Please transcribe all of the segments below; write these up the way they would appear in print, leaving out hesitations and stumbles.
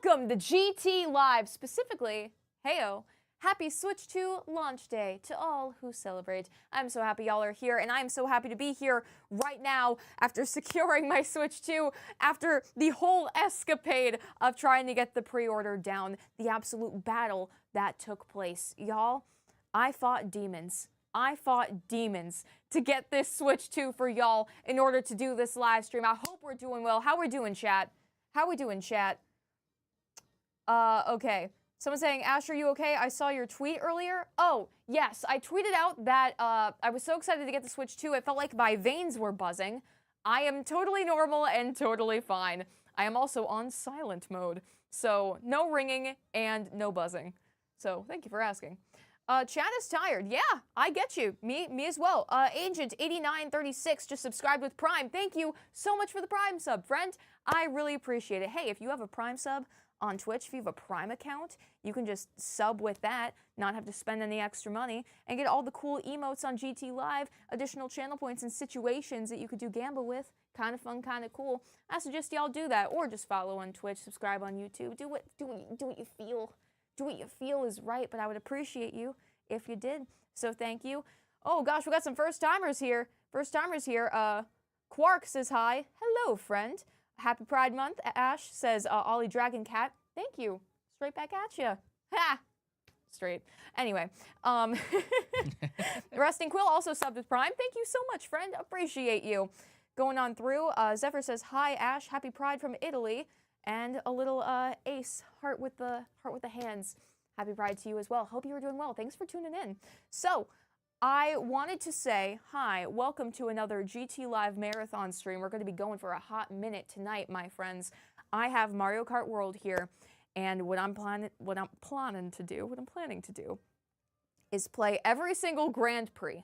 Welcome to GTLive, specifically, heyo, happy Switch 2 launch day to all who celebrate. I'm so happy y'all are here, and I'm so happy to be here right now after securing my Switch 2, after the whole escapade of trying to get the pre-order down, the absolute battle that took place. Y'all, I fought demons. I fought demons to get this Switch 2 for y'all in order to do this live stream. I hope we're doing well. How we doing, chat? How we doing, chat? Okay. Someone's saying, Ash, are you okay? I saw your tweet earlier. Oh, yes. I tweeted out that I was so excited to get the Switch 2, it felt like my veins were buzzing. I am totally normal and totally fine. I am also on silent mode, so no ringing and no buzzing. So thank you for asking. Chat is tired. Yeah, I get you. Me as well. Agent 8936 just subscribed with Prime. Thank you so much for the Prime sub, friend. I really appreciate it. Hey, if you have a Prime sub on Twitch, if you have a Prime account, you can just sub with that, not have to spend any extra money, and get all the cool emotes on GTLive, additional channel points and situations that you could do gamble with. Kind of fun, kind of cool. I suggest y'all do that, or just follow on Twitch, subscribe on YouTube. Do what you feel. Do what you feel is right, but I would appreciate you if you did. So thank you. Oh gosh, we got some first timers here. Quark says hi. Hello, friend. Happy Pride Month. Ash says Ollie Dragon Cat. Thank you. Straight back at you. Ha! Straight. Anyway, Resting Quill also subbed with Prime. Thank you so much, friend. Appreciate you. Going on through, Zephyr says hi, Ash. Happy Pride from Italy. And a little ace, heart with the hands. Happy Pride to you as well. Hope you are doing well. Thanks for tuning in. So, I wanted to say hi, welcome to another GTLive marathon stream. We're going to be going for a hot minute tonight, my friends. I have Mario Kart World here, and what I'm planning to do is play every single Grand Prix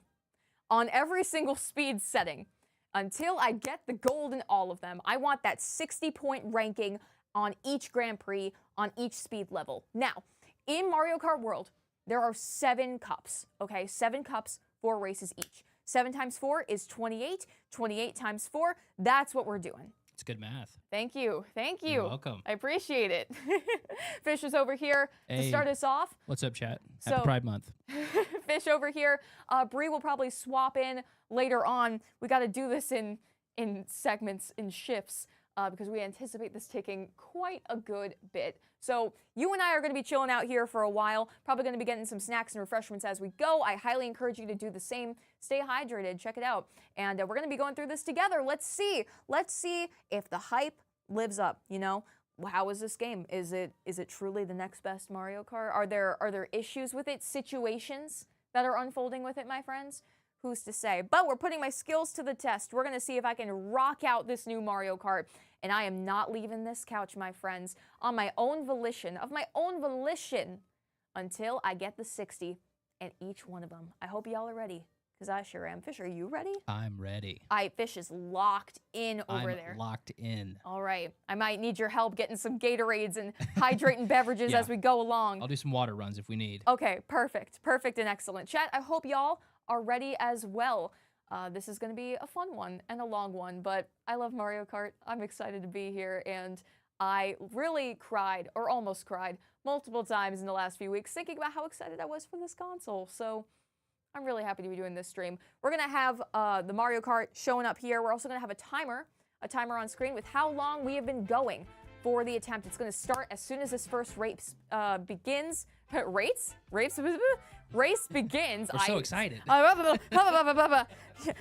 on every single speed setting until I get the gold in all of them. I want that 60-point ranking on each Grand Prix, on each speed level. Now, in Mario Kart World, there are 7 cups, okay? 7 cups, 4 races each. 7 times 4 is 28. 28 times 4, that's what we're doing. It's good math. Thank you. Thank you. You're welcome. I appreciate it. Fish is over here to start us off. What's up, chat? Happy Pride Month. Fish over here. Bree will probably swap in later on. We got to do this in segments, in shifts, because we anticipate this taking quite a good bit. So you and I are going to be chilling out here for a while, probably going to be getting some snacks and refreshments as we go. I highly encourage you to do the same. Stay hydrated. Check it out. And we're going to be going through this together. Let's see if the hype lives up, you know? How is this game? Is it truly the next best Mario Kart? Are there issues with it, situations that are unfolding with it, my friends? Who's to say? But we're putting my skills to the test. We're going to see if I can rock out this new Mario Kart. And I am not leaving this couch, my friends, on my own volition, until I get the 60 in each one of them. I hope y'all are ready, because I sure am. Fish, are you ready? I'm ready. Fish is locked in over there. I'm locked in. All right. I might need your help getting some Gatorades and hydrating beverages as we go along. I'll do some water runs if we need. Okay, perfect. Perfect and excellent. Chat, I hope y'all are ready as well. This is going to be a fun one and a long one, but I love Mario Kart. I'm excited to be here, and I really cried, or almost cried, multiple times in the last few weeks thinking about how excited I was for this console. So I'm really happy to be doing this stream. We're going to have the Mario Kart showing up here. We're also going to have a timer on screen with how long we have been going for the attempt. It's going to start as soon as this first race begins. Race begins. We're so excited.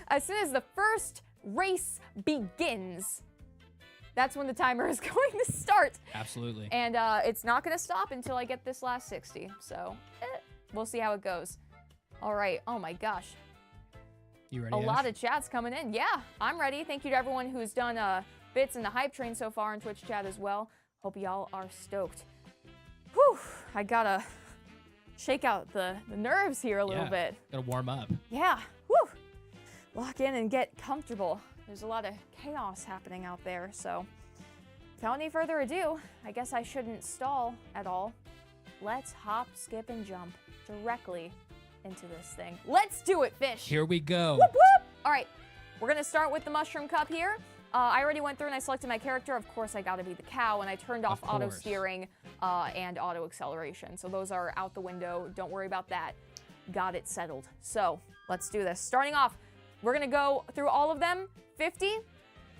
As soon as the first race begins, that's when the timer is going to start. Absolutely. And it's not going to stop until I get this last 60. So we'll see how it goes. All right. Oh my gosh. You ready? A lot of chats coming in. Yeah, I'm ready. Thank you to everyone who's done bits in the hype train so far in Twitch chat as well. Hope y'all are stoked. Whew. I gotta shake out the nerves here a little bit. Gotta warm up. Yeah. Whew. Lock in and get comfortable. There's a lot of chaos happening out there, so without any further ado, I guess I shouldn't stall at all. Let's hop, skip, and jump directly into this thing. Let's do it, Fish. Here we go. Whoop, whoop. All right, we're gonna start with the Mushroom Cup here. I already went through and I selected my character. Of course, I gotta be the cow, and I turned off auto steering and auto acceleration. So those are out the window. Don't worry about that. Got it settled. So let's do this. Starting off, we're gonna go through all of them, 50,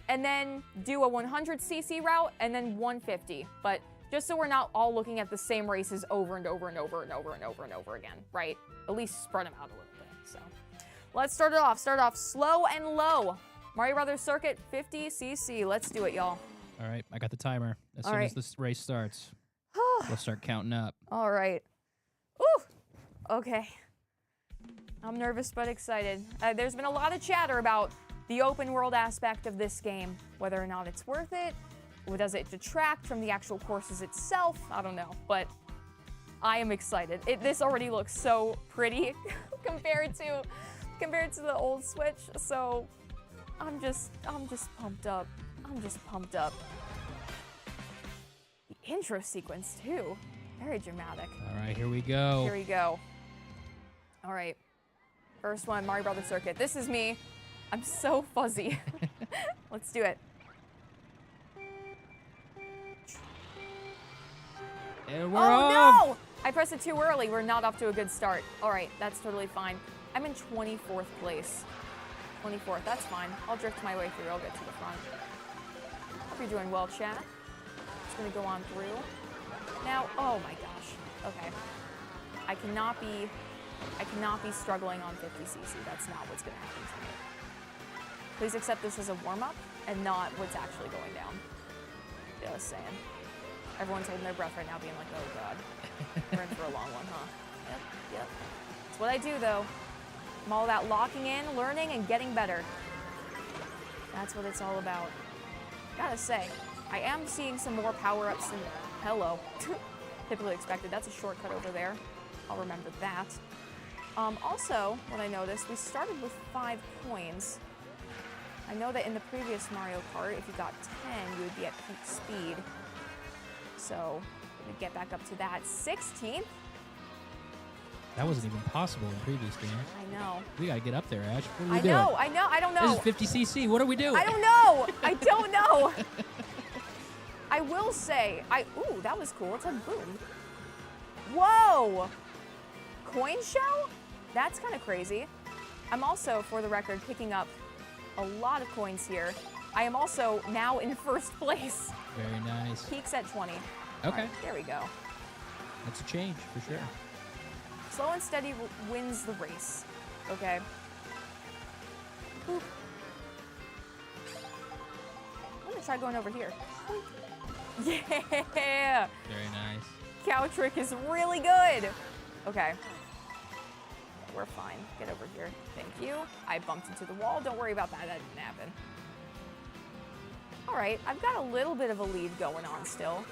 and then do a 100cc route, and then 150. But just so we're not all looking at the same races over and over and over and over and over and over again, right? At least spread them out a little bit. So let's start it off. Start off slow and low. Mario Brothers Circuit, 50cc. Let's do it, y'all. All right, I got the timer. As soon as this race starts, we'll start counting up. All right. Ooh. Okay. I'm nervous but excited. There's been a lot of chatter about the open world aspect of this game, whether or not it's worth it, or does it detract from the actual courses itself? I don't know, but I am excited. This already looks so pretty compared to the old Switch. So I'm just pumped up. I'm just pumped up. The intro sequence too. Very dramatic. All right, here we go. Here we go. All right. First one, Mario Brothers Circuit. This is me. I'm so fuzzy. Let's do it. And we're Oh off. no! I pressed it too early. We're not off to a good start. All right, that's totally fine. I'm in 24th place. 24th, that's fine. I'll drift my way through. I'll get to the front. Hope you're doing well, chat. Just gonna go on through. Now, oh my gosh. Okay. I cannot be struggling on 50cc. That's not what's gonna happen to me. Please accept this as a warm-up and not what's actually going down. Just saying. Everyone's holding their breath right now, being like, oh god. We're in for a long one, huh? Yep. That's what I do, though. I'm all about locking in, learning, and getting better. That's what it's all about. Gotta say, I am seeing some more power-ups than... Hello. Typically expected. That's a shortcut over there. I'll remember that. Also, what I noticed, we started with 5 coins. I know that in the previous Mario Kart, if you got 10, you would be at peak speed. So, we get back up to that. 16th? That wasn't even possible in previous games. I know. We gotta get up there, Ash. What are we doing? I know, I don't know. This is 50cc. What are we doing? I don't know. I will say, ooh, that was cool. It's a boom. Whoa! Coin show? That's kind of crazy. I'm also, for the record, picking up a lot of coins here. I am also now in first place. Very nice. Peaks at 20. Okay. Right, there we go. That's a change, for sure. Slow and steady wins the race. Okay. Boop. I'm gonna try going over here. Yeah! Very nice. Cow trick is really good. Okay. We're fine. Get over here. Thank you. I bumped into the wall. Don't worry about that. That didn't happen. All right. I've got a little bit of a lead going on still.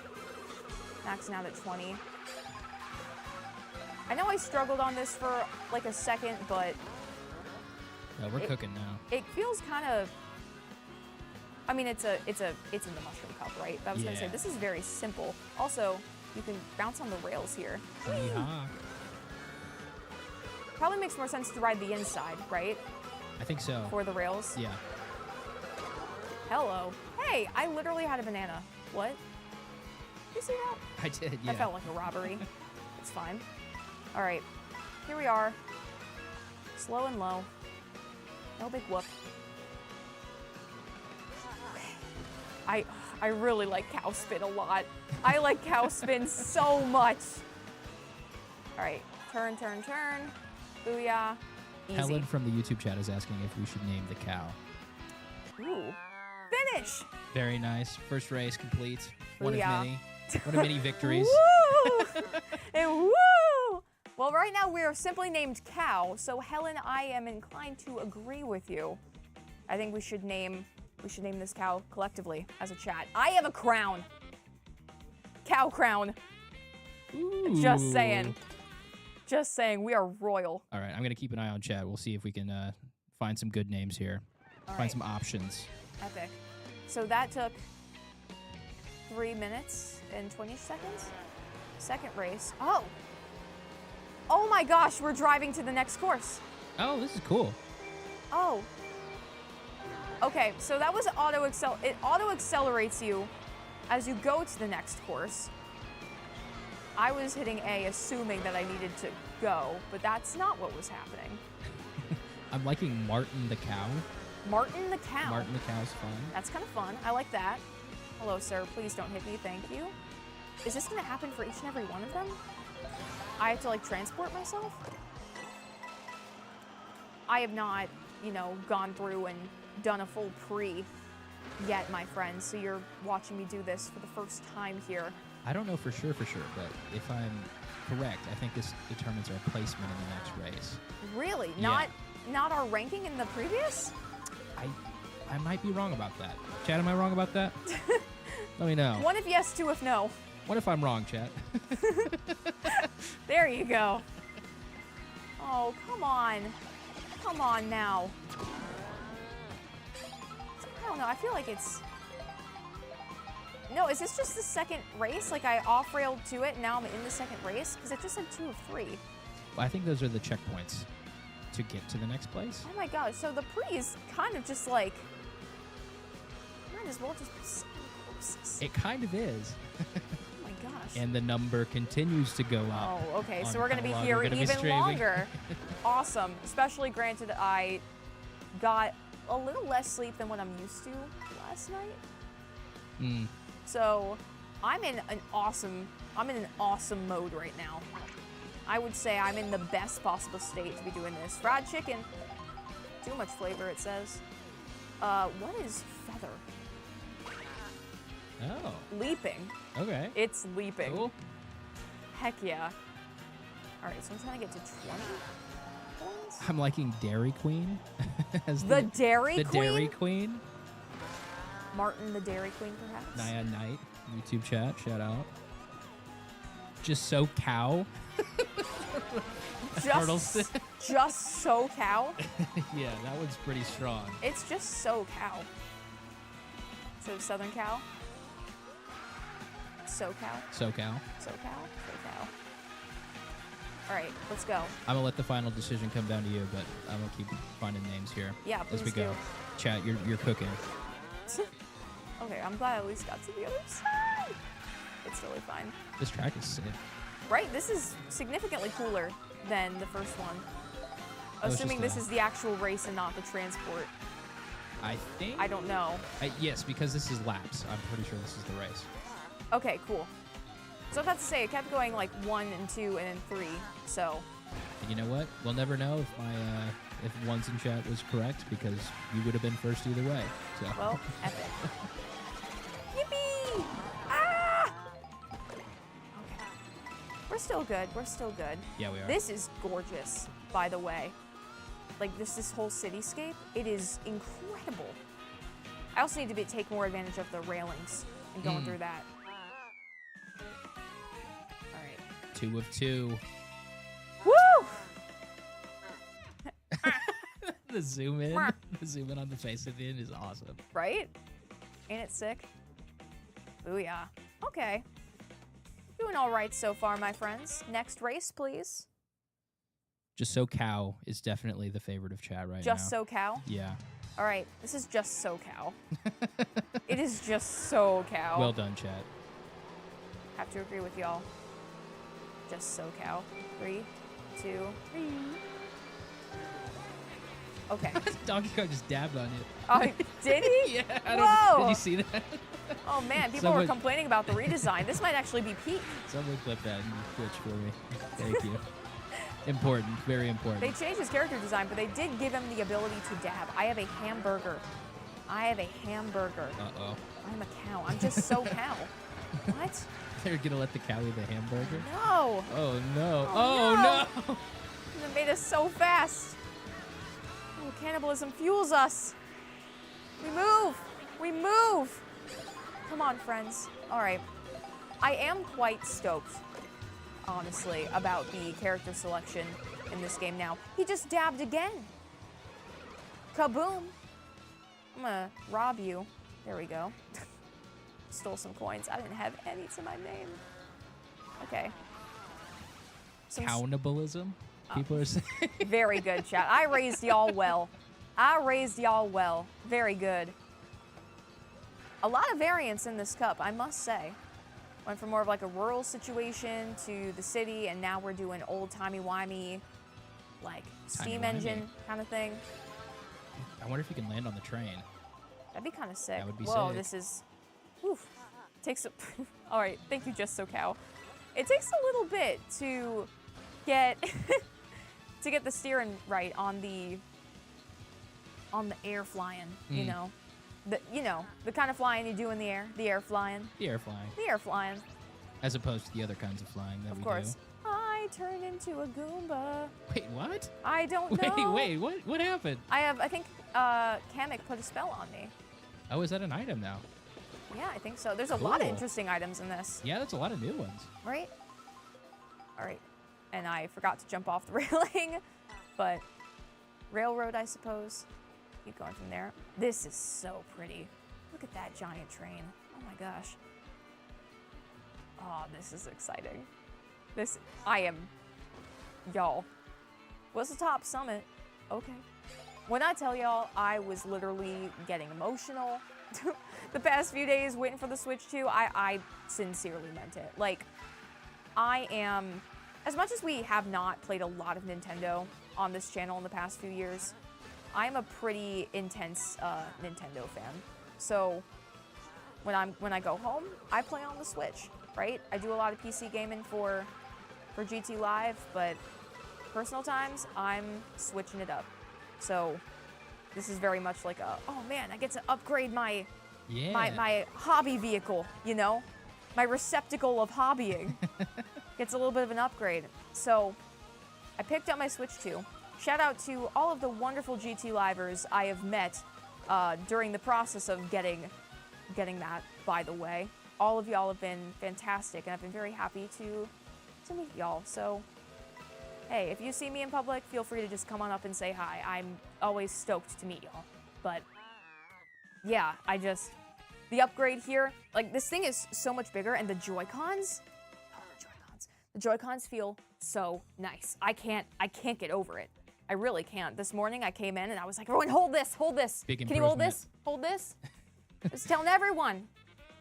Maxing out at 20. I know I struggled on this for like a second, but... No, we're cooking now. It feels kind of... I mean, it's in the mushroom cup, right? I was gonna say, this is very simple. Also, you can bounce on the rails here. Yeehaw. Probably makes more sense to ride the inside, right? I think so. For the rails. Yeah. Hello. Hey, I literally had a banana. What? Did you see that? I did, yeah. That felt like a robbery. It's fine. All right. Here we are. Slow and low. No big whoop. I really like cow spin a lot. I like cow spin so much. All right. Turn, turn, turn. Booyah. Easy. Helen from the YouTube chat is asking if we should name the cow. Ooh. Finish. Very nice. First race complete. One of Booyah. many. One of many victories. Woo! And woo! Well, right now we are simply named Cow, so Helen, I am inclined to agree with you. I think we should name this cow collectively as a chat. I have a crown. Cow crown. Ooh. Just saying. Just saying, we are royal. All right, I'm gonna keep an eye on chat. We'll see if we can find some good names here. All find right. some options. Epic. So that took 3 minutes and 20 seconds. Second race. Oh. Oh my gosh, we're driving to the next course. Oh, this is cool. Oh. Okay, so that was it auto-accelerates you as you go to the next course. I was hitting A assuming that I needed to go, but that's not what was happening. I'm liking Martin the cow. Martin the cow. Martin the cow's fun. That's kind of fun. I like that. Hello, sir. Please don't hit me. Thank you. Is this going to happen for each and every one of them? I have to, like, transport myself? I have not, gone through and done a full prix yet, my friends. So you're watching me do this for the first time here. I don't know for sure, but if I'm correct, I think this determines our placement in the next race. Really? Yeah. Not our ranking in the previous? I might be wrong about that. Chat, am I wrong about that? Let me know. 1 if yes, 2 if no. What if I'm wrong, chat? There you go. Oh, come on. Come on now. I don't know. I feel like it's... No, is this just the second race? Like I off-railed to it, and now I'm in the second race? Because it just said 2 of 3. Well, I think those are the checkpoints to get to the next place. Oh my gosh. So the prix is kind of just like... Might as well just be 7 courses. It kind of is. Oh my gosh. And the number continues to go up. Oh, okay. So on we're going to be how long here we're gonna be even streaming. longer. Awesome. Especially granted, I got a little less sleep than what I'm used to last night. Mm. So I'm in an awesome mode right now. I would say I'm in the best possible state to be doing this. Fried chicken. Too much flavor, it says. What is feather? Oh. Leaping. Okay. It's leaping. Cool. Heck yeah. All right, so I'm trying to get to 20 points. I'm liking Dairy Queen. as The Dairy the Queen? Dairy Queen. Martin the Dairy Queen, perhaps? Naya Knight, YouTube chat, shout out. Just so cow. Just so cow? Yeah, that one's pretty strong. It's just so cow. So Southern cow? So cow? So cow. So cow? So cow. All right, let's go. I'm gonna let the final decision come down to you, but I'm gonna keep finding names here Yeah, as we please go. do. Chat, you're cooking. Okay, I'm glad I at least got to the other side. It's totally fine. This track is sick. Right, this is significantly cooler than the first one. Oh, it's Assuming just this is the actual race and not the transport. I think. I don't know. Yes, because this is laps. I'm pretty sure this is the race. Okay, cool. So I was about to say, it kept going like 1 and 2 and then 3, so. And you know what? We'll never know if my if ones in chat was correct because you would have been first either way. So. Well, epic. Yippee! Ah! Okay. We're still good. We're still good. Yeah, we are. This is gorgeous, by the way. Like this whole cityscape, it is incredible. I also need to take more advantage of the railings and going through that. All right. 2 of 2. Woo! The zoom in on the face at the end is awesome. Right? Ain't it sick? Booyah. Okay. Doing all right so far, my friends. Next race, please. Just So Cow is definitely the favorite of chat right now. Just So Cow? Yeah. All right. This is Just So Cow. It is just so cow. Well done, chat. Have to agree with y'all. Just So Cow. 3, 2, 3. Okay. Donkey Kong just dabbed on it. Oh, did he? Yeah. Whoa. Did you see that? Oh man, people were complaining about the redesign. This might actually be peak. Someone clip that and Twitch for me. Thank you. Important. Very important. They changed his character design, but they did give him the ability to dab. I have a hamburger. I have a hamburger. Uh-oh. I'm a cow. I'm just so cow. What? They're going to let the cow eat the hamburger? No. Oh, no. Oh, no. It made us so fast. Oh, cannibalism fuels us. We move. We move. Come on, friends. All right. I am quite stoked, honestly, about the character selection in this game now. He just dabbed again. Kaboom. I'm gonna rob you. There we go. Stole some coins. I didn't have any to my name. Okay. Cannibalism? People are saying. Very good, chat. I raised y'all well. I raised y'all well. Very good. A lot of variance in this cup, I must say. Went from more of like a rural situation to the city, and now we're doing old-timey-wimey, like steam engine kind of thing. I wonder if you can land on the train. That'd be kind of sick. That would be Whoa, sick. this is... Oof. Takes a... All right, thank you, Just So Cow. It takes a little bit to get... to get the steering right on the air flying, you know? The kind of flying you do in the air flying. The air flying. The air flying. As opposed to the other kinds of flying that we do. Of course. I turned into a Goomba. Wait, what? I don't know. Wait, what happened? I think Kamek put a spell on me. Oh, is that an item now? Yeah, I think so. There's a lot of Cool. interesting items in this. Yeah, that's a lot of new ones. Right? All right. and I forgot to jump off the railing, but railroad, I suppose. Keep going from there. This is so pretty. Look at that giant train. Oh my gosh. Oh, this is exciting. Y'all. What's the top summit? Okay. When I tell y'all, I was literally getting emotional the past few days waiting for the Switch 2. I sincerely meant it. Like, I am, as much as we have not played a lot of Nintendo on this channel in the past few years, I'm a pretty intense Nintendo fan. So when I go home, I play on the Switch, right? I do a lot of PC gaming for GTLive, but personal times, I'm switching it up. So this is very much like oh man, I get to upgrade my hobby vehicle, you know? My receptacle of hobbying gets a little bit of an upgrade. So I picked up my Switch 2. Shout out to all of the wonderful GTLivers I have met during the process of getting that, by the way. All of y'all have been fantastic, and I've been very happy to meet y'all. So, hey, if you see me in public, feel free to just come on up and say hi. I'm always stoked to meet y'all. But, yeah, the upgrade here, like, this thing is so much bigger, and the Joy-Cons, the Joy-Cons feel so nice. I can't get over it. I really can't. This morning I came in and I was like, everyone, hold this. Big Can you hold this? Hold this. Just telling everyone.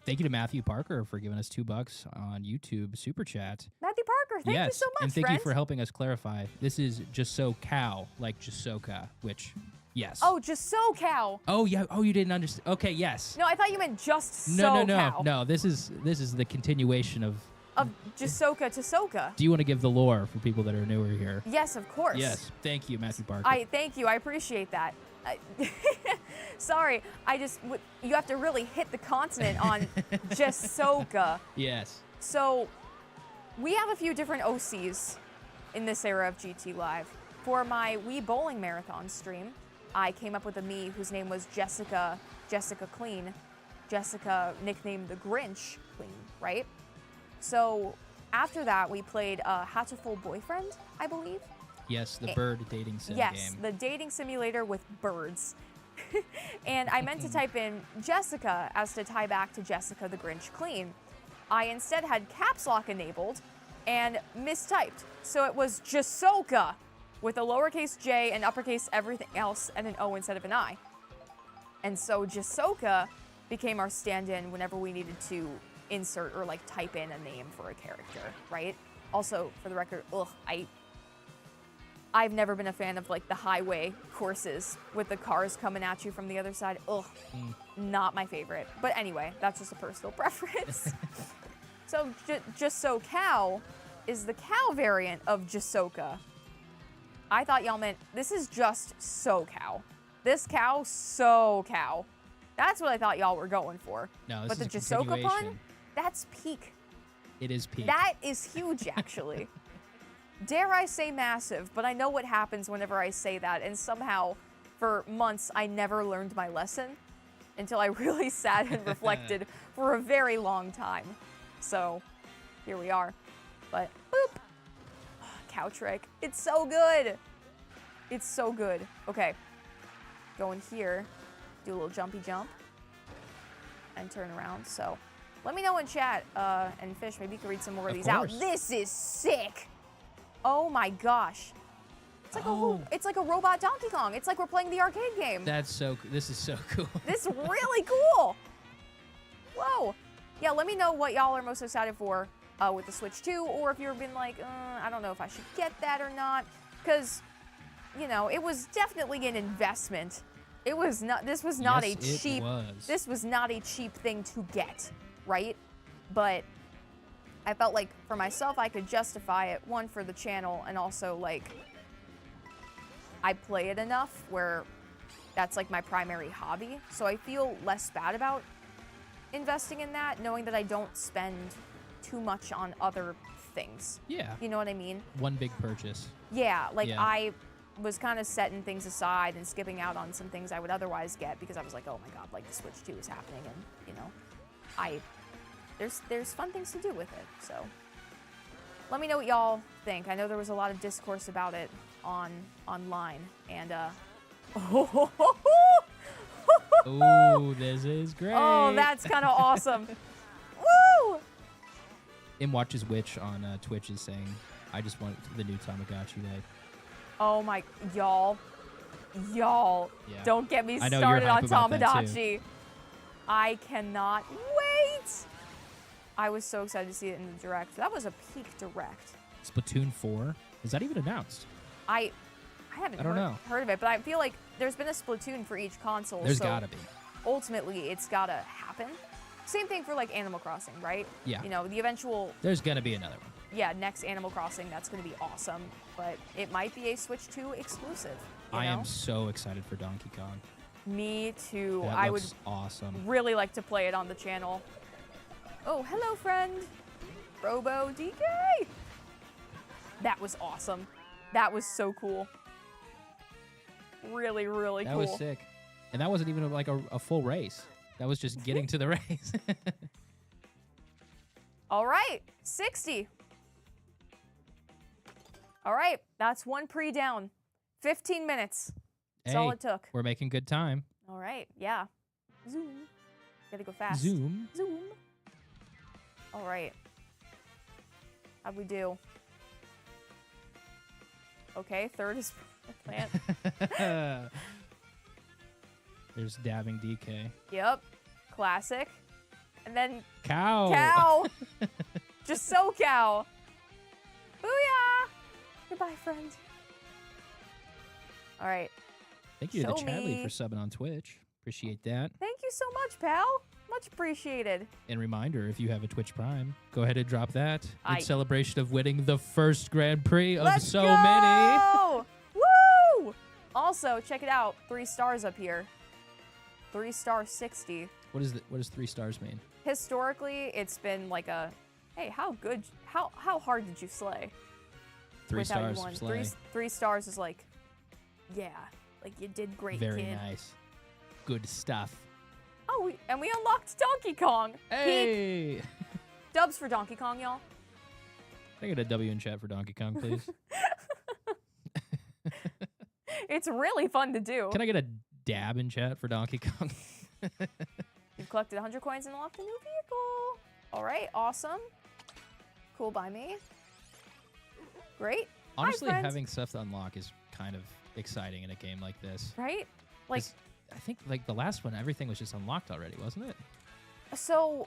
Thank you to Matthew Parker for giving us $2 on YouTube Super Chat. Matthew Parker, thank you so much, and thank friend. you for helping us clarify. This is just so cow, like Jasoka, which, yes. Oh, just so cow. Oh yeah. Oh, you didn't understand. Okay, yes. No, I thought you meant just so cow. No. This is the continuation of Jasoka to Soka. Do you want to give the lore for people that are newer here? Yes, of course. Yes. Thank you, Matthew Parker. Thank you. I appreciate that. Sorry, you have to really hit the consonant on Jasoka. Yes. So, we have a few different OCs in this era of GTLive. For my Wii Bowling Marathon stream, I came up with a me whose name was Jessica Clean. Jessica, nicknamed the Grinch Clean, right? So, after that, we played Hatoful Boyfriend, I believe. Yes, the bird dating sim game. Yes, the dating simulator with birds. And I meant to type in Jessica as to tie back to Jessica the Grinch Clean. I instead had caps lock enabled and mistyped. So it was Jasoka with a lowercase j and uppercase everything else and an O instead of an I. And so Jasoka became our stand-in whenever we needed to insert or like type in a name for a character, right? Also, for the record, I've never been a fan of like the highway courses with the cars coming at you from the other side. Not my favorite. But anyway, that's just a personal preference. So just so cow is the cow variant of Jasoka. I thought y'all meant this is just so cow. This cow, so cow. That's what I thought y'all were going for. No, but this the is a Jasoka pun, continuation. that's peak. It is peak. That is huge, actually. Dare I say massive, but I know what happens whenever I say that, and somehow, for months, I never learned my lesson until I really sat and reflected for a very long time. So, here we are. But, boop! Cow trick. It's so good! It's so good. Okay. Go in here, do a little jumpy jump, and turn around. So, let me know in chat, and Fish, maybe you can read some more of these out. This is sick! Oh my gosh. It's like a robot Donkey Kong. It's like we're playing the arcade game. This is so cool. This is really cool. Whoa. Yeah, let me know what y'all are most excited for with the Switch 2, or if you've been like, I don't know if I should get that or not. Because, you know, it was definitely an investment. This was not a cheap thing to get, right? But I felt like for myself, I could justify it, one, for the channel, and also, like, I play it enough where that's, like, my primary hobby. So I feel less bad about investing in that, knowing that I don't spend too much on other things. Yeah. You know what I mean? One big purchase. Yeah, like, I was kind of setting things aside and skipping out on some things I would otherwise get because I was like, oh my god, like, the Switch 2 is happening, and, you know, there's fun things to do with it, so. Let me know what y'all think. I know there was a lot of discourse about it online, and Ooh, this is great. oh, that's kind of awesome. Woo! Im Watches Witch on Twitch is saying, I just want the new Tamagotchi light. Oh my, y'all, Yeah. don't get me I know started you're on hype about that, too. Tamagotchi. I cannot wait. I was so excited to see it in the direct. That was a peak direct. Splatoon 4? Is that even announced? I haven't heard of it, but I feel like there's been a Splatoon for each console. There's so gotta be. Ultimately, it's gotta happen. Same thing for like Animal Crossing, right? Yeah. You know, the eventual, There's gonna be another one. yeah, next Animal Crossing, that's gonna be awesome. But it might be a Switch 2 exclusive. I am so excited for Donkey Kong. Me too. That I would looks awesome. really like to play it on the channel. Oh, hello, friend. Robo DK. That was awesome. That was so cool. Really, really That cool. was sick. And that wasn't even like a full race. That was just getting to the race. All right, 60. All right, that's one pre down. 15 minutes. That's all it took. We're making good time. All right, yeah. Zoom. Gotta go fast. Zoom. Zoom. All right. How'd we do? Okay, third is plant. There's dabbing DK. Yep. Classic. And then Cow. cow. Just so cow. Booyah. Goodbye, friend. All right. Thank you to Show Chadley me. for subbing on Twitch. Appreciate that. Thank you so much, pal. Much appreciated. And reminder, if you have a Twitch Prime, go ahead and drop that I- in celebration of winning the first Grand Prix of Let's so go! many. Woo! Also, check it out. 3 stars up here. 3-star 60. What does 3 stars mean? Historically, it's been like a, hey, how hard did you slay? 3 with how you stars won? slay. 3 stars is like, yeah, like you did great, Very kid. nice. Good stuff. Oh, and we unlocked Donkey Kong. Peak. Hey! Dubs for Donkey Kong, y'all. Can I get a W in chat for Donkey Kong, please? It's really fun to do. Can I get a dab in chat for Donkey Kong? You've collected 100 coins and unlocked a new vehicle. All right, awesome. Cool by me. Great. Honestly, Hi, friend. having stuff to unlock is kind of exciting in a game like this. Right? Like, 'Cause I think like the last one, everything was just unlocked already, wasn't it? so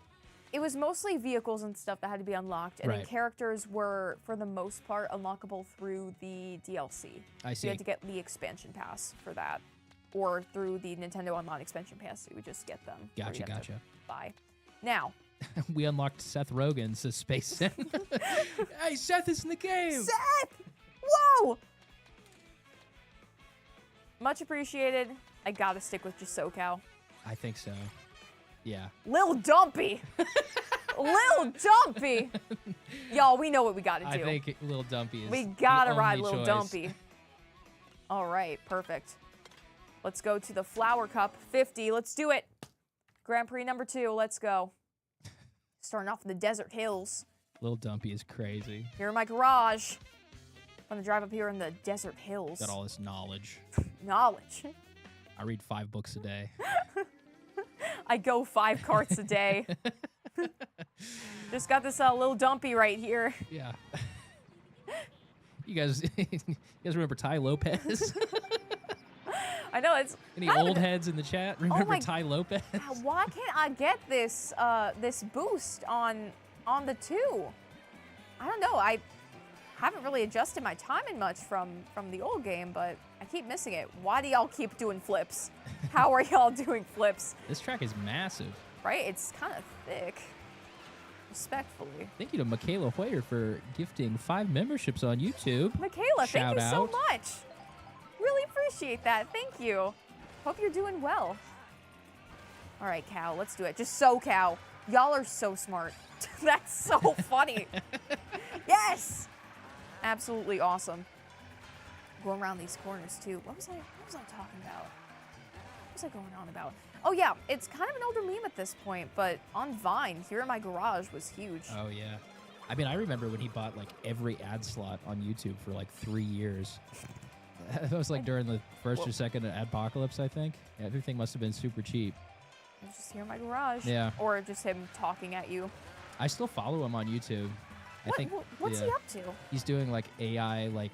it was mostly vehicles and stuff that had to be unlocked, and then Right. characters were, for the most part, unlockable through the DLC. I So see. you had to get the expansion pass for that, or through the Nintendo Online expansion pass. You would just get them. or you Gotcha, have to gotcha. Buy. Now, We unlocked Seth Rogen's Space Sim. Hey, Seth is in the game. Seth! Whoa! Much appreciated. I gotta stick with just SoCal. I think so. Yeah. Lil Dumpy! Lil Dumpy! Y'all, we know what we gotta do. I think Lil Dumpy is We the gotta only ride Lil choice. Dumpy. All right, perfect. Let's go to the Flower Cup 50. Let's do it. Grand Prix number 2. Let's go. Starting off in the desert hills. Lil Dumpy is crazy. Here in my garage. I'm gonna drive up here in the desert hills. Got all this knowledge. Knowledge. I read 5 books a day. I go 5 carts a day. Just got this Lil Dumpy right here. Yeah. You guys remember Ty Lopez? I know it's Any kind of old heads in the chat remember my- Ty Lopez? Why can't I get this this boost on the 2? I don't know. I haven't really adjusted my timing much from the old game, but I keep missing it. Why do y'all keep doing flips? How are y'all doing flips? This track is massive. Right? It's kind of thick. Respectfully. Thank you to Michaela Hoyer for gifting 5 memberships on YouTube. Michaela, Shout thank you so out. much. Really appreciate that. Thank you. Hope you're doing well. All right, Cal, let's do it. Just so Cal. Y'all are so smart. That's so funny. Yes! Absolutely awesome. Going around these corners too. What was I talking about? What was I going on about? Oh yeah, it's kind of an older meme at this point, but on Vine, Here in My Garage was huge. Oh, yeah. I mean, I remember when he bought like every ad slot on YouTube for like 3 years. That was like during the first or second adpocalypse, I think. Yeah, everything must have been super cheap. I just hear my garage. Yeah. Or just him talking at you. I still follow him on YouTube. What's he up to? He's doing like AI, like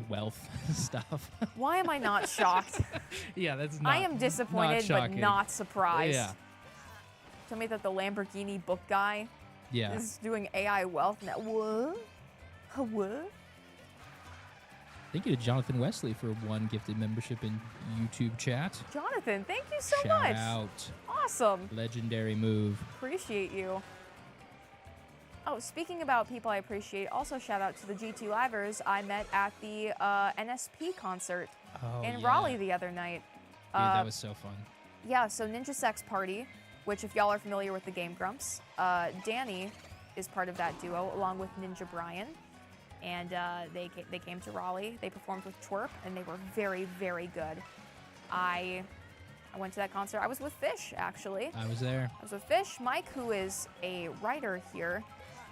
wealth stuff. Why am I not shocked? Yeah, that's not. I am disappointed, not but not surprised. Yeah. Tell me that the Lamborghini book guy is doing AI wealth now. What? What? Thank you to Jonathan Wesley for one gifted membership in YouTube chat. Jonathan, thank you so Shout much. out. Awesome. Legendary move. Appreciate you. Oh, speaking about people I appreciate, also shout out to the GTLivers I met at the NSP concert in Raleigh the other night. Dude, that was so fun. Yeah, so Ninja Sex Party, which if y'all are familiar with the Game Grumps, Danny is part of that duo along with Ninja Brian. And they came to Raleigh. They performed with Twerp, and they were very, very good. I went to that concert. I was with Fish, actually. I was there. I was with Fish, Mike, who is a writer here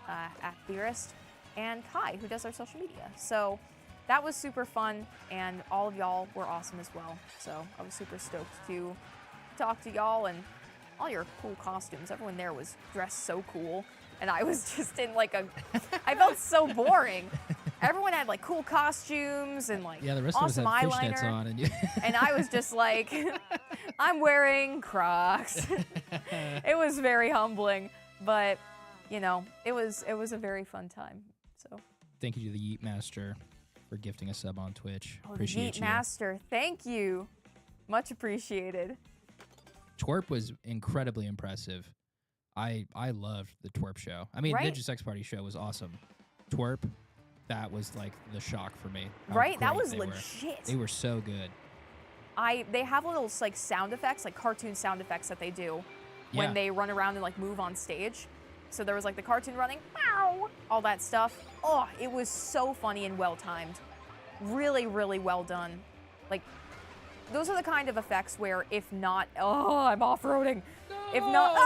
at Theorist, and Kai, who does our social media. So that was super fun, and all of y'all were awesome as well. So I was super stoked to talk to y'all and all your cool costumes. Everyone there was dressed so cool. And I was just in like I felt so boring. Everyone had like cool costumes and like the rest awesome of us had eyeliner. fishnets on, And I was just like, I'm wearing Crocs. It was very humbling, but you know, it was a very fun time. So thank you to the Yeet Master for gifting a sub on Twitch. Oh, Appreciate the Yeet you. Master, thank you. Much appreciated. Twerp was incredibly impressive. I loved the Twerp show. I mean, Right? Ninja Sex Party show was awesome. Twerp, that was like the shock for me. how Right? That great was they were. legit. They were so good. They have little like sound effects, like cartoon sound effects that they do when they run around and like move on stage. So there was like the cartoon running, wow, all that stuff. Oh, it was so funny and well timed. Really, really well done. Like, those are the kind of effects where if not, I'm off-roading. If not,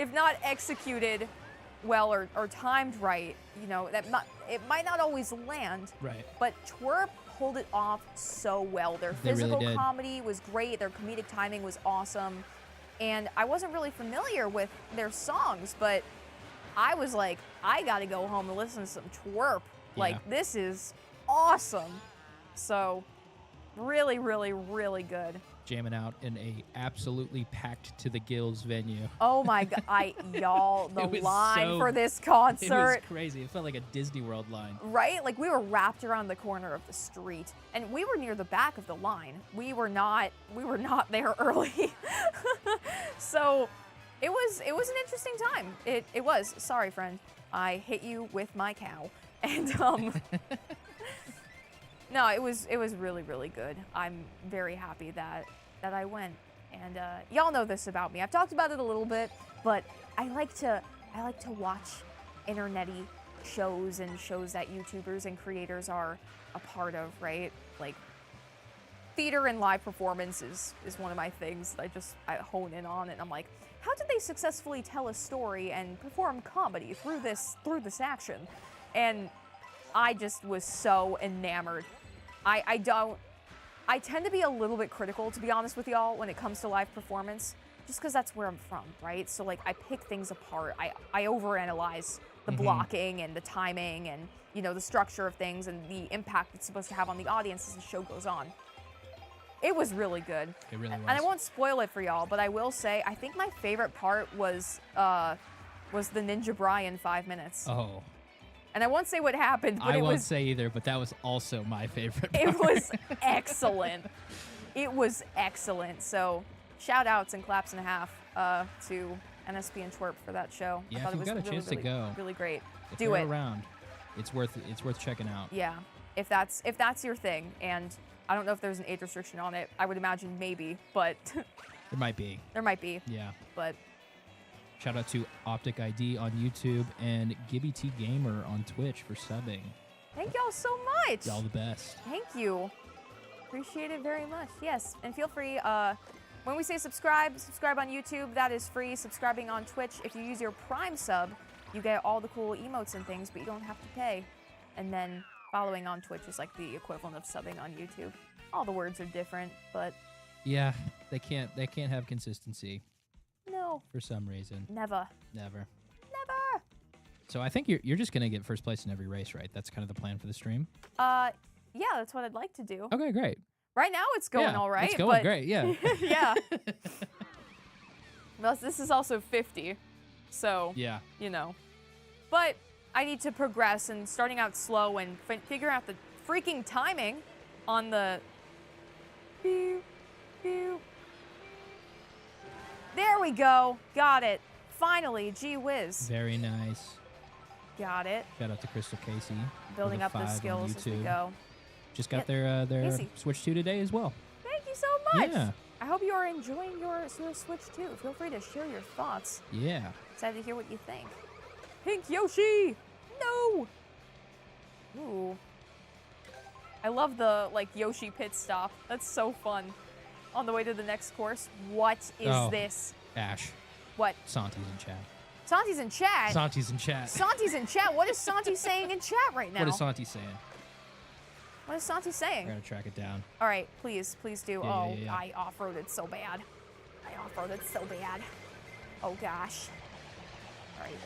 if not executed well or timed right, you know, it might not always land. Right. But Twerp pulled it off so well. Their They really physical did. comedy was great. Their comedic timing was awesome. And I wasn't really familiar with their songs, but I was like, I gotta go home and listen to some Twerp. Like, this is awesome. So, really, really, really good. Jamming out in a absolutely packed to the gills venue. Oh my god, y'all, the It was line for this concert. It was crazy. It felt like a Disney World line. Right? Like we were wrapped around the corner of the street and we were near the back of the line. We were not there early. So it was an interesting time. It was. Sorry, friend. I hit you with my cow. And no, it was really, really good. I'm very happy that I went. And y'all know this about me. I've talked about it a little bit, but I like to watch internet-y shows and shows that YouTubers and creators are a part of, right? Like theater and live performance is one of my things that I hone in on, and I'm like, how did they successfully tell a story and perform comedy through this action? And I just was so enamored. I tend to be a little bit critical, to be honest with y'all, when it comes to live performance, just because that's where I'm from, right? So like I pick things apart. I overanalyze the blocking and the timing and, you know, the structure of things and the impact it's supposed to have on the audience as the show goes on. It was really good. It really was. And I won't spoil it for y'all, but I will say I think my favorite part was the Ninja Brian 5 minutes. Oh. And I won't say what happened, but I won't say either, but that was also my favorite part. It was excellent. It was excellent. So shout outs and claps and a half to NSP and Twerp for that show. Yeah, I thought if it you've was got a really, chance to really, go, really great. If Do you're it. around, it's worth checking out. Yeah, if that's your thing, and I don't know if there's an age restriction on it. I would imagine maybe, but There might be. there might be. Yeah. But Shout out to Optic ID on YouTube and Gibby T Gamer on Twitch for subbing. thank y'all so much. Y'all the best. Thank you. Appreciate it very much. Yes, and feel free, when we say subscribe on YouTube, that is free. Subscribing on Twitch, if you use your Prime sub, you get all the cool emotes and things, but you don't have to pay. And then following on Twitch is like the equivalent of subbing on YouTube. All the words are different, but Yeah, they can't have consistency no, for some reason. never. Never. Never. So I think you're just gonna get first place in every race, right? That's kind of the plan for the stream. Yeah, that's what I'd like to do. Okay, great. Right now it's going Yeah, all right. it's going but great. Yeah. yeah. Well, this is also 50, so Yeah. you know. But I need to progress, and starting out slow and figure out the freaking timing on the. Pew, pew. There we go. Got it. Finally, gee whiz. Very nice. Got it. Shout out to Crystal Casey. Building up the 5 on skills as we YouTube. go. Just got Yeah, their easy. Switch 2 today as well. Thank you so much. Yeah. I hope you are enjoying your Switch too. Feel free to share your thoughts. Yeah. Excited to hear what you think. Pink Yoshi! No! Ooh. I love the, like, Yoshi pit stop. That's so fun. On the way to the next course. What is Oh. this? Ash. What? Santi's in chat. Santi's in chat? Santi's in chat. Santi's in chat? What is Santi saying in chat right now? What is Santi saying? What is Santi saying? I gotta track it down. All right, please do. Yeah, oh, yeah. I off-roaded so bad. Oh, gosh.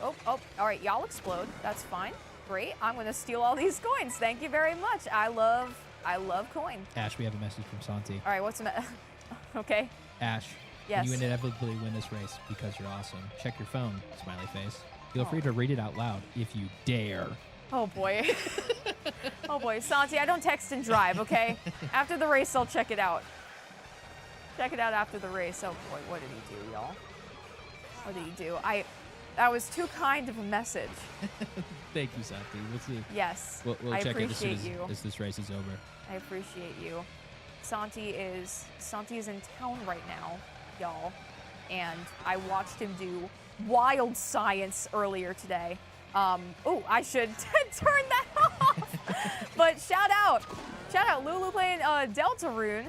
All right, all right, y'all explode. That's fine. Great, I'm gonna steal all these coins. Thank you very much. I love coin. Ash, we have a message from Santi. All right, what's the okay. Ash, Yes. you inevitably win this race because you're awesome. Check your phone, smiley face. Feel Oh. free to read it out loud if you dare. Oh, boy. Oh, boy. Santi, I don't text and drive, okay? After the race, I'll check it out. Check it out after the race. Oh, boy, what did he do, y'all? What did he do? That was too kind of a message. Thank you, Santi. We'll see. Yes. We'll I check it as soon appreciate you. as this race is over. I appreciate you. Santi is in town right now, y'all. And I watched him do wild science earlier today. Oh, I should turn that off. But shout out Lulu playing Deltarune.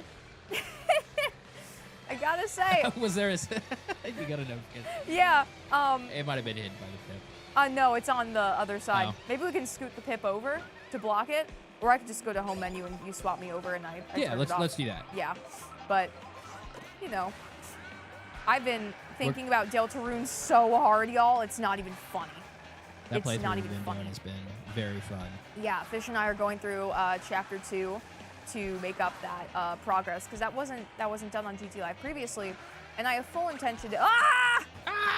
I gotta say, Was there a... you gotta know. yeah. It might have been hidden by the pip. No, it's on the other side. Oh. Maybe we can scoot the pip over to block it, or I could just go to home menu and you swap me over and I Yeah, turn it off. let's do that. Yeah, but you know, I've been thinking about Deltarune so hard, y'all. It's not even funny. That It's playthrough not we've even been funny. doing has been very fun. Yeah, Fish and I are going through chapter 2 to make up that progress, because that wasn't done on GTLive previously, and I have full intention to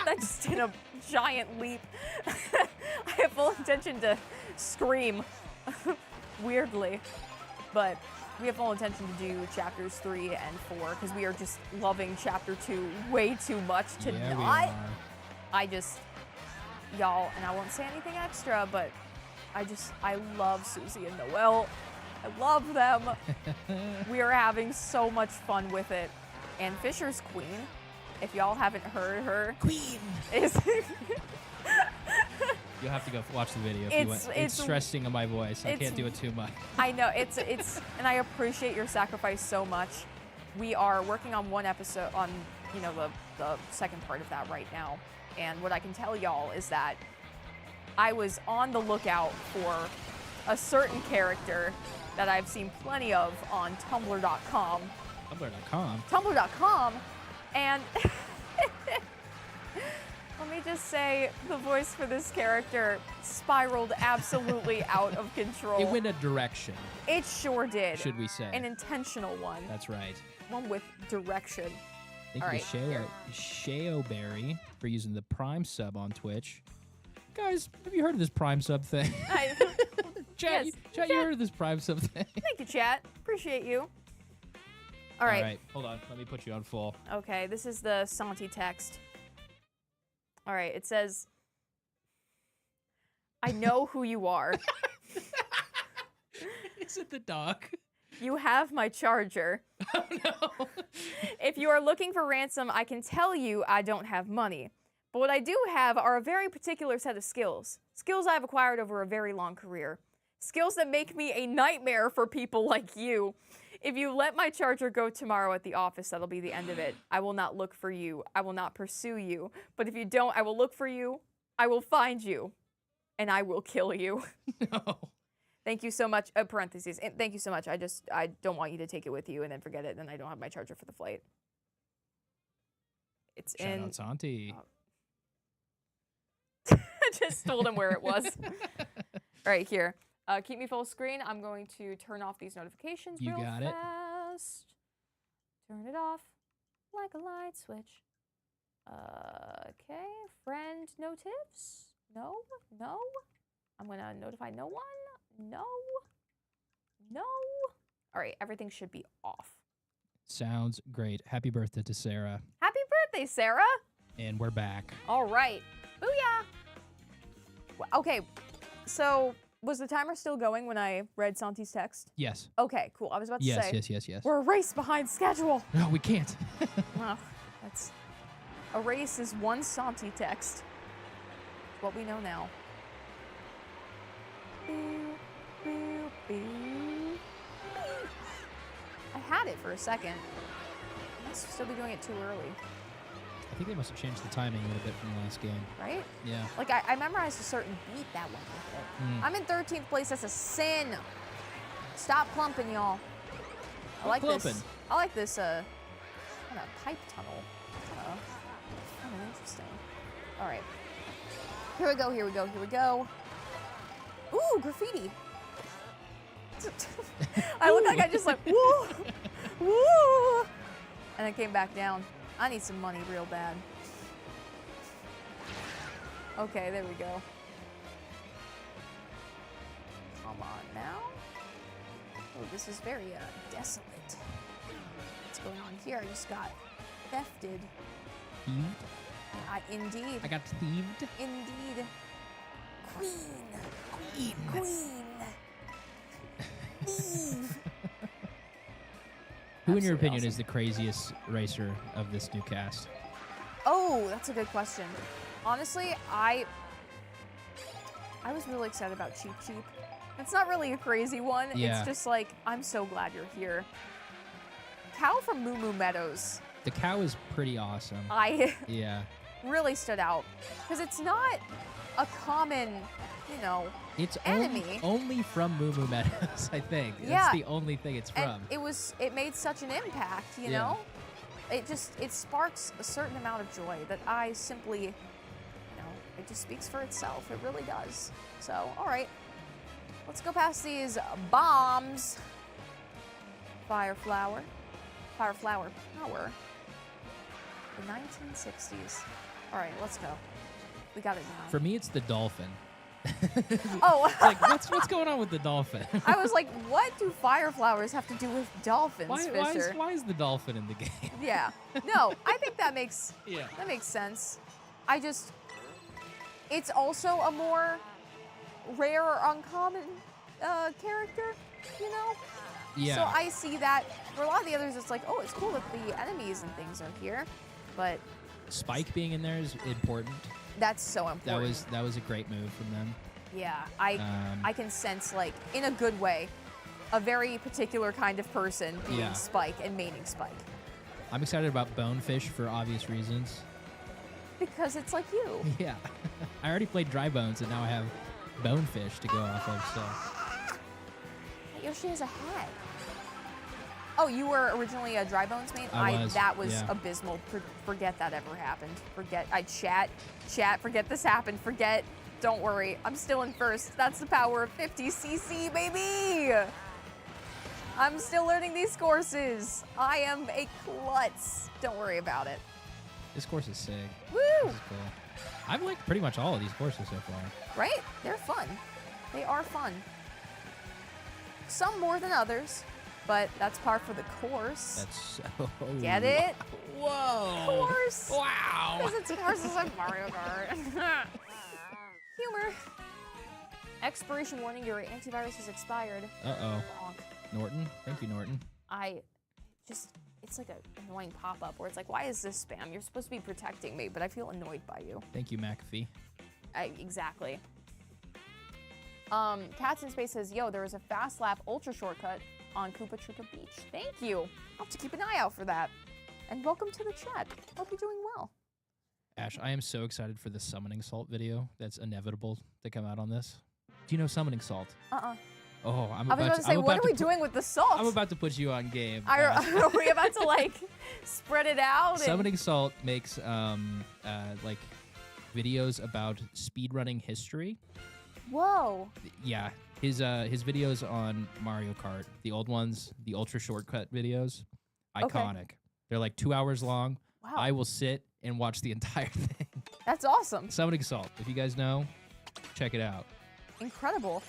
that just did a giant leap. I have full intention to scream weirdly, but we have full intention to do chapters 3 and 4 because we are just loving chapter 2 way too much to Yeah, we not. are. Y'all, and I won't say anything extra, but I love Susie and Noelle. I love them. We are having so much fun with it. And Fisher's Queen, if y'all haven't heard her, Queen! is You'll have to go watch the video if you want. It's stressing on my voice. I can't do it too much. I know, it's and I appreciate your sacrifice so much. We are working on one episode on, the second part of that right now. And what I can tell y'all is that I was on the lookout for a certain character that I've seen plenty of on Tumblr.com. Tumblr.com? And let me just say, the voice for this character spiraled absolutely out of control. It went a direction, It sure did. should we say. An intentional one. That's right. One with direction. Thank All you right, to Shayoberry for using the Prime sub on Twitch. Guys, have you heard of this Prime sub thing? Chat, Yes, chat, you heard of this Prime sub thing? Thank you, chat. Appreciate you. All right. Hold on. Let me put you on full. Okay, this is the Santi text. All right, it says, I know who you are. Is it the dog? You have my charger. Oh, no. If you are looking for ransom, I can tell you I don't have money. But what I do have are a very particular set of skills. Skills I've acquired over a very long career. Skills that make me a nightmare for people like you. If you let my charger go tomorrow at the office, that'll be the end of it. I will not look for you. I will not pursue you. But if you don't, I will look for you, I will find you, and I will kill you. No. Thank you so much. Parentheses. And thank you so much. I don't want you to take it with you and then forget it, and then I don't have my charger for the flight. It's Shout in. out Santi. I just told him where it was. Right here. Keep me full screen. I'm going to turn off these notifications You real got it. fast. Turn it off like a light switch. Okay. Friend notifs? No. No. I'm going to notify no one. No. No. All right. Everything should be off. Sounds great. Happy birthday to Sarah. Happy birthday, Sarah. And we're back. All right. Booyah. Okay. So was the timer still going when I read Santi's text? Yes. Okay, cool. I was about to say. Yes. We're a race behind schedule. No, we can't. Well, that's a race is one Santi text. What we know now. Boo, boo, boo. I had it for a second. I must still be doing it too early, I think they must have changed the timing a little bit from the last game. right? Yeah. Like I memorized a certain beat that went with it. I'm in 13th place. That's a sin. Stop clumping, y'all. I like this. Clumping. I like this kind of pipe tunnel. Kind of interesting. All right. Here we go. Here we go. Here we go. Ooh, graffiti. I look like I just like woo, woo, and I came back down. I need some money real bad. Okay, there we go. Come on now. Oh, this is very desolate. What's going on here? I just got thefted. Thieved? Indeed. I got thieved. Indeed. Queen. Thieve. Who, in your Absolutely opinion, awesome. is the craziest racer of this new cast? Oh, that's a good question. Honestly, I was really excited about Cheap Cheap. It's not really a crazy one. Yeah. It's just like, I'm so glad you're here. Cow from Moo Moo Meadows. The cow is pretty awesome. I Yeah. really stood out because it's not a common, you know, It's enemy. only from Moo Moo Meadows, I think. Yeah. That's the only thing it's and from. it made such an impact, you Yeah. know? It sparks a certain amount of joy that I simply, you know, it just speaks for itself. It really does. So, all right. Let's go past these bombs. Fire flower power. The 1960s. All right, let's go. We got it now. For me, it's the dolphin. Oh, It's like, what's going on with the dolphin? I was like, what do fire flowers have to do with dolphins, Fisher? Why is the dolphin in the game? Yeah. No, I think that makes Yeah. sense. It's also a more rare or uncommon character, you know? Yeah. So I see that. For a lot of the others, it's like, oh, it's cool that the enemies and things are here, but Spike being in there is important. that's so important. That was a great move from them. Yeah, I can sense, like, in a good way, a very particular kind of person being Yeah. Spike and maining Spike. I'm excited about Bonefish for obvious reasons. Because it's like you. Yeah. I already played Dry Bones, and now I have Bonefish to go off of, so. Yoshi has a hat. Oh, you were originally a Dry Bones main? I was, That was yeah. abysmal. Forget that ever happened. Chat, forget this happened. Forget, don't worry. I'm still in first. That's the power of 50cc, baby! I'm still learning these courses. I am a klutz. Don't worry about it. This course is sick. Woo! This is cool. I've liked pretty much all of these courses so far. Right? They're fun. They are fun. Some more than others, but that's par for the course. That's so. Get it? Whoa! Course. Wow! Because it's courses like Mario Kart. Humor. Expiration warning, your antivirus has expired. Uh-oh. Bonk. Norton? Thank you, Norton. It's like an annoying pop-up where it's like, why is this spam? You're supposed to be protecting me, but I feel annoyed by you. Thank you, McAfee. Exactly. Cats in Space says, yo, there is a fast lap ultra shortcut on Koopa Troopa Beach. Thank you. I'll have to keep an eye out for that. And welcome to the chat. Hope you're doing well. Ash, I am so excited for the summoning salt video that's inevitable to come out on this. Do you know summoning salt? Oh, I was about to say, what are we doing with the salt? I'm about to put you on game. Are we about to like spread it out? Summoning Salt makes like videos about speedrunning history. Whoa. Yeah, his videos on Mario Kart, the old ones, the ultra shortcut videos, iconic. Okay. They're like 2 hours long. Wow. I will sit and watch the entire thing. That's awesome. Summoning Salt. If you guys know, check it out. Incredible.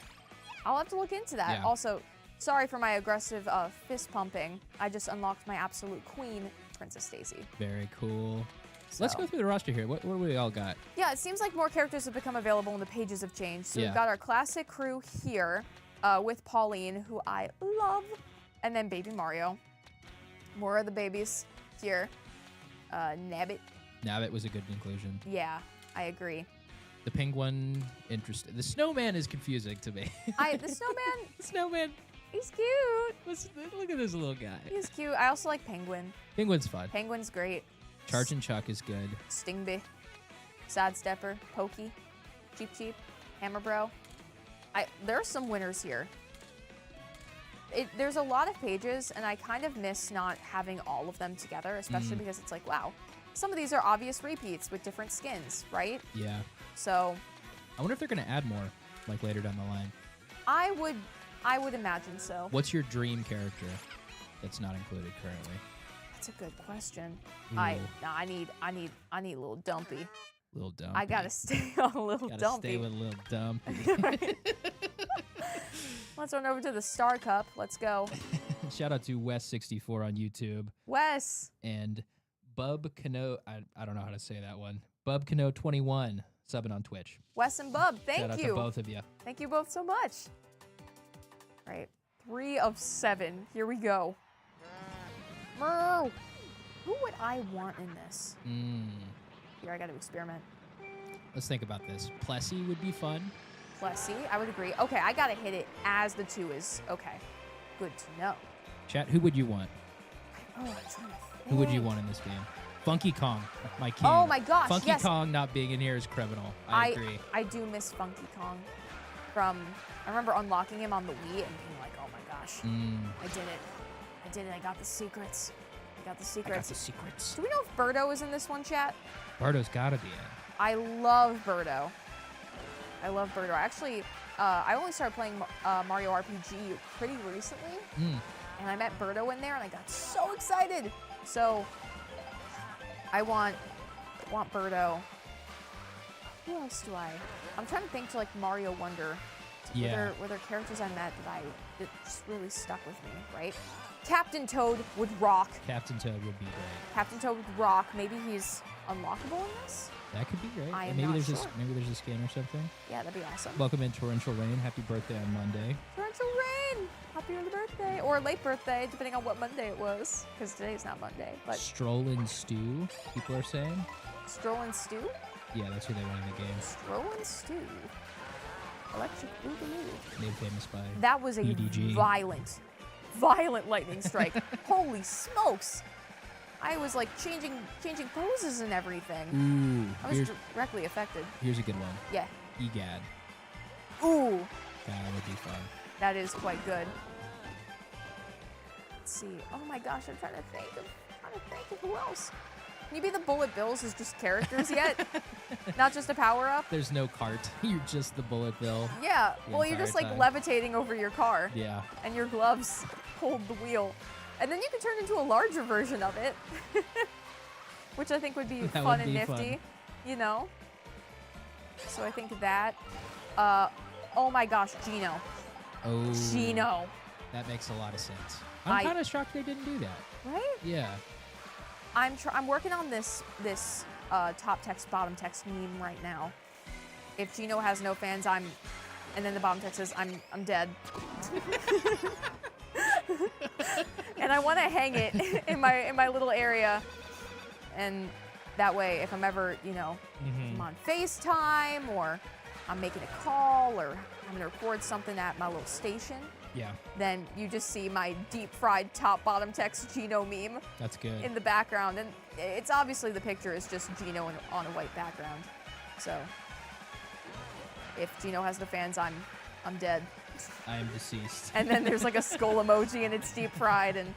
I'll have to look into that. Yeah. Also, sorry for my aggressive fist pumping. I just unlocked my absolute queen, Princess Stacy. Very cool. So. Let's go through the roster here. What do we all got? Yeah, it seems like more characters have become available and the pages have changed. So Yeah. we've got our classic crew here with Pauline, who I love, and then Baby Mario. More of the babies here. Nabbit. Nabbit was a good inclusion. Yeah, I agree. The penguin, interesting. The snowman is confusing to me. The snowman, The snowman. he's cute. Look at this little guy. He's cute. I also like Penguin. Penguin's fun. Penguin's great. Charge and Chuck is good. Stingby, Sad Stepper, Pokey, Cheep Cheep, Hammer Bro. There's some winners here. There's a lot of pages, and I kind of miss not having all of them together, especially because it's like, wow, some of these are obvious repeats with different skins, right? Yeah. So I wonder if they're going to add more, like later down the line. I would imagine so. What's your dream character that's not included currently? That's a good question. Ooh. I need little Dumpy. Little Dumpy. I gotta stay on little Gotta Dumpy. stay with Little Dumpy. Right. Let's run over to the Star Cup. Let's go. Shout out to Wes64 on YouTube Wes. and Bub Cano. I don't know how to say that one. Bub Cano 21 subbing on Twitch. Wes and Bub, thank Shout out you. to both of you. Thank you both so much. Right. 3 of 7. Here we go. Who would I want in this? Here, I got to experiment. Let's think about this. Plessy would be fun. Plessy, I would agree. Okay, I got to hit it as the 2 is. Okay. Good to know. Chat, who would you want? Oh, I'm trying to think. Who would you want in this game? Funky Kong, my king. Oh my gosh, Funky yes. Kong not being in here is criminal. I agree. I do miss Funky Kong. I remember unlocking him on the Wii and being like, oh my gosh, I did it. I got the secrets. I got the secrets. Do we know if Birdo is in this one, chat? Bardo's gotta be in. I love Birdo. Actually, I only started playing Mario RPG pretty recently, and I met Birdo in there, and I got so excited. So I want Birdo. Who else do I? I'm trying to think to like Mario Wonder. Yeah. Were there characters I met that just really stuck with me, right? Captain Toad would rock. Captain Toad would be great. Captain Toad would rock. Maybe he's unlockable in this? That could be great. I am maybe not there's sure. maybe there's a skin or something. Yeah, that'd be awesome. Welcome in Torrential Rain. Happy birthday on Monday. Torrential Rain! Happy early birthday. Or late birthday, depending on what Monday it was. Because today's not Monday. But Strollin' Stew, people are saying. Strollin' Stew? Yeah, that's who they want in the game. Strollin' Stew. Electric Boogaloo. Made famous by That was a EDG. violent lightning strike. Holy smokes! I was like changing poses and everything. Ooh, I was directly affected. here's a good one. Yeah. Egad. Ooh, That would be fun. that is quite good. Let's see. Oh my gosh, I'm trying to think of who else. Can you be the Bullet Bills as just characters yet? Not just a power-up? There's no cart. You're just the Bullet Bill. Yeah. The Well, you're just like entire time. levitating over your car. Yeah. And your gloves hold the wheel. And then you can turn into a larger version of it. Which I think would be That fun would and be nifty. fun. You know? So I think that. Oh my gosh, Gino. Oh. Gino. That makes a lot of sense. I'm kind of shocked they didn't do that. Right? Yeah. I'm working on this top text, bottom text meme right now. If Gino has no fans, and then the bottom text says, I'm dead. And I want to hang it in my little area, and that way, if I'm ever, I'm on FaceTime or I'm making a call or I'm gonna record something at my little station, Yeah, then you just see my deep fried top bottom text Gino meme that's good. in the background, and it's obviously the picture is just Gino on a white background. So if Gino has no fans, I'm dead. I am deceased. And then there's like a skull emoji and it's deep fried, and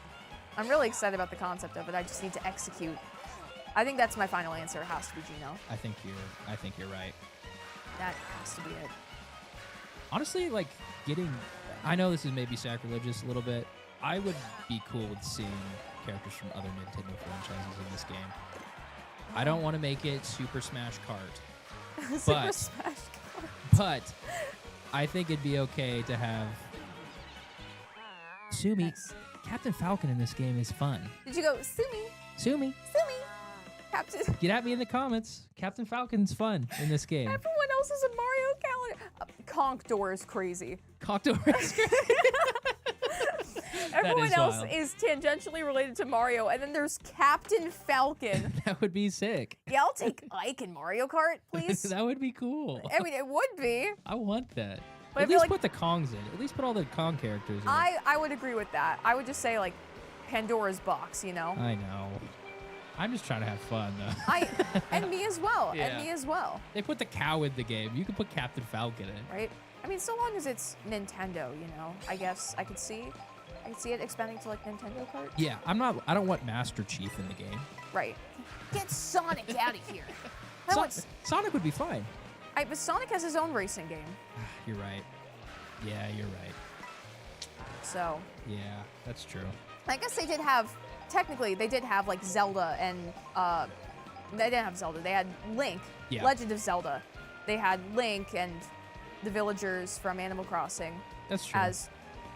I'm really excited about the concept of it. I just need to execute. I think that's my final answer. It has to be Gino. I think you're right. That has to be it. Honestly, like I know this is maybe sacrilegious a little bit. I would be cool with seeing characters from other Nintendo franchises in this game. I don't want to make it Super Smash Kart, Super Smash Kart. but I think it'd be okay to have Sumi. Nice. Captain Falcon in this game is fun. Did you go, Sumi? Sumi, Captain. get at me in the comments. Captain Falcon's fun in this game. Everyone else is a Mario calendar. Conk is crazy. Coctor is great. Everyone is else wild. is tangentially related to Mario, and then there's Captain Falcon. That would be sick. Yeah, I'll take Ike in Mario Kart, please. That would be cool. I mean, it would be. I want that. But I At feel least like- put the Kongs in. At least put all the Kong characters in. I would agree with that. I would just say, like, Pandora's box, you know? I know. I'm just trying to have fun, though. And me as well. Yeah. And me as well. They put the cow in the game. You can put Captain Falcon in. Right? I mean, so long as it's Nintendo, you know, I guess I could see it expanding to like Nintendo Kart. Yeah, I don't want Master Chief in the game. Right. Get Sonic out of here. I want, Sonic would be fine. but Sonic has his own racing game. You're right. Yeah, you're right. So, Yeah, that's true. I guess they did have, technically, they did have like Zelda and, they didn't have Zelda, they had Link, Yeah. Legend of Zelda. They had Link and the villagers from Animal Crossing That's true.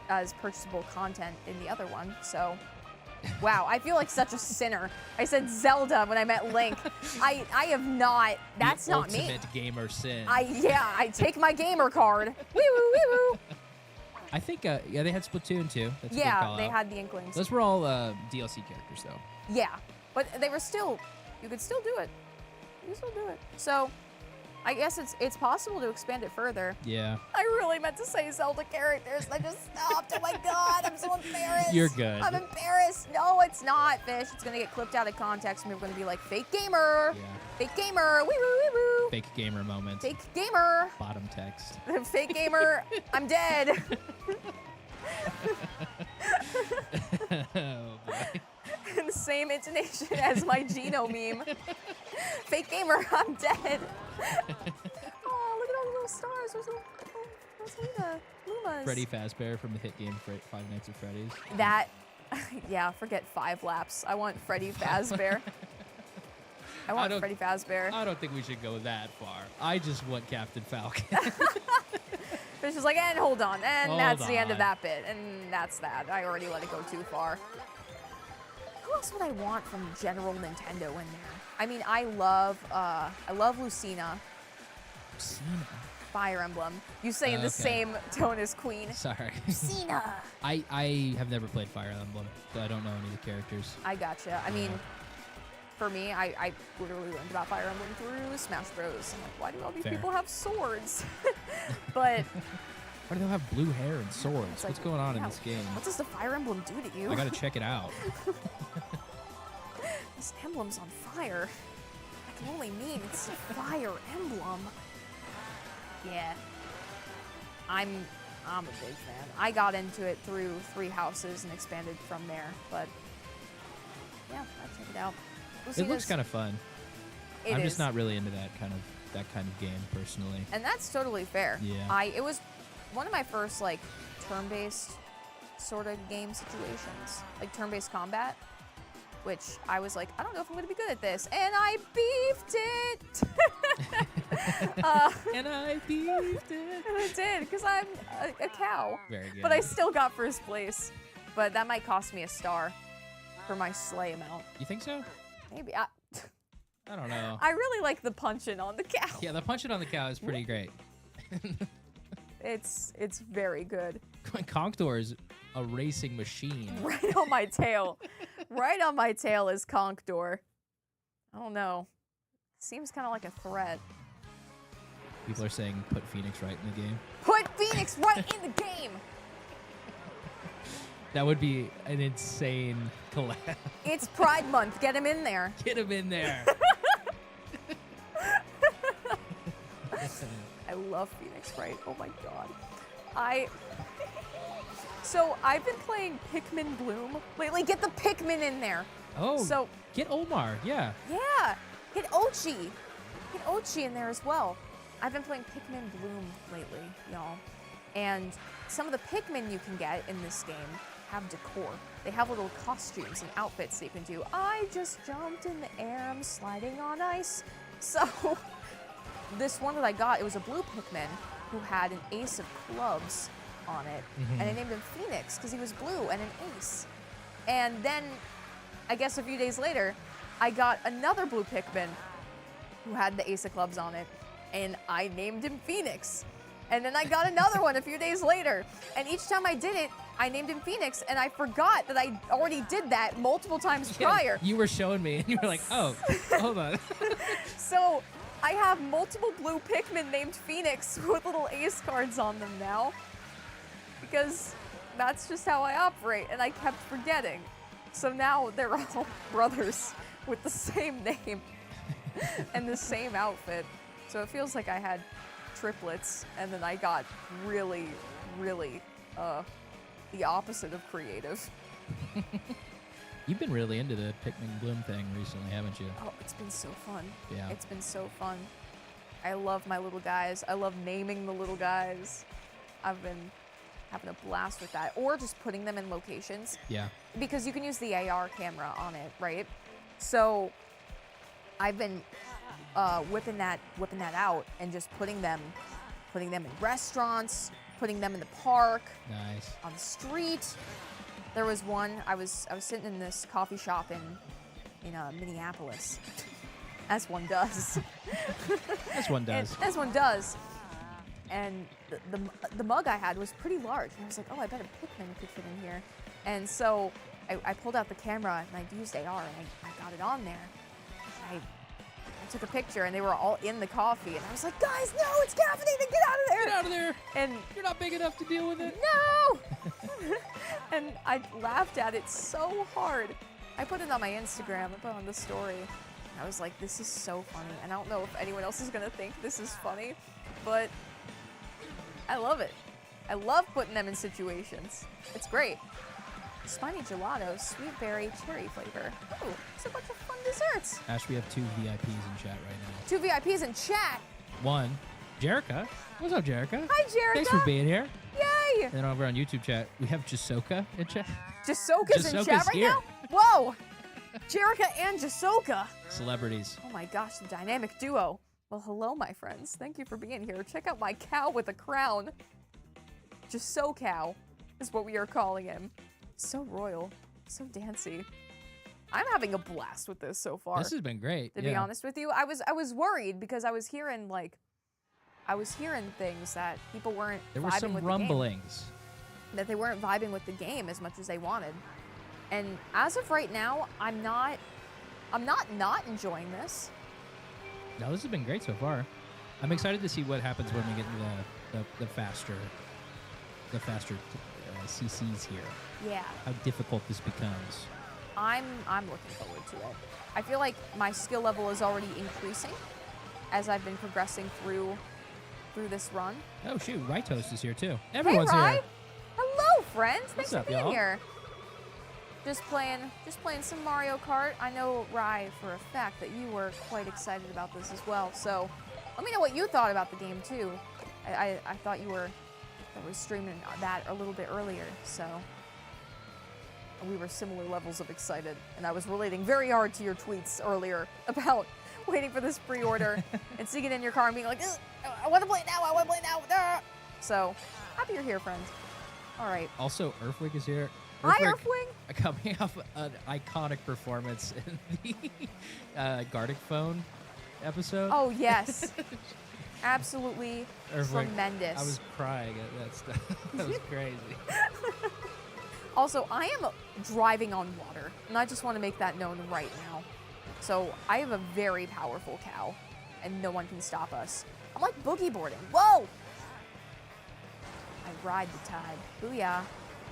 as purchasable content in the other one. So, wow, I feel like such a sinner. I said Zelda when I meant Link. I have not. That's the not me. ultimate gamer sin. I take my gamer card. Wee woo wee woo. I think yeah, they had Splatoon too. That's a good Yeah, call they out. had the Inklings. Those were all DLC characters though. Yeah, but they were still. You could still do it. You could still do it. So, I guess it's possible to expand it further. Yeah. I really meant to say Zelda characters. I just stopped. Oh my god, I'm so embarrassed. You're good. I'm embarrassed. No, it's not, Fish. It's gonna get clipped out of context, and we're gonna be like, fake gamer. Yeah. Fake gamer. Wee woo wee woo. Fake gamer moment. Fake gamer. Bottom text. Fake gamer. I'm dead. Oh boy. In the same intonation as my Gino meme. Fake gamer. I'm dead. Oh, look at all the little stars. There's little Lumas. Freddy Fazbear from the hit game Five Nights at Freddy's. That, yeah, forget 5 laps. I want Freddy Fazbear. I want don't- Freddy Fazbear. I don't think we should go that far. I just want Captain Falcon. Fish is like, and hold on, and Hold that's the end of on. that bit, and that's that. I already let it go too far. Who else would I want from general Nintendo in there? I mean, I love Lucina, Fire Emblem. You say in the Okay. same tone as Queen. Sorry. Lucina. I have never played Fire Emblem, so I don't know any of the characters. I gotcha. I mean, for me, I literally learned about Fire Emblem through Smash Bros. I'm like, why do all these Fair. people have swords? But Why do they have blue hair and swords? it's like, What's going on in yeah, this game? What does the Fire Emblem do to you? I gotta check it out. This emblem's on fire. I can only mean it's a Fire Emblem. Yeah. I'm a big fan. I got into it through Three Houses and expanded from there, but yeah, I'll check it out. It looks kind of fun. It I'm just is. not really into that kind of game personally. And that's totally fair. Yeah. It was one of my first like turn-based sort of game situations, like turn-based combat, which I was like, I don't know if I'm gonna be good at this, and I beefed it. And I beefed it. And I did, because I'm a cow. Very good. But I still got first place. But that might cost me a star for my slay amount. You think so? Maybe. I don't know. I really like the punching on the cow. Yeah, the punching on the cow is pretty great. It's very good. Conchtor is a racing machine. Right on my tail. Right on my tail is Conchtor. I don't know. Seems kind of like a threat. People are saying put Phoenix right in the game. Put Phoenix right in the game. That would be an insane collab. It's Pride Month. Get him in there. Get him in there. I love Phoenix, right? Oh my god. So I've been playing Pikmin Bloom lately. Get the Pikmin in there. Oh, So get Omar. Yeah. yeah, get Ochi. Get Ochi in there as well. I've been playing Pikmin Bloom lately, y'all. And some of the Pikmin you can get in this game have decor. They have little costumes and outfits that you can do. I just jumped in the air, I'm sliding on ice. So this one that I got, it was a blue Pikmin who had an ace of clubs on it. And I named him Phoenix because he was blue and an ace. And then, I guess a few days later, I got another blue Pikmin who had the ace of clubs on it. And I named him Phoenix. And then I got another one a few days later. And each time I did it, I named him Phoenix, and I forgot that I already did that multiple times prior. You were showing me, and you were like, oh, hold on. So I have multiple blue Pikmin named Phoenix with little ace cards on them now. Because that's just how I operate, and I kept forgetting. So now they're all brothers with the same name and the same outfit. So it feels like I had triplets, and then I got really, really, the opposite of creative. You've been really into the Pikmin Bloom thing recently, haven't you? Oh, it's been so fun. Yeah. It's been so fun. I love my little guys. I love naming the little guys. I've been having a blast with that. Or just putting them in locations. Yeah. Because you can use the AR camera on it, right? So I've been whipping that out and just putting them in restaurants, putting them in the park, Nice. on the street. There was one, I was sitting in this coffee shop in Minneapolis, as one does. This one does. As one does. And the mug I had was pretty large. And I was like, oh, I bet a Pikmin could fit in here. And so I pulled out the camera and I used AR and I got it on there. I took a picture and they were all in the coffee. And I was like, guys, no, it's caffeinated, get out of there. Get out of there. And You're not big enough to deal with it. no! And I laughed at it so hard. I put it on my Instagram, I put it on the story. I was like, this is so funny. And I don't know if anyone else is gonna think this is funny, but I love it. I love putting them in situations. It's great. Spiny gelato, sweet berry, cherry flavor. Ooh, it's a bunch of fun desserts. Ash, we have 2 VIPs in chat right now. 2 VIPs in chat. One, Jerica. What's up, Jerica? Hi, Jerica. Thanks for being here. Yay! And then over on YouTube chat, we have Jasoka in chat. Jasoka's in Jasoka's chat right here. now? Whoa! Jerica and Jasoka. Celebrities. Oh my gosh, the dynamic duo. Well, hello, my friends. Thank you for being here. Check out my cow with a crown. Jasocow is what we are calling him. So royal, so dancy. I'm having a blast with this so far. This has been great. To be honest with you, I was worried because I was hearing things that people weren't There were vibing some with rumblings. the game. That they weren't vibing with the game as much as they wanted. And as of right now, I'm not enjoying this. No, this has been great so far. I'm excited to see what happens when we get into the faster CCs here. Yeah. How difficult this becomes. I'm looking forward to it. I feel like my skill level is already increasing as I've been progressing through this run. Oh shoot, Rytos is here too. Everyone's hey, Rye. here. Hello, friends. What's Thanks for up, being y'all? here. Just playing some Mario Kart. I know, Rye, for a fact that you were quite excited about this as well. So let me know what you thought about the game too. I thought you were streaming that a little bit earlier, so we were similar levels of excited. And I was relating very hard to your tweets earlier about waiting for this pre-order and seeing it in your car and being like, I want to play it now, I want to play it now. Ah. So, happy you're here, friends. All right. Also, Earthwig is here. Hi, Earthwing. Coming off an iconic performance in the Gartic Phone episode. Oh, yes. Absolutely Earthwig, tremendous. I was crying at that stuff. That was crazy. Also, I am driving on water, and I just want to make that known right now. So, I have a very powerful cow, and no one can stop us. I'm like boogie boarding. Whoa! I ride the tide. Booyah.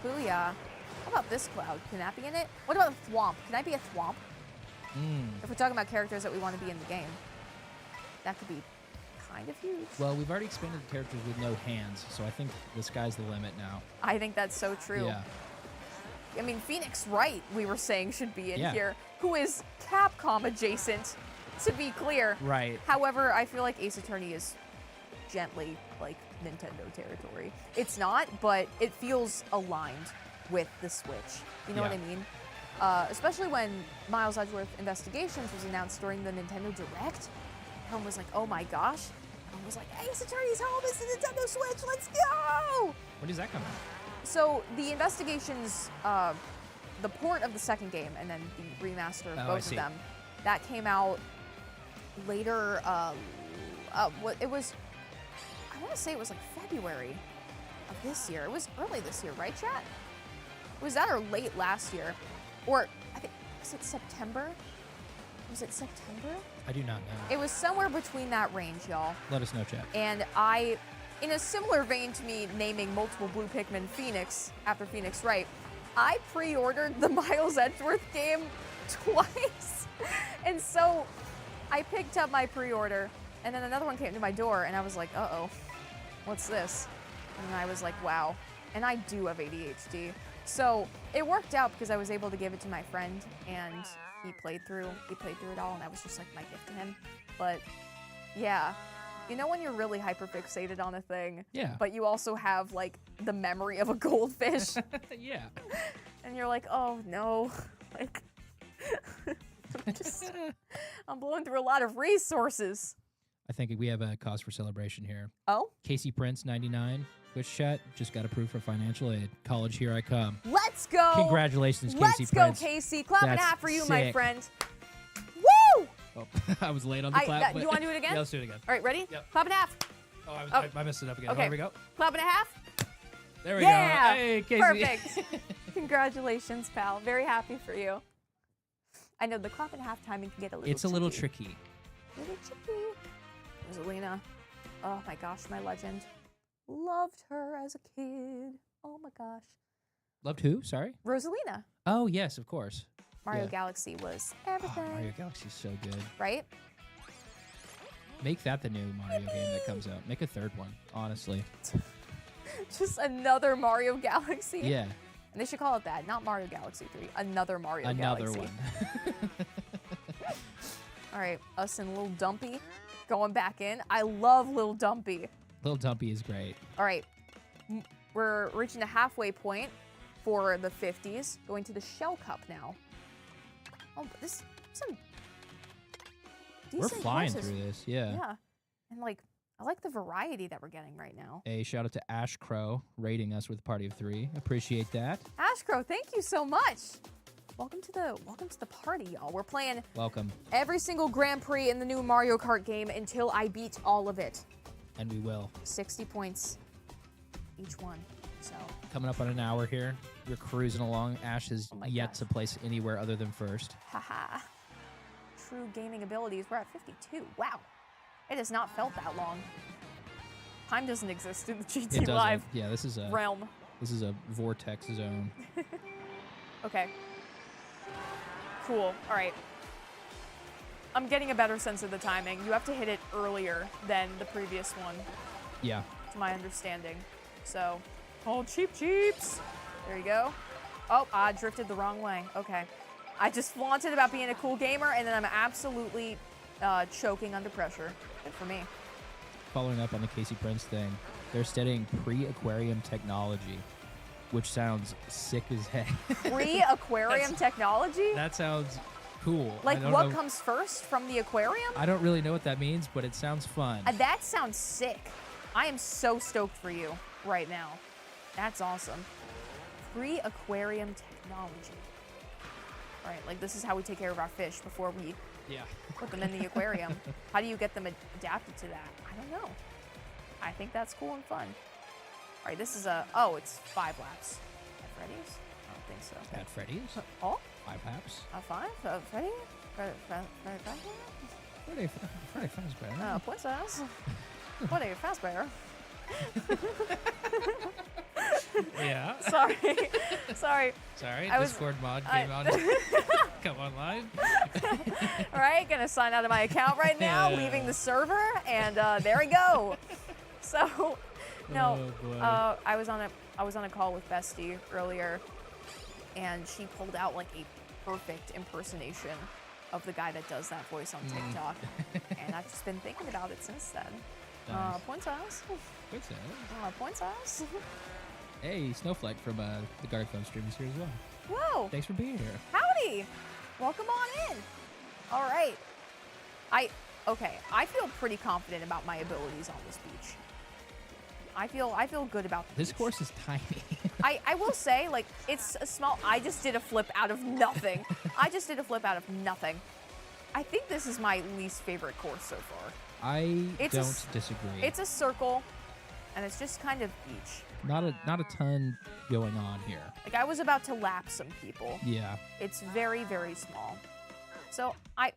Booyah. How about this cloud? Can that be in it? What about a thwomp? Can I be a thwomp? If we're talking about characters that we want to be in the game, that could be kind of huge. Well, we've already expanded the characters with no hands, so I think the sky's the limit now. I think that's so true. Yeah. I mean, Phoenix Wright, we were saying, should be in Yeah. here, who is Capcom adjacent, to be clear. Right. However, I feel like Ace Attorney is gently like Nintendo territory. It's not, but it feels aligned with the Switch. You know what I mean? Especially when Miles Edgeworth Investigations was announced during the Nintendo Direct. Everyone was like, oh my gosh. Everyone was like, Ace Attorney's home is the Nintendo Switch, let's go! When does that come out? So the Investigations, the port of the second game and then the remaster of both of them, that came out later, it was, I want to say it was like February of this year. It was early this year, right, chat? Was that or late last year? Or, I think, was it September? Was it September? I do not know. It was somewhere between that range, y'all. Let us know, chat. And I, in a similar vein to me naming multiple Blue Pikmin Phoenix after Phoenix Wright, I pre-ordered the Miles Edgeworth game twice. And so I picked up my pre-order, and then another one came to my door, and I was like, uh-oh, what's this? And I was like, wow. And I do have ADHD. So it worked out because I was able to give it to my friend, and he played through it all, and that was just like my gift to him. But yeah, you know when you're really hyperfixated on a thing, Yeah. but you also have like the memory of a goldfish, Yeah. and you're like, oh no, like I'm blowing through a lot of resources. I think we have a cause for celebration here. Oh, Casey Prince, 99. Twitch chat just got approved for financial aid. College, here I come. let's go. Congratulations, Casey Let's go, Prince. Casey. Clap and a That's half for you, my sick. friend. Woo! Oh, I was late on the clap. You want to do it again? Yeah, let's do it again. All right, ready? Yep. Clap and a half. Oh, I messed it up again. Okay. There we go. Clap and a half. There we Yeah! go. Hey, Casey. Perfect. Congratulations, pal. Very happy for you. I know the clap and a half timing can get a little It's a little tricky. Little tricky. Rosalina. Oh my gosh, my legend. Loved her as a kid. Oh my gosh. Loved who? Sorry? Rosalina. Oh, yes, of course. Mario Yeah. Galaxy was Oh, everything. Mario Galaxy's so good. Right? Make that the new Mario game that comes out. Make a third one, honestly. Just another Mario Galaxy. Yeah. And they should call it that. Not Mario Galaxy 3. Another Mario Another Galaxy. one. All right, us and Lil Dumpy going back in. I love Lil Dumpy. Little Dumpy is great. All right, we're reaching the halfway point for the 50s, going to the Shell Cup now. Oh, this some We're decent flying horses. through this, yeah. Yeah, and like I like the variety that we're getting right now. A shout out to Ash Crow rating us with a party of 3. Appreciate that. Ashcrow, thank you so much. Welcome to the party, y'all. We're playing Welcome. every single Grand Prix in the new Mario Kart game until I beat all of it. And we will. 60 points each one. So Coming up on an hour here. We're cruising along. Ash has Oh my yet gosh. to place anywhere other than first. haha. True gaming abilities. We're at 52. Wow. It has not felt that long. Time doesn't exist in the It GT doesn't. Live Yeah, this is a realm. vortex zone. Okay. Cool. All right. I'm getting a better sense of the timing. You have to hit it earlier than the previous one, Yeah. to my understanding. So, cheaps. There you go. Oh, I drifted the wrong way. Okay. I just flaunted about being a cool gamer, and then I'm absolutely choking under pressure. Good for me. Following up on the Casey Prince thing, they're studying pre-aquarium technology, which sounds sick as heck. Pre-aquarium technology? That sounds cool. Like, I don't what know- comes first from the aquarium? I don't really know what that means, but it sounds fun. That sounds sick. I am so stoked for you right now. That's awesome. Pre-aquarium technology. All right, like this is how we take care of our fish before we Yeah. put them in the aquarium. How do you get them adapted to that? I don't know. I think that's cool and fun. All right, this is it's 5 laps. At Freddy's? I don't think so. At Freddy's? Oh, 5 laps? 5? Freddy? Freddy Fazbear. Princess. What a Fazbear. Yeah. Sorry. Sorry. Sorry, I was- Discord mod I- came on. Come on live. All right, gonna sign out of my account right now, leaving the server, and there we go. So, no, Oh, boy. I was on a call with Bestie earlier, and she pulled out like a perfect impersonation of the guy that does that voice on TikTok, and I've just been thinking about it since then. Nice. Poinsettias. What's that? Poinsettias. Hey, Snowflake from the Garlic Phone stream is here as well. Whoa. Thanks for being here. Howdy! Welcome on in. All right. I feel pretty confident about my abilities on this beach. I feel good about the This beach. course is tiny. I will say, like, it's a small. I just did a flip out of nothing. I think this is my least favorite course so far. I It's don't disagree. It's a circle, and it's just kind of beach. not a ton going on here. Like, I was about to lap some people. Yeah. It's very, very small. So I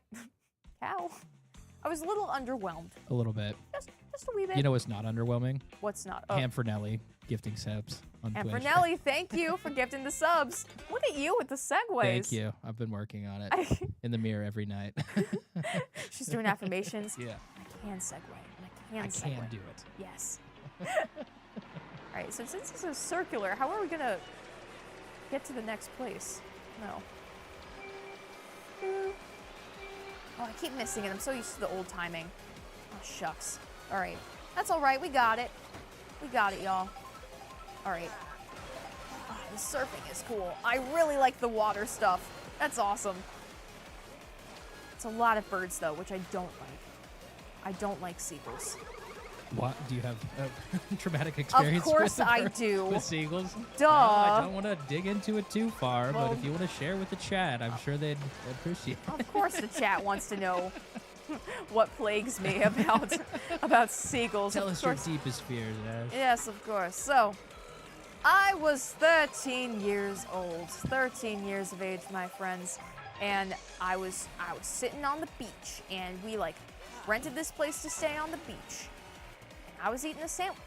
was a little underwhelmed. A little bit. Just a wee bit. You know what's not underwhelming? What's not? Ham for Nelly gifting subs on And Twitch. for Nelly, thank you for gifting the subs. Look at you with the segues. Thank you. I've been working on it in the mirror every night. She's doing affirmations. Yeah. I can segue. And I segue. can do it. Yes. All right, so since this is circular, how are we going to get to the next place? No. Oh, I keep missing it. I'm so used to the old timing. Oh, shucks. All right. That's all right. We got it. We got it, y'all. All right. Oh, the surfing is cool. I really like the water stuff. That's awesome. It's a lot of birds, though, which I don't like. I don't like seagulls. What? Do you have a traumatic experience course with, I do. with seagulls? Duh. Well, I don't want to dig into it too far, Well- but if you want to share with the chat, I'm sure they'd appreciate it. Of course the chat wants to know what plagues me about seagulls. Tell Of us your course. deepest fears, Ash. Yes, of course. So, I was 13 years old. 13 years of age, my friends. And I was sitting on the beach, and we like rented this place to stay on the beach. And I was eating a sandwich.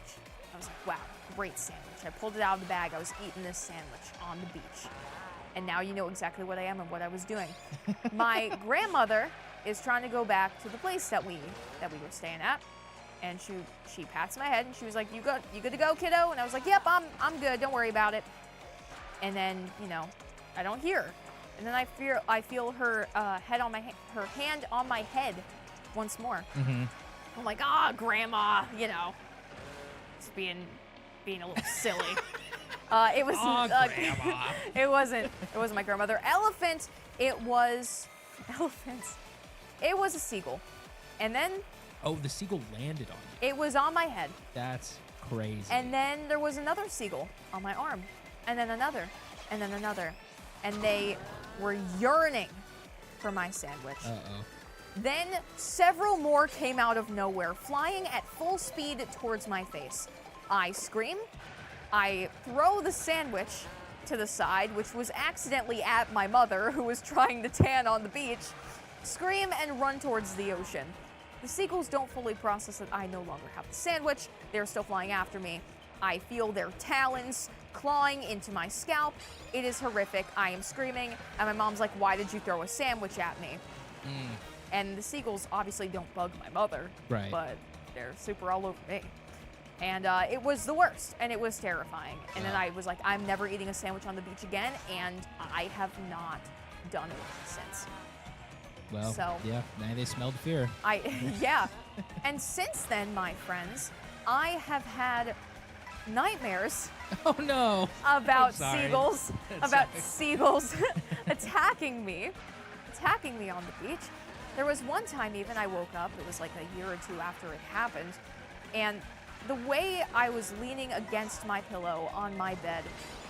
I was like, wow, great sandwich. I pulled it out of the bag. I was eating this sandwich on the beach. And now you know exactly what I am and what I was doing. My grandmother is trying to go back to the place that we were staying at. And she pats my head and she was like, You good to go, kiddo? And I was like, Yep, I'm good, don't worry about it. And then, I don't hear her. And then I feel her head on her hand on my head once more. Mm-hmm. I'm like, grandma, just being a little silly. It was Grandma. it wasn't my grandmother. It was a seagull. And then Oh, the seagull landed on you. it was on my head. That's crazy. And then there was another seagull on my arm. And then another. And then another. And they were yearning for my sandwich. Uh-oh. Then several more came out of nowhere, flying at full speed towards my face. I scream. I throw the sandwich to the side, which was accidentally at my mother, who was trying to tan on the beach. Scream and run towards the ocean. The seagulls don't fully process that I no longer have the sandwich. They're still flying after me. I feel their talons clawing into my scalp. It is horrific. I am screaming, and my mom's like, "Why did you throw a sandwich at me?" And the seagulls obviously don't bug my mother, Right. but they're super all over me. And it was the worst, and it was terrifying. And then Yeah. I was like, I'm never eating a sandwich on the beach again, and I have not done it since. Well, So- yeah, now they smelled fear. Yeah. And since then, my friends, I have had nightmares Oh, no. about sorry. seagulls, That's about sorry. seagulls attacking me on the beach. There was one time even I woke up, it was like a year or two after it happened, and the way I was leaning against my pillow on my bed,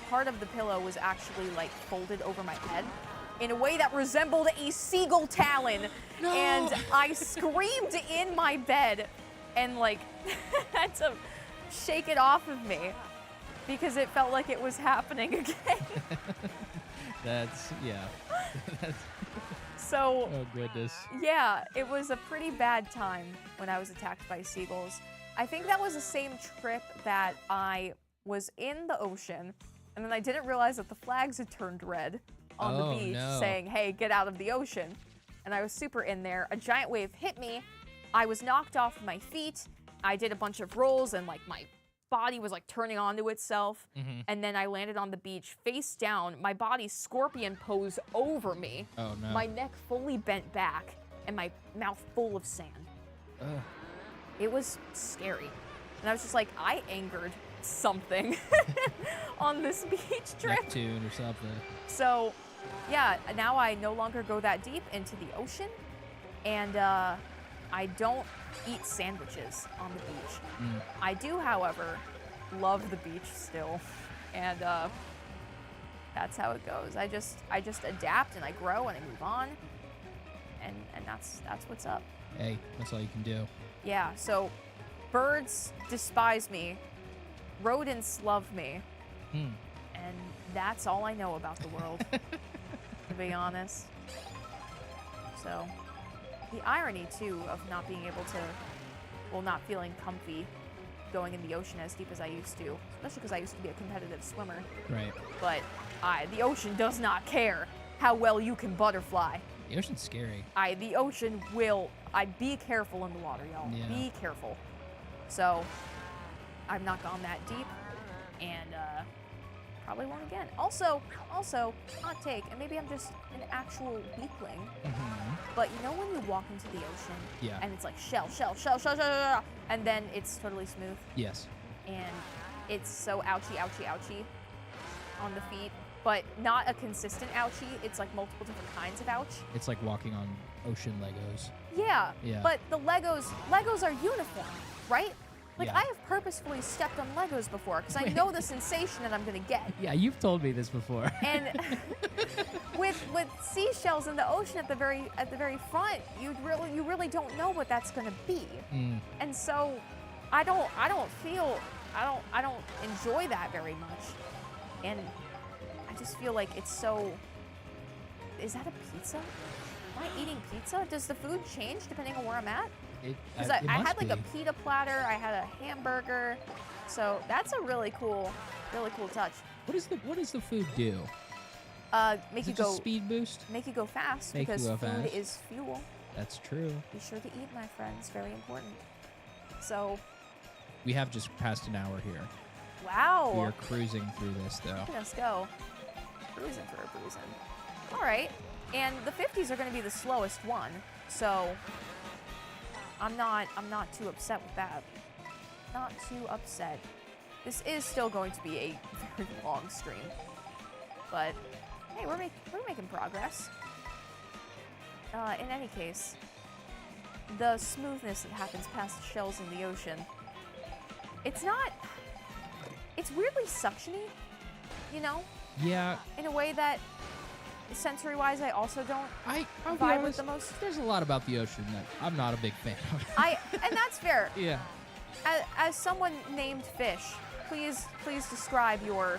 part of the pillow was actually like folded over my head in a way that resembled a seagull talon. No. And I screamed in my bed and like had to shake it off of me because it felt like it was happening again. That's, yeah. That's, So oh, goodness. yeah, it was a pretty bad time when I was attacked by seagulls. I think that was the same trip that I was in the ocean, and then I didn't realize that the flags had turned red on the beach saying, hey, get out of the ocean. And I was super in there. A giant wave hit me. I was knocked off my feet. I did a bunch of rolls, and like my body was like turning onto itself. And then I landed on the beach face down, my body scorpion pose over me. Oh no. My neck fully bent back, and my mouth full of sand. Ugh. It was scary. And I was just like, I angered something on this beach trip. Neptune or something. So, yeah, now I no longer go that deep into the ocean, and I don't eat sandwiches on the beach. I do, however, love the beach still, and that's how it goes. I just adapt and I grow and I move on, and that's what's up. Hey, that's all you can do. Yeah. So, birds despise me, rodents love me, and that's all I know about the world, to be honest. So, the irony, too, of not being able to, well, not feeling comfy going in the ocean as deep as I used to, especially because I used to be a competitive swimmer. Right. But the ocean does not care how well you can butterfly. The ocean's scary. The ocean will, be careful in the water, y'all. Yeah. Be careful. So, I've not gone that deep, and probably won't again. Also, hot take, and maybe I'm just an actual weakling, but you know when you walk into the ocean, and it's like shell, and then it's totally smooth? Yes. And it's so ouchy on the feet, but not a consistent ouchie. It's like multiple different kinds of ouch. It's like walking on ocean Legos. Yeah. Yeah. But the Legos are uniform, right? Like, Yeah. I have purposefully stepped on Legos before because I know the sensation that I'm gonna get. Yeah, you've told me this before. And with seashells in the ocean at the very front, you really don't know what that's gonna be. And so I don't enjoy that very much. And I just feel like it's so. Is that a pizza? Am I eating pizza? Does the food change depending on where I'm at? Because I had like a pita platter, I had a hamburger, so that's a really cool touch. What does the food do? Make Is you it go just speed boost? Make you go fast Make you because go food fast. is fuel. That's true. Be sure to eat, my friends. Very important. So. We have just passed an hour here. Wow. We are cruising through this though. Let's go. Cruising for a bruising. All right. And the 50s are going to be the slowest one, so I'm not too upset with that. Not too upset. This is still going to be a very long stream, but hey, we're making progress. In any case, the smoothness that happens past shells in the ocean, it's weirdly suctiony, you know? Yeah. In a way that, sensory-wise, I also don't I'll be vibe honest, with the most. There's a lot about the ocean that I'm not a big fan of. And that's fair. Yeah. As someone named Fish, please describe your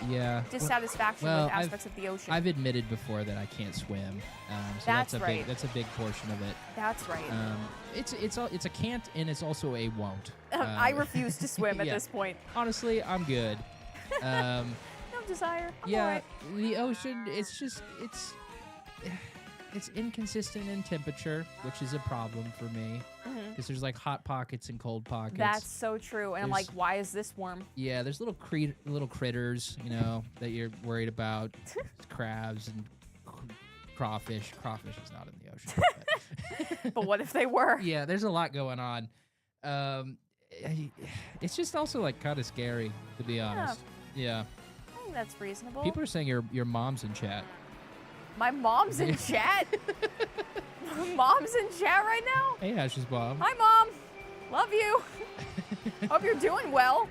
dissatisfaction well, with aspects of the ocean. I've admitted before that I can't swim, so That's right. That's a big portion of it. That's right. It's a can't and it's also a won't. I refuse to swim at yeah. this point. Honestly, I'm good. No desire. I'm Yeah, alright. the ocean. It's inconsistent in temperature, which is a problem for me. Because there's like hot pockets and cold pockets. That's so true. And I'm like, why is this warm? Yeah, there's little critters, that you're worried about. Crabs and crawfish. Crawfish is not in the ocean. But what if they were? Yeah, there's a lot going on. It's just also like kind of scary, to be honest. Yeah. I think that's reasonable. People are saying your mom's in chat. My mom's in chat? My mom's in chat right now? Hey, Ash's mom. Hi, Mom. Love you. Hope you're doing well.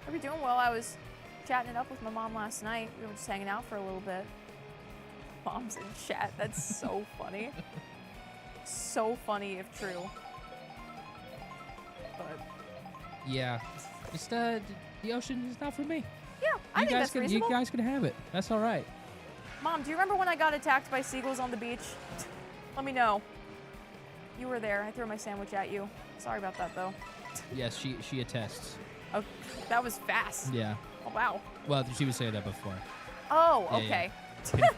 Hope you're doing well. I was chatting it up with my mom last night. We were just hanging out for a little bit. Mom's in chat. That's so funny. So funny if true. But yeah, just the ocean is not for me. yeah, I think that's reasonable. You guys can have it. That's all right. Mom, do you remember when I got attacked by seagulls on the beach? Let me know. You were there. I threw my sandwich at you. Sorry about that, though. Yes, she attests. Oh, that was fast. Yeah. Oh, wow. Well, she was saying that before. Oh, Yeah, okay.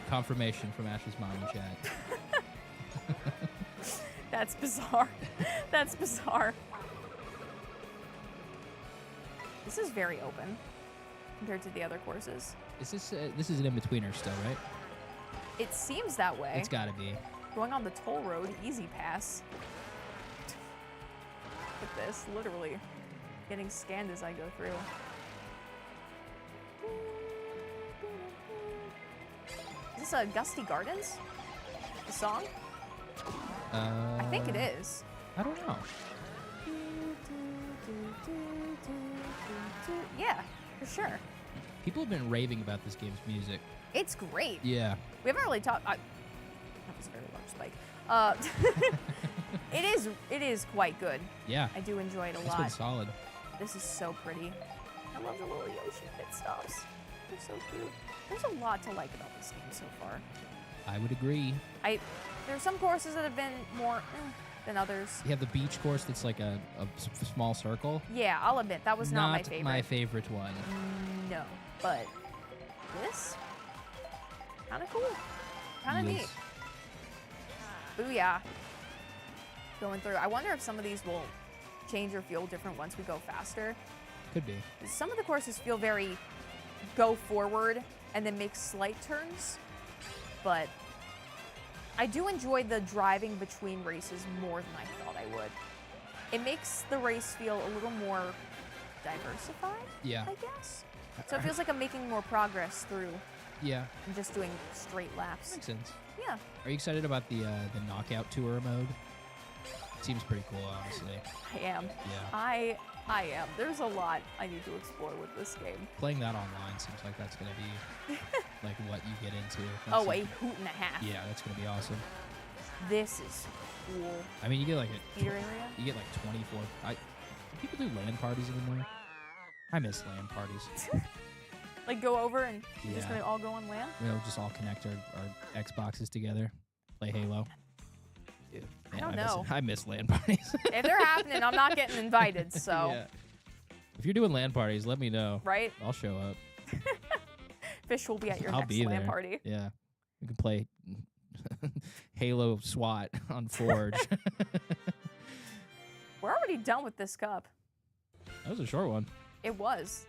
Confirmation from Ashley's mom in chat. That's bizarre. That's bizarre. This is very open compared to the other courses. Is this is an in-betweener still, right? It seems that way. It's got to be. Going on the toll road, easy pass. Look at this, literally getting scanned as I go through. Is this a Gusty Gardens? The song? I think it is. I don't know. Yeah, for sure. People have been raving about this game's music. It's great. Yeah. We haven't really talked. That was a very large spike. It is quite good. Yeah. I do enjoy it a It's lot. been solid. This is so pretty. I love the little Yoshi pit stops. They're so cute. There's a lot to like about this game so far. I would agree. There's some courses that have been more than others. You have the beach course that's like a small circle. Yeah, I'll admit that was not my favorite. My favorite one. No, but this kind of cool, kind of neat. Booyah! Going through. I wonder if some of these will change or feel different once we go faster. Could be. Some of the courses feel very go forward and then make slight turns, but I do enjoy the driving between races more than I thought I would. It makes the race feel a little more diversified, Yeah. I guess. So it feels like I'm making more progress through Yeah. and just doing straight laps. Makes sense. Yeah. Are you excited about the knockout tour mode? Seems pretty cool, honestly. I am. Yeah. I am. There's a lot I need to explore with this game. Playing that online seems like that's gonna be like what you get into. Oh, a hoot and a half. Yeah, that's gonna be awesome. This is cool. I mean, you get like a Theater area? You get like 24. Do people do LAN parties anymore? I miss LAN parties. Like go over and you're just Yeah. gonna all go on LAN? We'll just all connect our Xboxes together, play Halo. Dude, Man, I don't know. I miss LAN parties. If they're happening, I'm not getting invited, so. Yeah. If you're doing LAN parties, let me know. Right? I'll show up. Fish will be at your I'll next be LAN there. party. Yeah. We can play Halo SWAT on Forge. We're already done with this cup. That was a short one. It was.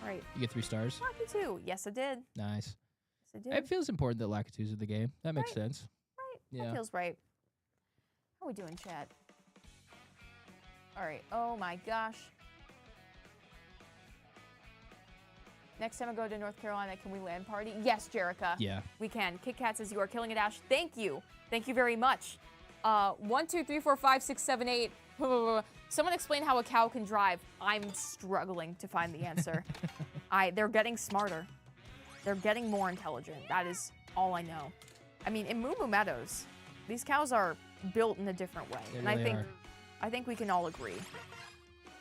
All right. You get 3 stars. Lakitu. Yes, I did. Nice. Yes, I did. It feels important that Lakitu's in the game. That makes Right. sense. Right. Yeah. That feels right. How we doing, chat? All right. Oh my gosh. Next time I go to North Carolina, can we LAN party? Yes, Jerica. Yeah. We can. Kit Kat says you are killing it, Ash. Thank you. Thank you very much. 1, 2, 3, 4, 5, 6, 7, 8. Someone explain how a cow can drive. I'm struggling to find the answer. They're getting smarter. They're getting more intelligent. That is all I know. I mean, in Moo Moo Meadows, these cows are built in a different way. They And really I think we can all agree.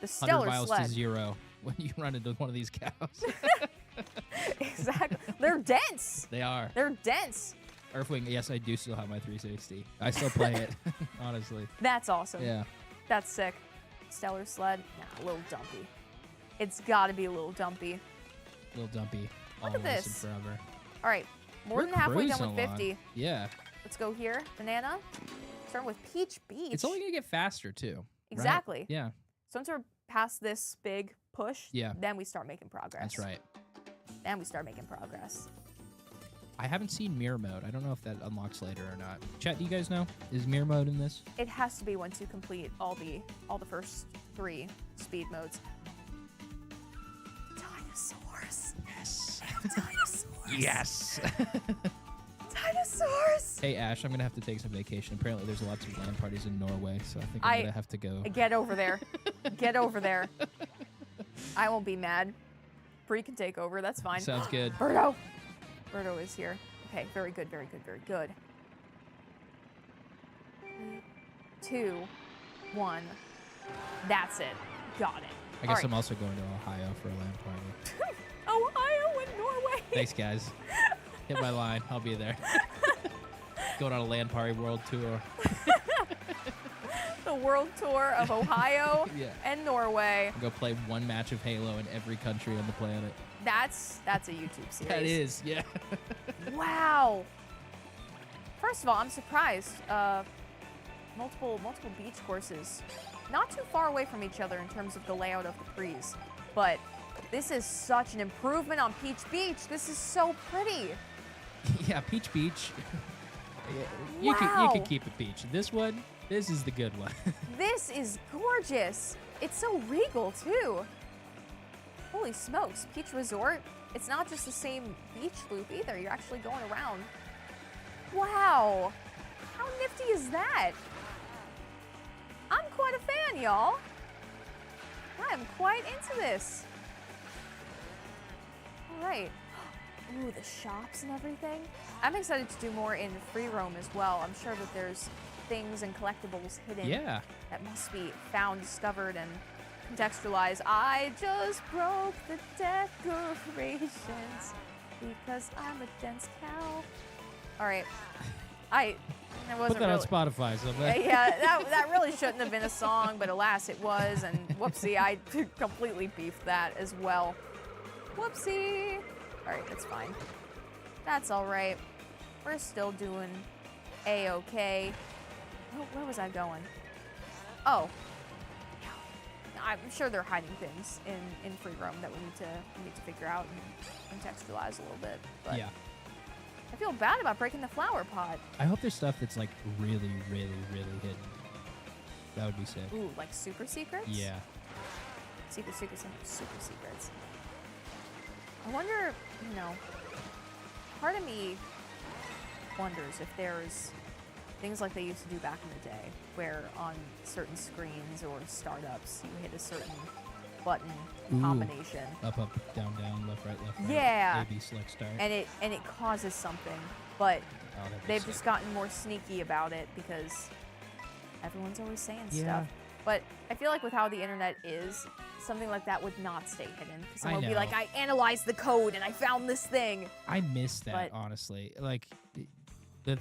The 100 stellar miles sled. to 0 when you run into one of these cows. Exactly. They're dense. They are. They're dense. Earthwing, yes, I do still have my 360. I still play it, honestly. That's awesome. Yeah. That's sick. Stellar sled. Nah, a little dumpy. It's got to be a little dumpy. Little dumpy. Look at always and this. Forever. All right. More We're than halfway done cruising with along. 50. Yeah. Let's go here. Banana. Starting with Peach Beach. It's only going to get faster, too. right? Exactly. Yeah. So once we're past this big push, Yeah. then we start making progress. That's right. Then we start making progress. I haven't seen mirror mode. I don't know if that unlocks later or not. Chat, do you guys know? Is mirror mode in this? It has to be once you complete all the first 3 speed modes. Dinosaurs. Yes. Dinosaurs. Yes. Dinosaurs. Hey, Ash, I'm going to have to take some vacation. Apparently, there's lots of LAN parties in Norway, so I think I'm going to have to go. Get over there. Get over there. I won't be mad. Bree can take over. That's fine. Sounds good. Birdo. Birdo is here. Okay, very good, very good, very good. 3, 2, 1. That's it. Got it. I guess I'm also going to Ohio for a LAN party. Ohio and Norway. Thanks, guys. Hit my line. I'll be there. Going on a LAN party world tour. The world tour of Ohio Yeah. and Norway. Go play one match of Halo in every country on the planet. That's a YouTube series. That is, yeah. Wow. First of all, I'm surprised. Multiple beach courses, not too far away from each other in terms of the layout of the prix, but this is such an improvement on Peach Beach. This is so pretty. Yeah, Peach Beach. Wow. You can keep it Peach. This is the good one. This is gorgeous. It's so regal too. Holy smokes, Peach Resort. It's not just the same beach loop either. You're actually going around. Wow. How nifty is that? I'm quite a fan, y'all. I am quite into this. All right. Ooh, the shops and everything. I'm excited to do more in free roam as well. I'm sure that there's things and collectibles hidden that must be found, discovered, and contextualized. I just broke the decorations because I'm a dense cow. All right. That wasn't Put that really, on Spotify. So yeah, that really shouldn't have been a song, but alas, it was. And whoopsie, I completely beefed that as well. Whoopsie. All right, that's fine. That's all right. We're still doing A-okay. Where was I going? Oh. I'm sure they're hiding things in free roam that we need to figure out and contextualize a little bit. But yeah. I feel bad about breaking the flower pot. I hope there's stuff that's like really, really, really hidden. That would be sick. Ooh, like super secrets? Yeah. Super secrets and super secrets. I wonder, part of me wonders if there's things like they used to do back in the day, where on certain screens or startups, you hit a certain button combination. Up, down, left, right. Yeah. A, B, select, start. And it causes something, but that'd be they've sick. just gotten more sneaky about it because everyone's always saying Yeah. stuff. But I feel like with how the internet is, something like that would not stay hidden. Because someone would be like, I analyzed the code and I found this thing. I miss that, honestly. Like, the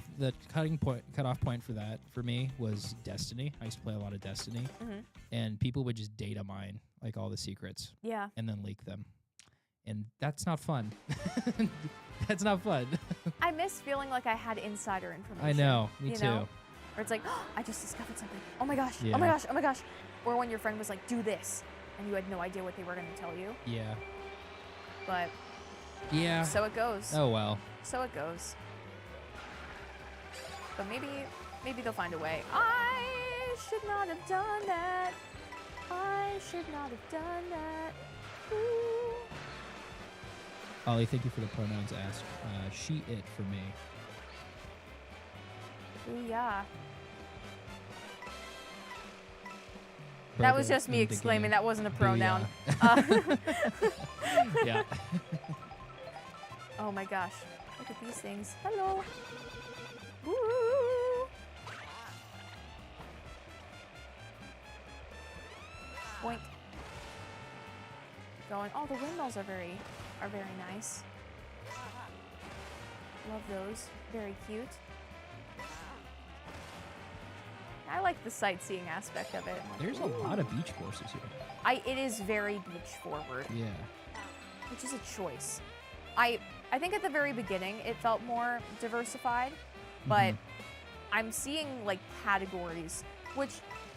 cutoff point for that, for me, was Destiny. I used to play a lot of Destiny. Mm-hmm. And people would just data mine, like, all the secrets. Yeah. And then leak them. And that's not fun. That's not fun. I miss feeling like I had insider information. I know. Me too. Where it's like, oh, I just discovered something. Oh my gosh. Yeah. Oh my gosh. Oh my gosh. Or when your friend was like, do this. And you had no idea what they were going to tell you. Yeah. But yeah. So it goes. Oh, well. So it goes. But maybe they'll find a way. I should not have done that. I should not have done that. Ooh. Ollie, thank you for the pronouns asked. She, it for me. Ooh, yeah. That was just me exclaiming. That wasn't a pronoun. Yeah. Oh my gosh. Look at these things. Hello. Woo. Boink. Going. Oh, the windmills are very nice. Love those. Very cute. I like the sightseeing aspect of it. There's a lot of beach courses here. It is very beach forward. Yeah. Which is a choice. I think at the very beginning it felt more diversified, but I'm seeing like categories, which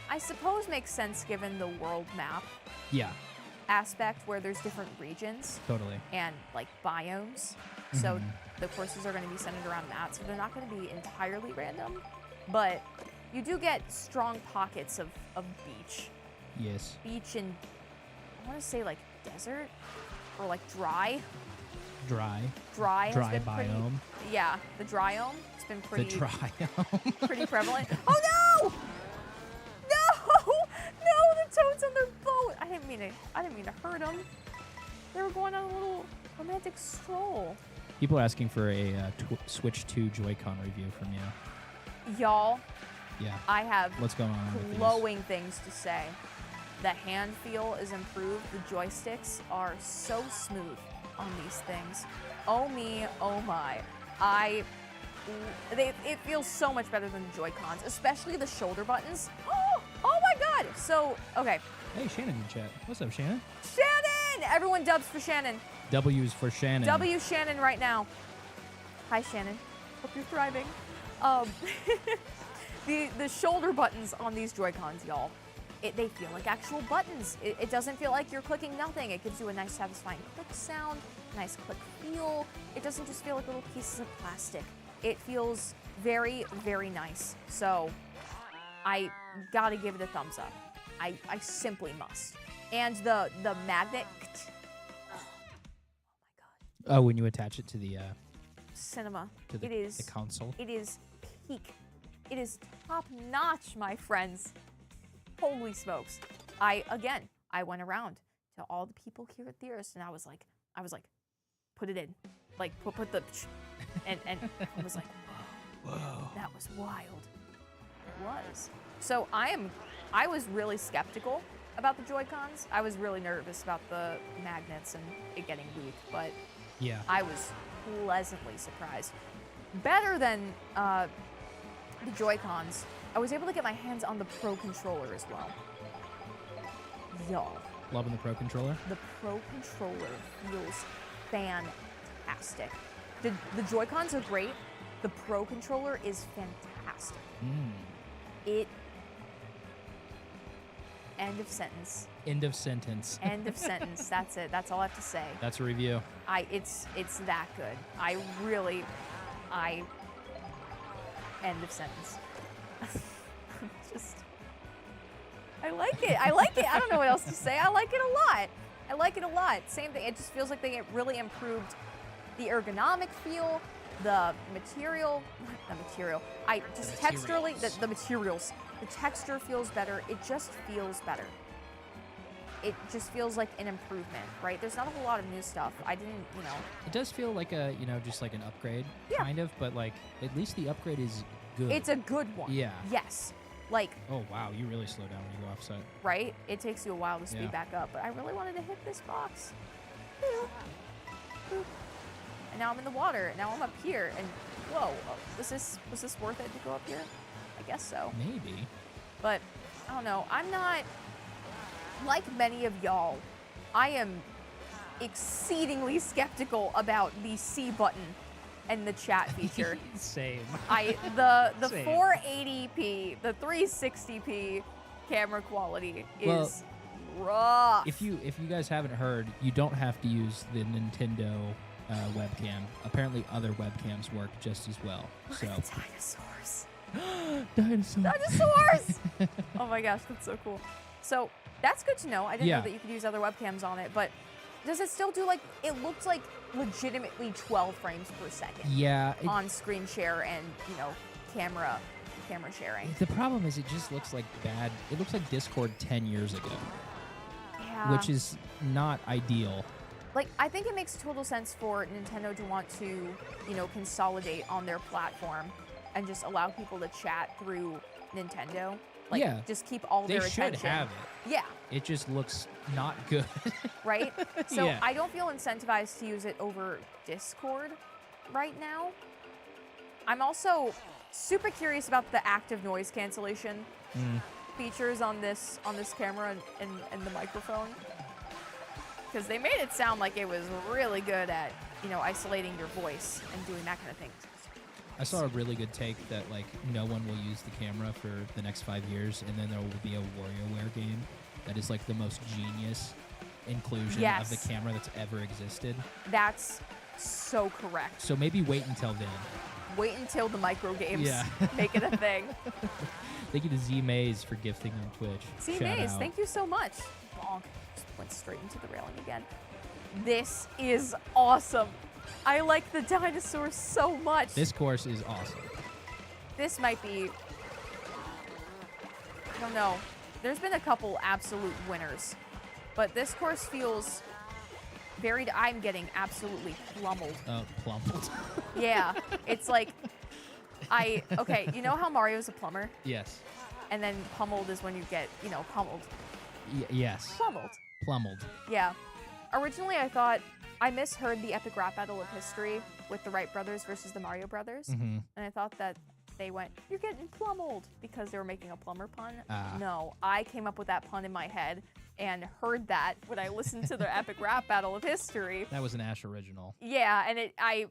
I suppose makes sense given the world map aspect where there's different regions. Totally. And like biomes. So the courses are going to be centered around that, so they're not going to be entirely random, but you do get strong pockets of beach. Yes. Beach and I want to say like desert or like dry. Dry Has been biome. pretty, yeah, the dryome. It's been pretty. The dryome. Pretty prevalent. Oh no! No, the toads on their boat. I didn't mean to hurt them. They were going on a little romantic stroll. People are asking for a Switch 2 Joy-Con review from you. Y'all. Yeah. I have what's going on with glowing things to say. The hand feel is improved. The joysticks are so smooth on these things. Oh me, oh my. It feels so much better than the Joy-Cons, especially the shoulder buttons. Oh So, okay. Hey, Shannon in chat. What's up, Shannon? Shannon! Everyone dubs for Shannon. W's for Shannon. W Shannon right now. Hi, Shannon. Hope you're thriving. The shoulder buttons on these Joy-Cons, y'all, they feel like actual buttons. It doesn't feel like you're clicking nothing. It gives you a nice, satisfying click sound, nice click feel. It doesn't just feel like little pieces of plastic. It feels very, very nice. So I gotta give it a thumbs up. I simply must. And the magnet. Oh my god. Oh, when you attach it to the Cinema. to the, It is the console. It is peak. It is top notch, my friends. Holy smokes. I went around to all the people here at Theorist and I was like, put it in. Like put the and I was like, whoa. That was wild. It was. So I was really skeptical about the Joy-Cons. I was really nervous about the magnets and it getting weak, but Yeah. I was pleasantly surprised. Better than the Joy-Cons, I was able to get my hands on the Pro Controller as well. Y'all. Loving the Pro Controller? The Pro Controller feels fantastic. The Joy-Cons are great. The Pro Controller is fantastic. It... End of sentence. End of sentence. End of sentence. That's it. That's all I have to say. That's a review. It's that good. End of sentence. I like it. I like it. I don't know what else to say. I like it a lot. Same thing. It just feels like they really improved the ergonomic feel, the material. Texturally, the materials. The texture feels better. It just feels better. It just feels like an improvement, right? There's not a whole lot of new stuff. It does feel like just like an upgrade, kind of, but like at least the upgrade is good. It's a good one. Yeah. Yes. Like. Oh wow, you really slow down when you go offset. Right? It takes you a while to speed back up, but I really wanted to hit this box. And now I'm in the water. Now I'm up here, and whoa, was this worth it to go up here? I guess so. Maybe. But I don't know. I'm not like many of y'all. I am exceedingly skeptical about the C button and the chat feature. Same. The Same. 480p, the 360p camera quality is rough. If you guys haven't heard, you don't have to use the Nintendo webcam. Apparently, other webcams work just as well. Look So. at the dinosaurs. Dinosaurs. Oh my gosh, that's so cool. So that's good to know. I didn't know that you could use other webcams on it, but does it still do it looks like legitimately 12 frames per second? Yeah. On screen share and, camera sharing. The problem is it just looks like bad. It looks like Discord 10 years ago. Yeah. Which is not ideal. I think it makes total sense for Nintendo to want to, consolidate on their platform and just allow people to chat through Nintendo. Just keep all their attention. They should have it. Yeah. It just looks not good. Right? So I don't feel incentivized to use it over Discord right now. I'm also super curious about the active noise cancellation features on this camera and the microphone. Because they made it sound like it was really good at, isolating your voice and doing that kind of thing. I saw a really good take that no one will use the camera for the next 5 years, and then there will be a WarioWare game that is the most genius inclusion of the camera that's ever existed. That's so correct. So maybe wait until then. Wait until the micro games make it a thing. Thank you to Z Maze for gifting on Twitch. Z Maze, thank you so much. Bonk. Just went straight into the railing again. This is awesome. I like the dinosaurs so much. This course is awesome. This might be... I don't know. There's been a couple absolute winners. But this course feels very... I'm getting absolutely plummeled. Plummeled. Yeah. It's like... Okay, you know how Mario's a plumber? Yes. And then pummeled is when you get, pummeled. Yes. Plummeled. Yeah. Originally, I thought... I misheard the epic rap battle of history with the Wright brothers versus the Mario brothers. And I thought that they went, "You're getting plummeled," because they were making a plumber pun. Ah. No, I came up with that pun in my head and heard that when I listened to the epic rap battle of history. That was an Ash original. Yeah, and I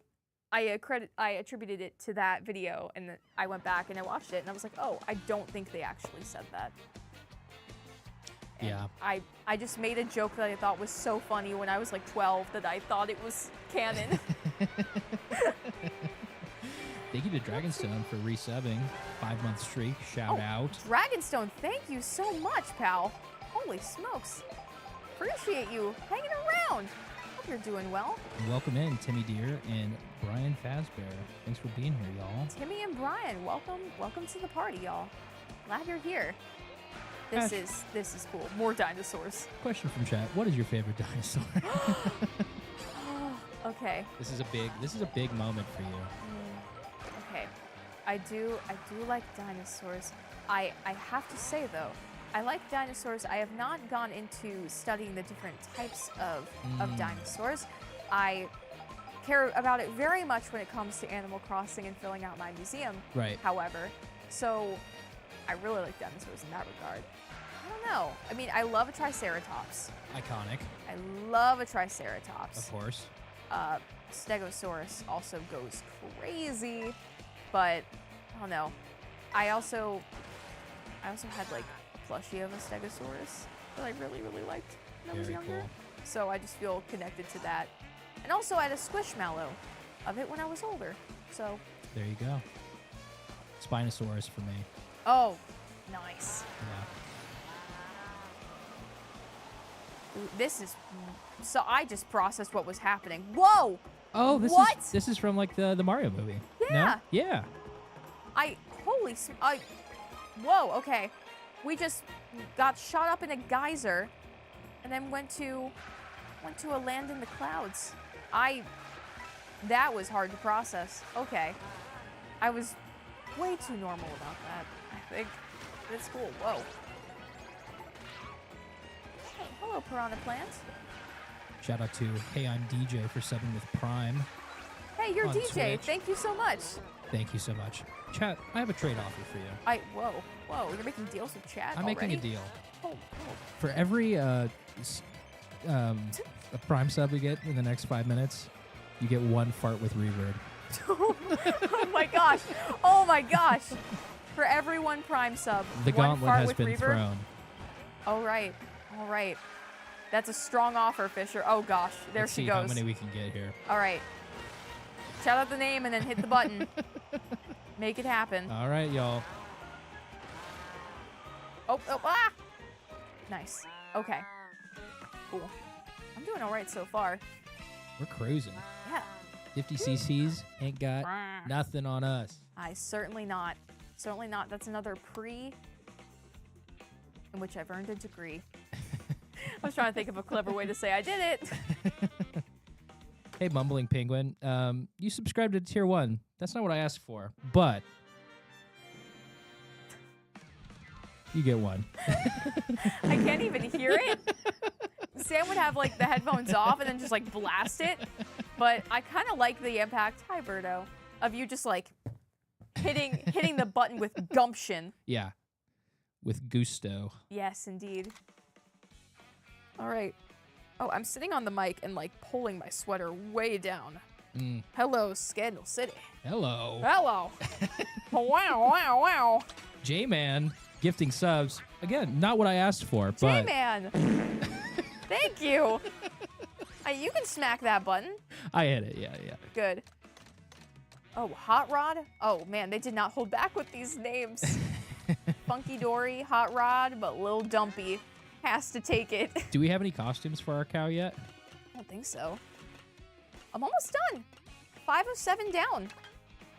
attributed it to that video, and I went back and I watched it, and I was like, oh, I don't think they actually said that. And Yeah. I just made a joke that I thought was so funny when I was like 12 that I thought it was canon. Thank you to Dragonstone for resubbing. 5-month streak. Shout out. Dragonstone, thank you so much, pal. Holy smokes. Appreciate you hanging around. Hope you're doing well. And welcome in Timmy Deer and Brian Fazbear. Thanks for being here, y'all. Timmy and Brian, welcome to the party, y'all. Glad you're here. This is cool. More dinosaurs. Question from chat. What is your favorite dinosaur? Okay. This is a big moment for you. Okay. I do like dinosaurs. I have to say though, I like dinosaurs. I have not gone into studying the different types of dinosaurs. I care about it very much when it comes to Animal Crossing and filling out my museum. Right. However, so I really like dinosaurs in that regard. I don't know. I mean, I love a Triceratops. Iconic. I love a Triceratops. Of course. Stegosaurus also goes crazy, but I don't know. I also had like a plushie of a Stegosaurus that I really liked when I was Very younger. cool. So I just feel connected to that. And also I had a Squishmallow of it when I was older. So There you go. Spinosaurus for me. oh, nice. Yeah. Ooh, this is so I just processed what was happening. Whoa! Oh, What? this is from like the Mario movie. Yeah. No? Yeah. Whoa, okay. We just got shot up in a geyser and then went to a land in the clouds. That was hard to process. Okay. I was way too normal about that, I think. It's cool. Whoa. Hey, hello, Piranha Plant. Shout out to Hey I'm DJ for subbing with Prime. Hey, you're On DJ. Twitch. Thank you so much. Thank you so much. Chat, I have a trade offer for you. Whoa, you're making deals with chat I'm already? making a deal. Oh. For every a Prime sub we get in the next 5 minutes, you get one fart with reverb. Oh my gosh. Oh my gosh. For every one Prime sub, The one gauntlet fart has with been reverb? thrown. All right. That's a strong offer, Fisher. Oh gosh, there Let's she see goes. how many we can get here. All right. Shout out the name and then hit the button. Make it happen. All right, y'all. Oh, ah! Nice. Okay. Cool. I'm doing all right so far. We're cruising. Yeah. 50 cc's ain't got nothing on us. Certainly not. Certainly not. That's another prix in which I've earned a degree. I was trying to think of a clever way to say I did it. Hey, Mumbling Penguin, you subscribed to Tier 1. That's not what I asked for, but you get one. I can't even hear it. Sam would have like the headphones off and then just like blast it. But I kind of like the impact, hi Birdo, of you just like hitting the button with gumption. Yeah, with gusto. Yes, indeed. All right. Oh, I'm sitting on the mic and like pulling my sweater way down. Hello, Scandal City. Hello. Hello. Wow. J-Man gifting subs. Again, not what I asked for, but J-Man. Thank you. You can smack that button. I hit it. Yeah. Good. Oh, Hot Rod? Oh, man, they did not hold back with these names. Funky Dory, Hot Rod, but Lil Dumpy has to take it. Do we have any costumes for our cow yet? I don't think so. I'm almost done. 5 of 7 down.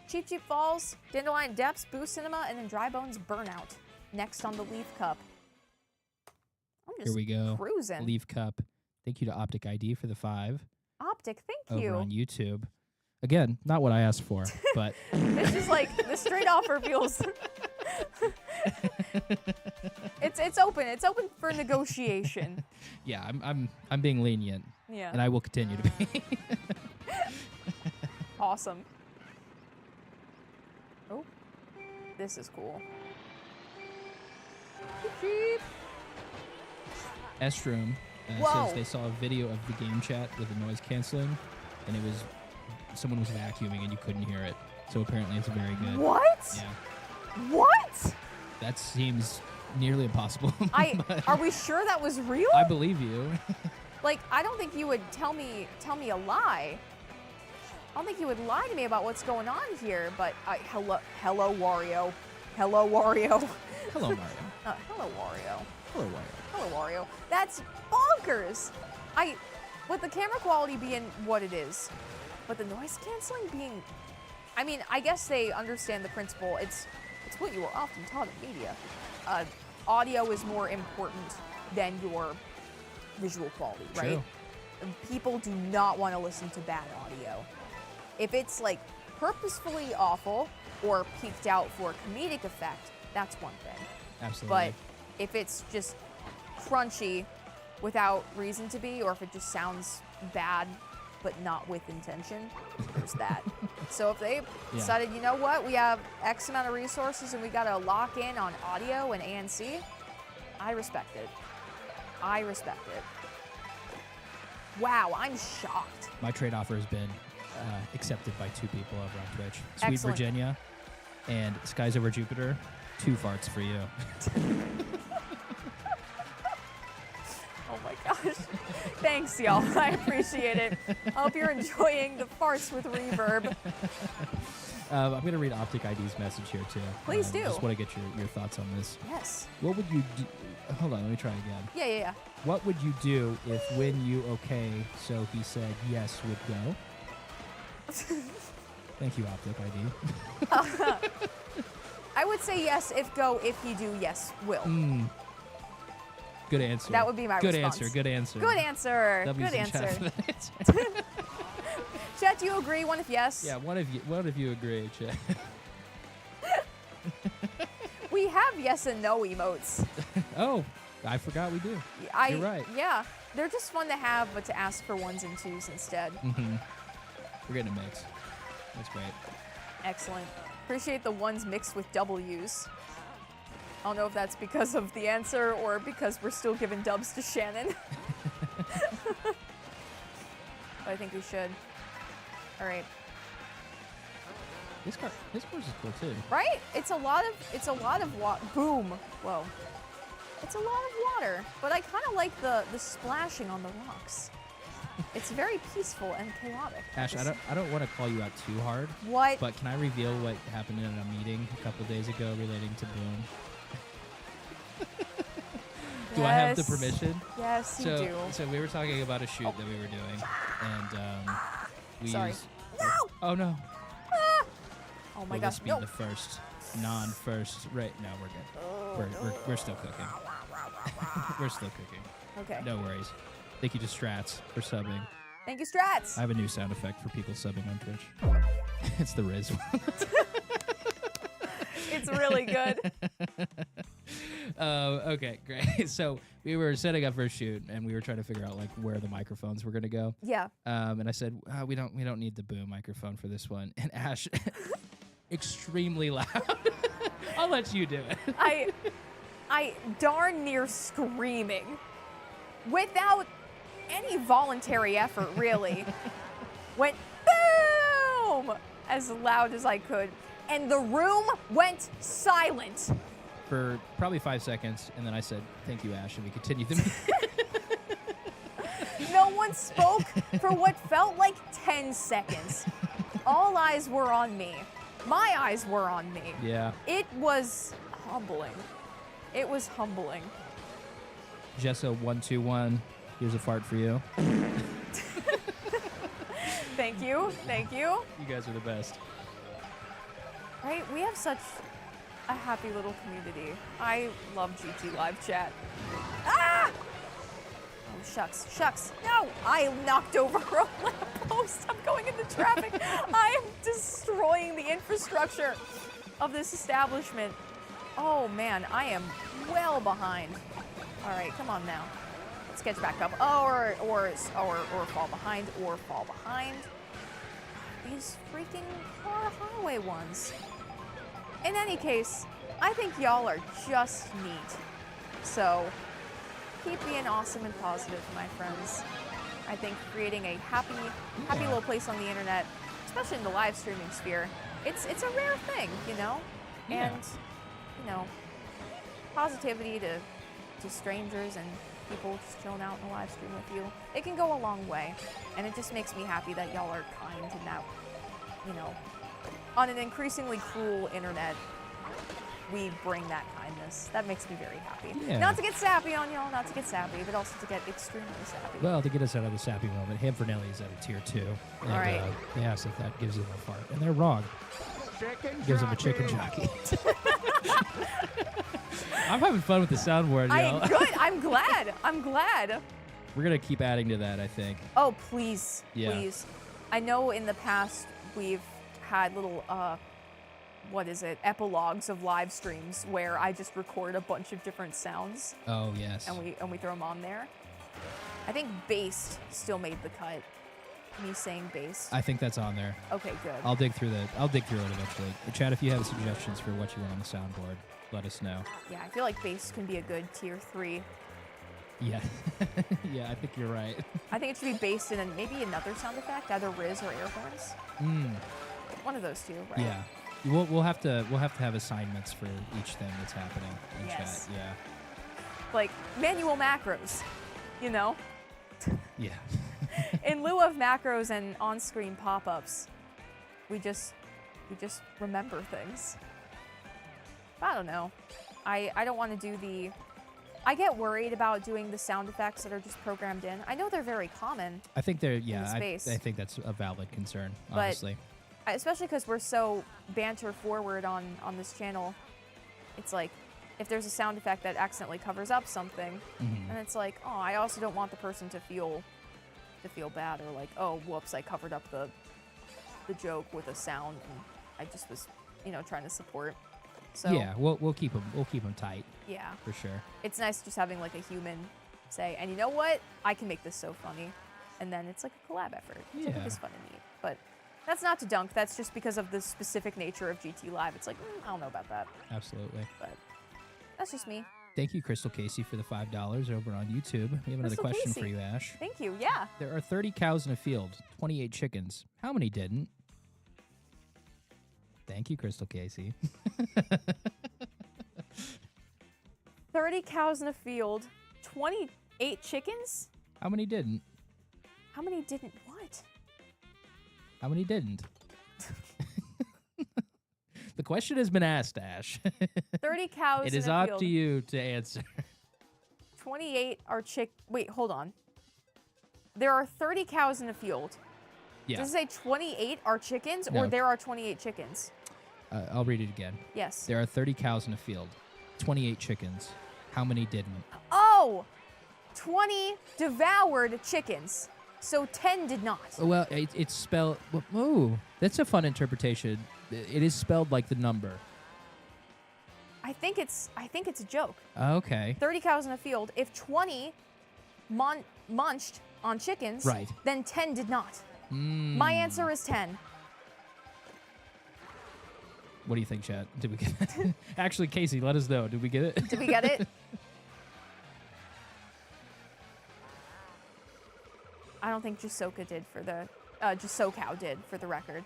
Cheap Cheap Falls, Dandelion Depths, Boo Cinema, and then Dry Bones Burnout. Next on the Leaf Cup. I'm just Here we go. cruising. Leaf Cup. Thank you to Optic ID for the 5 Optic, thank over you. on YouTube. Again, not what I asked for, but It's just like the straight offer feels. It's open. It's open for negotiation. yeah, I'm being lenient, Yeah. and I will continue to be. Awesome. Oh. This is cool. Estrom Whoa. says they saw a video of the game chat with the noise canceling, and it was someone was vacuuming and you couldn't hear it. So apparently it's very good. What? Yeah. What? That seems nearly impossible. but Are we sure that was real? I believe you. Like, I don't think you would tell me a lie. I don't think you would lie to me about what's going on here. But hello, Wario. Hello, Wario. Hello, Mario. Hello, Wario. Hello, Wario. Hello, Wario. That's bonkers. With the camera quality being what it is, but the noise canceling being, I mean, I guess they understand the principle. It's what you are often taught in media. Audio is more important than your visual quality, right? True. People do not want to listen to bad audio. If it's like purposefully awful or peaked out for comedic effect, that's one thing. Absolutely. But if it's just crunchy without reason to be, or if it just sounds bad but not with intention, there's that. So if they decided, you know what, we have X amount of resources and we gotta lock in on audio and ANC, I respect it. I respect it. Wow, I'm shocked. My trade offer has been accepted by 2 people over on Twitch. Sweet Excellent. Virginia and Skies Over Jupiter. 2 farts for you. Oh my gosh. Thanks, y'all. I appreciate it. I hope you're enjoying the farts with reverb. I'm going to read Optic ID's message here, too. Please do. Just want to get your thoughts on this. Yes. What would you do? Hold on, let me try again. Yeah. What would you do if when you okay, so he said yes would go? Thank you, Optic ID. I would say yes if go, if you do, yes, will. Good answer. That would be my good response. answer. Good answer. Good answer. W's Good in answer. chat for that answer. Chat, do you agree? One if yes. Yeah, one of you agree, chat. We have yes and no emotes. Oh, I forgot we do. You're right. Yeah. They're just fun to have, but to ask for 1s and 2s instead. We're getting a mix. That's great. Excellent. Appreciate the 1s mixed with W's. I don't know if that's because of the answer or because we're still giving dubs to Shannon. But I think we should. All right. This course is cool too. Right? It's a lot of water. Boom. Whoa. It's a lot of water, but I kind of like the splashing on the rocks. It's very peaceful and chaotic. Ash, I don't want to call you out too hard. What? But can I reveal what happened in a meeting a couple days ago relating to Boom? Do I have the permission? Yes, you do. So we were talking about a shoot that we were doing, and we Sorry. used. No! Oh no! Ah! Oh my Will gosh! this be No. the first non-first? Right? No, we're good. We're still cooking. We're still cooking. Okay. No worries. Thank you to Strats for subbing. Thank you, Strats. I have a new sound effect for people subbing on Twitch. It's the Riz one. It's really good. Okay, great. So we were setting up for a shoot, and we were trying to figure out like where the microphones were gonna go. Yeah. And I said, we don't need the boom microphone for this one. And Ash, extremely loud. I'll let you do it. I darn near screaming without any voluntary effort, really. Went boom as loud as I could, and the room went silent. For probably 5 seconds, and then I said, thank you, Ash, and we continued the meeting. No one spoke for what felt like 10 seconds. All eyes were on me. My eyes were on me. Yeah. It was humbling. It was humbling. Jessa121, here's a fart for you. Thank you. Thank you. You guys are the best. Right? We have such a happy little community. I love GTLive chat. Ah! Oh, shucks. Shucks. No! I knocked over a lamppost. I'm going into traffic. I am destroying the infrastructure of this establishment. Oh, man. I am well behind. All right, come on now. Let's catch back up. Or fall behind, or fall behind. These freaking car highway ones. in any case, I think y'all are just neat. So keep being awesome and positive, my friends. I think creating a happy little place on the internet, especially in the live streaming sphere, it's a rare thing, you know? Yeah. And, you know, positivity to strangers and people just chilling out in the live stream with you, it can go a long way. And it just makes me happy that y'all are kind and that, you know, on an increasingly cruel internet, we bring that kindness. That makes me very happy. Yeah. Not to get sappy on y'all, not to get sappy, but also to get extremely sappy. Well, to get us out of the sappy moment, Hamfernelli is at a tier 2. And, All right. They asked if that gives them a fart. And they're wrong. Gives them a chicken jockey. I'm having fun with the soundboard, y'all. Good. I'm glad. I'm glad. We're going to keep adding to that, I think. Oh, please. Yeah. Please. I know in the past we've had little, epilogues of live streams where I just record a bunch of different sounds. Oh, yes. And we throw them on there. I think bass still made the cut. Me saying bass. I think that's on there. Okay, good. I'll dig through it eventually. Chad, if you have suggestions for what you want on the soundboard, let us know. Yeah, I feel like bass can be a good tier 3. Yeah. Yeah, I think you're right. I think it should be based in maybe another sound effect, either Riz or air horns. One of those two, right? Yeah. We'll have to have assignments for each thing that's happening in Yes. chat. Yeah. Like manual macros, you know? Yeah. In lieu of macros and on-screen pop-ups, we just remember things. I don't know. I don't want to do the... I get worried about doing the sound effects that are just programmed in. I know they're very common. I think they're, I think that's a valid concern, honestly. But especially because we're so banter forward on this channel, it's like, if there's a sound effect that accidentally covers up something, and it's like, oh, I also don't want the person to feel bad or like, oh, whoops, I covered up the joke with a sound, and I just was, trying to support. So yeah, we'll keep them tight. Yeah, for sure. It's nice just having like a human say, and you know what, I can make this so funny, and then it's like a collab effort, which I think is fun and neat. But that's not to dunk. That's just because of the specific nature of GTLive. It's like, I don't know about that. Absolutely. But that's just me. Thank you, Crystal Casey, for the $5 over on YouTube. We have another Crystal question Casey. for you, Ash. Thank you. Yeah. There are 30 cows in a field, 28 chickens. How many didn't? Thank you, Crystal Casey. 30 cows in a field, 28 chickens? How many didn't? How many didn't what? How many didn't? The question has been asked, Ash. 30 cows in a field. It is up to you to answer. 28 are Wait, hold on. There are 30 cows in a field. Yeah. Does it say 28 are chickens, No. or there are 28 chickens? I'll read it again. Yes. There are 30 cows in a field, 28 chickens. How many didn't? Oh! 20 devoured chickens. So 10 did not. Well, it's spelled... Oh, that's a fun interpretation. It is spelled like the number. I think it's a joke. Okay. 30 cows in a field. If 20 munched on chickens, Right. then 10 did not. My answer is 10. What do you think, chat? Did we get it? Actually, Casey, let us know. Did we get it? Did we get it? I don't think Jasoka did for the... Jasocow did, for the record.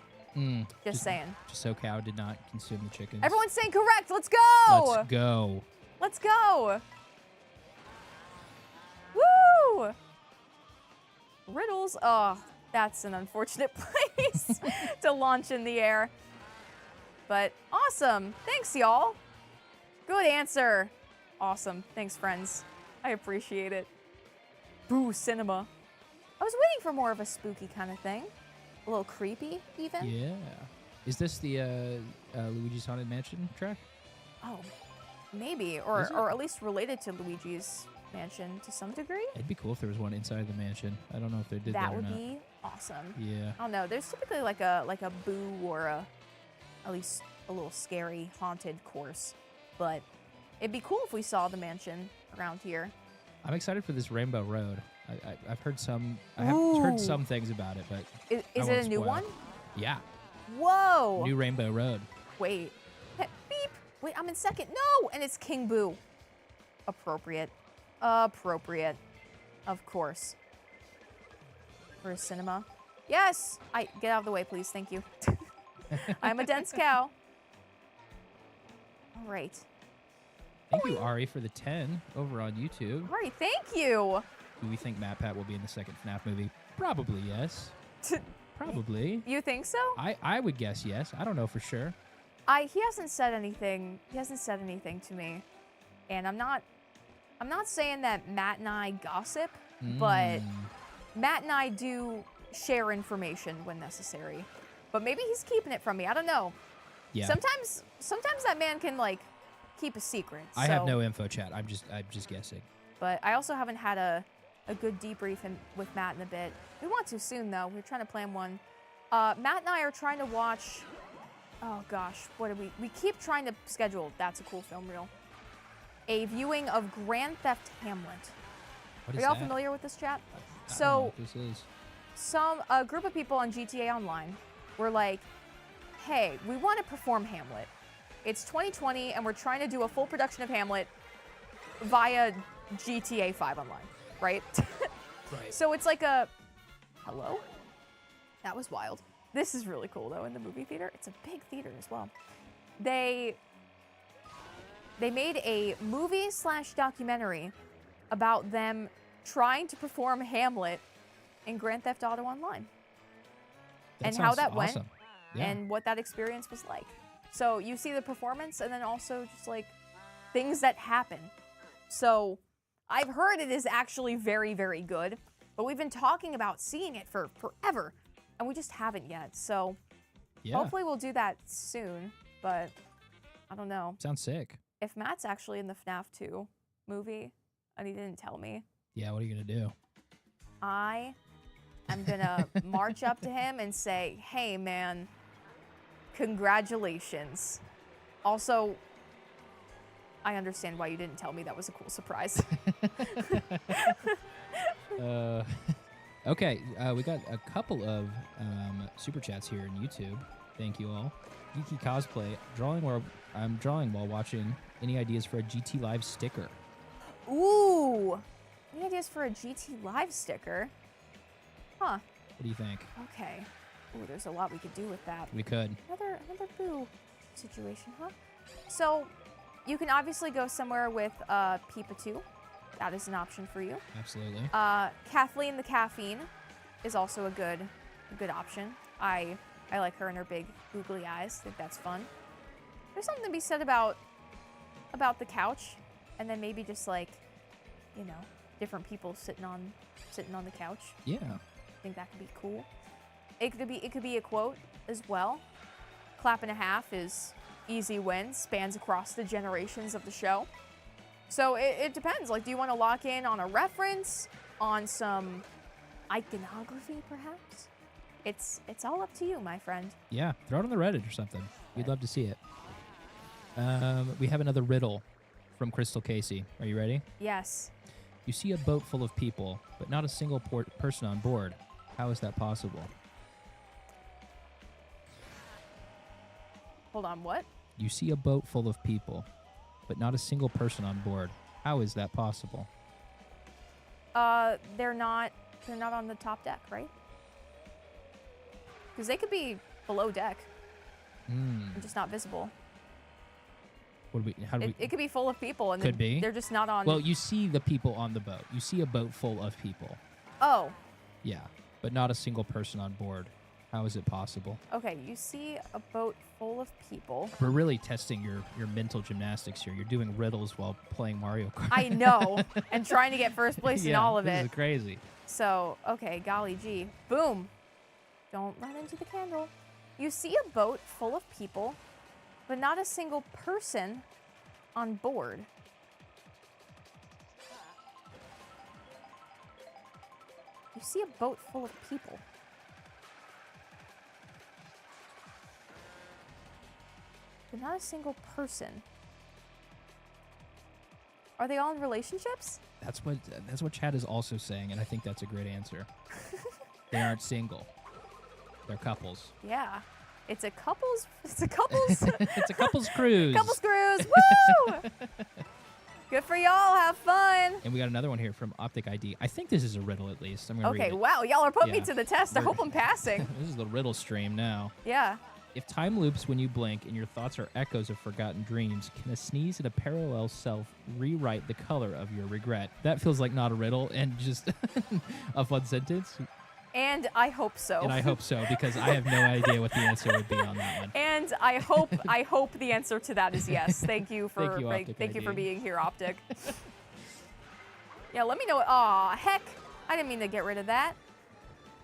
Just saying. Jasocow did not consume the chickens. Everyone's saying correct. Let's go! Let's go. Let's go! Woo! Riddles. Oh, that's an unfortunate place to launch in the air. But awesome. Thanks, y'all. Good answer. Awesome. Thanks, friends. I appreciate it. Boo, cinema. I was waiting for more of a spooky kind of thing. A little creepy, even. Yeah. Is this the Luigi's Haunted Mansion track? Oh, maybe. Or at least related to Luigi's Mansion to some degree. It'd be cool if there was one inside the mansion. I don't know if they did that That or would not. be awesome. Yeah. I don't know. There's typically like a boo or at least a little scary haunted course, but it'd be cool if we saw the mansion around here. I'm excited for this Rainbow Road. I've heard some. I have heard some things about it, but Is it a new one? Yeah. Whoa! New Rainbow Road. Wait. Be Wait, I'm in second. No! And it's King Boo. Appropriate. Appropriate. Of course. For a cinema. Yes! Get out of the way, please. Thank you. I'm a dense cow. All right. Thank you, Ari, for the 10 over on YouTube. All right, thank you. Do we think Matt Pat will be in the second FNAF movie? Probably yes. Probably. You think so? I would guess yes. I don't know for sure. He hasn't said anything. He hasn't said anything to me. And I'm not saying that Matt and I gossip, but Matt and I do share information when necessary. But maybe he's keeping it from me. I don't know. Yeah. Sometimes that man can like keep a secret. I have no info, chat. I'm just guessing. But I also haven't had a good debrief with Matt in a bit. We want to soon though. We're trying to plan one. Matt and I are trying to watch. Oh gosh, what do we keep trying to schedule? That's a cool film reel. A viewing of Grand Theft Hamlet. What Are is y'all that? familiar with this, chat? I don't know So what this is. a group of people on GTA Online were like, hey, we want to perform Hamlet. It's 2020 and we're trying to do a full production of Hamlet via GTA 5 Online, right? Right. So it's like a, hello? That was wild. This is really cool though in the movie theater. It's a big theater as well. They made a movie/documentary about them trying to perform Hamlet in Grand Theft Auto Online. And how that went and what that experience was like. So you see the performance and then also just like things that happen. So I've heard it is actually very, very good, but we've been talking about seeing it for forever and we just haven't yet. So hopefully we'll do that soon, but I don't know. Sounds sick. If Matt's actually in the FNAF 2 movie and he didn't tell me. Yeah, what are you going to do? I'm gonna march up to him and say, hey man, congratulations. Also, I understand why you didn't tell me. That was a cool surprise. Okay, we got a couple of super chats here on YouTube. Thank you all. Geeky Cosplay, I'm drawing while watching. Any ideas for a GTLive sticker? Ooh, any ideas for a GTLive sticker? Huh. What do you think? Okay. Ooh, there's a lot we could do with that. We could. Another boo situation, huh? So, you can obviously go somewhere with Peepa 2. That is an option for you. Absolutely. Kathleen the Caffeine is also a good option. I like her and her big googly eyes. I think that's fun. There's something to be said about the couch, and then maybe just like, you know, different people sitting on the couch. Yeah. I think that could be cool. It could be a quote as well. Clap and a half is easy win, spans across the generations of the show. So it depends. Like, do you want to lock in on a reference, on some iconography, perhaps? It's all up to you, my friend. Yeah, throw it on the Reddit or something. We'd love to see it. We have another riddle from Crystal Casey. Are you ready? Yes. You see a boat full of people, but not a single person on board. How is that possible? Hold on, what? You see a boat full of people, but not a single person on board. How is that possible? They're not on the top deck, right? Because they could be below deck and just not visible. It could be full of people and Could be. They're just not on. Well, you see the people on the boat. You see a boat full of people. Oh. Yeah, but not a single person on board. How is it possible? Okay, you see a boat full of people. We're really testing your mental gymnastics here. You're doing riddles while playing Mario Kart. I know, and trying to get first place in all of this it. is crazy. So, okay, golly gee. Boom. Don't run into the candle. You see a boat full of people, but not a single person on board. You see a boat full of people. But not a single person. Are they all in relationships? That's what Chad is also saying, and I think that's a great answer. They aren't single. They're couples. Yeah. It's a couples. It's a couples cruise. Couples cruise. Woo! Good for y'all. Have fun. And we got another one here from Optic ID. I think this is a riddle at least. I'm gonna read Okay. it. Wow. Y'all are putting me Yeah. to the test. I hope I'm passing. This is the riddle stream now. Yeah. If time loops when you blink and your thoughts are echoes of forgotten dreams, can a sneeze in a parallel self rewrite the color of your regret? That feels like not a riddle and just a fun sentence. And I hope so. And I hope so, because I have no idea what the answer would be on that one. And I hope the answer to that is yes. Thank you for Thank you, for Optic being here, Optic. Yeah, let me know. Aw, heck, I didn't mean to get rid of that.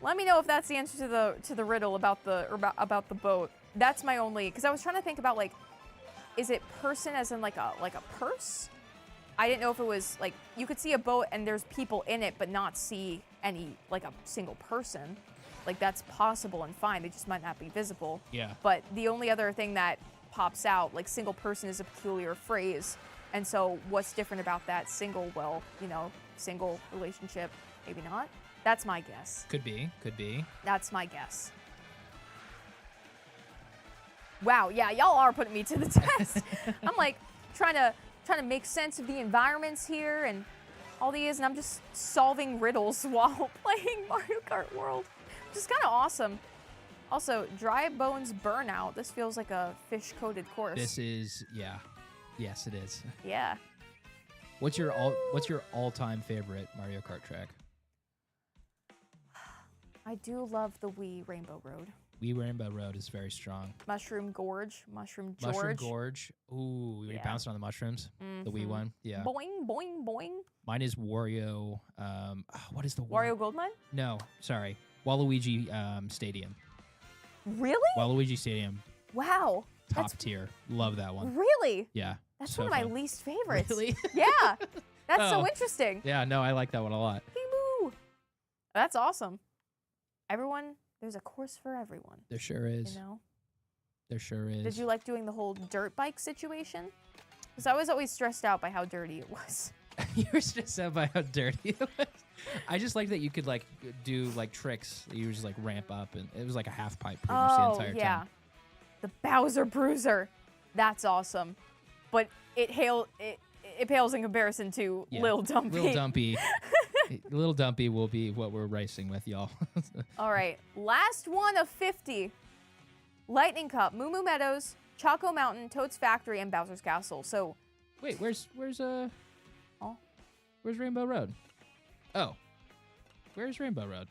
Let me know if that's the answer to the riddle about the boat. That's my only, because I was trying to think about, like, is it person as in like a purse? I didn't know if it was like you could see a boat and there's people in it, but not see any, like, a single person. Like, that's possible and fine. They just might not be visible. Yeah. But the only other thing that pops out, like, single person is a peculiar phrase. And so what's different about that? Single, well, you know, single relationship, maybe not. That's my guess. Could be. That's my guess. Wow, yeah, y'all are putting me to the test. I'm like trying to make sense of the environments here and all these, and I'm just solving riddles while playing Mario Kart World. Which is kind of awesome. Also, Dry Bones Burnout. This feels like a fish-coated course. This is, yeah. Yes, it is. Yeah. What's your all-time favorite Mario Kart track? I do love the Wii Rainbow Road. Wii Rainbow Road is very strong. Mushroom Gorge, Mushroom George. Mushroom Gorge. Ooh, when you bounced on the mushrooms. The Wii one. Yeah. Boing, boing, boing. Mine is Wario. What is the Wario Goldmine? No, sorry. Waluigi Stadium. Really? Waluigi Stadium. Wow. Top tier. Love that one. Really? Yeah. That's so one of my fun. least favorites. Really? Yeah. That's so Oh. interesting. Yeah, no, I like that one a lot. Boo. That's awesome. Everyone, there's a course for everyone. There sure is. You know? There sure is. Did you like doing the whole dirt bike situation? Because I was always stressed out by how dirty it was. You were stressed out by how dirty it was. I just like that you could like do like tricks. You would just like ramp up, and it was like a half pipe pretty much the entire yeah. time. The Bowser Bruiser. That's awesome. But it pales in comparison to Yeah. Lil Dumpy. Lil Dumpy. Lil Dumpy will be what we're racing with, y'all. All right, last one of 50. Lightning Cup, Moo Moo Meadows, Choco Mountain, Toad's Factory, and Bowser's Castle. So, Wait, where's Rainbow Road? Oh, where's Rainbow Road?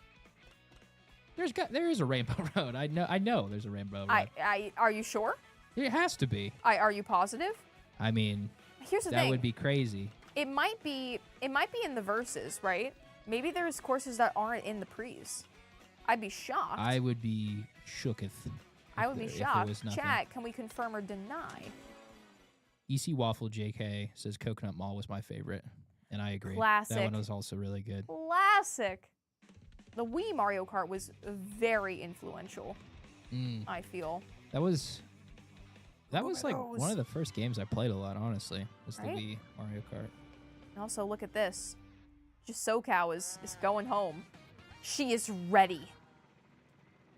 There is a Rainbow Road. I know there's a Rainbow Road. Are you sure? It has to be. Are you positive? I mean, Here's the that thing. would be crazy. It might be in the verses, right? Maybe there's courses that aren't in the pre's. I'd be shocked. I would be shooketh. I would be if it shocked. was nothing. Chat, can we confirm or deny? EC Waffle JK says Coconut Mall was my favorite, and I agree. Classic. That one was also really good. Classic. The Wii Mario Kart was very influential, I feel. That was like Meadows. one of the first games I played a lot, honestly, was the Right? Wii Mario Kart. And also, look at this. Just SoCal is going home. She is ready.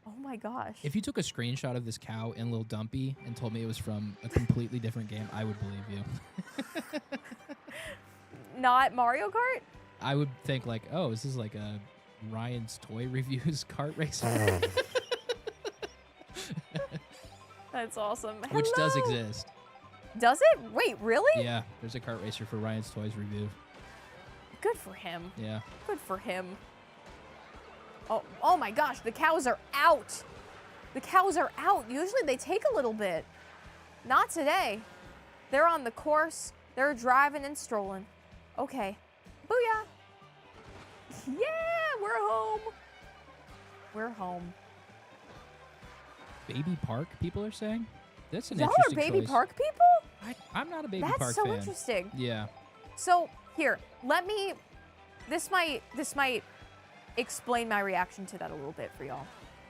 Oh my gosh. If you took a screenshot of this cow in Lil Dumpy and told me it was from a completely different game, I would believe you. Not Mario Kart? I would think like, oh, is this like a Ryan's Toy Reviews kart racer? That's awesome. Which does Hello. exist. Does it? Wait, really? Yeah, there's a kart racer for Ryan's Toys Review. Good for him. Yeah. Good for him. Oh my gosh, the cows are out. The cows are out. Usually they take a little bit. Not today. They're on the course. They're driving and strolling. Okay. Booyah. Yeah, we're home. We're home. Baby Park, people are saying? That's an Y'all are interesting baby choice. park people? I'm not a Baby That's Park so fan. interesting. Yeah. So here, this might explain my reaction to that a little bit for y'all.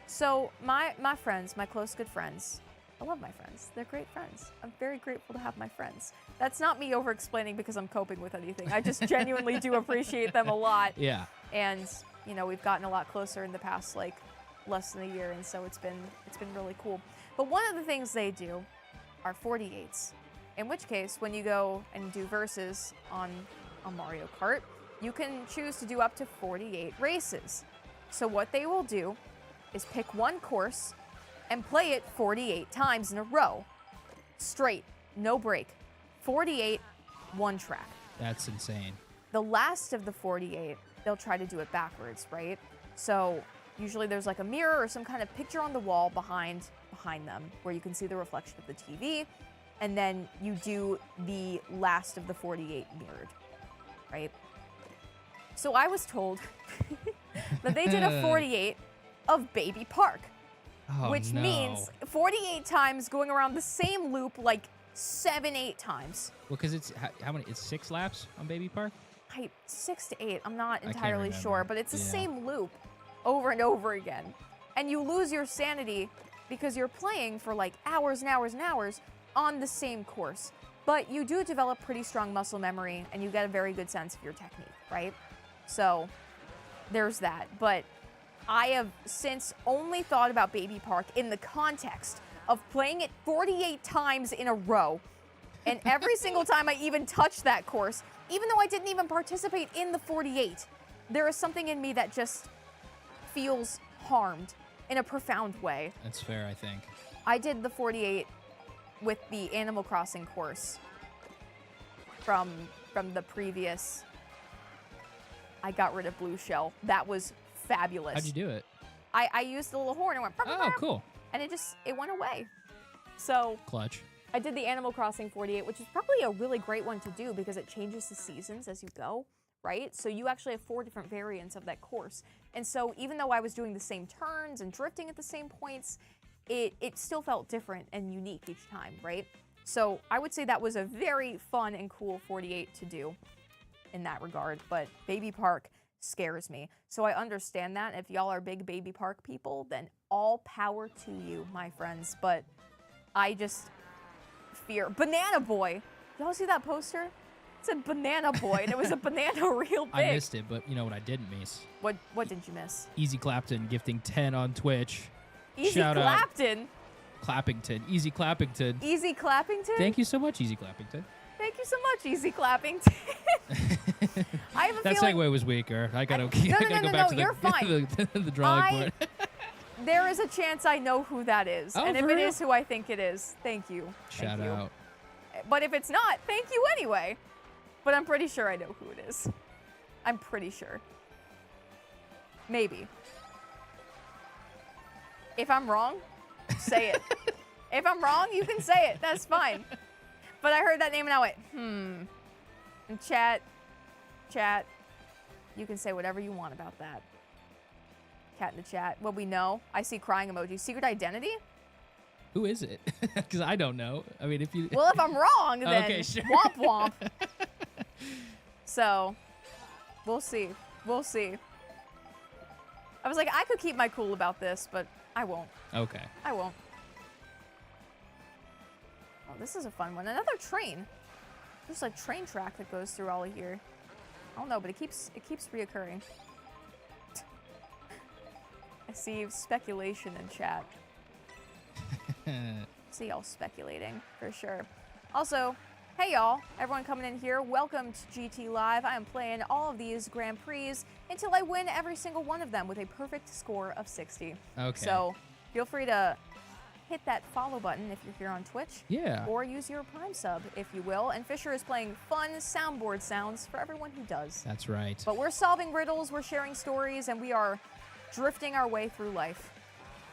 So my friends, my close good friends, I love my friends. They're great friends. I'm very grateful to have my friends. That's not me over explaining because I'm coping with anything. I just genuinely do appreciate them a lot. Yeah. And you know, we've gotten a lot closer in the past like less than a year, and so it's been really cool. But one of the things they do are 48s. In which case, when you go and do verses on Mario Kart, you can choose to do up to 48 races. So what they will do is pick one course and play it 48 times in a row. Straight, no break. 48, one track. That's insane. The last of the 48, they'll try to do it backwards, right? So usually there's like a mirror or some kind of picture on the wall behind them where you can see the reflection of the TV, and then you do the last of the 48 mirrored, right? So I was told that they did a 48 of Baby Park, which means 48 times going around the same loop like 7-8 times. Well, because it's how many? It's 6 laps on Baby Park. 6 to 8. I'm not I can't entirely remember. sure, but it's the same loop over and over again, and you lose your sanity because you're playing for like hours and hours and hours on the same course. But you do develop pretty strong muscle memory, and you get a very good sense of your technique, right? So there's that. But I have since only thought about Baby Park in the context of playing it 48 times in a row. And every single time I even touched that course, even though I didn't even participate in the 48, there is something in me that just feels harmed in a profound way. That's fair, I think. I did the 48 with the Animal Crossing course from the previous. I got rid of Blue Shell. That was fabulous. How'd you do it? I used the little horn and went. Oh, cool. And it went away. So Clutch. I did the Animal Crossing 48, which is probably a really great one to do because it changes the seasons as you go, right? So you actually have 4 different variants of that course. And so even though I was doing the same turns and drifting at the same points, it still felt different and unique each time, right? So I would say that was a very fun and cool 48 to do in that regard. But Baby Park scares me. So I understand that. If y'all are big Baby Park people, then all power to you, my friends. But I just fear. Banana Boy. Y'all see that poster? It said Banana Boy, and it was a banana real big. I missed it, but you know what I didn't miss? What did you miss? Easy Clapton gifting 10 on Twitch. Easy Shout out. Clapton. Clappington. Easy Clappington. Easy Clappington? Thank you so much, Easy Clappington. Thank you so much, Easy Clappington. I have a That feeling segue was weaker. I gotta, No, go back to you're fine. the drawing board. There is a chance I know who that is. Oh, and if for it real? is who I think it is, thank you. Shout Thank you. out. But if it's not, thank you anyway. But I'm pretty sure I know who it is. I'm pretty sure. Maybe. If I'm wrong, say it. If I'm wrong, you can say it. That's fine. But I heard that name and I went, And chat, you can say whatever you want about that. Cat in the chat. Well, we know. I see crying emoji. Secret identity? Who is it? Because I don't know. I mean, if you. Well, if I'm wrong, then Okay, sure. womp womp. So, we'll see. We'll see. I was like, I could keep my cool about this, but I won't. Okay. I won't. Oh, this is a fun one. Another train. There's a train track that goes through all of here. I don't know, but it keeps reoccurring. I see speculation in chat. See y'all speculating for sure. Also, hey y'all, everyone coming in here, welcome to GTLive. I am playing all of these Grand Prix until I win every single one of them with a perfect score of 60. Okay. So feel free to hit that follow button if you're here on Twitch. Yeah. Or use your Prime sub, if you will. And Fisher is playing fun soundboard sounds for everyone who does. That's right. But we're solving riddles, we're sharing stories, and we are drifting our way through life.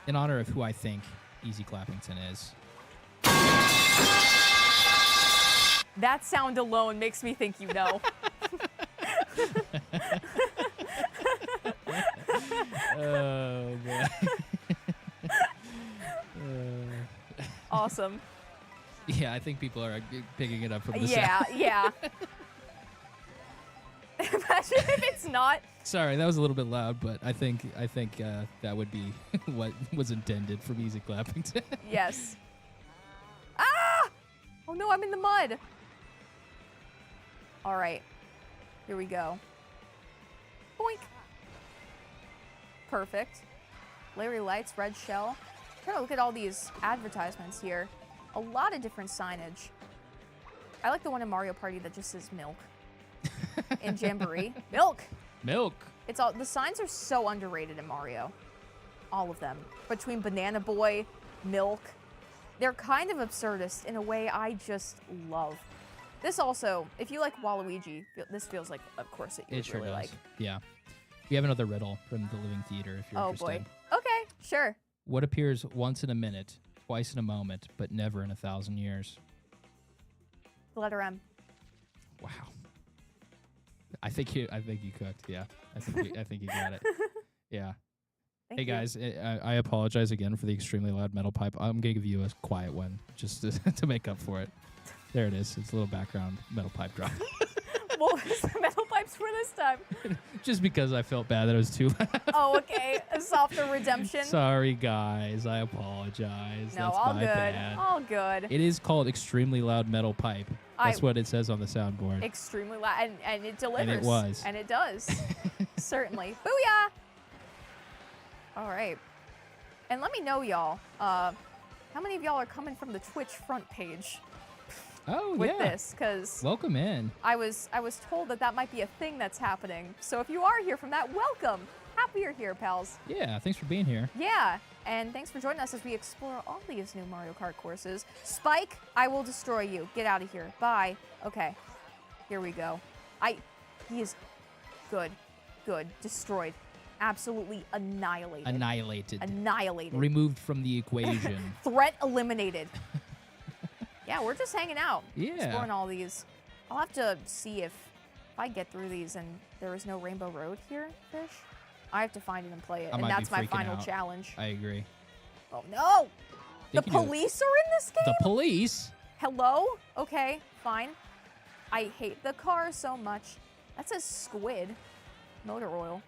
In honor of who I think Easy Clappington is. That sound alone makes me think you know. Oh, man. Awesome. Yeah, I think people are picking it up from the Yeah, sound. yeah. Imagine if it's not. Sorry, that was a little bit loud, but I think that would be what was intended from Easy Clappington. Yes. Ah! Oh no, I'm in the mud. All right. Here we go. Boink. Perfect. Larry Lights, red shell. Try to look at all these advertisements here. A lot of different signage. I like the one in Mario Party that just says milk. In Jamboree. Milk! Milk. It's all, the signs are so underrated in Mario. All of them. Between Banana Boy, milk. They're kind of absurdist in a way I just love. This also, if you like Waluigi, this feels like a course that you would sure really does. like. Yeah. We have another riddle from the Living Theater if you're interested. Oh boy. Okay, sure. What appears once in a minute, twice in a moment, but never in 1,000 years? The letter M. Wow. I think you cooked. Yeah. I think you got it. Yeah. Thank Hey you. guys, I apologize again for the extremely loud metal pipe. I'm gonna give you a quiet one just to make up for it. There it is. It's a little background metal pipe drop. What was the metal pipes for this time? Just because I felt bad that it was too loud. Oh, okay. A softer redemption. Sorry guys, I apologize. No, That's all my good. bad. All good. It is called extremely loud metal pipe. That's what it says on the soundboard. Extremely loud, and it delivers. And it was. And it does. Certainly. Booyah! All right. And let me know, y'all, how many of y'all are coming from the Twitch front page Oh with yeah. this? Because Welcome in. I was told that might be a thing that's happening. So if you are here from that, welcome. Happy you're here, pals. Yeah, thanks for being here. Yeah, and thanks for joining us as we explore all these new Mario Kart courses. Spike, I will destroy you. Get out of here. Bye. Okay, here we go. He is good. Destroyed. Absolutely annihilated. Annihilated. Removed from the equation. Threat eliminated. Yeah, we're just hanging out. Yeah. Exploring all these. I'll have to see if I get through these and there is no Rainbow Road here, Fish. I have to find it and play it, I and might be that's my freaking final out. challenge. I agree. Oh no! The Think you do it. police are in this game? The police? Hello? Okay, fine. I hate the car so much. That says squid. Motor oil.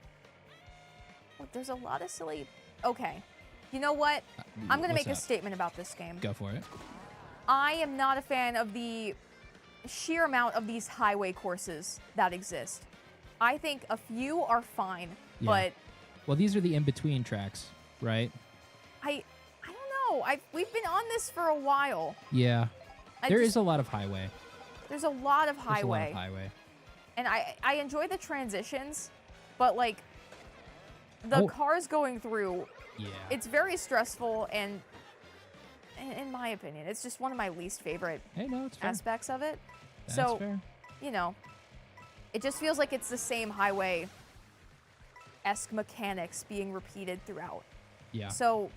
Look, there's a lot of silly... Okay. You know what? I'm going to What's make a up? statement about this game. Go for it. I am not a fan of the sheer amount of these highway courses that exist. I think a few are fine, Yeah. but Well, these are the in-between tracks, right? I don't know. We've been on this for a while. Yeah. I There just- is a lot of highway. There's a lot of There's a lot highway. of highway. And I enjoy the transitions, but like the Oh. cars going through, Yeah. it's very stressful, and in my opinion, it's just one of my least favorite Hey, no, it's fair. aspects of it. That's So, fair. you know, it just feels like it's the same highway-esque mechanics being repeated throughout. Yeah. So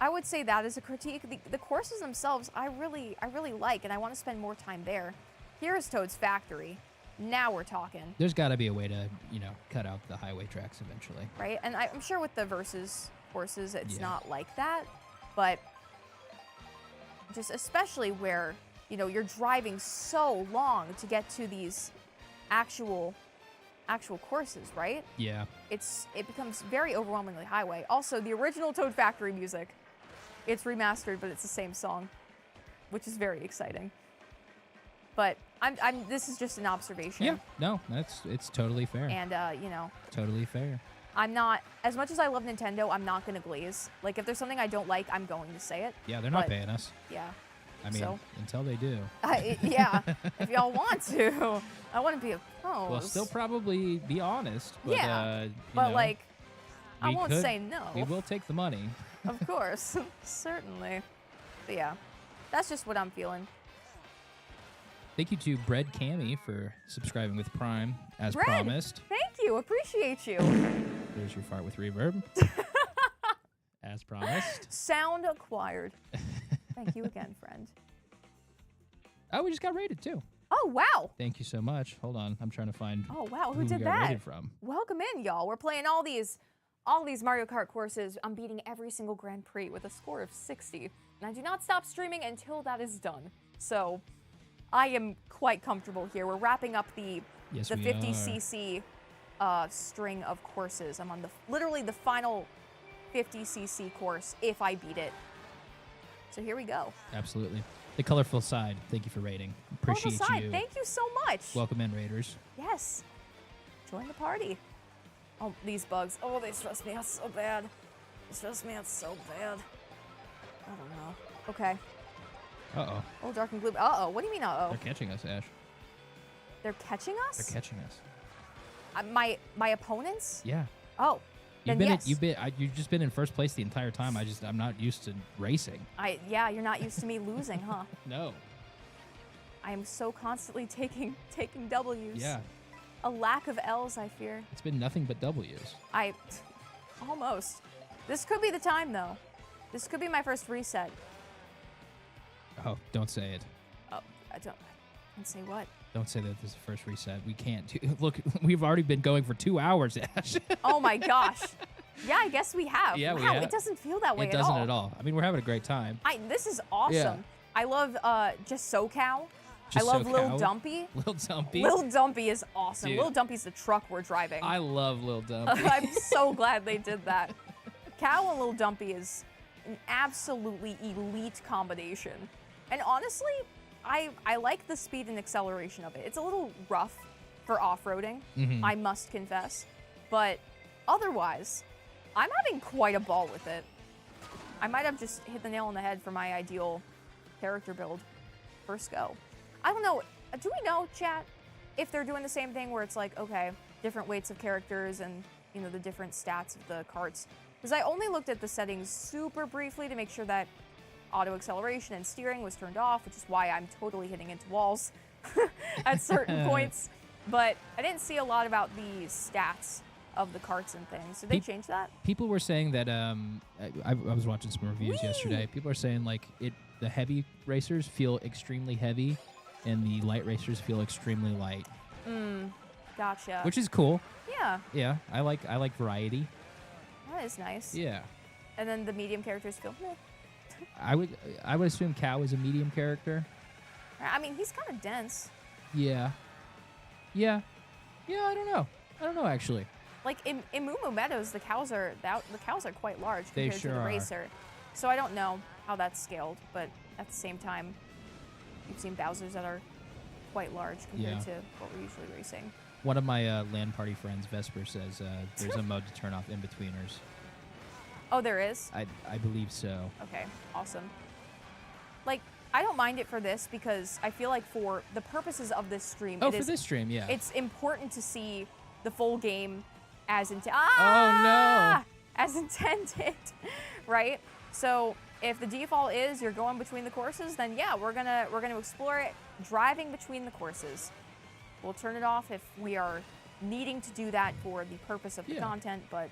I would say that as a critique. The courses themselves, I really like, and I want to spend more time there. Here's Toad's Factory. Now we're talking. There's got to be a way to, cut out the highway tracks eventually. Right? And I'm sure with the versus courses, it's Yeah. not like that, but just especially where, you're driving so long to get to these actual courses, right? Yeah. It becomes very overwhelmingly highway. Also, the original Toad Factory music, it's remastered, but it's the same song, which is very exciting. But this is just an observation. Yeah. No, it's totally fair. And Totally fair. I'm not, as much as I love Nintendo, I'm not going to glaze. Like, if there's something I don't like, I'm going to say it. Yeah, they're not But- paying us. Yeah. I mean, So? until they do. Yeah. If y'all want to. I want to be opposed. We'll still probably be honest. But, Yeah, you But, know, like, I we won't could- say no. We will take the money. Of course. Certainly. But yeah. That's just what I'm feeling. Thank you to Bread Cammy for subscribing with Prime, as Bread. promised. Thank you. Appreciate you. There's your fart with reverb. As promised. Sound acquired. Thank you again, friend. Oh, we just got rated too. Oh, wow. Thank you so much. Hold on, I'm trying to find Oh, wow. Who we did got that? rated from. Welcome in, y'all. We're playing all these Mario Kart courses. I'm beating every single Grand Prix with a score of 60. And I do not stop streaming until that is done. So I am quite comfortable here. We're wrapping up the Yes, we 50cc string of courses. I'm on literally the final 50cc course if I beat it. So here we go. Absolutely. The colorful side. Thank you for rating. Appreciate Colorful side, you. thank you so much. Welcome in, Raiders. Yes. Join the party. Oh, these bugs. Oh, they stress me out so bad. They stress me out so bad. I don't know. Okay. Uh-oh. Oh, dark and gloomy. Uh-oh. What do you mean, uh-oh? They're catching us, Ash. They're catching us? They're catching us. My opponents? Yeah. Oh. Then yes. You've just been in first place the entire time. I'm not used to racing. Yeah, you're not used to me losing, huh? No. I am so constantly taking W's. Yeah. A lack of L's, I fear. It's been nothing but W's. Almost. This could be the time, though. This could be my first reset. Oh, don't say it. Oh, I don't say what? Don't say that this is the first reset. We can't look, we've already been going for 2 hours, Ash. Oh my gosh. Yeah, I guess we have. Yeah, wow, we have. It doesn't feel that way It at all. doesn't at all. I mean, we're having a great time. This is awesome. Yeah. I love just SoCal. I Just love SoCal. Lil Dumpy. Lil Dumpy. Lil Dumpy is awesome. Dude. Lil Dumpy's the truck we're driving. I love Lil Dumpy. I'm so glad they did that. Cow and Lil Dumpy is an absolutely elite combination. And honestly, I like the speed and acceleration of it. It's a little rough for off-roading, I must confess. But otherwise, I'm having quite a ball with it. I might have just hit the nail on the head for my ideal character build. First go. I don't know. Do we know, chat, if they're doing the same thing where it's like, okay, different weights of characters and, you know, the different stats of the carts? Because I only looked at the settings super briefly to make sure that auto acceleration and steering was turned off, which is why I'm totally hitting into walls at certain points. But I didn't see a lot about the stats of the carts and things. Did they change that? People were saying that I was watching some reviews yesterday. People are saying like the heavy racers feel extremely heavy, and the light racers feel extremely light. Gotcha. Which is cool. Yeah. Yeah, I like variety. That is nice. Yeah. And then the medium characters feel meh. I would assume Cow is a medium character. I mean, he's kind of dense. Yeah. Yeah. Yeah, I don't know actually. Like in Moo Moo Meadows, the cows are quite large compared sure to the are. racer. So I don't know how that's scaled, but at the same time, you've seen Bowsers that are quite large compared to what we're usually racing. One of my LAN party friends, Vesper, says there's a mode to turn off in-betweeners. Oh, there is? I believe so. Okay, awesome. Like, I don't mind it for this because I feel like for the purposes of this stream, Oh, for this stream, yeah. It's important to see the full game as intended. Oh no! As intended, right? So if the default is you're going between the courses, then yeah, we're gonna explore it driving between the courses. We'll turn it off if we are needing to do that for the purpose of the content, but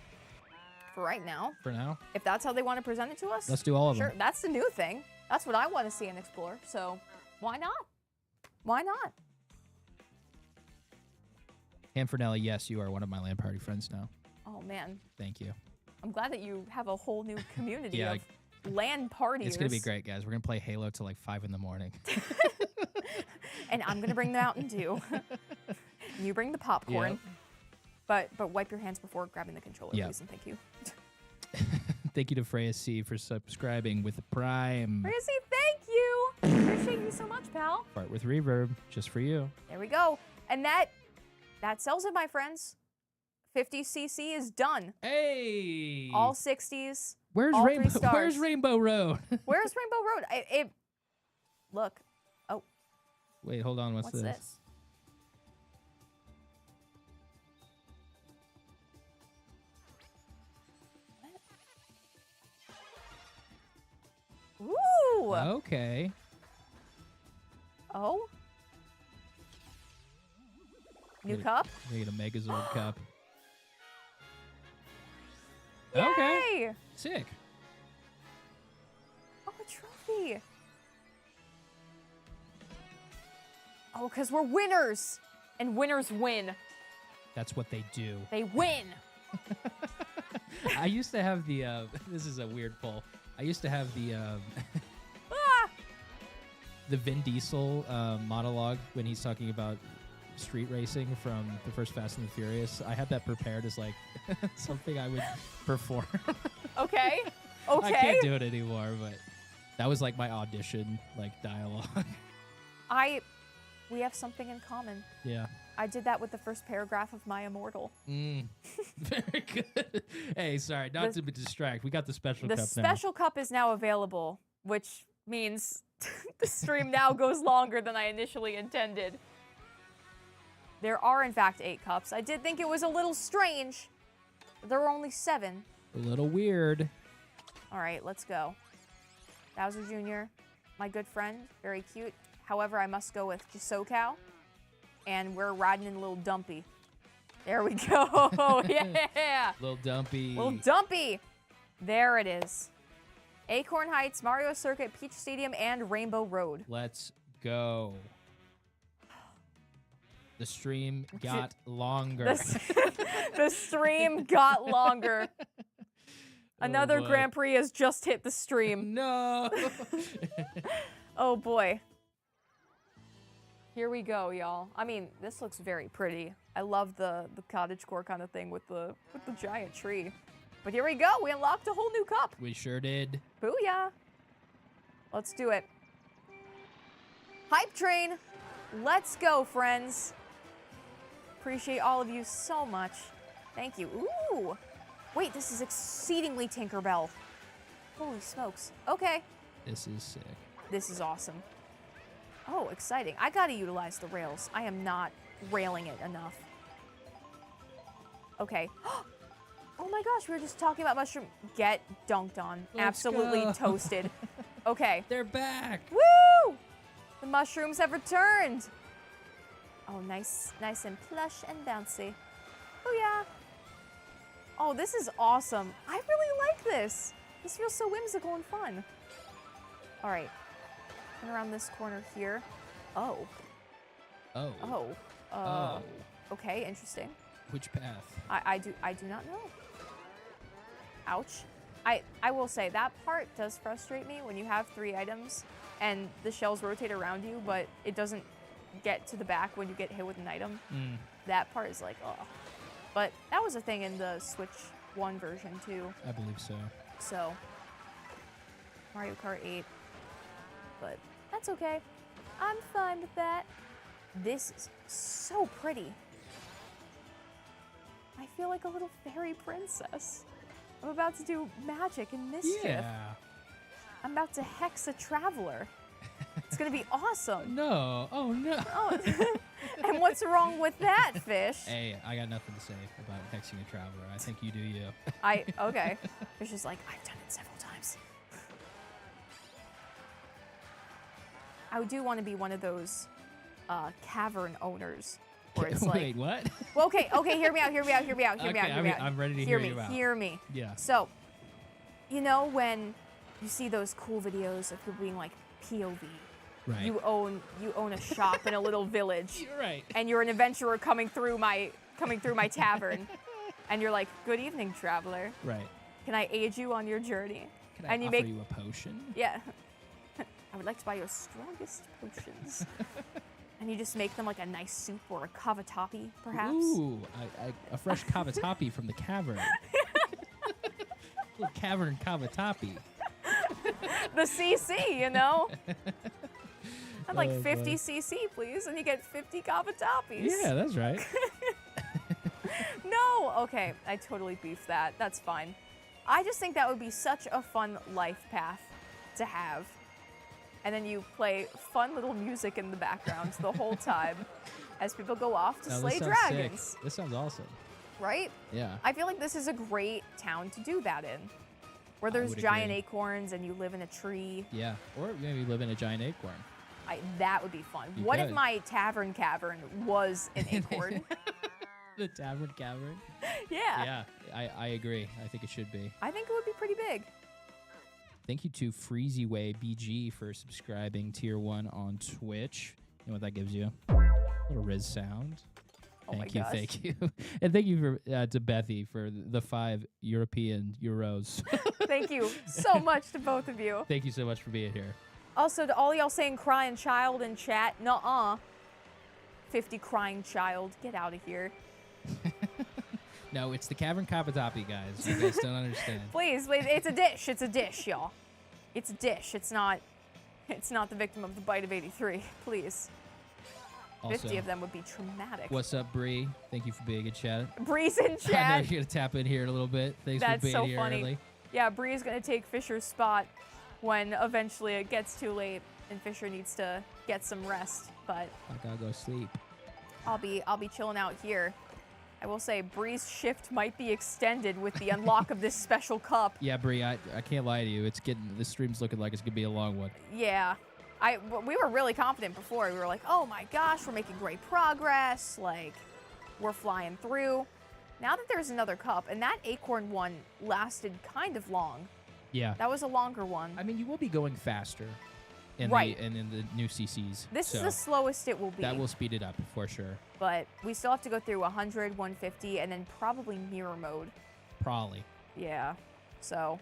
for right now. For now? If that's how they want to present it to us, let's do all of them. Sure, that's the new thing. That's what I want to see and explore. So why not? Why not? Hanfernelli, yes, you are one of my LAN party friends now. Oh man. Thank you. I'm glad that you have a whole new community Yeah, of LAN parties. It's gonna be great, guys. We're gonna play Halo till like 5 in the morning. And I'm gonna bring the Mountain Dew. You bring the popcorn. Yep. But wipe your hands before grabbing the controller, please, and thank you. Thank you to Freya C for subscribing with the Prime. Freya C, thank you. Appreciate you so much, pal. Part with reverb, just for you. There we go. And that sells it, my friends. 50cc is done. Hey! All 60s. Where's all Rainbow? 3 stars. Where's Rainbow Road? Where's Rainbow Road? Look. Oh. Wait, hold on. What's this? Ooh. Okay. Oh. New cup? We get a Megazord cup. Yay! Okay. Sick. Oh, a trophy. Oh, because we're winners. And winners win. That's what they do. They win. I used to have the, this is a weird poll. I used to have the, the Vin Diesel monologue when he's talking about street racing from the first Fast and the Furious. I had that prepared as like something I would perform. Okay. Okay. I can't do it anymore, but that was like my audition like dialogue. We have something in common. Yeah. I did that with the first paragraph of my Immortal. Very good. Hey, sorry, not to be distracted. We got the special cup now. The special cup is now available which means the stream now goes longer than I initially intended. There are, in fact, 8 cups. I did think it was a little strange. But there were only 7. A little weird. All right, let's go. Bowser Jr., my good friend, very cute. However, I must go with SoCal, and we're riding in a little dumpy. There we go. Yeah. Little dumpy. Little dumpy. There it is. Acorn Heights, Mario Circuit, Peach Stadium, and Rainbow Road. Let's go. The stream got longer. The stream got longer. Another boy. Grand Prix has just hit the stream. No. Oh boy. Here we go, y'all. I mean, this looks very pretty. I love the cottagecore kind of thing with the giant tree. But here we go. We unlocked a whole new cup. We sure did. Booyah. Let's do it. Hype train. Let's go, friends. Appreciate all of you so much. Thank you. Ooh. Wait, this is exceedingly Tinkerbell. Holy smokes. Okay. This is sick. This is awesome. Oh, exciting. I gotta utilize the rails. I am not railing it enough. Okay. Oh my gosh, we were just talking about mushroom. Get dunked on. Let's Absolutely go. toasted. Okay. They're back. Woo! The mushrooms have returned. Oh, nice and plush and bouncy. Oh yeah. Oh, this is awesome. I really like this. This feels so whimsical and fun. All right. Turn around this corner here. Oh. Oh. Oh. Oh. Okay, interesting. Which path? I do not know. Ouch. I will say that part does frustrate me when you have 3 items and the shells rotate around you, but it doesn't get to the back when you get hit with an item. That part is like, oh. But that was a thing in the Switch 1 version too. I believe so. So, Mario Kart 8. But that's okay. I'm fine with that. This is so pretty. I feel like a little fairy princess. I'm about to do magic and mischief. Yeah. I'm about to hex a traveler. It's gonna be awesome. No. Oh no. Oh, and what's wrong with that, Fish? Hey, I got nothing to say about hexing a traveler. I think you do you. Okay. Fish is like, I've done it several times. I do want to be one of those cavern owners where it's like, Wait, what? well, okay, hear me out. I'm ready to hear you out. Hear me. Yeah. So, you know when you see those cool videos of people being like POV, Right. you own a shop in a little village, You're right. and you're an adventurer coming through my tavern, and you're like, "Good evening, traveler. Right. Can I aid you on your journey?" Can I and you offer make you a potion? yeah. I would like to buy your strongest potions. And you just make them like a nice soup or a cavatappi, perhaps. Ooh, a fresh cavatappi from the cavern. Little cavern cavatappi. The CC, you know? I'd like Oh, 50 boy. CC, please, and you get 50 cavatappies. Yeah, that's right. No, okay, I totally beefed that. That's fine. I just think that would be such a fun life path to have. And then you play fun little music in the background the whole time as people go off to Now, slay this sounds dragons. sick. This sounds awesome. Right? Yeah. I feel like this is a great town to do that in. Where I there's would giant agree. acorns and you live in a tree. Yeah. Or maybe live in a giant acorn. That would be fun. You What if could. my tavern cavern was an acorn? The tavern cavern. Yeah. Yeah, I agree. I think it should be. I think it would be pretty big. Thank you to Freezyway BG for subscribing tier 1 on Twitch. You know what that gives you? A little Riz sound. Oh my Thank you, gosh. thank you. And thank you for to Bethy for the 5 European euros. Thank you so much to both of you. Thank you so much for being here. Also, to all y'all saying crying child in chat, nuh-uh. 50 crying child, get out of here. No, it's the Cavern Cavatappi, guys. You guys don't understand. Please, it's a dish. It's a dish, y'all. It's a dish. It's not the victim of the bite of 83. Please. Also, 50 of them would be traumatic. what's up, Bree? Thank you for being in chat. Bree's in I know chat. you're going to tap in here in a little bit. Thanks That's for being so here funny. early. Yeah, Bree's gonna take Fisher's spot. when eventually it gets too late and Fisher needs to get some rest. But I gotta go sleep. I'll be chilling out here. I will say Bree's shift might be extended with the unlock of this special cup. Yeah, Bree, I can't lie to you. This stream's looking like it's gonna be a long one. Yeah. We were really confident before. We were like, oh my gosh, we're making great progress. Like, we're flying through. Now that there's another cup, and that acorn one lasted kind of long. Yeah. That was a longer one. I mean, you will be going faster in in the new CCs. This is the slowest it will be. That will speed it up for sure. But we still have to go through 100, 150, and then probably mirror mode. Probably. Yeah. So,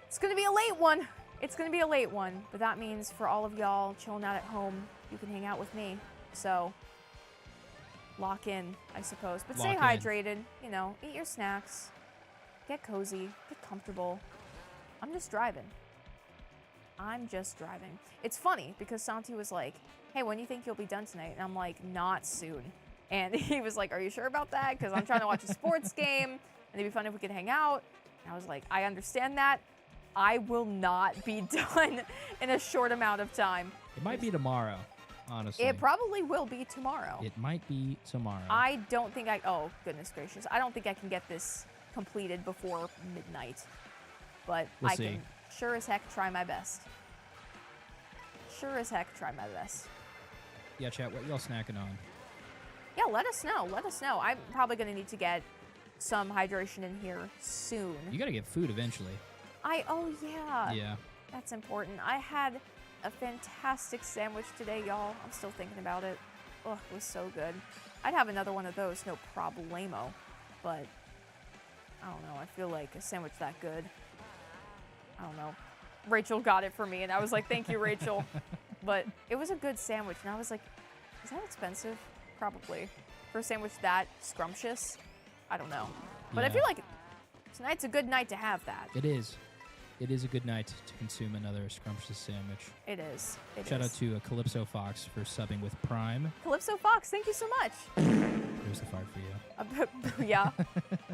it's going to be a late one. It's going to be a late one. But that means for all of y'all chilling out at home, you can hang out with me. So, lock in, I suppose. But stay hydrated. You know, eat your snacks. Get cozy. Get comfortable. I'm just driving. It's funny because Santi was like, hey, when do you think you'll be done tonight? And I'm like, not soon. And he was like, are you sure about that? Because I'm trying to watch a sports game, and it'd be fun if we could hang out. And I was like, I understand that. I will not be done in a short amount of time. It might be tomorrow, honestly. It probably will be tomorrow. It might be tomorrow. I don't think oh, goodness gracious. I don't think I can get this completed before midnight. But I can sure as heck try my best. Yeah, chat, what y'all snacking on? Yeah, let us know. I'm probably going to need to get some hydration in here soon. You got to get food eventually. Oh, yeah. Yeah. That's important. I had a fantastic sandwich today, y'all. I'm still thinking about it. Oh, it was so good. I'd have another one of those, no problemo. But, I don't know. I feel like a sandwich that good. I don't know. Rachel got it for me, and I was like, thank you, Rachel. But it was a good sandwich, and I was like, is that expensive? Probably. For a sandwich that scrumptious? I don't know. But I feel like tonight's a good night to have that. It is. It is a good night to consume another scrumptious sandwich. It is. Shout out to Calypso Fox for subbing with Prime. Calypso Fox, thank you so much. There's the fart for you. Yeah.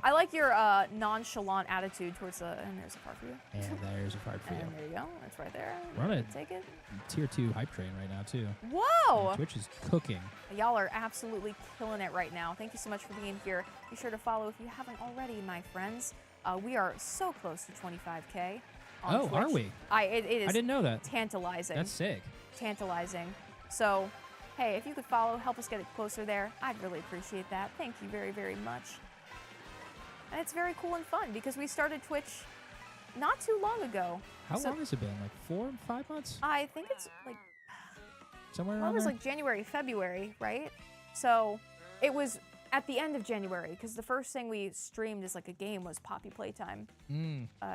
I like your nonchalant attitude towards the... And there's a fart for you. And there's a fart for you. And there you go. That's right there. We're on a Take it. tier 2 hype train right now, too. Whoa! Yeah, Twitch is cooking. Y'all are absolutely killing it right now. Thank you so much for being here. Be sure to follow if you haven't already, my friends. We are so close to 25K on Twitch. Are we? It is. I didn't know that. Tantalizing. That's sick. Tantalizing. So, hey, if you could follow, help us get it closer there, I'd really appreciate that. Thank you very, very much. And it's very cool and fun because we started Twitch not too long ago. How long has it been? Like 4 or 5 months? I think it's like... Somewhere around Well, it was there? like January, February, right? So it was at the end of January because the first thing we streamed as like a game was Poppy Playtime,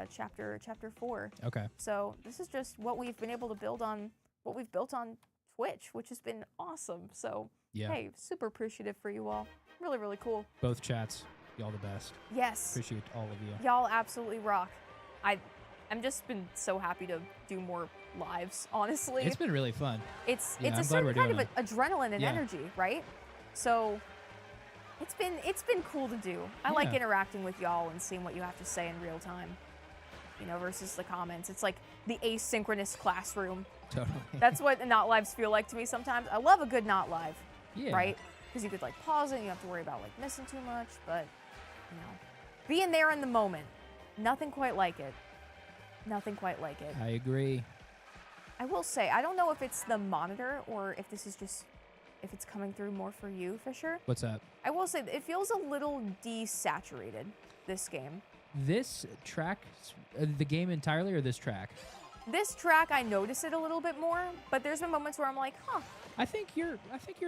chapter 4. Okay. So this is just what we've been able to build on, what we've built on Twitch, which has been awesome. So hey, super appreciative for you all. Really, really cool. Both chats, y'all the best. Yes. Appreciate all of you. Y'all absolutely rock. I'm just been so happy to do more lives, honestly. It's been really fun. It's a certain kind of adrenaline and energy, right? So it's been cool to do. I like interacting with y'all and seeing what you have to say in real time. You know, versus the comments. It's like the asynchronous classroom. Totally. That's what not lives feel like to me sometimes. I love a good not live. Yeah. Right? Because you could like pause it and you don't have to worry about like missing too much, but you know, being there in the moment. Nothing quite like it. Nothing quite like it. I agree. I will say, I don't know if it's the monitor or if this is just, if it's coming through more for you, Fisher. What's up? I will say, it feels a little desaturated, this game. This track, the game entirely, or this track? This track, I notice it a little bit more, but there's been moments where I'm like, huh. I think you're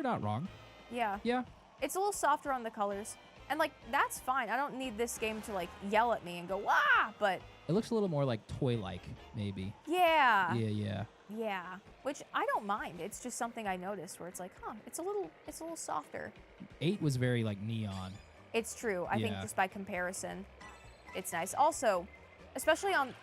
not wrong. Yeah. Yeah. It's a little softer on the colors. And like, that's fine. I don't need this game to like yell at me and go, "Wah!" But it looks a little more like toy-like, maybe. Yeah. Yeah. Which I don't mind. It's just something I noticed where it's like, huh, it's a little softer. 8 was very like neon. It's true. I think just by comparison, it's nice. Also, especially on,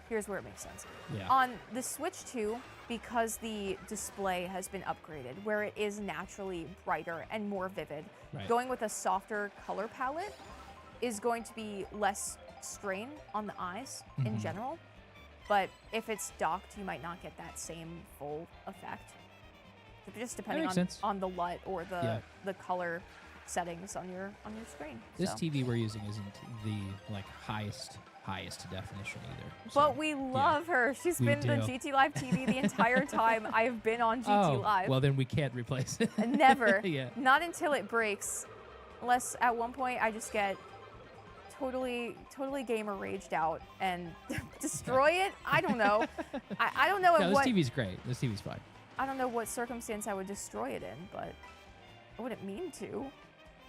here's where it makes sense. Yeah. On the Switch 2, because the display has been upgraded, where it is naturally brighter and more vivid, going with a softer color palette is going to be less strain on the eyes in general. but if it's docked, you might not get that same full effect. Just depending on the LUT or the color settings on your screen. This so. TV we're using isn't the like highest definition either. But we love her. She's been the GTLive TV the entire time I've been on GTLive. Well, then we can't replace it. Never. Yeah. Not until it breaks. Unless at one point I just get totally gamer raged out and destroy it. I don't know. I don't know this TV's great. This TV's fine. I don't know what circumstance I would destroy it in, but I wouldn't mean to.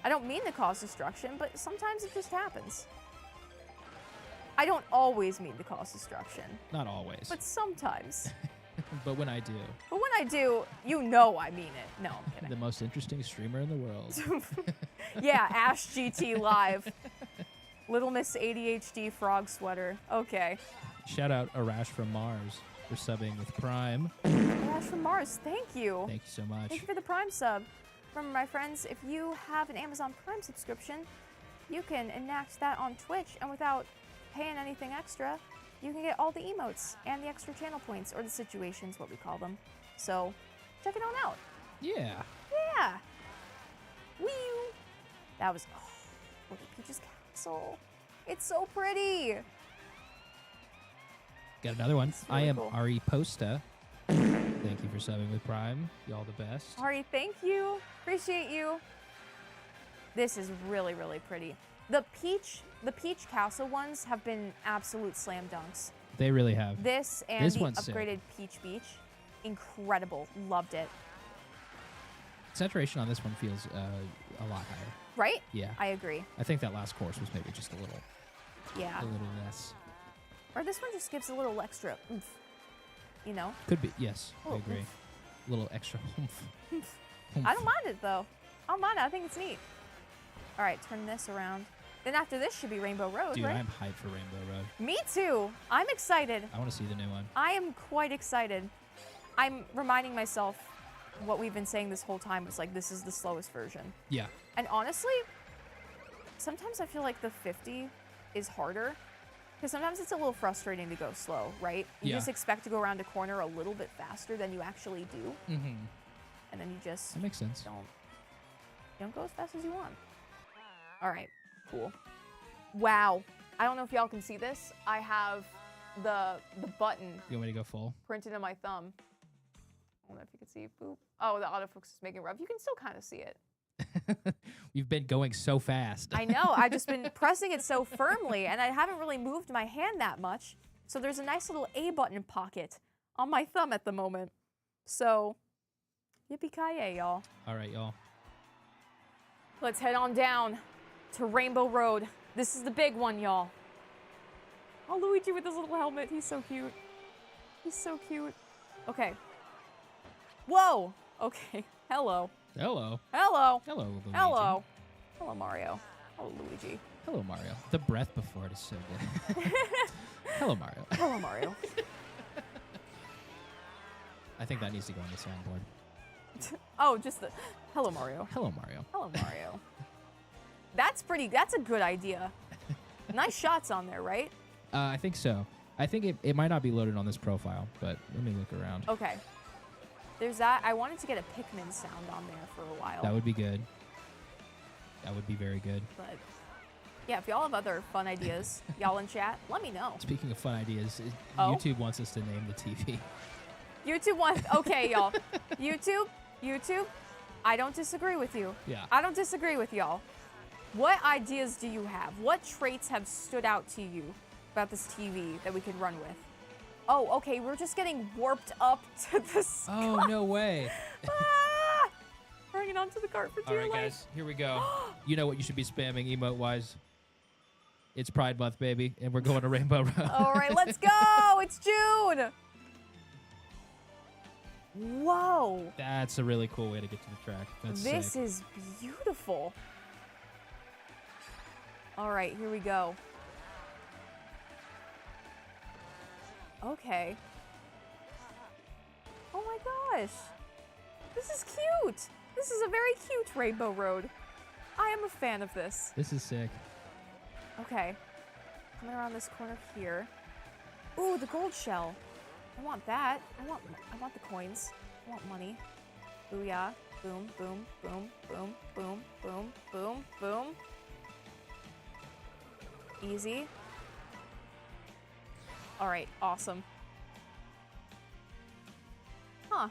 I don't mean to cause destruction, but sometimes it just happens. I don't always mean to cause destruction. Not always. But sometimes. But when I do. But when I do, you know I mean it. No, I'm kidding. The most interesting streamer in the world. Yeah, Ash GTLive. Little Miss ADHD frog sweater. Okay. Shout out Arash from Mars for subbing with Prime. Arash from Mars, thank you. Thank you so much. Thank you for the Prime sub. Remember, my friends, if you have an Amazon Prime subscription, you can enact that on Twitch, and without paying anything extra, you can get all the emotes and the extra channel points, or the situations, what we call them. So, check it on out. Yeah. Yeah. Wee! That was, look at Peach's castle. It's so pretty. Got another one. Really I am cool. Ari Posta. Thank you for subbing with Prime. Y'all the best. Ari, thank you. Appreciate you. This is really, really pretty. The Peach Castle ones have been absolute slam dunks. They really have. This and This the one's sick. upgraded Peach Beach, incredible. Loved it. Saturation on this one feels a lot higher. Right? Yeah. I agree. I think that last course was maybe just a little less. Or this one just gives a little extra oomph. You know? Could be. Yes, I Little agree. oomph. A little extra oomph. I don't mind it though. I don't mind it. I think it's neat. All right, turn this around. Then after this should be Rainbow Road, Dude, right? I'm hyped for Rainbow Road. Me too. I'm excited. I want to see the new one. I am quite excited. I'm reminding myself what we've been saying this whole time was like, this is the slowest version. Yeah. And honestly, sometimes I feel like the 50 is harder because sometimes it's a little frustrating to go slow, right? You just expect to go around a corner a little bit faster than you actually do. Mm-hmm. And then you just That makes sense. don't go as fast as you want. All right, cool. Wow. I don't know if y'all can see this. I have the button You want me to go full? printed in my thumb. I don't know if you can see. Boop. Oh, the autofocus is making it rough. You can still kind of see it. You've been going so fast. I know. I've just been pressing it so firmly, and I haven't really moved my hand that much. So there's a nice little A button pocket on my thumb at the moment. So, yippee-ki-yay, y'all. All right, y'all. Let's head on down to Rainbow Road. This is the big one, y'all. Oh, Luigi with his little helmet. He's so cute. He's so cute. Okay. Whoa. Okay. Hello. Hello. Hello. Hello, Luigi. Hello. Hello, Mario. Hello, Luigi. Hello, Mario. The breath before it is so good. Hello, Mario. Hello, Mario. I think that needs to go on the soundboard. Oh, just the hello, Mario. Hello, Mario. Hello, Mario. That's a good idea. Nice shots on there, right? I think so. I think it might not be loaded on this profile, but let me look around. Okay. There's that. I wanted to get a Pikmin sound on there for a while. That would be good. That would be very good. But yeah, if y'all have other fun ideas, y'all in chat, let me know. Speaking of fun ideas, Oh? YouTube wants us to name the TV. YouTube wants, okay, y'all. YouTube, I don't disagree with you. Yeah. I don't disagree with y'all. What ideas do you have? What traits have stood out to you about this TV that we could run with? Oh, okay, we're just getting warped up to the sky. Oh, no way. Ah! Bringing onto the cart for All dear right, life. guys, here we go. You know what you should be spamming emote-wise. It's Pride Month, baby, and we're going to Rainbow Road. All right, let's go. It's June. Whoa. That's a really cool way to get to the track. That's This sick. is beautiful. All right, here we go. Okay. Oh my gosh. This is cute. This is a very cute Rainbow Road. I am a fan of this. This is sick. Okay. Coming around this corner here. Ooh, the gold shell. I want that. I want the coins. I want money. Booyah. Boom, boom, boom, boom, boom, boom, boom, boom. Easy. All right, awesome. Huh.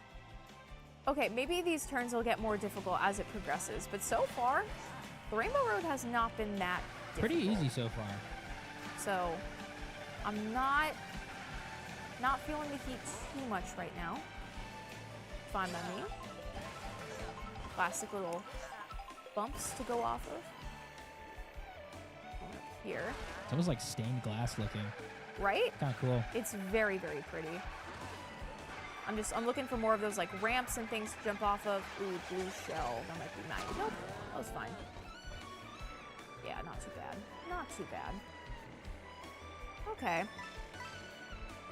Okay, maybe these turns will get more difficult as it progresses, but so far, the Rainbow Road has not been that difficult. Pretty easy so far. So, I'm not feeling the heat too much right now. Fine by me. Classic little bumps to go off of. Here. It's almost like stained glass looking. Right? Kind of cool. It's very, very pretty. I'm looking for more of those like ramps and things to jump off of. Ooh, blue shell. That might be nice. Nope. That was fine. Yeah, not too bad. Not too bad. Okay.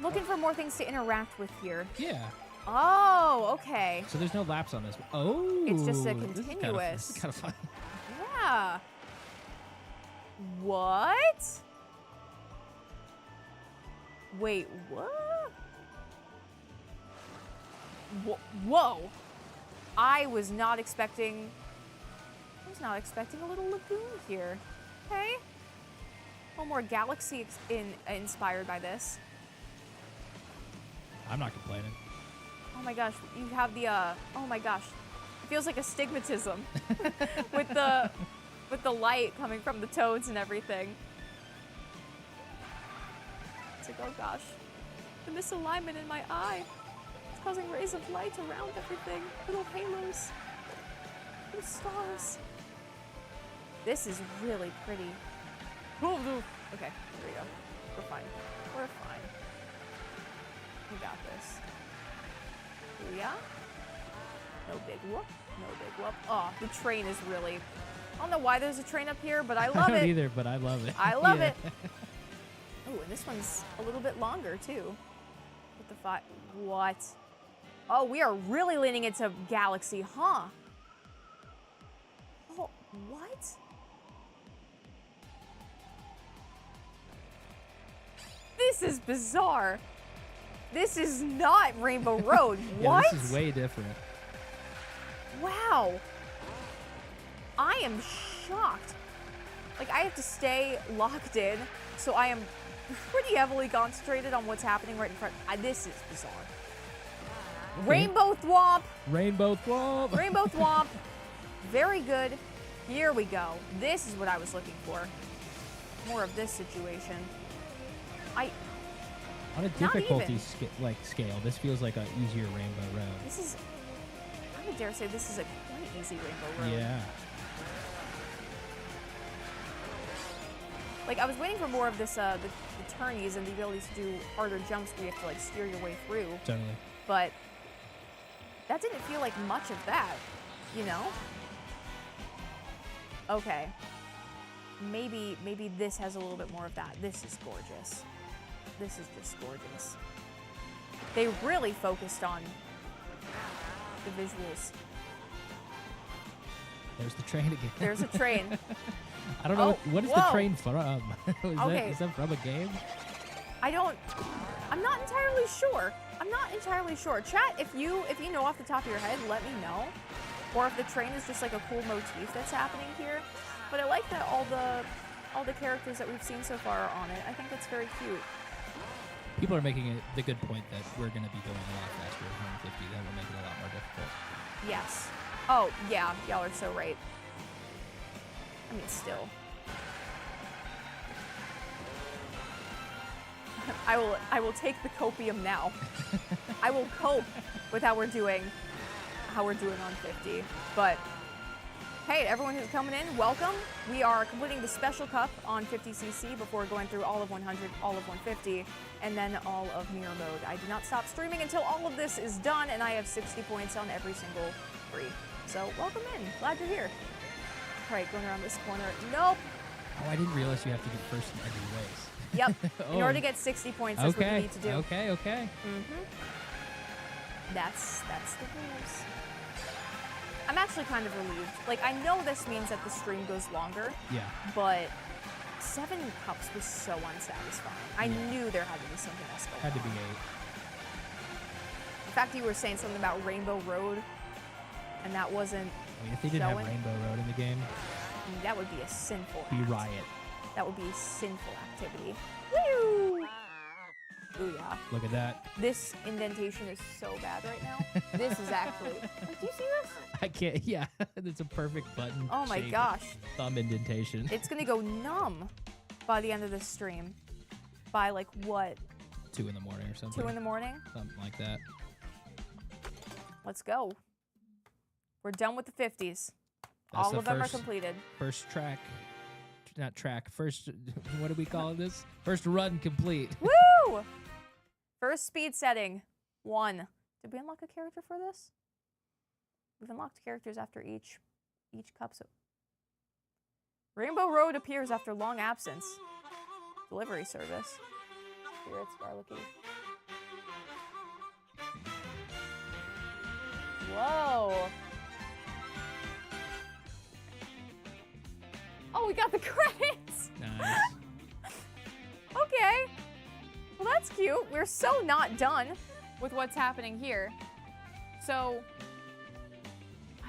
Looking for more things to interact with here. Yeah. Oh, okay. So there's no laps on this one. Oh. It's just a This continuous. is kind of fun. Yeah. What? Wait, what? Whoa. I was not expecting a little lagoon here. Okay. A little more galaxy inspired by this. I'm not complaining. Oh my gosh, you have the oh my gosh. It feels like astigmatism with the light coming from the toads and everything. It's like, oh gosh. The misalignment in my eye. It's causing rays of light around everything. Little halos. Little stars. This is really pretty. Okay, there we go. We're fine. We're fine. We got this. Yeah? No big whoop. No big whoop. Oh, the train is really... I don't know why there's a train up here, but I love it. I don't either, but I love it. I love it. Oh, and this one's a little bit longer, too. With the what? Oh, we are really leaning into Galaxy, huh? Oh, what? This is bizarre. This is not Rainbow Road. What? Yeah, this is way different. Wow. I am shocked. Like, I have to stay locked in, so I am pretty heavily concentrated on what's happening right in front. This is bizarre. Okay. Rainbow Thwomp. Rainbow Thwomp. Rainbow Thwomp. Very good. Here we go. This is what I was looking for. More of this situation. On a difficulty scale, this feels like an easier Rainbow Road. This is, I would dare say this is a quite easy Rainbow Road. Yeah. Like, I was waiting for more of this, the turnies and the ability to do harder jumps where you have to, like, steer your way through. Totally. But that didn't feel like much of that, you know? Okay. Maybe this has a little bit more of that. This is gorgeous. This is just gorgeous. They really focused on the visuals. There's the train again. There's a train. I don't know. What is the train from? Okay. Is that from a game? I'm not entirely sure. I'm not entirely sure. Chat, if you know off the top of your head, let me know. Or if the train is just like a cool motif that's happening here. But I like that all the characters that we've seen so far are on it. I think that's very cute. People are making the good point that we're going to be going a lot faster at 150. That will make it a lot more difficult. Yes. Oh, yeah. Y'all are so right. I mean, still. I will take the copium now. I will cope with how we're doing on 50. But hey, everyone who's coming in, welcome. We are completing the special cup on 50cc before going through all of 100, all of 150, and then all of mirror mode. I do not stop streaming until all of this is done, and I have 60 points on every single free. So welcome in. Glad you're here. All right, going around this corner. Nope. Oh, I didn't realize you have to get first in every race. Yep. In order to get 60 points, that's what you need to do. Okay. Mm-hmm. That's the rules. I'm actually kind of relieved. Like, I know this means that the stream goes longer. Yeah. But 7 cups was so unsatisfying. I knew there had to be something else going Had to be on. 8. The fact that you were saying something about Rainbow Road, and that wasn't I mean, if they didn't have showing, Rainbow Road in the game, I mean, that would be a sinful be act. riot. That would be a sinful activity. Woo! Ooh, yeah. Look at that. This indentation is so bad right now. This is actually... Like, do you see this? I can't. Yeah, it's a perfect button. Oh my shape gosh. Thumb indentation. It's gonna go numb by the end of this stream. By like what? 2 in the morning or something. 2 in the morning? Something like that. Let's go. We're done with the 50s. That's All the of them are first- completed. First track. Not track. First. What do we call this? First run complete. Woo! First speed setting. 1. Did we unlock a character for this? We've unlocked characters after each cup. So Rainbow Road appears after long absence. Delivery service. Spirits, Garlicky. Whoa. Oh, we got the credits. Nice. Okay. Well, that's cute. We're so not done with what's happening here. So,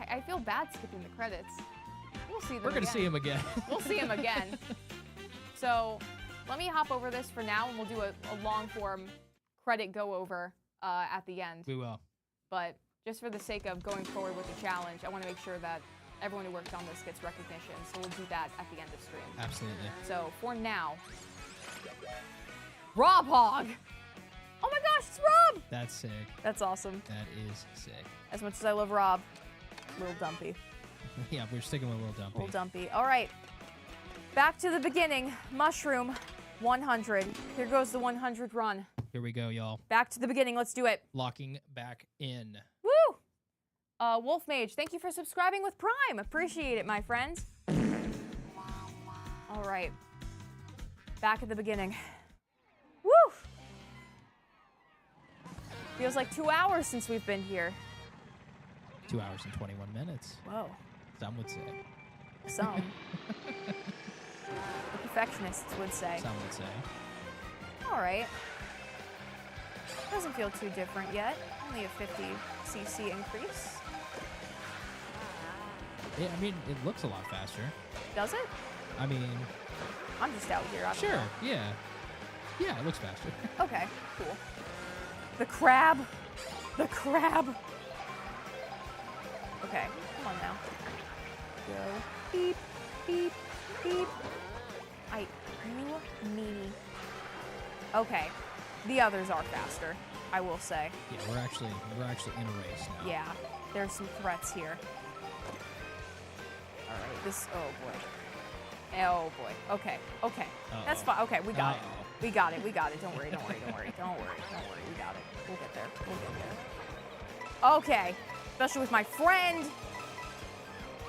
I feel bad skipping the credits. We'll see them We're gonna again. see him again. We'll see him again. So, let me hop over this for now, and we'll do a long-form credit go-over at the end. We will. But just for the sake of going forward with the challenge, I want to make sure that everyone who worked on this gets recognition. So we'll do that at the end of stream. Absolutely. So for now, Rob Hog. Oh my gosh, it's Rob! That's sick. That's awesome. That is sick. As much as I love Rob, Little Dumpy. Yeah, we're sticking with Little Dumpy. Little Dumpy. All right. Back to the beginning. Mushroom, 100. Here goes the 100 run. Here we go, y'all. Back to the beginning. Let's do it. Locking back in. Woo! Wolf Mage, thank you for subscribing with Prime. Appreciate it, my friend. All right. Back at the beginning. Woo! Feels like 2 hours since we've been here. 2 hours and 21 minutes. Whoa. Some would say. Some. The perfectionists would say. Some would say. All right. Doesn't feel too different yet. Only a 50cc increase. Yeah, I mean, it looks a lot faster. Does it? I mean, I'm just out here. I don't sure, know. yeah. Yeah, it looks faster. Okay, cool. The crab. The crab. Okay, come on now. Go. Beep, beep, beep. You meanie. Okay, the others are faster, I will say. Yeah, we're actually in a race now. Yeah, there's some threats here. All right, this, oh boy. Oh boy, okay, okay. That's fine, okay, we got it. We got it, we got it. Don't worry, don't worry, don't worry, don't worry, don't worry. We got it. We'll get there, we'll get there. Okay, especially with my friend,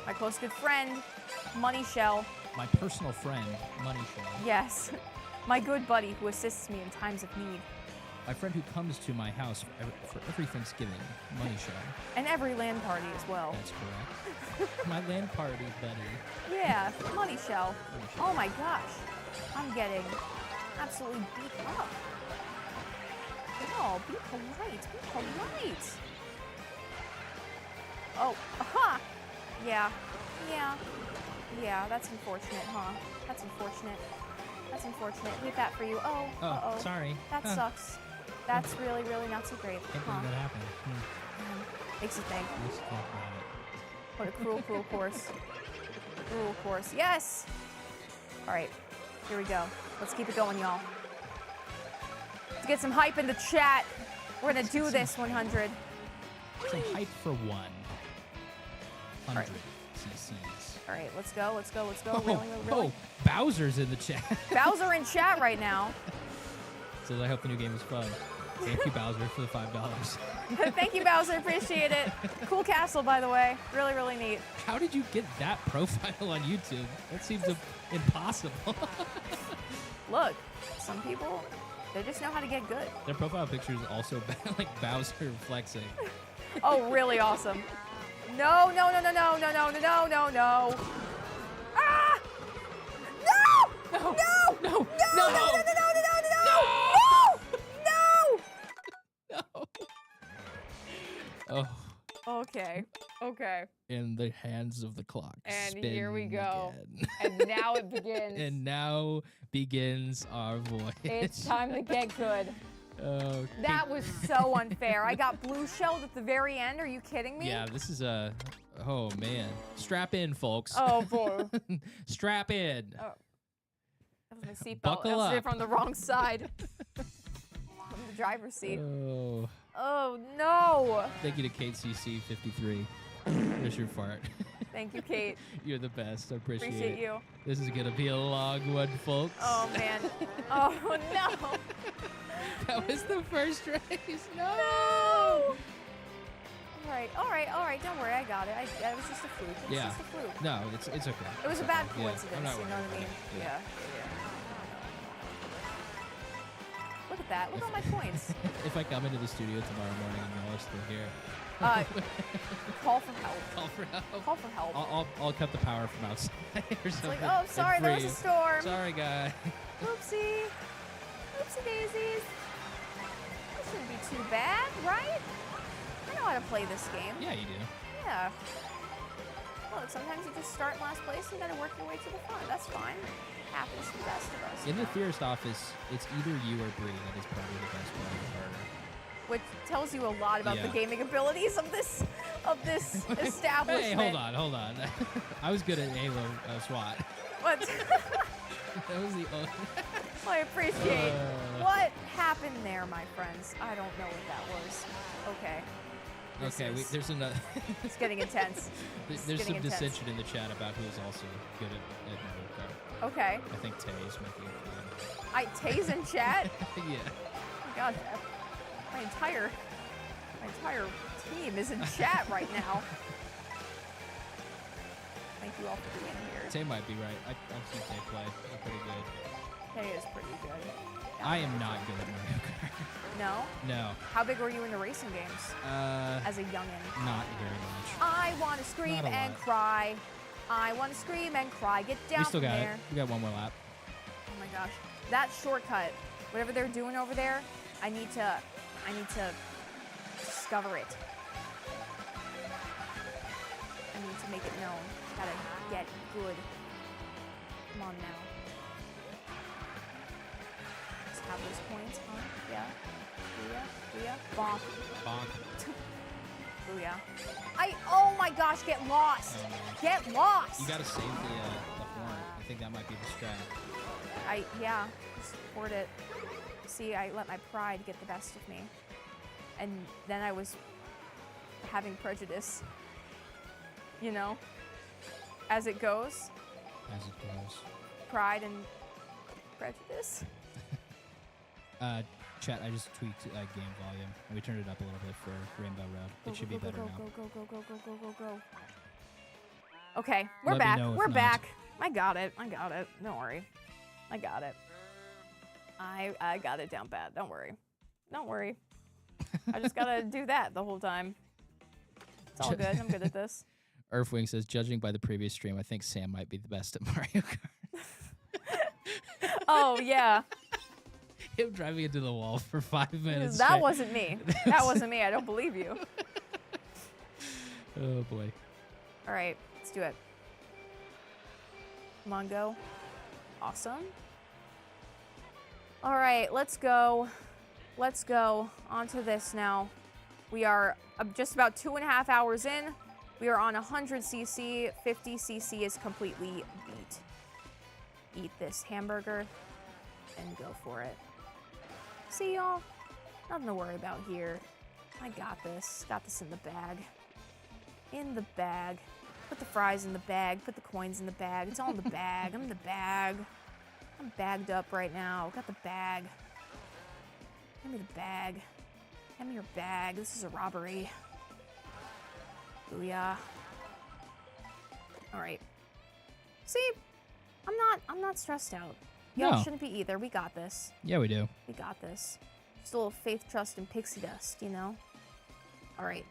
my close good friend, Money Shell. My personal friend, Money Shell. Yes, my good buddy who assists me in times of need. My friend who comes to my house for every Thanksgiving, Money Shell. And every LAN party as well. That's correct. My LAN party buddy. Yeah, Money Shell. Oh my gosh, I'm getting absolutely beat up. No, be polite, be polite. Oh, aha! Yeah, yeah, yeah, that's unfortunate, huh? That's unfortunate. That's unfortunate. Hate that for you. Oh, uh-oh. Sorry. That sucks. That's really, really not so great. Can't believe that happened. Makes you think. Let's talk about it. What a cruel, cruel course. Cruel course. Yes! All right, here we go. Let's keep it going, y'all. Let's get some hype in the chat. We're gonna do this 100. Some hype for 100 right. cc's. All right, let's go, let's go, let's go. Really, really, really. Oh, Bowser's in the chat. Bowser in chat right now. So I hope the new game is fun. Thank you, Bowser, for the $5. Thank you, Bowser. Appreciate it. Cool castle, by the way. Really, really neat. How did you get that profile on YouTube? That seems impossible. Look, some people, they just know how to get good. Their profile picture is also like Bowser flexing. Oh, really awesome. No, no, no, no, no, no, no, no, no, no, no. Ah! No! No! No! No! No! No! No! No! Oh. Okay. Okay. In the hands of the clock. And here we spin go. again. And now it begins. And now begins our voyage. It's time to get good. Oh, That was so unfair. I got blue shelled at the very end. Are you kidding me? yeah, this is a. Oh man, strap in, folks. Oh boy. Strap in. Oh. That was my seatbelt. Buckle I was up. from the wrong side. From the driver's seat. Oh, Oh no. thank you to Kate CC 53. There's your fart. Thank you, Kate. You're the best. I appreciate Appreciate it. you. This is gonna be a long one, folks. Oh man. Oh no. That was the first race. No. No. All right. Don't worry, I got it. It was just a fluke. It was Yeah. just a fluke. No, it's okay. It was It's a bad okay. Yeah, coincidence, I'm not you know worried what I about mean? it. Yeah. Look at that. Look at all my points. If I come into the studio tomorrow morning and y'all are still here, Call for help. call for help. Call for help. I'll cut the power from outside or It's something. like, oh, sorry, and there was a freeze. storm. Sorry, guy. Oopsie. Oopsie daisies. That shouldn't be too bad, right? I know how to play this game. Yeah, you do. Yeah. Look, sometimes you just start in last place and you gotta work your way to the front. That's fine. Happens to the best of us. In the theorist office, it's either you or Bree that is probably the best player of Carter. Which tells you a lot about the Yeah. gaming abilities of this establishment. Hey, hold on. I was good at Halo SWAT. What? That was the only. I appreciate. What happened there, my friends? I don't know what that was. Okay. This Okay, is- there's another. It's getting intense. There's getting some intense. dissension in the chat about who is also good at Mario Kart. Okay. I think Tay is making a I tase in chat. claim. Yeah. Oh my God, my entire team is in chat right now. Thank you all for being here. Tay might be right. I've seen Tay play. They're pretty good. Tay is pretty good. I am not good at Mario Kart. No? No. How big were you in the racing games as a youngin'? Not very much. I want to scream Not a and lot. cry. I want to scream and cry. Get down We still from got there. it. We got one more lap. Oh my gosh. That shortcut, whatever they're doing over there, I need to discover it. I need to make it known. Gotta get good. Come on now. Just have those points, huh? Yeah. Booyah. Bonk. Bonk. Booyah. Oh my gosh, get lost. Oh, no. Get lost. You gotta save the horn. I think that might be the strat. Yeah, support it. See, I let my pride get the best of me. And then I was having prejudice. You know? As it goes. As it goes. Pride and prejudice. Chat, I just tweaked game volume. And we turned it up a little bit for Rainbow Road. It should be better now. Go. Okay, we're Let me back. know if We're not. back. I got it. Don't worry. I got it. I got it down bad. Don't worry. I just gotta do that the whole time. It's all good. I'm good at this. Earthwing says, judging by the previous stream, I think Sam might be the best at Mario Kart. Oh, yeah. Him driving into the wall for 5 minutes. That straight. wasn't me. That wasn't me. I don't believe you. Oh, boy. All right, let's do it. Come on, go. Awesome. All right, let's go. Let's go. On to this now. We are just about 2.5 hours in. We are on 100cc. 50cc is completely beat. Eat this hamburger and go for it. See, y'all? Nothing to worry about here. I got this. Got this in the bag. In the bag. Put the fries in the bag. Put the coins in the bag. It's all in the bag. I'm in the bag. I'm bagged up right now. Got the bag. Give me the bag. Give me your bag. This is a robbery. Booyah. All right. See, I'm not stressed out. Y'all No. shouldn't be either. We got this. Yeah, we do. We got this. Just a little faith, trust, and pixie dust, you know? All right.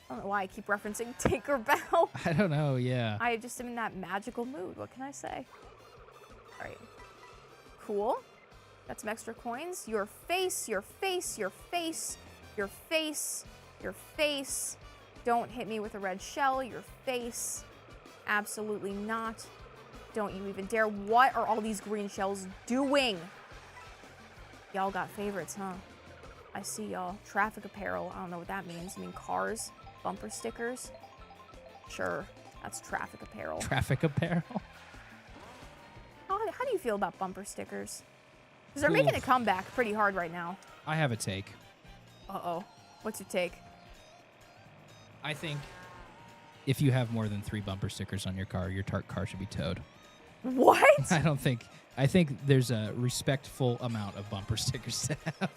I don't know why I keep referencing Tinkerbell. I don't know, yeah. I just am in that magical mood. What can I say? All right. Cool. Got some extra coins. Your face, your face, your face, your face, your face. Don't hit me with a red shell. Your face. Absolutely not. Don't you even dare. What are all these green shells doing? Y'all got favorites, huh? I see y'all. Traffic apparel. I don't know what that means. I mean, cars, bumper stickers. Sure, that's traffic apparel. Traffic apparel. How do you feel about bumper stickers? Because they're making a comeback pretty hard right now. I have a take. Uh-oh. What's your take? I think if you have more than 3 bumper stickers on your car car should be towed. What? I think there's a respectful amount of bumper stickers to have.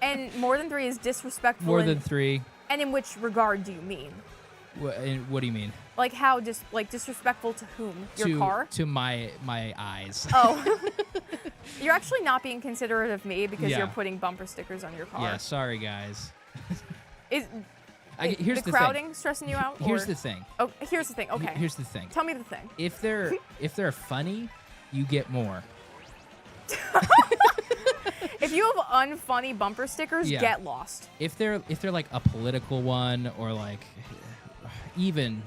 And more than 3 is disrespectful. More than 3. And in which regard do you mean? What do you mean? Like how disrespectful to whom? Your car? To my eyes. Oh. You're actually not being considerate of me because Yeah. you're putting bumper stickers on your car. Yeah, sorry guys. the Here's the crowding thing. stressing you out? Here's or- the thing. Oh, here's the thing. Okay. Here's the thing. Tell me the thing. If they're funny, you get more. If you have unfunny bumper stickers, Yeah. get lost. If they're like a political one or like even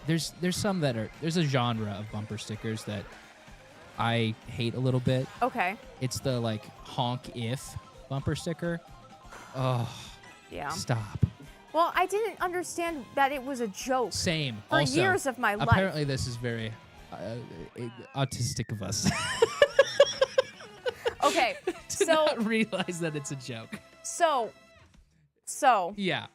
there's some that are there's a genre of bumper stickers that I hate a little bit. Okay. It's the like honk if bumper sticker. Oh, Yeah. stop. Well, I didn't understand that it was a joke. Same. For Also, years of my life. apparently this is very autistic of us. Okay. to not realize that it's a joke. So. Yeah.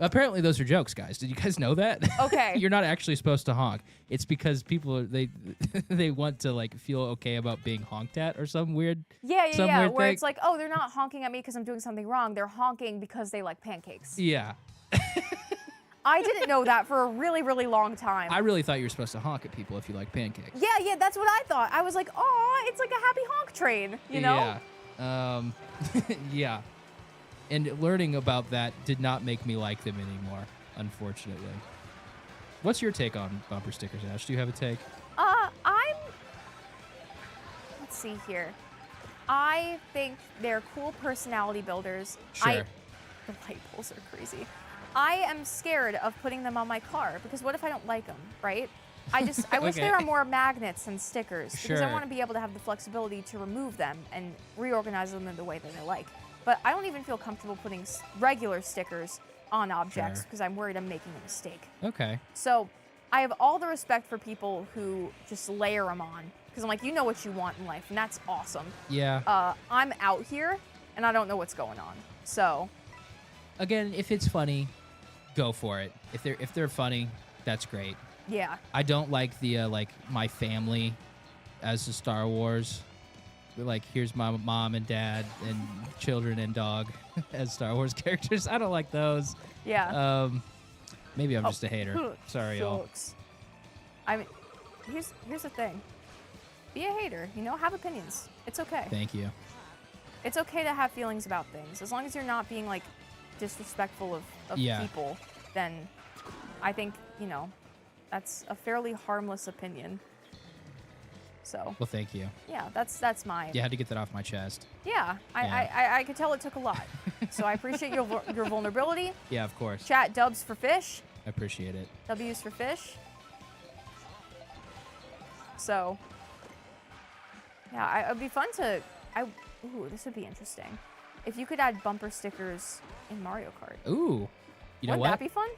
Apparently those are jokes, guys. Did you guys know that? Okay. You're not actually supposed to honk. It's because people they want to like feel okay about being honked at or some weird. Yeah. weird Where thing. it's like, oh, they're not honking at me because I'm doing something wrong. They're honking because they like pancakes. Yeah. I didn't know that for a really, really long time. I really thought you were supposed to honk at people if you like pancakes. Yeah, that's what I thought. I was like, oh, it's like a happy honk train, you know? Yeah. Yeah. And learning about that did not make me like them anymore, unfortunately. What's your take on bumper stickers, Ash? Do you have a take? Let's see here. I think they're cool personality builders. Sure. The light poles are crazy. I am scared of putting them on my car because what if I don't like them, right? I wish Okay. there were more magnets and stickers because I Sure. want to be able to have the flexibility to remove them and reorganize them in the way that I like. But I don't even feel comfortable putting regular stickers on objects Sure. because I'm worried I'm making a mistake. Okay. So I have all the respect for people who just layer them on because I'm like, you know what you want in life, and that's awesome. Yeah. I'm out here and I don't know what's going on. So Again, if it's funny, go for it. If they're funny, that's great. yeah. I don't like the like my family as the Star Wars. Like here's my mom and dad and children and dog as Star Wars characters. I don't like those. Yeah. Maybe I'm just a hater. Sorry, y'all. Jokes. I mean, here's the thing. Be a hater, you know, have opinions. It's okay. Thank you. It's okay to have feelings about things. As long as you're not being like disrespectful of Yeah. people, then I think, you know, that's a fairly harmless opinion. So, Well, thank you. yeah, that's my You had to get that off my chest. Yeah, I could tell it took a lot. So I appreciate your vulnerability. Yeah, of course. Chat dubs for fish. I appreciate it. W's for fish. So, yeah, it'd be fun to. Ooh, this would be interesting. If you could add bumper stickers in Mario Kart. Ooh. You know Wouldn't what? that be fun?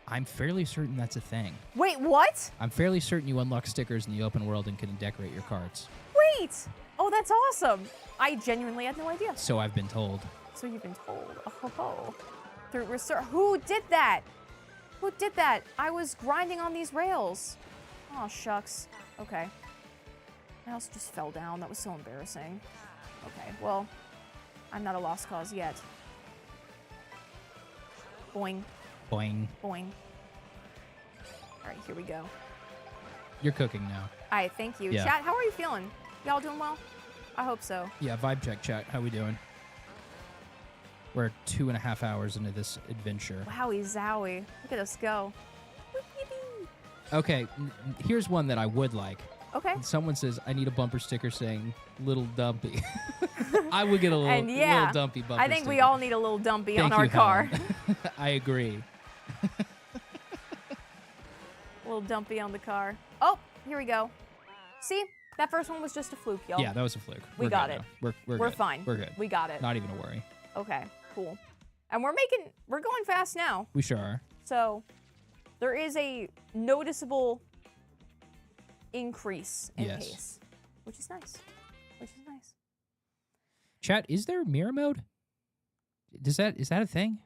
I'm fairly certain that's a thing. Wait, what? I'm fairly certain you unlock stickers in the open world and can decorate your carts. Wait! Oh, that's awesome. I genuinely had no idea. So I've been told. So you've been told. Oh. Through research. Who did that? Who did that? I was grinding on these rails. Oh, shucks. Okay. My house just fell down. That was so embarrassing. Okay, well, I'm not a lost cause yet. Boing, Boing. boing. All right, here we go. You're cooking now. All right, thank you. Yeah. Chat, how are you feeling? Y'all doing well? I hope so. Yeah, vibe check, chat. How we doing? We're 2.5 hours into this adventure. Wowie zowie. Look at us go. Okay, here's one that I would like. Okay. And someone says, I need a bumper sticker saying Little Dumpy. I would get a little, And yeah, little Dumpy bumper I think sticker. we all need a little dumpy Thank on our you, car. Helen. I agree. A little dumpy on the car. Oh, here we go. See? That first one was just a fluke, y'all. Yeah, that was a fluke. We We're got good it. now. We're We're good. fine. We're good. We got it. Not even a worry. Okay, cool. And we're going fast now. We sure are. So there is a noticeable increase in Yes. pace, which is nice. Which is nice. Chat, is there mirror mode? Is that a thing?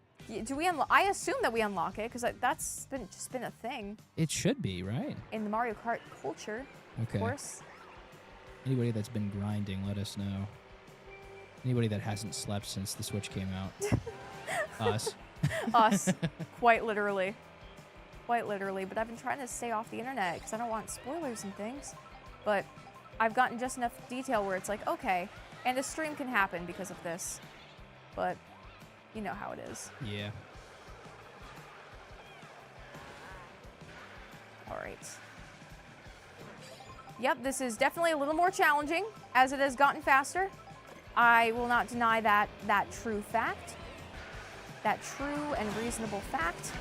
Do we unlock? I assume that we unlock it because that's just been a thing It should be, right? in the Mario Kart culture. Okay. Of course. Anybody that's been grinding, let us know. Anybody that hasn't slept since the Switch came out. Us. Us, quite literally. Quite literally. But I've been trying to stay off the internet because I don't want spoilers and things. But I've gotten just enough detail where it's like, okay, and a stream can happen because of this. But you know how it is. Yeah. All right. Yep, this is definitely a little more challenging as it has gotten faster. I will not deny that true fact. That true and reasonable fact.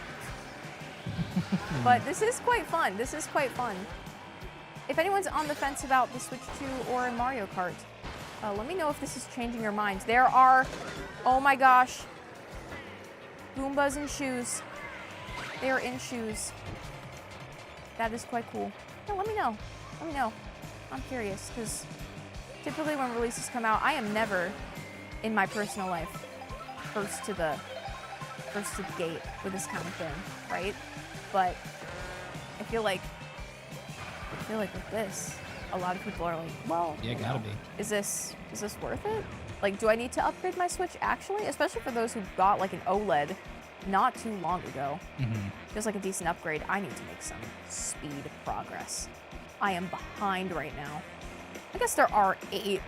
But this is quite fun. This is quite fun. If anyone's on the fence about the Switch 2 or Mario Kart, let me know if this is changing your minds. There are, oh my gosh, Goombas in shoes. They are in shoes. That is quite cool. No, let me know. Let me know. I'm curious, because typically when releases come out, I am never, in my personal life, first to the gate with this kind of thing, right? But I feel like with this, a lot of people are like, well, Yeah, gotta be. is this worth it? Like, do I need to upgrade my Switch actually? Especially for those who got like an OLED not too long ago. Feels like a decent upgrade. I need to make some speed progress. I am behind right now. I guess there are 8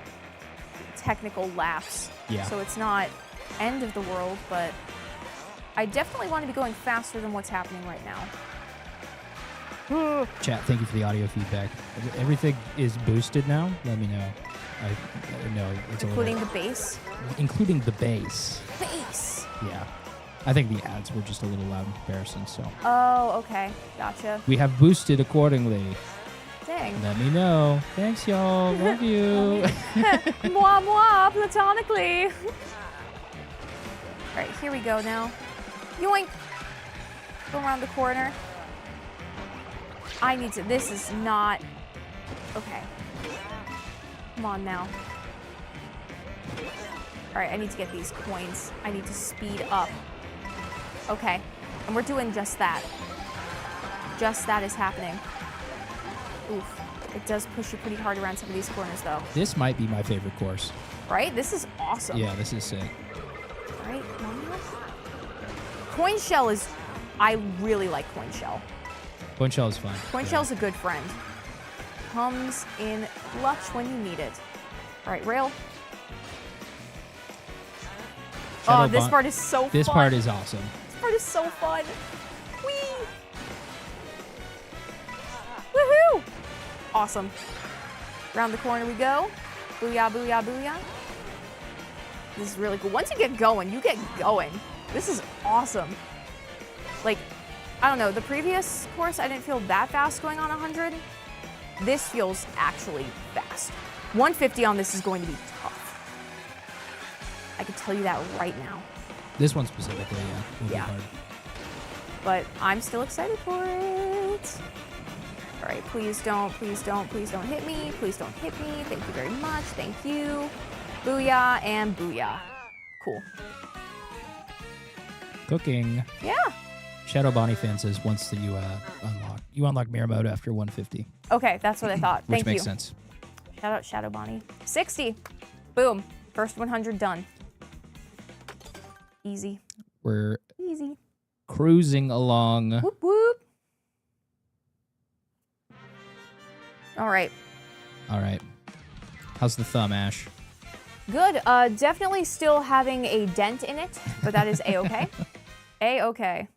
technical laps. Yeah. So it's not end of the world, but I definitely want to be going faster than what's happening right now. Chat, thank you for the audio feedback. Everything is boosted now. Let me know. I know it's Including a the bass. including the bass. Bass! Yeah. I think the ads were just a little loud in comparison, so. Oh, okay. Gotcha. We have boosted accordingly. Dang. Let me know. Thanks, y'all. Love you. Moi, moi, platonically. Alright, here we go now. Yoink! Go around the corner. I need to. This is not. Okay. Come on now. Alright, I need to get these coins. I need to speed up. Okay. And we're doing just that. Just that is happening. Oof. It does push you pretty hard around some of these corners, though. This might be my favorite course. Right? This is awesome. Yeah, this is sick. Right? Come on now. Coin Shell is. I really like Coin Shell. Coin Shell is fun. Coin Shell's a good friend. Comes in clutch when you need it. All right, rail. Oh, this part is so fun. This part is awesome. This part is so fun. Whee! Woohoo! Awesome. Around the corner we go. Booyah, booyah, booyah. This is really cool. Once you get going, you get going. This is awesome. Like, I don't know, the previous course, I didn't feel that fast going on 100. This feels actually fast. 150 on this is going to be tough. I can tell you that right now. This one specifically, yeah. Will be Yeah. hard. But I'm still excited for it. All right, please don't hit me. Please don't hit me. Thank you very much. Thank you. Booyah and booyah. Cool. Cooking. Yeah. Shadow Bonnie fan says once that you unlock mirror mode after 150. Okay, that's what I thought. Which Thank makes you. sense. Shout out Shadow Bonnie. 60. Boom. First 100 done. Easy. We're Easy. cruising along. Whoop whoop. All right. All right. How's the thumb, Ash? Good. Definitely still having a dent in it, but that is A-okay. A-okay.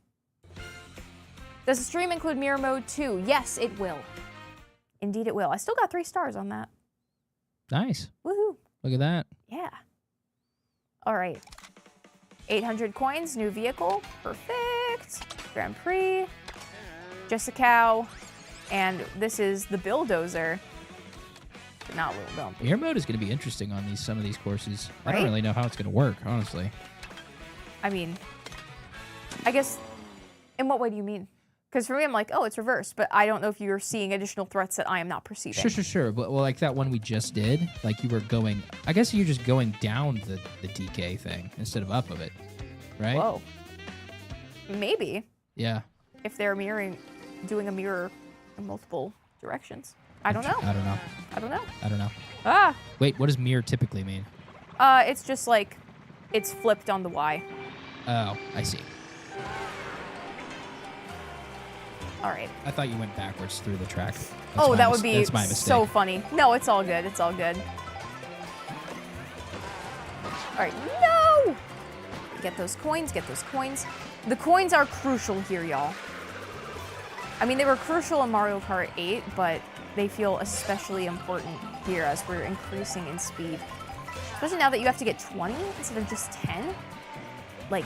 Does the stream include mirror mode too? Yes, it will. Indeed it will. I still got 3 stars on that. Nice. Woohoo. Look at that. Yeah. All right. 800 coins, new vehicle. Perfect. Grand Prix. Just a cow. And this is the bulldozer. But not Little Bumpy. Air mode is going to be interesting on some of these courses. Right? I don't really know how it's going to work, honestly. I mean, I guess, in what way do you mean? Because for me, I'm like, oh, it's reversed, but I don't know if you're seeing additional threats that I am not perceiving. Sure. But well, like that one we just did, like you were going, I guess you're just going down the DK thing instead of up of it, right? Whoa. Maybe. Yeah. If they're doing a mirror in multiple directions. I don't know. I don't know. I don't know. I don't know. Ah! Wait, what does mirror typically mean? It's just like, it's flipped on the Y. Oh, I see. All right. I thought you went backwards through the track. Oh, that would be that's my mistake. so funny. No, it's all good. It's all good. All right. No! Get those coins. Get those coins. The coins are crucial here, y'all. I mean, they were crucial in Mario Kart 8, but they feel especially important here as we're increasing in speed. Especially now that you have to get 20 instead of just 10. Like,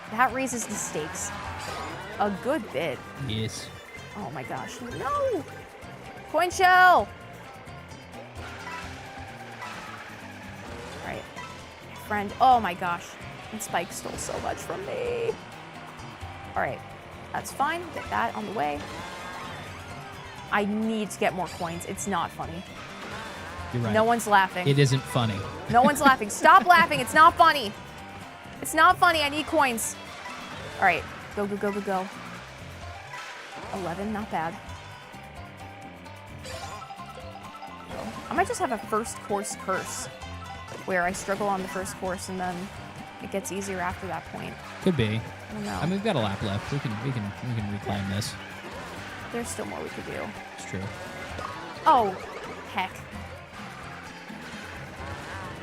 that raises the stakes a good bit. Yes. Oh my gosh, no! Coin shell! Alright. Friend, oh my gosh. And Spike stole so much from me. Alright, that's fine. Get that on the way. I need to get more coins. It's not funny. You're right. No one's laughing. It isn't funny. No one's laughing. Stop laughing. It's not funny. It's not funny. I need coins. Alright, go, go, go, go, go. 11, not bad. I might just have a first course curse where I struggle on the first course and then it gets easier after that point. Could be. I don't know. I mean, we've got a lap left. We can reclaim this. There's still more we could do. It's true. Oh, heck.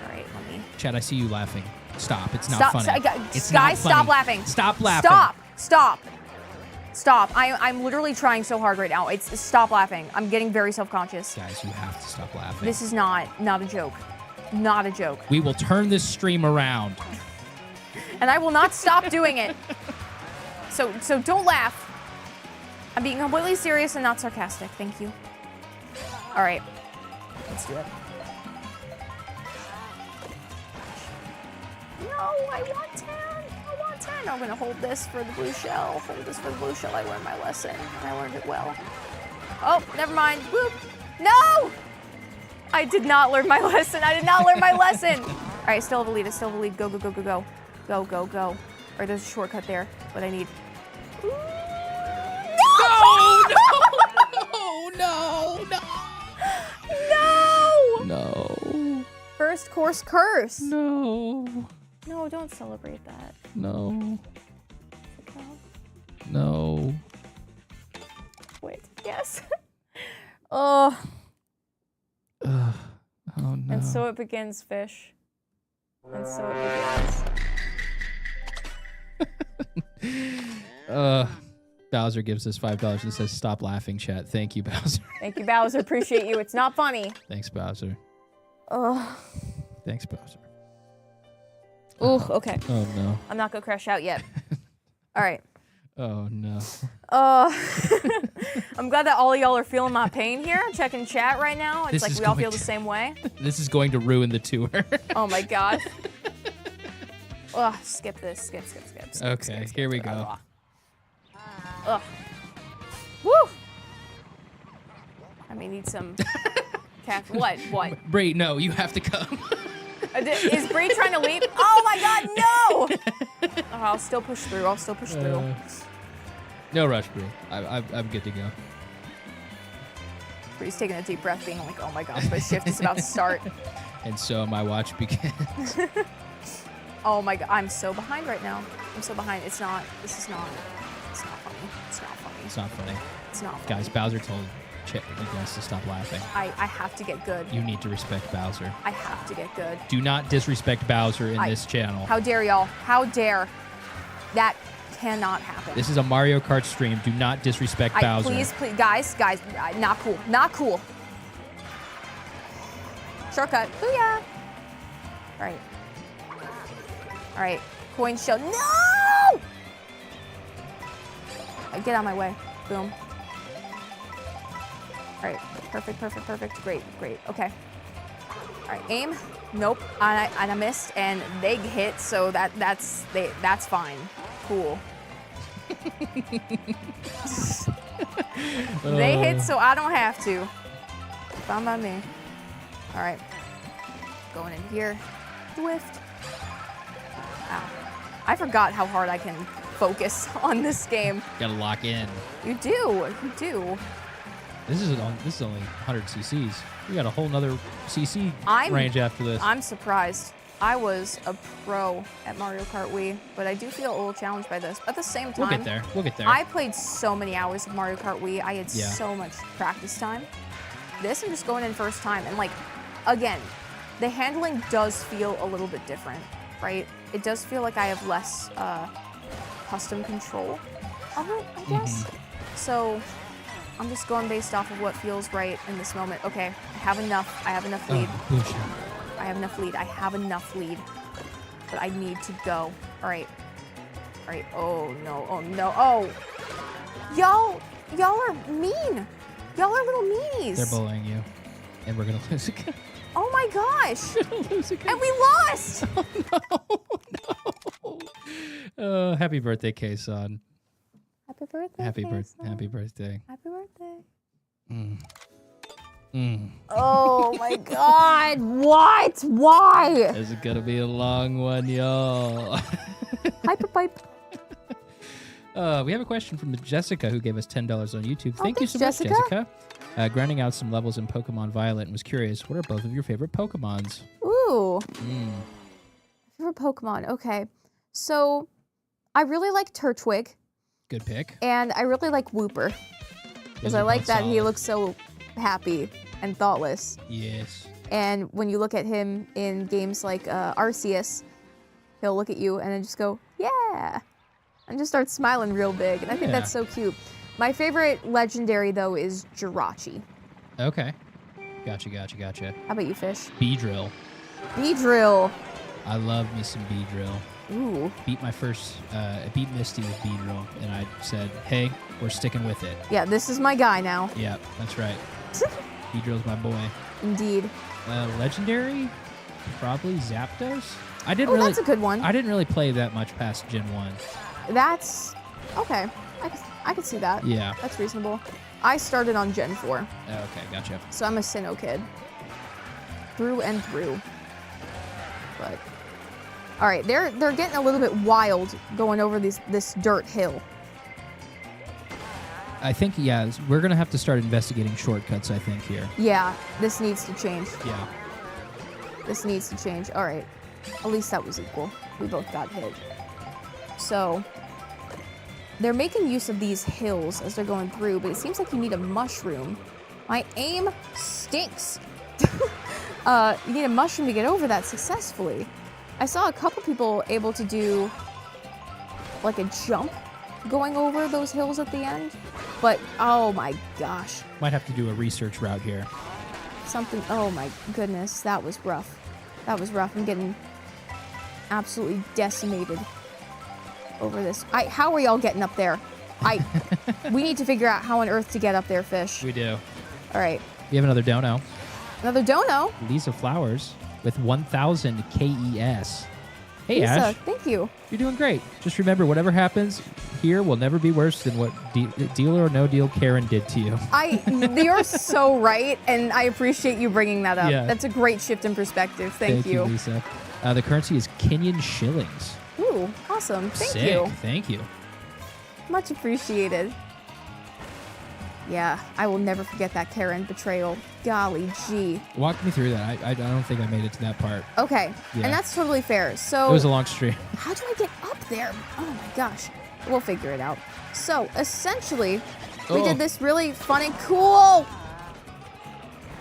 All right, let me. Chad, I see you laughing. Stop. It's not funny. It's guys, not funny. stop laughing. Stop laughing. Stop. Stop. I'm literally trying so hard right now. Stop laughing. I'm getting very self-conscious. Guys, you have to stop laughing. This is not a joke. Not a joke. We will turn this stream around. And I will not stop doing it. So don't laugh. I'm being completely serious and not sarcastic. Thank you. All right. Let's do it. No, I want 10. I want 10. I'm going to hold this for the blue shell. Hold this for the blue shell. I learned my lesson, and I learned it well. Oh, never mind. Whoop. No! I did not learn my lesson. I did not learn my lesson. All right, still have a lead. I still have a lead. Go, go, go, go, go. Go, go, go. All right, there's a shortcut there. What I need. No. First course curse. No. No, don't celebrate that. No. Okay. No. Wait. Yes. Oh. Oh no. And so it begins, fish. And so it begins. Bowser gives us $5 and says, "Stop laughing, chat." Thank you, Bowser. Thank you, Bowser. Appreciate you. It's not funny. Thanks, Bowser. Oh. Thanks, Bowser. Ooh, okay. Oh no. I'm not gonna crash out yet. All right. Oh no. I'm glad that all of y'all are feeling my pain here. Checking chat right now. It's like we all feel the same way. This is going to ruin the tour. Oh my god. Ugh, skip this. Skip. Okay, here we go. Ugh. Woo! I may need some What? Bree, no, you have to come. Is Bree trying to leave? Oh my god, no! Oh, I'll still push through. No rush, Bree. I'm good to go. Bree's taking a deep breath, being like, oh my gosh, my shift is about to start. And so my watch begins. Oh my god, I'm so behind right now. This is not funny. It's not funny. Guys, Bowser told you guys to stop laughing. I have to get good. You need to respect Bowser. I have to get good. Do not disrespect Bowser in this channel. How dare y'all? How dare? That cannot happen. This is a Mario Kart stream. Do not disrespect Bowser. Please, guys, not cool. Shortcut. Booyah. All right. All right. Coin shell. No! Get out of my way. Boom. All right. Perfect, perfect, perfect. Great, great. Okay. All right. Aim. Nope. And I missed. And they hit, so that's fine. Cool. They hit, so I don't have to. Fine by me. All right. Going in here. Drift. Ow. I forgot how hard I can focus on this game. Gotta lock in. You do. You do. This is only 100 cc's. We got a whole nother cc range after this. I'm surprised. I was a pro at Mario Kart Wii, but I do feel a little challenged by this. At the same time, we'll get there. We'll get there. I played so many hours of Mario Kart Wii. I had so much practice time. This, I'm just going in first time. And like, again, the handling does feel a little bit different, right? It does feel like I have less custom control of it, I guess. So I'm just going based off of what feels right in this moment. Okay, I have enough. I have enough lead. I have enough lead. I have enough lead. But I need to go. All right. All right. Oh, no. Oh, no. Oh. Y'all are mean. Y'all are little meanies. They're bullying you. And we're going to lose again. Oh, my gosh. We're going to lose again. And we lost. Oh, no. Happy birthday, K-Son. Happy birthday, Happy K-Son. Happy birthday. Happy birthday. Oh, my God. What? Why? This is going to be a long one, y'all. Hyperpipe. We have a question from Jessica, who gave us $10 on YouTube. Thank you thanks, so Jessica. much, Jessica. Grinding out some levels in Pokemon Violet and was curious, what are both of your favorite Pokemons? Ooh. Favorite Pokemon. Okay. So I really like Turtwig. Good pick. And I really like Wooper. Because I like that he looks so happy and thoughtless. Yes. And when you look at him in games like Arceus, he'll look at you and then just go, yeah. And just start smiling real big. And I think that's so cute. My favorite legendary, though, is Jirachi. Okay. Gotcha. How about you, Fish? Beedrill. Beedrill. I love me some Beedrill. Ooh. I beat Misty with Beedrill, and I said, hey, we're sticking with it. Yeah, this is my guy now. Yeah, that's right. Beedrill's my boy. Indeed. Legendary? Probably Zapdos? That's a good one. I didn't really play that much past Gen 1. That's okay. I could see that. Yeah. That's reasonable. I started on Gen 4. Okay, gotcha. So I'm a Sinnoh kid. Through and through. But all right, they're getting a little bit wild going over this dirt hill. I think, yeah, we're going to have to start investigating shortcuts, I think, here. Yeah, this needs to change. Yeah. This needs to change. All right. At least that was equal. We both got hit. So they're making use of these hills as they're going through, but it seems like you need a mushroom. My aim stinks. You need a mushroom to get over that successfully. I saw a couple people able to do like a jump going over those hills at the end, but oh my gosh. Might have to do a research route here. Oh my goodness, that was rough. That was rough. I'm getting absolutely decimated over this. How are y'all getting up there? We need to figure out how on earth to get up there, Fish. We do. All right. We have another dono. Another dono? Lisa Flowers with 1,000 KES. Hey, Lisa, Ash. thank you. You're doing great. Just remember, whatever happens here will never be worse than what Deal or No Deal Karen did to you. You're so right, and I appreciate you bringing that up. Yeah. That's a great shift in perspective. Thank you. Lisa. The currency is Kenyan shillings. Ooh, awesome. Thank Sick. you. Thank you. Much appreciated. Yeah, I will never forget that Karen betrayal. Golly gee. Walk me through that. I don't think I made it to that part. Okay, Yeah. and that's totally fair. So It was a long stream. how do I get up there? Oh my gosh. We'll figure it out. So essentially, we did this really fun and cool.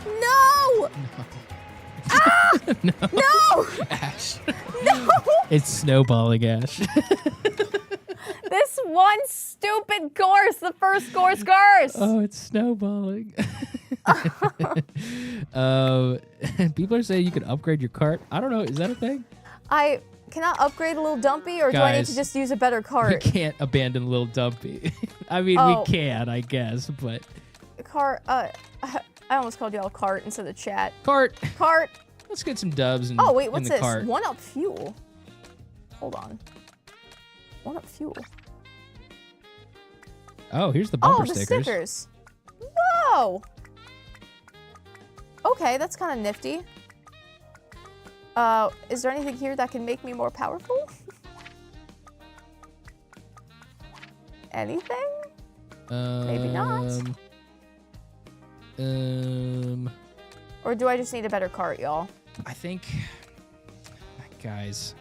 No! Ah! No! Ash. No! It's snowballing, Ash. This one stupid course, the first course. Oh, it's snowballing. People are saying you can upgrade your cart. I don't know. Is that a thing? I cannot upgrade a little dumpy, or do I need to Guys, just use a better cart? We can't abandon Little Dumpy. I mean, Oh. we can, I guess, but... Cart, I almost called y'all cart instead of chat. Cart. Cart. Let's get some dubs in, Oh, wait, in what's the this? cart. 1-up fuel. Hold on. 1-up fuel. Oh, here's the bumper Oh, the stickers. stickers. Whoa. Okay, that's kind of nifty. Is there anything here that can make me more powerful? Anything? Maybe not. Or do I just need a better cart, y'all? I think, guys,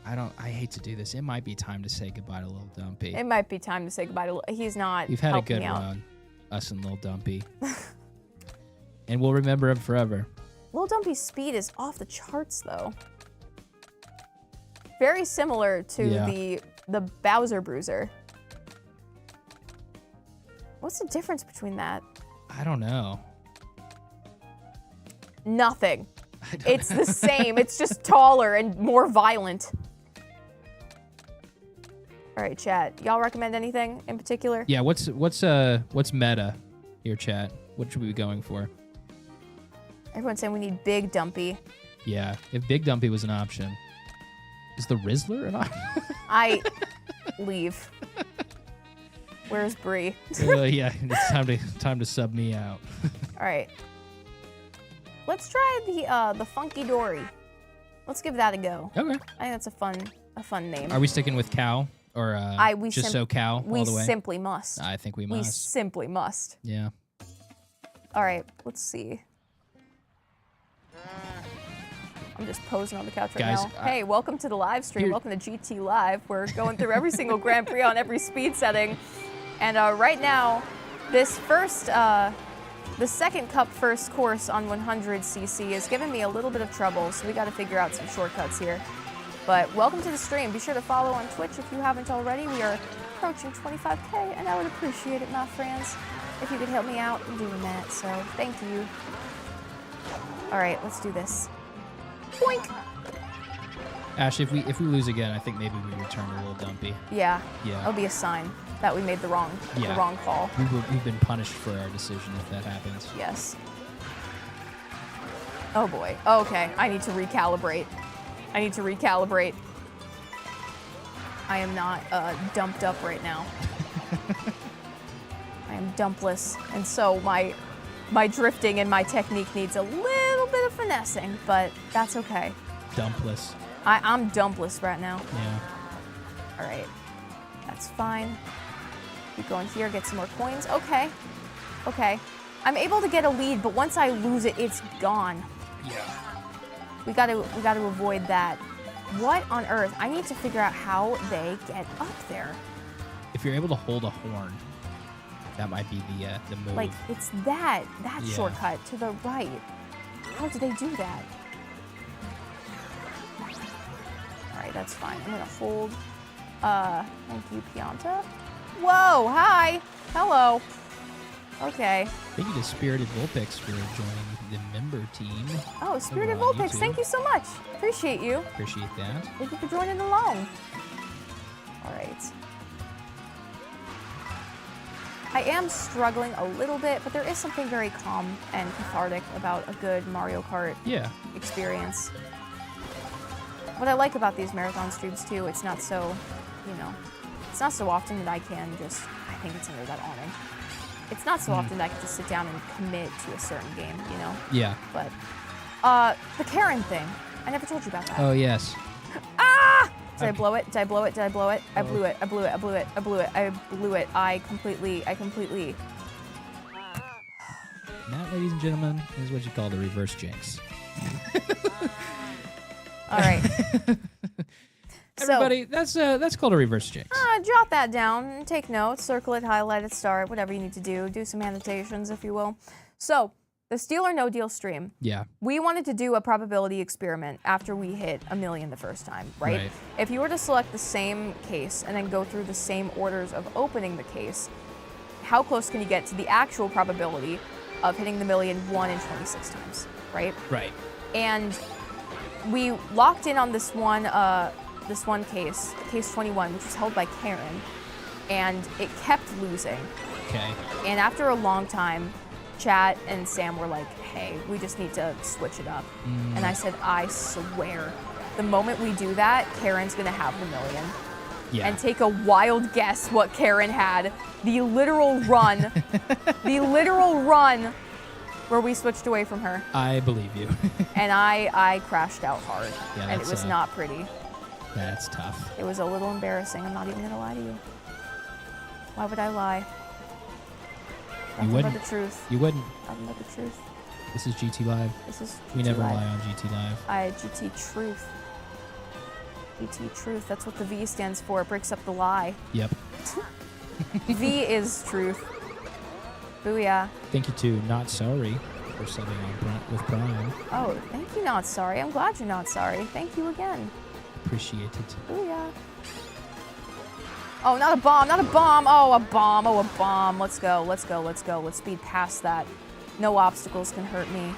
I hate to do this. It might be time to say goodbye to Little Dumpy. It might be time to say goodbye to. He's not. We've had a helping good me out. run, us and Little Dumpy, and we'll remember him forever. Little Dumpy's speed is off the charts, though. Very similar to the Bowser Bruiser. What's the difference between that? I don't know. Nothing. It's the same. It's just taller and more violent. All right, chat. Y'all recommend anything in particular? Yeah, what's meta here, chat? What should we be going for? Everyone's saying we need Big Dumpy. Yeah, if Big Dumpy was an option. Is the Rizzler an option? I leave. Where's Bree? Yeah, it's time to sub me out. All right. Let's try the Funky Dory. Let's give that a go. Okay. I think that's a fun name. Are we sticking with cow or just so cow we all the way? simply must. I think we We must. simply must. Yeah. All right, let's see. I'm just posing on the couch right Guys, now. Hey, welcome to the live stream. Here- Welcome to GTLive. We're going through every single Grand Prix on every speed setting. And right now, this first, the second cup first course on 100cc is giving me a little bit of trouble, so we got to figure out some shortcuts here. But welcome to the stream. Be sure to follow on Twitch if you haven't already. We are approaching 25K, and I would appreciate it, my friends, if you could help me out in doing that. So thank you. All right, let's do this. Boink. Ash, if we lose again, I think maybe we return to Little Dumpy. Yeah. Yeah. That'll be a sign that we made the wrong call. We've been punished for our decision if that happens. Yes. Oh boy. Okay, I need to recalibrate. I am not dumped up right now. I am dumpless, and so my drifting and my technique needs a little bit of finessing, but that's okay. Dumpless. I'm dumpless right now. Yeah. All right, that's fine. Keep going here, get some more coins. Okay, okay. I'm able to get a lead, but once I lose it, it's gone. Yeah. We got to avoid that. What on earth? I need to figure out how they get up there. If you're able to hold a horn, that might be the move. Like it's that Yeah. shortcut to the right. How do they do that? All right, that's fine. I'm gonna hold. Thank you, Pianta. Whoa! Hi. Hello. Okay. Thank you to Spirited Vulpix for joining the member team. Oh, Spirited Over on Vulpix, YouTube. thank you so much. Appreciate you. Appreciate that. Thank you for joining along. All right. I am struggling a little bit, but there is something very calm and cathartic about a good Mario Kart Yeah. experience. What I like about these marathon streams too, it's not so, it's not so often that I can just, I think it's under that awning. It's not so often that I can just sit down and commit to a certain game, Yeah. But, the Karen thing, I never told you about that. Oh, yes. Ah! Did I blow it? Did I blow it? Did I blow it? I blew it. I blew it. I blew it. I blew it. I blew it. I completely. And that, ladies and gentlemen, is what you call the reverse jinx. All right. Everybody, that's called a reverse jinx. Jot that down. Take notes. Circle it. Highlight it. Star it. Whatever you need to do. Do some annotations, if you will. So, the Steal or No Deal stream. Yeah. We wanted to do a probability experiment after we hit 1 million the first time, right? If you were to select the same case and then go through the same orders of opening the case, how close can you get to the actual probability of hitting the million 1 in 26 times, right? Right. And we locked in on this one case, case 21, which was held by Karen, and it kept losing. Okay. And after a long time, Chat and Sam were like, hey, we just need to switch it up. And I said, I swear, the moment we do that, Karen's gonna have the million. Yeah. And take a wild guess what Karen had. The literal run, where we switched away from her. I believe you. And I crashed out hard. Yeah, and it was not pretty. That's tough. It was a little embarrassing. I'm not even gonna lie to you. Why would I lie? Nothing but wouldn't. the truth. You wouldn't. Nothing but the truth. This is GTLive. This is We never GTLive. lie on GTLive. GT Truth. GT Truth. That's what the V stands for. It breaks up the lie. Yep. V is truth. Booyah. Thank you to Not Sorry for subbing on with Prime. Oh, thank you, not sorry. I'm glad you're not sorry. Thank you again. Appreciate it. Booyah. Oh, not a bomb, not a bomb. Oh, a bomb. Oh, a bomb. Let's go, let's go, let's go. Let's speed past that. No obstacles can hurt me.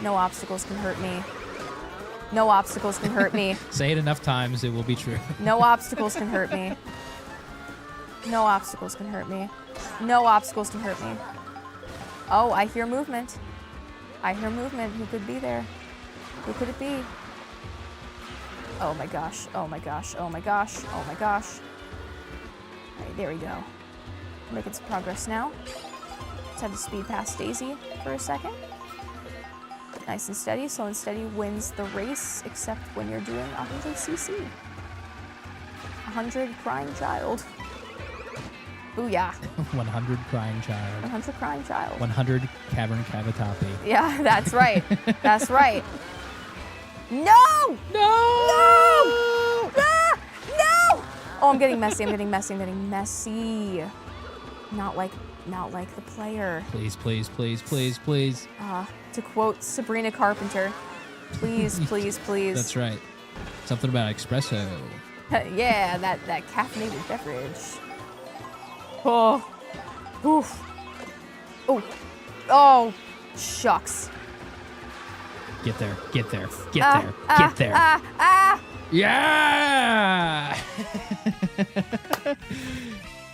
No obstacles can hurt me. No obstacles can hurt me. Say it enough times, it will be true. No obstacles can hurt me. No obstacles can hurt me. No obstacles can hurt me. Oh, I hear movement. I hear movement. Who could be there? Who could it be? Oh my gosh. Oh my gosh. Oh my gosh. Oh my gosh. All right, there we go. Making some progress now. Just had to speed past Daisy for a second. Nice and steady. Slow and steady wins the race, except when you're doing 100 cc. 100 crying child. Booyah. 100 crying child. 100 crying child. 100 cavern cavitapi. Yeah, that's right. That's right. No! No! No! Ah! No! Oh, I'm getting messy. I'm getting messy. I'm getting messy. Not like the player. Please, please, please, please, please. To quote Sabrina Carpenter, please, please, please. That's right. Something about espresso. Yeah, that caffeinated beverage. Oh. Oof. Oh. Oh. Shucks. Get there. Get there. Get there. Get there. Yeah!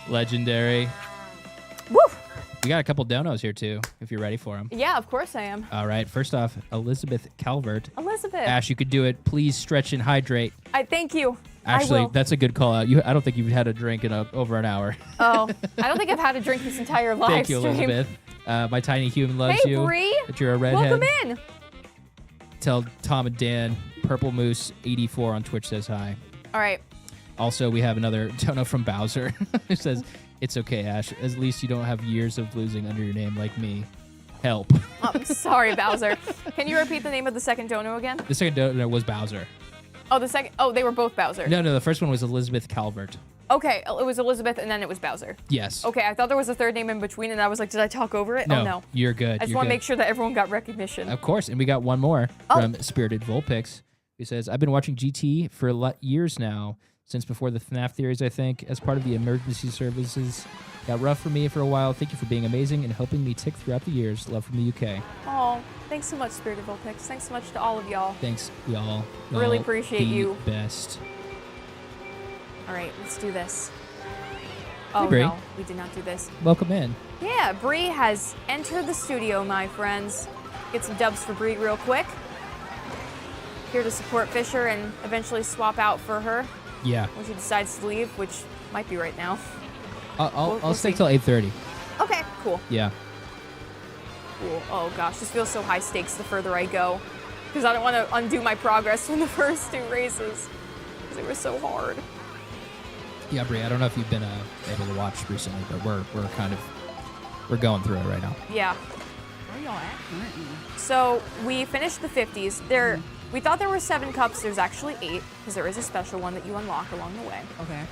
Legendary. Woo! We got a couple donos here too, if you're ready for them. Yeah, of course I am. All right. First off, Elizabeth Calvert. Elizabeth. Ash, you could do it. Please stretch and hydrate. I thank you. Actually, I will. that's a good call out. I don't think you've had a drink in over an hour. Oh, I don't think I've had a drink this entire live Thank you, stream. Elizabeth. My tiny human loves Hey, you. Bree. That you're a redhead. Welcome in. Tell Tom and Dan, Purple Moose 84 on Twitch says hi. All right. Also, we have another dono from Bowser who says, "It's okay, Ash. At least you don't have years of losing under your name like me. Help." I'm sorry, Bowser. Can you repeat the name of the second dono again? The second dono was Bowser. Oh, the second. Oh, they were both Bowser. No, the first one was Elizabeth Calvert. Okay, it was Elizabeth and then it was Bowser. Yes. Okay, I thought there was a third name in between and I was like, did I talk over it? No, Oh, no. you're good. I just want to make sure that everyone got recognition. Of course, and we got one more Oh. from Spirited Volpix, who says, "I've been watching GT for years now, since before the FNAF theories, I think, as part of the emergency services. Got rough for me for a while. Thank you for being amazing and helping me tick throughout the years. Love from the UK." Oh, thanks so much, Spirited Volpix. Thanks so much to all of y'all. Thanks, y'all. Really Y'all appreciate the you. Best. All right, let's do this. Oh, Bree. no, we did not do this. Welcome in. Yeah, Bree has entered the studio, my friends. Get some dubs for Bree real quick. Here to support Fisher and eventually swap out for her Yeah. when she decides to leave, which might be right now. I'll We'll stay see. till 8:30. Okay, cool. Yeah. Cool. Oh gosh, this feels so high stakes the further I go. Because I don't want to undo my progress from the first two races. Because they were so hard. Yeah, Bree, I don't know if you've been able to watch recently, but we're going through it right now. Yeah. Where y'all at currently? So we finished the 50s. We thought there were 7 cups. There's actually 8 because there is a special one that you unlock along the way. Okay.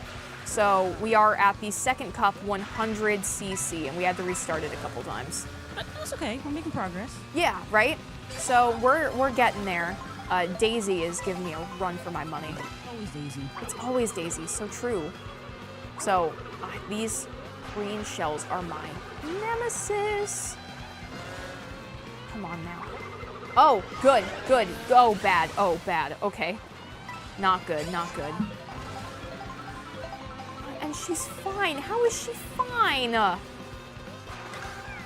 So we are at the second cup 100cc and we had to restart it a couple times. But that's okay. We're making progress. Yeah, right? So we're getting there. Daisy is giving me a run for my money. Always Daisy. It's always Daisy, so true. So these Green shells are my nemesis. Come on now. Oh, good, good. Oh, bad. Oh, bad. Okay. Not good, not good. And she's fine. How is she fine?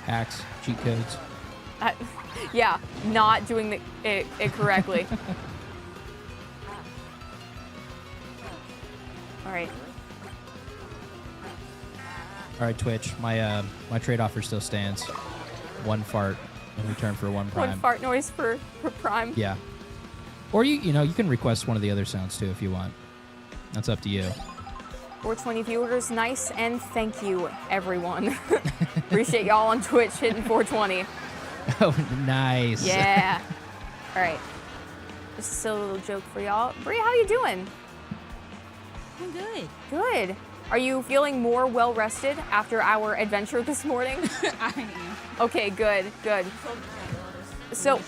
Hacks, cheat codes. Yeah, not doing it correctly. All right. All right, Twitch. My trade offer still stands. 1 fart in return for 1 prime. One fart noise for Prime. Yeah. Or you can request one of the other sounds too if you want. That's up to you. 420 viewers, nice, and thank you, everyone. Appreciate y'all on Twitch hitting 420. Oh, nice. Yeah. All right. Just a silly little joke for y'all. Bree, how you doing? I'm good. Good. Are you feeling more well-rested after our adventure this morning? I am. Okay, good, good. So,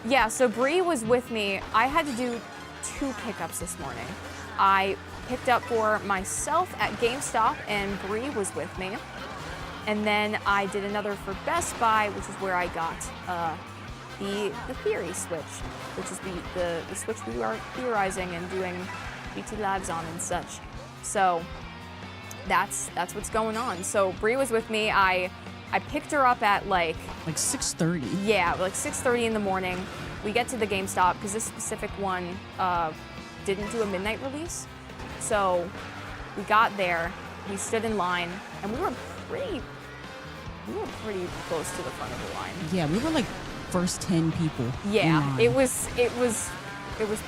yeah, so Bree was with me. I had to do 2 pickups this morning. I picked up for myself at GameStop, and Bree was with me. And then I did another for Best Buy, which is where I got the Theory Switch, which is the Switch we are theorizing and doing GTLives on and such. So that's what's going on. So Bree was with me. I picked her up at like 6:30. Yeah, like 6:30 in the morning. We get to the GameStop because this specific one didn't do a midnight release. So we got there, we stood in line, and we were pretty close to the front of the line. Yeah, we were like first 10 people. Yeah, it was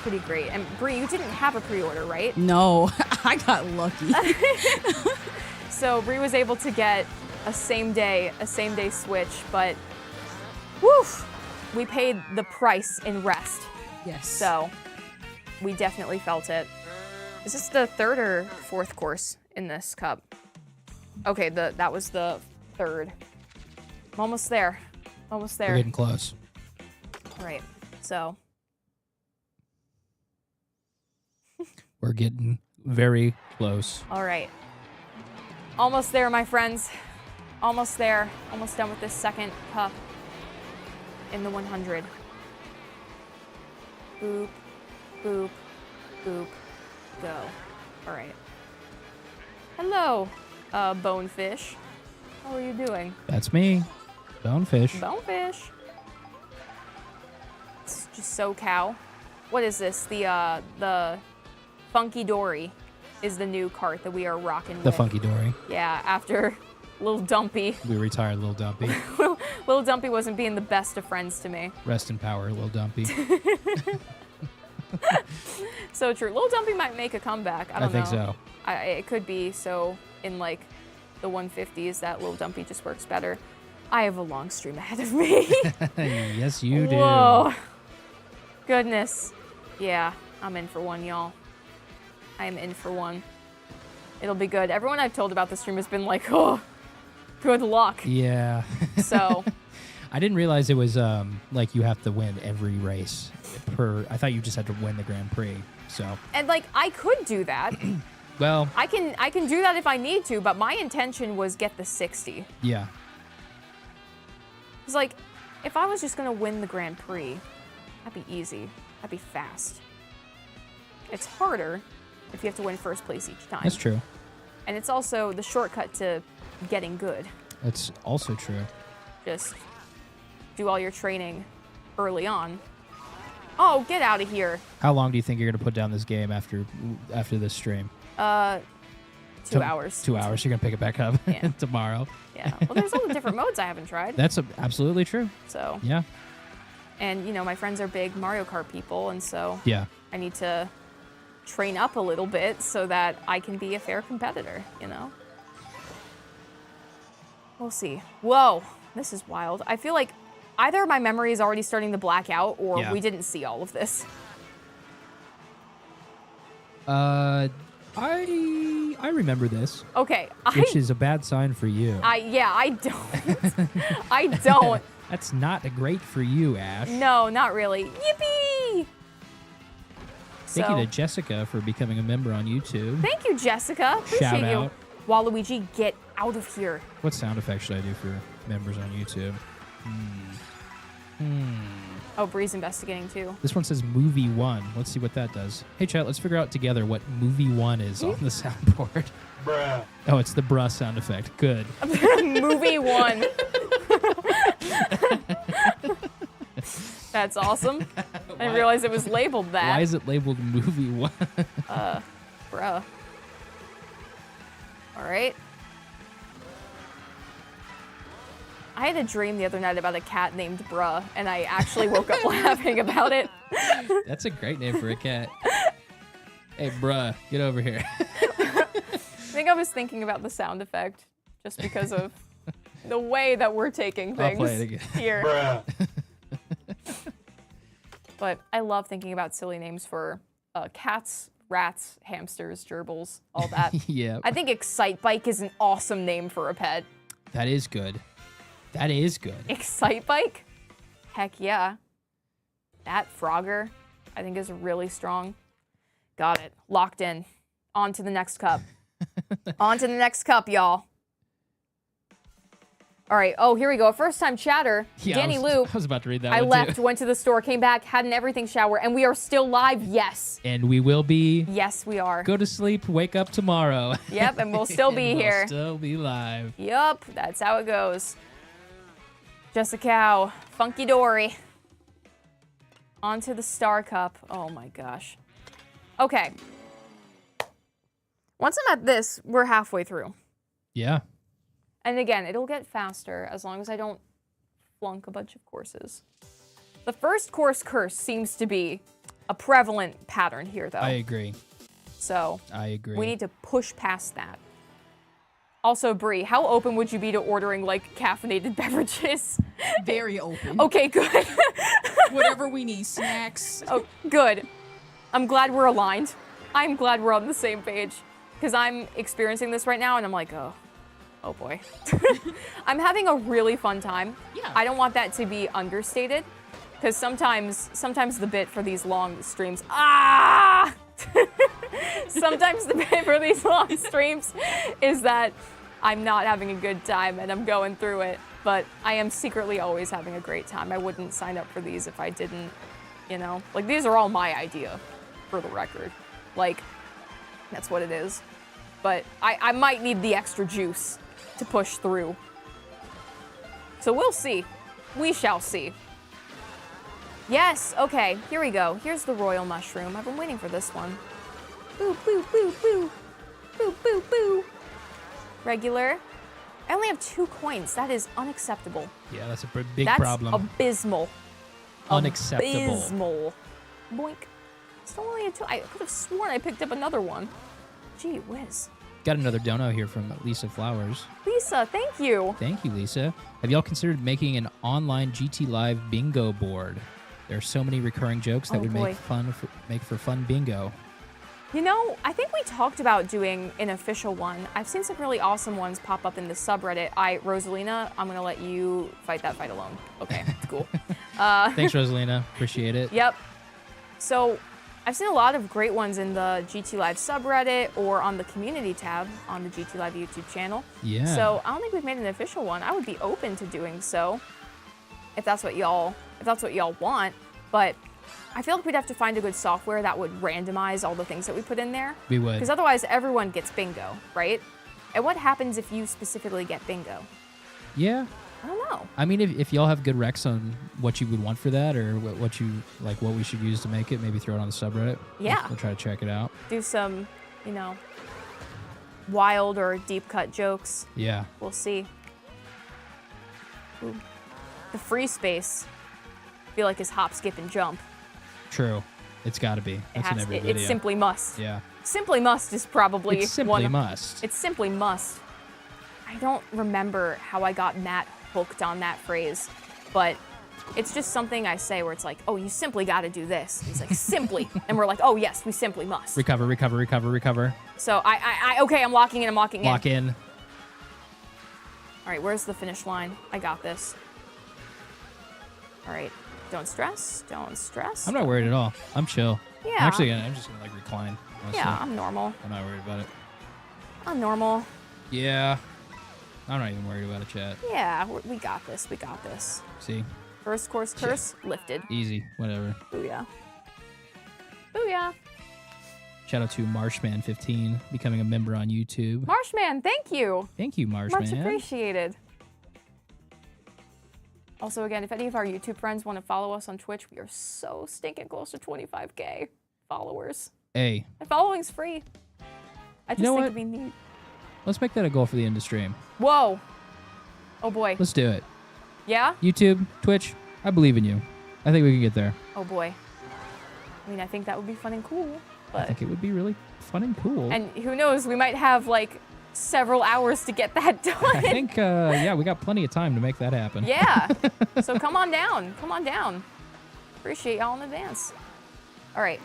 pretty great. And Bree, you didn't have a pre-order, right? No, I got lucky. So Bree was able to get a same day Switch, but woof, we paid the price in rest. Yes. So we definitely felt it. Is this the 3rd or 4th course in this cup? Okay, that was the 3rd. I'm almost there. Almost there. We're getting close. All right. So We're getting very close. all right. Almost there, my friends. Almost there. Almost done with this 2nd cup in the 100. Boop, boop, boop, go. All right. Hello, Bonefish. How are you doing? That's me. Bonefish. Bonefish. It's just SoCal. What is this? The Funky Dory is the new cart that we are rocking The with. Funky Dory. Yeah, after Little Dumpy. We retired Little Dumpy. Little Dumpy wasn't being the best of friends to me. Rest in power, Little Dumpy. So true. Little Dumpy might make a comeback. I don't know. think so. It could be. So in like the 150s, that Little Dumpy just works better. I have a long stream ahead of me. Yes, you do. Whoa. Goodness. Yeah, I'm in for one, y'all. I am in for one. It'll be good. Everyone I've told about the stream has been like, oh, good luck. Yeah. So I didn't realize it was like you have to win every race I thought you just had to win the Grand Prix. So. and like I could do that. Well. I can do that if I need to, but my intention was get the 60. Yeah. It's like, if I was just gonna win the Grand Prix, that'd be easy. That'd be fast. It's harder if you have to win first place each time. That's true. And it's also the shortcut to getting good. That's also true. Just do all your training early on. Oh, get out of here. How long do you think you're going to put down this game after this stream? 2 hours. 2 hours. You're going to pick it back up Yeah. tomorrow. Yeah. Well, there's all the different modes I haven't tried. That's absolutely true. So. Yeah. And, my friends are big Mario Kart people, and so Yeah. I need to train up a little bit so that I can be a fair competitor, We'll see. Whoa, this is wild. I feel like either my memory is already starting to black out or Yeah. we didn't see all of this. I remember this, Okay, which is a bad sign for you. I don't. I don't. That's not great for you, Ash. No, not really. Yippee! Thank you to Jessica for becoming a member on YouTube. Thank you, Jessica. Appreciate Shout you. out. Waluigi, get out of here. What sound effect should I do for members on YouTube? Oh, Bree's investigating too. This one says movie 1. Let's see what that does. Hey, chat, let's figure out together what movie 1 is on the soundboard. Bruh. Oh, it's the bruh sound effect. Good. Movie 1. That's awesome. I didn't realize it was labeled that. Why is it labeled movie 1? Bruh. All right. I had a dream the other night about a cat named Bruh, and I actually woke up laughing about it. That's a great name for a cat. Hey, bruh, get over here. I think I was thinking about the sound effect just because of the way that we're taking I'll things play it again. here. Bruh. But I love thinking about silly names for cats, rats, hamsters, gerbils, all that. Yeah. I think Excite Bike is an awesome name for a pet. That is good. That is good. Excite Bike? Heck yeah. That Frogger, I think, is really strong. Got it. Locked in. On to the next cup. On to the next cup, y'all. All right. Oh, here we go. First time chatter. Yeah, Danny Loop. I was about to read that I one left, too. went to the store, came back, had an everything shower, and we are still live. Yes. And we will be. Yes, we are. Go to sleep, wake up tomorrow. Yep, and we'll still be And here. We'll still be live. Yup, that's how it goes. Just a cow. Funky Dory. On to the Star Cup. Oh my gosh. Okay. Once I'm at this, we're halfway through. Yeah. And again, it'll get faster as long as I don't flunk a bunch of courses. The first course curse seems to be a prevalent pattern here, though. I agree. So I agree. we need to push past that. Also, Bree, how open would you be to ordering, like, caffeinated beverages? Very open. Okay, good. Whatever we need, snacks. Oh, good. I'm glad we're aligned. I'm glad we're on the same page. Because I'm experiencing this right now, and I'm like, oh boy. I'm having a really fun time. Yeah. I don't want that to be understated. Because sometimes the bit for these long streams, sometimes the bit for these long streams is that I'm not having a good time and I'm going through it. But I am secretly always having a great time. I wouldn't sign up for these if I didn't, you know? Like, these are all my idea, for the record. Like, that's what it is. But I might need the extra juice to push through. So we'll see. We shall see. Yes, okay, here we go. Here's the royal mushroom. I've been waiting for this one. Boo, boo, boo, boo. Boo, boo, boo. Regular. I only have 2 coins. That is unacceptable. Yeah, that's a big That's problem. abysmal. Unacceptable. Abysmal. Boink. Still only had 2. I could have sworn I picked up another one. Gee whiz. Got another dono here from Lisa Flowers. Lisa, thank you. Thank you, Lisa. Have y'all considered making an online GTLive bingo board? There are so many recurring jokes that Oh, would boy. make for fun bingo. You know, I think we talked about doing an official one. I've seen some really awesome ones pop up in the subreddit. Rosalina, I'm going to let you fight that fight alone. Okay, it's cool. Thanks, Rosalina. Appreciate it. Yep. So I've seen a lot of great ones in the GTLive subreddit or on the community tab on the GTLive YouTube channel. Yeah. So I don't think we've made an official one. I would be open to doing so if that's what y'all want. But I feel like we'd have to find a good software that would randomize all the things that we put in there. We would. Because otherwise everyone gets bingo, right? And what happens if you specifically get bingo? Yeah. I don't know. I mean, if y'all have good recs on what you would want for that or what you like, what we should use to make it, maybe throw it on the subreddit. Yeah. We'll try to check it out. Do some, wild or deep cut jokes. Yeah. We'll see. Ooh. The free space, I feel like is hop, skip, and jump. True. It's got to be. That's in every video. It simply must. Yeah. Simply must is probably It simply one. must. It simply must. I don't remember how I got Matt hooked on that phrase, but it's just something I say where it's like, oh, you simply got to do this. He's like, simply. And we're like, oh, yes, we simply must. Recover, recover, recover, recover. So okay, I'm locking in. Lock in. All right, where's the finish line? I got this. All right, don't stress. Don't stress. I'm not worried at all. I'm chill. Yeah. I'm just going to like recline. Honestly. Yeah, I'm normal. I'm not worried about it. I'm normal. Yeah. I'm not even worried about a chat. Yeah, we got this. We got this. See? First course curse lifted. Easy. Whatever. Booyah. Booyah. Shout out to Marshman15 becoming a member on YouTube. Marshman, thank you. Thank you, Marshman. Much appreciated. Also, again, if any of our YouTube friends want to follow us on Twitch, we are so stinking close to 25K followers. Hey. And following's free. I just know think what? it'd be neat. Let's make that a goal for the end of stream. Whoa. Oh boy. Let's do it. Yeah? YouTube, Twitch, I believe in you. I think we can get there. Oh boy. I mean, I think that would be fun and cool. I But think it would be really fun and cool. and who knows, we might have like several hours to get that done. I think, yeah, we got plenty of time to make that happen. Yeah. So come on down. Come on down. Appreciate y'all in advance. All right.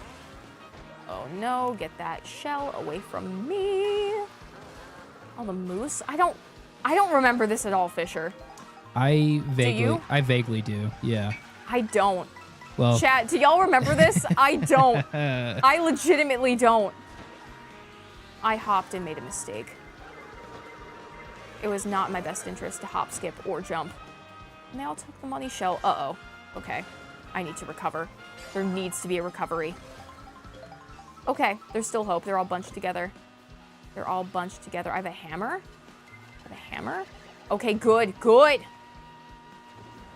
Oh no, get that shell away from me. Oh, the moose. I don't remember this at all, Fisher. I you? vaguely do. Yeah. I don't. Well, Chat, do y'all remember this? I don't. I legitimately don't. I hopped and made a mistake. It was not in my best interest to hop, skip, or jump. And they all took the money shell. Uh-oh. Okay. I need to recover. There needs to be a recovery. Okay, there's still hope. They're all bunched together. They're all bunched together. I have a hammer? I have a hammer? Okay, good, good.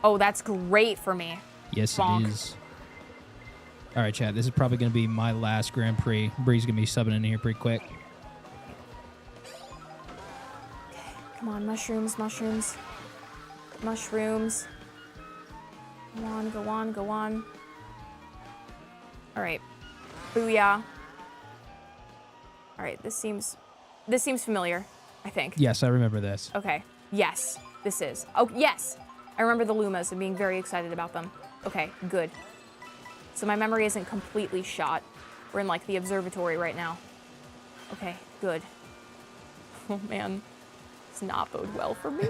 Oh, that's great for me. yes, bonk. it is. All right, chat. This is probably going to be my last Grand Prix. Bree's going to be subbing in here pretty quick. Come on, mushrooms, mushrooms. Mushrooms. Go on, go on, go on. All right. Booyah. All right, this seems familiar, I think. Yes, I remember this. Okay. Yes, this is. Oh, yes. I remember the Lumas and being very excited about them. Okay, good. So my memory isn't completely shot. We're in like the observatory right now. Okay, good. Oh man, it's not bode well for me.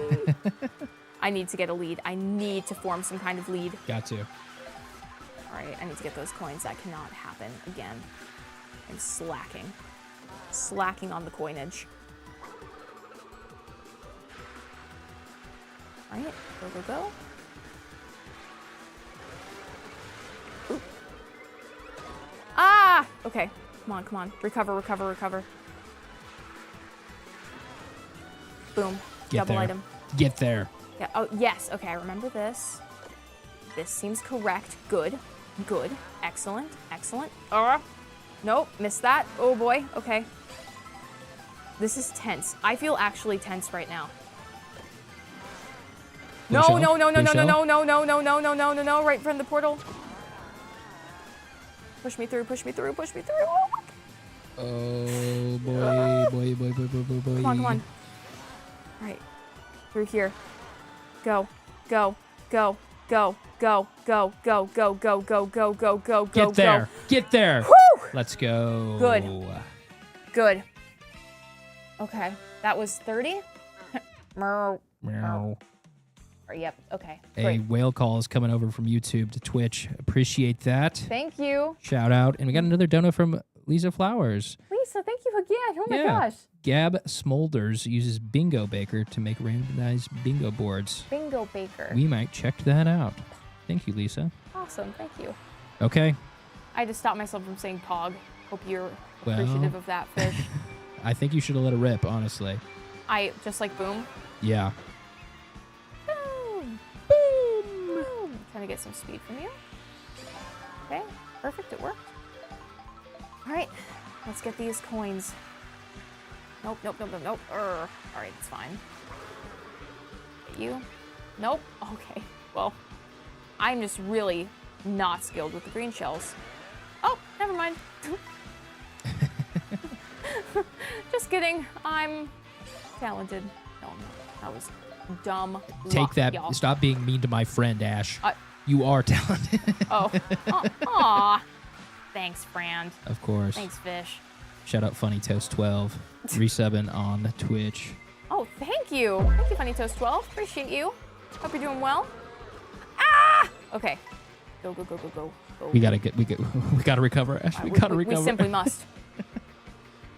I need to get a lead. I need to form some kind of lead. Got to. All right, I need to get those coins. That cannot happen again. I'm slacking. Slacking on the coinage. All right, go, go, go. Oop. Ah! Okay, come on, come on. Recover, recover, recover. Boom. Get Double there. item. Get there. Yeah. Oh, yes. Okay, I remember this. This seems correct. Good. Good. Excellent. Excellent. Nope. Missed that. Oh, boy. Okay. This is tense. I feel actually tense right now. Blue No, shell? no, no, no, Blue no, shell? no, no, no, no, no, no, no, no, no, right from the portal. Push me through, push me through, push me through. Oh, my God. Oh, boy, boy, boy, boy, boy, boy, boy. Come on, come on. All right. Through here. Go, go, go, go, go, go, go, go, go, go, go, go, go, go, Get there. go. Get there. Whew! Let's go. Good. Good. Okay. That was 30? Meow. Meow. Yep. Okay. A Great. whale call is coming over from YouTube to Twitch. Appreciate that. Thank you. Shout out. And we got another dono from Lisa Flowers. Lisa, thank you again. Oh my Yeah. gosh. Gab Smolders uses Bingo Baker to make randomized bingo boards. Bingo Baker. We might check that out. Thank you, Lisa. Awesome. Thank you. Okay. I had to stop myself from saying pog. Hope you're Well. appreciative of that, Fish. I think you should have let it rip, honestly. I just like boom. Yeah. Boom. Boom. Boom. Trying to get some speed from you. Okay. Perfect. It worked. All right. Let's get these coins. Nope, nope, nope, nope, nope. All right, it's fine. Get you? Nope. Okay. Well, I'm just really not skilled with the green shells. Oh, never mind. Just kidding. I'm talented. No, I'm not. That was dumb. Take luck, that. y'all. Stop being mean to my friend, Ash. I- You are talented. Oh. Aw. Thanks, Fran. Of course. Thanks, Fish. Shout out Funny Toast 12. Resubbing on Twitch. Oh, thank you. Thank you, Funny Toast 12. Appreciate you. Hope you're doing well. Ah! Okay. Go, go, go, go, go. Go. We gotta recover, Ash. We gotta recover. We simply must.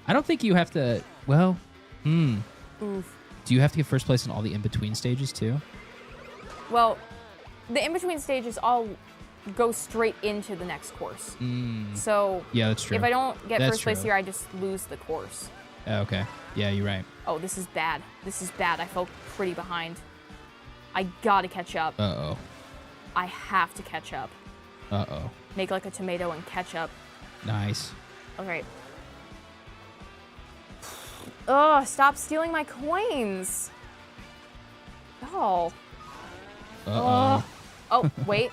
I don't think you have to. Well, Oof. Do you have to get first place in all the in-between stages too? Well, the in-between stages all go straight into the next course. So yeah, that's true. if I don't get That's first place true. here, I just lose the course. Oh, okay. Yeah, you're right. Oh, this is bad. This is bad. I fell pretty behind. I gotta catch up. Uh-oh. I have to catch up. Uh-oh. Make like a tomato and catch up. Nice. Okay. Ugh, stop stealing my coins. Oh. Uh-oh. Oh, wait.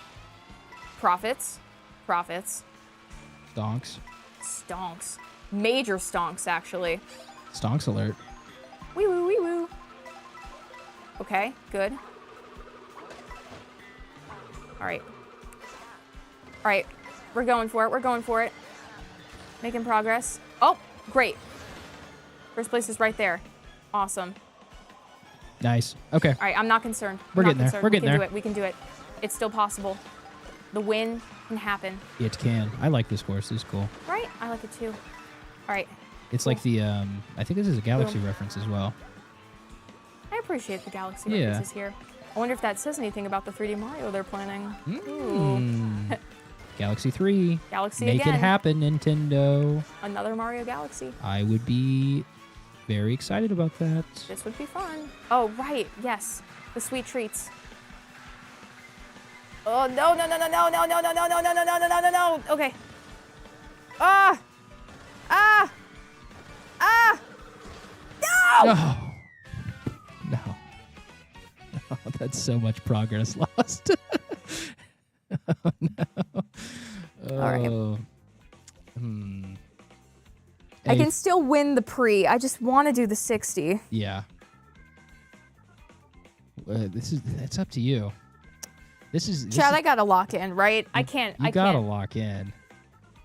Profits. Profits. Stonks. Stonks. Major stonks, actually. Stonks alert. Wee woo, wee woo. Okay, good. All right. All right. We're going for it. We're going for it. Making progress. Oh, great. First place is right there. Awesome. Nice. Okay. All right, I'm not concerned. We're I'm getting not there. concerned. We're getting we can there. do it. We can do it. It's still possible. The win can happen. It can. I like this course. It's cool. Right? I like it too. All right. It's like the, I think this is a Galaxy reference as well. I appreciate the Galaxy Yeah. references here. I wonder if that says anything about the 3D Mario they're planning. Mm. Galaxy 3. Galaxy Make again. it happen, Nintendo. Another Mario Galaxy. I would be very excited about that. This would be fun. Oh, right. Yes. The sweet treats. Oh, no, no, no, no, no, no, no, no, no, no, no, no, no, no, no, no, no. Okay. Ah! Ah! Ah! No! No. No. No, that's so much progress lost. Oh, no. All right. Oh. I can still win the prix. I just want to do the 60. Yeah. That's up to you. This Chad, I gotta lock in, right? I can't. You I gotta can't. lock in.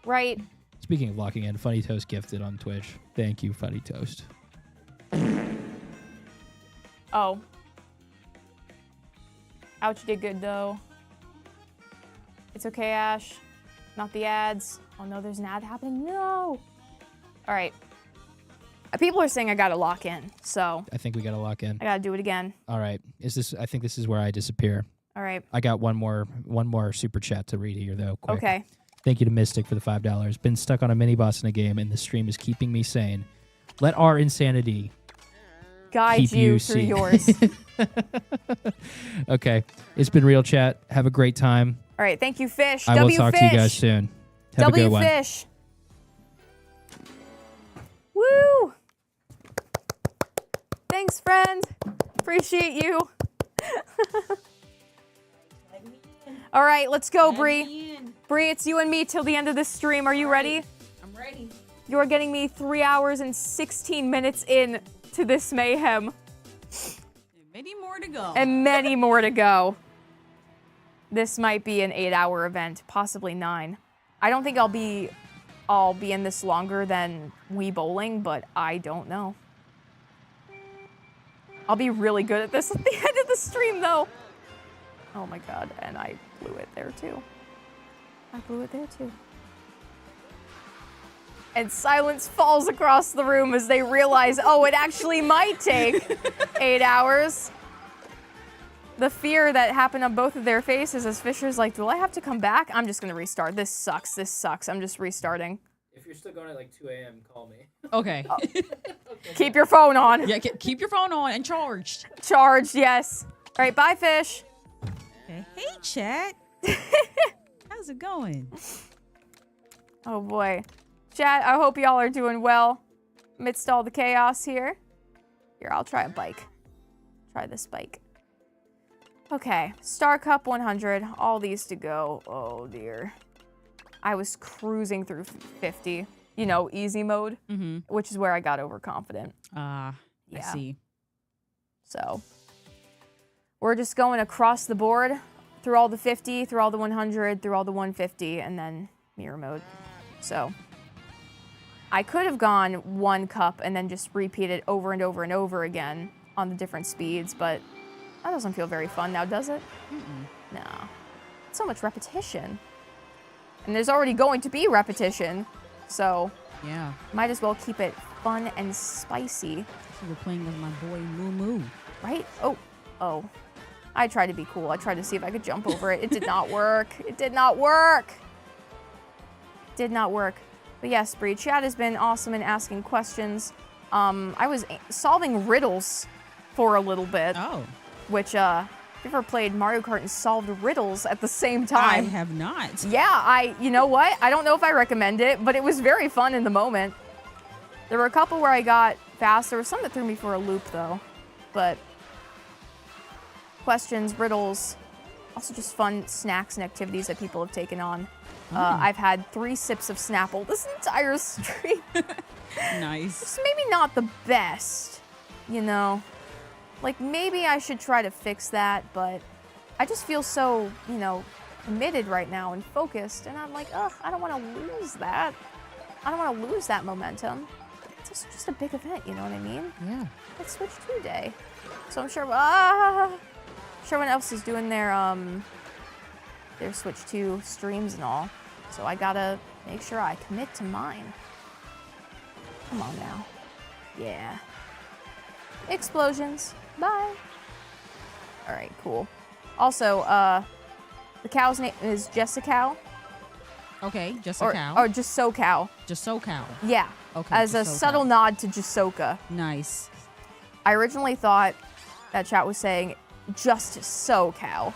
Right? Speaking of locking in, Funny Toast gifted on Twitch. Thank you, Funny Toast. Oh. Ouch, you did good though. It's okay, Ash. Not the ads. Oh no, there's an ad happening. No. All right. People are saying I gotta lock in, so I think we gotta lock in. I gotta do it again. All right. I think this is where I disappear. All right. I got one more super chat to read here though. Quick. Okay. Thank you to Mystic for the $5. Been stuck on a mini boss in a game, and the stream is keeping me sane. Let our insanity Guide keep you you through sane. yours. Okay. It's been real chat. Have a great time. All right. Thank you, Fish. I will W talk Fish. to you guys soon. Have a good one. Fish. Woo! Thanks, friend. Appreciate you. All right, let's go, Bree. Bree, it's you and me till the end of this stream. Are you ready? I'm ready. You are getting me 3 hours and 16 minutes in to this mayhem. Many more to go. And many more to go. This might be an 8-hour event, possibly 9. I don't think I'll be in this longer than Wii Bowling, but I don't know. I'll be really good at this at the end of the stream, though. Oh my god, and I blew it there, too. I blew it there, too. And silence falls across the room as they realize, oh, it actually might take 8 hours. The fear that happened on both of their faces as Fisher's like, will I have to come back? I'm just going to restart. This sucks. This sucks. I'm just restarting. If you're still going at like 2 a.m., call me. Okay. Keep your phone on. Yeah, keep your phone on and charged. Charged, yes. All right, bye, Fish. Okay. Hey, chat. How's it going? Oh, boy. Chat, I hope y'all are doing well amidst all the chaos here. Here, I'll try a bike. Try this bike. Okay, Star Cup 100. All these to go. Oh, dear. I was cruising through 50. You know, easy mode, which is where I got overconfident. I Yeah. see. So, we're just going across the board through all the 50, through all the 100, through all the 150, and then mirror mode. So, I could have gone one cup and then just repeat it over and over and over again on the different speeds, but that doesn't feel very fun now, does it? No. It's so much repetition. And there's already going to be repetition, so Yeah. Might as well keep it fun and spicy. So we're playing with my boy Moo Moo. Right? Oh. I tried to be cool. I tried to see if I could jump over it. It did not work. It did not work. Did not work. But yes, Bree, chat has been awesome in asking questions. I was solving riddles for a little bit. Oh. Which, if you ever played Mario Kart and solved riddles at the same I time? have not. Yeah, you know what? I don't know if I recommend it, but it was very fun in the moment. There were a couple where I got fast. There was some that threw me for a loop, though. But questions, riddles, also just fun snacks and activities that people have taken on. I've had 3 sips of Snapple this entire stream. Nice. It's maybe not the best, you know? Like, maybe I should try to fix that, but I just feel so, you know, committed right now and focused, and I'm like, ugh, I don't want to lose that. I don't want to lose that momentum. It's just a big event, you know what I mean? Yeah. It's Switch 2 Day. So I'm sure, sure everyone else is doing their Switch 2 streams and all. So I gotta make sure I commit to mine. Come on now. Yeah. Explosions. Bye. All right, cool. Also, the cow's name is Jessica. Okay, just a cow. Or just so cow. Just so cow. Yeah. Okay. As a just so subtle cow. nod to Jisoka. Nice. I originally thought that chat was saying just so cow.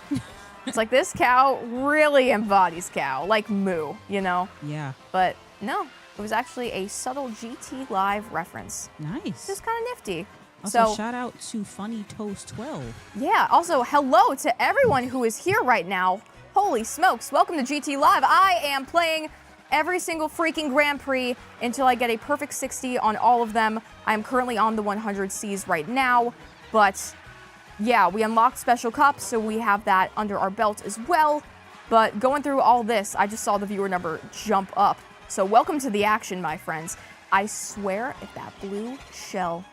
It's like this cow really embodies cow, like moo, you know? Yeah. But no, it was actually a subtle GTLive reference. Nice. Just kind of nifty. Also, So shout out to Funny Toast 12. yeah, also hello to everyone who is here right now. Holy smokes, welcome to GTLive. I am playing every single freaking Grand Prix until I get a perfect 60 on all of them. I am currently on the 100Cs right now, but yeah, we unlocked special cups, so we have that under our belt as well. But going through all this, I just saw the viewer number jump up. So welcome to the action, my friends. I swear if that blue shell,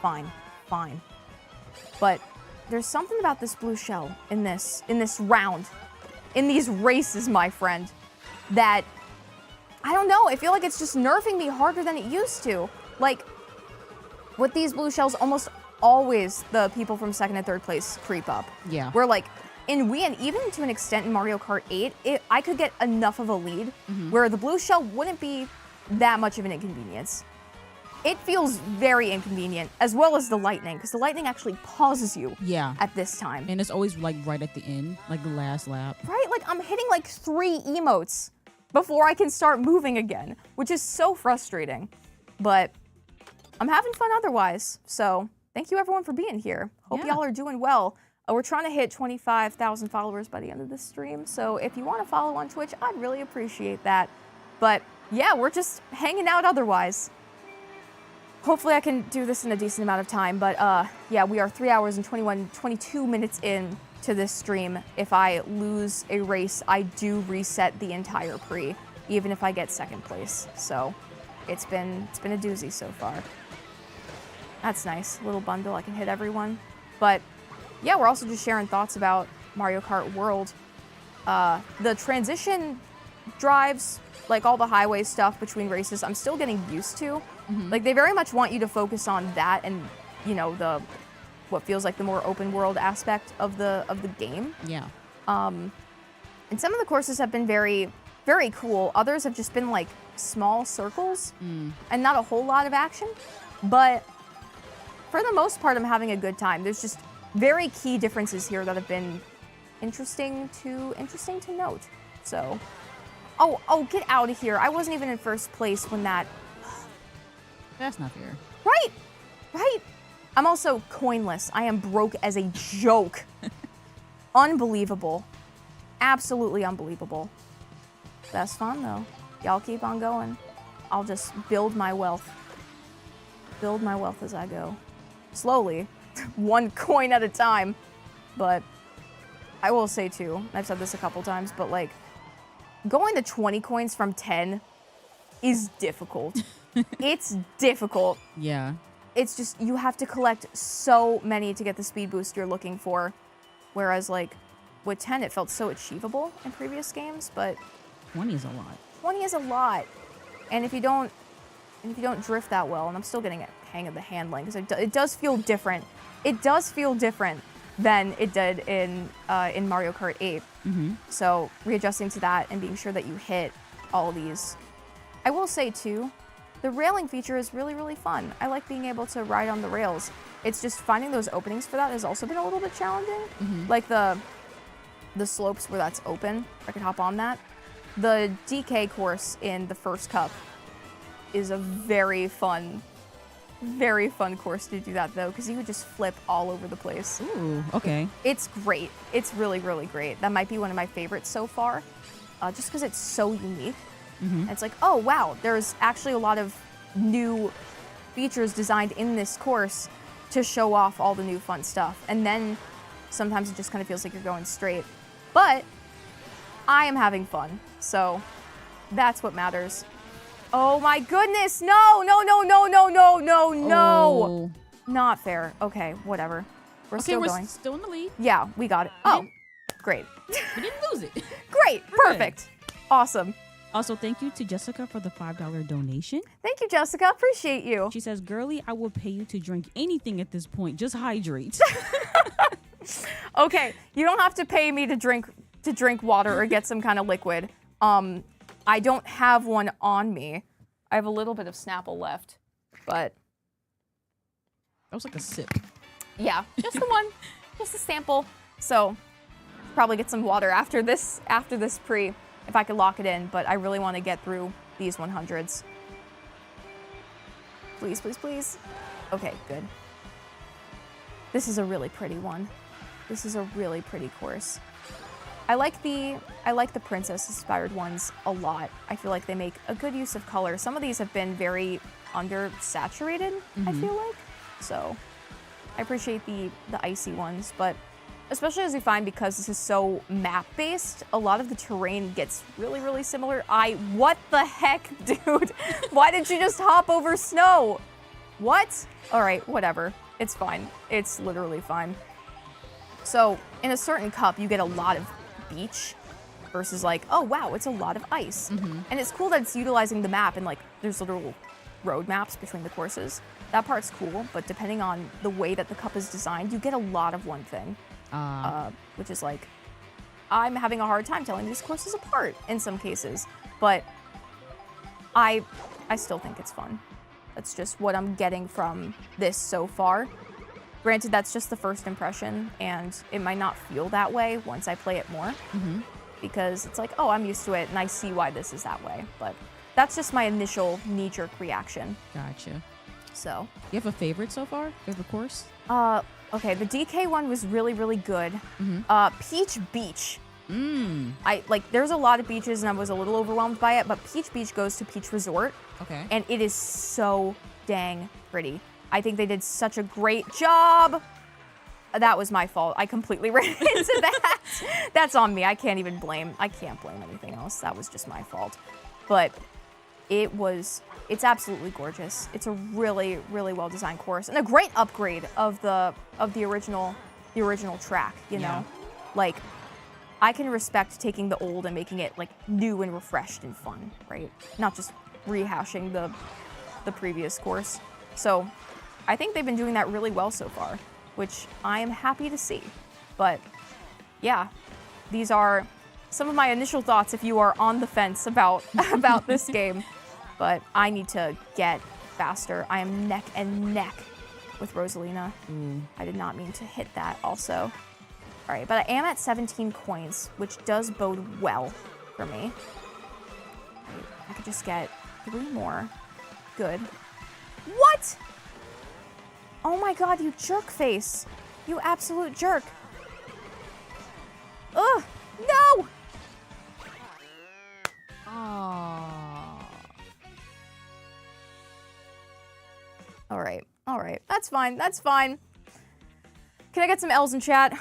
fine. But there's something about this blue shell in this round, in these races, my friend, that, I don't know, I feel like it's just nerfing me harder than it used to. Like, with these blue shells, almost always the people from 2nd and 3rd place creep up. Yeah. Where like, in Wii and even to an extent in Mario Kart 8, I could get enough of a lead where the blue shell wouldn't be that much of an inconvenience. It feels very inconvenient, as well as the lightning, because the lightning actually pauses you at this time. And it's always like right at the end, like the last lap. Right? Like I'm hitting like 3 emotes before I can start moving again, which is so frustrating. But I'm having fun otherwise. So thank you everyone for being here. Hope y'all are doing well. We're trying to hit 25,000 followers by the end of this stream. So if you want to follow on Twitch, I'd really appreciate that. But yeah, we're just hanging out otherwise. Hopefully I can do this in a decent amount of time, but yeah, we are 3 hours and 22 minutes in to this stream. If I lose a race, I do reset the entire prix, even if I get 2nd place. So it's been a doozy so far. That's nice, little bundle, I can hit everyone. But yeah, we're also just sharing thoughts about Mario Kart World. The transition drives, like all the highway stuff between races, I'm still getting used to. Like they very much want you to focus on that and, you know, what feels like the more open world aspect of the game. Yeah. And some of the courses have been very, very cool. Others have just been like small circles and not a whole lot of action. But for the most part, I'm having a good time. There's just very key differences here that have been interesting to note. So, oh, get out of here. I wasn't even in 1st place when that. That's not fair. Right. I'm also coinless. I am broke as a joke. Unbelievable. Absolutely unbelievable. That's fun, though. Y'all keep on going. I'll just build my wealth. Build my wealth as I go. Slowly. 1 coin at a time. But I will say, too, I've said this a couple times, but, like, going to 20 coins from 10 is difficult. It's difficult. Yeah. It's just, you have to collect so many to get the speed boost you're looking for. Whereas, like, with 10, it felt so achievable in previous games, but 20 is a lot. 20 is a lot. And if you don't drift that well, and I'm still getting a hang of the handling because it does feel different. It does feel different than it did in Mario Kart 8. So readjusting to that and being sure that you hit all these. I will say too, the railing feature is really, really fun. I like being able to ride on the rails. It's just finding those openings for that has also been a little bit challenging. Like the slopes where that's open, I could hop on that. The DK course in the first cup is a very fun course to do that though, because you would just flip all over the place. Ooh, okay. It's great. It's really, really great. That might be one of my favorites so far, just because it's so unique. And it's like, oh wow, there's actually a lot of new features designed in this course to show off all the new fun stuff. And then sometimes it just kind of feels like you're going straight. But I am having fun, so that's what matters. Oh my goodness, no, no, no, no, no, no, no, no. Oh. Not fair. Okay, whatever. We're still going. Still in the lead. Yeah, we got it. Oh, great. We didn't lose it. Great, We're good. perfect. Awesome. Also, thank you to Jessica for the $5 donation. Thank you, Jessica. Appreciate you. She says, girly, I will pay you to drink anything at this point. Just hydrate. Okay, you don't have to pay me to drink water or get some kind of liquid. I don't have one on me. I have a little bit of Snapple left, but That was like a sip. yeah, just the one, just a sample. So probably get some water after this pre if I could lock it in, but I really want to get through these 100s. Please, please, please. Okay, good. This is a really pretty one. This is a really pretty course. I like the princess-inspired ones a lot. I feel like they make a good use of color. Some of these have been very undersaturated, I feel like. So I appreciate the icy ones, but especially as we find, because this is so map-based, a lot of the terrain gets really, really similar. What the heck, dude? Why did you just hop over snow? What? All right, whatever. It's fine. It's literally fine. So in a certain cup, you get a lot of beach versus like, oh wow, it's a lot of ice. And it's cool that it's utilizing the map and like there's literal road maps between the courses. That part's cool, but depending on the way that the cup is designed, you get a lot of one thing. Which is like, I'm having a hard time telling these courses apart in some cases, but I still think it's fun. That's just what I'm getting from this so far. Granted, that's just the first impression, and it might not feel that way once I play it more, because it's like, oh, I'm used to it, and I see why this is that way. But that's just my initial knee-jerk reaction. Gotcha. So. You have a favorite so far? Favorite course? Okay, the DK one was really, really good. Peach Beach. There's a lot of beaches, and I was a little overwhelmed by it, but Peach Beach goes to Peach Resort. Okay. And it is so dang pretty. I think they did such a great job. That was my fault. I completely ran into that. That's on me. I can't blame anything else. That was just my fault. But it's absolutely gorgeous. It's a really, really well-designed course and a great upgrade of the original track, you know? Like, I can respect taking the old and making it like new and refreshed and fun, right? Not just rehashing the previous course. So I think they've been doing that really well so far, which I am happy to see. But yeah, these are some of my initial thoughts if you are on the fence about this game. But I need to get faster. I am neck and neck with Rosalina. I did not mean to hit that also. All right, but I am at 17 coins, which does bode well for me. Right, I could just get 3 more. Good. What? Oh my god, you jerk face. You absolute jerk. Ugh, no! All right, that's fine, Can I get some L's in chat?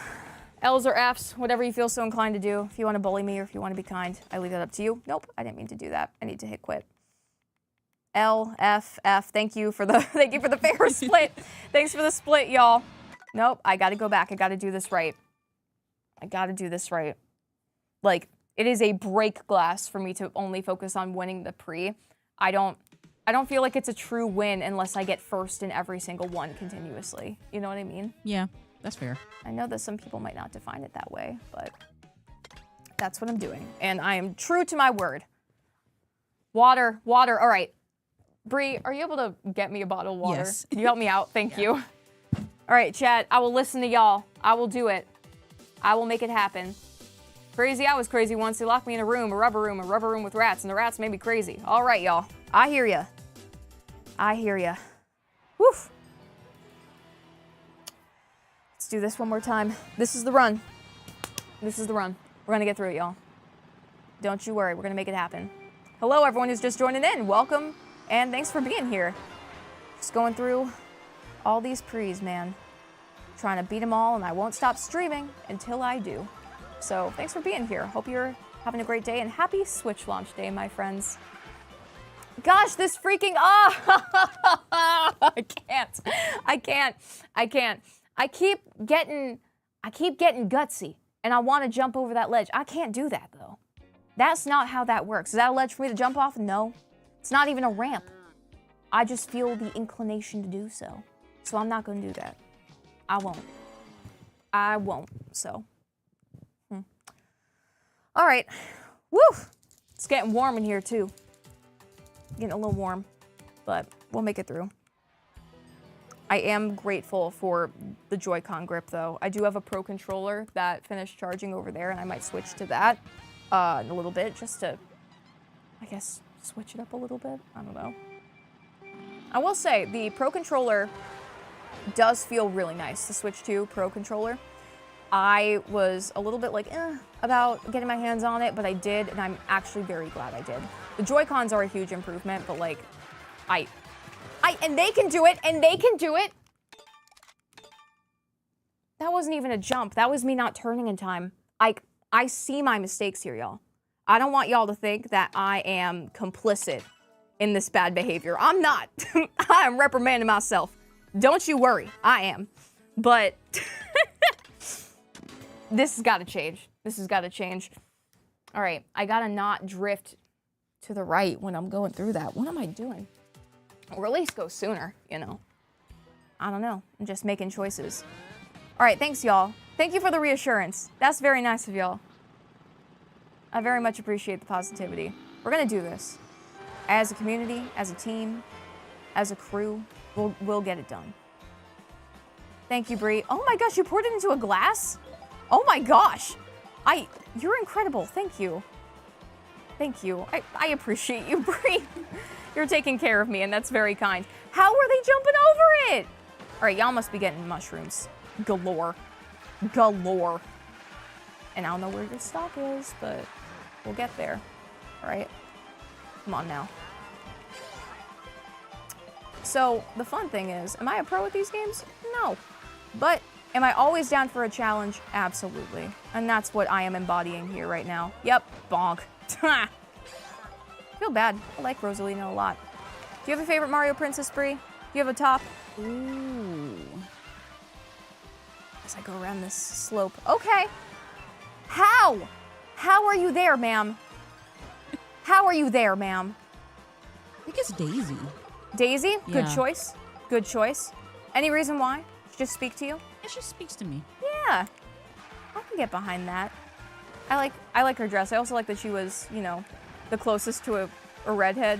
L's or F's, whatever you feel so inclined to do. If you want to bully me or if you want to be kind, I leave that up to you. Nope, I didn't mean to do that. I need to hit quit. L, F, F, thank you for the fair split. Thanks for the split, y'all. Nope, I gotta go back, I gotta do this right. Like, it is a break glass for me to only focus on winning the prix. I don't feel like it's a true win unless I get first in every single one continuously. You know what I mean? Yeah, that's fair. I know that some people might not define it that way, but that's what I'm doing. And I am true to my word. Water. All right. Bree, are you able to get me a bottle of water? Yes. Can you help me out? Thank you. All right, chat. I will listen to y'all. I will do it. I will make it happen. Crazy. I was crazy once. They locked me in a rubber room with rats, and the rats made me crazy. All right, y'all. I hear ya. Woo. Let's do this one more time. This is the run. We're gonna get through it, y'all. Don't you worry. We're gonna make it happen. Hello, everyone who's just joining in. Welcome, and thanks for being here. Just going through all these pre's, man. Trying to beat them all, and I won't stop streaming until I do. So thanks for being here. Hope you're having a great day, and happy Switch launch day, my friends. Gosh, this freaking I can't. I keep getting gutsy, and I want to jump over that ledge. I can't do that though. That's not how that works. Is that a ledge for me to jump off? No. It's not even a ramp. I just feel the inclination to do so. So I'm not going to do that. I won't. So. All right. Woo! It's getting warm in here too. Getting a little warm, but we'll make it through. I am grateful for the Joy-Con grip though. I do have a Pro controller that finished charging over there, and I might switch to that in a little bit just to, I guess, switch it up a little bit. I don't know. I will say the Pro controller does feel really nice. The Switch 2 Pro controller. I was a little bit like, about getting my hands on it, but I did, and I'm actually very glad I did. The Joy-Cons are a huge improvement, but like, and they can do it, That wasn't even a jump. That was me not turning in time. I see my mistakes here, y'all. I don't want y'all to think that I am complicit in this bad behavior. I'm not. I am reprimanding myself. Don't you worry. I am. But this has got to change. All right. I got to not drift to the right when I'm going through that. What am I doing? Or at least go sooner, you know. I don't know. I'm just making choices. All right. Thanks, y'all. Thank you for the reassurance. That's very nice of y'all. I very much appreciate the positivity. We're going to do this. As a community, as a team, as a crew, we'll get it done. Thank you, Bree. Oh my gosh, you poured it into a glass? Oh my gosh. You're incredible. Thank you. Thank you. I appreciate you, Bree. You're taking care of me, and that's very kind. How are they jumping over it? All right, y'all must be getting mushrooms. Galore. And I don't know where your stock is, but we'll get there. All right? Come on now. So, the fun thing is, am I a pro at these games? No. But, am I always down for a challenge? Absolutely. And that's what I am embodying here right now. Yep, bonk. I feel bad. I like Rosalina a lot. Do you have a favorite Mario Princess, Bree? Do you have a top? Ooh. As I go around this slope. Okay. How? How are you there, ma'am? How are you there, ma'am? I think it's Daisy. Daisy? Yeah. Good choice. Good choice. Any reason why? Just speak to you? It just speaks to me. Yeah. I can get behind that. I like her dress. I also like that she was, you know, the closest to a redhead,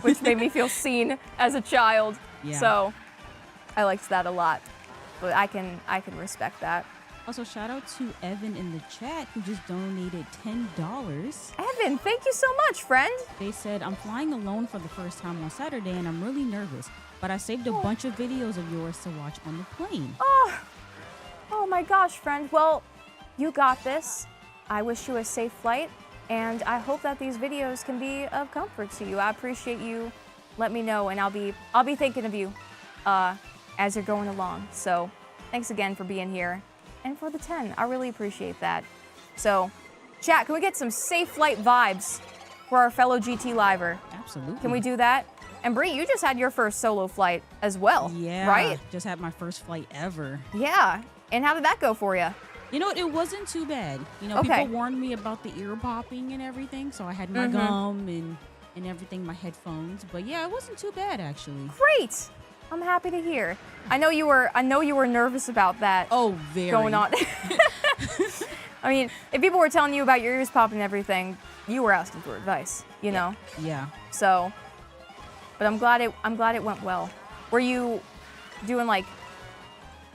which made me feel seen as a child. Yeah. So I liked that a lot. But I can respect that. Also, shout out to Evan in the chat who just donated $10. Evan, thank you so much, friend. They said, I'm flying alone for the first time on Saturday and I'm really nervous, but I saved a bunch of videos of yours to watch on the plane. Oh my gosh, friend. Well, you got this. I wish you a safe flight, and I hope that these videos can be of comfort to you. I appreciate you. Let me know, and I'll be thinking of you as you're going along. So, thanks again for being here. And for the 10, I really appreciate that. So, chat, can we get some safe flight vibes for our fellow GTLiver? Absolutely. Can we do that? And Bree, you just had your first solo flight as well, Yeah. right? Just had my first flight ever. Yeah. And how did that go for you? You know what? It wasn't too bad. You know, Okay. people warned me about the ear popping and everything, so I had my gum and and everything, my headphones. But yeah, it wasn't too bad actually. Great. I'm happy to hear. I know you were nervous about that. Oh, very. Going on. I mean, if people were telling you about your ears popping and everything, you were asking for advice, you know? Yeah. So, but I'm glad it went well. Were you doing like,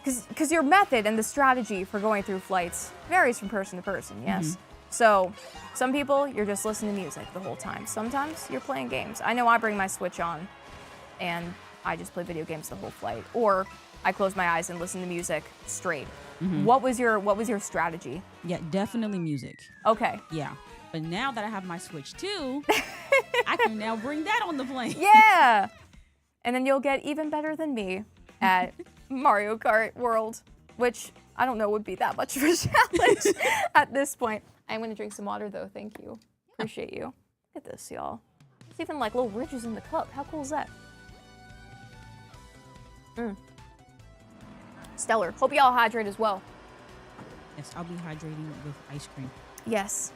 because your method and the strategy for going through flights varies from person to person, yes? So, some people, you're just listening to music the whole time. Sometimes you're playing games. I know I bring my Switch on and I just play video games the whole flight. Or I close my eyes and listen to music straight. What was your strategy? Yeah, definitely music. Okay. Yeah. But now that I have my Switch too, I can now bring that on the plane. Yeah. And then you'll get even better than me at Mario Kart World, which I don't know would be that much of a challenge at this point. I'm gonna drink some water though, thank you. Appreciate you. Look at this, y'all. There's even like little ridges in the cup. How cool is that? Stellar. Hope y'all hydrate as well. Yes, I'll be hydrating with ice cream. Yes.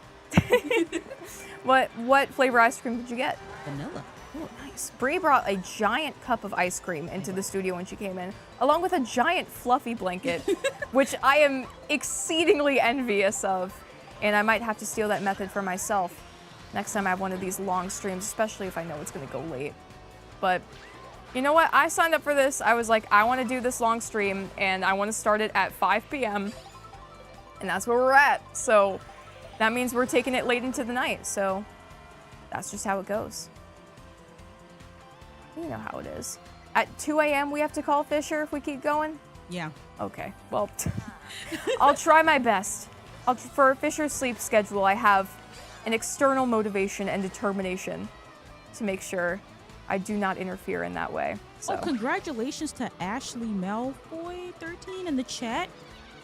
What flavor ice cream did you get? Vanilla. Oh, nice. Bree brought a giant cup of ice cream into the studio when she came in, along with a giant fluffy blanket, which I am exceedingly envious of. And I might have to steal that method for myself next time I have one of these long streams, especially if I know it's going to go late. But you know what? I signed up for this. I was like, I want to do this long stream, and I want to start it at 5 p.m. And that's where we're at. So that means we're taking it late into the night. So that's just how it goes. You know how it is. At 2 a.m. we have to call Fisher if we keep going? Yeah. Okay, well, I'll try my best. For Fisher's sleep schedule, I have an external motivation and determination to make sure I do not interfere in that way. So. Oh, congratulations to Ashley Malfoy 13 in the chat.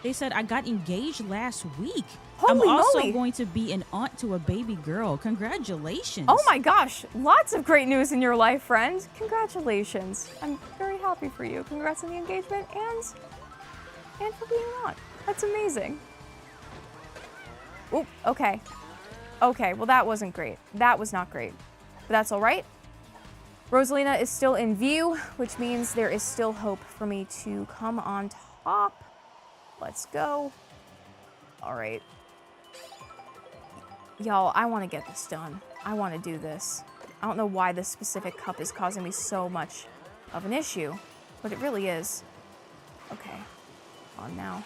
They said I got engaged last week. Holy I'm also moly. going to be an aunt to a baby girl. Congratulations. Oh my gosh, lots of great news in your life, friend. Congratulations. I'm very happy for you. Congrats on the engagement and for being an aunt. That's amazing. Oh, okay. Okay, well that wasn't great. That was not great. But that's all right. Rosalina is still in view, which means there is still hope for me to come on top. Let's go. All right. Y'all, I want to get this done. I want to do this. I don't know why this specific cup is causing me so much of an issue, but it really is. Okay. On now.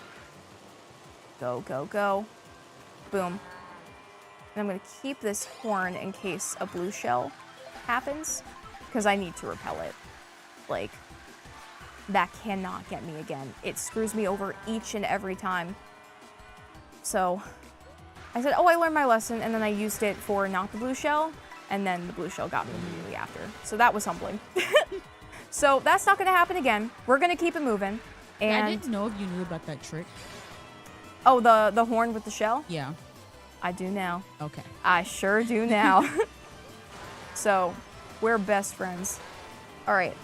Go, go, go. Boom. And I'm going to keep this horn in case a blue shell happens, because I need to repel it. Like, that cannot get me again. It screws me over each and every time. So, I said, oh, I learned my lesson, and then I used it for not the blue shell, and then the blue shell got me immediately after. So that was humbling. So that's not going to happen again. We're going to keep it moving. And I didn't know if you knew about that trick. Oh, the horn with the shell? Yeah. I do now. Okay. I sure do now. So, we're best friends. All right.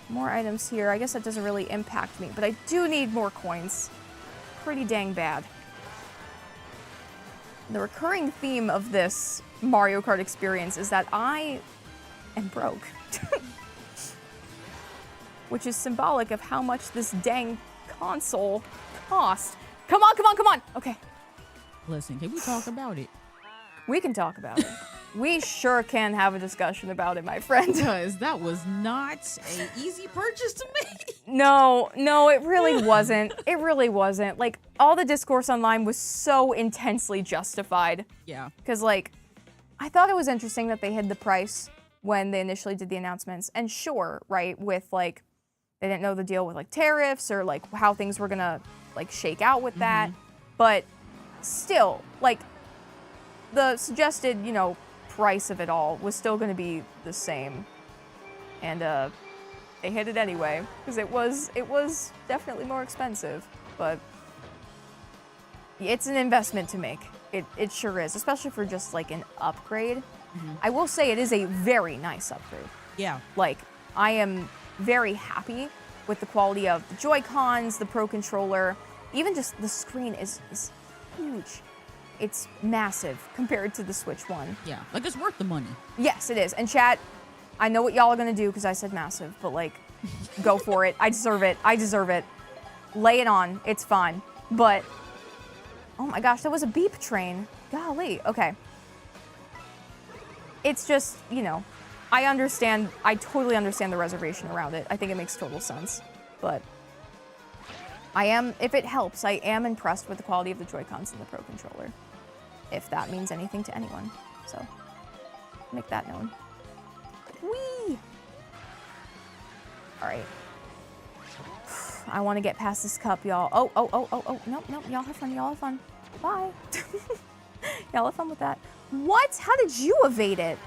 More items here. I guess that doesn't really impact me, but I do need more coins. Pretty dang bad. The recurring theme of this Mario Kart experience is that I am broke. Which is symbolic of how much this dang console cost. Come on, come on, come on! Okay. Listen, can we talk about it? We can talk about it. We sure can have a discussion about it, my friend. Because that was not an easy purchase to make. No, it really wasn't. It really wasn't. Like, all the discourse online was so intensely justified. Yeah. Because, like, I thought it was interesting that they hid the price when they initially did the announcements. And sure, right, with, like, they didn't know the deal with, like, tariffs or, like, how things were gonna, like, shake out with that. But still, like, the suggested, you know, price of it all was still going to be the same, and they hit it anyway because it was definitely more expensive, but it's an investment to make. It sure is, especially for just like an upgrade. I will say it is a very nice upgrade. Yeah. Like, I am very happy with the quality of the Joy-Cons, the Pro Controller, even just the screen is huge. it's massive compared to the Switch one. Yeah, like it's worth the money. Yes, it is. And chat, I know what y'all are gonna do because I said massive, but like, go for it. I deserve it. I deserve it. Lay it on. It's fine. But, oh my gosh, that was a beep train. Golly. Okay. It's just, you know, I totally understand the reservation around it. I think it makes total sense. But if it helps, I am impressed with the quality of the Joy-Cons and the Pro Controller. If that means anything to anyone. So, make that known. Whee! All right. I want to get past this cup, y'all. Oh. Nope. Y'all have fun. Y'all have fun. Bye. Y'all have fun with that. What? How did you evade it?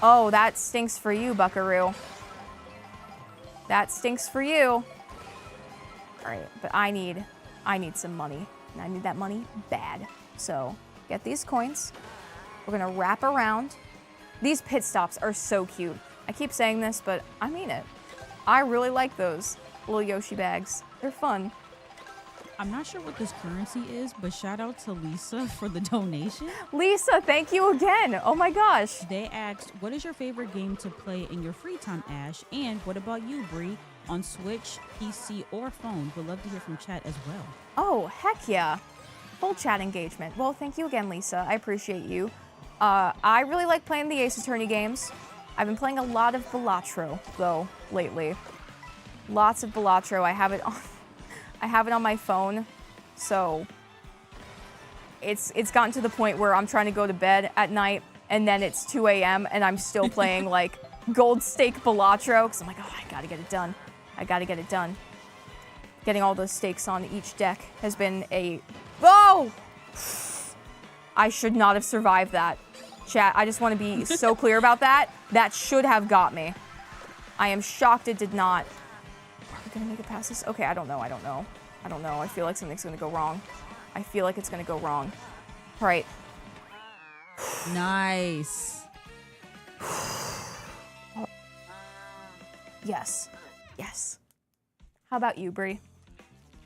Oh, that stinks for you, Buckaroo. That stinks for you. All right, but I need some money. And I need that money bad. So, get these coins. We're gonna wrap around. These pit stops are so cute. I keep saying this, but I mean it. I really like those little Yoshi bags. They're fun. I'm not sure what this currency is, but shout out to Lisa for the donation. Lisa, thank you again. Oh my gosh. They asked, what is your favorite game to play in your free time, Ash? And what about you, Bree? On Switch, PC, or phone? Would love to hear from chat as well. Oh, heck yeah. Full chat engagement. Well, thank you again, Lisa. I appreciate you. I really like playing the Ace Attorney games. I've been playing a lot of Balatro, though, lately. Lots of Balatro. I have it on my phone, so it's gotten to the point where I'm trying to go to bed at night, and then it's 2 a.m. and I'm still playing like Gold Stake Balatro, because I'm like, oh, I gotta get it done. I gotta get it done. Getting all those stakes on each deck has been a... Oh! I should not have survived that. Chat, I just want to be so clear about that. That should have got me. I am shocked it did not. Are we gonna make it past this? Okay, I don't know. I feel like something's gonna go wrong. I feel like it's gonna go wrong. All right. Nice. Yes. How about you, Bree?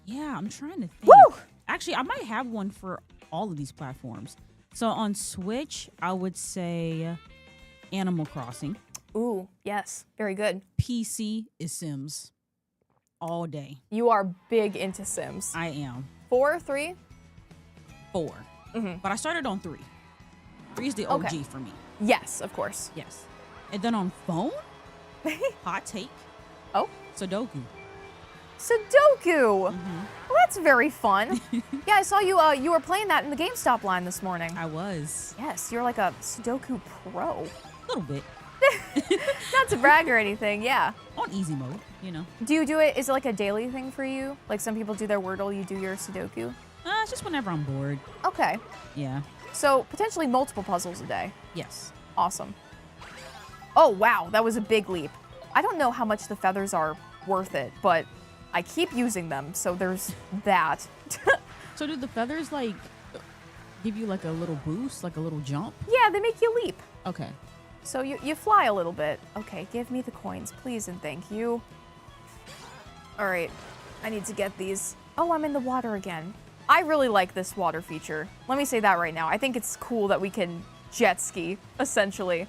Yeah, I'm trying to think. Woo! Actually, I might have one for all of these platforms. So on Switch, I would say Animal Crossing. Ooh, yes. Very good. PC is Sims. All day. You are big into Sims. I am. 4, 3? 4. Mm-hmm. But I started on 3. 3 is the OG for me. Yes, of course. Yes. And then on phone, hot take. Oh? Sudoku. Sudoku! Mm-hmm. Well, that's very fun. Yeah, I saw you were playing that in the GameStop line this morning. I was. Yes, you're like a Sudoku pro. A little bit. Not to brag or anything, yeah. On easy mode, you know. Do you do it, is it like a daily thing for you? Like some people do their Wordle, you do your Sudoku? It's just whenever I'm bored. Okay. Yeah. So potentially multiple puzzles a day. Yes. Awesome. Oh, wow, that was a big leap. I don't know how much the feathers are worth it, but I keep using them, so there's that. So do the feathers, like, give you, like, a little boost, like a little jump? Yeah, they make you leap. Okay. So you fly a little bit. Okay, give me the coins, please and thank you. All right, I need to get these. Oh, I'm in the water again. I really like this water feature. Let me say that right now. I think it's cool that we can jet ski, essentially,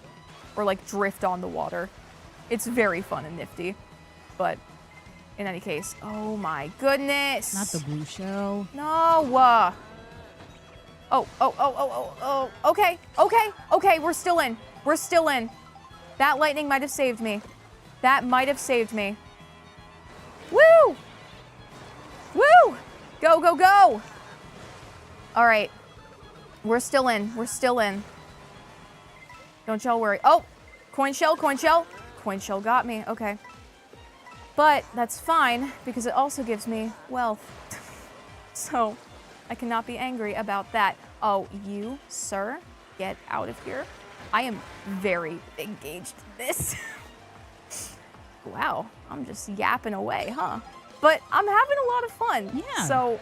or like drift on the water. It's very fun and nifty, but in any case, oh my goodness. Not the blue shell. No. Oh. Okay, we're still in. That lightning might have saved me. Woo! Go! All right. We're still in. Don't y'all worry. Oh! Coin shell. Coin shell got me. Okay. But that's fine because it also gives me wealth. So I cannot be angry about that. Oh, you, sir, get out of here. I am very engaged in this. Wow, I'm just yapping away, huh? But I'm having a lot of fun. Yeah. So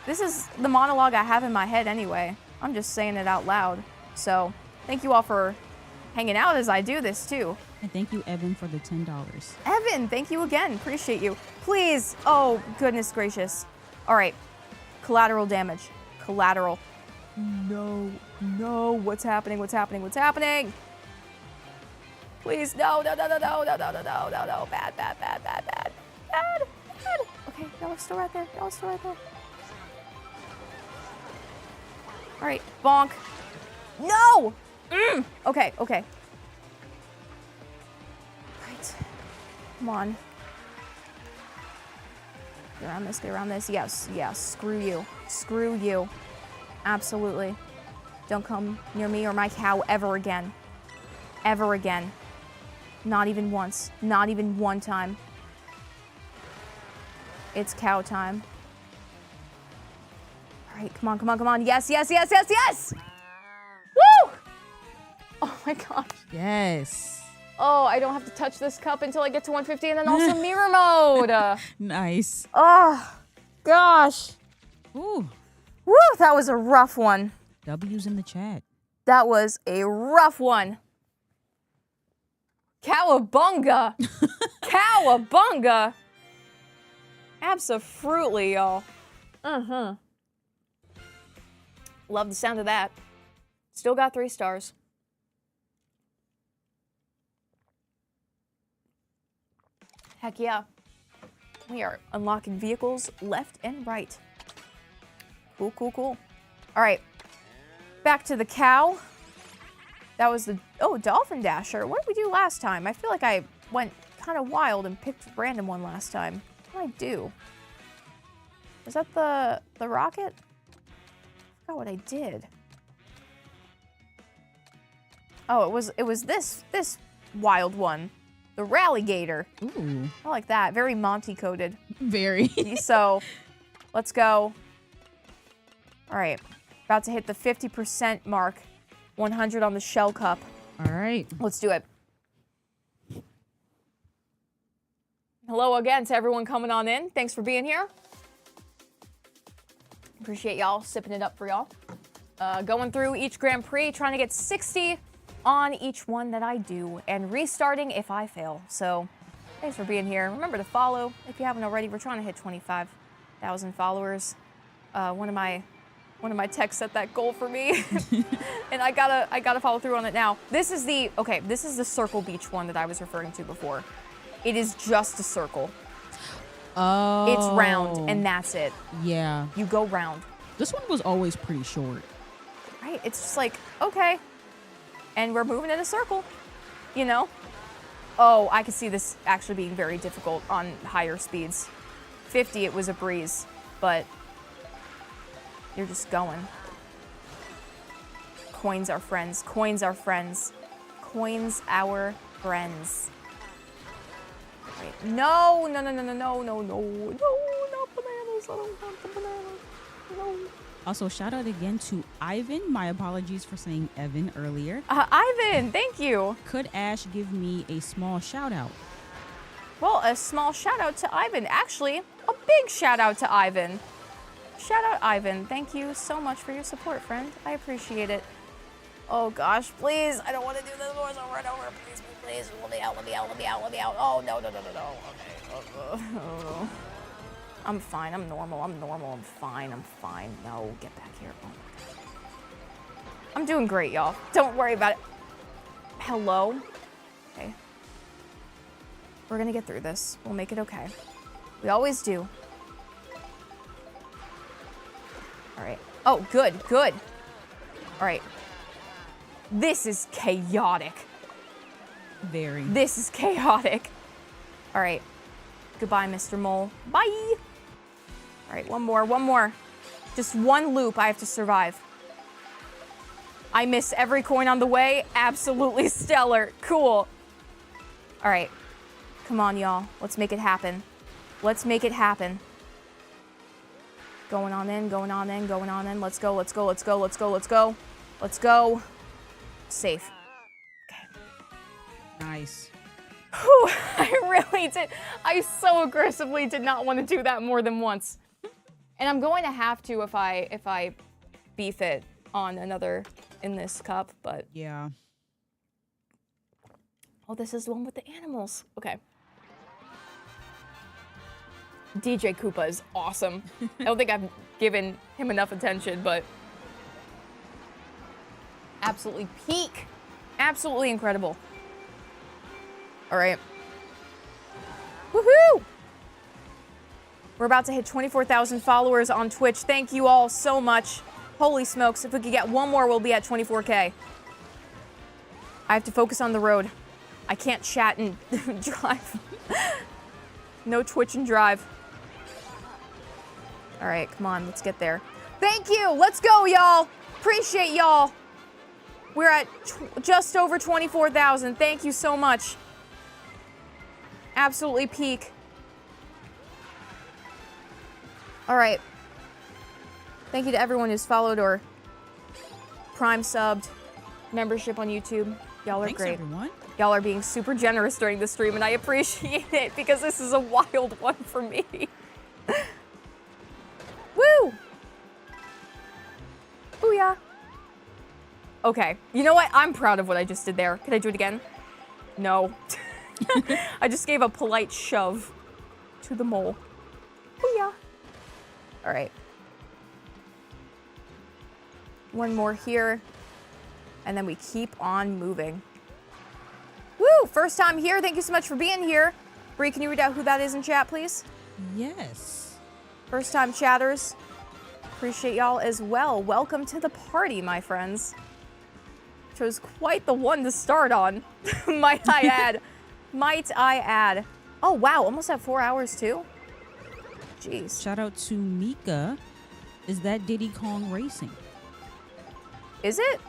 this is the monologue I have in my head anyway. I'm just saying it out loud. So thank you all for hanging out as I do this too. And thank you, Evan, for the $10. Evan, thank you again. Appreciate you. Please. Oh, goodness gracious. All right. Collateral damage. Collateral. No. No. What's happening? What's happening? What's happening? Please. No. No. No. No. No. No. No. No. No. No. No. Bad. Bad. Bad. Bad. Bad. Bad. Bad. Okay. No, it's still right there. No, it's still right there. All right. Bonk. No. Okay. Okay. Right. Come on. Get around this. Get around this. Yes. Yes. Screw you. Screw you. Absolutely. Don't come near me or my cow ever again. Ever again. Not even once. Not even one time. It's cow time. All right, come on, come on, come on. Yes, yes, yes, yes, yes! Woo! Oh my gosh. Yes. Oh, I don't have to touch this cup until I get to 150 and then also mirror mode. Nice. Oh, gosh. Ooh. Woo, that was a rough one. W's in the chat. That was a rough one. Cowabunga. Cowabunga. Abso-fruitly, y'all. Love the sound of that. Still got 3 stars. Heck yeah. We are unlocking vehicles left and right. Cool, cool, cool. All right. Back to the cow. That was the, Dolphin Dasher. What did we do last time? I feel like I went kind of wild and picked a random one last time. What did I do? Was that the rocket? I forgot what I did. Oh, it was this wild one. The Rallygator. Ooh. I like that. Very Monty coded. Very. So, let's go. All right. About to hit the 50% mark. 100 on the shell cup. All right. Let's do it. Hello again to everyone coming on in. Thanks for being here. Appreciate y'all sipping it up for y'all. Going through each Grand Prix, trying to get 60 on each one that I do, and restarting if I fail. So, thanks for being here. Remember to follow if you haven't already. We're trying to hit 25,000 followers. One of my techs set that goal for me, and I gotta follow through on it now. This is the Circle Beach one that I was referring to before. It is just a circle. Oh. It's round, and that's it. Yeah. You go round. This one was always pretty short. Right? It's just like, okay. And we're moving in a circle, you know? Oh, I could see this actually being very difficult on higher speeds. 50, it was a breeze, but you're just going. Coins are friends. Coins are friends. Coins our friends. Wait, no, no, no, no, no, no, no, no, no, not bananas. I don't want the bananas. No. Also, shout out again to Ivan. My apologies for saying Evan earlier. Ivan, thank you. Could Ash give me a small shout out? Well, a small shout out to Ivan. Actually, a big shout out to Ivan. Shout out Ivan. Thank you so much for your support, friend. I appreciate it. Oh gosh, please. I don't want to do this voice over and over. Please, please. Let me out, let me out, let me out, let me out. Oh, no, no, no, no, no. Okay. Oh. I'm fine. I'm normal. I'm normal. I'm fine. I'm fine. No, get back here. Oh my God. I'm doing great, y'all. Don't worry about it. Hello? Okay. We're going to get through this. We'll make it okay. We always do. All right. Oh, good, good. All right. This is chaotic. Very. This is chaotic. All right. Goodbye, Mr. Mole. Bye. All right, one more. Just one loop I have to survive. I miss every coin on the way. Absolutely stellar. Cool. All right. Come on, y'all. Let's make it happen. Let's make it happen. Going on in, going on in, going on in. Let's go, let's go, let's go, let's go, let's go. Let's go. Safe. Okay. Nice. Whew, I really did. I so aggressively did not want to do that more than once. And I'm going to have to if I beef it on another in this cup, but Yeah. oh, this is the one with the animals. Okay. DJ Koopa is awesome. I don't think I've given him enough attention, but absolutely peak. Absolutely incredible. All right. Woohoo! We're about to hit 24,000 followers on Twitch. Thank you all so much. Holy smokes, if we could get one more, we'll be at 24K. I have to focus on the road. I can't chat and drive. No Twitch and drive. All right, come on, let's get there. Thank you, let's go, y'all. Appreciate y'all. We're at just over 24,000. Thank you so much. Absolutely peak. All right. Thank you to everyone who's followed or Prime subbed, membership on YouTube. Y'all are Thanks, great. everyone. Y'all are being super generous during the stream, and I appreciate it because this is a wild one for me. Woo! Booyah! Okay, you know what? I'm proud of what I just did there. Can I do it again? No. I just gave a polite shove to the mole. Booyah! All right. One more here, and then we keep on moving. Woo! First time here. Thank you so much for being here. Bree, can you read out who that is in chat, please? Yes. First time chatters. Appreciate y'all as well. Welcome to the party, my friends. Chose quite the one to start on, might I add. Might I add. Oh, wow. Almost at 4 hours, too? Jeez. Shout out to Mika. Is that Diddy Kong Racing? Is it?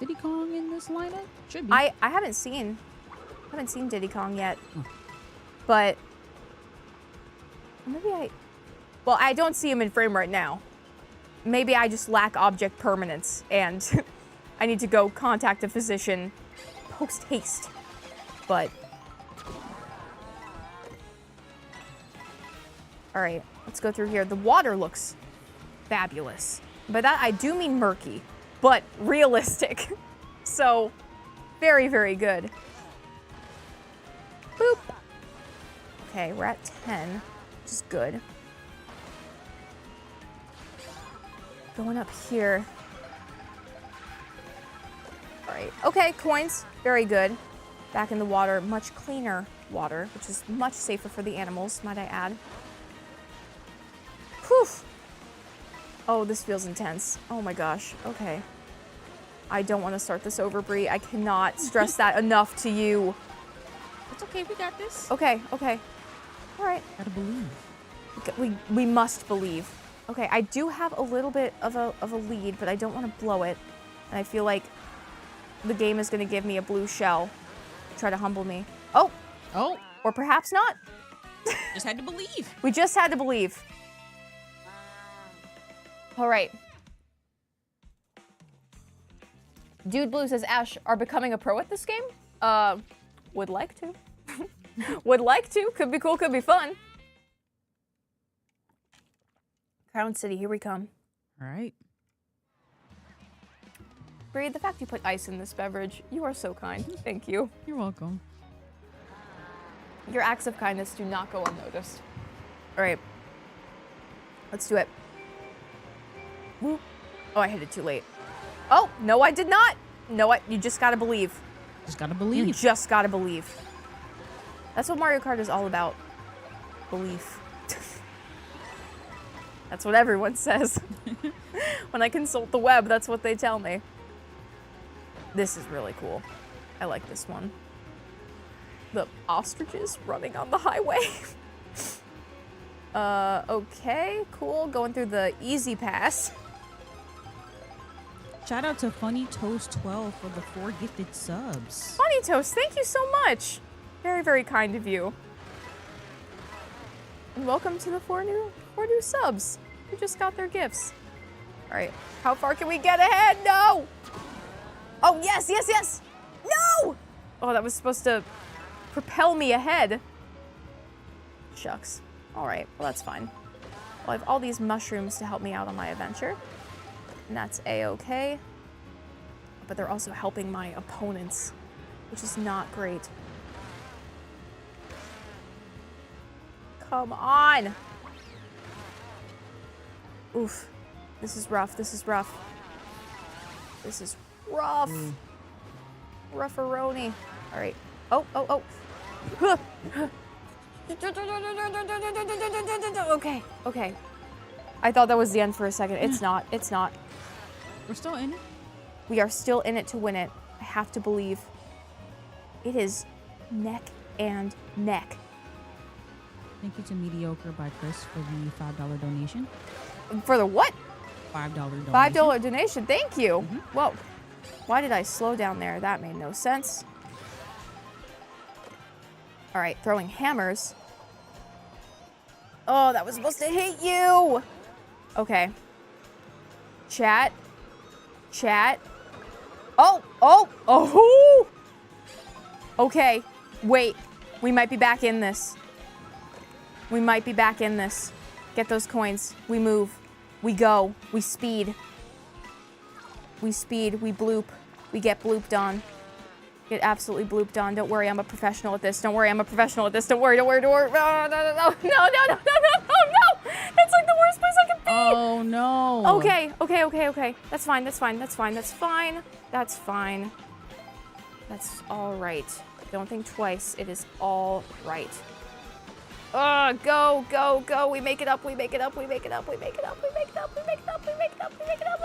Diddy Kong in this lineup? Should be. I haven't seen Diddy Kong yet. But maybe well, I don't see him in frame right now. Maybe I just lack object permanence and I need to go contact a physician post haste. But all right, let's go through here. The water looks fabulous. By that I do mean murky, but realistic. So very, very good. Boop. Okay, we're at 10, which is good. Going up here. All right, okay, coins, very good. Back in the water, much cleaner water, which is much safer for the animals, might I add. Whew. Oh, this feels intense. Oh my gosh, okay. I don't want to start this over, Bree. I cannot stress that enough to you. It's okay, we got this. Okay, okay. All right. Gotta believe. We must believe. Okay, I do have a little bit of a lead, but I don't want to blow it. And I feel like the game is going to give me a blue shell to try to humble me. Oh! Oh! Or perhaps not. Just had to believe. We just had to believe. All right. Dude Blue says, Ash, are becoming a pro at this game? Would like to. Would like to. Could be cool, could be fun. Crown City, here we come. All right. Bree, the fact you put ice in this beverage, you are so kind. Thank you. You're welcome. Your acts of kindness do not go unnoticed. All right. Let's do it. Woo. Oh, I hit it too late. Oh, no, I did not. No, you just gotta believe. Just gotta You believe. just gotta believe. That's what Mario Kart is all about. Belief. That's what everyone says. When I consult the web, that's what they tell me. This is really cool. I like this one. The ostriches running on the highway. Okay, cool. Going through the easy pass. Shout out to Funny Toast 12 for the 4 gifted subs. Funny Toast, thank you so much. Very, very kind of you. And welcome to the four new subs who just got their gifts. All right, how far can we get ahead? No! Oh, yes, yes, yes! No! Oh, that was supposed to propel me ahead. Shucks. All right, well, that's fine. Well, I have all these mushrooms to help me out on my adventure. And that's A-okay. But they're also helping my opponents, which is not great. Come on. Oof. This is rough. This is rough. This is rough. Ruffaroni. All right. Oh, oh, oh. Okay, okay. I thought that was the end for a second. It's not. It's not. We're still in it. We are still in it to win it. I have to believe. It is neck and neck. Thank you to Mediocre by Chris for the $5 donation. For the what? $5 donation. $5 donation. Thank you. Whoa. Why did I slow down there? That made no sense. All right, throwing hammers. Oh, that was supposed to hit you. Okay. Chat. Chat. Oh, oh, oh. Okay. Wait. We might be back in this. We might be back in this. Get those coins. We move. We go. We speed. We speed. We bloop. We get blooped on. Get absolutely blooped on. Don't worry, I'm a professional at this. Don't worry, I'm a professional at this. Don't worry, don't worry, don't worry. No, no, no, no, no, no, no, no, no. That's like the worst place I could be. Oh, no. Okay, okay, okay, okay. That's fine, that's fine, that's fine, that's fine. That's fine. That's all right. Don't think twice. It is all right. Go, go, go. We make it up, we make it up, we make it up, we make it up, we make it up, we make it up, we make it up, we make it up.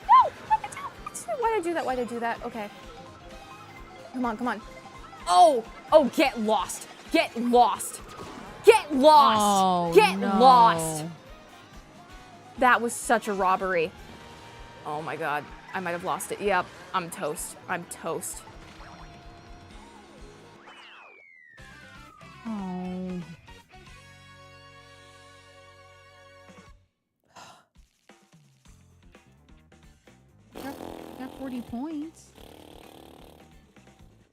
No! Why did I do that? Why did I do that? Okay. Come on, come on. Oh! Oh, get lost. Get lost. Get lost. Oh, Get no. lost. That was such a robbery. Oh my god. I might have lost it. Yep. I'm toast. I'm toast. Oh. Got 40 points.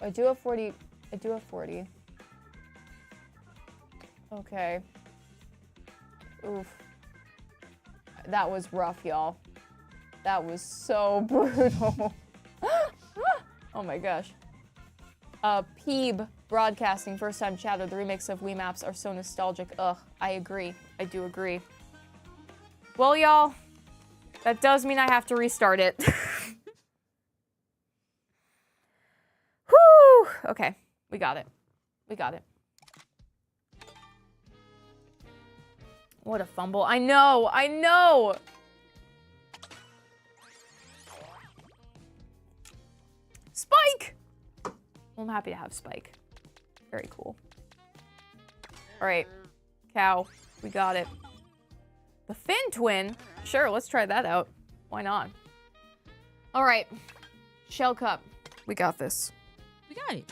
I do have 40. I do have 40. Okay. Oof. That was rough, y'all. That was so brutal. Oh my gosh. Peeb Broadcasting, first time chatter. The remakes of Wii Maps are so nostalgic. Ugh, I agree. I do agree. Well, y'all, that does mean I have to restart it. Whew. Okay, we got it. We got it. What a fumble. I know, I know. Spike! Well, I'm happy to have Spike. Very cool. All right, cow, we got it. The Fin Twin? Sure, let's try that out. Why not? All right, Shell Cup. We got this. We got it.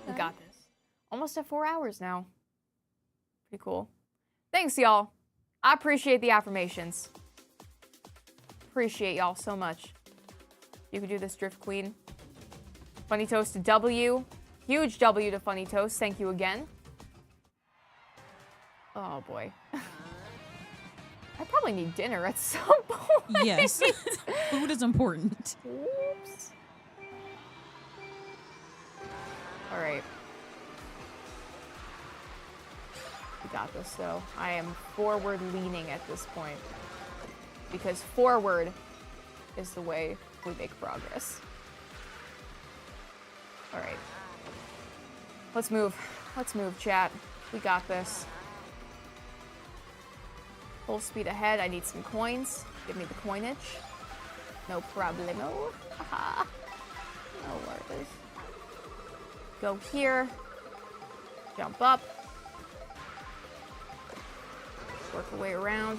We got this. Almost at 4 hours now. Pretty cool. Thanks, y'all. I appreciate the affirmations. Appreciate y'all so much. You could do this, Drift Queen. Funny Toast to W. Huge W to Funny Toast. Thank you again. Oh, boy. I probably need dinner at some point. Yes. Food is important. Oops. All right. We got this, though. I am forward leaning at this point. Because forward is the way we make progress. All right. Let's move. Let's move, chat. We got this. Full speed ahead. I need some coins. Give me the coinage. No problemo. Haha. No worries. Go here. Jump up. Work our way around.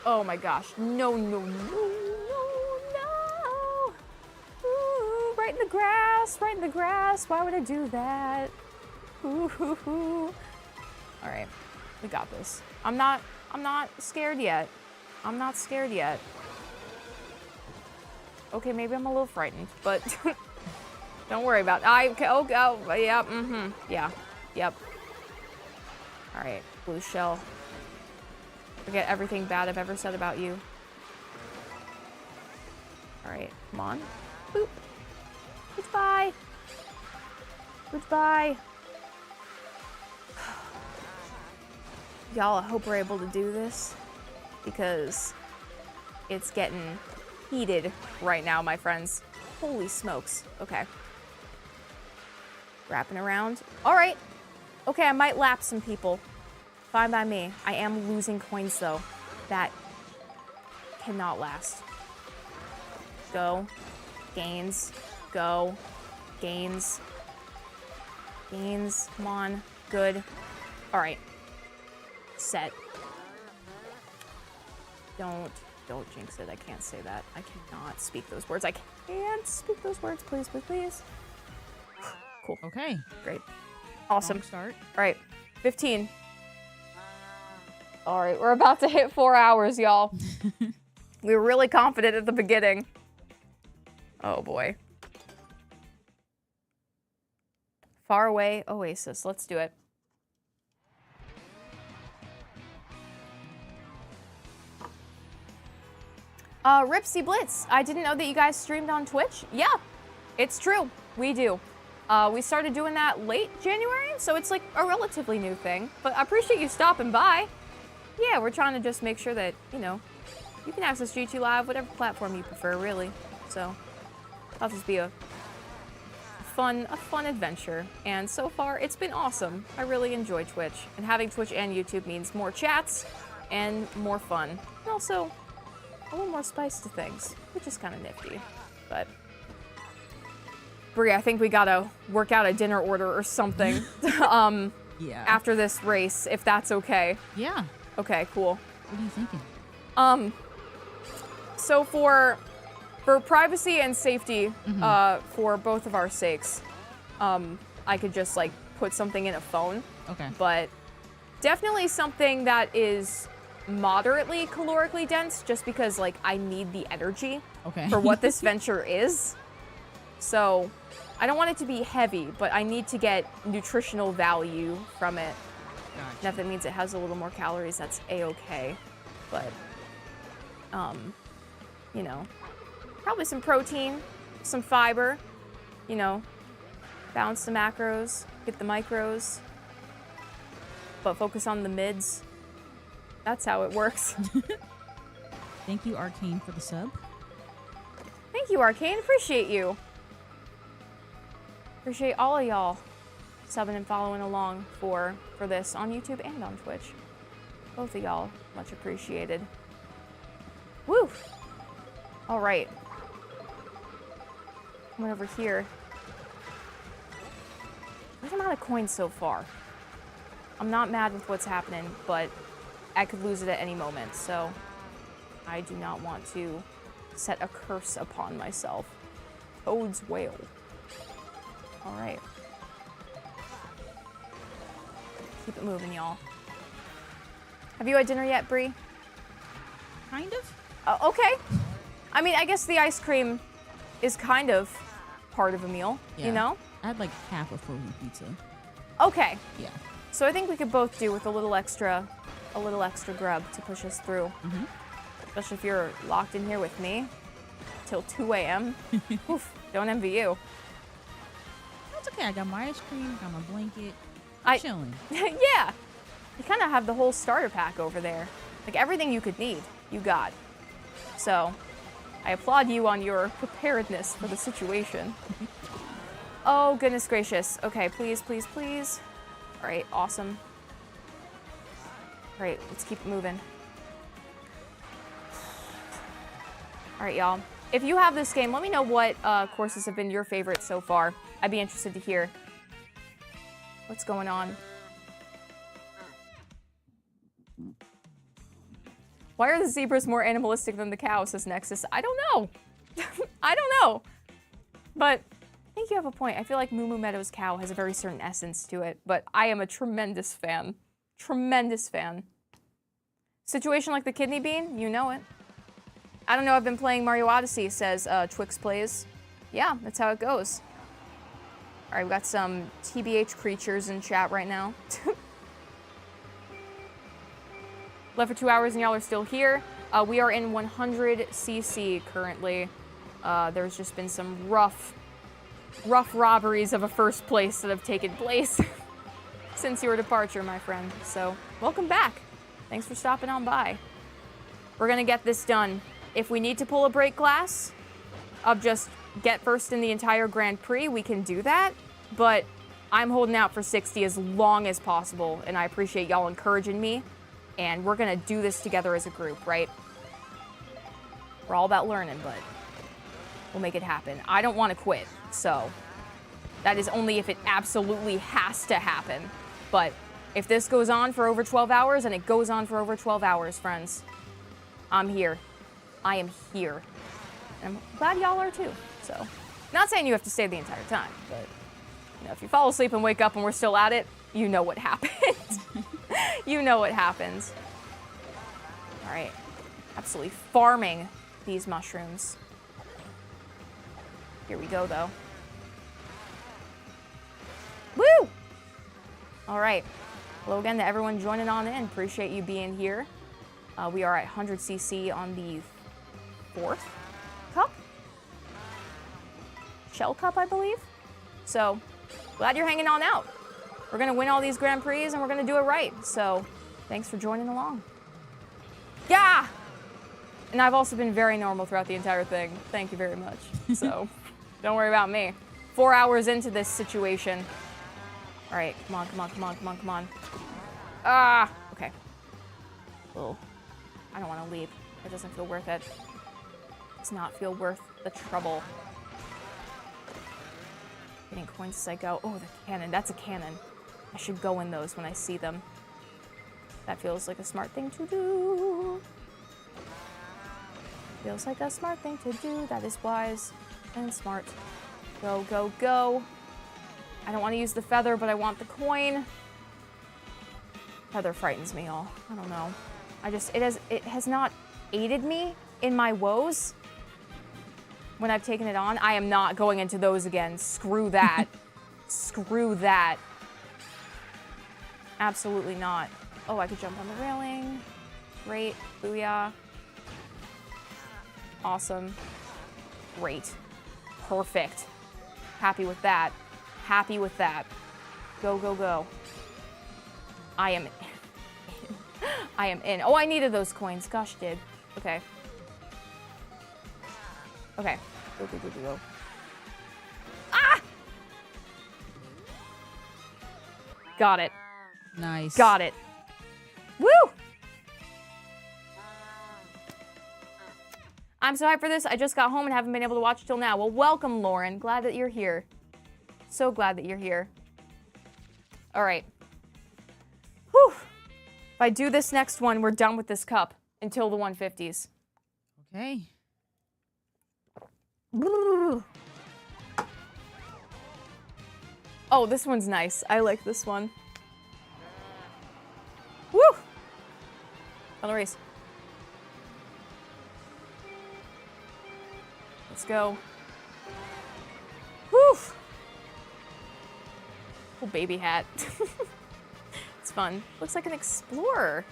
Oh my gosh. No, no, no, no, no. Ooh, right in the grass, right in the grass. Why would I do that? Ooh, hoo, hoo. All right, we got this. I'm not scared yet. I'm not scared yet. Okay, maybe I'm a little frightened, but don't worry about it. Yeah, yeah, yep. All right, blue shell. Forget everything bad I've ever said about you. All right, come on. Boop. Goodbye. Goodbye. Y'all, I hope we're able to do this because it's getting heated right now, my friends. Holy smokes. Okay. Wrapping around. All right. Okay, I might lap some people. Fine by me. I am losing coins, though. That cannot last. Go. Gains. Go. Gains. Gains. Come on. Good. All right. Set. Don't jinx it. I can't say that. I cannot speak those words. I can't speak those words. Please, please, please. Cool. Okay. Great. Awesome. Strong start. All right. 15. All right. We're about to hit 4 hours, y'all. We were really confident at the beginning. Oh, boy. Faraway Oasis. Let's do it. Ripsy Blitz. I didn't know that you guys streamed on Twitch. Yeah, it's true. We do. We started doing that late January, so it's like a relatively new thing. But I appreciate you stopping by. Yeah, we're trying to just make sure that, you know, you can access GTLive, whatever platform you prefer, really. So that'll just be a fun adventure. And so far, it's been awesome. I really enjoy Twitch. And having Twitch and YouTube means more chats and more fun. And also a little more spice to things, which is kind of nifty. But Brie, I think we gotta work out a dinner order or something. Yeah. After this race, if that's okay. Yeah. Okay, cool. What are you thinking? So for privacy and safety, for both of our sakes, I could just like put something in a phone. Okay. But definitely something that is moderately calorically dense, just because like I need the energy for what this venture is. So I don't want it to be heavy, but I need to get nutritional value from it. Gotcha. And if that means it has a little more calories, that's a-okay. But, you know, probably some protein, some fiber, you know, balance the macros, get the micros, but focus on the mids. That's how it works. Thank you, Arcane, for the sub. Thank you, Arcane. Appreciate you. Appreciate all of y'all subbing and following along for this on YouTube and on Twitch. Both of y'all, much appreciated. Woo! All right. Coming over here. What amount of coins so far? I'm not mad with what's happening, but I could lose it at any moment, so I do not want to set a curse upon myself. Toad's Whale. All right. Keep it moving, y'all. Have you had dinner yet, Brie? Kind of. Okay. I mean, I guess the ice cream is kind of part of a meal, Yeah. you know? I had like half a frozen pizza. Okay. Yeah. So I think we could both do with a little extra grub to push us through. Especially if you're locked in here with me till 2 a.m. Oof, don't envy you. That's okay. I got my ice cream, got my blanket. I- I'm chilling. Yeah. You kind of have the whole starter pack over there. Like everything you could need, you got. So I applaud you on your preparedness for the situation. Oh, goodness gracious. Okay, please, please, please. All right, awesome. All right, let's keep it moving. All right, y'all. If you have this game, let me know what courses have been your favorite so far. I'd be interested to hear what's going on. Why are the zebras more animalistic than the cow, says Nexus? I don't know. I don't know. But I think you have a point. I feel like Moo Moo Meadows cow has a very certain essence to it, but I am a tremendous fan. Tremendous fan. Situation like the kidney bean, you know it. I don't know, I've been playing Mario Odyssey, says Twix Plays. Yeah, that's how it goes. All right, we've got some TBH creatures in chat right now. Left for 2 hours and y'all are still here. We are in 100cc currently. There's just been some rough robberies of a first place that have taken place. since your departure, my friend. So, welcome back. Thanks for stopping on by. We're gonna get this done. If we need to pull a break glass of just get first in the entire Grand Prix, we can do that. But I'm holding out for 60 as long as possible, and I appreciate y'all encouraging me. And we're gonna do this together as a group, right? We're all about learning, but we'll make it happen. I don't want to quit, so that is only if it absolutely has to happen. But if this goes on for over 12 hours, and it goes on for over 12 hours, friends, I'm here. I am here. And I'm glad y'all are too. So, not saying you have to stay the entire time, but you know, if you fall asleep and wake up and we're still at it, you know what happened. You know what happens. All right, absolutely farming these mushrooms. Here we go, though. Woo! All right. Hello again to everyone joining on in. Appreciate you being here. We are at 100cc on the 4th cup? Shell Cup, I believe. So, glad you're hanging on out. We're going to win all these Grand Prix, and we're going to do it right. So, thanks for joining along. Yeah! And I've also been very normal throughout the entire thing. Thank you very much. So, don't worry about me. 4 hours into this situation. All right, come on, come on, come on, come on, come on. Ah, okay. Oh, I don't want to leap. It doesn't feel worth it. It does not feel worth the trouble. Getting coins as I go. Oh, the cannon. That's a cannon. I should go in those when I see them. That feels like a smart thing to do. Feels like a smart thing to do. That is wise and smart. Go, go, go. I don't want to use the feather, but I want the coin. Feather frightens me all. I don't know. It has not aided me in my woes when I've taken it on. I am not going into those again. Screw that. Screw that. Absolutely not. Oh, I could jump on the railing. Great. Booyah. Awesome. Great. Perfect. Happy with that. Happy with that. Go, go, go. I am I am in. Oh, I needed those coins. Gosh, did. Okay. Okay. Go, go, go, go, go. Ah! Got it. Nice. Got it. Woo! I'm so hyped for this. I just got home and haven't been able to watch till now. Well, welcome, Lauren. Glad that you're here. So glad that you're here. All right. Whew. If I do this next one, we're done with this cup until the 150s. Okay. Oh, this one's nice. I like this one. Woo! On the race. Let's go. Woo! Cool baby hat. It's fun. Looks like an explorer.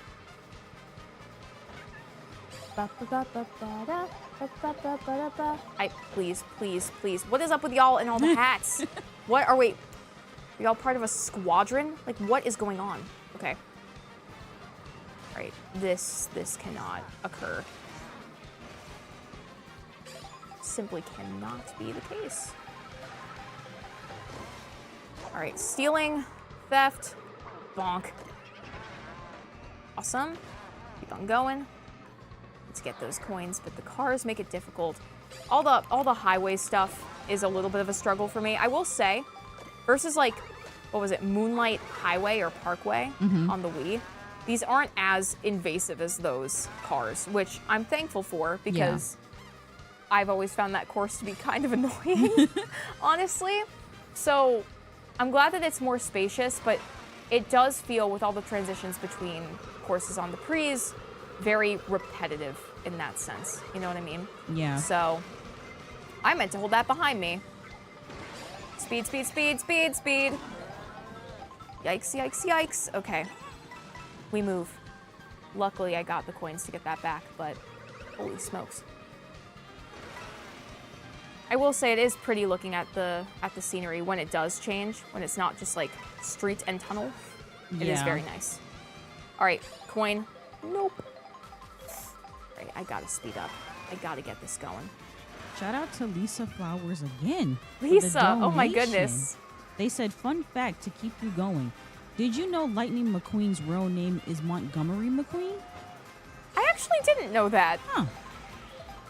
Please, please, please. What is up with y'all and all the hats? What are we? Are y'all part of a squadron? Like, what is going on? Okay. All right. This cannot occur. Simply cannot be the case. All right, stealing, theft, bonk. Awesome. Keep on going. Let's get those coins, but the cars make it difficult. All the highway stuff is a little bit of a struggle for me. I will say, versus like, what was it, Moonlight Highway or Parkway on the Wii, these aren't as invasive as those cars, which I'm thankful for because I've always found that course to be kind of annoying, honestly. So I'm glad that it's more spacious, but it does feel, with all the transitions between courses on the prix, very repetitive in that sense. You know what I mean? Yeah. So I meant to hold that behind me. Speed, speed, speed, speed, speed. Yikes, yikes, yikes. Okay. We move. Luckily, I got the coins to get that back, but holy smokes. I will say it is pretty looking at the scenery when it does change, when it's not just like street and tunnel. It is Yeah. very nice. All right, coin. Nope. All right, I gotta speed up. I gotta get this going. Shout out to Lisa Flowers again. for the Lisa, oh my donation. goodness. They said, fun fact to keep you going. Did you know Lightning McQueen's real name is Montgomery McQueen? I actually didn't know that. Huh.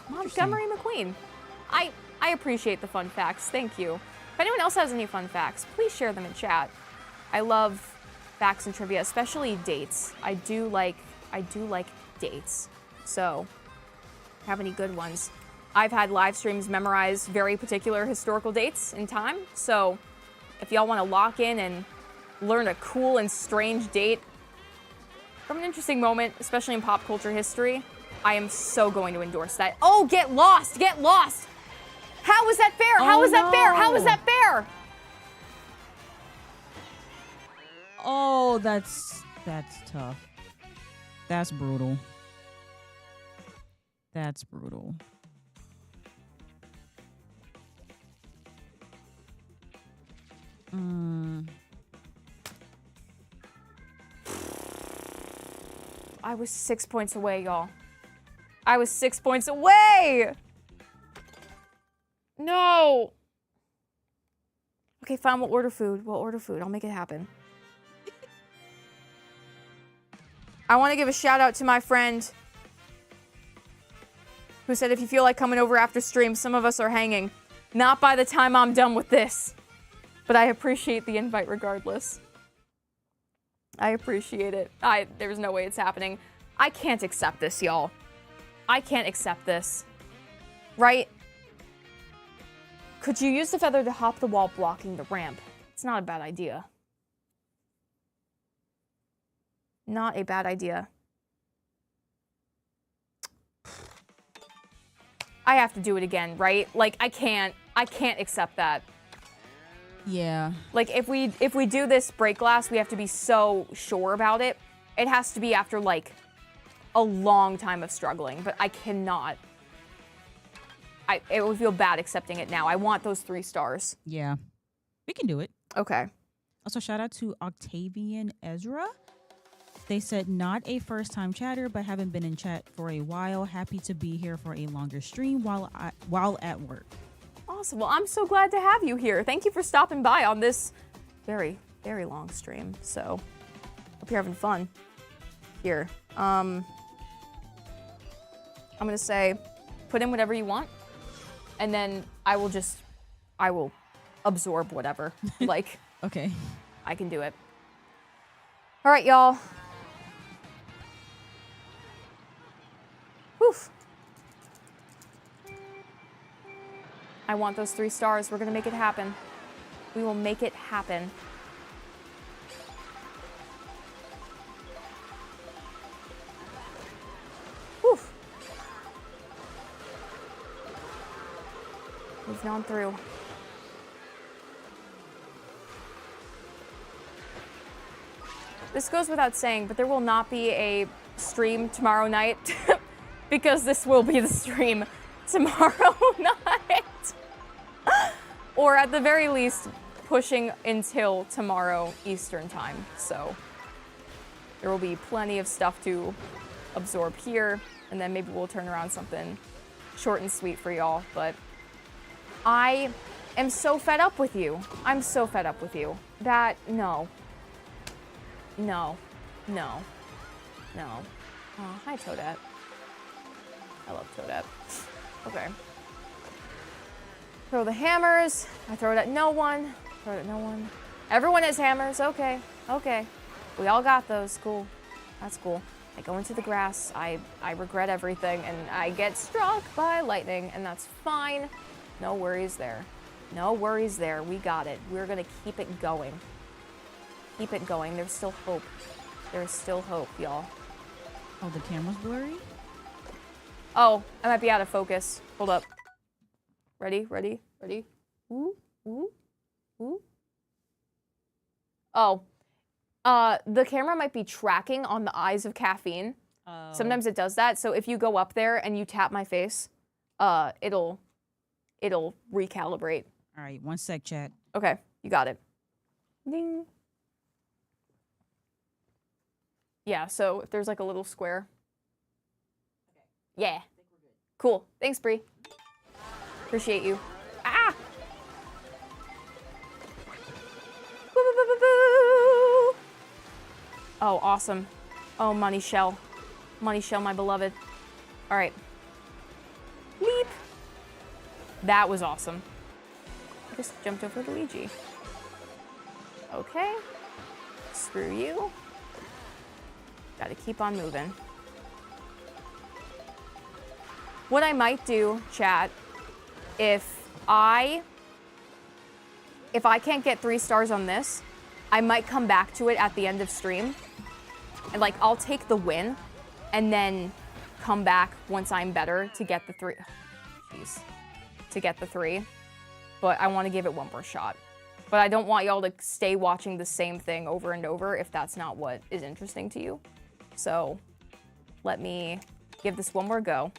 Montgomery McQueen. I appreciate the fun facts. Thank you. If anyone else has any fun facts, please share them in chat. I love facts and trivia, especially dates. I do like dates. So, have any good ones? I've had live streams memorize very particular historical dates in time. So, if y'all want to lock in and learn a cool and strange date from an interesting moment, especially in pop culture history, I am so going to endorse that. Oh, get lost! Get lost! How is that fair? How is that fair? How is that fair? Oh, that's tough. That's brutal. That's brutal. I was 6 points away, y'all. I was 6 points away! No! Okay, fine, we'll order food. We'll order food. I'll make it happen. I want to give a shout out to my friend who said if you feel like coming over after stream, some of us are hanging. Not by the time I'm done with this. But I appreciate the invite regardless. I appreciate it. There's no way it's happening. I can't accept this, y'all. I can't accept this. Right? Could you use the feather to hop the wall blocking the ramp? It's not a bad idea. Not a bad idea. I have to do it again, right? Like, I can't accept that. Yeah. Like, if we do this break glass, we have to be so sure about it. It has to be after, like, a long time of struggling, but I cannot. It would feel bad accepting it now. I want those 3 stars. Yeah. We can do it. Okay. Also, shout out to Octavian Ezra. They said, not a first-time chatter, but haven't been in chat for a while. Happy to be here for a longer stream while at work. Awesome. Well, I'm so glad to have you here. Thank you for stopping by on this very, very long stream. So, hope you're having fun. Here. I'm going to say, put in whatever you want, and then I will absorb whatever. Like, Okay. I can do it. All right, y'all. Whew. I want those 3 stars. We're going to make it happen. We will make it happen. Whew. Moving on through. This goes without saying, but there will not be a stream tomorrow night because this will be the stream tomorrow night. Or at the very least, pushing until tomorrow Eastern time. So there will be plenty of stuff to absorb here, and then maybe we'll turn around something short and sweet for y'all. But I am so fed up with you. I'm so fed up with you that no. No. No. No. Oh, hi, Toadette. I love Toadette. Okay. Throw the hammers. I throw it at no one. Throw it at no one. Everyone has hammers. Okay. Okay. We all got those. Cool. That's cool. I go into the grass. I regret everything, and I get struck by lightning, and that's fine. No worries there. No worries there. We got it. We're going to keep it going. Keep it going. There's still hope. There's still hope, y'all. Oh, the camera's blurry? Oh, I might be out of focus. Hold up. Ready? Ready? Ready? Ooh, ooh, ooh. Oh. The camera might be tracking on the eyes of caffeine. Oh. Sometimes it does that. So if you go up there and you tap my face, it'll recalibrate. All right, 1 sec, chat. Okay, you got it. Ding. Yeah, so if there's like a little square. Yeah. Cool. Thanks, Bree. Appreciate you. Ah! Boo, boo, boo, boo, boo. Oh, awesome. Oh, Money Shell. Money Shell, my beloved. All right. Leap. That was awesome. I just jumped over Luigi. Okay. Screw you. Gotta keep on moving. What I might do, chat, if I can't get 3 stars on this, I might come back to it at the end of stream. And like, I'll take the win and then come back once I'm better to get the 3. Jeez. To get the 3. But I want to give it one more shot. But I don't want y'all to stay watching the same thing over and over if that's not what is interesting to you. So let me give this one more go.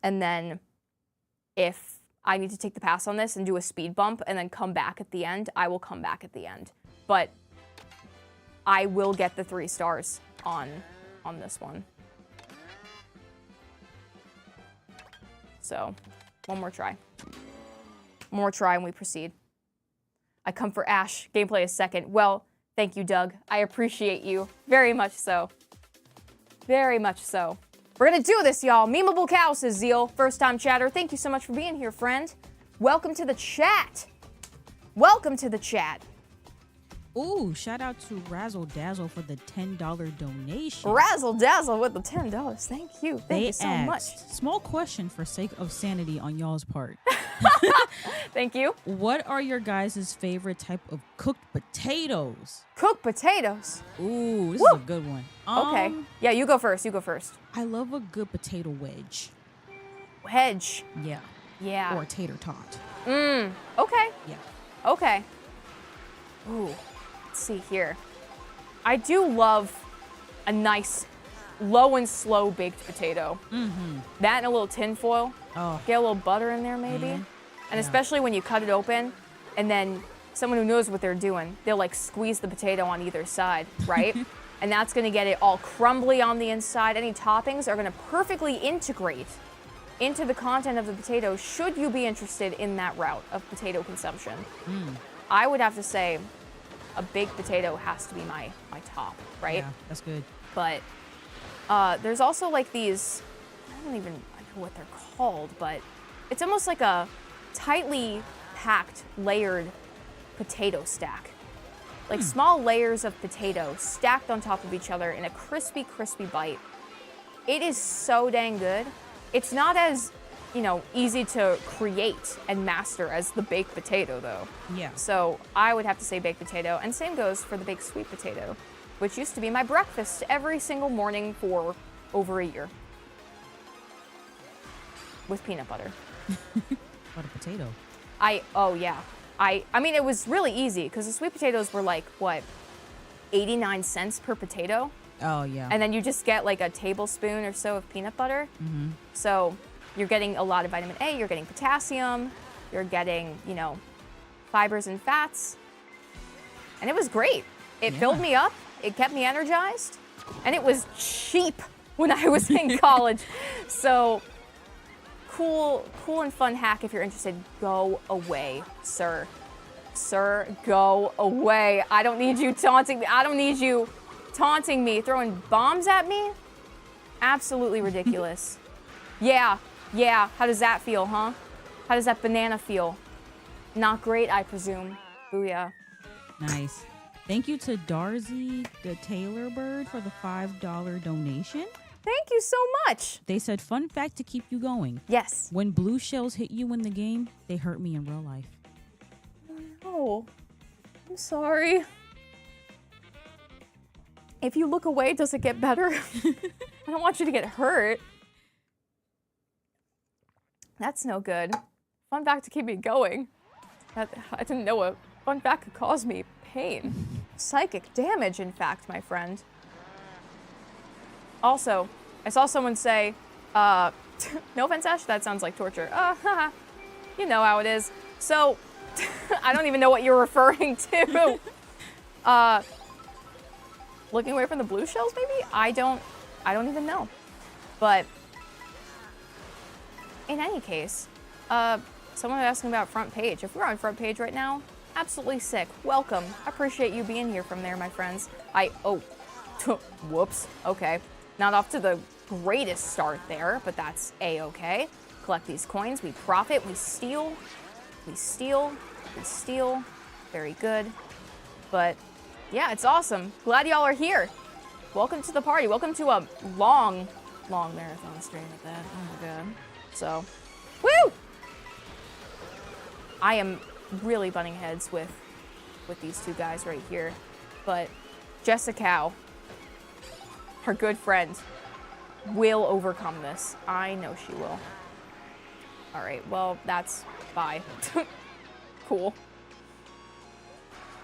And then if I need to take the pass on this and do a speed bump and then come back at the end, I will come back at the end. But I will get the 3 stars on this one. So, one more try. One more try and we proceed. I come for Ash. Gameplay is second. Well, thank you, Doug. I appreciate you. Very much so. Very much so. We're gonna do this, y'all. Memeable Cow says Zeal. First time chatter. Thank you so much for being here, friend. Welcome to the chat. Welcome to the chat. Ooh, shout out to Razzle Dazzle for the $10 donation. Razzle Dazzle with the $10. Thank you. Thank you so much. Small question for sake of sanity on y'all's part. Thank you. What are your guys' favorite type of cooked potatoes? Cooked potatoes. Ooh, this Woo! is a good one. Okay. Yeah, you go first. You go first. I love a good potato wedge. Wedge. Yeah. Yeah. Or a tater tot. Okay. Yeah. Okay. Ooh. Let's see here. I do love a nice low and slow baked potato. Mm-hmm. That and a little tin foil. Oh. Get a little butter in there maybe. Mm-hmm. And especially when you cut it open and then someone who knows what they're doing, they'll like squeeze the potato on either side, right? And that's gonna get it all crumbly on the inside. Any toppings are gonna perfectly integrate into the content of the potato should you be interested in that route of potato consumption. I would have to say a baked potato has to be my top, right? Yeah, that's good. But there's also like these, I don't even know what they're called, but it's almost like a tightly packed, layered potato stack. Like small layers of potato stacked on top of each other in a crispy, crispy bite. It is so dang good. It's not as, easy to create and master as the baked potato though. Yeah. So I would have to say baked potato, and same goes for the baked sweet potato, which used to be my breakfast every single morning for over a year. With peanut butter. What a potato. Oh yeah. I mean, it was really easy because the sweet potatoes were like, what, 89 cents per potato? Oh, yeah. And then you just get like a tablespoon or so of peanut butter. Mm-hmm. So you're getting a lot of vitamin A, you're getting potassium, you're getting, fibers and fats. And it was great. It filled me up, it kept me energized, and it was cheap when I was in college. So cool and fun hack if you're interested. Go away, sir. Sir, go away. I don't need you taunting me. I don't need you taunting me, throwing bombs at me. Absolutely ridiculous. Yeah. How does that feel, huh? How does that banana feel? Not great, I presume. Booyah. Nice. Thank you to Darzy the Taylor Bird for the $5 donation. Thank you so much. They said, fun fact to keep you going. Yes. When blue shells hit you in the game, they hurt me in real life. Oh, I'm sorry. If you look away, does it get better? I don't want you to get hurt. That's no good. Fun fact to keep me going. I didn't know a fun fact could cause me pain. Psychic damage, in fact, my friend. Also, I saw someone say, no offense, Ash, that sounds like torture. You know how it is. So, I don't even know what you're referring to. looking away from the blue shells, maybe? I don't even know. But in any case, someone was asking about front page. If we're on front page right now, absolutely sick. Welcome. I appreciate you being here from there, my friends. Oh, whoops. Okay. Not off to the greatest start there, but that's a-okay. Collect these coins, we profit, we steal, we steal, we steal. Very good. But yeah, it's awesome. Glad y'all are here. Welcome to the party. Welcome to a long marathon stream at that. Oh my god. So, woo! I am really butting heads with these two guys right here. But Jessica, her good friend, will overcome this. I know she will. All right, well, that's bye. Cool.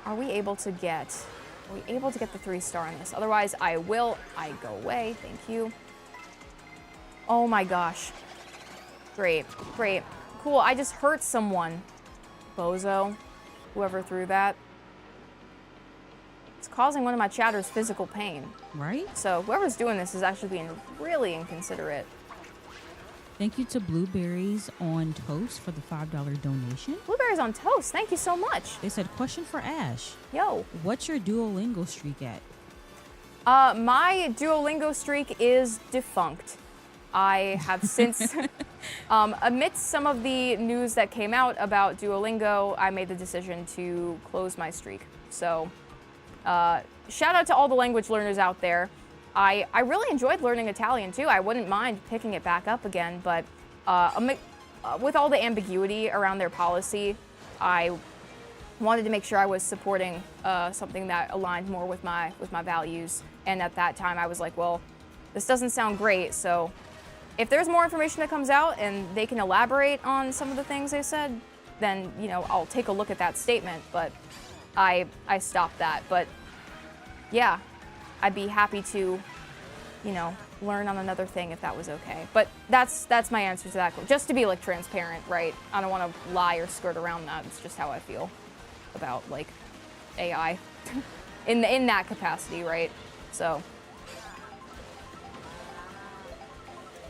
Are we able to get the 3-star on this? Otherwise, I go away. Thank you. Oh my gosh. Great, great. Cool, I just hurt someone. Bozo, whoever threw that. It's causing one of my chatters physical pain. Right? So whoever's doing this is actually being really inconsiderate. Thank you to Blueberries on Toast for the $5 donation. Blueberries on Toast, thank you so much. They said, question for Ash. Yo. What's your Duolingo streak at? My Duolingo streak is defunct. I have since, amidst some of the news that came out about Duolingo, I made the decision to close my streak. So, shout out to all the language learners out there. I really enjoyed learning Italian too. I wouldn't mind picking it back up again, but with all the ambiguity around their policy, I wanted to make sure I was supporting something that aligned more with my values. And at that time, I was like, well, this doesn't sound great. So if there's more information that comes out and they can elaborate on some of the things they said, then I'll take a look at that statement. But I stopped that. But yeah. I'd be happy to, learn on another thing if that was okay. But that's my answer to that. Just to be like transparent, right? I don't want to lie or skirt around that. It's just how I feel about like AI in that capacity, right? So,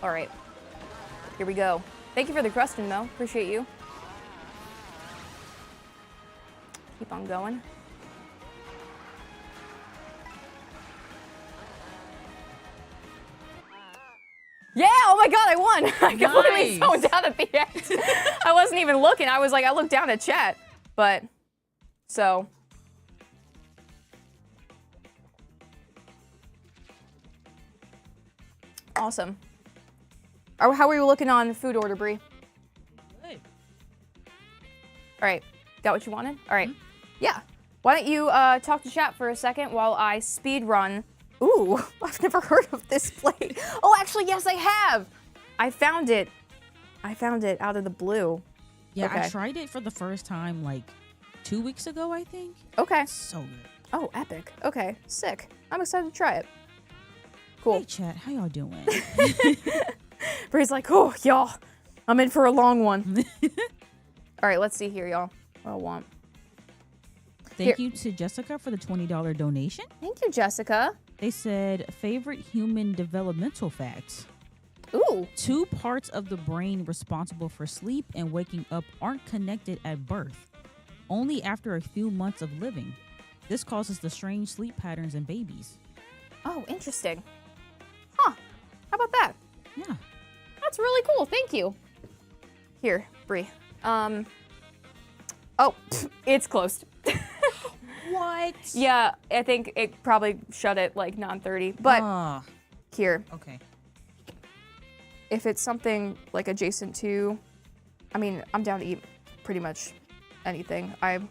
all right, here we go. Thank you for the question, though. Appreciate you. Keep on going. Yeah, oh my god, I won. I completely zoned out at the end. I wasn't even looking. I was like, I looked down at chat. But, so. Awesome. How are you looking on food order, Bree? Good. All right, got what you wanted? All right, yeah. Why don't you talk to chat for a second while I speed run. Ooh, I've never heard of this plate. Oh, actually, yes, I have. I found it out of the blue. Yeah, okay. I tried it for the first time like 2 weeks ago, I think. Okay. It's so good. Oh, epic. Okay, sick. I'm excited to try it. Cool. Hey, chat, how y'all doing? Bree's like, oh, y'all, I'm in for a long one. All right, let's see here, y'all. What I want. Thank you to Jessica for the $20 donation. Thank you, Jessica. They said, favorite human developmental facts. Ooh. 2 parts of the brain responsible for sleep and waking up aren't connected at birth, only after a few months of living. This causes the strange sleep patterns in babies. Oh, interesting. Huh. How about that? Yeah. That's really cool. Thank you. Here, Bree. Oh, it's closed. What? Yeah, I think it probably shut at like 9:30. But here, Okay. if it's something like adjacent to, I mean, I'm down to eat pretty much anything. I'm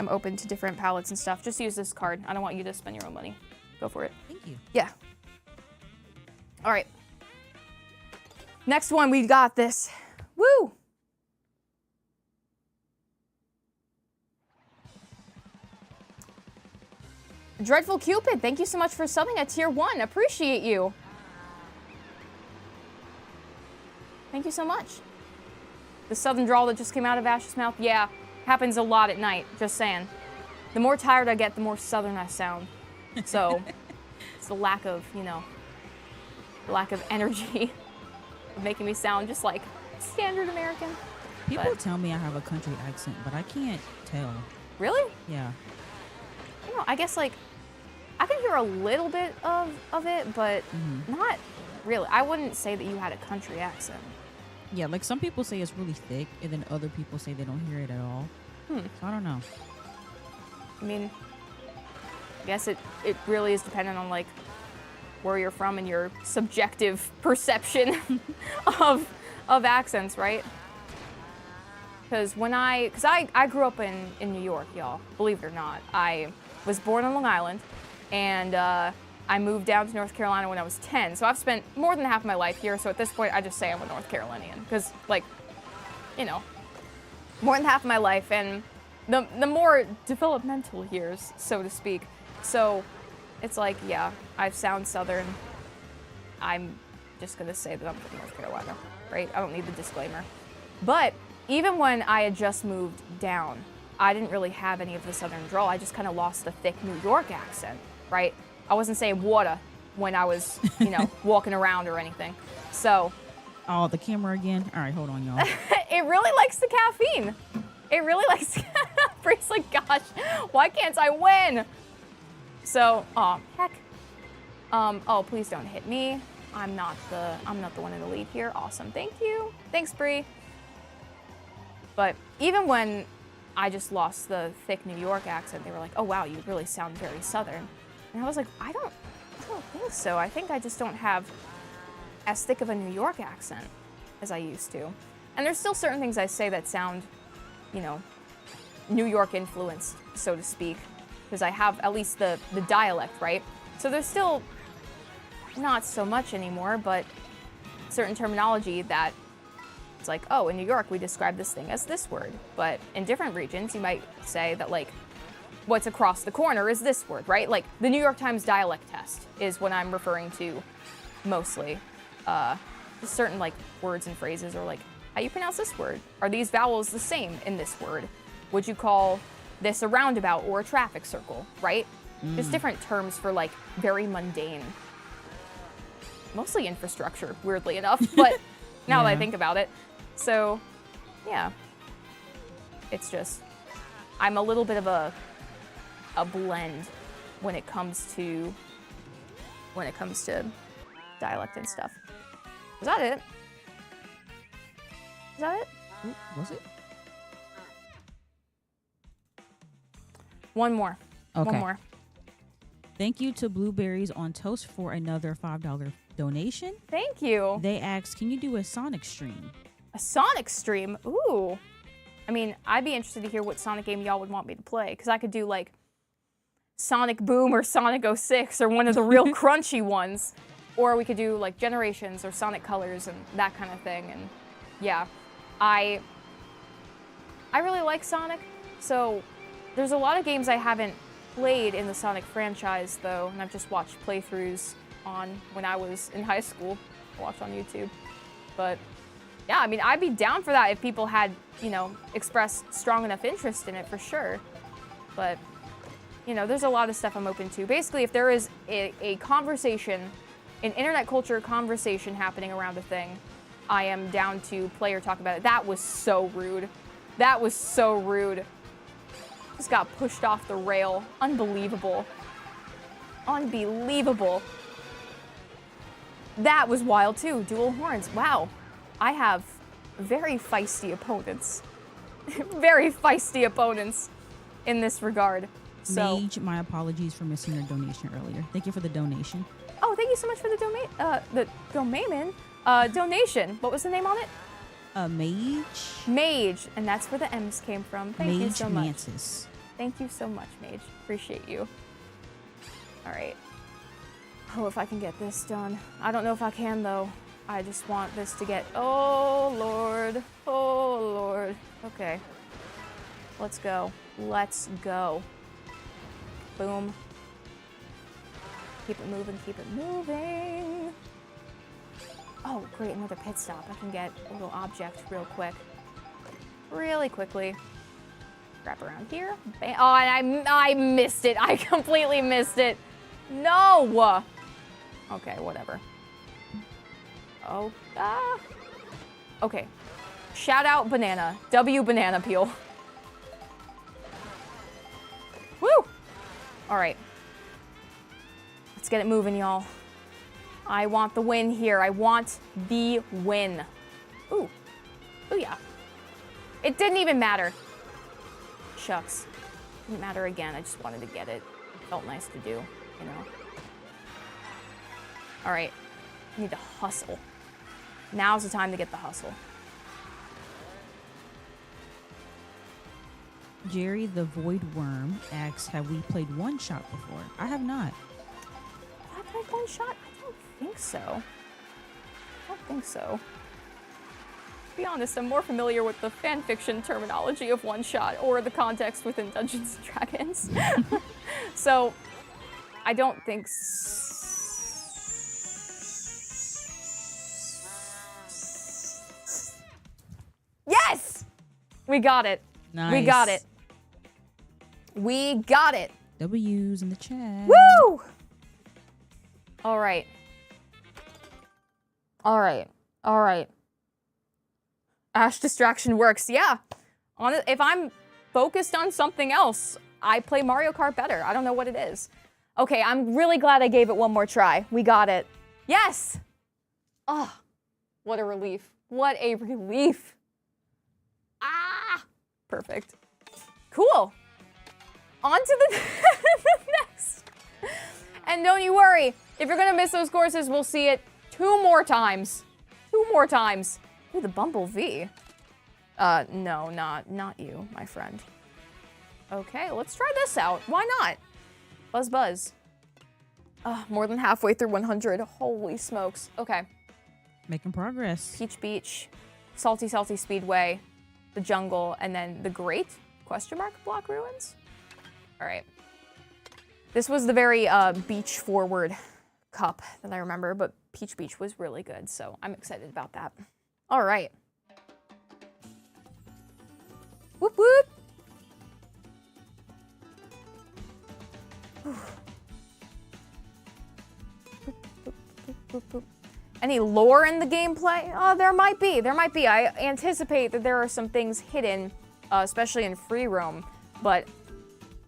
open to different palettes and stuff. Just use this card. I don't want you to spend your own money. Go for it. Thank you. Yeah. All right. Next one, we got this. Woo! Dreadful Cupid, thank you so much for subbing at tier 1. Appreciate you. Thank you so much. The southern drawl that just came out of Ash's mouth, yeah, happens a lot at night, just saying. The more tired I get, the more southern I sound. So, It's the lack of, lack of energy making me sound just like standard American. People tell me I have a country accent, but I can't tell. Really? Yeah. I guess like I can hear a little bit of it, but not really. I wouldn't say that you had a country accent. Yeah, like some people say it's really thick, and then other people say they don't hear it at all. So I don't know. I mean, I guess it really is dependent on like where you're from and your subjective perception of accents, right? Because I grew up in New York, y'all. Believe it or not, I was born on Long Island, and I moved down to North Carolina when I was 10. So I've spent more than half my life here. So at this point, I just say I'm a North Carolinian because, like, more than half of my life and the more developmental years, so to speak. So it's like, yeah, I sound Southern. I'm just gonna say that I'm from North Carolina, right? I don't need the disclaimer. But even when I had just moved down, I didn't really have any of the Southern drawl. I just kind of lost the thick New York accent, right? I wasn't saying water when I was, walking around or anything. So. Oh, the camera again. All right, hold on, y'all. It really likes the caffeine. It really likes. Bree's like, gosh, why can't I win? So, heck. Oh, please don't hit me. I'm not the one in the lead here. Awesome, thank you. Thanks, Bree. But even when I just lost the thick New York accent, they were like, oh wow, you really sound very Southern. And I was like, I don't think so. I think I just don't have as thick of a New York accent as I used to. And there's still certain things I say that sound, New York influenced, so to speak, because I have at least the dialect, right? So there's still not so much anymore, but certain terminology that it's like, oh, in New York, we describe this thing as this word. But in different regions, you might say that, like, what's across the corner is this word, right? Like, the New York Times dialect test is what I'm referring to mostly. Just certain, like, words and phrases, or, like, how you pronounce this word? Are these vowels the same in this word? Would you call this a roundabout or a traffic circle, right? Just different terms for, like, very mundane. Mostly infrastructure, weirdly enough, but now that I think about it. So, yeah. It's just, I'm a little bit of a blend when it comes to dialect and stuff. Was that it? Is that it? Was it? One more. Okay. One more. Thank you to Blueberries on Toast for another $5 donation. Thank you. They asked, can you do a Sonic stream? A Sonic stream? Ooh. I mean, I'd be interested to hear what Sonic game y'all would want me to play, because I could do, like, Sonic Boom or Sonic 06 or one of the real crunchy ones. Or we could do, like, Generations or Sonic Colors and that kind of thing. And, yeah. I really like Sonic, so there's a lot of games I haven't played in the Sonic franchise, though, and I've just watched playthroughs on when I was in high school. I watched on YouTube. But, yeah, I mean, I'd be down for that if people had, expressed strong enough interest in it, for sure. But, there's a lot of stuff I'm open to. Basically, if there is a conversation, an internet culture conversation happening around a thing, I am down to play or talk about it. That was so rude. That was so rude. Just got pushed off the rail. Unbelievable. Unbelievable. That was wild too. Dual horns. Wow. I have very feisty opponents. Very feisty opponents in this regard. So, Mage, my apologies for missing your donation earlier. Thank you for the donation. oh, thank you so much for the donation. What was the name on it? Mage. Mage, and that's where the M's came from. Thank you so much. Mantis. Thank you so much, Mage. Appreciate you. All right. Oh, if I can get this done. I don't know if I can, though. I just want this to get... Oh, Lord. Oh, Lord. Okay. Let's go. Let's go. Boom. Keep it moving, keep it moving. Oh, great, another pit stop. I can get a little object real quick. Really quickly. Wrap around here. Bam. Oh, and I missed it. I completely missed it. No! Okay, whatever. Oh, ah. Okay. Shout out banana. W banana peel. Woo! All right. Let's get it moving, y'all. I want the win here. I want the win. Ooh. Ooh, yeah. It didn't even matter. Shucks. Didn't matter again. I just wanted to get it. Felt nice to do, you know. All right. I need to hustle. Now's the time to get the hustle. Jerry the Void Worm asks, have we played One Shot before? I have not. Have I played One Shot? I don't think so. I don't think so. To be honest, I'm more familiar with the fanfiction terminology of One Shot or the context within Dungeons & Dragons. So, I don't think Yes! We got it. Nice. We got it. We got it. W's in the chat. Woo! All right. All right. All right. Ash distraction works. Yeah. If I'm focused on something else, I play Mario Kart better. I don't know what it is. Okay, I'm really glad I gave it one more try. We got it. Yes! Oh, what a relief. What a relief. Ah! Perfect. Cool. On to the next. And don't you worry. If you're going to miss those courses, we'll see it 2 more times. 2 more times. Ooh, the Bumblebee. No, not you, my friend. Okay, let's try this out. Why not? Buzz buzz. More than halfway through 100. Holy smokes. Okay. Making progress. Peach Beach, Salty Salty Speedway, the Jungle, and then the Great Block Ruins. All right. This was the very beach forward cup that I remember, but Peach Beach was really good, so I'm excited about that. All right. Whoop whoop. Any lore in the gameplay? There might be. There might be. I anticipate that there are some things hidden, especially in free roam. But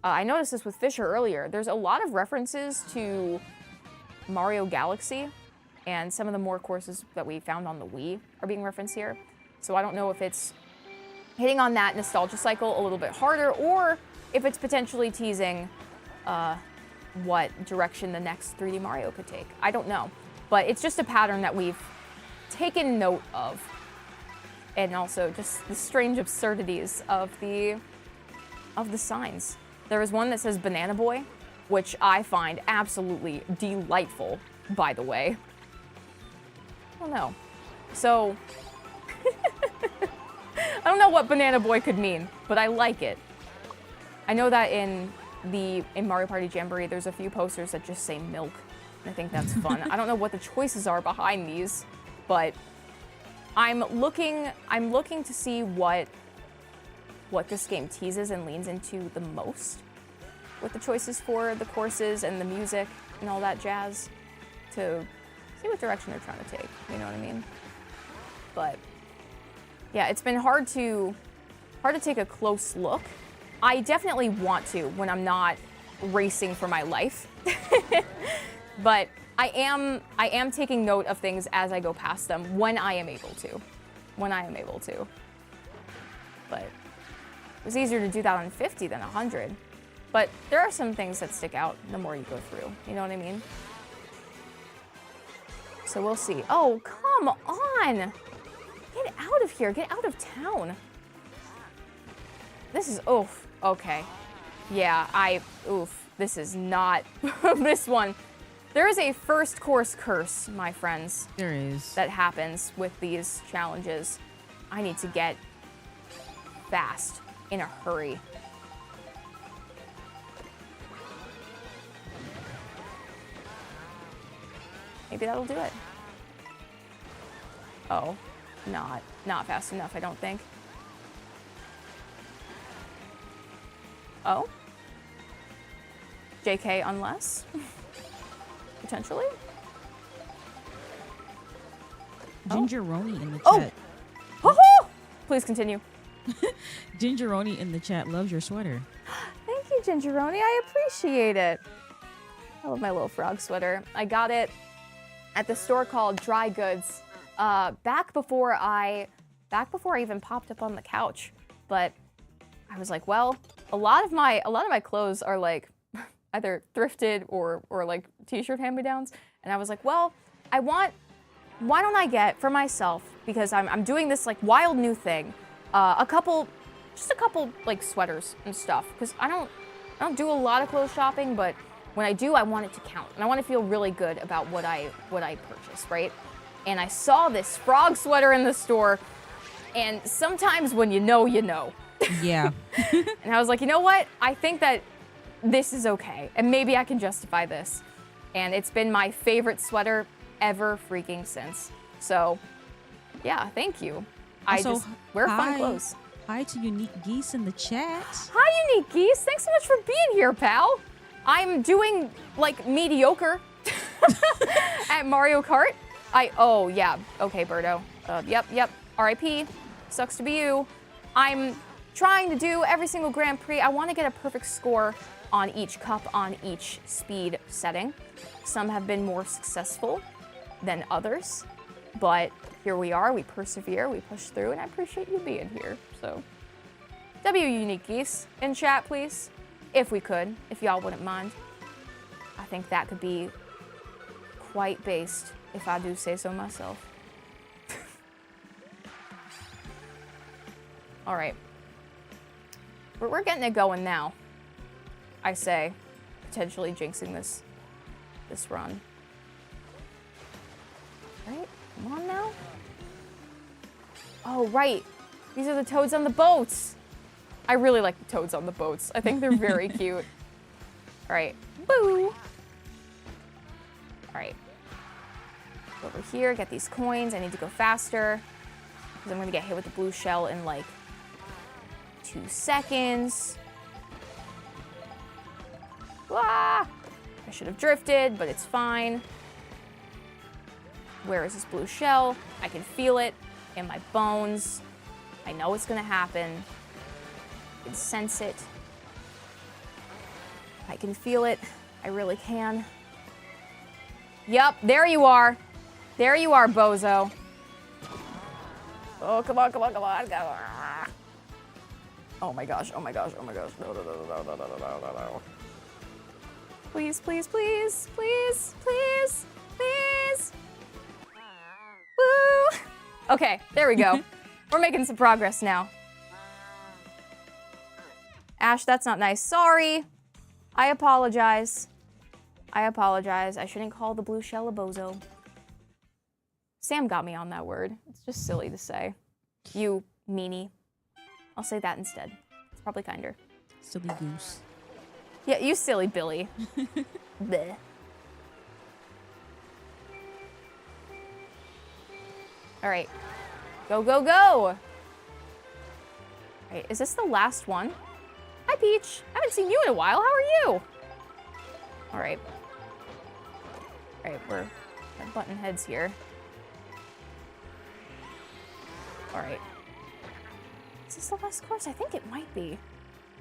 I noticed this with Fisher earlier. There's a lot of references to Mario Galaxy, and some of the more courses that we found on the Wii are being referenced here. So I don't know if it's hitting on that nostalgia cycle a little bit harder, or if it's potentially teasing what direction the next 3D Mario could take. I don't know. But it's just a pattern that we've taken note of. And also just the strange absurdities of the signs. There is one that says Banana Boy, which I find absolutely delightful, by the way. I don't know. So, I don't know what Banana Boy could mean, but I like it. I know that in Mario Party Jamboree, there's a few posters that just say milk. I think that's fun. I don't know what the choices are behind these, but I'm looking to see what this game teases and leans into the most with the choices for the courses and the music and all that jazz, to see what direction they're trying to take, you know what I mean? But yeah, it's been hard to take a close look. I definitely want to when I'm not racing for my life. But I am taking note of things as I go past them when I am able to. But it was easier to do that on 50 than 100. But there are some things that stick out the more you go through. You know what I mean? So we'll see. Oh, come on! Get out of here. Get out of town. This is, oof. Okay. Yeah, oof. This is not this one. There is a first course curse, my friends. There is. That happens with these challenges. I need to get fast in a hurry. Maybe that'll do it. Oh, not fast enough, I don't think. Oh? JK, unless? Potentially? Gingeroni in the Oh. chat. Woohoo! Please continue. Gingeroni in the chat loves your sweater. Thank you, Gingeroni. I appreciate it. I love my little frog sweater. I got it at the store called Dry Goods back before I even popped up on the couch. But I was like, well, a lot of my clothes are like either thrifted or like t-shirt hand-me-downs, and I was like, well, why don't I get for myself, because I'm doing this like wild new thing, just a couple like sweaters and stuff, because I don't do a lot of clothes shopping, but when I do, I want it to count, and I want to feel really good about what I purchase, right? And I saw this frog sweater in the store, and sometimes when you know, you know. Yeah. And I was like, you know what? I think that this is okay, and maybe I can justify this. And it's been my favorite sweater ever freaking since. So, yeah, thank you. I Also, just wear fun hi. clothes. Hi to Unique Geese in the chat. Hi, Unique Geese. Thanks so much for being here, pal. I'm doing, like, mediocre at Mario Kart. Oh, yeah. Okay, Birdo. Yep. RIP. Sucks to be you. I'm trying to do every single Grand Prix. I want to get a perfect score on each cup, on each speed setting. Some have been more successful than others, but here we are, we persevere, we push through, and I appreciate you being here. So, W Unique Geese in chat, please, if we could, if y'all wouldn't mind. I think that could be quite based, if I do say so myself. All right. We're getting it going now, I say, potentially jinxing this run. Right? Come on now. Oh, right. These are the toads on the boats. I really like the toads on the boats. I think they're very cute. All right. Boo! All right. Go over here, get these coins. I need to go faster because I'm going to get hit with the blue shell in like 2 seconds. Ah! I should have drifted, but it's fine. Where is this blue shell? I can feel it in my bones. I know it's gonna happen. I can sense it. I can feel it. I really can. Yup, there you are. There you are, bozo. Oh, come on. Oh my gosh. No. Please. Woo! Okay, there we go. We're making some progress now. Ash, that's not nice. Sorry. I apologize. I shouldn't call the blue shell a bozo. Sam got me on that word. It's just silly to say. You meanie. I'll say that instead. It's probably kinder. Silly goose. Yeah, you silly Billy. Bleh. All right. Go. All right, is this the last one? Hi, Peach. I haven't seen you in a while. How are you? All right. We're button heads here. All right. Is this the last course? I think it might be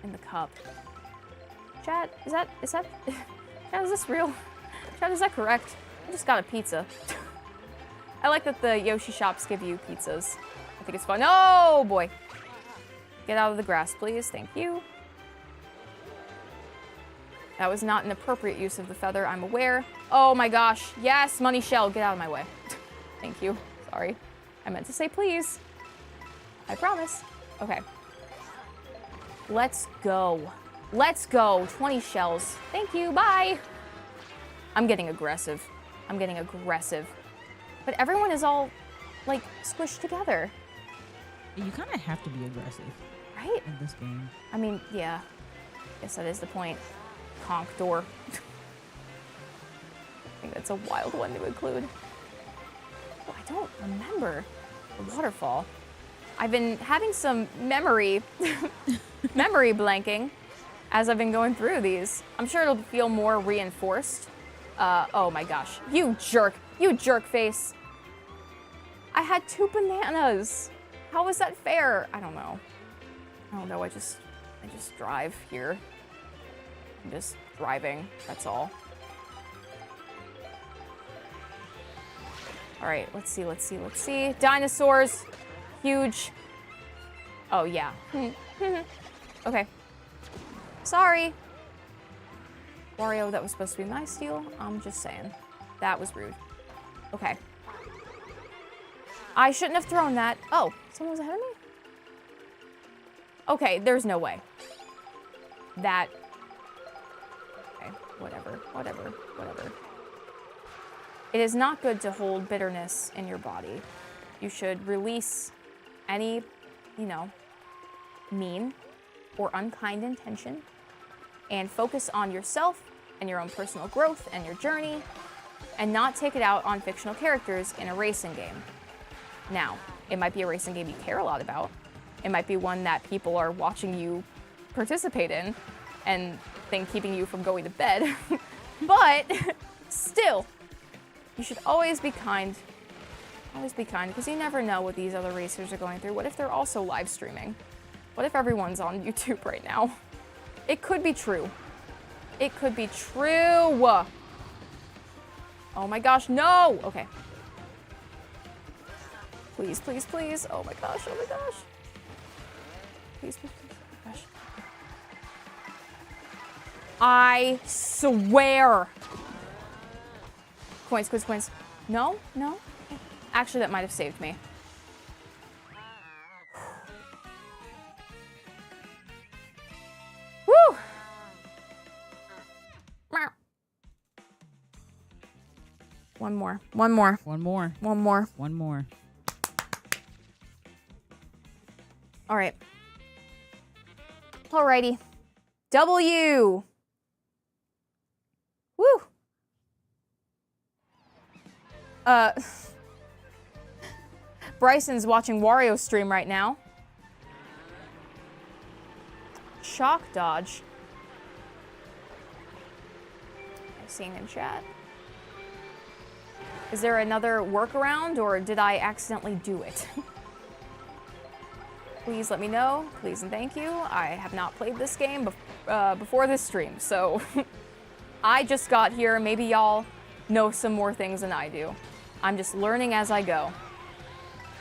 in the cup. Chat, is that, Chat, is this real? Chat, is that correct? I just got a pizza. I like that the Yoshi shops give you pizzas. I think it's fun. Oh, boy. Get out of the grass, please. Thank you. That was not an appropriate use of the feather, I'm aware. Oh my gosh. Yes, money shell, get out of my way. Thank you. Sorry. I meant to say please. I promise. Okay. Let's go. 20 shells. Thank you. Bye. I'm getting aggressive. But everyone is all, like, squished together. You kind of have to be aggressive. Right? In this game. I mean, yeah. Guess that is the point. Conk door. I think that's a wild one to include. Oh, I don't remember the waterfall. I've been having some memory blanking as I've been going through these. I'm sure it'll feel more reinforced. Oh my gosh. You jerk face. I had 2 bananas. How is that fair? I don't know. I don't know. I just drive here. I'm just driving. That's all. All right, let's see. Dinosaurs. Huge. Oh, yeah. Okay. Sorry. Wario, that was supposed to be my steal. I'm just saying. That was rude. Okay. I shouldn't have thrown that. Oh, someone was ahead of me? Okay, there's no way. That... Okay, whatever. It is not good to hold bitterness in your body. You should release any, mean or unkind intention and focus on yourself and your own personal growth and your journey and not take it out on fictional characters in a racing game. Now, it might be a racing game you care a lot about. It might be one that people are watching you participate in and think keeping you from going to bed. But still, you should always be kind. Always be kind, because you never know what these other racers are going through. What if they're also live streaming? What if everyone's on YouTube right now? It could be true. It could be true. Oh my gosh, no! Okay. Please, please, please. Oh my gosh, oh my gosh. Please, please, please. Oh my gosh. I swear. Coins, coins, coins. No, no. Actually, that might have saved me. Woo! One more. One more. One more. One more. One more. All right. Alrighty. W. Woo. Bryson's watching Wario stream right now. Shock dodge. I've seen in chat. Is there another workaround, or did I accidentally do it? Please let me know. Please and thank you. I have not played this game before this stream, so I just got here. Maybe y'all know some more things than I do. I'm just learning as I go.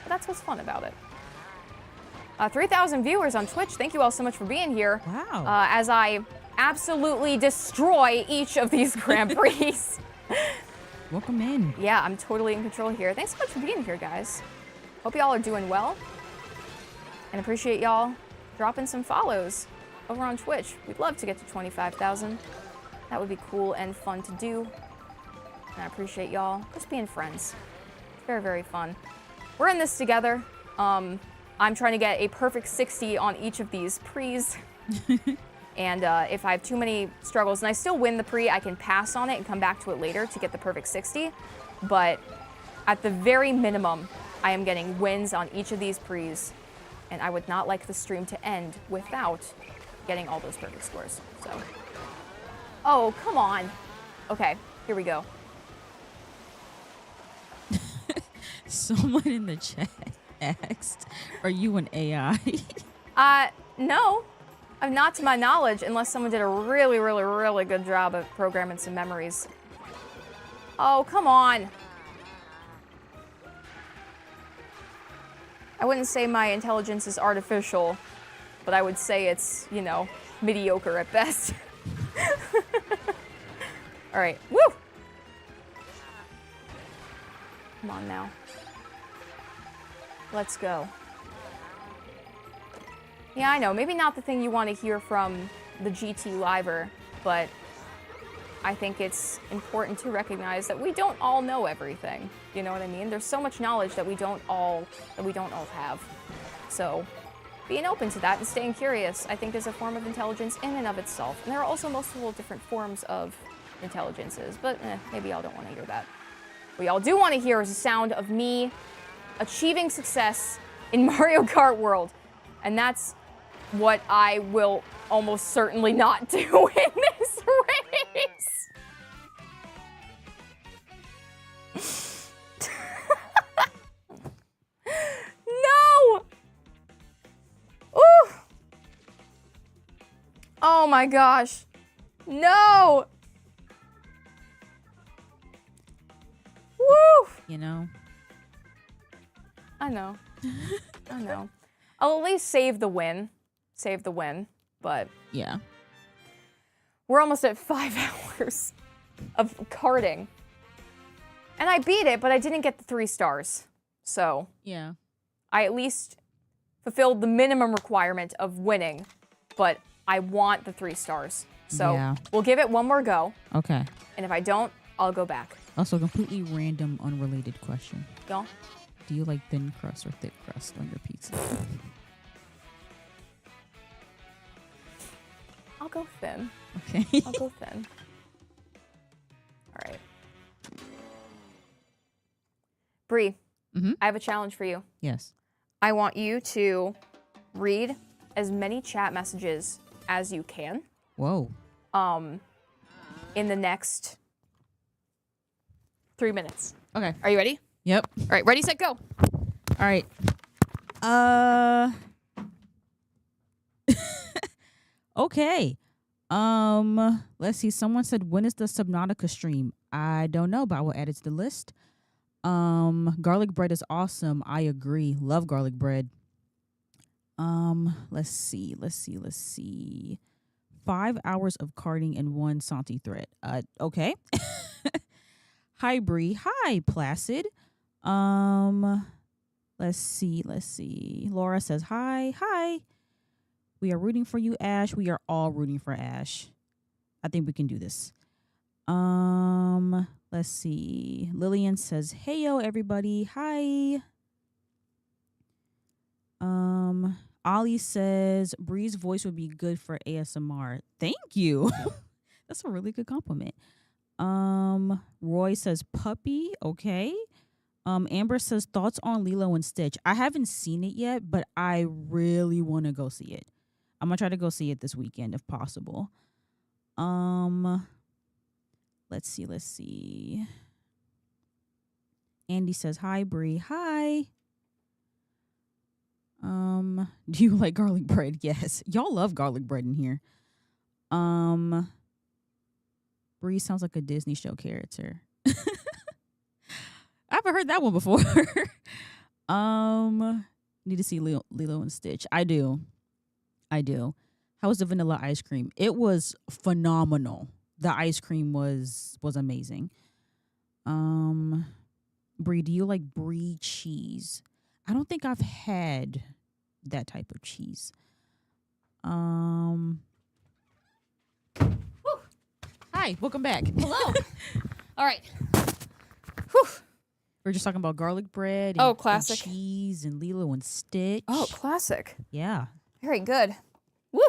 But that's what's fun about it. 3,000 viewers on Twitch. Thank you all so much for being here. Wow. As I absolutely destroy each of these Grand Prix. Welcome in. Yeah, I'm totally in control here. Thanks so much for being here, guys. Hope y'all are doing well. And appreciate y'all dropping some follows over on Twitch. We'd love to get to 25,000. That would be cool and fun to do. And I appreciate y'all just being friends. It's very, very fun. We're in this together. I'm trying to get a perfect 60 on each of these prix. And if I have too many struggles, and I still win the prix, I can pass on it and come back to it later to get the perfect 60. But at the very minimum, I am getting wins on each of these prix. And I would not like the stream to end without getting all those perfect scores. So, oh, come on. Okay, here we go. Someone in the chat asked, are you an AI? No. Not to my knowledge, unless someone did a really, really, really good job of programming some memories. Oh, come on. I wouldn't say my intelligence is artificial, but I would say it's, mediocre at best. All right, woo! Come on now. Let's go. Yeah, I know, maybe not the thing you want to hear from the GTLiver, but I think it's important to recognize that we don't all know everything. You know what I mean? There's so much knowledge that we don't all have. So being open to that and staying curious, I think, is a form of intelligence in and of itself. And there are also multiple different forms of intelligences, but maybe y'all don't want to hear that. What y'all do want to hear is the sound of me achieving success in Mario Kart World. And that's what I will almost certainly not do in this race. my gosh. No. Woo. You know? I know. I know. I'll at least save the win. Save the win. But Yeah. we're almost at 5 hours of karting. And I beat it, but I didn't get the 3 stars. So Yeah. I at least fulfilled the minimum requirement of winning, but I want the 3 stars. So Yeah. we'll give it one more go. Okay. And if I don't, I'll go back. Also, completely random, unrelated question. Go. Do you like thin crust or thick crust on your pizza? I'll go thin. Okay. I'll go thin. All right. Bree, I have a challenge for you. Yes. I want you to read as many chat messages as you can Whoa. in the next 3 minutes. Okay. Are you ready? Yep. All right, ready, set, go. All right. Okay. Let's see. Someone said, when is the Subnautica stream? I don't know, but I will add it to the list. Garlic bread is awesome. I agree. Love garlic bread. Let's see. 5 hours of karting and 1 Santi thread. Okay. Hi, Bree. Hi, Placid. Let's see. Laura says, hi. We are rooting for you, Ash. We are all rooting for Ash. I think we can do this. Let's see. Lillian says, heyo, everybody. Hi. Ollie says, Bree's voice would be good for ASMR. Thank you. That's a really good compliment. Roy says, puppy. Okay. Amber says, thoughts on Lilo and Stitch. I haven't seen it yet, but I really want to go see it. I'm going to try to go see it this weekend if possible. Let's see. Andy says, hi, Bree. Hi. Do you like garlic bread? Yes. Y'all love garlic bread in here. Bree sounds like a Disney show character. I haven't heard that one before. Need to see Lilo and Stitch. I do. How was the vanilla ice cream? It was phenomenal. The ice cream was amazing. Bree, do you like brie cheese? I don't think I've had that type of cheese. Hi, welcome back. Hello. All right. Whew. We're just talking about garlic bread Oh, and classic. cheese and Lilo and Stitch. Oh, classic. Yeah. Very good. Woo.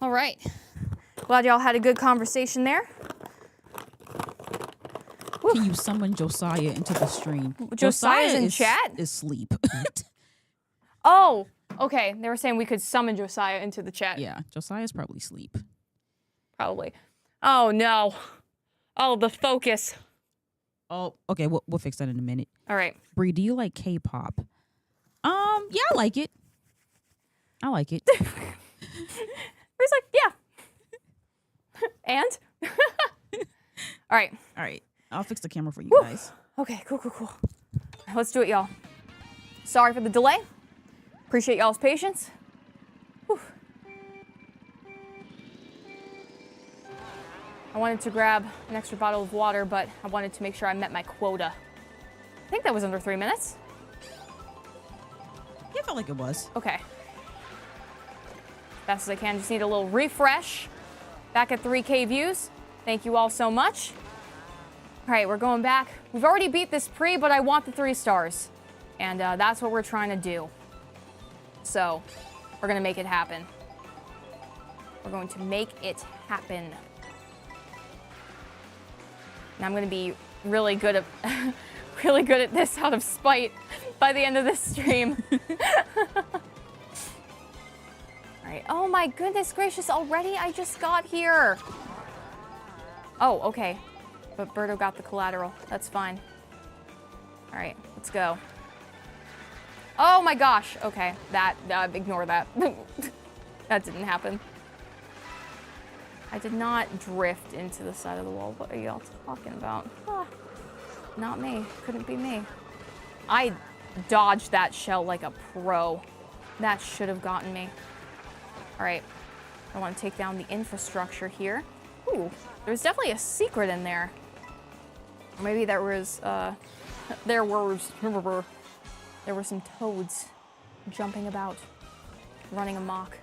All right. Glad y'all had a good conversation there. Woo. Can you summon Josiah into the stream? Josiah's in is, chat? Is sleep. Oh, okay. They were saying we could summon Josiah into the chat. Yeah, Josiah's probably sleep. Probably. Oh, no. Oh, the focus. Oh, okay. We'll fix that in a minute. All right. Bree, do you like K-pop? Yeah, I like it. Bree's like, yeah. And? All right. All right. I'll fix the camera for you Woo. guys. Okay, cool. All right, let's do it, y'all. Sorry for the delay. Appreciate y'all's patience. Whew. I wanted to grab an extra bottle of water, but I wanted to make sure I met my quota. I think that was under 3 minutes. Yeah, I felt like it was. Okay. Fast as I can. Just need a little refresh. Back at 3K views. Thank you all so much. All right, we're going back. We've already beat this prix, but I want the 3 stars. And that's what we're trying to do. So, we're going to make it happen. We're going to make it happen. And I'm going to be really good at this out of spite by the end of this stream. All right. Oh my goodness gracious, already? I just got here. Oh, okay. But Berto got the collateral. That's fine. All right, let's go. Oh my gosh. Okay, ignore that. That didn't happen. I did not drift into the side of the wall. What are y'all talking about? Ah, not me. Couldn't be me. I dodged that shell like a pro. That should have gotten me. All right. I want to take down the infrastructure here. Ooh, there's definitely a secret in there. Or maybe there was some toads jumping about, running amok.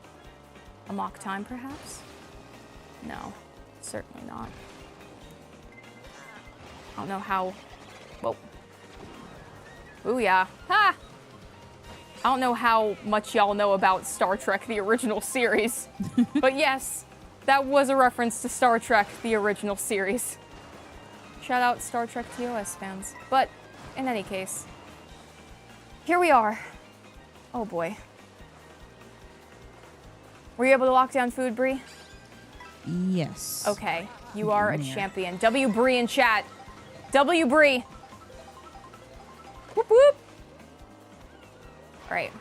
Amok time, perhaps? No, certainly not. I don't know how... Whoa. Ooh, yeah. Ha! I don't know how much y'all know about Star Trek, the original series. But yes, that was a reference to Star Trek, the original series. Shout out Star Trek TOS fans. But, in any case, here we are. Oh boy. Were you able to lock down food, Bree? Yes. Okay, you are a Yeah. champion. W Bree in chat. W Bree. Whoop whoop. All right.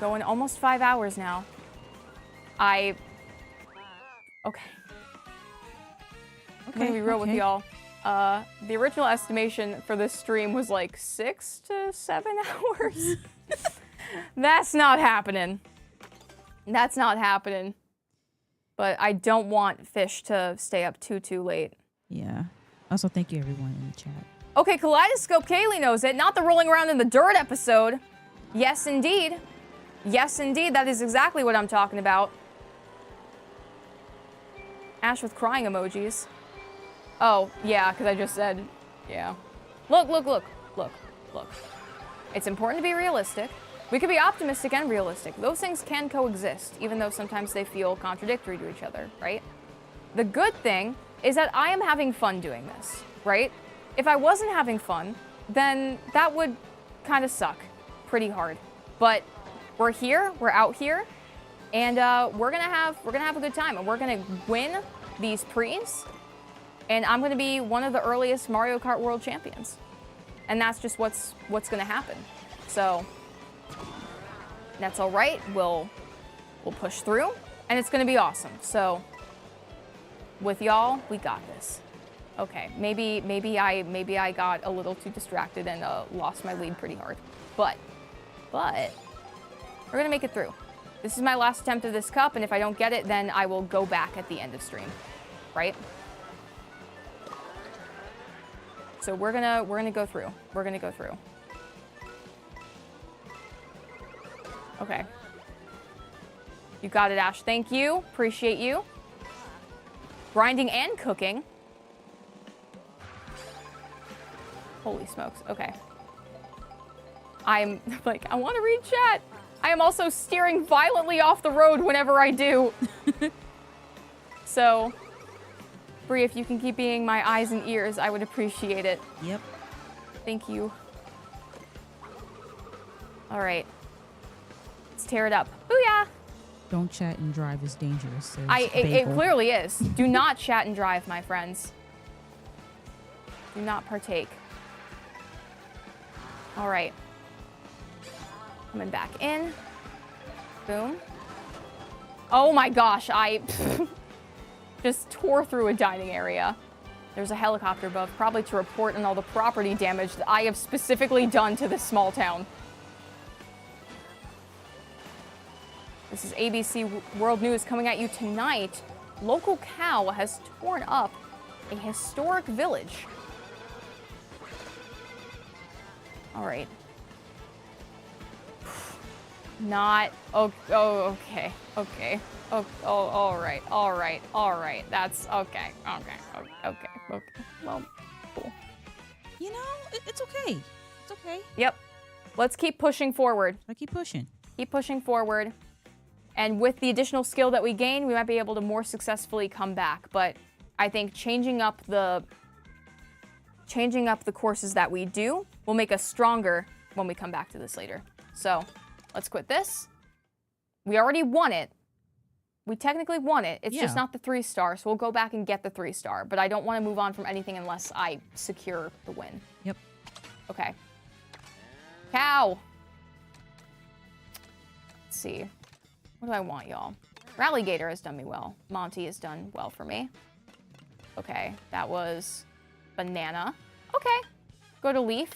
Going almost 5 hours now. Okay. I'm gonna be real with y'all. The original estimation for this stream was like 6 to 7 hours. That's not happening. That's not happening. But I don't want Fish to stay up too late. Yeah. Also, thank you everyone in the chat. Okay, Kaleidoscope Kaylee knows it. Not the rolling around in the dirt episode. Yes, indeed. Yes, indeed. That is exactly what I'm talking about. Ash with crying emojis. Oh, yeah, because I just said, yeah. Look. It's important to be realistic. We could be optimistic and realistic. Those things can coexist, even though sometimes they feel contradictory to each other, right? The good thing is that I am having fun doing this, right? If I wasn't having fun, then that would kind of suck pretty hard. But we're here, we're out here, and we're gonna have a good time, and we're gonna win these prix, and I'm gonna be one of the earliest Mario Kart World Champions, and that's just what's gonna happen. So that's all right. We'll push through, and it's gonna be awesome. So with y'all, we got this. Okay, maybe I got a little too distracted and lost my lead pretty hard, but we're gonna make it through. This is my last attempt of this cup, and if I don't get it, then I will go back at the end of stream, right? So we're gonna go through. We're gonna go through. Okay. You got it, Ash. Thank you. Appreciate you. Grinding and cooking. Holy smokes. Okay. I'm like, I want to read chat. I am also steering violently off the road whenever I do. So, Bree, if you can keep being my eyes and ears, I would appreciate it. Yep. Thank you. All right. Let's tear it up. Booyah! Don't chat and drive is dangerous. says It Bagel. clearly is. Do not chat and drive, my friends. Do not partake. All right. Coming back in. Boom. Oh my gosh, I just tore through a dining area. There's a helicopter above, probably to report on all the property damage that I have specifically done to this small town. This is ABC World News coming at you tonight. Local cow has torn up a historic village. All right. Not, okay. Oh, all right. That's okay. Well, cool. You know, it's okay. It's okay. Yep. Let's keep pushing forward. I keep pushing. Keep pushing forward. And with the additional skill that we gain, we might be able to more successfully come back. But I think changing up the courses that we do will make us stronger when we come back to this later. So let's quit this. We already won it. We technically won it. It's just not the 3-star, so we'll go back and get the 3-star. But I don't want to move on from anything unless I secure the win. Yep. Okay. Cow. Let's see. What do I want, y'all? Rallygator has done me well. Monty has done well for me. Okay, that was banana. Okay, go to leaf,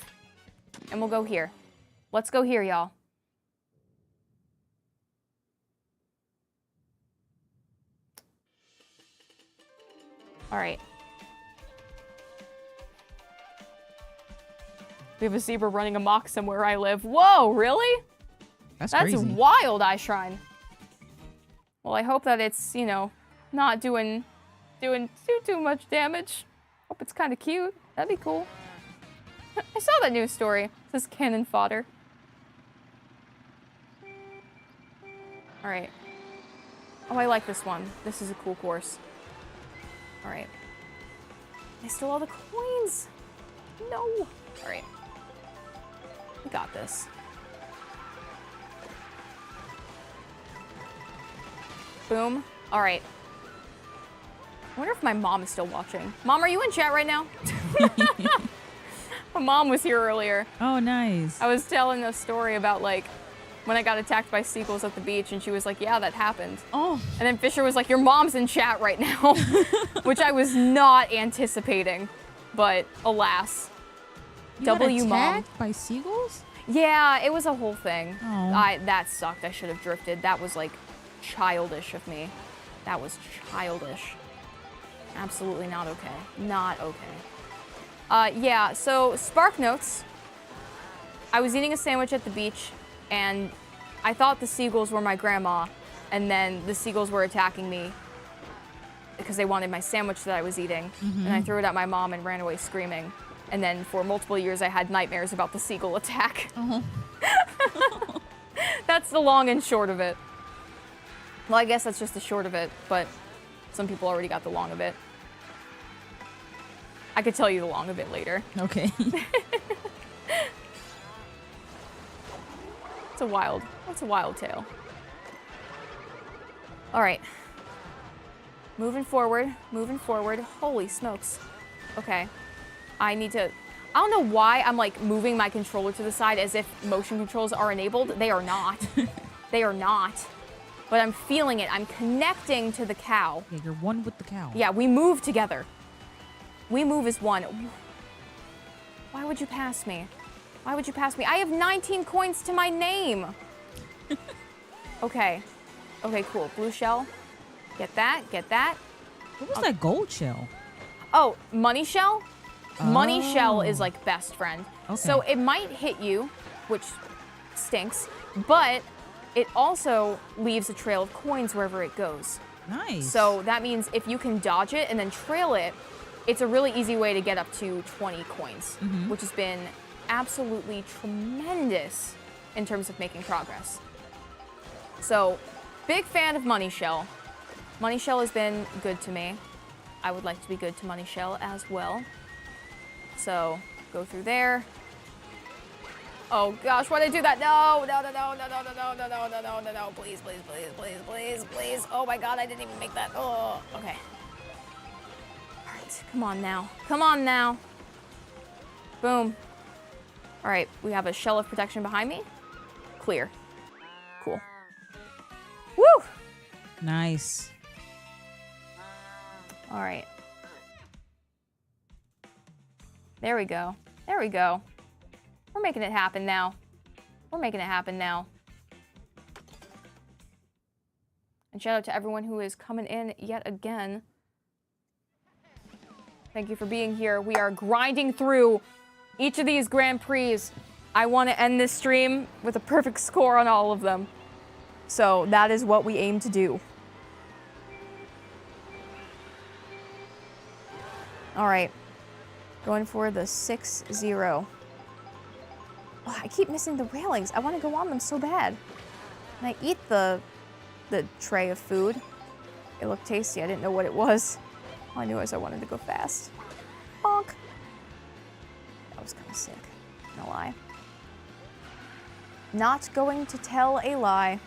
and we'll go here. Let's go here, y'all. All right. We have a zebra running amok somewhere I live. Whoa, really? That's That's crazy. wild, Eye Shrine. Well, I hope that it's, you know, not doing too much damage. Hope it's kind of cute. That'd be cool. I saw that news story. It says cannon fodder. All right. Oh, I like this one. This is a cool course. All right. I stole all the coins. No. All right. We got this. Boom. All right. I wonder if my mom is still watching. Mom, are you in chat right now? My mom was here earlier. Oh, nice. I was telling a story about, like, when I got attacked by seagulls at the beach, and she was like, yeah, that happened. Oh. And then Fisher was like, your mom's in chat right now, which I was not anticipating, but alas. You got W mom. attacked by seagulls? Yeah, it was a whole thing. Oh. That sucked. I should have drifted. That was, like, childish of me. That was childish. Absolutely not okay. Not okay. Yeah, so Spark Notes. I was eating a sandwich at the beach, and I thought the seagulls were my grandma, and then the seagulls were attacking me because they wanted my sandwich that I was eating, and I threw it at my mom and ran away screaming. And then for multiple years, I had nightmares about the seagull attack. That's the long and short of it. Well, I guess that's just the short of it, but some people already got the long of it. I could tell you the long of it later. Okay. It's a wild tale. All right. Moving forward. Holy smokes. Okay. I don't know why I'm like moving my controller to the side as if motion controls are enabled. They are not. They are not. But I'm feeling it. I'm connecting to the cow. Yeah, you're one with the cow. Yeah, we move together. We move as one. Why would you pass me? Why would you pass me? I have 19 coins to my name. Okay. Okay, cool. Blue shell. Get that. Get that. What was that gold shell? Oh, money shell? Money shell is Oh. like best friend. Okay. So it might hit you, which stinks, but it also leaves a trail of coins wherever it goes. Nice. So that means if you can dodge it and then trail it, it's a really easy way to get up to 20 coins, which has been absolutely tremendous in terms of making progress. So, big fan of Money Shell. Money Shell has been good to me. I would like to be good to Money Shell as well. So, go through there. Oh gosh, why'd I do that? No, no, no, no, no, no, no, no, no, no, no, no, no, no, please, please, please, please, please, please. Oh my god, I didn't even make that. Oh, okay. Alright, come on now. Come on now. Boom. Alright, we have a shell of protection behind me. Clear. Cool. Woo! Nice. Alright. There we go. There we go. We're making it happen now. We're making it happen now. And shout out to everyone who is coming in yet again. Thank you for being here. We are grinding through each of these Grand Prix. I want to end this stream with a perfect score on all of them. So that is what we aim to do. All right. Going for the 6-0. Oh, I keep missing the railings. I want to go on them so bad. And I eat the tray of food. It looked tasty. I didn't know what it was. All I knew is I wanted to go fast. Bonk. That was kind of sick. Not gonna lie. Not going to tell a lie.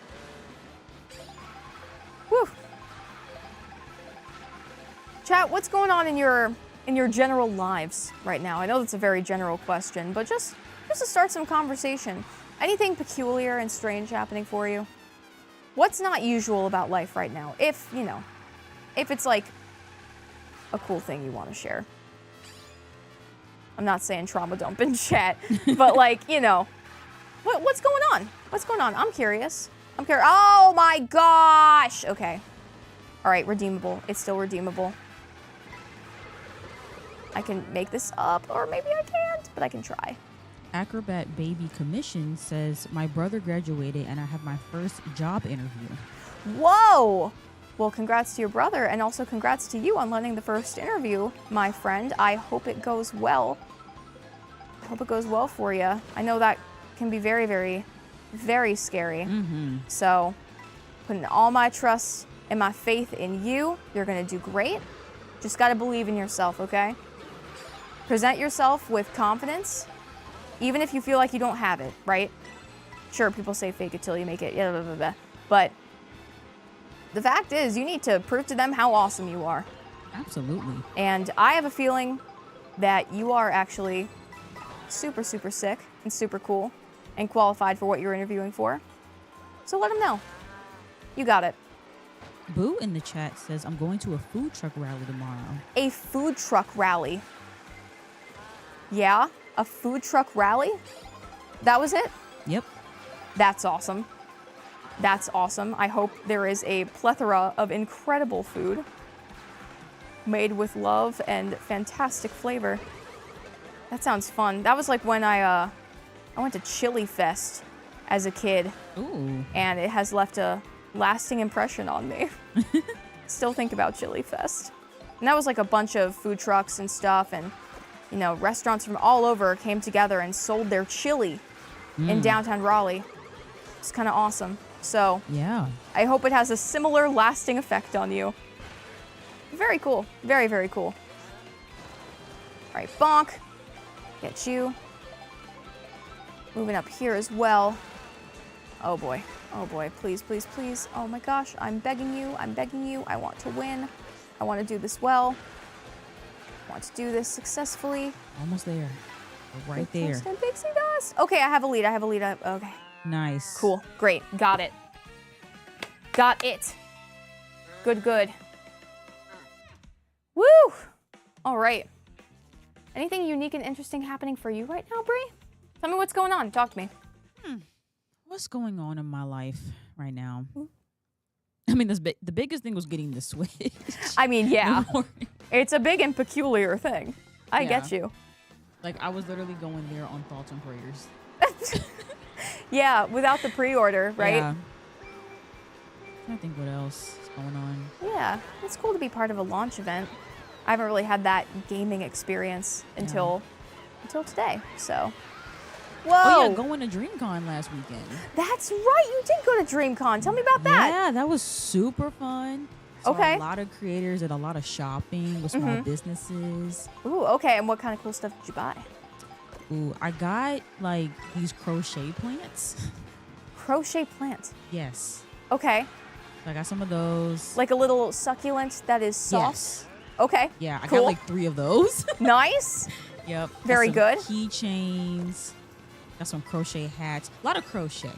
Whew. Chat, what's going on in your general lives right now? I know that's a very general question, but just to start some conversation. Anything peculiar and strange happening for you? What's not usual about life right now? If, if it's like a cool thing you want to share. I'm not saying trauma dump in chat, but like, what's going on? What's going on? I'm curious. Oh my gosh. Okay. All right, redeemable. It's still redeemable. I can make this up, or maybe I can't, but I can try. Acrobat Baby Commission says, my brother graduated and I have my first job interview. Whoa! Well, congrats to your brother, and also congrats to you on landing the first interview, my friend. I hope it goes well. I hope it goes well for you. I know that can be very, very, very scary. So, putting all my trust and my faith in you. You're gonna do great. Just gotta believe in yourself, okay? Present yourself with confidence, even if you feel like you don't have it, right? Sure, people say fake it till you make it, yeah, blah, blah, blah. But the fact is, you need to prove to them how awesome you are. Absolutely. And I have a feeling that you are actually super, super sick and super cool and qualified for what you're interviewing for. So let them know. You got it. Boo in the chat says, I'm going to a food truck rally tomorrow. A food truck rally. Yeah, a food truck rally? That was it? Yep. That's awesome. That's awesome. I hope there is a plethora of incredible food made with love and fantastic flavor. That sounds fun. That was like when I went to Chili Fest as a kid. Ooh. And it has left a lasting impression on me. Still think about Chili Fest. And that was like a bunch of food trucks and stuff, and restaurants from all over came together and sold their chili in downtown Raleigh. It's kind of awesome. So yeah, I hope it has a similar lasting effect on you. Very cool. Very, very cool. All right, bonk. Get you. Moving up here as well. Oh boy. Oh boy. Please, please, please. Oh my gosh. I'm begging you. I'm begging you. I want to win. I want to do this well. I want to do this successfully. Almost there. We're right there. Pixie dust. Okay, I have a lead. Okay. Nice. Cool. Great. Got it. Got it. Good, good. Woo! All right. Anything unique and interesting happening for you right now, Brie? Tell me what's going on. Talk to me. What's going on in my life right now? I mean, the biggest thing was getting the Switch. I mean, yeah. It's a big and peculiar thing. I get you. Like, I was literally going there on thoughts and prayers. Yeah, without the pre-order, right? Yeah. I think what else is going on. Yeah, it's cool to be part of a launch event. I haven't really had that gaming experience until today, so. Whoa! Oh yeah, going to DreamCon last weekend. That's right, you did go to DreamCon. Tell me about that. Yeah, that was super fun. Saw Okay. a lot of creators and a lot of shopping with small businesses. Ooh, okay, and what kind of cool stuff did you buy? Ooh, I got like these crochet plants. Crochet plant. Yes. Okay, So I got some of those. like a little succulent that is soft. Yes. Okay. Yeah, I Cool. got like 3 of those. Nice. Yep. Very Got good. some keychains. Got some crochet hats. A lot of crochet.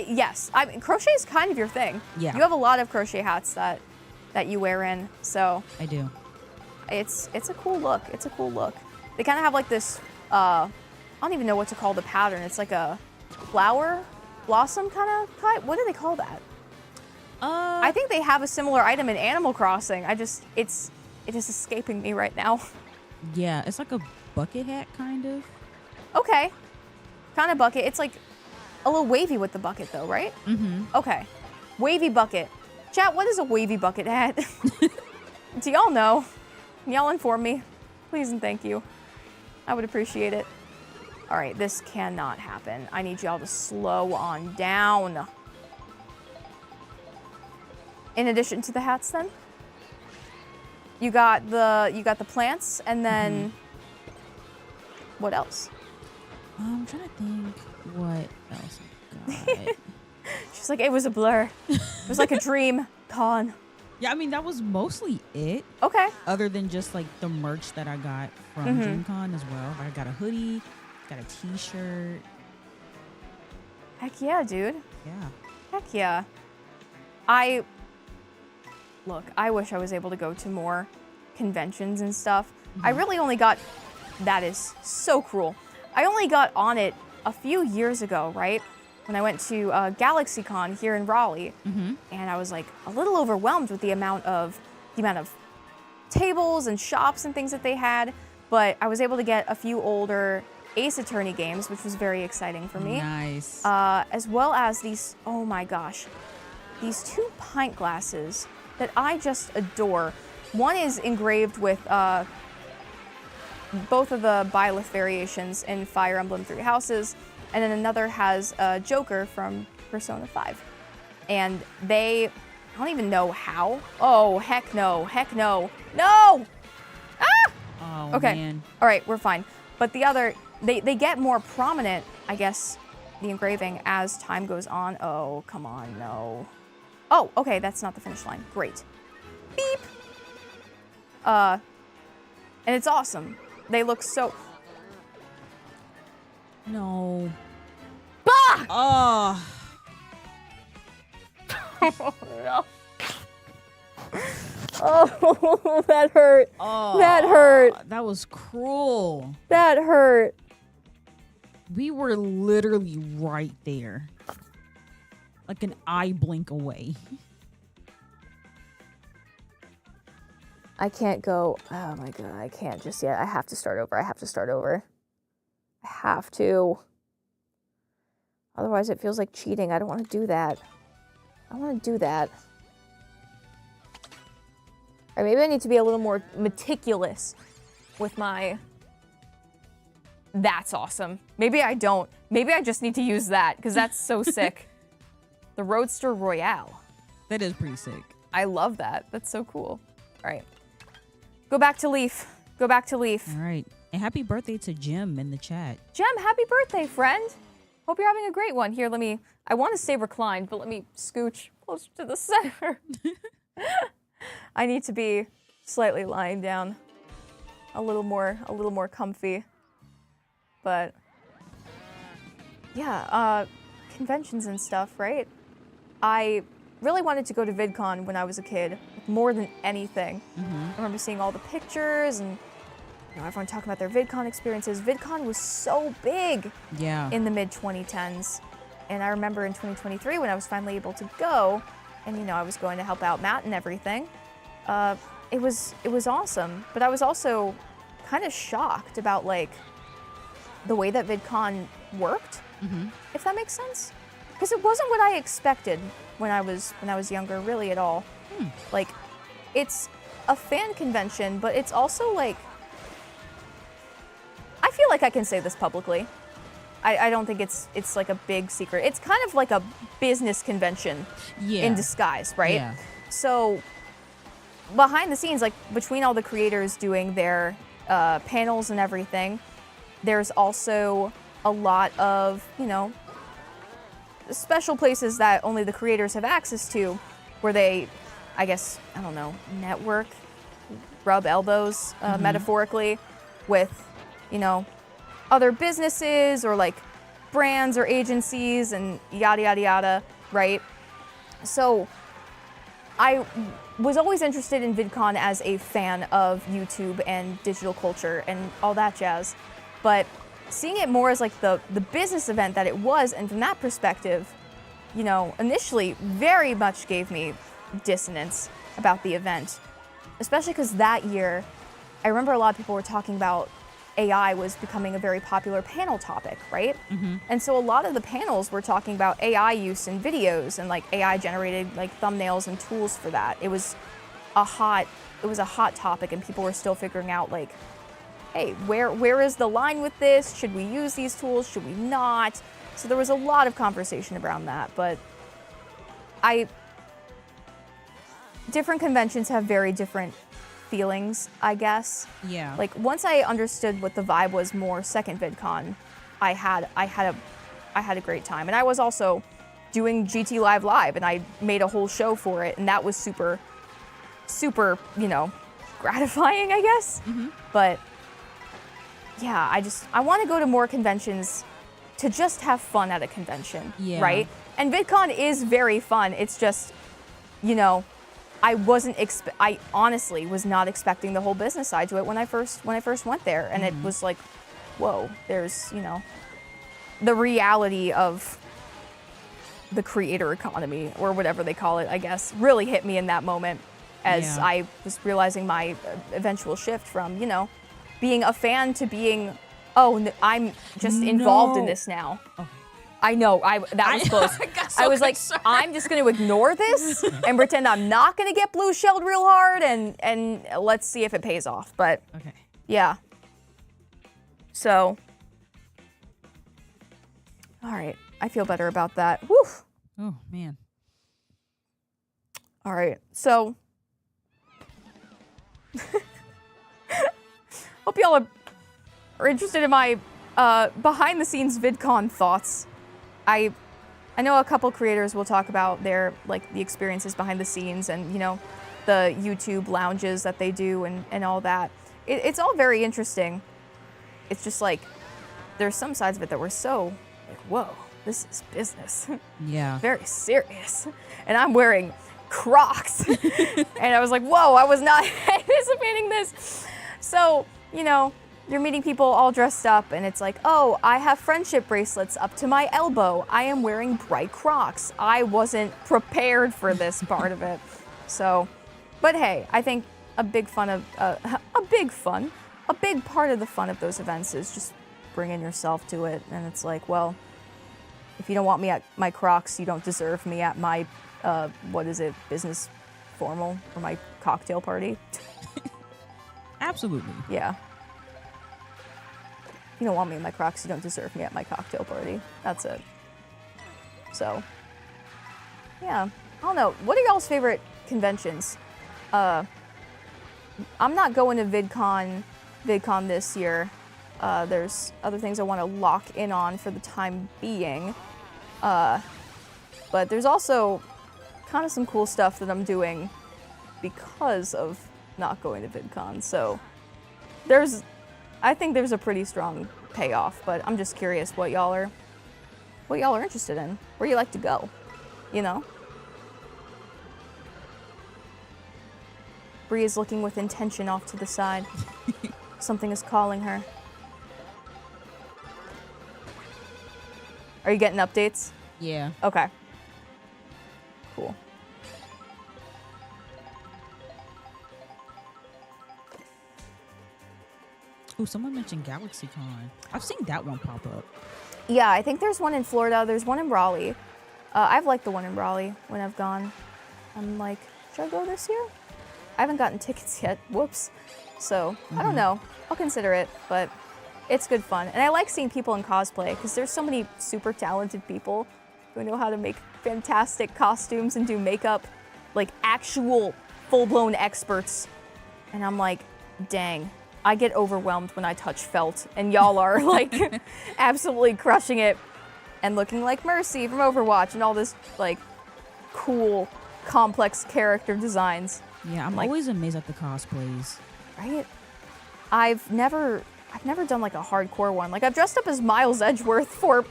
Yes. I mean, crochet is kind of your thing. Yeah. You have a lot of crochet hats that you wear in, so I do. it's a cool look. It's a cool look. They kind of have like this. I don't even know what to call the pattern. It's like a flower, blossom kind of cut. What do they call that? I think they have a similar item in Animal Crossing. It is escaping me right now. Yeah, it's like a bucket hat kind of. Okay. Kind of bucket. It's like a little wavy with the bucket though, right? Mm-hmm. Okay. Wavy bucket. Chat, what is a wavy bucket hat? Do y'all know? Can y'all inform me? Please and thank you. I would appreciate it. All right, this cannot happen. I need y'all to slow on down. In addition to the hats then? You got the plants, and then what else? I'm trying to think what else I got. She's like, it was a blur. It was like a dream. Con. Yeah, I mean, that was mostly it. Okay. Other than just like the merch that I got from DreamCon as well. I got a hoodie, got a t-shirt. Heck yeah, dude. Yeah. Heck yeah. Look, I wish I was able to go to more conventions and stuff. I really only got, that is so cruel. I only got on it a few years ago, right? When I went to GalaxyCon here in Raleigh, and I was like a little overwhelmed with the amount of tables and shops and things that they had. But I was able to get a few older Ace Attorney games, which was very exciting for me. Nice. As well as these, oh my gosh, these 2 pint glasses that I just adore. One is engraved with both of the Byleth variations in Fire Emblem Three Houses, and then another has a Joker from Persona 5. And I don't even know how. Oh, heck no, heck no. No! Ah! Oh, Okay, man. all right, we're fine. But the other, they get more prominent, I guess, the engraving as time goes on. Oh, come on, no. Oh, okay, that's not the finish line. Great. Beep. And it's awesome. They look so... No. Bah! Oh. Oh, no. Oh, that hurt. Oh. That hurt. That was cruel. That hurt. We were literally right there. Like an eye blink away. I can't go. Oh my god, I can't just yet. I have to start over. I have to start over. I have to. Otherwise, it feels like cheating. I don't want to do that. I want to do that. Or maybe I need to be a little more meticulous with my... That's awesome. Maybe I don't. Maybe I just need to use that, because that's so sick. The Roadster Royale. That is pretty sick. I love that. That's so cool. All right. Go back to Leaf. Go back to Leaf. All right. And happy birthday to Jim in the chat. Jem, happy birthday, friend. Hope you're having a great one. Here, I want to stay reclined, but let me scooch closer to the center. I need to be slightly lying down. A little more comfy. But yeah, conventions and stuff, right? I really wanted to go to VidCon when I was a kid, more than anything. I remember seeing all the pictures and everyone talking about their VidCon experiences. VidCon was so big in the mid-2010s. And I remember in 2023 when I was finally able to go, and I was going to help out Matt and everything, it was awesome. But I was also kind of shocked about the way that VidCon worked, if that makes sense. Because it wasn't what I expected when I was younger, really at all. It's a fan convention, but it's also I feel like I can say this publicly. I don't think it's like a big secret. It's kind of like a business convention in disguise, right? Yeah. So behind the scenes, between all the creators doing their panels and everything, there's also a lot of, special places that only the creators have access to, where they, I guess, I don't know, network, rub elbows, metaphorically, with, other businesses or brands or agencies and yada, yada, yada, right? So I was always interested in VidCon as a fan of YouTube and digital culture and all that jazz. But seeing it more as the business event that it was, and from that perspective, initially very much gave me dissonance about the event. Especially because that year, I remember a lot of people were talking about AI was becoming a very popular panel topic, right? And so a lot of the panels were talking about AI use in videos and AI generated thumbnails and tools for that. It was a hot topic, and people were still figuring out hey, where is the line with this? Should we use these tools? Should we not? So there was a lot of conversation around that, but different conventions have very different feelings, I guess. Yeah. Once I understood what the vibe was more second VidCon, I had a great time. And I was also doing GTLive live, and I made a whole show for it, and that was super, super, gratifying, I guess. But yeah, I want to go to more conventions to just have fun at a convention, right? And VidCon is very fun. It's just you know, I honestly was not expecting the whole business side to it when I first went there, and it was like, whoa, there's, you know, the reality of the creator economy or whatever they call it, I guess, really hit me in that moment as I was realizing my eventual shift from, you know, being a fan to being, I'm just involved in this now. Oh. I know, that was close. I was like, I'm just going to ignore this and pretend I'm not going to get blue shelled real hard, and let's see if it pays off. But Okay. yeah. So, all right, I feel better about that. Whew. Oh man. All right, so hope y'all are interested in my behind the scenes VidCon thoughts. I know a couple creators will talk about their, like, the experiences behind the scenes and, you know, the YouTube lounges that they do and all that. It's all very interesting. It's just like, there's some sides of it that were so, like, whoa, this is business. Yeah. Very serious. And I'm wearing Crocs. And I was like, whoa, I was not anticipating this. So, you know, you're meeting people all dressed up, and it's like, oh, I have friendship bracelets up to my elbow. I am wearing bright Crocs. I wasn't prepared for this part of it. So, but hey, I think a big part of the fun of those events is just bringing yourself to it. And it's like, well, if you don't want me at my Crocs, you don't deserve me at my, business formal or my cocktail party. Absolutely. Yeah. If you don't want me in my Crocs, you don't deserve me at my cocktail party. That's it. So, yeah. I don't know. What are y'all's favorite conventions? I'm not going to VidCon this year. There's other things I want to lock in on for the time being. But there's also kind of some cool stuff that I'm doing because of not going to VidCon. So I think there's a pretty strong payoff, but I'm just curious what y'all are interested in, where you like to go, you know? Bree is looking with intention off to the side. Something is calling her. Are you getting updates? Yeah. Okay. Cool. Oh, someone mentioned GalaxyCon. I've seen that one pop up. Yeah, I think there's one in Florida. There's one in Raleigh. I've liked the one in Raleigh when I've gone. I'm like, should I go this year? I haven't gotten tickets yet. Whoops. So, I don't know. I'll consider it, but it's good fun. And I like seeing people in cosplay because there's so many super talented people who know how to make fantastic costumes and do makeup, like actual full-blown experts. And I'm like, dang. I get overwhelmed when I touch felt, and y'all are like absolutely crushing it and looking like Mercy from Overwatch and all this like cool, complex character designs. Yeah, I'm like, always amazed at the cosplays. Right? I've never done like a hardcore one. Like I've dressed up as Miles Edgeworth for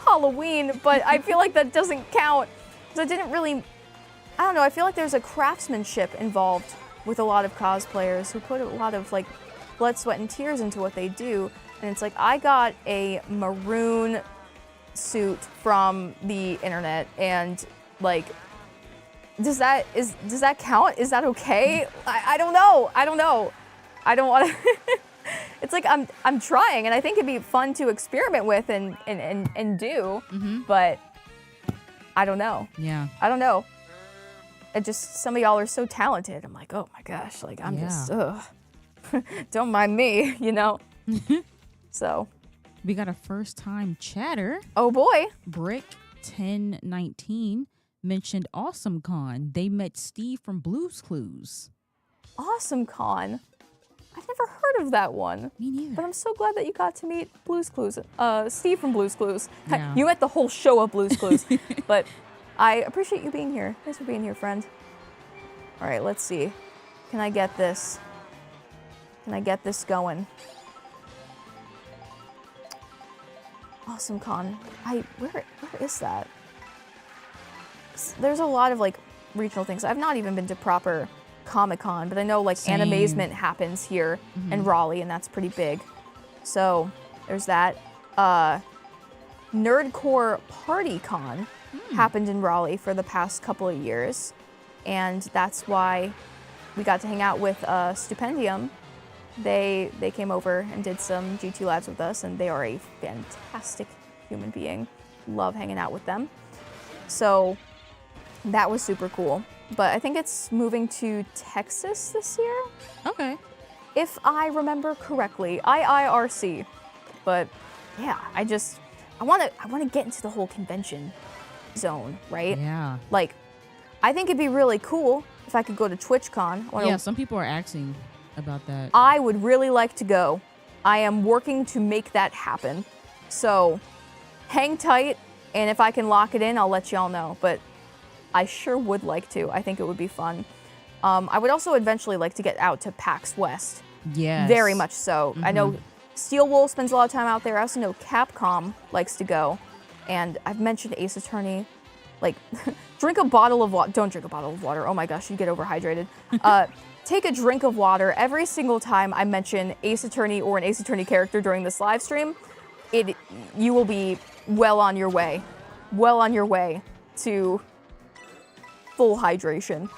Halloween, but I feel like that doesn't count because I didn't really. I don't know. I feel like there's a craftsmanship involved with a lot of cosplayers who put a lot of like blood, sweat, and tears into what they do. And it's like, I got a maroon suit from the internet, and like, does that count? Is that okay? I don't know. I don't want to. It's like I'm trying, and I think it'd be fun to experiment with and do, but I don't know. Yeah. I don't know. It just, some of y'all are so talented. I'm like, oh my gosh, like I'm just, don't mind me, you know? So. We got a first time chatter. Oh boy. Brick 1019 mentioned Awesome Con. They met Steve from Blue's Clues. Awesome Con. I've never heard of that one. Me neither. But I'm so glad that you got to meet Blue's Clues. Steve from Blue's Clues. Yeah. You met the whole show of Blue's Clues. But I appreciate you being here. Thanks for being here, friend. All right, let's see. Can I get this? Can I get this going? Awesome Con. Where is that? There's a lot of like regional things. I've not even been to proper Comic-Con, but I know like Same. Animazement happens here in Raleigh, and that's pretty big. So there's that. Nerdcore PartyCon happened in Raleigh for the past couple of years, and that's why we got to hang out with Stupendium. They came over and did some GT Lives with us, and they are a fantastic human being. Love hanging out with them. So that was super cool. But I think it's moving to Texas this year, Okay. if I remember correctly. IIRC. But yeah, I want to get into the whole convention zone, right? Yeah. Like, I think it'd be really cool if I could go to TwitchCon. Yeah, some people are asking about that. I would really like to go. I am working to make that happen. So hang tight, and if I can lock it in, I'll let y'all know. But I sure would like to. I think it would be fun. I would also eventually like to get out to PAX West. Yes. Very much so. I know Steel Wool spends a lot of time out there. I also know Capcom likes to go. And I've mentioned Ace Attorney. Like, drink a bottle of water. Don't drink a bottle of water. Oh my gosh, you get overhydrated. Take a drink of water every single time I mention Ace Attorney or an Ace Attorney character during this live stream. You will be well on your way. Well on your way to full hydration.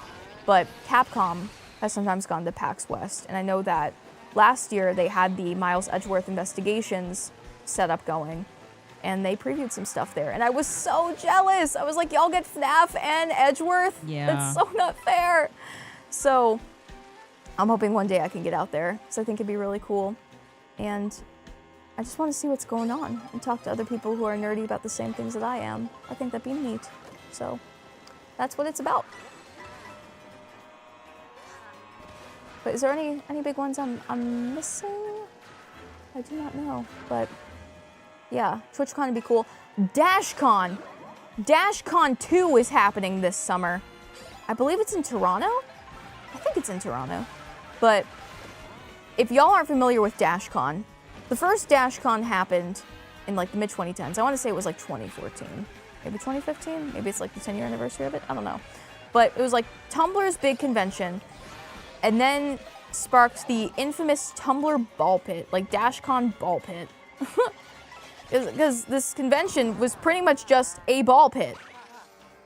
But Capcom has sometimes gone to PAX West, and I know that last year they had the Miles Edgeworth Investigations setup going, and they previewed some stuff there, and I was so jealous. I was like, y'all get FNAF and Edgeworth? Yeah. That's so not fair. So I'm hoping one day I can get out there, because I think it'd be really cool, and I just want to see what's going on and talk to other people who are nerdy about the same things that I am. I think that'd be neat. So that's what it's about. But is there any big ones I'm missing? I do not know. But yeah, TwitchCon would be cool. DashCon 2 is happening this summer. I believe it's in Toronto. I think it's in Toronto. But if y'all aren't familiar with DashCon, the first DashCon happened in like the mid-2010s. I want to say it was like 2014. Maybe 2015? Maybe it's like the 10-year anniversary of it? I don't know. But it was like Tumblr's big convention, and then sparked the infamous Tumblr ball pit, like DashCon ball pit. Because this convention was pretty much just a ball pit.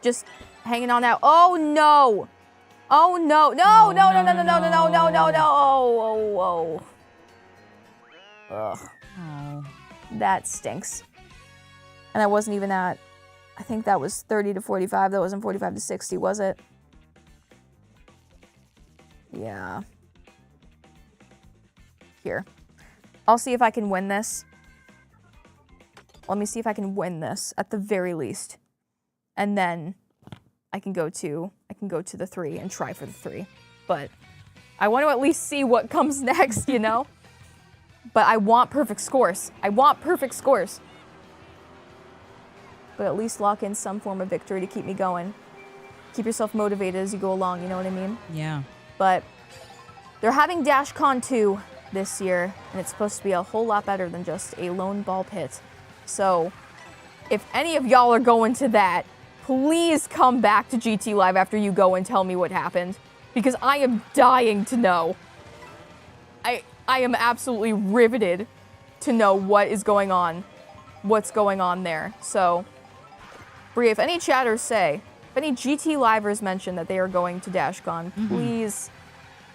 Just hanging on out. Oh no! Oh no! No! No! No! No! No! No! No! No! No! No! Oh! Oh! Ugh. Oh. That stinks. And I wasn't even at, I think that was 30 to 45. That wasn't 45 to 60, was it? Yeah. Here. I'll see if I can win this. Let me see if I can win this at the very least. And then I can go to the 3 and try for the 3. But I want to at least see what comes next, you know? But I want perfect scores. I want perfect scores. But at least lock in some form of victory to keep me going. Keep yourself motivated as you go along, you know what I mean? Yeah. But they're having DashCon 2 this year, and it's supposed to be a whole lot better than just a lone ball pit. So if any of y'all are going to that, please come back to GTLive after you go and tell me what happened, because I am dying to know. I am absolutely riveted to know what is going on, what's going on there. So, Brie, if any chatters say, if any GT Livers mention that they are going to DashCon, please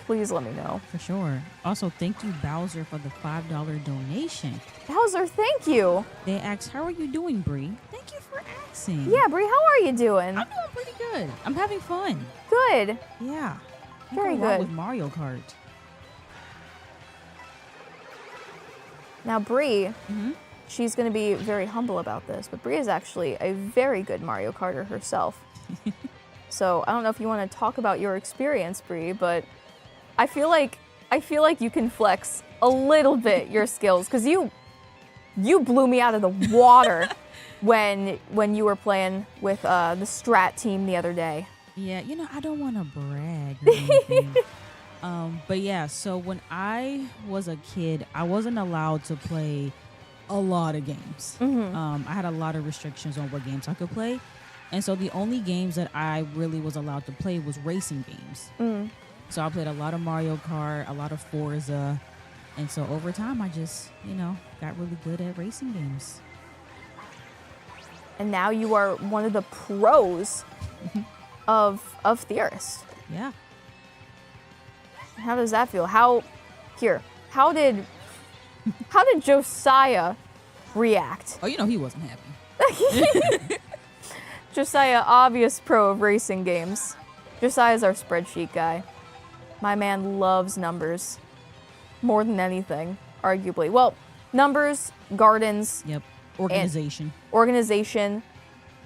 let me know. For sure. Also, thank you, Bowser, for the $5 donation. Bowser, thank you. They asked, how are you doing, Bree? Thank you for asking. Yeah, Brie, how are you doing? I'm doing pretty good. I'm having fun. Good. Yeah. Very Go along good. with Mario Kart. Now, Brie, she's going to be very humble about this, but Brie is actually a very good Mario Karter herself. So I don't know if you want to talk about your experience, Brie, but I feel like you can flex a little bit your skills, because you blew me out of the water when you were playing with the Strat team the other day. Yeah, you know, I don't want to brag or anything. But yeah, so when I was a kid, I wasn't allowed to play a lot of games. I had a lot of restrictions on what games I could play. And so the only games that I really was allowed to play was racing games. So I played a lot of Mario Kart, a lot of Forza. And so over time, I just, got really good at racing games. And now you are one of the pros of Theorist. Yeah. How does that feel? How did Josiah react? Oh, he wasn't happy. Josiah, obvious pro of racing games. Josiah's our spreadsheet guy. My man loves numbers more than anything, arguably. Well, numbers, gardens. Yep. Organization.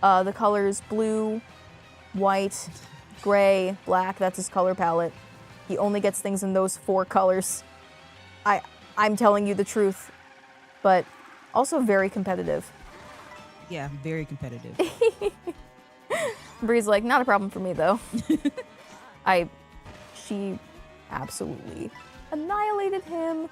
The colors blue, white, gray, black. That's his color palette. He only gets things in those 4 colors. I'm telling you the truth, but also very competitive. Yeah, very competitive. Bree's like, not a problem for me though. She absolutely annihilated him.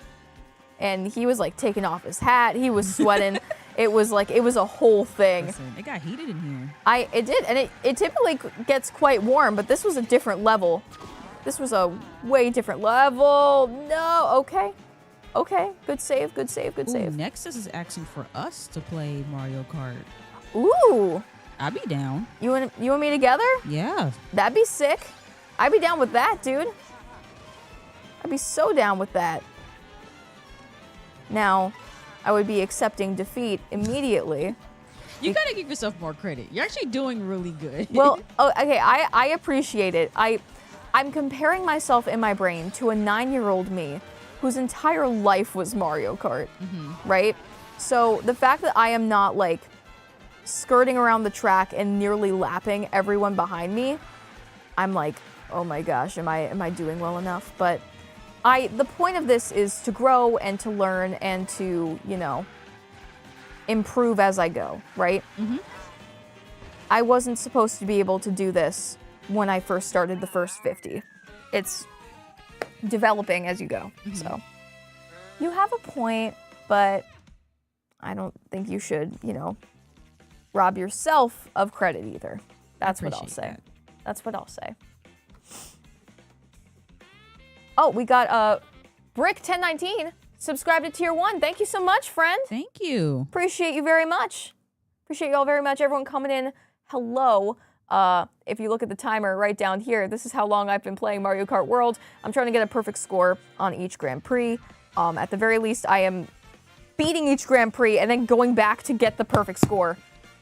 And he was like taking off his hat. He was sweating. It was a whole thing. Listen, it got heated in here. It did, and it typically gets quite warm, but this was a different level. This was a way different level. No, okay. Good save. Ooh, Nexus is asking for us to play Mario Kart. Ooh. I'd be down. You and me together? Yeah. That'd be sick. I'd be down with that, dude. I'd be so down with that. Now, I would be accepting defeat immediately. You gotta give yourself more credit. You're actually doing really good. Well, okay, I appreciate it. I'm comparing myself in my brain to a 9-year-old me whose entire life was Mario Kart, right? So the fact that I am not like skirting around the track and nearly lapping everyone behind me, I'm like, oh my gosh, am I doing well enough? But the point of this is to grow and to learn and to, improve as I go, right? I wasn't supposed to be able to do this when I first started the first 50. It's developing as you go. So you have a point, but I don't think you should, rob yourself of credit either. That's what I'll say. That's what I'll say. Oh, we got Brick 1019 subscribed to Tier 1. Thank you so much, friend. Thank you. Appreciate you very much. Appreciate you all very much. Everyone coming in, hello. If you look at the timer right down here, this is how long I've been playing Mario Kart World. I'm trying to get a perfect score on each Grand Prix. At the very least, I am beating each Grand Prix and then going back to get the perfect score.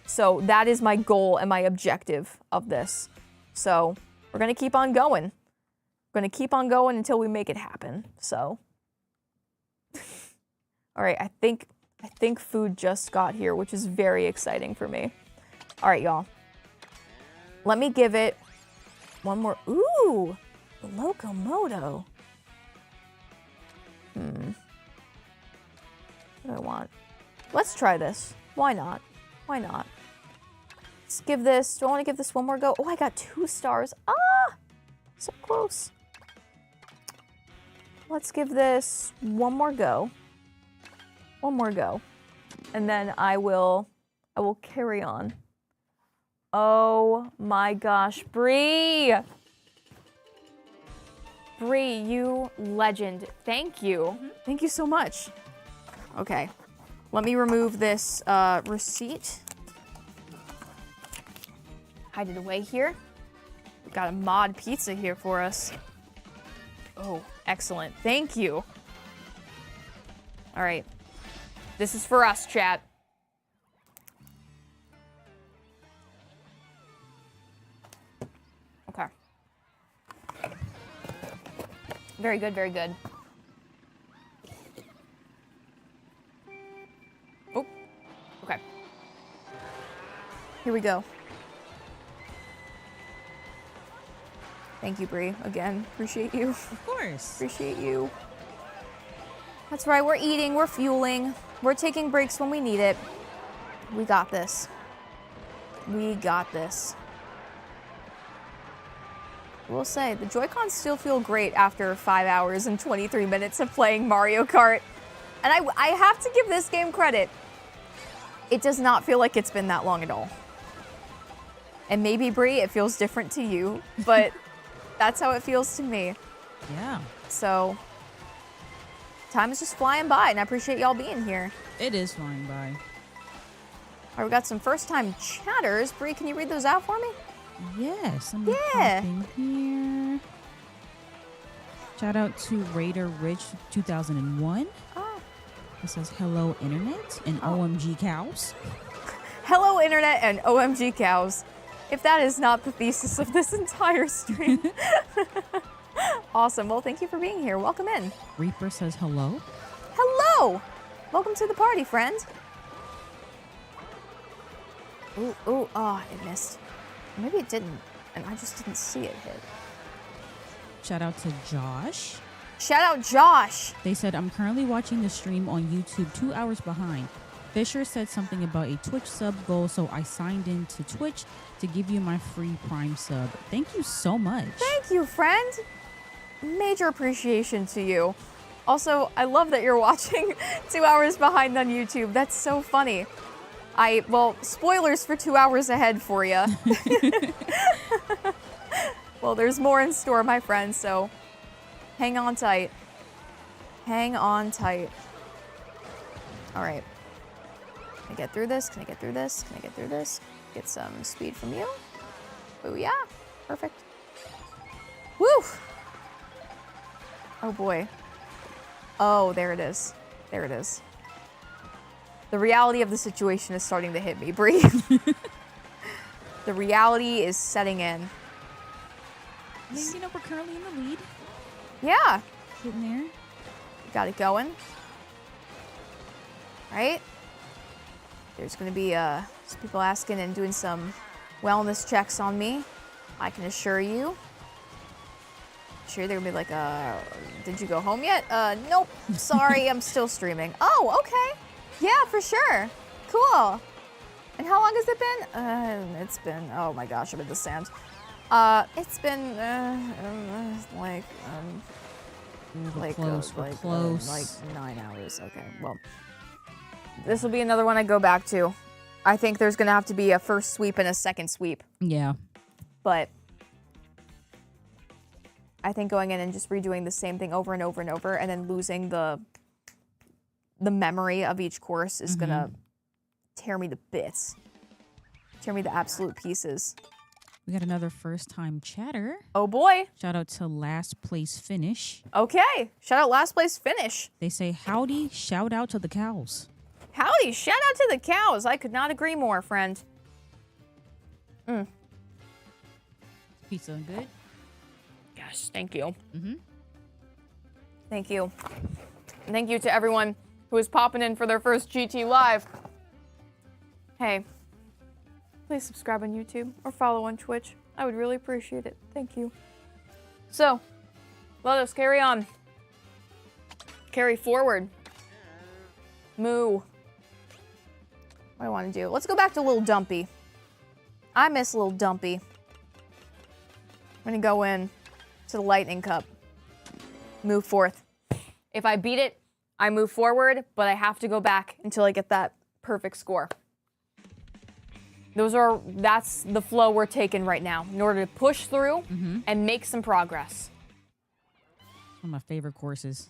So that is my goal and my objective of this. So we're going to keep on going. We're going to keep on going until we make it happen. So, all right, I think food just got here, which is very exciting for me. All right, y'all. Let me give it one more. Ooh, the Locomoto. What do I want? Let's try this. Why not? Why not? Let's give this. Do I want to give this one more go? Oh, I got 2 stars. Ah, so close. Let's give this one more go. One more go. And then I will carry on. Oh my gosh, Bree! Bree, you legend. Thank you. Thank you so much. Okay, let me remove this receipt. Hide it away here. We've got a mod pizza here for us. Oh, excellent. Thank you. All right. This is for us, chat. Okay. Very good, very good. Oh, okay. Here we go. Thank you, Bree. Again, appreciate you. Of course. Appreciate you. That's right, we're eating, we're fueling, we're taking breaks when we need it. We got this. We got this. We'll say, the Joy-Cons still feel great after 5 hours and 23 minutes of playing Mario Kart. And I have to give this game credit. It does not feel like it's been that long at all. And maybe, Bree, it feels different to you, but that's how it feels to me. Yeah. So, time is just flying by, and I appreciate y'all being here. It is flying by. All right, we got some first-time chatters. Bree, can you read those out for me? Yes. Let me Yeah. hop in here. Shout out to Raider Rich 2001. Oh. It says hello internet and OMG cows. Hello, Internet, and OMG cows. If that is not the thesis of this entire stream. Awesome. Well, thank you for being here. Welcome in. Reaper says hello. Hello! Welcome to the party, friend. Ooh, ooh, oh, it missed. Maybe it didn't, and I just didn't see it hit. Shout out to Josh. Shout out Josh! They said, I'm currently watching the stream on YouTube 2 hours behind. Fisher said something about a Twitch sub goal, so I signed in to Twitch to give you my free Prime sub. Thank you so much. Thank you, friend. Major appreciation to you. Also, I love that you're watching 2 hours behind on YouTube. That's so funny. Well, spoilers for 2 hours ahead for you. Well, there's more in store, my friend, so hang on tight. Hang on tight. All right. Can I get through this? Can I get through this? Can I get through this? Get some speed from you. Oh, yeah. Perfect. Woo! Oh, boy. Oh, there it is. There it is. The reality of the situation is starting to hit me, Bree. The reality is setting in. You know, we're currently in the lead. Yeah. Getting there. Got it going. Right? There's going to be some people asking and doing some wellness checks on me. I can assure you. Sure, they're going to be like, did you go home yet? Nope. Sorry, I'm still streaming. Oh, okay. Yeah, for sure. Cool. And how long has it been? It's been, oh my gosh, I'm in the sand. It's been like close. 9 hours. Okay, well, this will be another one I go back to. I think there's gonna have to be a first sweep and a second sweep. Yeah. But I think going in and just redoing the same thing over and over and over, and then losing the memory of each course is gonna tear me to bits. Tear me to absolute pieces. We got another first-time chatter. Oh boy. Shout out to Last Place Finish. Okay. Shout out Last Place Finish. They say, howdy, shout out to the cows. Howdy. Shout out to the cows. I could not agree more, friend. Pizza good? Yes, thank you. Mm-hmm. Thank you. And thank you to everyone who is popping in for their first GTLive. Hey, please subscribe on YouTube or follow on Twitch. I would really appreciate it. Thank you. So, let us carry on. Carry forward. Moo. What do I want to do? Let's go back to Little Dumpy. I miss Little Dumpy. I'm going to go in to the Lightning Cup. Move forth. If I beat it, I move forward, but I have to go back until I get that perfect score. That's the flow we're taking right now in order to push through and make some progress. One of my favorite courses.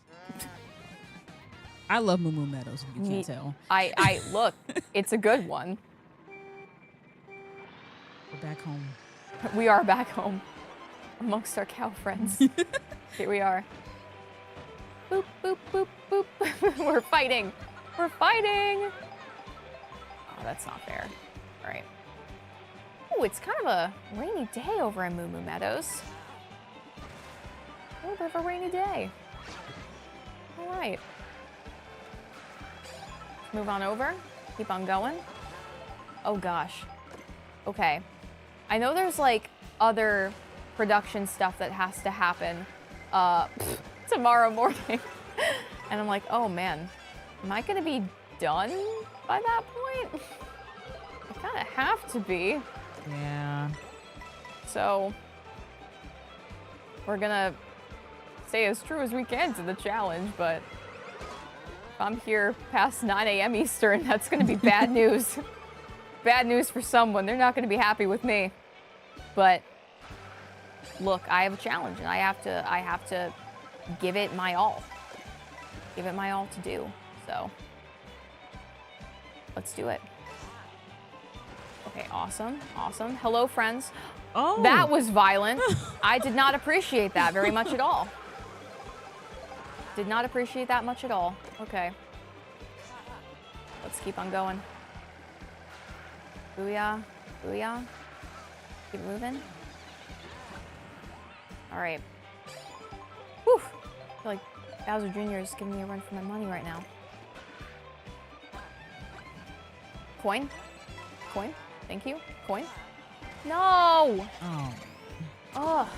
I love Moo Moo Meadows, if you can't tell. I look, it's a good one. We're back home. We are back home amongst our cow friends. Here we are. Boop, boop, boop, boop. We're fighting. We're fighting. Oh, that's not fair. All right. Oh, it's kind of a rainy day over in Moo Moo Meadows. A little bit of a rainy day. All right. Move on over. Keep on going. Oh, gosh. Okay. I know there's, like, other production stuff that has to happen tomorrow morning. And I'm like, oh, man. Am I going to be done by that point? I kind of have to be. Yeah. So we're gonna stay as true as we can to the challenge, but if I'm here past 9 a.m. Eastern, that's gonna be bad news. Bad news for someone. They're not gonna be happy with me. But look, I have a challenge, and I have to give it my all. Give it my all to do. So let's do it. Okay, awesome, awesome. Hello, friends. Oh, That was violent. I did not appreciate that very much at all. Did not appreciate that much at all. Okay. Let's keep on going. Booyah, booyah. Keep moving. All right. Whew. I feel like Bowser Jr. is giving me a run for my money right now. Coin. Coin. Thank you. Coin. No! oh. Ugh.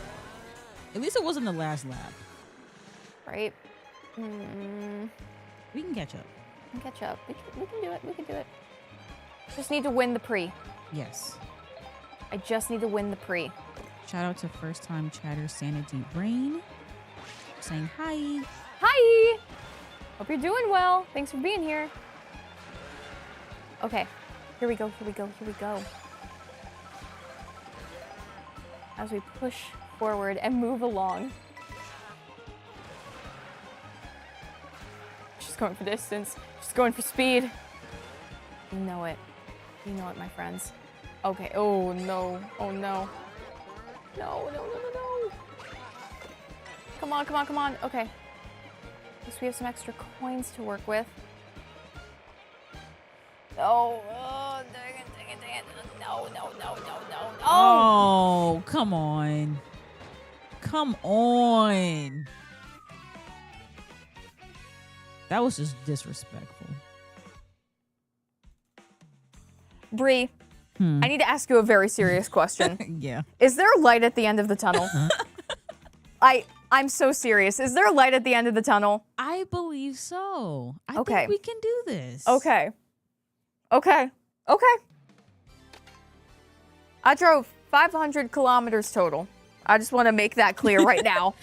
At least it wasn't the last lap. Right. We can catch up. We can catch up. We can do it. We can do it. Just need to win the prix. Yes. I just need to win the prix. Shout out to first time chatter Sanity Brain saying hi. Hi! Hope you're doing well. Thanks for being here. Okay. Here we go. Here we go. Here we go. As we push forward and move along. She's going for distance. She's going for speed. You know it. You know it, my friends. Okay. Oh, no. Oh, no. No, no, no, no, no. Come on, come on, come on. Okay. At least we have some extra coins to work with. No. Oh, dang it, dang it, dang it. No, no, no, no, no. Oh, come on. Come on. That was just disrespectful. Bree, I need to ask you a very serious question. Yeah. Is there a light at the end of the tunnel? I'm so serious. Is there a light at the end of the tunnel? I believe so. I Okay. think we can do this. Okay. Okay. Okay. I drove 500 kilometers total. I just want to make that clear right now.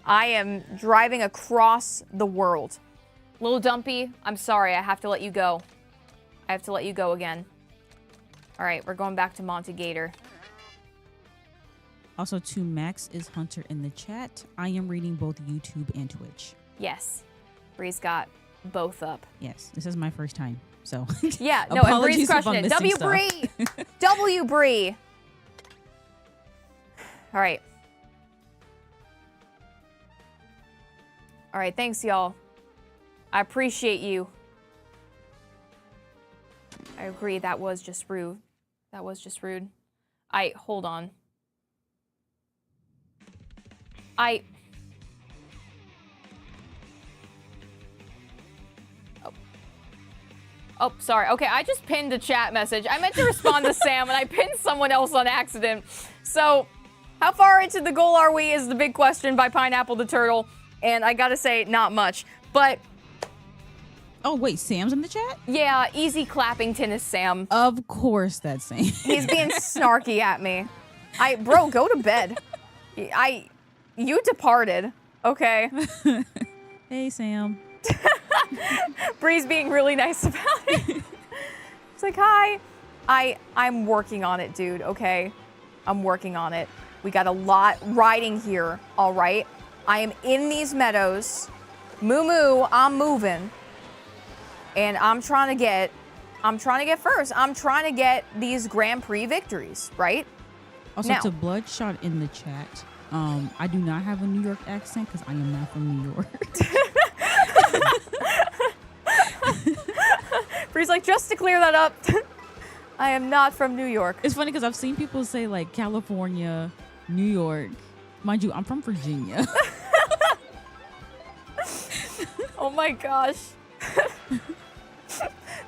I am driving across the world. Little Dumpy, I'm sorry. I have to let you go. I have to let you go again. All right, we're going back to Monte Gator. Also, to Max is Hunter in the chat. I am reading both YouTube and Twitch. Yes. Bree's got both up. Yes, this is my first time. So Yeah, no, and Bree's apologies if crushing I'm it. missing W stuff. Bree! W Bree! All right. All right, thanks, y'all. I appreciate you. I agree, that was just rude. That was just rude. Hold on. Oh, sorry. Okay, I just pinned a chat message. I meant to respond to Sam, and I pinned someone else on accident. So, how far into the goal are we is the big question by Pineapple the Turtle. And I gotta say, not much. But, oh, wait, Sam's in the chat? yeah, easy Clappington is Sam. Of course that's Sam. He's being snarky at me. Bro, go to bed. You departed, okay? Hey, Sam. Bree's being really nice about it. It's like, hi. I'm working on it, dude, okay? I'm working on it. We got a lot riding here, all right? I am in these meadows. Moo moo, I'm moving. And I'm trying to get first. I'm trying to get these Grand Prix victories, right? Also, Now- to Bloodshot in the chat, I do not have a New York accent because I am not from New York. Bree's like, just to clear that up, I am not from New York. It's funny because I've seen people say like California, New York. Mind you, I'm from Virginia. Oh my gosh.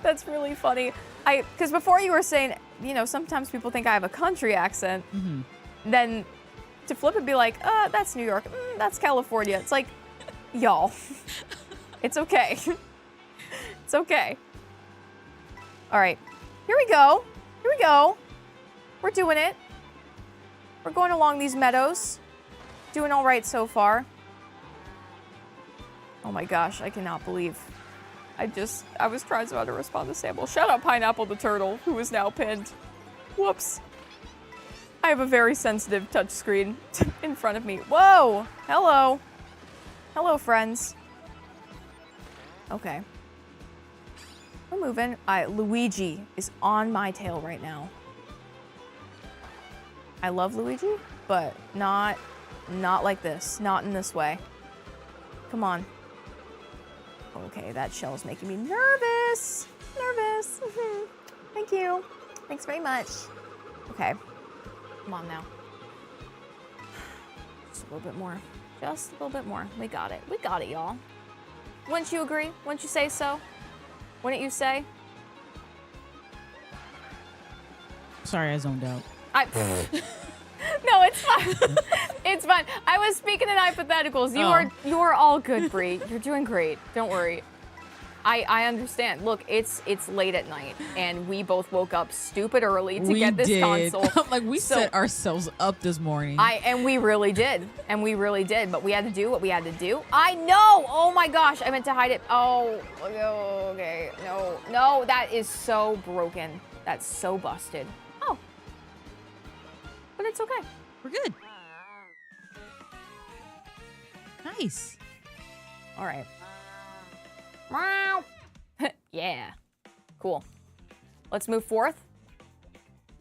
That's really funny. Because before you were saying, you know, sometimes people think I have a country accent. Mm-hmm. Then to flip it, be like, that's New York. That's California. It's like, y'all, it's okay. It's okay. All right, here we go. Here we go. We're doing it. We're going along these meadows. Doing all right so far. Oh my gosh, I cannot believe. I was trying so hard to respond to Sample. Shout out Pineapple the Turtle, who is now pinned. Whoops. I have a very sensitive touch screen in front of me. Whoa! Hello. Hello, friends. Okay. We're moving. Luigi is on my tail right now. I love Luigi, but not like this. Not in this way. Come on. Okay, that shell is making me nervous. Nervous. Thank you. Thanks very much. Okay. Come on now. Just a little bit more. Just a little bit more. We got it. We got it, y'all. Wouldn't you agree? Wouldn't you say so? Wouldn't you say? Sorry, I zoned out. No, it's fine. It's fine. I was speaking in hypotheticals. You are all good, Bree. You're doing great. Don't worry. I understand. Look, it's late at night, and we both woke up stupid early to get this console. Like we set ourselves up this morning. And we really did. And we really did. But we had to do what we had to do. I know. Oh my gosh. I meant to hide it. Oh, okay. No, that is so broken. That's so busted. Oh. But it's okay. We're good. Nice. All right. Yeah. Cool. Let's move forth.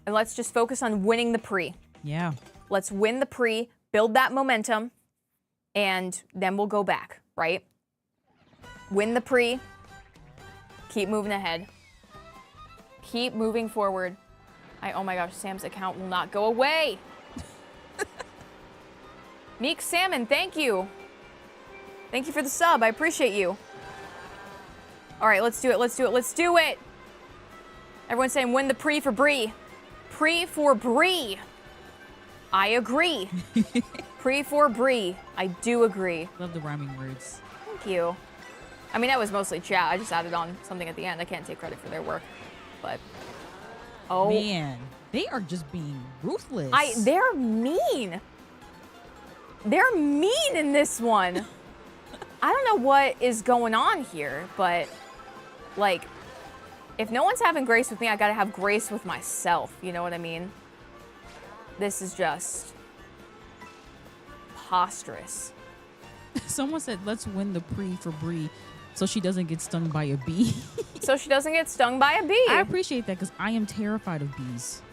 And let's just focus on winning the prix. Yeah. Let's win the prix, build that momentum, and then we'll go back, right? Win the prix. Keep moving ahead. Keep moving forward. Oh my gosh, Sam's account will not go away. Meek Salmon, thank you. Thank you for the sub. I appreciate you. All right, let's do it. Let's do it. Let's do it. Everyone's saying win the prix for Brie. Prix for Brie. I agree. Prix for Brie. I do agree. Love the rhyming words. Thank you. I mean, that was mostly chat. I just added on something at the end. I can't take credit for their work. But, oh. Man, they are just being ruthless. They're mean. They're mean in this one. I don't know what is going on here, but, like, if no one's having grace with me, I gotta have grace with myself. You know what I mean? This is just preposterous. Someone said, let's win the prix for Brie so she doesn't get stung by a bee. So she doesn't get stung by a bee. I appreciate that because I am terrified of bees.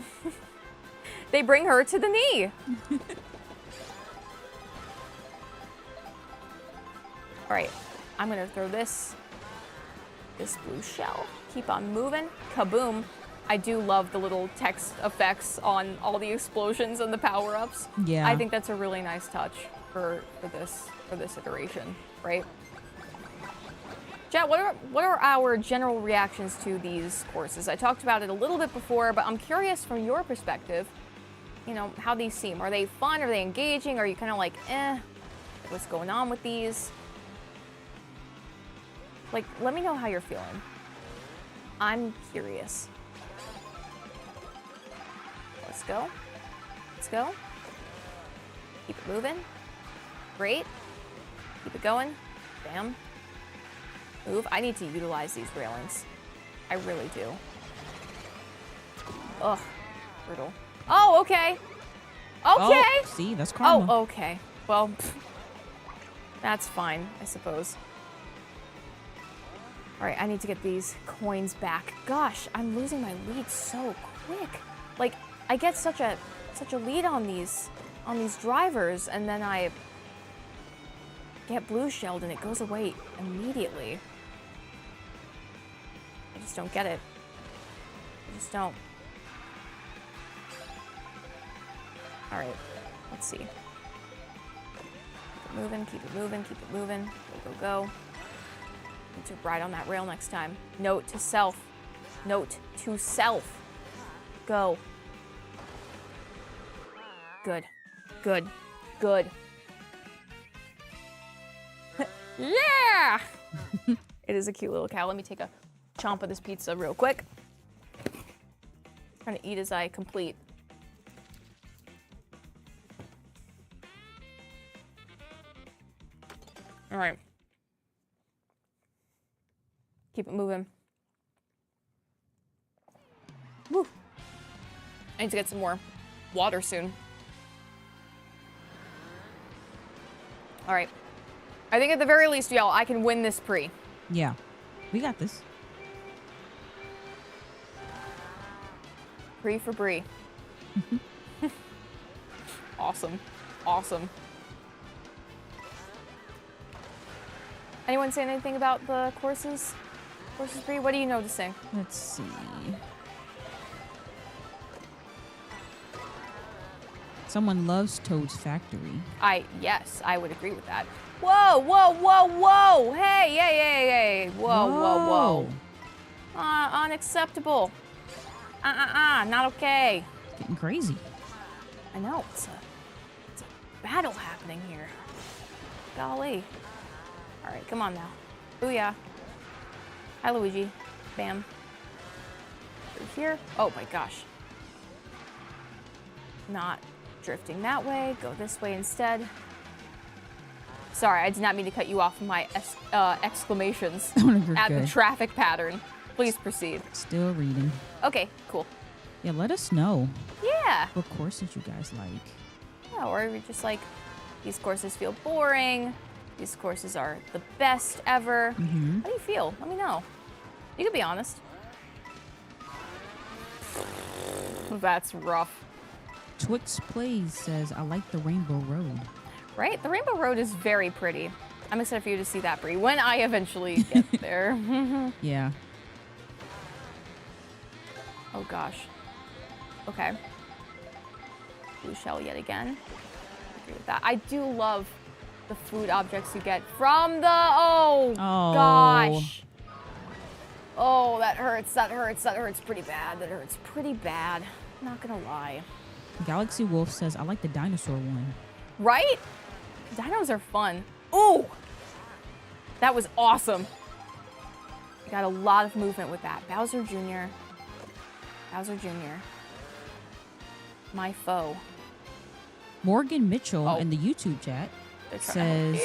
They bring her to the knee. All right, I'm gonna throw this blue shell. Keep on moving. Kaboom. I do love the little text effects on all the explosions and the power-ups. Yeah. I think that's a really nice touch for this iteration, right? Chat, what are our general reactions to these courses? I talked about it a little bit before, but I'm curious from your perspective, you know, how these seem. Are they fun? Are they engaging? Are you kind of like, what's going on with these? Like, let me know how you're feeling. I'm curious. Let's go. Let's go. Keep it moving. Great. Keep it going. Bam. Move. I need to utilize these railings. I really do. Ugh. Brutal. Oh, okay. Okay. Oh, see, that's karma. Oh, okay. Well, that's fine, I suppose. All right, I need to get these coins back. Gosh, I'm losing my lead so quick. Like, I get such a lead on these drivers, and then I get blue shelled and it goes away immediately. I just don't get it. I just don't. All right, let's see. Keep it moving, keep it moving, keep it moving. Go, go, go. Need to ride on that rail next time. Note to self. Note to self. Go. Good. Good. Good. Yeah! It is a cute little cow. Let me take a chomp of this pizza real quick. Trying to eat as I complete. All right. Keep it moving. Woo. I need to get some more water soon. All right. I think at the very least, y'all, I can win this prix. Yeah. We got this. Prix for Brie. Awesome. Awesome. Anyone say anything about the courses? Courses Brie? What are you noticing? Let's see. Someone loves Toad's Factory. Yes, I would agree with that. Whoa, whoa, whoa, whoa! Hey, hey, hey, hey! Whoa, whoa, whoa! Unacceptable. Not okay. Getting crazy. I know, it's a battle happening here. Golly. All right, come on now. Booyah. Hi, Luigi. Bam. Through here. Oh my gosh. Not drifting that way. Go this way instead. Sorry, I did not mean to cut you off with my exclamations at the traffic pattern. Please proceed. Still reading. Okay, cool. Yeah, let us know. Yeah. What courses you guys like. Yeah, or we just like, these courses feel boring. These courses are the best ever. Mm-hmm. How do you feel? Let me know. You can be honest. That's rough. Twix Plays says, I like the Rainbow Road. Right? The Rainbow Road is very pretty. I'm excited for you to see that, Brie, when I eventually get there. Yeah. Oh, gosh. Okay. Blue shell yet again. Agree with that. I do love the food objects you get from the... Oh, gosh. Oh, that hurts. That hurts. That hurts pretty bad. That hurts pretty bad. Not gonna lie. Galaxy Wolf says, I like the dinosaur one. Right? Dinos are fun. Ooh! That was awesome. Got a lot of movement with that. Bowser Jr. Bowser Jr. My foe. Morgan Mitchell in the YouTube chat says,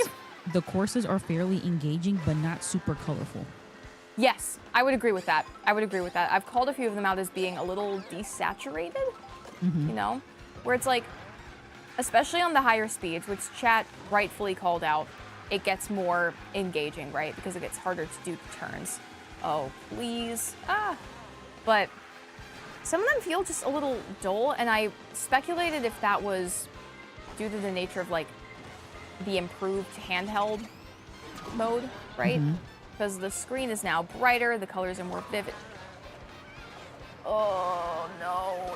the courses are fairly engaging, but not super colorful. Yes, I would agree with that. I would agree with that. I've called a few of them out as being a little desaturated, you know? Where it's like, especially on the higher speeds, which chat rightfully called out, it gets more engaging, right? Because it gets harder to do the turns. Oh, please. But some of them feel just a little dull, and I speculated if that was due to the nature of, like, the improved handheld mode, right? Because the screen is now brighter, the colors are more vivid. Oh, no,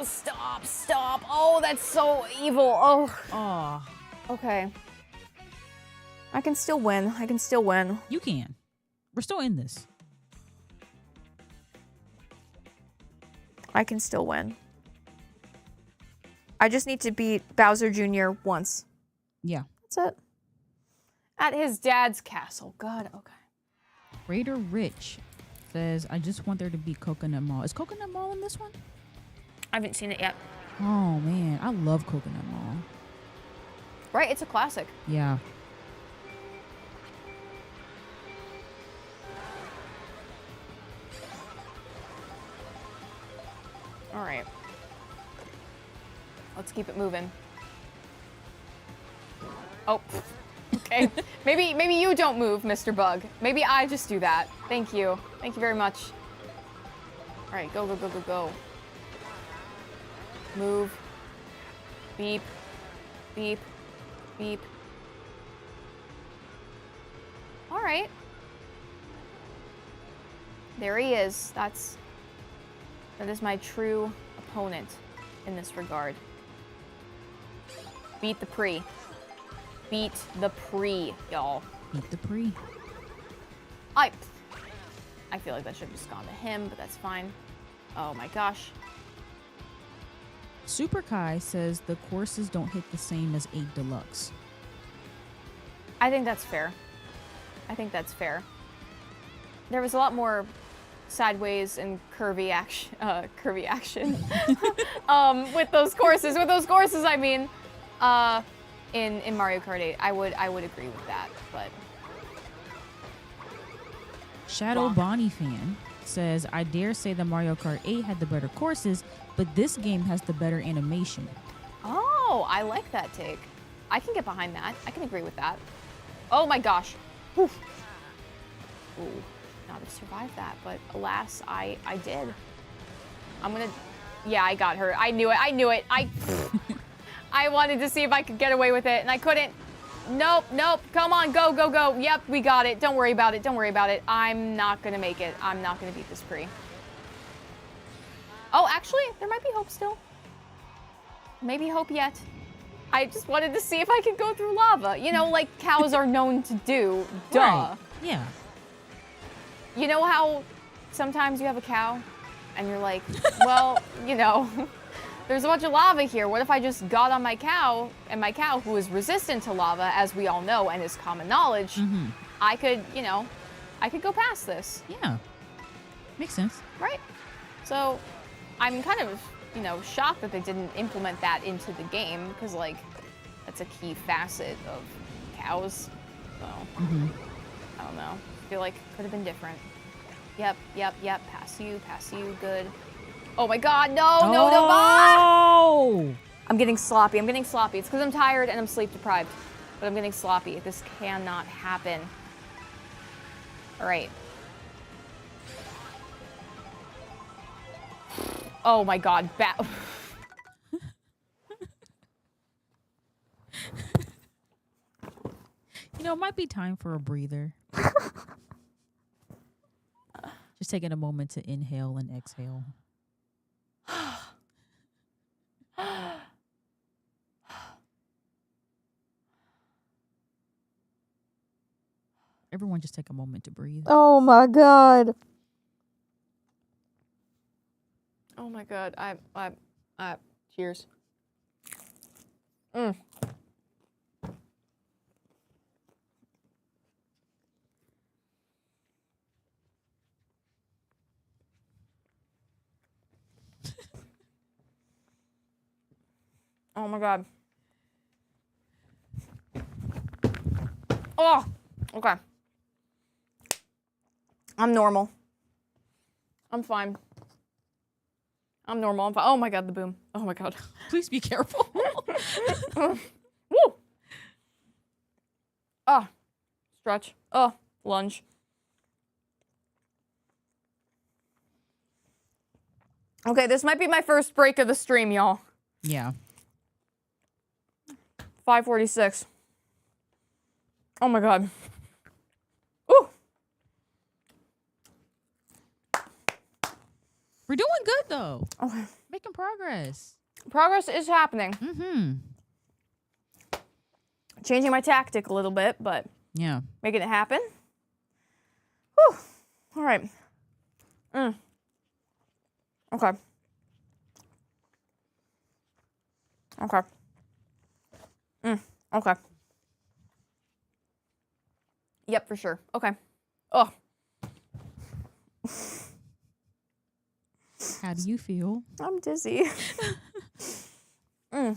stop. Oh, that's so evil. Oh. Okay. I can still win. You can. We're still in this. I can still win. I just need to beat Bowser Jr. once. Yeah. That's it. At his dad's castle. God, okay. Raider Rich says, I just want there to be Coconut Mall. Is Coconut Mall in this one? I haven't seen it yet. Oh, man. I love Coconut Mall. Right, it's a classic. Yeah. All right. Let's keep it moving. Oh, okay. maybe you don't move, Mr. Bug. Maybe I just do that. Thank you. Thank you very much. All right, go. Move. Beep. Beep. Beep. All right. There he is. That is my true opponent in this regard. Beat the Prix. Beat the Prix, y'all. Beat the Prix. I feel like that should have just gone to him, but that's fine. Oh my gosh. Super Kai says the courses don't hit the same as 8 Deluxe. I think that's fair. There was a lot more sideways and curvy action with those courses. I mean, in Mario Kart 8, I would agree with that. But Shadow Bonnie fan says, I dare say the Mario Kart 8 had the better courses, but this game has the better animation. Oh, I like that take. I can get behind that. I can agree with that. Oh my gosh. Ooh. Ooh. Not have survived that, but alas, I did. I'm gonna, yeah, I got her. I knew it. I wanted to see if I could get away with it, and I couldn't. Nope. Come on, go. Yep, we got it. Don't worry about it. I'm not gonna make it. I'm not gonna beat this prix. Oh, actually, there might be hope still. Maybe hope yet. I just wanted to see if I could go through lava. You know, like cows are known to do. Duh. Right. Yeah. You know how sometimes you have a cow and you're like, well, you know, there's a bunch of lava here. What if I just got on my cow, and my cow, who is resistant to lava, as we all know and is common knowledge, I could, you know, I could go past this. Yeah. Makes sense. Right? So I'm kind of, you know, shocked that they didn't implement that into the game, because, like, that's a key facet of cows. So, I don't know. I feel like could have been different. Yep. Pass you, good. Oh my god, no! Oh! I'm getting sloppy. It's because I'm tired and I'm sleep deprived. But I'm getting sloppy. This cannot happen. All right. Oh my god, You know, it might be time for a breather. Just taking a moment to inhale and exhale. Everyone just take a moment to breathe. Oh my god. Oh my god. I cheers. Oh my god. Oh, okay. I'm normal. I'm fine. I'm normal. I'm fine. Oh my god, the boom. Oh my god. Please be careful. Woo! Ah, stretch. Oh, lunge. Okay, this might be my first break of the stream, y'all. Yeah. 5:46. Oh my god. Ooh. We're doing good, though. Okay. Making progress. Progress is happening. Changing my tactic a little bit, but Yeah. making it happen. Whew. All right. Okay. Okay. Yep, for sure. Okay. Oh. How do you feel? I'm dizzy. All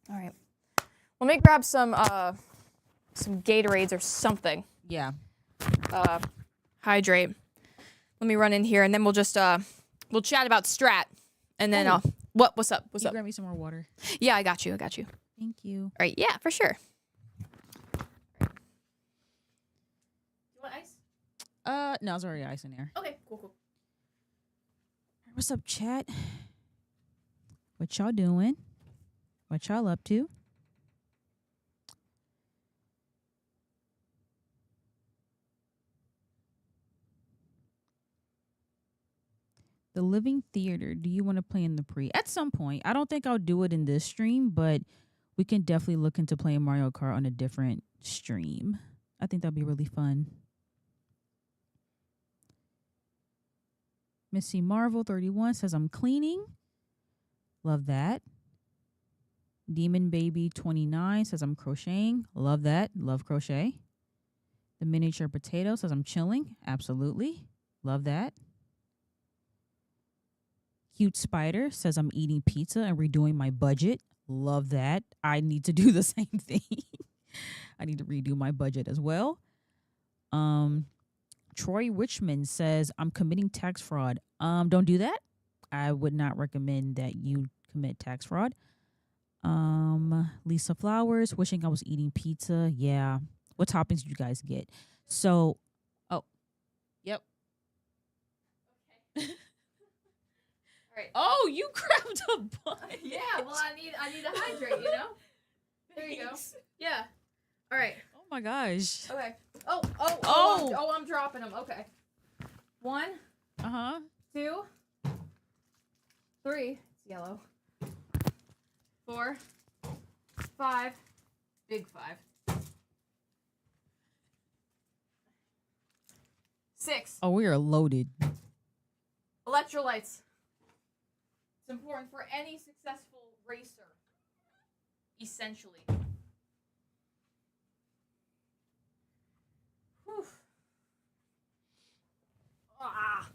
right. Let me grab some Gatorades or something. Yeah. Hydrate. Let me run in here, and then we'll just we'll chat about strat, and then what's up? What's Can you up? grab me some more water? Yeah, I got you. Thank you. All right. Yeah, for sure. You want ice? No, there's already ice in there. Okay. Cool. What's up, chat? What y'all doing? What y'all up to? The Living Theater. Do you want to play in the prix? At some point. I don't think I'll do it in this stream, but we can definitely look into playing Mario Kart on a different stream. I think that'd be really fun. Missy Marvel 31 says I'm cleaning. Love that. Demon Baby 29 says I'm crocheting. Love that. Love crochet. The Miniature Potato says I'm chilling. Absolutely. Love that. Cute Spider says I'm eating pizza and redoing my budget. Love that. I need to do the same thing. I need to redo my budget as well. Troy Richmond says, I'm committing tax fraud. Don't do that. I would not recommend that you commit tax fraud. Lisa Flowers, wishing I was eating pizza. Yeah. What toppings did you guys get? So, oh, yep. All right. Oh, you grabbed a bunch. Yeah, well, I need to hydrate, you know? There you go. Yeah. All right. Oh my gosh. Okay. I'm dropping them. Okay. 1, Uh-huh. 2, 3. It's yellow. 4, 5. Big 5. 6. Oh, we are loaded. Electrolytes. It's important for any successful racer. Essentially. Whew. Ah.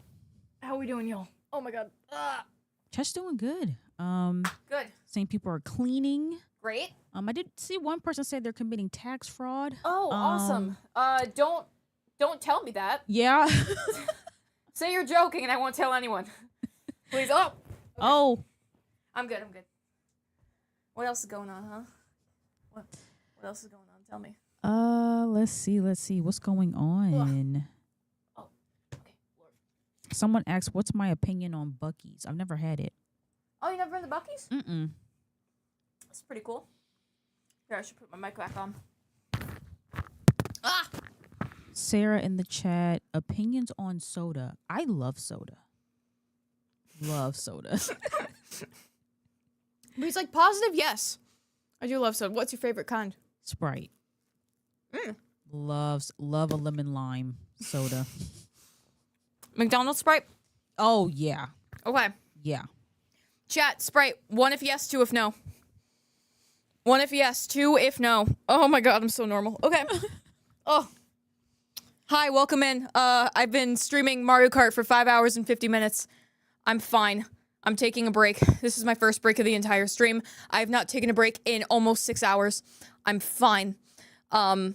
How are we doing, y'all? Oh my god. Ah. Just doing good. Good. Saying people are cleaning. Great. I did see one person say they're committing tax fraud. Oh, awesome. Don't tell me that. Yeah. Say you're joking and I won't tell anyone. Please. Oh. Okay. Oh. I'm good. What else is going on, huh? What else is going on? Tell me. Let's see. What's going on? Oh. Okay. Lord. Someone asked, what's my opinion on Buc-ee's? I've never had it. Oh, you never been to Buc-ee's? Mm-mm. That's pretty cool. Here, I should put my mic back on. Ah! Sarah in the chat, opinions on soda. I love soda. Love soda. But he's like, positive, yes. I do love soda. What's your favorite kind? Sprite. Mm. Love a lemon lime soda. McDonald's Sprite? Oh, yeah. Okay. Yeah. Chat, Sprite. 1 if yes, 2 if no. 1 if yes, 2 if no. Oh my god, I'm so normal. Okay. Oh. Hi, welcome in. I've been streaming Mario Kart for 5 hours and 50 minutes. I'm fine. I'm taking a break. This is my first break of the entire stream. I have not taken a break in almost 6 hours. I'm fine. 1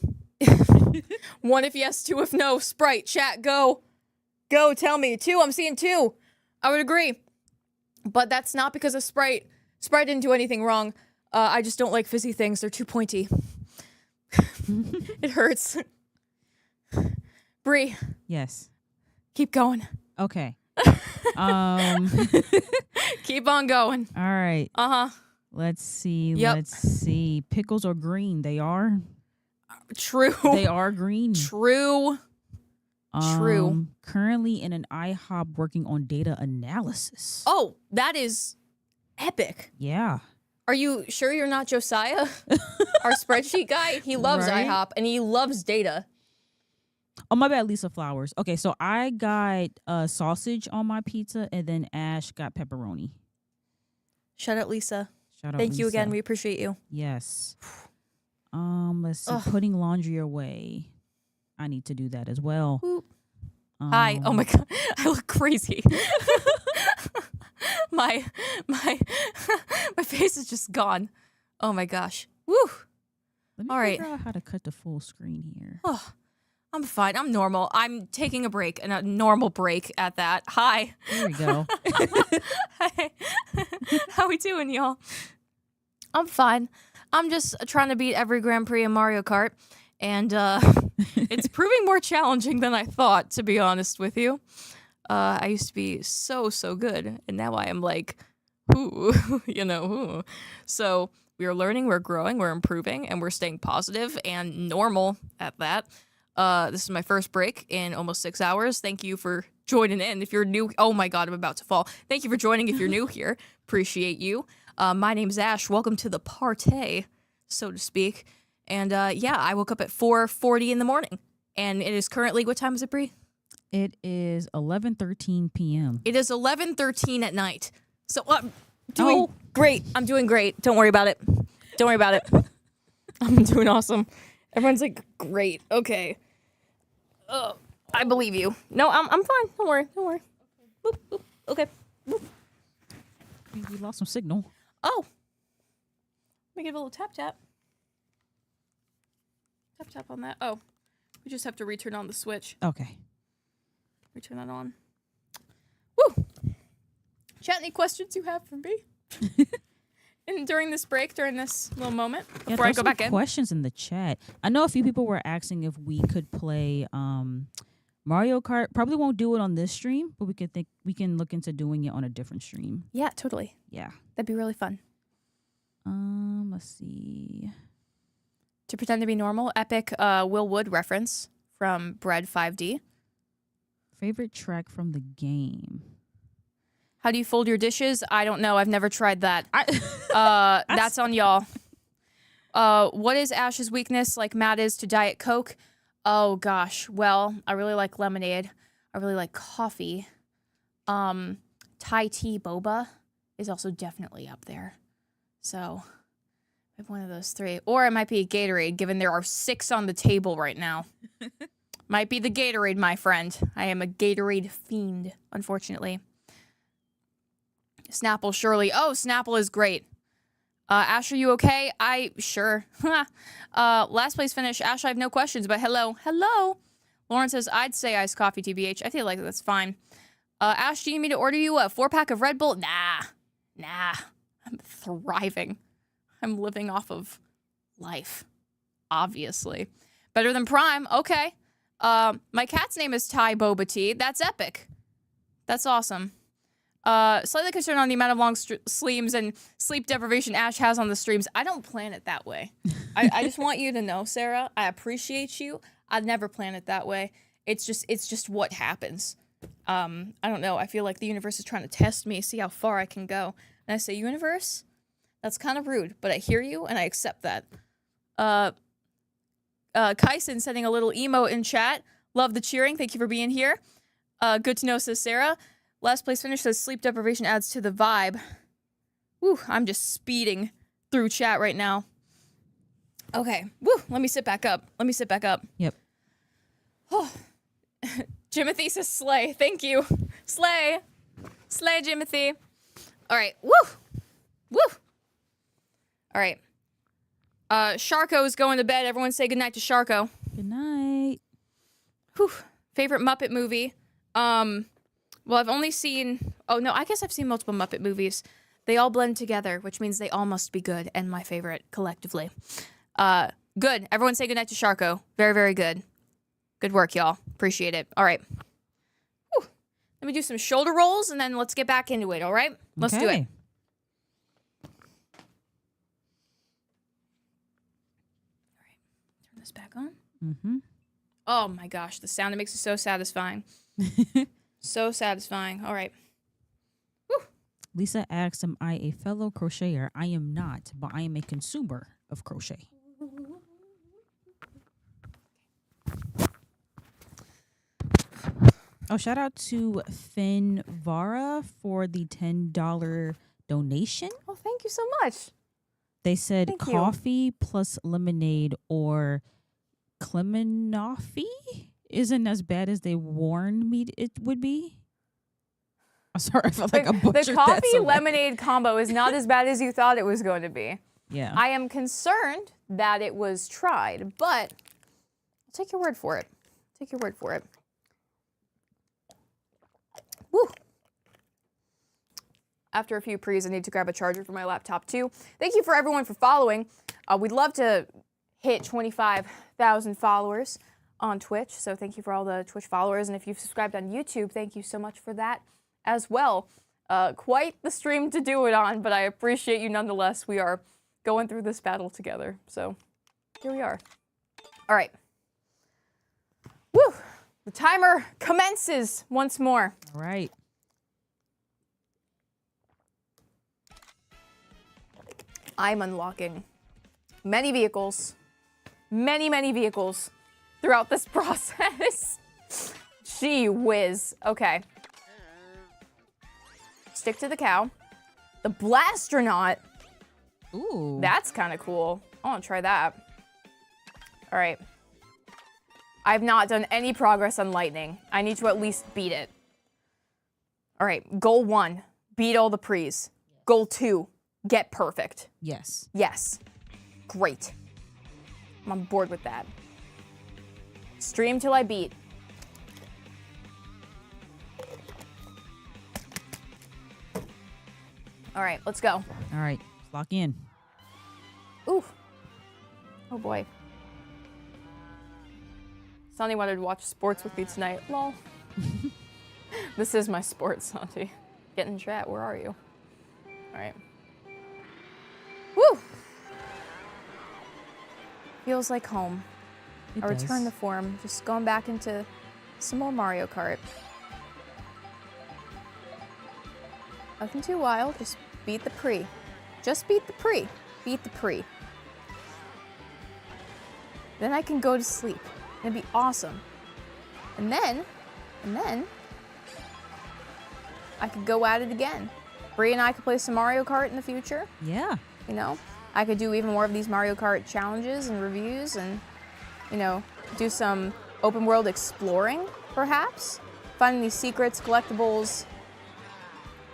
if yes, 2 if no. Sprite, chat, go. Go, tell me. 2, I'm seeing 2. I would agree. But that's not because of Sprite. Sprite didn't do anything wrong. I just don't like fizzy things. They're too pointy. It hurts. Bree. Yes. Keep going. Okay. Keep on going. All right. Uh-huh. Let's see. Yep. Let's see. Pickles are green. They are. True. They are green. True. True. Currently in an IHOP working on data analysis. Oh, that is epic. Yeah. Are you sure you're not Josiah? Our spreadsheet guy? He loves Right? IHOP and he loves data. Oh, my bad, Lisa Flowers. Okay, so I got sausage on my pizza, and then Ash got pepperoni. Shout out, Lisa. Shout out, Thank you Lisa. again. We appreciate you. Yes. Let's see. Ugh. Putting laundry away. I need to do that as well. Boop. Hi. Oh my god. I look crazy. my face is just gone. Oh my gosh. Woo. Let me All right. figure out how to cut the full screen here. Oh, I'm fine. I'm normal. I'm taking a break, and a normal break at that. Hi. There we go. Hey. How we doing, y'all? I'm fine. I'm just trying to beat every Grand Prix in Mario Kart, and it's proving more challenging than I thought, to be honest with you. I used to be so good, and now I am like, ooh, ooh. So we are learning, we're growing, we're improving, and we're staying positive and normal at that. This is my first break in almost 6 hours. Thank you for joining in. If you're new, oh my god, I'm about to fall. Thank you for joining if you're new here. Appreciate you. My name's Ash. Welcome to the party, so to speak. And yeah, I woke up at 4:40 in the morning. And it is currently, what time is it, Bree? It is 11:13 p.m. It is 11:13 at night. So I'm doing great. I'm doing great. Don't worry about it. Don't worry about it. I'm doing awesome. Everyone's like, great. Okay. I believe you. No, I'm fine. Don't worry. Don't worry. Boop, boop. Okay. Boop. We lost some signal. Oh. Let me give a little tap tap. Tap tap on that. Oh. We just have to return on the switch. Okay. Let me turn that on. Woo! Chat, any questions you have for me? And during this break, during this little moment, before I go back in? Questions in the chat. I know a few people were asking if we could play Mario Kart. Probably won't do it on this stream, but we can look into doing it on a different stream. Yeah, totally. Yeah. That'd be really fun. Let's see. To pretend to be normal, epic Will Wood reference from Bread 5D. Favorite track from the game. How do you fold your dishes? I don't know. I've never tried that. That's on y'all. What is Ash's weakness like Matt is to Diet Coke? Oh, gosh. Well, I really like lemonade. I really like coffee. Thai tea boba is also definitely up there. So, I have one of those three. Or it might be a Gatorade, given there are 6 on the table right now. Might be the Gatorade, my friend. I am a Gatorade fiend, unfortunately. Snapple, surely. Oh, Snapple is great. Ash, are you okay? Sure. Last place finish. Ash, I have no questions, but hello. Hello. Lauren says, I'd say iced coffee, TBH. I feel like that's fine. Ash, do you need me to order you a 4-pack of Red Bull? Nah. I'm thriving. I'm living off of life. Obviously. Better than Prime. Okay. My cat's name is Thai Boba Tea. That's epic. That's awesome. Slightly concerned on the amount of long sleeves and sleep deprivation Ash has on the streams. I don't plan it that way. I just want you to know, Sarah, I appreciate you. I'd never plan it that way. It's just what happens. I don't know. I feel like the universe is trying to test me, see how far I can go. And I say, universe, that's kind of rude, but I hear you and I accept that. Kyson sending a little emo in chat. Love the cheering. Thank you for being here. Good to know, says Sarah. Last place finish says sleep deprivation adds to the vibe. Woo, I'm just speeding through chat right now. Okay, woo, let me sit back up. Yep. Oh. Jimothy says slay. Thank you. Slay, Jimothy. All right, woo. All right. Sharko's going to bed. Everyone say goodnight to Sharko. Good night. Whew. Favorite Muppet movie? Well, I've only seen... Oh, no, I guess I've seen multiple Muppet movies. They all blend together, which means they all must be good, and my favorite collectively. Good. Everyone say goodnight to Sharko. Very, very good. Good work, y'all. Appreciate it. All right. Whew. Let me do some shoulder rolls, and then let's get back into it, all right? Let's do it. Okay. All right. Turn this back on. Mm-hmm. Oh, my gosh. The sound, it makes it so satisfying. So satisfying. All right. Woo. Lisa asks, am I a fellow crocheter? I am not, but I am a consumer of crochet. Oh, shout out to Finvara for the $10 donation. Oh, thank you so much. They said Thank you. coffee plus lemonade or Clemenoffee isn't as bad as they warned me it would be. I'm sorry, I felt like I butchered The that coffee so bad. lemonade combo is not as bad as you thought it was going to be. Yeah. I am concerned that it was tried, but I'll take your word for it. Take your word for it. Woo. After a few pre's, I need to grab a charger for my laptop too. Thank you for everyone for following. We'd love to hit 25,000 followers on Twitch, so thank you for all the Twitch followers. And if you've subscribed on YouTube, thank you so much for that as well. Quite the stream to do it on, but I appreciate you nonetheless. We are going through this battle together, so here we are. All right. Woo! The timer commences once more. All right. I'm unlocking many vehicles, many vehicles throughout this process. Gee whiz. Okay. Stick to the cow. The Blastronaut. Ooh. That's kind of cool. I want to try that. All right. I've not done any progress on Lightning. I need to at least beat it. All right. Goal 1, beat all the pre's. Goal 2, get perfect. Yes. Yes. Great. I'm on board with that. Stream till I beat. All right, let's go. All right, lock in. Ooh. Oh boy. Sonny wanted to watch sports with me tonight. Lol. This is my sports, Santi. Get in chat. Where are you? All right. Woo! Feels like home. It A return to does. form. Just going back into some more Mario Kart. Nothing too wild. Just beat the prix. Just beat the prix. Beat the prix. Then I can go to sleep. It'd be awesome. And then, I could go at it again. Bree and I could play some Mario Kart in the future. Yeah. You know, I could do even more of these Mario Kart challenges and reviews and, you know, do some open world exploring, perhaps. Finding these secrets, collectibles,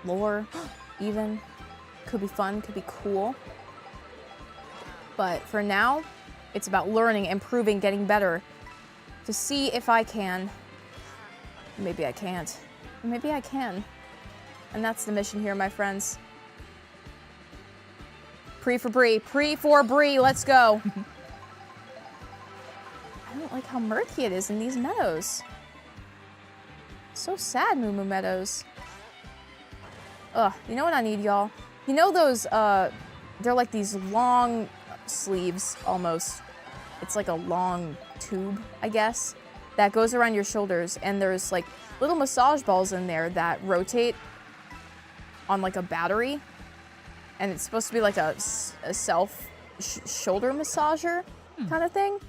lore, even. Could be fun, could be cool. But for now, it's about learning, improving, getting better to see if I can. Maybe I can't. Maybe I can. And that's the mission here, my friends. Prix for Brie. Prix for Brie. Let's go. I don't like how murky it is in these meadows. So sad, Moo Moo Meadows. Ugh, you know what I need, y'all? You know those, they're like these long sleeves, almost. It's like a long tube, I guess, that goes around your shoulders, and there's like little massage balls in there that rotate on like a battery, and it's supposed to be like a self shoulder massager kind of thing.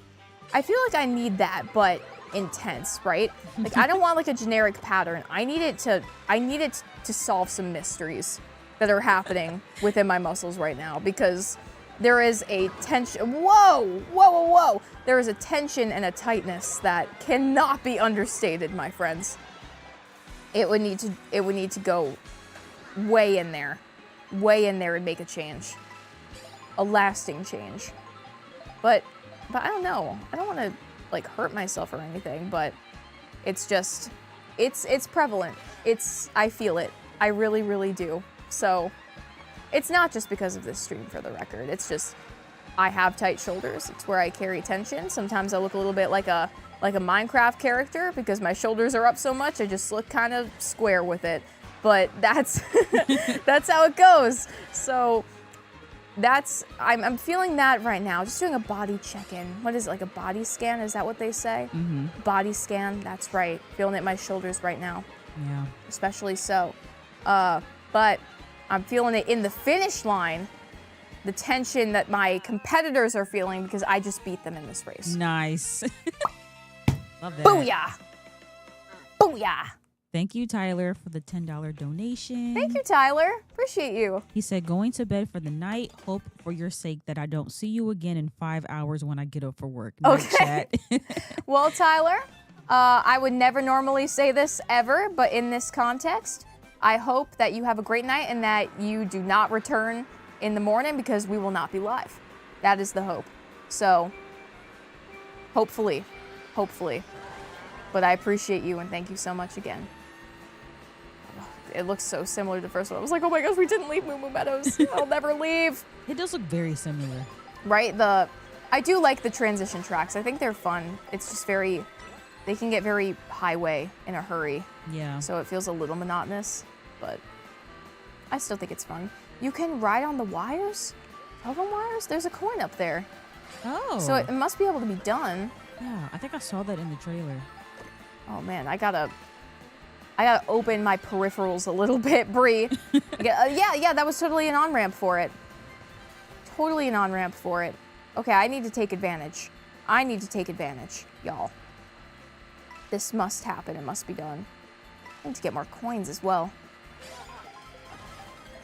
I feel like I need that, but intense, right? Like I don't want like a generic pattern. I need it to solve some mysteries that are happening within my muscles right now, because there is a tension. Whoa. There is a tension and a tightness that cannot be understated, my friends. It would need to go way in there and make a change, a lasting change. But I don't know. I don't want to like hurt myself or anything, but it's just, it's prevalent. I feel it. I really, really do. So it's not just because of this stream, for the record. It's just I have tight shoulders. It's where I carry tension. Sometimes I look a little bit like a Minecraft character because my shoulders are up so much. I just look kind of square with it. But that's that's how it goes. So I'm feeling that right now. Just doing a body check-in. What is it, like a body scan? Is that what they say? Mm-hmm. Body scan. That's right. Feeling it in my shoulders right now. Yeah. Especially so. But I'm feeling it in the finish line, the tension that my competitors are feeling because I just beat them in this race. Nice. Love that. Booyah! Booyah! Thank you, Tyler, for the $10 donation. Thank you, Tyler. Appreciate you. He said, going to bed for the night. Hope for your sake that I don't see you again in 5 hours when I get up for work. Night Okay. chat. Well, Tyler, I would never normally say this ever, but in this context, I hope that you have a great night and that you do not return in the morning because we will not be live. That is the hope. So, hopefully. But I appreciate you and thank you so much again. It looks so similar to the first one. I was like, oh my gosh, we didn't leave Moo Moo Meadows. I'll never leave. It does look very similar. Right? I do like the transition tracks. I think they're fun. It's just they can get very highway in a hurry. Yeah. So it feels a little monotonous, but I still think it's fun. You can ride on the wires? Telephone wires? There's a coin up there. Oh. So it must be able to be done. Yeah, I think I saw that in the trailer. Oh man, I gotta open my peripherals a little bit, Bree. Yeah, that was totally an on-ramp for it. Totally an on-ramp for it. Okay, I need to take advantage. Y'all. This must happen. It must be done. I need to get more coins as well.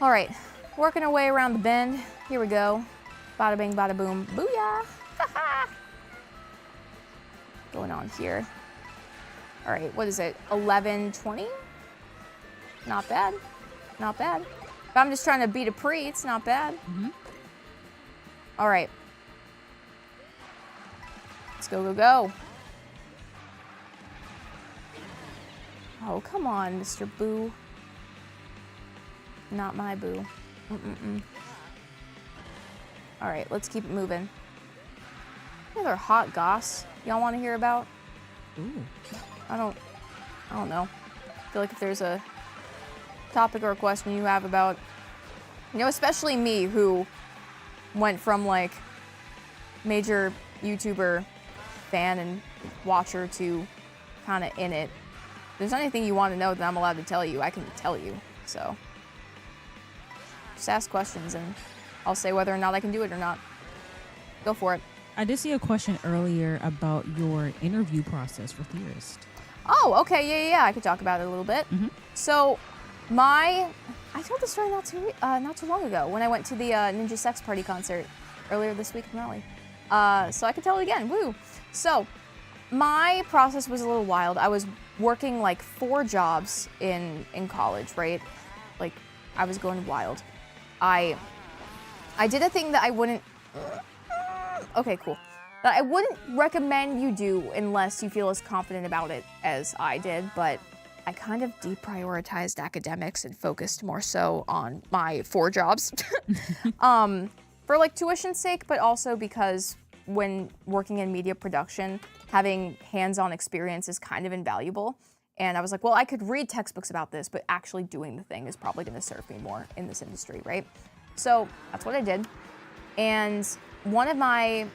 All right, working our way around the bend. Here we go. Bada bing, bada boom. Booyah! Going on here. All right, what is it? 11:20? Not bad. If I'm just trying to beat a prix, it's not bad. Mm-hmm. All right. Let's go. Oh, come on, Mr. Boo. Not my boo. All right, let's keep it moving. Any other hot goss y'all want to hear about? Ooh. I don't know. I feel like if there's a topic or a question you have about, especially me who went from like major YouTuber fan and watcher to kind of in it. If there's anything you want to know that I'm allowed to tell you, I can tell you. So just ask questions and I'll say whether or not I can do it or not. Go for it. I did see a question earlier about your interview process for Theorist. Oh, okay, yeah. I could talk about it a little bit. Mm-hmm. So, I told the story not too long ago when I went to the Ninja Sex Party concert earlier this week in Raleigh. So I could tell it again. Woo! So, my process was a little wild. I was working like 4 jobs in college, right? Like, I was going wild. I did a thing that I wouldn't. Okay, cool. That I wouldn't recommend you do unless you feel as confident about it as I did, but I kind of deprioritized academics and focused more so on my 4 jobs. For like tuition's sake, but also because when working in media production, having hands-on experience is kind of invaluable. And I was like, well, I could read textbooks about this, but actually doing the thing is probably going to serve me more in this industry, right? So that's what I did. And one of my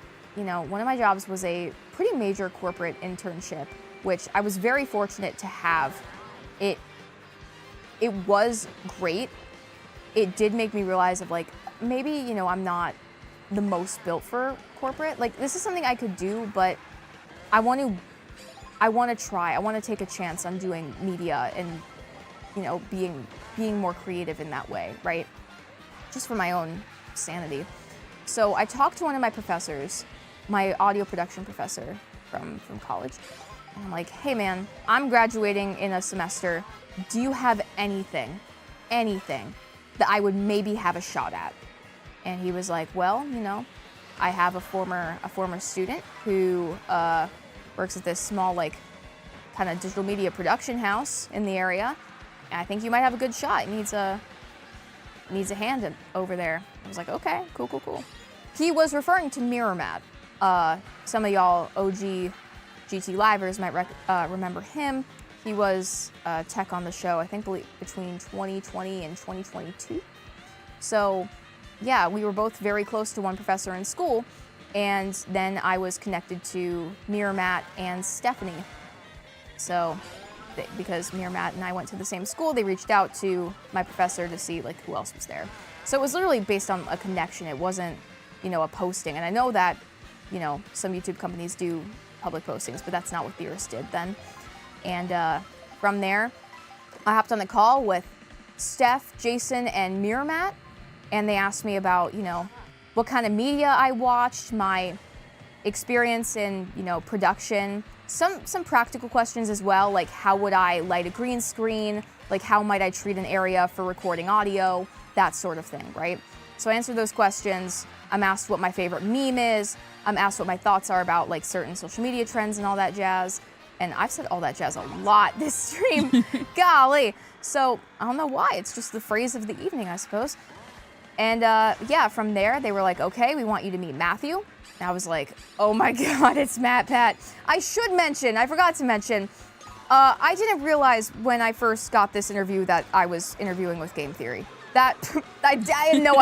jobs was a pretty major corporate internship, which I was very fortunate to have. It was great. It did make me realize of like, maybe, I'm not the most built for corporate. Like, this is something I could do, but I want to try. I want to take a chance on doing media and, being more creative in that way, right? Just for my own sanity. So I talked to one of my professors, my audio production professor from college. And I'm like, hey man, I'm graduating in a semester. Do you have anything that I would maybe have a shot at? And he was like, well, I have a former student who works at this small, like, kind of digital media production house in the area. And I think you might have a good shot. He needs a hand over there. I was like, okay, cool. He was referring to Mirror Matt. Some of y'all OG GTLivers might remember him. He was tech on the show, I think, between 2020 and 2022. So, yeah, we were both very close to one professor in school, and then I was connected to Mirror Matt and Stephanie. So, because Mirror Matt and I went to the same school, they reached out to my professor to see like who else was there. So it was literally based on a connection. It wasn't, a posting. And I know that, some YouTube companies do public postings, but that's not what Theorist did then. And from there, I hopped on the call with Steph, Jason, and Mirror Matt, and they asked me about, what kind of media I watched, my experience in, production, some practical questions as well, like how would I light a green screen, like how might I treat an area for recording audio, that sort of thing, right? So I answered those questions. I'm asked what my favorite meme is. I'm asked what my thoughts are about like certain social media trends and all that jazz. And I've said all that jazz a lot this stream. Golly. So I don't know why. It's just the phrase of the evening, I suppose. And from there, they were like, okay, we want you to meet Matthew. And I was like, oh my God, it's MatPat. I forgot to mention, I didn't realize when I first got this interview that I was interviewing with Game Theory. I had no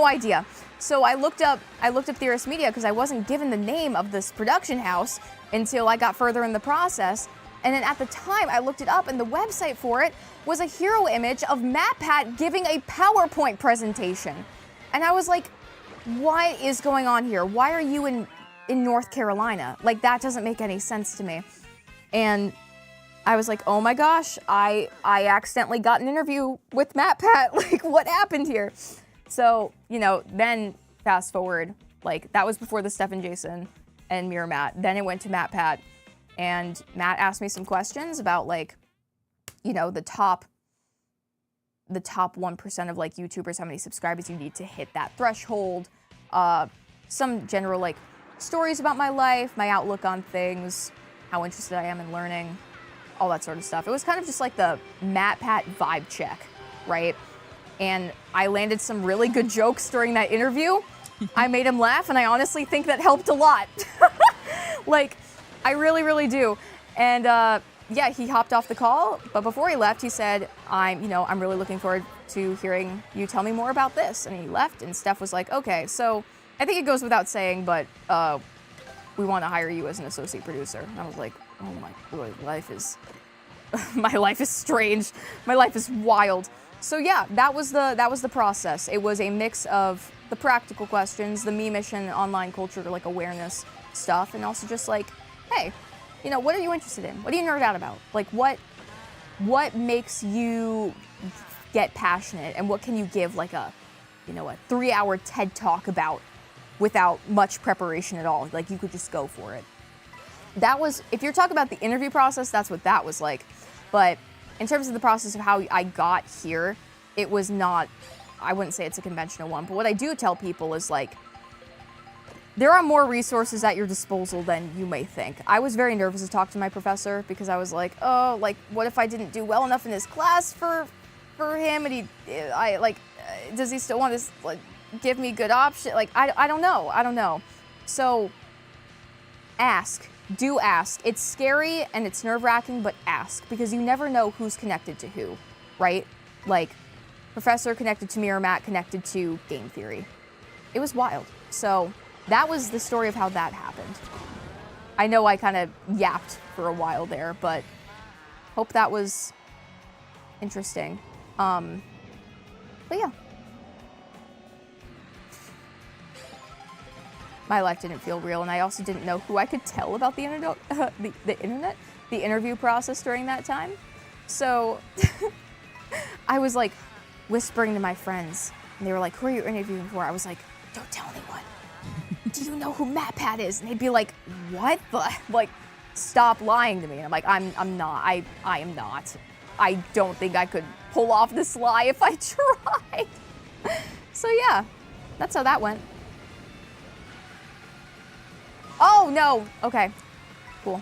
idea. So I looked up Theorist Media because I wasn't given the name of this production house until I got further in the process. And then at the time, I looked it up, and the website for it was a hero image of MatPat giving a PowerPoint presentation. And I was like, what is going on here? Why are you in North Carolina? Like, that doesn't make any sense to me. And I was like, oh my gosh, I accidentally got an interview with MatPat. Like, what happened here? So, then fast forward, like, that was before the Steph and Jason and Mirror Matt. Then it went to MatPat. And Matt asked me some questions about, like, the top 1% of, like, YouTubers, how many subscribers you need to hit that threshold. Some general, like, stories about my life, my outlook on things, how interested I am in learning, all that sort of stuff. It was kind of just like the MatPat vibe check, right? and I landed some really good jokes during that interview. I made him laugh, and I honestly think that helped a lot. Like, I really, really do. And yeah, he hopped off the call, but before he left, he said, I'm really looking forward to hearing you tell me more about this. And he left, and Steph was like, okay, so I think it goes without saying, but we want to hire you as an associate producer. And I was like, oh my boy, life is, my life is strange. My life is wild. So yeah, that was the process. It was a mix of the practical questions, the meme-ish and online culture, like awareness stuff, and also just like, hey, what are you interested in? What do you nerd out about? Like, what makes you get passionate, and what can you give like a 3-hour TED talk about without much preparation at all? Like, you could just go for it. That was, if you're talking about the interview process, that's what that was like. But in terms of the process of how I got here, it was not, I wouldn't say it's a conventional one, but what I do tell people is like, there are more resources at your disposal than you may think. I was very nervous to talk to my professor because I was like, oh, like, what if I didn't do well enough in this class for him, and does he still want to like give me good option? Like, I don't know. So ask. Do ask. It's scary and it's nerve-wracking, but ask, because you never know who's connected to who, right? Like, Professor connected to Mirror Matt, connected to Game Theory. It was wild. So that was the story of how that happened. I know I kind of yapped for a while there, but hope that was interesting. But yeah. My life didn't feel real, and I also didn't know who I could tell about the internet, the interview process during that time. So I was like whispering to my friends, and they were like, who are you interviewing for? I was like, don't tell anyone. Do you know who MatPat is? And they'd be like, what the? Like, stop lying to me. And I'm like, I'm not. I am not. I don't think I could pull off this lie if I tried. So yeah, that's how that went. Oh no. Okay. Cool.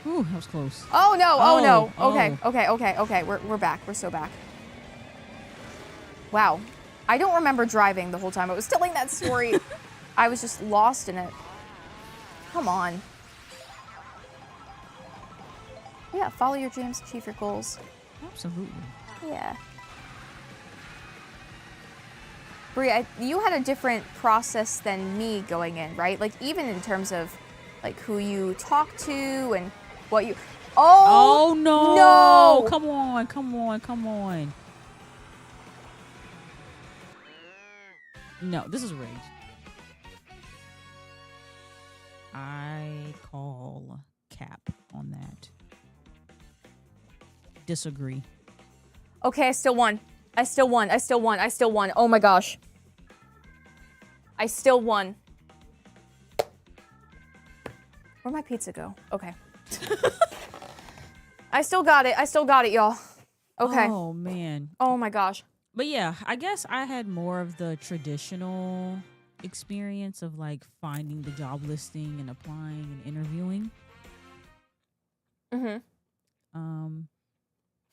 Ooh, that was close. Oh no. Oh no. Oh. Okay. We're back. We're so back. Wow. I don't remember driving the whole time I was telling that story. I was just lost in it. Come on. Yeah, follow your dreams, achieve your goals. Absolutely. Yeah. Bri, you had a different process than me going in, right? Like, even in terms of like who you talk to and what you. Oh no! No! Come on! No, this is rigged. I call cap on that. Disagree. Okay, I still won. Oh my gosh. I still won. Where'd my pizza go? Okay. I still got it, y'all. Okay. Oh, man. Oh my gosh. But yeah, I guess I had more of the traditional experience of like finding the job listing and applying and interviewing. Mm-hmm.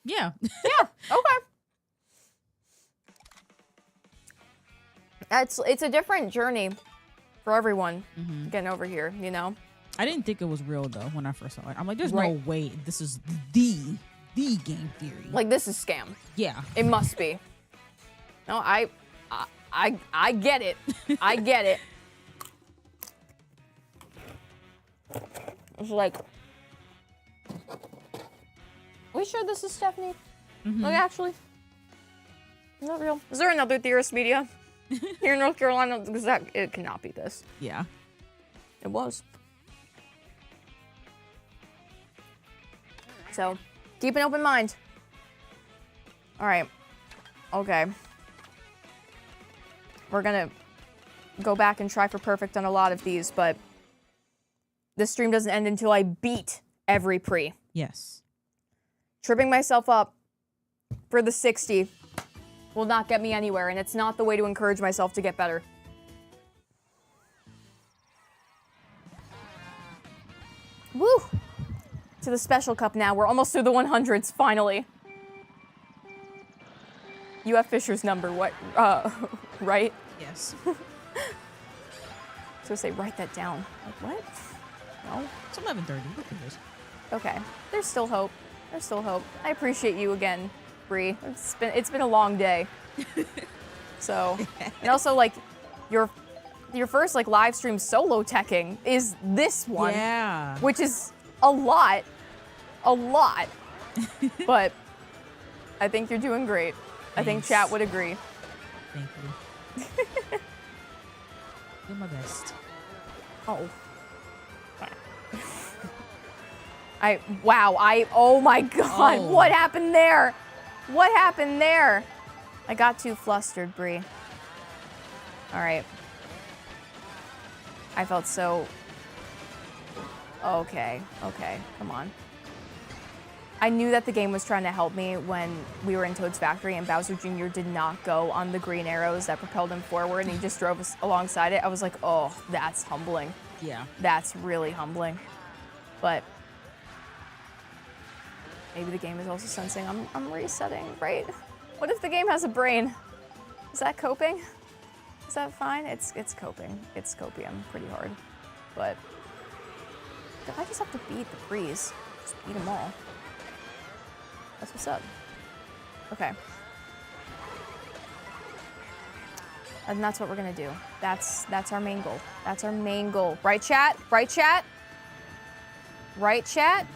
Yeah. Yeah. Okay. It's a different journey for everyone getting over here, you know? I didn't think it was real though when I first saw it. I'm like, there's Right. no way this is the game theory. Like, this is scam. Yeah. It must be. No, I get it. I get it. It's like, we sure this is Stephanie? Like, actually, not real. Is there another Theorist Media here in North Carolina? Because it cannot be this. Yeah. It was. So, keep an open mind. All right. Okay. We're gonna go back and try for perfect on a lot of these, but this stream doesn't end until I beat every prix. Yes. Tripping myself up for the 60 will not get me anywhere, and it's not the way to encourage myself to get better. Woo! To the special cup now. We're almost through the 100s, finally. You have Fisher's number, what, right? Yes. I was gonna say, write that down. Like, what? No? It's 11:30. Who cares? Okay. There's still hope. There's still hope. I appreciate you again, Bree. It's been a long day. So, and also, like, your first, like, live stream solo teching is this one. Yeah. Which is a lot. A lot. But I think you're doing great. I think Thanks. chat would agree. Thank you. You're my best. Oh. Oh my God, Oh. what happened there? What happened there? I got too flustered, Bree. All right. I felt so... Okay, come on. I knew that the game was trying to help me when we were in Toad's Factory and Bowser Jr. did not go on the green arrows that propelled him forward and he just drove us alongside it. I was like, oh, that's humbling. Yeah. That's really humbling. But maybe the game is also sensing I'm resetting, right? What if the game has a brain? Is that coping? Is that fine? It's coping. It's copium pretty hard. But I just have to beat the prix. Just beat them all. That's what's up. Okay. And that's what we're gonna do. That's our main goal. That's our main goal. Right, chat? Right, chat? Right, chat?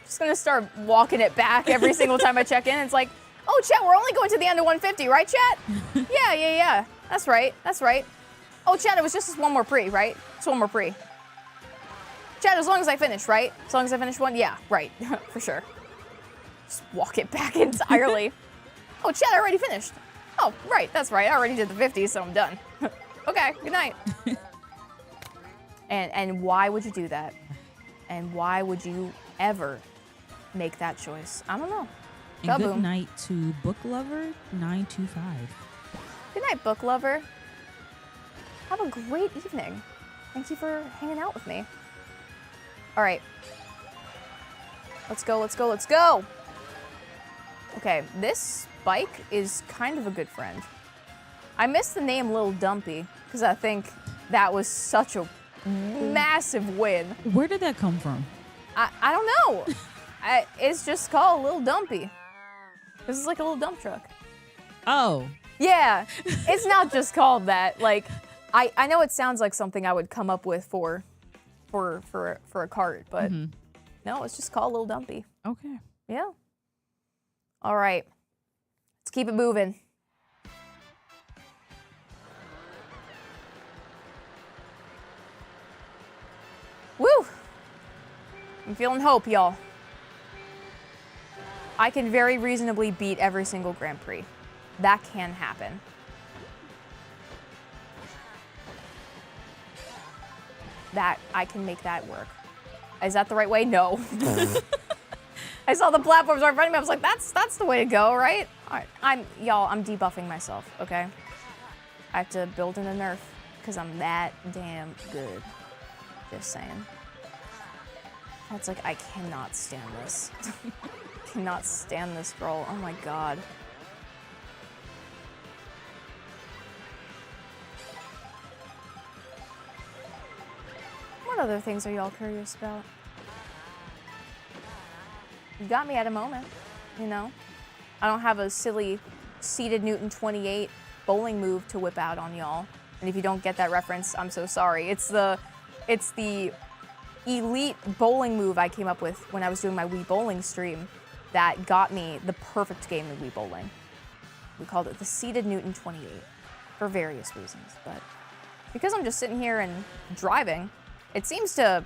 Just gonna start walking it back every single time I check in. It's like, oh, chat, we're only going to the end of 150, right, chat? Yeah. That's right. Oh, chat, it was just this one more prix, right? It's one more prix. Chat, as long as I finish, right? As long as I finish one? Yeah, right. For sure. Just walk it back entirely. Oh, chat, I already finished. Oh, right, that's right. I already did the 50, so I'm done. Okay, good night. And why would you do that? And why would you ever make that choice? I don't know. And Kaboom. good night to Book Lover 925. Good night, book lover. Have a great evening. Thank you for hanging out with me. All right. Let's go. Okay, this bike is kind of a good friend. I missed the name Lil Dumpy because I think that was such a massive win. Where did that come from? I don't know. It's just called Lil Dumpy. This is like a little dump truck. Oh. Yeah, it's not just called that. Like, I know it sounds like something I would come up with for a cart, but no, it's just called Lil Dumpy. Okay. Yeah. All right, let's keep it moving. Woo! I'm feeling hope, y'all. I can very reasonably beat every single Grand Prix. That can happen. That, I can make that work. Is that the right way? No. I saw the platforms right in front of me. I was like, that's the way to go, right? All right, I'm debuffing myself, okay? I have to build in a nerf because I'm that damn good. Just saying. That's like, I cannot stand this. Cannot stand this girl. Oh my God. What other things are y'all curious about? You got me at a moment, you know? I don't have a silly seated Newton 28 bowling move to whip out on y'all. And if you don't get that reference, I'm so sorry. It's the elite bowling move I came up with when I was doing my Wii Bowling stream that got me the perfect game of Wii Bowling. We called it the seated Newton 28 for various reasons, but because I'm just sitting here and driving, I seem to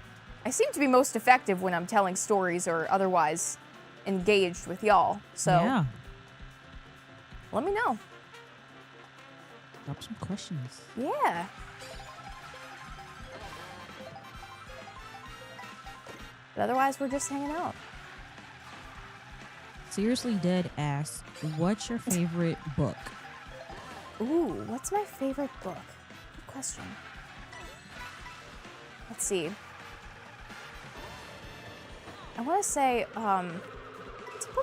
be most effective when I'm telling stories or otherwise engaged with y'all. So Yeah. let me know. Drop some questions. Yeah. But otherwise, we're just hanging out. Seriously Dead asks, what's your favorite book? Ooh, what's my favorite book? Good question. Let's see. I want to say,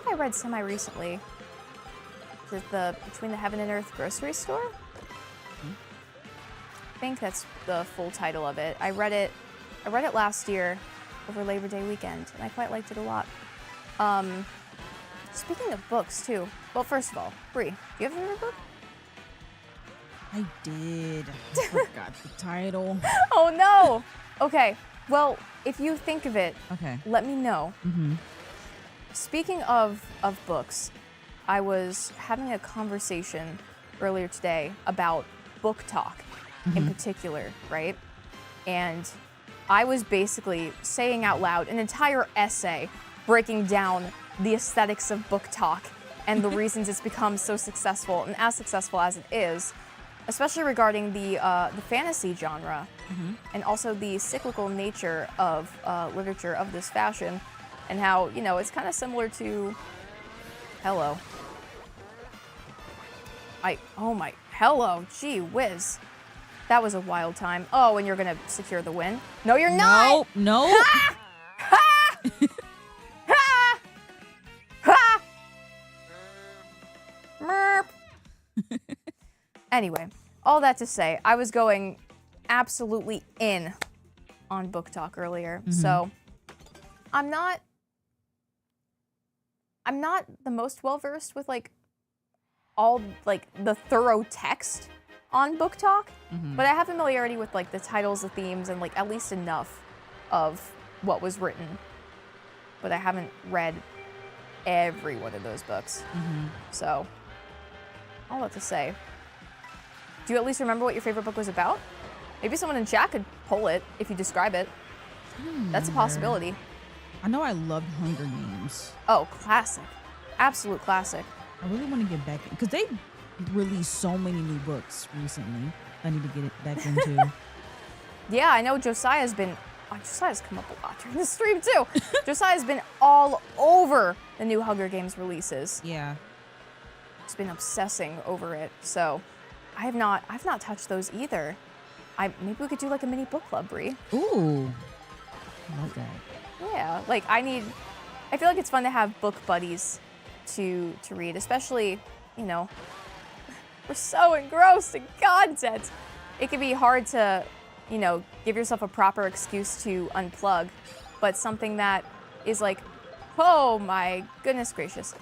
book I read semi-recently. Is it the Between the Heaven and Earth grocery store? I think that's the full title of it. I read it last year over Labor Day weekend, and I quite liked it a lot. Speaking of books, too. Well, first of all, Bree, do you have a favorite book? I did. I forgot the title. Oh, no! Okay, well, if you think of it, Okay. let me know. Mm-hmm. Speaking of books, I was having a conversation earlier today about book talk in particular, right? And I was basically saying out loud an entire essay breaking down the aesthetics of book talk and the reasons it's become so successful and as successful as it is, especially regarding the fantasy genre and also the cyclical nature of literature of this fashion, and how, you know, it's kind of similar to Hello. Hello, gee whiz. That was a wild time. Oh, and you're gonna secure the win? No, you're not! No. Ha! Ha! Ha! Ha! Merp. Anyway, all that to say, I was going absolutely in on book talk earlier, so I'm not the most well-versed with all the thorough text on book talk, but I have familiarity with the titles, the themes, and at least enough of what was written. But I haven't read every one of those books. So, all that to say, do you at least remember what your favorite book was about? Maybe someone in chat could pull it if you describe it. That's a possibility. I know I loved Hunger Games. Oh, classic. Absolute classic. I really want to get back because they released so many new books recently. I need to get it back into. Yeah, I know Josiah's come up a lot during the stream too. Josiah's been all over the new Hunger Games releases. Yeah. He's been obsessing over it. So I've not touched those either. Maybe we could do a mini book club, Bree. Ooh. I love that. Yeah, I feel like it's fun to have book buddies to read, especially, you know, we're so engrossed in content. It can be hard to, you know, give yourself a proper excuse to unplug, but something that is oh my goodness gracious.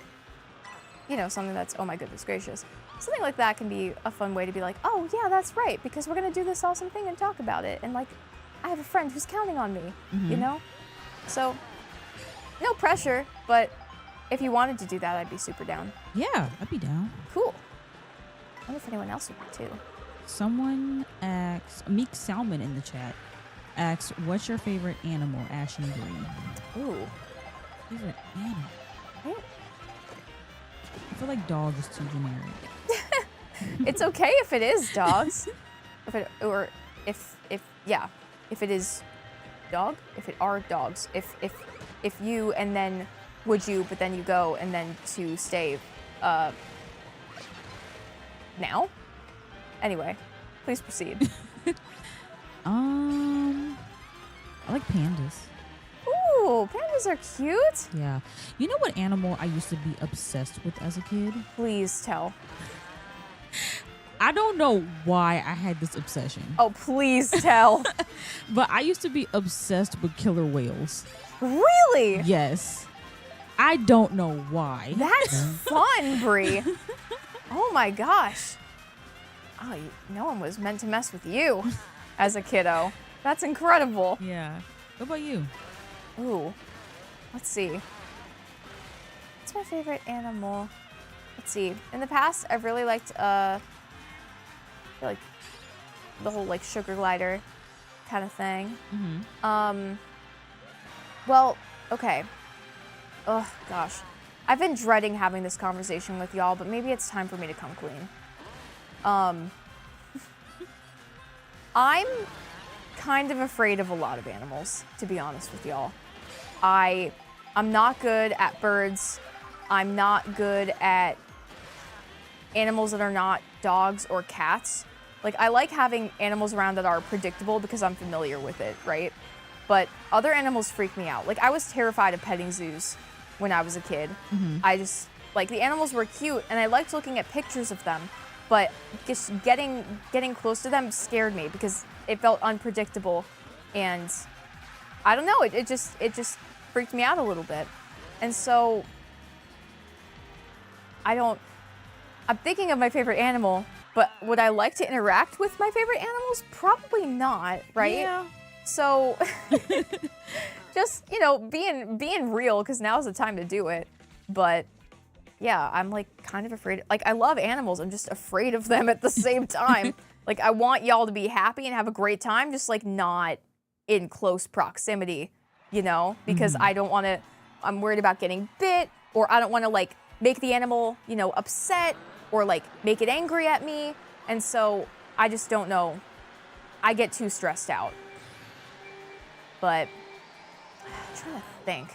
You know, something that's, oh my goodness gracious. Something like that can be a fun way to be oh yeah, that's right, because we're gonna do this awesome thing and talk about it. And I have a friend who's counting on me, you know? So, no pressure, but if you wanted to do that, I'd be super down. Yeah, I'd be down. Cool. I wonder if anyone else would be too. Someone asks, Meek Salmon in the chat asks, what's your favorite animal, Ash and Bree? Ooh. Favorite animal? I feel like dog is too generic. It's okay if it is dogs. If it is dog, if it are dogs, if you and then would you, but then you go and then to stay now? Anyway, please proceed. I like pandas. Ooh, pandas are cute. Yeah. You know what animal I used to be obsessed with as a kid? Please tell. I don't know why I had this obsession. Oh, please tell. But I used to be obsessed with killer whales. Really? Yes. I don't know why. That's fun, Bree. Oh my gosh. Oh, no one was meant to mess with you as a kiddo. That's incredible. Yeah. What about you? Ooh. Let's see. What's my favorite animal? Let's see. In the past, I've really liked the whole sugar glider kind of thing. Well, okay. Oh gosh. I've been dreading having this conversation with y'all, but maybe it's time for me to come clean. I'm kind of afraid of a lot of animals, to be honest with y'all. I'm not good at birds. I'm not good at animals that are not dogs or cats. I like having animals around that are predictable because I'm familiar with it, right? But other animals freak me out. I was terrified of petting zoos when I was a kid. Mm-hmm. I just, like, the animals were cute, and I liked looking at pictures of them, but just getting close to them scared me because it felt unpredictable, and I don't know, it just freaked me out a little bit. And so I'm thinking of my favorite animal, but would I like to interact with my favorite animals? Probably not, right? Yeah. So just, being real, because now's the time to do it. But yeah, I'm like kind of afraid. Like, I love animals. I'm just afraid of them at the same time. Like, I want y'all to be happy and have a great time, just like not in close proximity, because I don't want to, I'm worried about getting bit, or I don't want to like make the animal, upset, or like make it angry at me. And so I just don't know. I get too stressed out. But I'm trying to think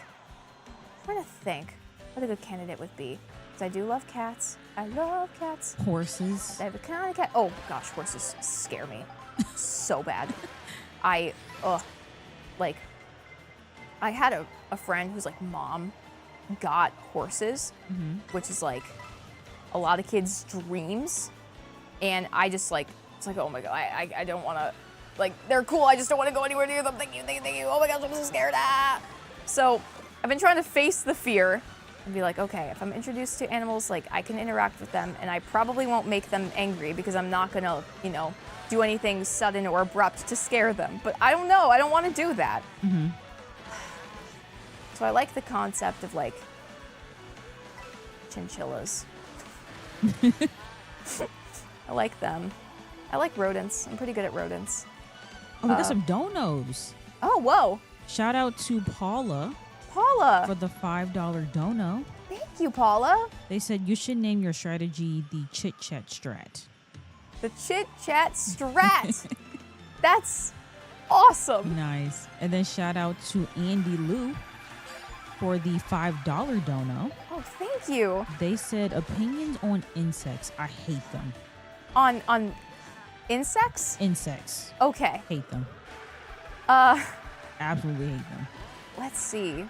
what a good candidate would be. Because I do love cats. I love cats. Horses. I have a kind of cat. Oh gosh, horses scare me so bad. I had a friend whose like mom got horses, which is like a lot of kids' dreams. And I just like, it's like, oh my God, I don't want to, like, they're cool. I just don't want to go anywhere near them. Thank you. Oh my gosh, I'm so scared. So I've been trying to face the fear and be like, okay, if I'm introduced to animals, like I can interact with them, and I probably won't make them angry because I'm not gonna, do anything sudden or abrupt to scare them. But I don't know. I don't want to do that. Mm-hmm. So I like the concept of like chinchillas. I like them. I like rodents. I'm pretty good at rodents. Oh, we got some donos. Oh, whoa. Shout out to Paula Paula. for the $5 dono. Thank you, Paula. They said you should name your strategy the Chit Chat Strat. The Chit Chat Strat. That's awesome. Nice. And then shout out to Andy Lou for the $5 dono. Oh, thank you. They said opinions on insects. I hate them. On insects? Insects. Okay. Hate them. Absolutely hate them. Let's see.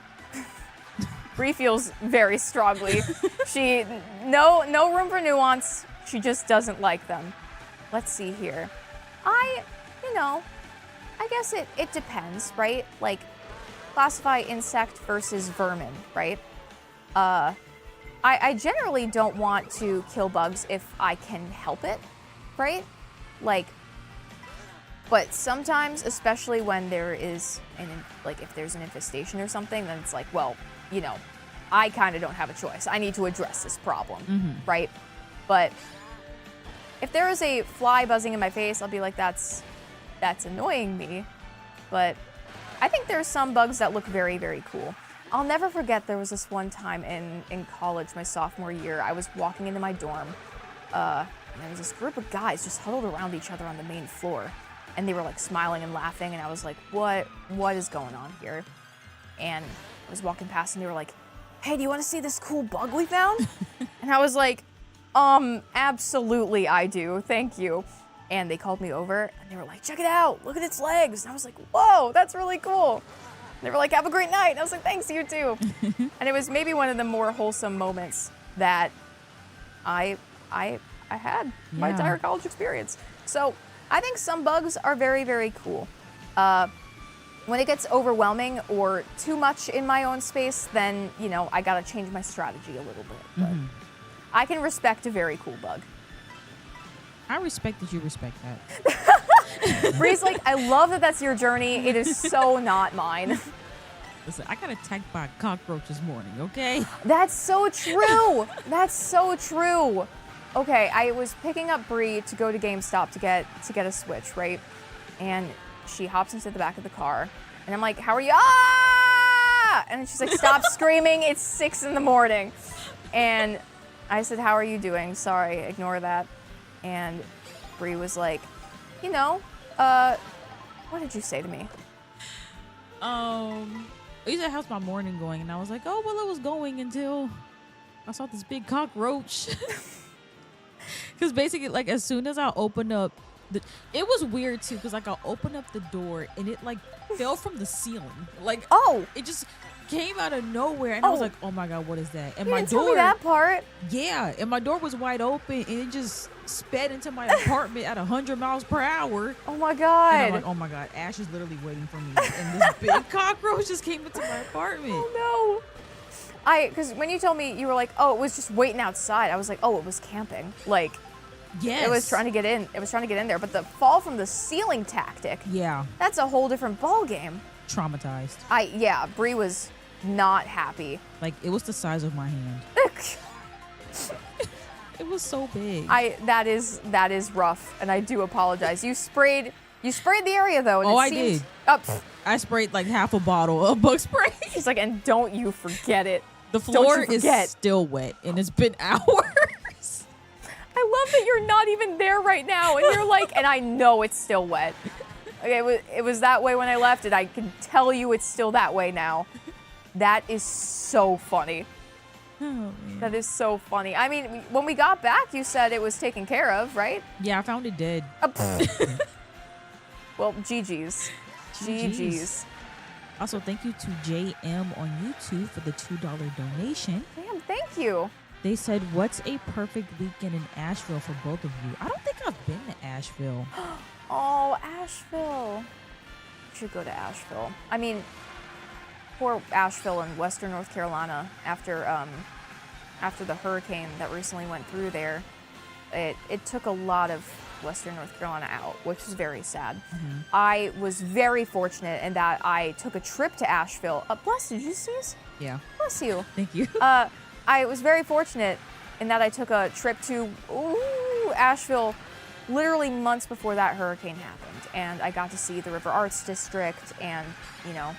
Bree feels very strongly. She no room for nuance. She just doesn't like them. Let's see here. I guess it depends, right? Like, classify insect versus vermin, right? I generally don't want to kill bugs if I can help it, right? Like, but sometimes, especially when there is if there's an infestation or something, then it's like, well, I kind of don't have a choice. I need to address this problem, right? But if there is a fly buzzing in my face, I'll be like, that's annoying me. But I think there's some bugs that look very, very cool. I'll never forget there was this one time in college, my sophomore year, I was walking into my dorm, and there was this group of guys just huddled around each other on the main floor. And they were like smiling and laughing, and I was like, what is going on here? And I was walking past, and they were like, hey, do you want to see this cool bug we found? And I was like, absolutely I do, thank you. And they called me over, and they were like, check it out, look at its legs. And I was like, whoa, that's really cool. And they were like, have a great night. And I was like, thanks, you too. And it was maybe one of the more wholesome moments that I had my entire college experience. So I think some bugs are very, very cool. When it gets overwhelming or too much in my own space, then, I gotta change my strategy a little bit. But I can respect a very cool bug. I respect that you respect that. Bree's like, I love that that's your journey. It is so not mine. Listen, I got attacked by a cockroach this morning, okay? That's so true. That's so true. Okay, I was picking up Bree to go to GameStop to get a Switch, right? And she hops into the back of the car, and I'm like, how are you? Ah! And she's like, stop screaming, it's 6 a.m. And I said, how are you doing? Sorry, ignore that. And Bree was like, what did you say to me? You said, how's my morning going? And I was like, oh, well, it was going until I saw this big cockroach. Because basically, like, as soon as I opened up, it was weird, too, because, like, I opened up the door, and it, like, fell from the ceiling. Like, oh! It just came out of nowhere, and I was Oh. like, "Oh my god, what is that?" And You my didn't tell me door, that part. yeah, and my door was wide open, and it just sped into my apartment at 100 miles per hour. Oh my And god. I'm like, "Oh my god, Ash is literally waiting for me," and this big cockroach just came into my apartment. Oh no. Because when you told me, you were like, oh, it was just waiting outside. I was like, oh, it was camping. Like, Yes, it was trying to get in. It was trying to get in there. But the fall from the ceiling tactic, Yeah, that's a whole different ball game. traumatized. Yeah, Bree was not happy. Like it was the size of my hand. It was so big. That is rough, and I do apologize. You sprayed the area though. And Oh, it I seemed, did. Oh, I sprayed like half a bottle of bug spray. she's like, and don't you forget it. The Don't floor you is forget. still wet, and it's been hours. I love that you're not even there right now, and you're like, and I know it's still wet. Okay, it was that way when I left, and I can tell you it's still that way now. That is so funny. Oh, man. That is so funny. I mean, when we got back, you said it was taken care of, right? Yeah, I found it dead. Well, GG's. GG's. Also, thank you to JM on YouTube for the $2 donation. Damn, thank you. They said, "What's a perfect weekend in Asheville for both of you?" I don't think I've been to Asheville. Oh, Asheville. We should go to Asheville. I mean, poor Asheville in Western North Carolina after the hurricane that recently went through there. It took a lot of Western North Carolina out, which was very sad. Mm-hmm. I was very fortunate in that I took a trip to Asheville. Bless you, did you sneeze? Yeah, Bless you. thank you. I was very fortunate in that I took a trip to Asheville literally months before that hurricane happened. And I got to see the River Arts District and, you know,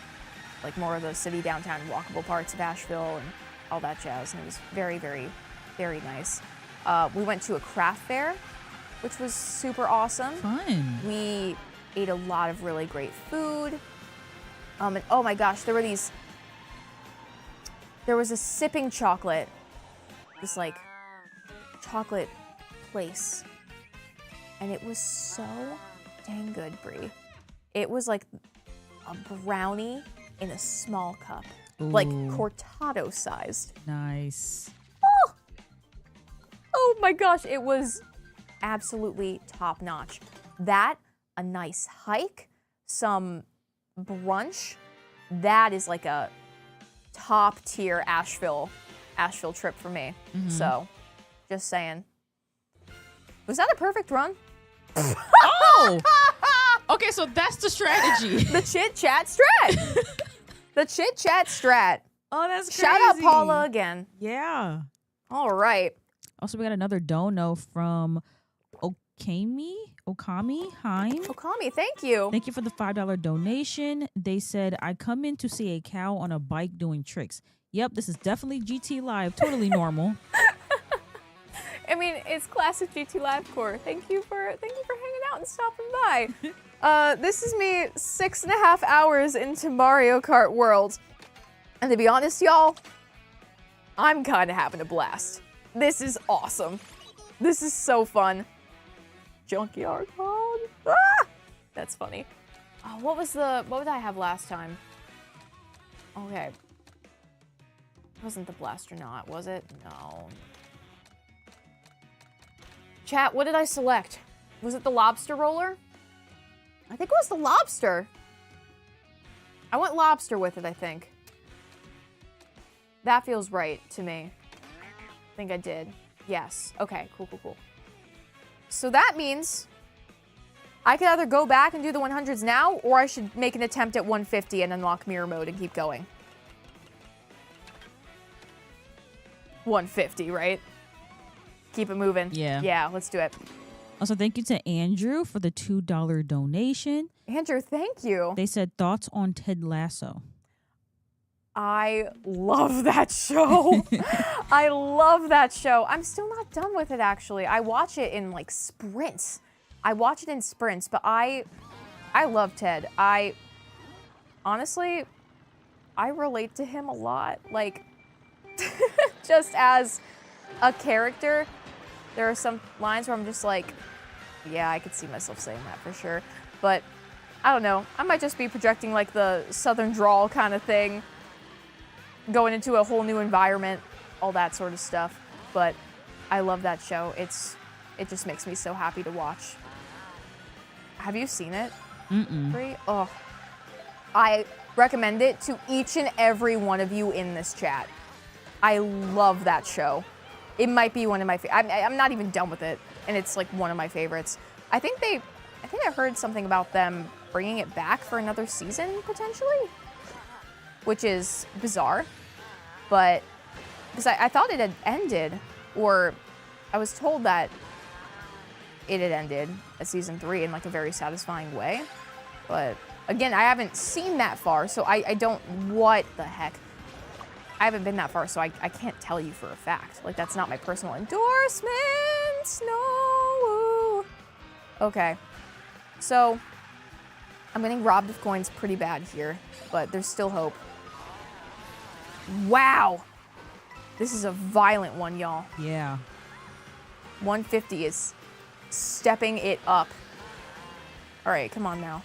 like more of the city downtown walkable parts of Asheville and all that jazz. And it was very, very, very nice. We went to a craft fair, which was super awesome. Fun. We ate a lot of really great food. And oh my gosh, there was a sipping chocolate, this like chocolate place. And it was so dang good, Brie. It was like a brownie in a small cup, like Ooh. cortado sized. Nice. Oh my gosh, it was absolutely top notch. That, a nice hike, some brunch, that is like a top tier Asheville trip for me. So, just saying. Was that a perfect run? Oh! Okay, so that's the strategy. The chit chat strat. The chit chat strat. Oh, that's crazy. Shout out Paula again. Yeah. All right. Also, we got another dono from Okami Heim. Okami, thank you. Thank you for the $5 donation. They said, "I come in to see a cow on a bike doing tricks." Yep, this is definitely GTLive. Totally normal. I mean, it's classic GTLive core. Thank you for hanging out and stopping by. This is me 6.5 hours into Mario Kart World. And to be honest, y'all, I'm kind of having a blast. This is awesome. This is so fun. Junkyard Hog. Ah! That's funny. Oh, what did I have last time? Okay. Wasn't the Blasternaut, was it? No. Chat, what did I select? Was it the lobster roller? I think it was the lobster. I went lobster with it, I think. That feels right to me. I think I did. Yes. Okay, cool. So that means I could either go back and do the 100s now, or I should make an attempt at 150 and unlock mirror mode and keep going. 150, right? Keep it moving. Yeah. Yeah, let's do it. Also, thank you to Andrew for the $2 donation. Andrew, thank you. They said, "Thoughts on Ted Lasso?" I love that show. I love that show. I'm still not done with it, actually. I watch it in like sprints. But I love Ted. Honestly, I relate to him a lot. Like, just as a character, there are some lines where I'm just like, yeah, I could see myself saying that for sure. But I don't know. I might just be projecting like the southern drawl kind of thing. going into a whole new environment, all that sort of stuff. But I love that show. It just makes me so happy to watch. Have you seen it? Prix? Oh, I recommend it to each and every one of you in this chat. I love that show. It might be one of my I'm not even done with it, and it's like one of my favorites. I think I heard something about them bringing it back for another season potentially, which is bizarre. But because I thought it had ended, or I was told that it had ended at season 3 in like a very satisfying way. But again, I haven't seen that far, so I don't, what the heck? I haven't been that far, so I can't tell you for a fact. Like, that's not my personal endorsement. No. Okay. So, I'm getting robbed of coins pretty bad here, but there's still hope. Wow. This is a violent one, y'all. Yeah. 150 is stepping it up. All right, come on now.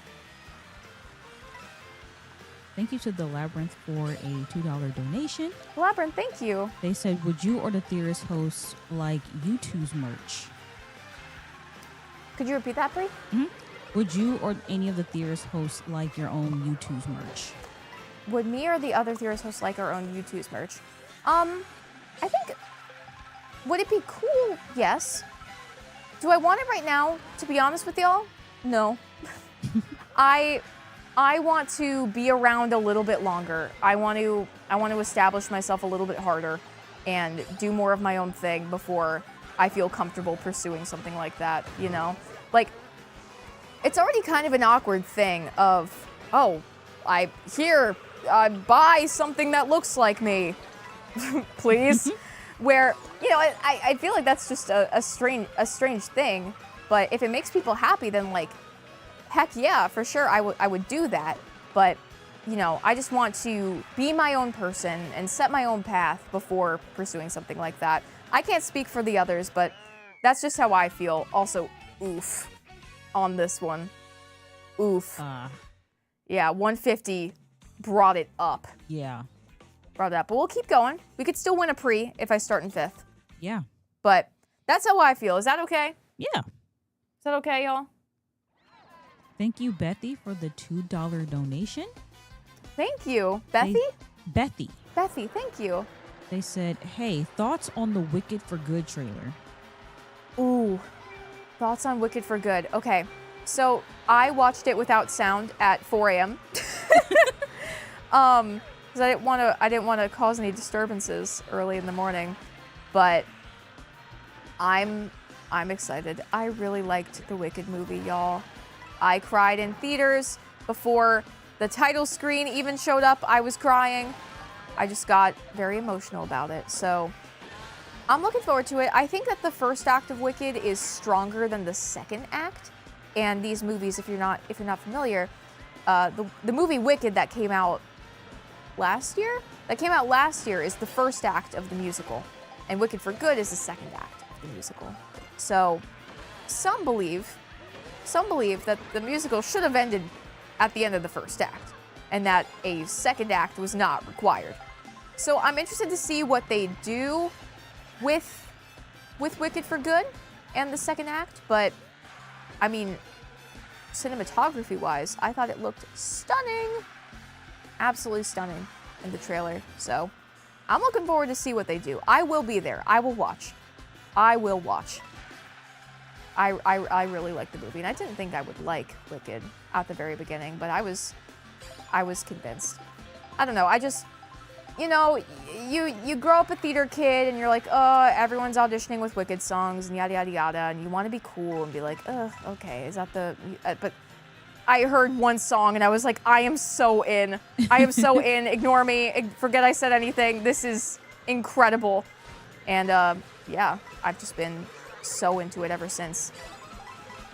Thank you to the Labyrinth for a $2 donation. Labyrinth, thank you. They said, would you or the Theorist hosts like U2's merch? Could you repeat that, please? Would you or any of the Theorist hosts like your own U2's merch? Would me or the other Theorist hosts like our own U2's merch? I think, would it be cool? Yes. Do I want it right now, to be honest with y'all? No. I want to be around a little bit longer. I want to establish myself a little bit harder and do more of my own thing before I feel comfortable pursuing something like that, you know? Like, it's already kind of an awkward thing of, oh, I buy something that looks like me, please. Where, you know, I feel like that's just a strange thing, but if it makes people happy, then like, heck yeah, for sure, I would do that. But, you know, I just want to be my own person and set my own path before pursuing something like that. I can't speak for the others, but that's just how I feel. Also, oof, on this one. Oof. Yeah, 150 brought it up. Yeah. Brought it up. But we'll keep going. We could still win a prix if I start in 5th. Yeah. But that's how I feel. Is that okay? Yeah. Is that okay, y'all? Thank you, Bethy, for the $2 donation. Thank you. Bethy? Bethy. Bethy, thank you. They said, hey, thoughts on the Wicked for Good trailer? Ooh, thoughts on Wicked for Good. Okay, so I watched it without sound at 4 a.m. Because I didn't want to cause any disturbances early in the morning, but I'm excited. I really liked the Wicked movie, y'all. I cried in theaters before the title screen even showed up. I was crying. I just got very emotional about it. So I'm looking forward to it. I think that the first act of Wicked is stronger than the second act. And these movies, if you're not familiar, the movie Wicked that came out last year is the first act of the musical, and Wicked for Good is the second act of the musical. So some believe that the musical should have ended at the end of the first act, and that a second act was not required. So I'm interested to see what they do with Wicked for Good and the second act, but I mean, cinematography-wise, I thought it looked stunning. Absolutely stunning in the trailer. So I'm looking forward to see what they do. I will be there. I will watch. I really like the movie, and I didn't think I would like Wicked at the very beginning, but I was convinced. I don't know. I just, you know, you grow up a theater kid and you're like, oh, everyone's auditioning with Wicked songs and yada yada yada, and you want to be cool and be like, okay, is that the? But I heard one song and I was like, I am so in. I am so in. Ignore me. Forget I said anything. This is incredible, and yeah, I've just been so into it ever since.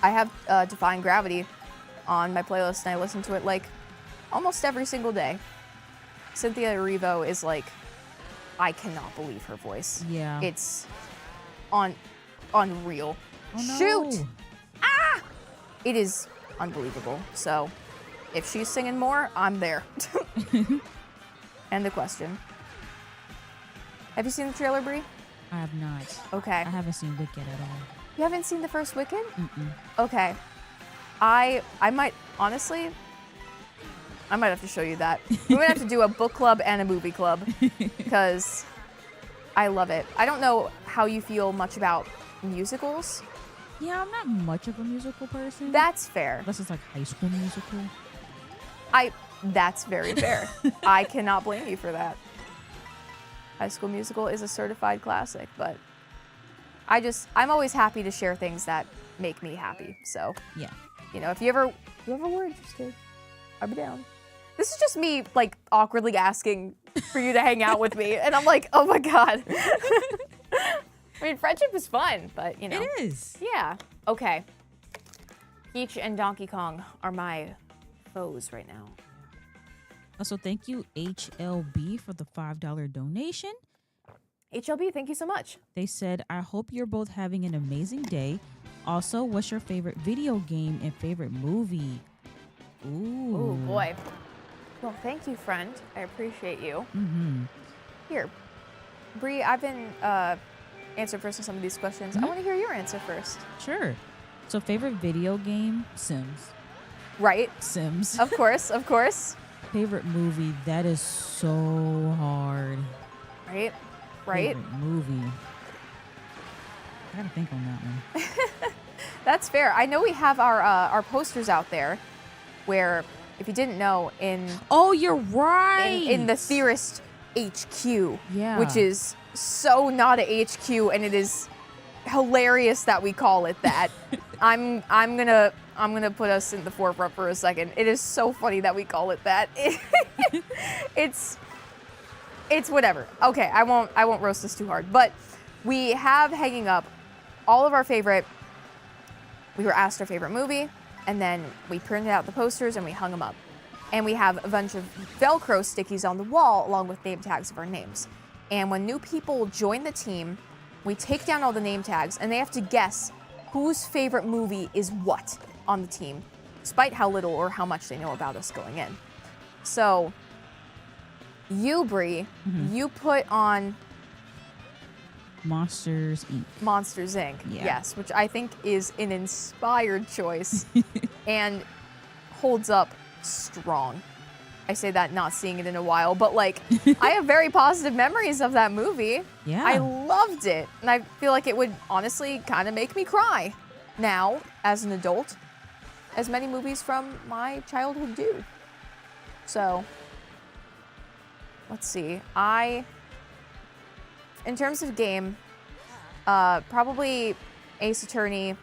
I have Defying Gravity on my playlist and I listen to it like almost every single day. Cynthia Erivo is like, I cannot believe her voice. Yeah. It's unreal. Oh, no. Shoot! Ah! It is unbelievable. So if she's singing more, I'm there. End the question. Have you seen the trailer, Brie? I have not. Okay. I haven't seen Wicked at all. You haven't seen the first Wicked? Mm-mm. Okay. I might, honestly, I might have to show you that. We're going to have to do a book club and a movie club because I love it. I don't know how you feel much about musicals. Yeah, I'm not much of a musical person. That's fair. Unless it's like High School Musical. That's very fair. I cannot blame you for that. High School Musical is a certified classic, but I'm always happy to share things that make me happy. So, Yeah. you know, if you ever were interested, I'd be down. This is just me, like, awkwardly asking for you to hang out with me, and I'm like, oh my god. I mean, friendship is fun, but, you know. It is. Yeah. Okay. Peach and Donkey Kong are my foes right now. Also, thank you, HLB, for the $5 donation. HLB, thank you so much. They said, I hope you're both having an amazing day. Also, what's your favorite video game and favorite movie? Ooh. Oh, boy. Well, thank you, friend. I appreciate you. Mm-hmm. Here, Bree, I've been answered first on some of these questions. I want to hear your answer first. Sure. So, favorite video game? Sims. Right? Sims. Of course, of course. Favorite movie? That is so hard. Right? Right? Favorite movie? I gotta think on that one. That's fair. I know we have our posters out there where, if you didn't know, Oh, you're right. in the Theorist HQ, Yeah. which is so not a HQ, and it is hilarious that we call it that. I'm gonna put us in the forefront for a second. It is so funny that we call it that. It's whatever. Okay, I won't roast us too hard, but we have hanging up all of our favorite. We were asked our favorite movie, and then we printed out the posters and we hung them up. And we have a bunch of Velcro stickies on the wall along with name tags of our names. And when new people join the team, we take down all the name tags and they have to guess whose favorite movie is what on the team, despite how little or how much they know about us going in. So, you, Bree, you put on Monsters Inc. Monsters Inc. Yeah. Yes, which I think is an inspired choice and holds up strong. I say that not seeing it in a while, but like I have very positive memories of that movie. Yeah. I loved it, and I feel like it would honestly kind of make me cry now as an adult, as many movies from my childhood do. So, let's see. In terms of game, probably Ace Attorney.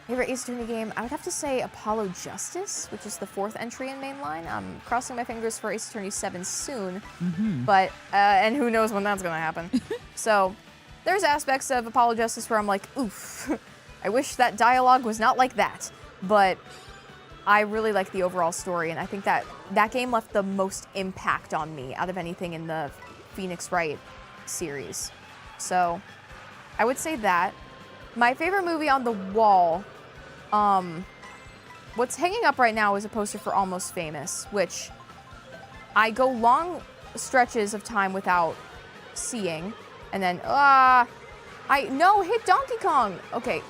Favorite Ace Attorney game? I would have to say Apollo Justice, which is the 4th entry in mainline. I'm crossing my fingers for Ace Attorney 7 soon, but and who knows when that's gonna happen. So there's aspects of Apollo Justice where I'm like, oof, I wish that dialogue was not like that. But I really like the overall story, and I think that game left the most impact on me out of anything in the Phoenix Wright series. So I would say that. My favorite movie on the wall, what's hanging up right now is a poster for Almost Famous, which I go long stretches of time without seeing, and then, hit Donkey Kong. Okay,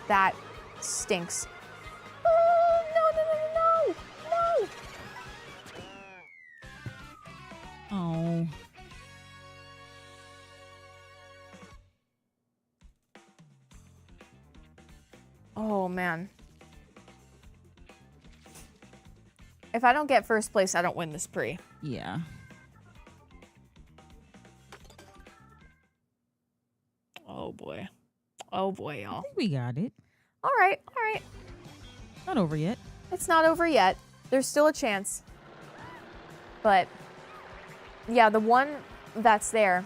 that stinks. Oh, no. Oh. Oh, man. If I don't get first place, I don't win this prix. Yeah. Oh, boy. Oh, boy, I y'all. think we got it. All right. Not over yet. It's not over yet. There's still a chance. But, yeah, the one that's there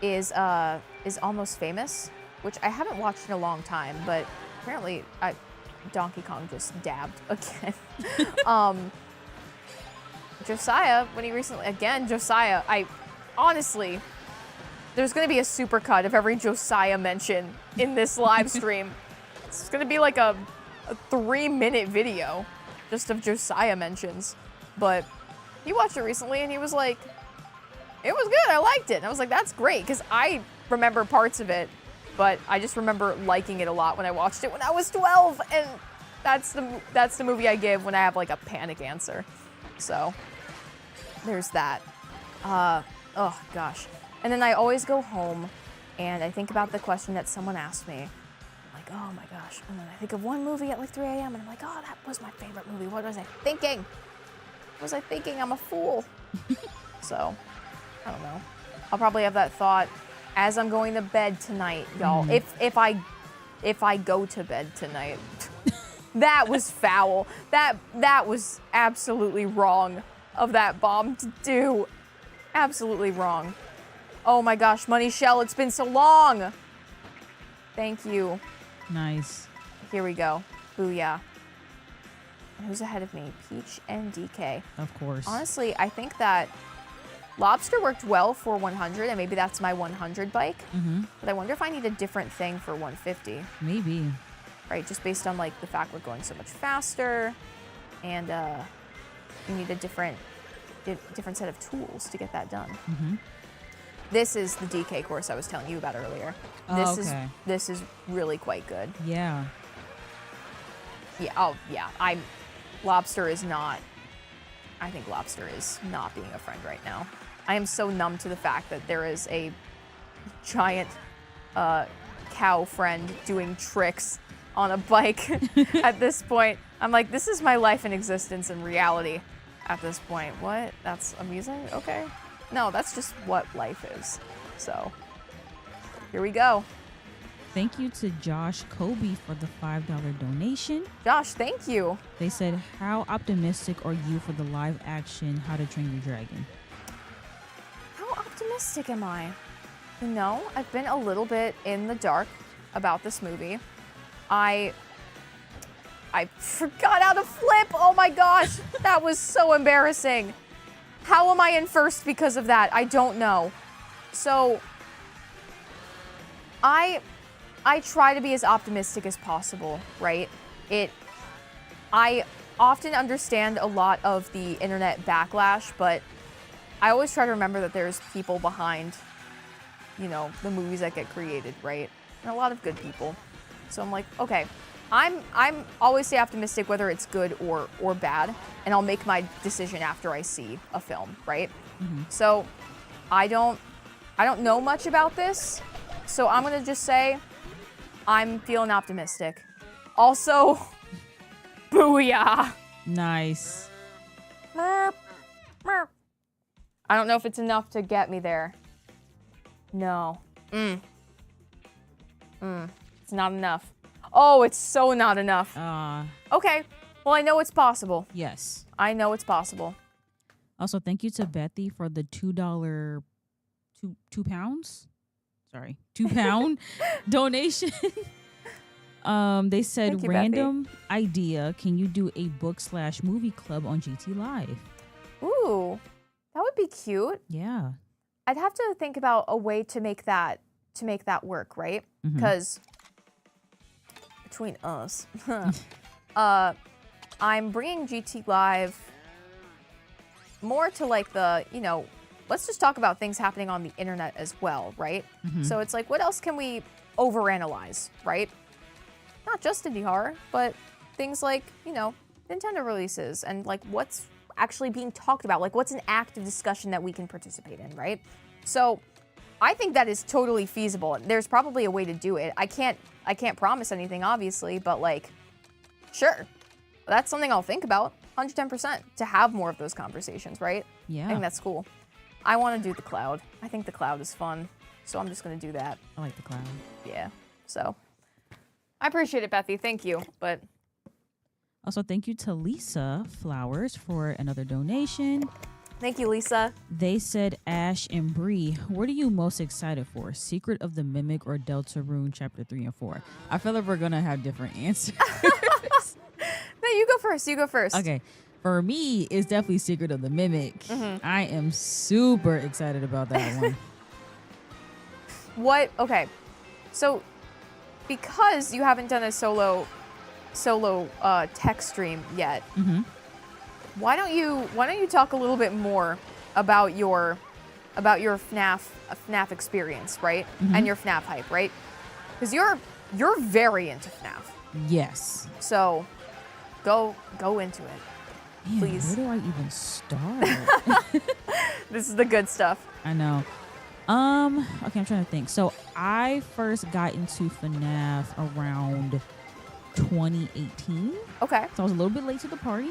is Almost Famous, which I haven't watched in a long time, but apparently Donkey Kong just dabbed again. Josiah, when he recently, Josiah, honestly, there's going to be a supercut of every Josiah mention in this live stream. It's going to be like a 3-minute video just of Josiah mentions. But he watched it recently and he was like, it was good. I liked it. And I was like, that's great, because I remember parts of it, but I just remember liking it a lot when I watched it when I was 12, and that's the movie I give when I have like a panic answer. So there's that. Oh gosh. And then I always go home and I think about the question that someone asked me. I'm like, oh my gosh. And then I think of one movie at like 3 a.m. and I'm like, oh, that was my favorite movie. What was I thinking? What was I thinking? I'm a fool. So, I don't know. I'll probably have that thought as I'm going to bed tonight, y'all. If I go to bed tonight. That was foul. That was absolutely wrong of that bomb to do. Absolutely wrong. Oh my gosh, Money Shell, it's been so long. Thank you. Nice. Here we go. Booyah. And who's ahead of me? Peach and DK. Of course. Honestly, I think that Lobster worked well for 100, and maybe that's my 100 bike. But I wonder if I need a different thing for 150. Maybe. Right, just based on like the fact we're going so much faster, and you need a different set of tools to get that done. This is the DK course I was telling you about earlier. Oh, okay. This is really quite good. Yeah. Yeah. Oh yeah. Lobster is not. I think Lobster is not being a friend right now. I am so numb to the fact that there is a giant cow friend doing tricks on a bike at this point. I'm like, this is my life in existence in reality at this point. What? That's amusing? Okay. No, that's just what life is. So, here we go. Thank you to Josh Kobe for the $5 donation. Josh, thank you. They said, how optimistic are you for the live action How to Train Your Dragon? How optimistic am I? You know, I've been a little bit in the dark about this movie. I forgot how to flip. Oh my gosh, that was so embarrassing. How am I in first because of that? I don't know. So I try to be as optimistic as possible, right? I often understand a lot of the internet backlash, but I always try to remember that there's people behind, you know, the movies that get created, right? And a lot of good people. So I'm like, okay, I'm always stay optimistic whether it's good or bad, and I'll make my decision after I see a film, right? So I don't know much about this, so I'm gonna just say I'm feeling optimistic. Also, booyah! Nice. Merp, merp. I don't know if it's enough to get me there. No. It's not enough. Oh, it's so not enough. Okay. Well, I know it's possible. Yes. I know it's possible. Also, thank you to Bethy for the $2 2-pound donation. They said, Thank you, random idea. Can you do a book/movie club on GTLive? Ooh, that would be cute. Yeah. I'd have to think about a way to make that work, right? Because between us, I'm bringing GTLive more to like the, you know, let's just talk about things happening on the internet as well, right? So it's like, what else can we overanalyze, right? Not just indie horror, but things like, you know, Nintendo releases and like what's actually being talked about, like what's an active discussion that we can participate in, right? So I think that is totally feasible. There's probably a way to do it. I can't promise anything, obviously, but like, sure. That's something I'll think about, 110%, to have more of those conversations, right? Yeah. I think that's cool. I want to do the cloud. I think the cloud is fun, so I'm just going to do that. I like the clown. Yeah, so I appreciate it, Bethy. Thank you, but... Also, thank you to Lisa Flowers for another donation. Thank you, Lisa. They said, Ash and Bree, what are you most excited for? Secret of the Mimic or Deltarune Chapter 3 and 4? I feel like we're going to have different answers. No, you go first. You go first. Okay. For me, it's definitely Secret of the Mimic. I am super excited about that one. What? Okay. So, because you haven't done a solo tech stream yet, why don't you talk a little bit more about your about your FNAF experience, right? And your FNAF hype, right? Because you're very into FNAF. Yes. So go into it. Man, Please. where do I even start? This is the good stuff. I know. Okay, I'm trying to think. So I first got into FNAF around 2018. Okay. So I was a little bit late to the party.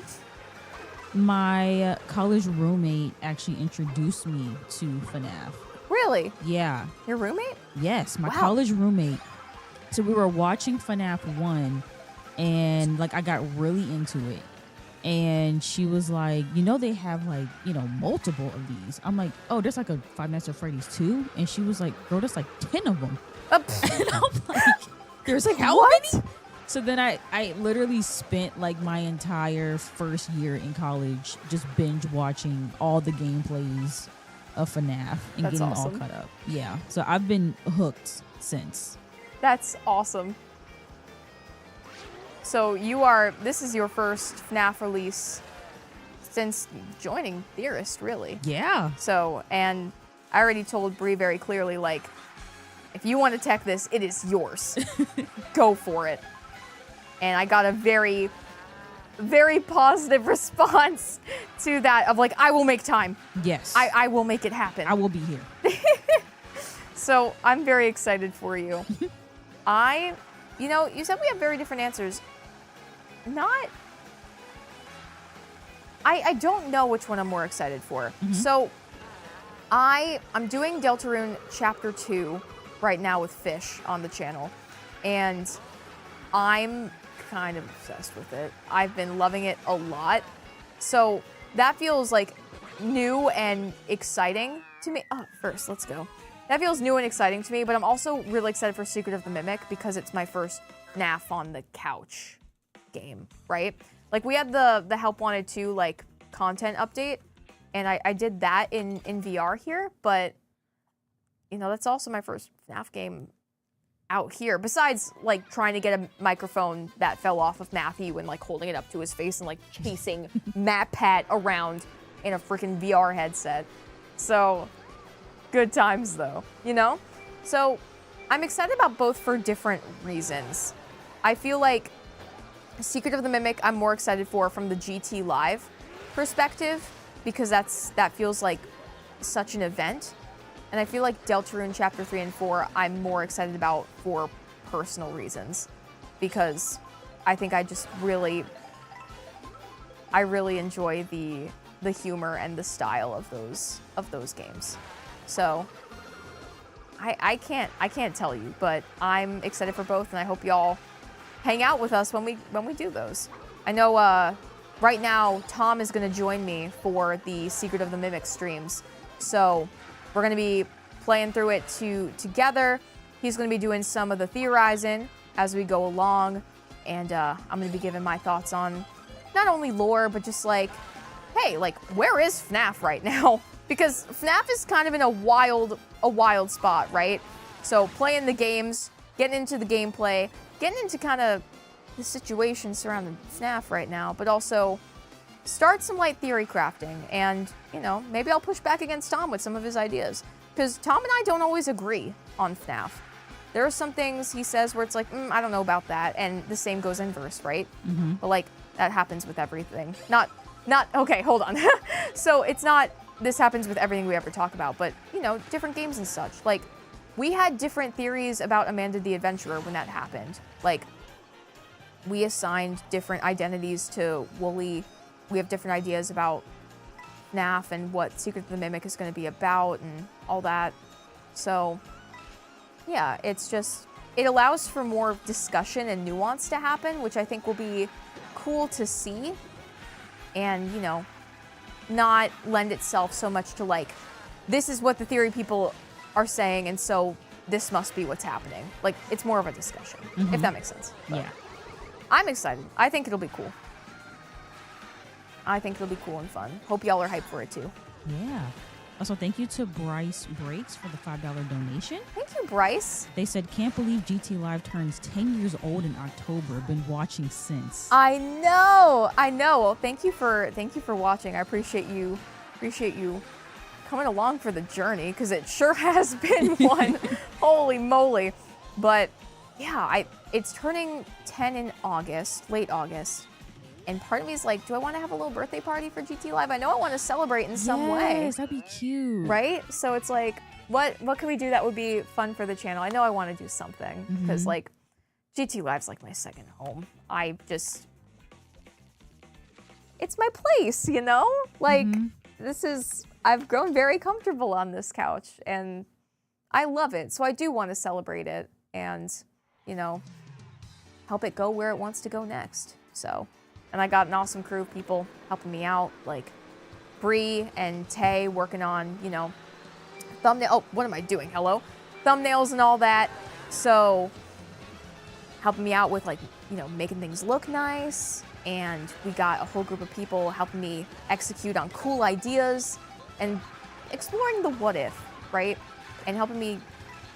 My college roommate actually introduced me to FNAF. Really? Yeah. Your roommate? Yes, my Wow. college roommate. So we were watching FNAF 1 and like I got really into it. And she was like, they have like, multiple of these. I'm like, oh, there's like a Five Nights at Freddy's 2. And she was like, girl, there's like 10 of them. And I'm like, there's like how many? So then I literally spent like my entire first year in college just binge watching all the gameplays of FNAF and That's getting awesome. all cut up. Yeah. So I've been hooked since. That's awesome. So this is your first FNAF release since joining Theorist, really. Yeah. So, and I already told Bree very clearly, like, if you want to tech this, it is yours. Go for it. And I got a very, very positive response to that of like, I will make time. Yes. I will make it happen. I will be here. So I'm very excited for you. You said we have very different answers. I don't know which one I'm more excited for. So I'm doing Deltarune Chapter 2 right now with Fish on the channel. And I'm kind of obsessed with it. I've been loving it a lot. So that feels like new and exciting to me. Oh, first, let's go. That feels new and exciting to me, but I'm also really excited for Secret of the Mimic because it's my first FNAF on the couch game, right? Like we had the Help Wanted 2 like content update, and I did that in VR here, but that's also my first FNAF game out here, besides like trying to get a microphone that fell off of Matthew and like holding it up to his face and like chasing Matt Pat around in a freaking VR headset. So good times though, So I'm excited about both for different reasons. I feel like Secret of the Mimic I'm more excited for from the GTLive perspective because that feels like such an event. And I feel like Deltarune Chapter 3 and 4 I'm more excited about for personal reasons because I think I really enjoy the humor and the style of those games. So I can't tell you, but I'm excited for both and I hope y'all hang out with us when we do those. I know right now Tom is going to join me for the Secret of the Mimic streams. So we're going to be playing through it together. He's going to be doing some of the theorizing as we go along. And I'm going to be giving my thoughts on not only lore, but just like, hey, like, where is FNAF right now? Because FNAF is kind of in a wild spot, right? So playing the games, getting into the gameplay, getting into kind of the situation surrounding FNAF right now, but also start some light theory crafting. And, maybe I'll push back against Tom with some of his ideas. Because Tom and I don't always agree on FNAF. There are some things he says where it's like, I don't know about that. And the same goes inverse, right? But like, that happens with everything. Okay, hold on. So it's not, this happens with everything we ever talk about, but, different games and such. Like, we had different theories about Amanda the Adventurer when that happened. Like, we assigned different identities to Wooly. We have different ideas about FNAF and what Secret of the Mimic is going to be about and all that. So, yeah, it allows for more discussion and nuance to happen, which I think will be cool to see and, not lend itself so much to like, this is what the theory people are saying, and so this must be what's happening. Like, it's more of a discussion, if that makes sense. But Yeah. I'm excited. I think it'll be cool. I think it'll be cool and fun. Hope y'all are hyped for it too. Yeah. Also, thank you to Bryce Breaks for the $5 donation. Thank you, Bryce. They said, can't believe GTLive turns 10 years old in October. Been watching since. I know. Well, thank you for watching. I appreciate you coming along for the journey, because it sure has been one. Holy moly. But yeah, it's turning 10 in August, late August. And part of me is like, do I want to have a little birthday party for GTLive? I know I want to celebrate in some way. Yes, that'd be cute. Right? So it's like, what can we do that would be fun for the channel? I know I want to do something, because like GTLive's like my second home. It's my place, you know? Like, I've grown very comfortable on this couch, and I love it. So I do want to celebrate it and, you know, help it go where it wants to go next. So, and I got an awesome crew of people helping me out, like Bree and Tay working on, you know, what am I doing? Hello? Thumbnails and all that. So, helping me out with, like, you know, making things look nice. And we got a whole group of people helping me execute on cool ideas and exploring the what if, right? And helping me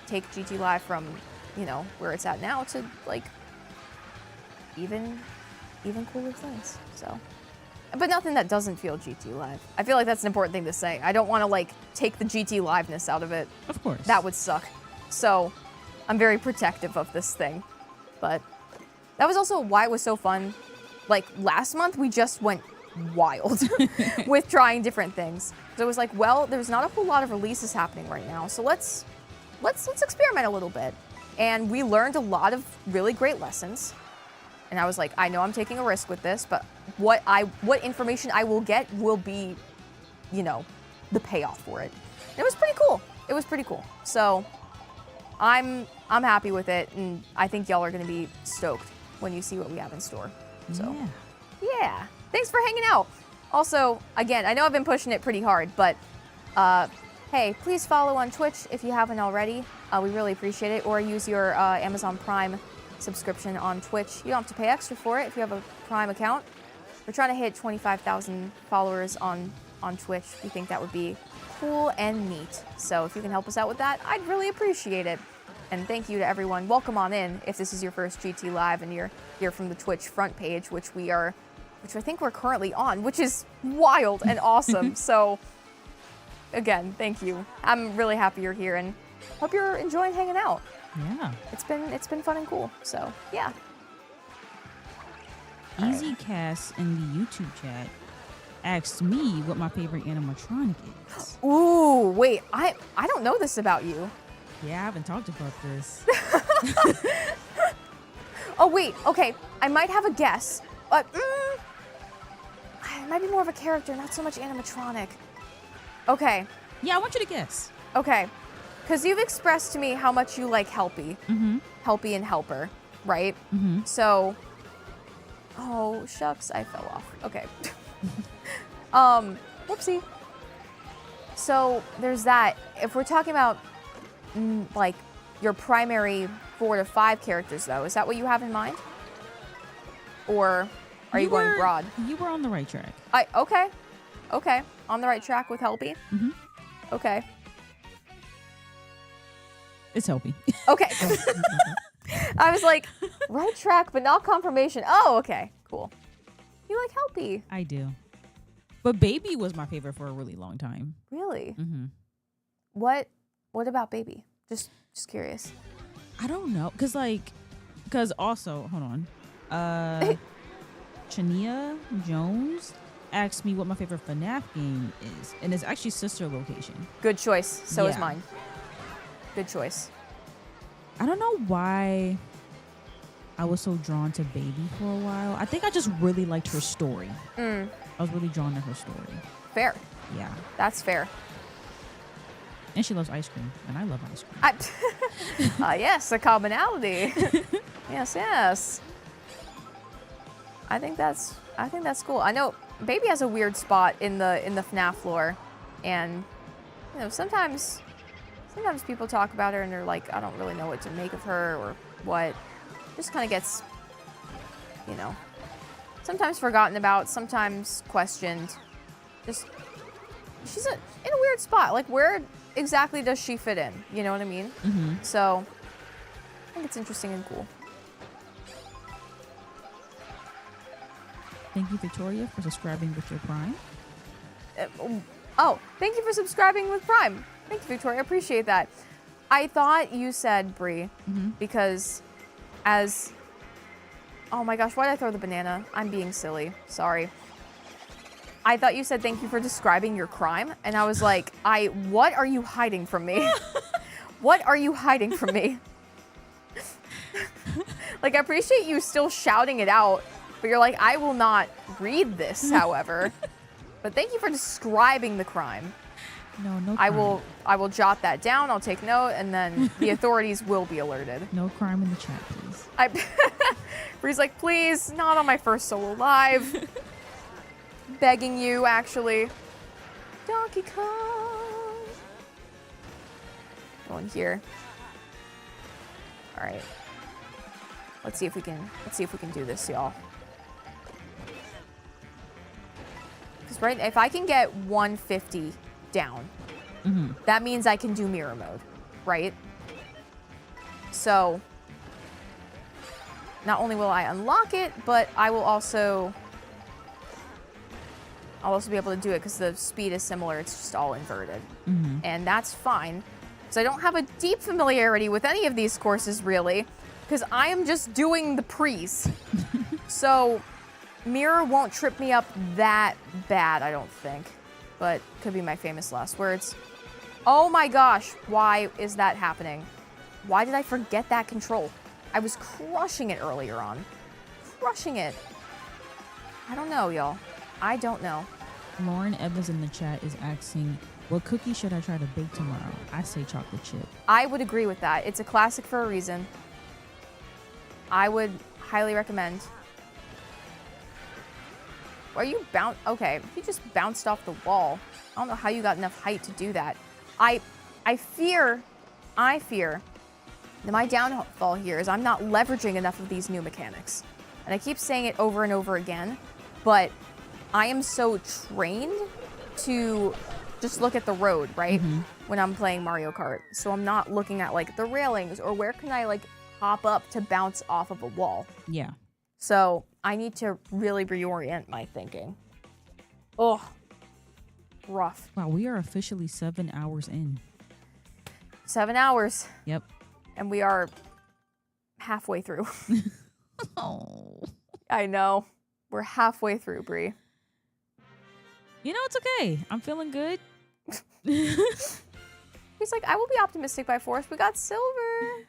take GTLive from, you know, where it's at now to, like, even cooler things. So, but nothing that doesn't feel GTLive. I feel like that's an important thing to say. I don't want to, like, take the GTLiveness out of it. Of course. That would suck. So, I'm very protective of this thing. But that was also why it was so fun. Like, last month, we just went wild with trying different things. So it was like, well, there's not a whole lot of releases happening right now, so let's experiment a little bit. And we learned a lot of really great lessons. And I was like, I know I'm taking a risk with this, but what information I will get will be, you know, the payoff for it. And it was pretty cool. It was pretty cool. So I'm happy with it, and I think y'all are gonna be stoked when you see what we have in store. So, yeah. Thanks for hanging out. Also, again, I know I've been pushing it pretty hard, but hey, please follow on Twitch if you haven't already. We really appreciate it. Or use your Amazon Prime subscription on Twitch. You don't have to pay extra for it if you have a Prime account. We're trying to hit 25,000 followers on Twitch. We think that would be cool and neat. So if you can help us out with that, I'd really appreciate it. And thank you to everyone. Welcome on in if this is your first GTLive and you're here from the Twitch front page, which I think we're currently on, which is wild and awesome. So again, thank you. I'm really happy you're here and hope you're enjoying hanging out. Yeah. It's been fun and cool. So yeah. Easy Cast in the YouTube chat asked me what my favorite animatronic is. Ooh, wait, I don't know this about you. Yeah, I haven't talked about this. Oh, wait, okay. I might have a guess, but it might be more of a character, not so much animatronic. Okay. Yeah, I want you to guess. Okay. Because you've expressed to me how much you like Helpy. Helpy and Helper, right? So, oh, shucks, I fell off. Okay. Whoopsie. So, there's that. If we're talking about like your primary 4 to 5 characters, though, is that what you have in mind, or are you going broad? You were on the right track. Okay, on the right track with Helpy. Okay, it's Helpy. Okay. I was like, right track, but not confirmation. Oh, okay, cool. You like Helpy? I do, but Baby was my favorite for a really long time. Really? What about Baby? Just curious. I don't know, cause also, hold on, Chania Jones asked me what my favorite FNAF game is, and it's actually Sister Location. Good choice. So is Yeah. mine. Good choice. I don't know why I was so drawn to Baby for a while. I think I just really liked her story. I was really drawn to her story. Fair. Yeah. That's fair. And she loves ice cream, and I love ice cream. Yes, a commonality. Yes. I think that's cool. I know Baby has a weird spot in the FNAF lore, and you know sometimes people talk about her and they're like, I don't really know what to make of her or what. Just kind of gets, you know, sometimes forgotten about, sometimes questioned. Just she's in a weird spot. Like, where exactly does she fit in? You know what I mean? So I think it's interesting and cool. Thank you, Victoria, for subscribing with your Prime. Oh, thank you for subscribing with Prime. Thank you, Victoria. I appreciate that. I thought you said, Bree, because as... Oh my gosh, why did I throw the banana? I'm being silly. Sorry. I thought you said thank you for describing your crime, and I was like, what are you hiding from me? What are you hiding from me? Like, I appreciate you still shouting it out, but you're like, I will not read this, however. But thank you for describing the crime. No I crime. will jot that down, I'll take note, and then the authorities will be alerted. No crime in the chat, please. Bree's like, please, not on my first solo live. Begging you, actually. Donkey Kong. Going here. All right. Let's see if we can do this, y'all. Because if I can get 150 down, that means I can do mirror mode, right? So not only will I unlock it, but I'll also be able to do it because the speed is similar. It's just all inverted. And that's fine. So I don't have a deep familiarity with any of these courses, really, because I am just doing the prix. So mirror won't trip me up that bad, I don't think. But could be my famous last words. Oh my gosh, why is that happening? Why did I forget that control? I was crushing it earlier on. Crushing it. I don't know, y'all. I don't know. Lauren Evans in the chat is asking, what cookie should I try to bake tomorrow? I say chocolate chip. I would agree with that. It's a classic for a reason. I would highly recommend. Are you Okay, you just bounced off the wall. I don't know how you got enough height to do that. I fear that my downfall here is I'm not leveraging enough of these new mechanics. And I keep saying it over and over again, but I am so trained to just look at the road, right? When I'm playing Mario Kart. So I'm not looking at like the railings or where can I like hop up to bounce off of a wall. Yeah. So I need to really reorient my thinking. Oh, rough. Wow, we are officially 7 hours in. 7 hours. Yep. And we are halfway through. Oh. I know. We're halfway through, Bree. You know, it's okay. I'm feeling good. He's like, I will be optimistic by force. We got silver.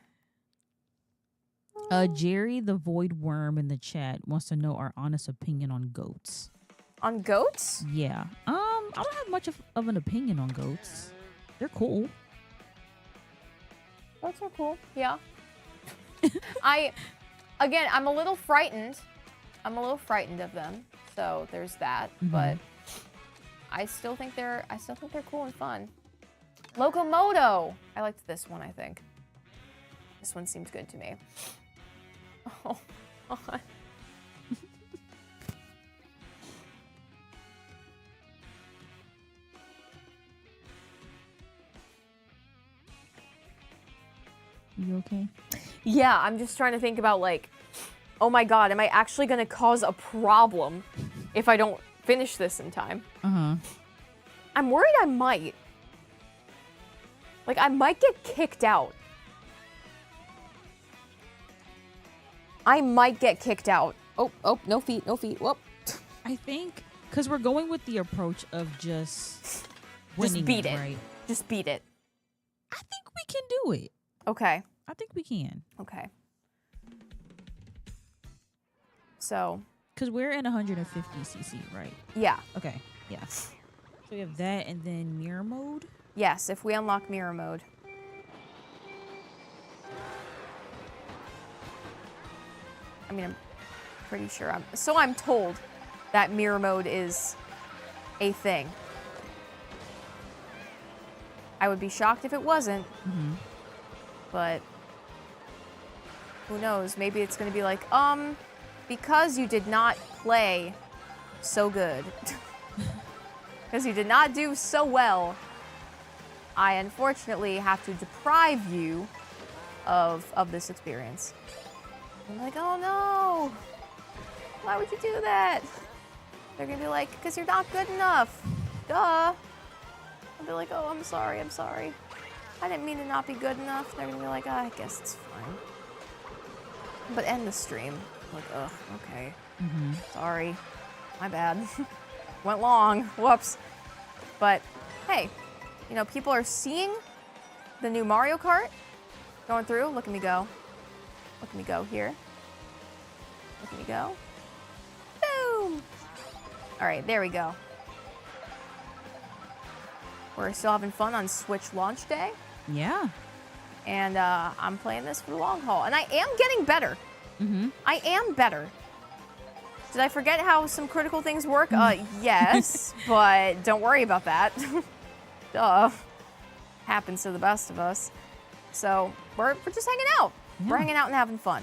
Jerry the Void Worm in the chat wants to know our honest opinion on goats. On goats? Yeah. I don't have much of an opinion on goats. They're cool. Goats are cool. Yeah. I'm a little frightened. I'm a little frightened of them. So there's that. But I still think they're cool and fun. Locomoto. I liked this one, I think. This one seems good to me. Oh, God. You okay? Yeah, I'm just trying to think about like, oh my God, am I actually going to cause a problem if I don't finish this in time? I'm worried I might. Like, I might get kicked out. I might get kicked out. Oh, no feet, no feet. Whoop. I think because we're going with the approach of just winning, beat it. right? Just beat it. I think we can do it. Okay. I think we can. Okay. So. Because we're in 150cc, right? Yeah. Okay. Yeah. So we have that and then mirror mode. Yes, if we unlock mirror mode. I mean, I'm pretty sure. I'm told that mirror mode is a thing. I would be shocked if it wasn't. But who knows? Maybe it's going to be like, because you did not play so good, because you did not do so well, I unfortunately have to deprive you of this experience. I'm like, oh no, why would you do that? They're gonna be like, because you're not good enough. Duh. I'll be like, oh, I'm sorry, I'm sorry. I didn't mean to not be good enough. They're gonna be like, I guess it's fine. But end the stream. Like, ugh, okay. Sorry. My bad. Went long. Whoops. But, hey, you know, people are seeing the new Mario Kart going through. Look at me go. Look at me go here. Look at me go. Boom! All right, there we go. We're still having fun on Switch launch day. Yeah. And I'm playing this for the long haul. And I am getting better. I am better. Did I forget how some critical things work? Yes, but don't worry about that. Duh. Happens to the best of us. So we're just hanging out. Yeah. We're hanging out and having fun.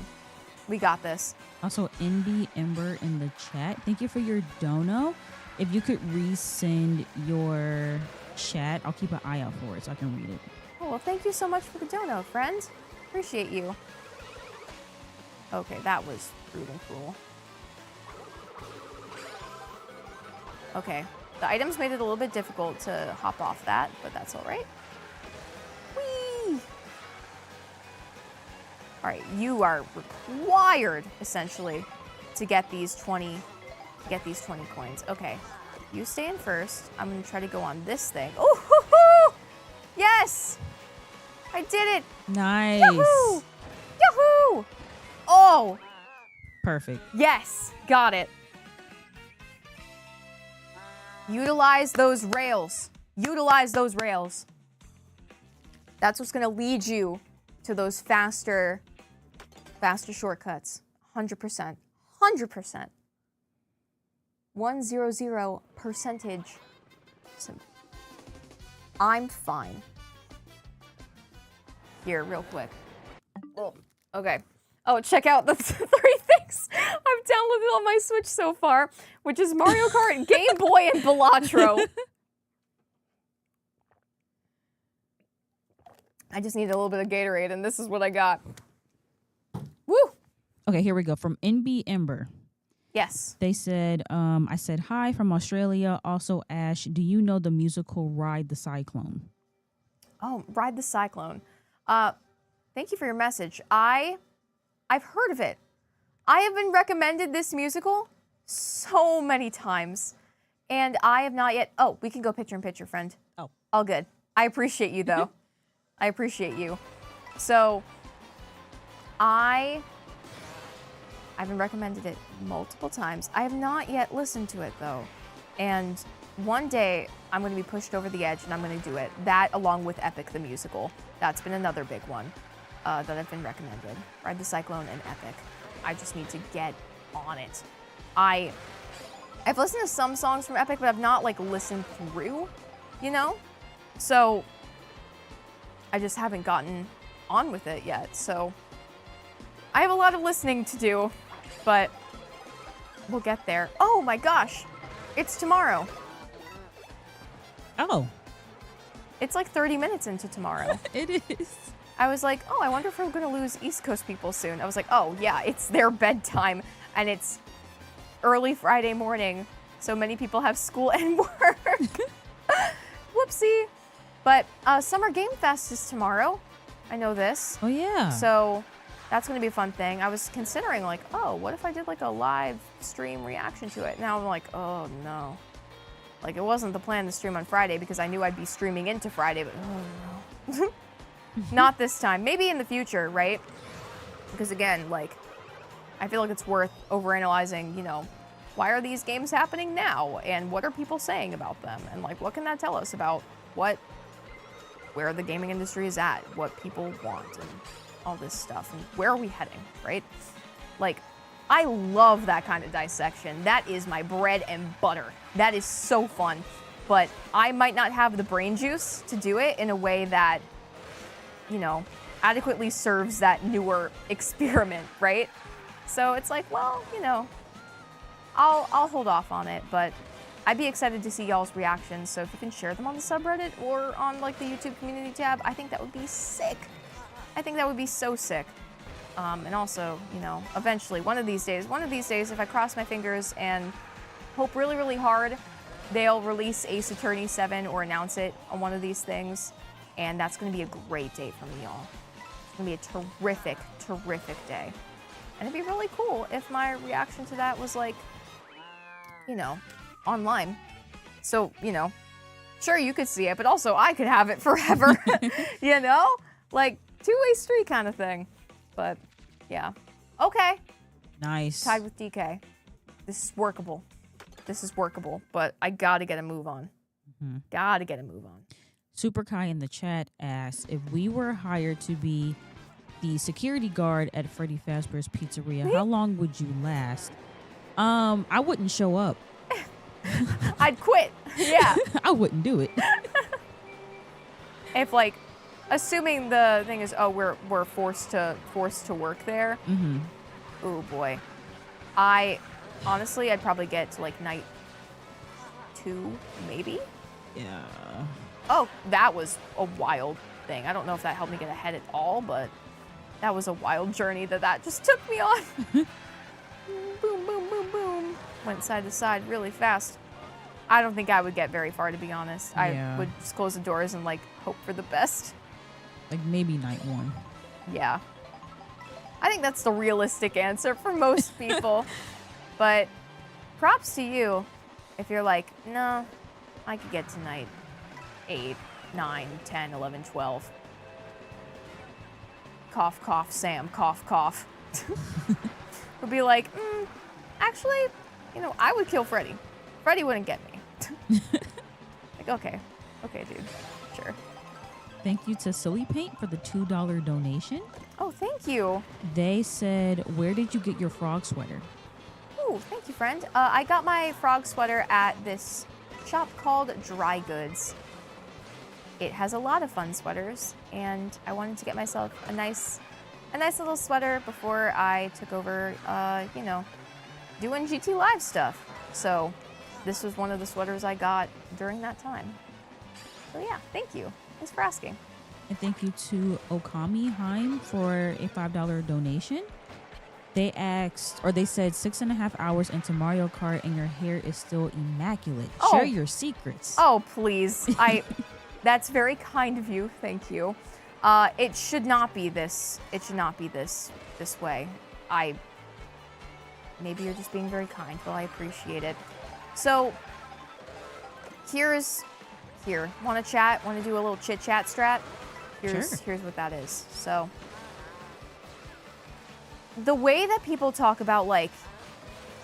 We got this. Also, NB Ember in the chat. Thank you for your dono. If you could resend your chat, I'll keep an eye out for it so I can read it. Oh, well, thank you so much for the dono, friend. Appreciate you. Okay, that was rude and cruel. Okay, the items made it a little bit difficult to hop off that, but that's all right. Whee! All right, you are required, essentially, to get these 20 coins. Okay, you stay in first. I'm gonna try to go on this thing. Oh, hoo-hoo! Yes! I did it! Nice. Yahoo! Yahoo! Oh! Perfect. Yes! Got it. Utilize those rails. Utilize those rails. That's what's gonna lead you to those faster shortcuts. 100%. 100%. 100%. I'm fine. Here, real quick. Oh, okay. Oh, check out the 3 things I've downloaded on my Switch so far, which is Mario Kart, Game Boy, and Balatro. I just needed a little bit of Gatorade, and this is what I got. Woo! Okay, here we go. From NB Ember. Yes. They said, I said, hi from Australia. Also, Ash, do you know the musical Ride the Cyclone? Oh, Ride the Cyclone. Thank you for your message. I've heard of it. I have been recommended this musical so many times, and I have not yet. Oh, we can go picture in picture, friend. Oh. All good. I appreciate you, though. I appreciate you. So, I've been recommended it multiple times. I have not yet listened to it, though. And one day, I'm going to be pushed over the edge, and I'm going to do it. That, along with Epic the Musical. That's been another big one that I've been recommended. Ride the Cyclone and Epic. I just need to get on it. I've listened to some songs from Epic, but I've not, like, listened through, you know? So, I just haven't gotten on with it yet. So, I have a lot of listening to do, but we'll get there. Oh my gosh! It's tomorrow. Oh. It's like 30 minutes into tomorrow. It is. I was like, oh, I wonder if we're gonna lose East Coast people soon. I was like, oh yeah, it's their bedtime, and it's early Friday morning, so many people have school and work. Whoopsie. But Summer Game Fest is tomorrow. I know this. Oh, yeah. So that's gonna be a fun thing. I was considering like, oh, what if I did like a live stream reaction to it? Now I'm like, oh no. Like, it wasn't the plan to stream on Friday because I knew I'd be streaming into Friday, but oh no. Not this time. Maybe in the future, right? Because again, like, I feel like it's worth overanalyzing, you know, why are these games happening now? And what are people saying about them? And like, what can that tell us about where the gaming industry is at, what people want, and all this stuff, and where are we heading, right? Like, I love that kind of dissection. That is my bread and butter. That is so fun. But I might not have the brain juice to do it in a way that, you know, adequately serves that newer experiment, right? So it's like, well, you know, I'll hold off on it, but I'd be excited to see y'all's reactions. So if you can share them on the subreddit or on like the YouTube community tab, I think that would be sick. I think that would be so sick. And also, you know, eventually, one of these days, if I cross my fingers and hope really, really hard they'll release Ace Attorney 7 or announce it on one of these things, and that's going to be a great day for me, y'all. It's going to be a terrific, terrific day. And it'd be really cool if my reaction to that was like, you know, online. So, you know, sure, you could see it, but also I could have it forever, you know? Like, two-way street kind of thing. But, yeah. Okay. Nice. Tied with DK. This is workable. This is workable, but I gotta get a move on. Gotta get a move on. Super Kai in the chat asks, if we were hired to be the security guard at Freddy Fazbear's Pizzeria, how long would you last? I wouldn't show up. I'd quit. Yeah. I wouldn't do it. If like, assuming the thing is, oh, we're forced to work there. Oh boy. Honestly, I'd probably get to like night 2, maybe. Yeah. Oh, that was a wild thing. I don't know if that helped me get ahead at all, but that was a wild journey that just took me on. Boom, boom, boom, boom. Went side to side really fast. I don't think I would get very far, to be honest. Yeah. I would just close the doors and like hope for the best. Like maybe night 1. Yeah. I think that's the realistic answer for most people. But props to you if you're like, no, I could get to night 8, 9, 10, 11, 12. Cough, cough, Sam, cough, cough. Would be like, actually, you know, I would kill Freddy. Freddy wouldn't get me. Like, okay, dude, sure. Thank you to Silly Paint for the $2 donation. Oh, thank you. They said, where did you get your frog sweater? Oh, thank you, friend. I got my frog sweater at this shop called Dry Goods. It has a lot of fun sweaters, and I wanted to get myself a nice little sweater before I took over, you know, doing GTLive stuff. So this was one of the sweaters I got during that time. So yeah, thank you. Thanks for asking. And thank you to Okami Heim for a $5 donation. They asked, or they said 6.5 hours into Mario Kart and your hair is still immaculate. Oh. Share your secrets. Oh, please. That's very kind of you. Thank you. It should not be this. It should not be this way. Maybe you're just being very kind. Well, I appreciate it. So, here. Want to chat? Want to do a little chit chat strat? Here's what that is. So, the way that people talk about like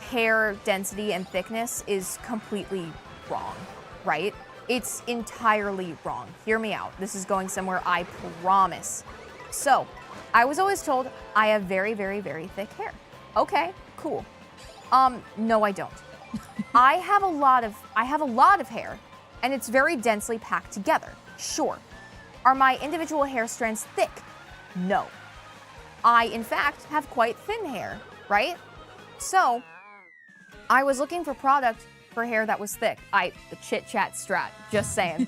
hair density and thickness is completely wrong, right? It's entirely wrong. Hear me out. This is going somewhere, I promise. So, I was always told I have very, very, very thick hair. Okay, cool. No, I don't. I have a lot of hair, and it's very densely packed together. Sure. Are my individual hair strands thick? No. I, in fact, have quite thin hair, right? So, I was looking for product for hair that was thick. The chit-chat strat, just saying.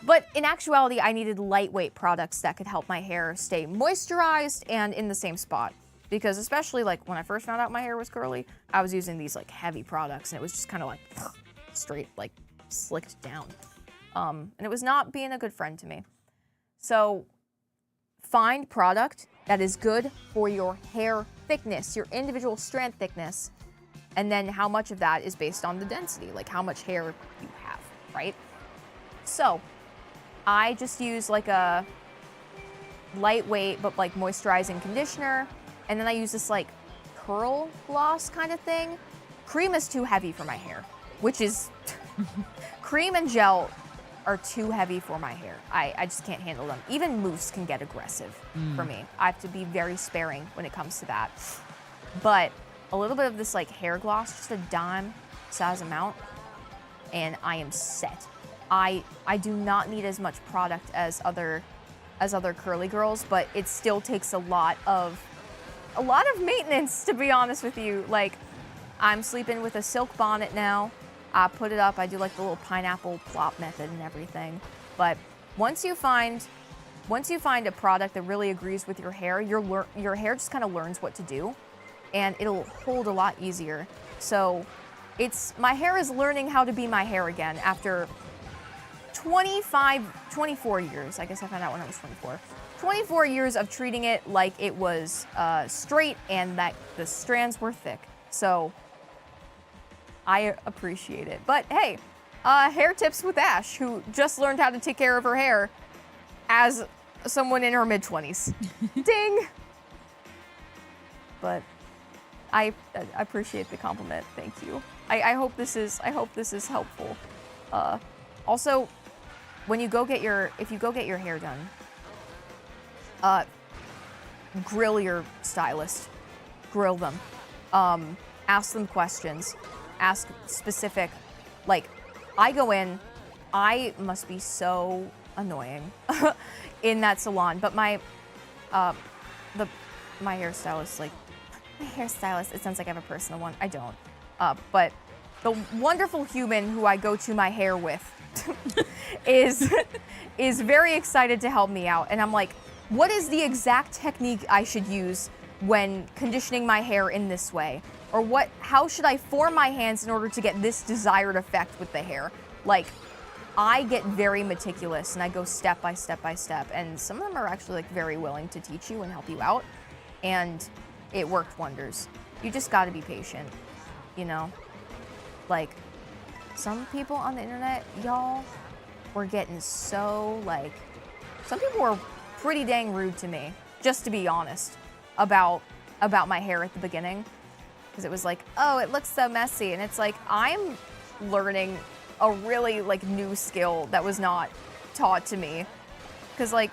But in actuality, I needed lightweight products that could help my hair stay moisturized and in the same spot. Because especially like when I first found out my hair was curly, I was using these like heavy products and it was just kind of like straight, like slicked down. And it was not being a good friend to me. So find product that is good for your hair thickness, your individual strand thickness, and then how much of that is based on the density, like how much hair you have, right? So I just use like a lightweight but like moisturizing conditioner, and then I use this like curl gloss kind of thing. Cream is too heavy for my hair, which is cream and gel are too heavy for my hair. I just can't handle them. Even mousse can get aggressive for me. I have to be very sparing when it comes to that. But a little bit of this like hair gloss, just a dime size amount, and I am set. I do not need as much product as other curly girls, but it still takes a lot of maintenance, to be honest with you. Like, I'm sleeping with a silk bonnet now. I put it up, I do like the little pineapple plop method and everything. But once you find a product that really agrees with your hair, your hair just kind of learns what to do, and it'll hold a lot easier. So my hair is learning how to be my hair again after 24 years. I guess I found out when I was 24. 24 years of treating it like it was straight and that the strands were thick. So I appreciate it. But hey, hair tips with Ash, who just learned how to take care of her hair as someone in her mid-20s. Ding! But I appreciate the compliment. Thank you. I hope this is helpful. Also, when you if you go get your hair done, grill your stylist. Grill them. Ask them questions. Ask specific, like, I go in, I must be so annoying in that salon, but my hairstylist, like, my hairstylist, it sounds like I have a personal one. I don't. But the wonderful human who I go to my hair with is very excited to help me out. And I'm like, what is the exact technique I should use when conditioning my hair in this way? Or how should I form my hands in order to get this desired effect with the hair? Like, I get very meticulous and I go step by step by step. And some of them are actually like very willing to teach you and help you out. And it worked wonders. You just gotta be patient, you know? Like, some people on the internet, y'all, were getting so, like, some people were pretty dang rude to me, just to be honest, about my hair at the beginning. Because it was like, oh, it looks so messy. And it's like, I'm learning a really, like, new skill that was not taught to me. Because, like,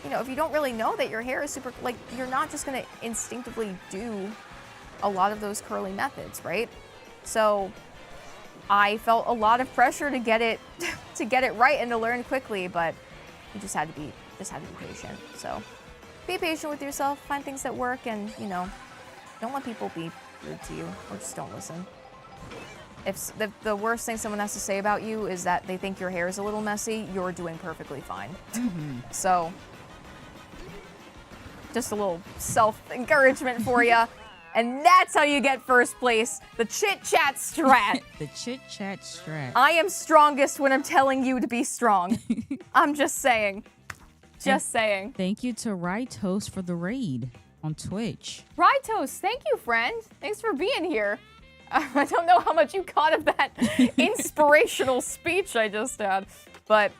you know, if you don't really know that your hair is super, like, you're not just going to instinctively do a lot of those curly methods, right? So I felt a lot of pressure to get it right and to learn quickly, but you just had to be patient. So be patient with yourself, find things that work, and, you know, don't let people be rude to you, or just don't listen. If the worst thing someone has to say about you is that they think your hair is a little messy, you're doing perfectly fine. Mm-hmm. So just a little self-encouragement for you. And that's how you get first place, the chit-chat strat. The chit-chat strat. I am strongest when I'm telling you to be strong. I'm just saying. Just saying. Thank you to Rytos for the raid on Twitch. Rytos, thank you, friend. Thanks for being here. I don't know how much you caught of that inspirational speech I just had, but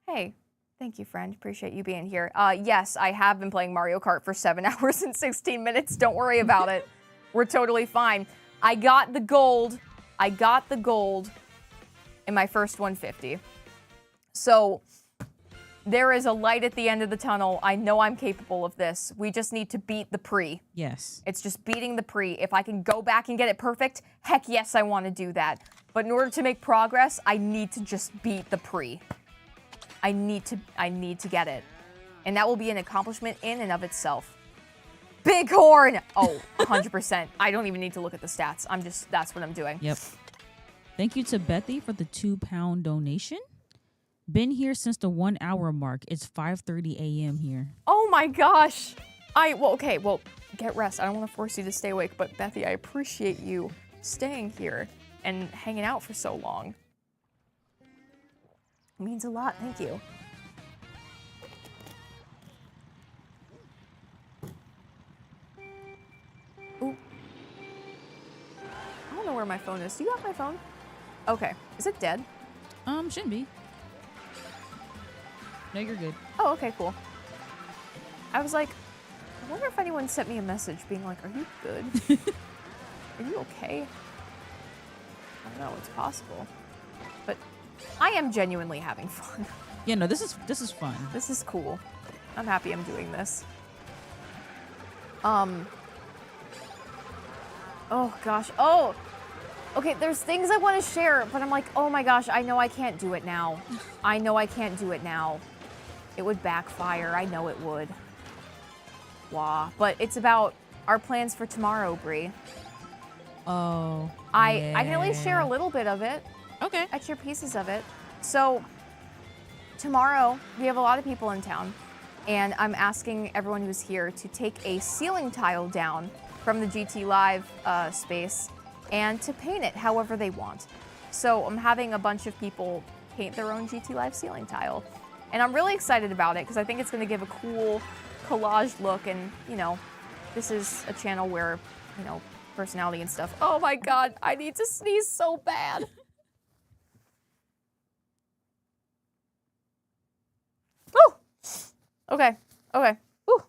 hey, thank you, friend. Appreciate you being here. Yes, I have been playing Mario Kart for 7 hours and 16 minutes. Don't worry about it. We're totally fine. I got the gold in my first 150. So there is a light at the end of the tunnel. I know I'm capable of this. We just need to beat the prix. Yes. It's just beating the prix. If I can go back and get it perfect, heck yes, I want to do that. But in order to make progress, I need to just beat the prix. I need to get it. And that will be an accomplishment in and of itself. Bighorn! Oh, 100%. I don't even need to look at the stats. That's what I'm doing. Yep. Thank you to Bethy for the £2 donation. Been here since the 1 hour mark. It's 5:30 a.m. here. Oh my gosh. Well, get rest. I don't want to force you to stay awake, but Bethy, I appreciate you staying here and hanging out for so long. It means a lot. Thank you. Ooh. I don't know where my phone is. Do you have my phone? Okay. Is it dead? Shouldn't be. No, you're good. Oh, okay, cool. I was like, I wonder if anyone sent me a message being like, are you good? Are you okay? I don't know, it's possible. But I am genuinely having fun. Yeah, no, this is fun. This is cool. I'm happy I'm doing this. Oh gosh. Oh! Okay, there's things I want to share, but I'm like, oh my gosh, I know I can't do it now. I know I can't do it now. It would backfire. I know it would. Wah. But it's about our plans for tomorrow, Bree. Oh. I can at least share a little bit of it. Okay. I share pieces of it. So tomorrow, we have a lot of people in town, and I'm asking everyone who's here to take a ceiling tile down from the GTLive space and to paint it however they want. So I'm having a bunch of people paint their own GTLive ceiling tile. And I'm really excited about it because I think it's going to give a cool collage look. And, you know, this is a channel where, you know, personality and stuff. Oh my God, I need to sneeze so bad. Woo! Okay, okay. Woo!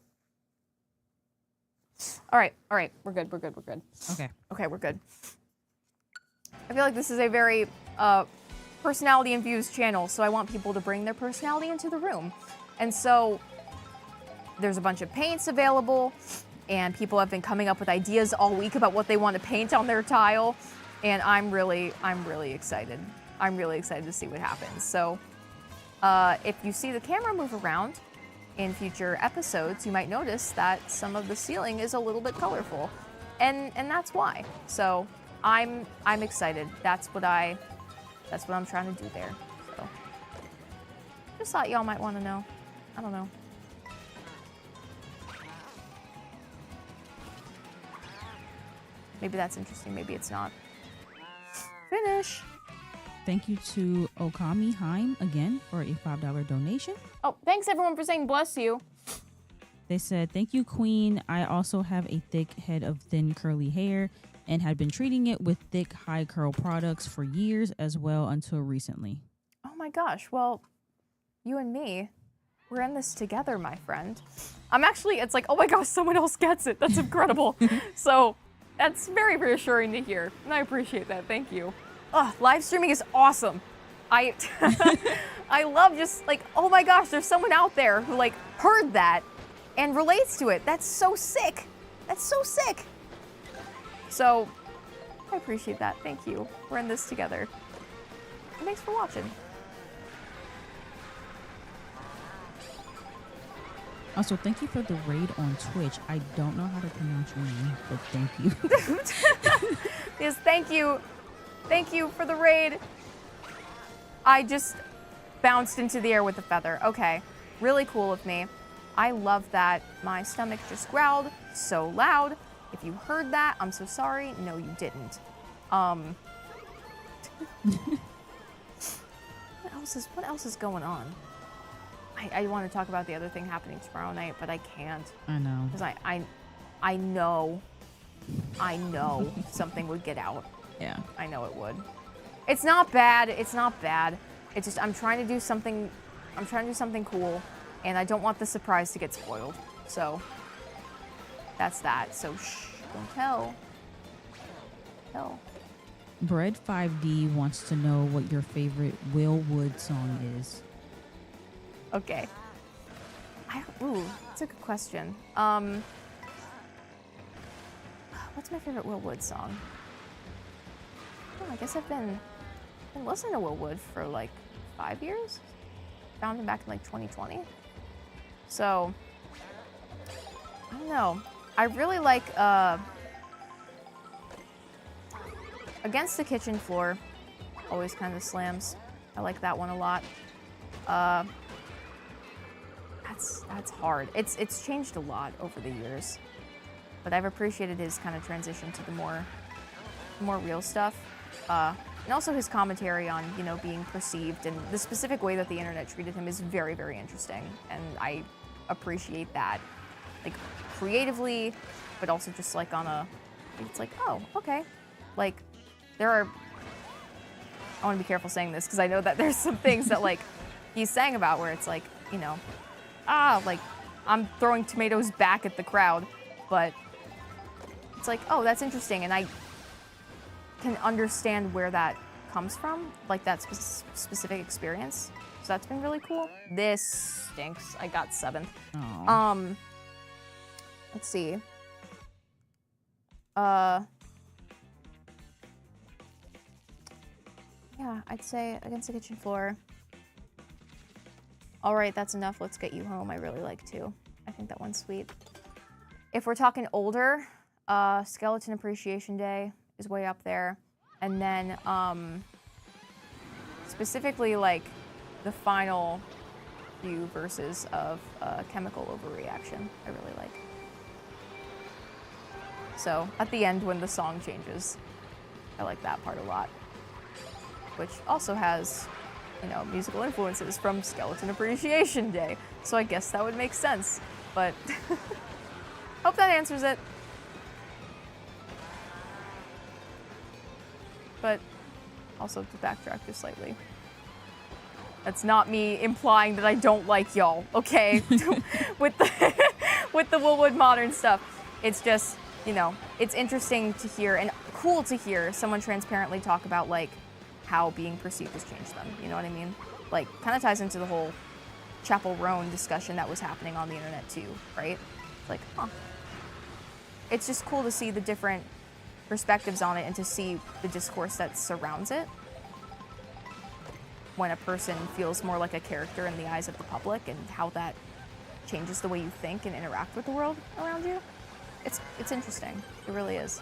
All right, we're good. Okay. Okay, we're good. I feel like this is a very personality-infused channel, so I want people to bring their personality into the room. And so there's a bunch of paints available, and people have been coming up with ideas all week about what they want to paint on their tile, and I'm really excited. I'm really excited to see what happens. So if you see the camera move around in future episodes, you might notice that some of the ceiling is a little bit colorful, and that's why. So I'm excited. That's what I'm trying to do there. So just thought y'all might want to know. I don't know. Maybe that's interesting. Maybe it's not. Finish. Thank you to Okami Heim again for a $5 donation. Oh, thanks everyone for saying bless you. They said, thank you, Queen. I also have a thick head of thin curly hair and had been treating it with thick high curl products for years as well until recently. Oh my gosh. Well, you and me, we're in this together, my friend. I'm actually, it's like, oh my gosh, someone else gets it. That's incredible. So that's very reassuring to hear. And I appreciate that. Thank you. Ugh, live streaming is awesome. I love just like, oh my gosh, there's someone out there who like heard that and relates to it. That's so sick. That's so sick. So I appreciate that. Thank you. We're in this together. And thanks for watching. Also, thank you for the raid on Twitch. I don't know how to pronounce your name, but thank you. Yes, thank you. Thank you for the raid. I just bounced into the air with a feather. Okay, really cool of me. I love that. My stomach just growled so loud. If you heard that, I'm so sorry. No, you didn't. What else is going on? I want to talk about the other thing happening tomorrow night, but I can't. I know. Because I know something would get out. Yeah. I know it would. It's not bad. It's not bad. It's just I'm trying to do something cool, and I don't want the surprise to get spoiled. So that's that. So shh, don't tell. Tell. Bread 5D wants to know what your favorite Will Wood song is. Okay. Ooh, that's a good question. What's my favorite Will Wood song? Oh, I guess I've been listening to Will Wood for like 5 years. Found him back in like 2020. So, I don't know. I really like Against the Kitchen Floor. Always kind of slams. I like that one a lot. That's hard. It's changed a lot over the years. But I've appreciated his kind of transition to the more real stuff. And also his commentary on, you know, being perceived and the specific way that the internet treated him is very, very interesting. And I appreciate that, like, creatively, but also just like on a, it's like, oh, okay. Like, there are, I want to be careful saying this because I know that there's some things that, like, he's saying about where it's like, you know, like, I'm throwing tomatoes back at the crowd, but it's like, oh, that's interesting, and I can understand where that comes from, like that specific experience. So that's been really cool. This stinks. I got 7th. Oh. Let's see. Yeah, I'd say Against the Kitchen Floor. All right, that's enough. Let's Get You Home. I really like too. I think that one's sweet. If we're talking older, Skeleton Appreciation Day is way up there. And then specifically like the final few verses of Chemical Overreaction, I really like. So at the end when the song changes, I like that part a lot. Which also has, you know, musical influences from Skeleton Appreciation Day. So I guess that would make sense. But hope that answers it. But also to backtrack just slightly. That's not me implying that I don't like y'all, okay? with the Woolwood Modern stuff. It's just, you know, it's interesting to hear and cool to hear someone transparently talk about like how being perceived has changed them. You know what I mean? Like, kind of ties into the whole Chapel Roan discussion that was happening on the internet too, right? It's like, huh. It's just cool to see the different perspectives on it and to see the discourse that surrounds it. When a person feels more like a character in the eyes of the public and how that changes the way you think and interact with the world around you. It's interesting. It really is.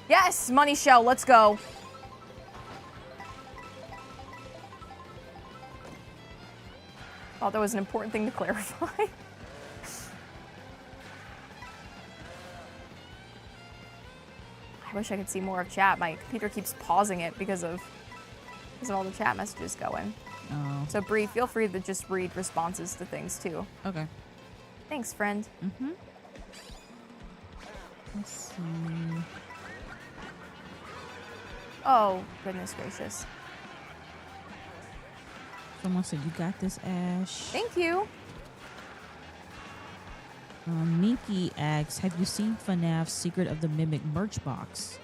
Yes, Money Shell, let's go. Thought that was an important thing to clarify. I wish I could see more of chat. My computer keeps pausing it because of all the chat messages going. Oh. So Bree, feel free to just read responses to things too. Okay. Thanks, friend. Mm-hmm. Let's see. Oh, goodness gracious. Someone said, you got this, Ash. Thank you. Minky asks, have you seen FNAF's Secret of the Mimic merch box?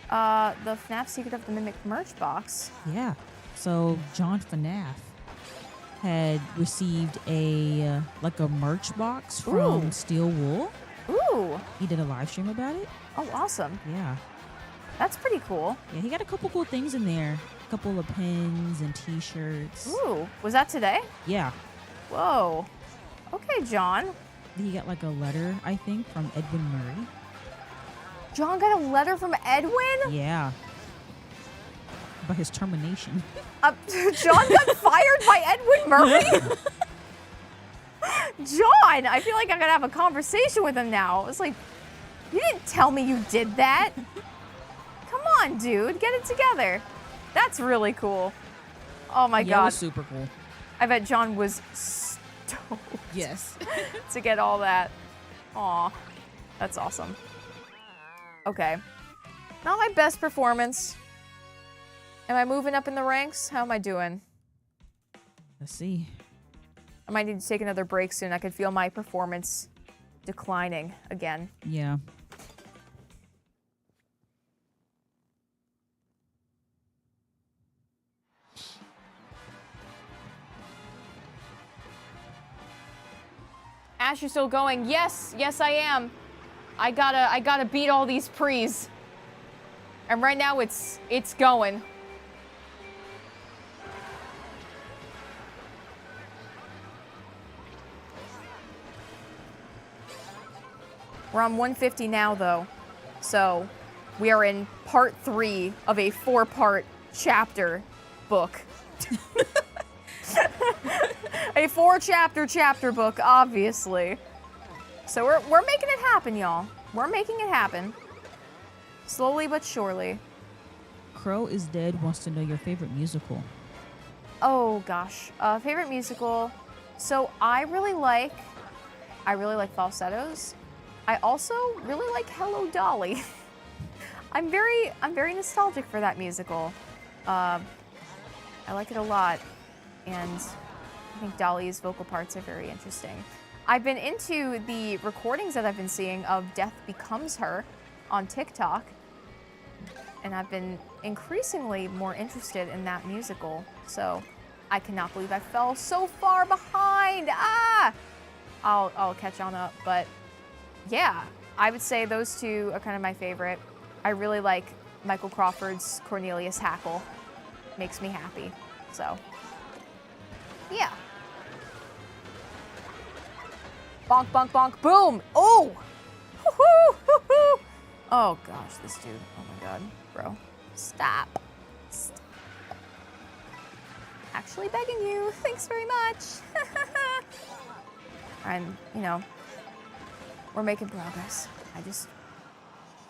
The FNAF Secret of the Mimic merch box. Yeah. So John FNAF had received a merch box from Ooh. Steel Wool. Ooh. He did a live stream about it. Oh, awesome. Yeah. That's pretty cool. Yeah, he got a couple cool things in there. A couple of pins and t-shirts. Ooh. Was that today? Yeah. Whoa. Okay, John. He got like a letter, I think, from Edwin Murray. John got a letter from Edwin? Yeah. About his termination. John got fired by Edwin Murray? John, I feel like I'm gonna have a conversation with him now. It's like, you didn't tell me you did that. Come on, dude, get it together. That's really cool. Oh my Yeah, it God. was super cool. I bet John was stoked Yes. to get all that. Aw, that's awesome. Okay, not my best performance. Am I moving up in the ranks? How am I doing? Let's see. I might need to take another break soon. I could feel my performance declining again. Yeah. Ash, you're still going. Yes, yes, I am. I gotta beat all these pre's. And right now it's going. We're on 150 now, though. So we are in part 3 of a 4-part chapter book. A 4-chapter book, obviously. So we're making it happen, y'all. We're making it happen. Slowly but surely. Crow is Dead wants to know your favorite musical. Oh gosh, favorite musical. So I really like falsettos. I also really like Hello Dolly. I'm very nostalgic for that musical. I like it a lot, and I think Dolly's vocal parts are very interesting. I've been into the recordings that I've been seeing of Death Becomes Her on TikTok, and I've been increasingly more interested in that musical. So I cannot believe I fell so far behind. Ah! I'll catch on up, but yeah, I would say those two are kind of my favorite. I really like Michael Crawford's Cornelius Hackle. Makes me happy. So, yeah. Bonk, bonk, bonk, boom! Oh! Hoo-hoo, hoo-hoo! Oh gosh, this dude. Oh my god, bro. Stop. Stop. Actually begging you. Thanks very much. And, you know, we're making progress.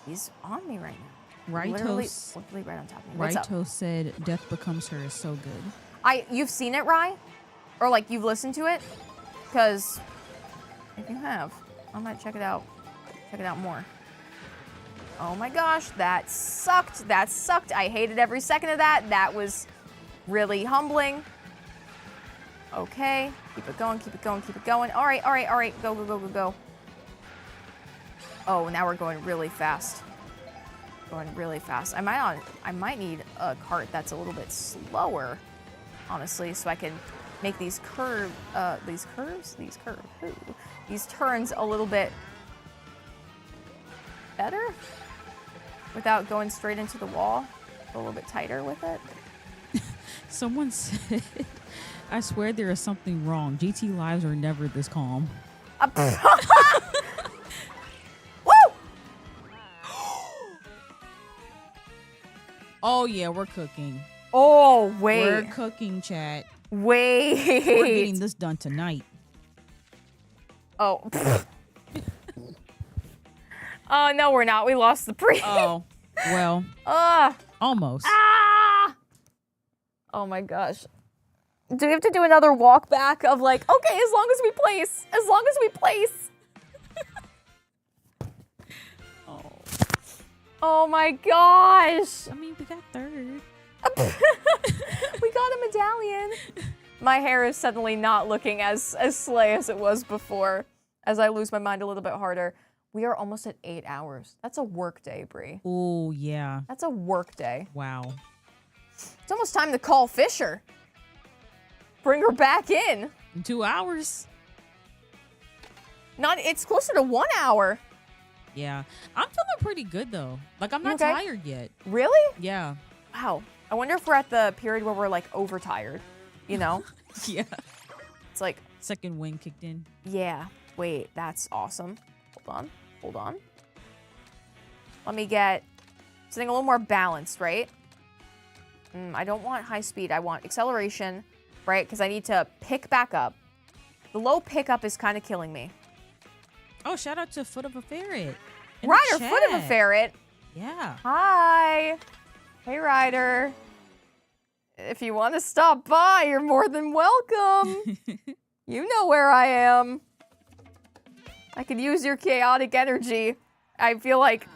He's on me right now. literally right on top of me. What's up? Raito said Death Becomes Her is so good. You've seen it, Rye? Or like you've listened to it? Because if you have, I might check it out. Check it out more. Oh my gosh, that sucked. That sucked. I hated every second of that. That was really humbling. Okay, keep it going, keep it going, keep it going. All right, all right, all right. Go, go, go, go, go. Oh, now we're going really fast. Going really fast. I might need a cart that's a little bit slower, honestly, so I can make these these turns a little bit better without going straight into the wall. A little bit tighter with it. Someone said, I swear there is something wrong. GT lives are never this calm. Woo! Oh, yeah, we're cooking. Oh, wait. We're cooking, chat. Wait. We're getting this done tonight. Oh. Oh, no, we're not. We lost the pre. Oh, well, almost. Ah! Oh, my gosh. Do we have to do another walk back of like, okay, as long as we place. As long as we place. Oh. Oh, my gosh. I mean, we got third. We got a medallion. My hair is suddenly not looking as slay as it was before, as I lose my mind a little bit harder. We are almost at 8 hours. That's a work day, Bree. Oh, yeah. That's a work day. Wow. It's almost time to call Fisher. Bring her back in. In 2 hours. It's closer to 1 hour. Yeah. I'm feeling pretty good, though. Like, I'm not Okay. tired yet. Really? Yeah. Wow. I wonder if we're at the period where we're like overtired, you know? Yeah. It's like, Second wind kicked in. yeah, wait, that's awesome. Hold on, hold on. Let me get something a little more balanced, right? I don't want high speed, I want acceleration, right? Because I need to pick back up. The low pickup is kind of killing me. Oh, shout out to Foot of a Ferret. in the Ryder, Foot of a chat. Ferret. Yeah. Hi. Hey, Ryder. If you want to stop by, you're more than welcome. You know where I am. I could use your chaotic energy. I feel like...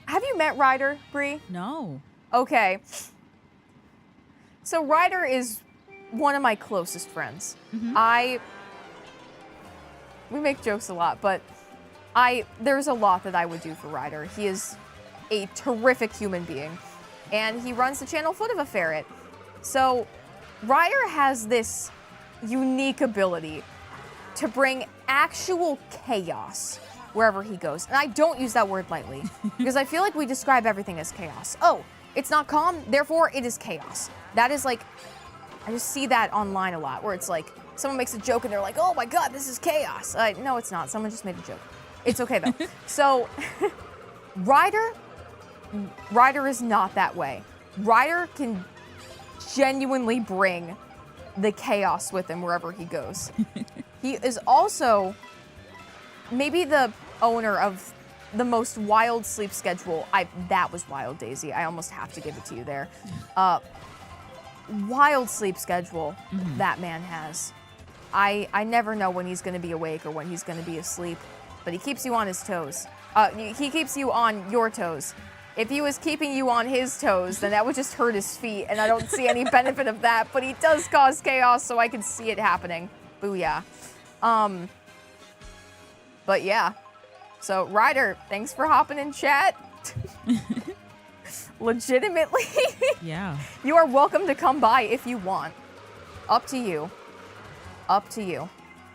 Have you met Ryder, Bree? No. Okay. So Ryder is one of my closest friends. Mhm. We make jokes a lot, but there's a lot that I would do for Ryder. He is a terrific human being, and he runs the channel Foot of a Ferret. So Ryder has this unique ability to bring actual chaos wherever he goes. And I don't use that word lightly, because I feel like we describe everything as chaos. Oh, it's not calm, therefore it is chaos. That is like, I just see that online a lot, where it's like, someone makes a joke and they're like, oh my god, this is chaos. No, it's not. Someone just made a joke. It's okay though. So, Ryder is not that way. Ryder can genuinely bring the chaos with him wherever he goes. He is also maybe the owner of the most wild sleep schedule. That was wild, Daisy. I almost have to give it to you there. Wild sleep schedule that man has. I never know when he's going to be awake or when he's going to be asleep, but he keeps you on his toes. He keeps you on your toes. If he was keeping you on his toes, then that would just hurt his feet, and I don't see any benefit of that, but he does cause chaos, so I can see it happening. Booyah. But yeah. So, Ryder, thanks for hopping in chat. Legitimately. Yeah. You are welcome to come by if you want. Up to you. Up to you.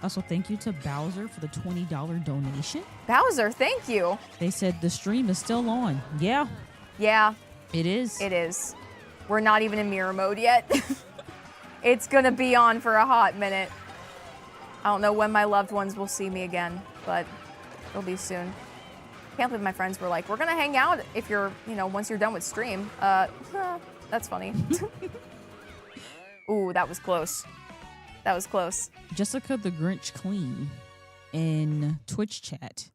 Also, thank you to Bowser for the $20 donation. Bowser, thank you. They said the stream is still on. Yeah, Yeah, it is. it is. We're not even in mirror mode yet. It's gonna be on for a hot minute. I don't know when my loved ones will see me again, but it'll be soon. Can't believe my friends were like, we're gonna hang out if you're, once you're done with stream. That's funny. Ooh, that was close. That was close. Jessica the Grinch Clean in Twitch chat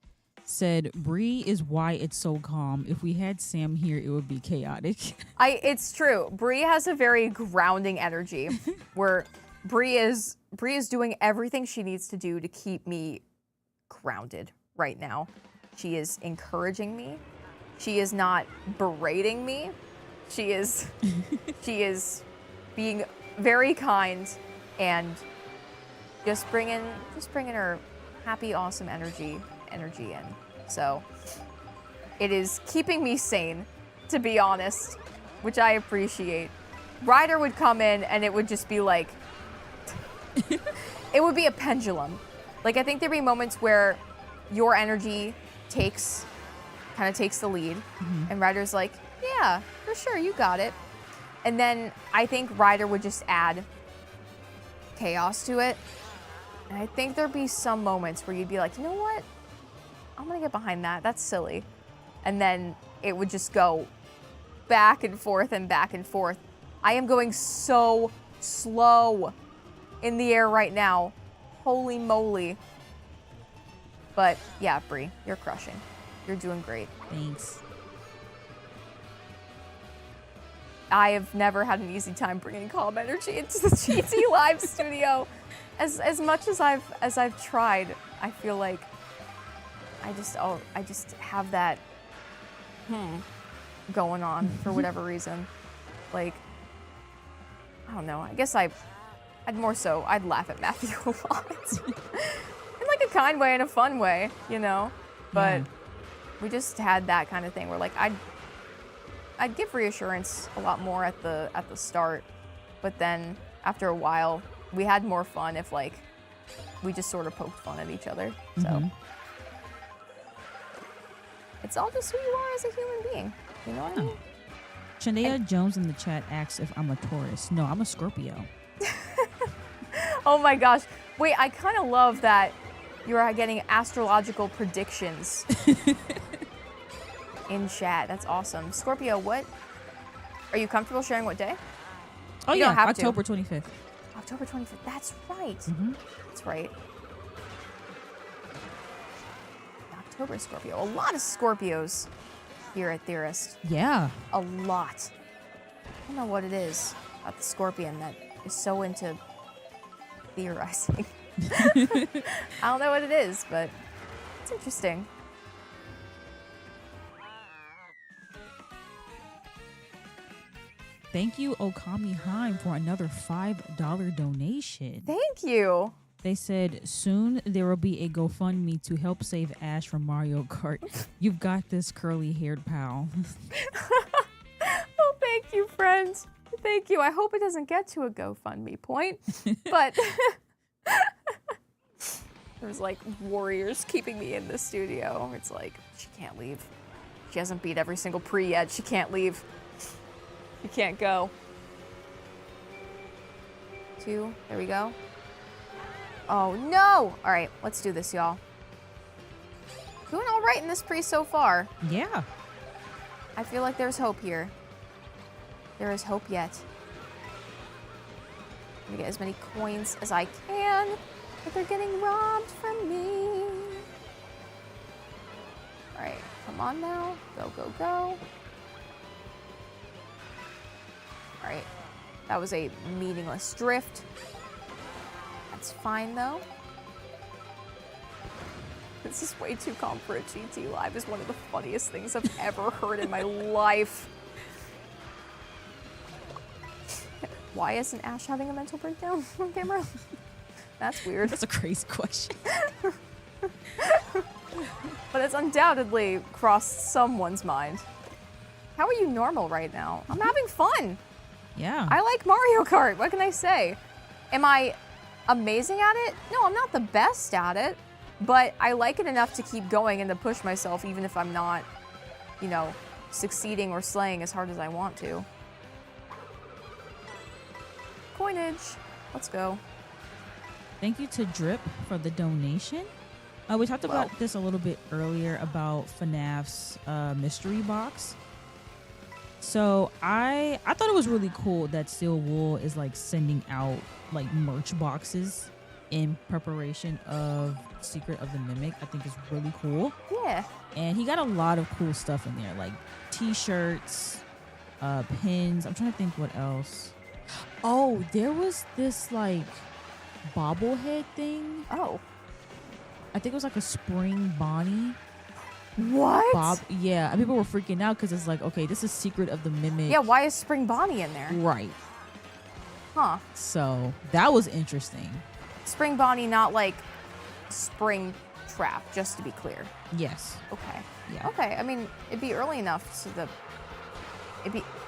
said Bree is why it's so calm. If we had Sam here, it would be chaotic. It's true. Bree has a very grounding energy where Bree is doing everything she needs to do to keep me grounded right now. She is encouraging me. She is not berating me. She is being very kind and just bringing her happy, awesome energy in. So it is keeping me sane, to be honest, which I appreciate. Ryder would come in and it would just be like, it would be a pendulum. Like, I think there'd be moments where your energy takes the lead, and Ryder's like, yeah, for sure, you got it. And then I think Ryder would just add chaos to it. And I think there'd be some moments where you'd be like, you know what? I'm gonna get behind that. That's silly. And then it would just go back and forth and back and forth. I am going so slow in the air right now. Holy moly. But yeah, Bree, you're crushing. You're doing great. Thanks. I have never had an easy time bringing calm energy into the GTLive studio. As much as I've tried, I feel like I just have that going on for whatever reason. Like, I don't know. I guess I'd laugh at Matthew a lot. In like a kind way and a fun way, you know? But we just had that kind of thing where like I'd give reassurance a lot more at the start, but then after a while we had more fun if like we just sort of poked fun at each other. So it's all just who you are as a human being. You know what I mean? Chandea Jones in the chat asks if I'm a Taurus. No, I'm a Scorpio. Oh my gosh. Wait, I kind of love that you are getting astrological predictions in chat. That's awesome. Scorpio, what? Are you comfortable sharing what day? Oh, You yeah, don't have October to. 25th. October 25th. That's right. That's right. October Scorpio. A lot of Scorpios here at Theorist. Yeah. A lot. I don't know what it is about the Scorpion that is so into theorizing. I don't know what it is, but it's interesting. Thank you, Okami Heim, for another $5 donation. Thank you. They said, soon there will be a GoFundMe to help save Ash from Mario Kart. You've got this, curly-haired pal. Oh, thank you, friends. Thank you. I hope it doesn't get to a GoFundMe point, but there's like warriors keeping me in the studio. It's like, she can't leave. She hasn't beat every single prix yet. She can't leave. She can't go. 2, there we go. Oh no! All right, let's do this, y'all. Doing all right in this prix so far. Yeah. I feel like there's hope here. There is hope yet. I'm gonna get as many coins as I can, but they're getting robbed from me. All right, come on now. Go, go, go. All right, that was a meaningless drift. That's fine though. This is way too calm for a GTLive. Is one of the funniest things I've ever heard in my life. Why isn't Ash having a mental breakdown on camera? That's weird. That's a crazy question. But it's undoubtedly crossed someone's mind. How are you normal right now? I'm having fun. Yeah. I like Mario Kart. What can I say? Am I amazing at it? No, I'm not the best at it, but I like it enough to keep going and to push myself even if I'm not, you know, succeeding or slaying as hard as I want to. Coinage. Let's go. Thank you to Drip for the donation. We talked about this a little bit earlier about FNAF's mystery box. So I thought it was really cool that Steel Wool is like sending out like merch boxes in preparation of Secret of the Mimic, I think is really cool. Yeah. And he got a lot of cool stuff in there, like t-shirts, pins. I'm trying to think what else. Oh, there was this like bobblehead thing. Oh. I think it was like a spring Bonnie. What? Yeah, and people were freaking out because it's like, okay, this is Secret of the Mimic. Yeah, why is Spring Bonnie in there? Right. Huh. So that was interesting. Spring Bonnie, not like Spring Trap, just to be clear. Yes. Okay. Yeah. Okay. I mean, it'd be early enough so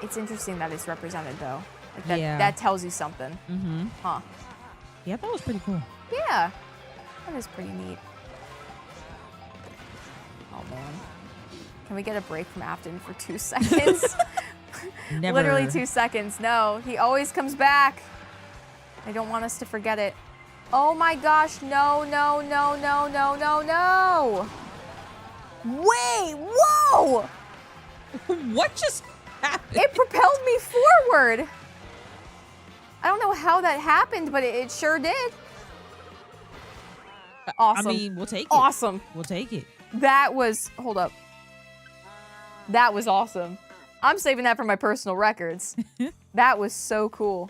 it's interesting that it's represented though. Like that, Yeah. that tells you something. Mm-hmm. Huh. Yeah, that was pretty cool. Yeah. That is pretty neat. Oh man. Can we get a break from Afton for 2 seconds? Never. Literally 2 seconds. No, he always comes back. I don't want us to forget it. Oh my gosh, no, no, no, no, no, no, no. Wait, whoa! What just happened? It propelled me forward. I don't know how that happened, but it sure did. Awesome. I mean, we'll take it. Awesome. We'll take it. That was, hold up. That was awesome. I'm saving that for my personal records. That was so cool.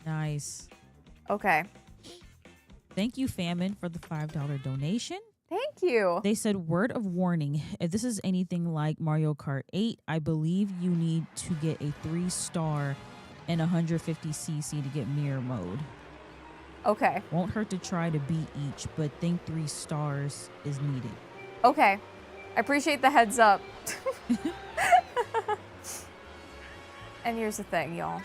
Nice. Okay. Thank you, Famine, for the $5 donation. Thank you. They said, word of warning, if this is anything like Mario Kart 8, I believe you need to get a 3-star and 150cc to get mirror mode. Okay. Won't hurt to try to beat each, but think 3 stars is needed. Okay. I appreciate the heads up. And here's the thing, y'all.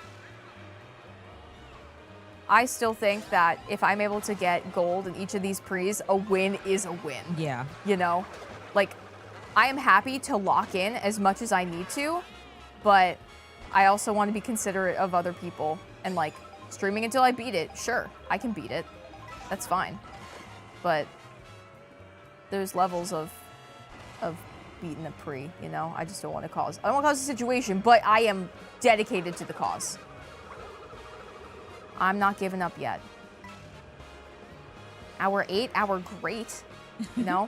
I still think that if I'm able to get gold in each of these prix, a win is a win. Yeah. You know? Like, I am happy to lock in as much as I need to, but I also want to be considerate of other people. And, like, streaming until I beat it, sure, I can beat it. That's fine. But there's levels of beating a prix, you know? I just don't want to cause... I don't want to cause a situation, but I am dedicated to the cause. I'm not giving up yet. Hour 8, hour great, you know?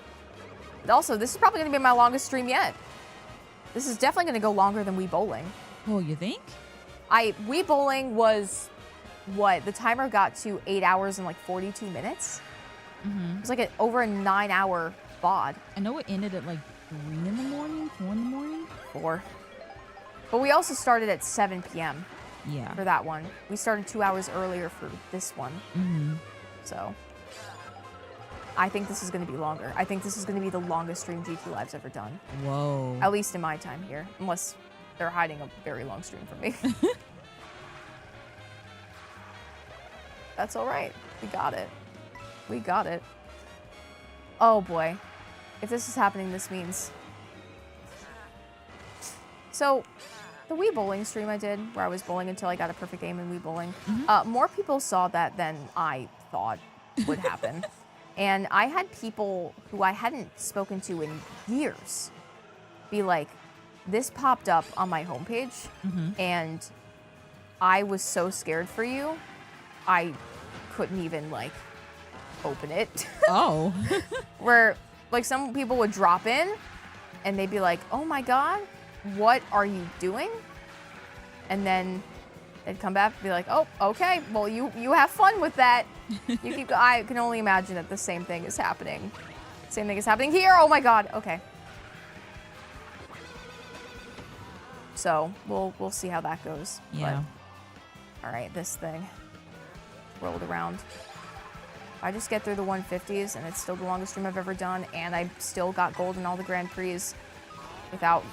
But also, this is probably going to be my longest stream yet. This is definitely going to go longer than Wii Bowling. Oh, you think? Wii Bowling was, what? The timer got to 8 hours and like 42 minutes? Mm-hmm. It was like over a 9-hour VOD. I know it ended at like 3 in the morning, 4 in the morning. 4. But we also started at 7 p.m. Yeah. for that one. We started 2 hours earlier for this one. Mm-hmm. So I think this is going to be longer. I think this is going to be the longest stream GTLive's ever done. Whoa. At least in my time here. Unless they're hiding a very long stream from me. That's all right. We got it. We got it. Oh boy. If this is happening, this means... So, the Wii Bowling stream I did, where I was bowling until I got a perfect aim in Wii Bowling, more people saw that than I thought would happen. And I had people who I hadn't spoken to in years be like, this popped up on my homepage, and I was so scared for you, I couldn't even, like, open it. Oh. Where, like, some people would drop in, and they'd be like, oh my god, what are you doing? And then they'd come back and be like, oh, okay, well, you have fun with that. You keep. I can only imagine that the same thing is happening. Same thing is happening here. Oh my god. Okay. So we'll see how that goes. Yeah. But, all right, this thing rolled around. If I just get through the 150s, and it's still the longest stream I've ever done, and I still got gold in all the Grand Prix without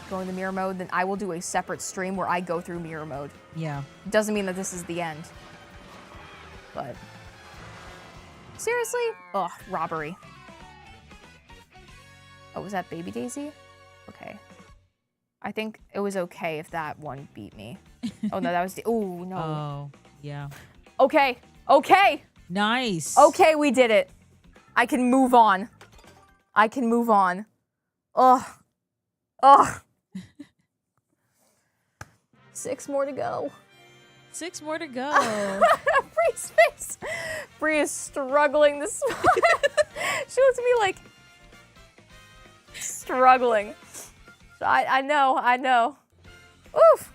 going to mirror mode, then I will do a separate stream where I go through mirror mode. Yeah. Doesn't mean that this is the end. But seriously? Ugh, robbery. Oh, was that Baby Daisy? Okay. I think it was okay if that one beat me. Oh no, that was oh no. Oh, yeah. Okay. Okay. Nice. Okay, we did it. I can move on. I can move on. Ugh. Ugh. 6 more to go. 6 more to go. Free space. Bree is struggling this one. She looks at me like struggling. So I know. Oof.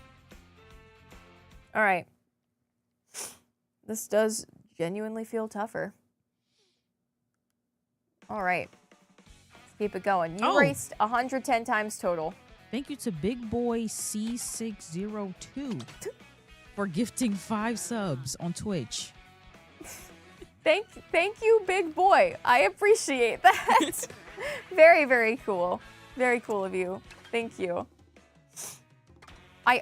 All right. This does genuinely feel tougher. All right. Let's keep it going. You raced 110 times total. Thank you to Big Boy C602 for gifting 5 subs on Twitch. Thank you, Big Boy. I appreciate that. Very, very cool. Very cool of you. Thank you. I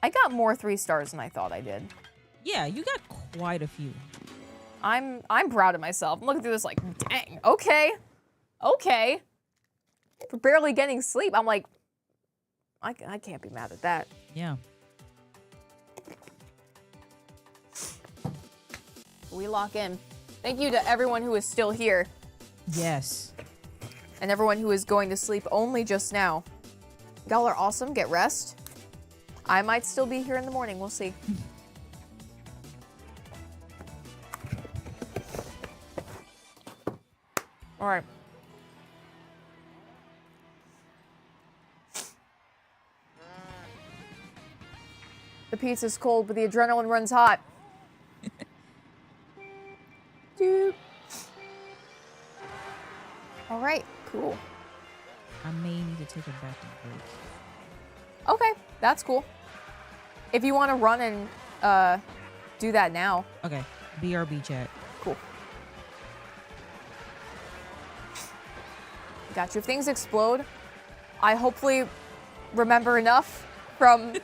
got more 3 stars than I thought I did. Yeah, you got quite a few. I'm proud of myself. I'm looking through this like, dang, okay. For barely getting sleep, I'm like, I can't be mad at that. Yeah. We lock in. Thank you to everyone who is still here. Yes. And everyone who is going to sleep only just now. Y'all are awesome. Get rest. I might still be here in the morning. We'll see. All right. The pizza's cold, but the adrenaline runs hot. Dude. All right, cool. I may need to take a bathroom break. Okay, that's cool. If you want to run and do that now. Okay, BRB chat. Cool. Got you. If things explode, I hopefully remember enough from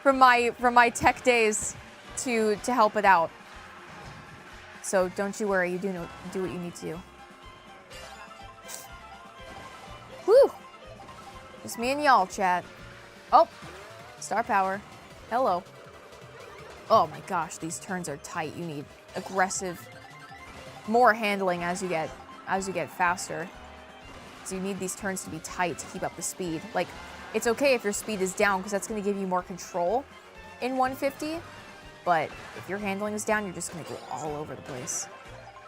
my tech days to help it out. So don't you worry. You do what you need to do. Whew. Just me and y'all, chat. Oh, star power. Hello. Oh my gosh, these turns are tight. You need aggressive, more handling as you get faster. So you need these turns to be tight to keep up the speed. Like, it's okay if your speed is down because that's going to give you more control in 150. But if your handling is down, you're just going to go all over the place.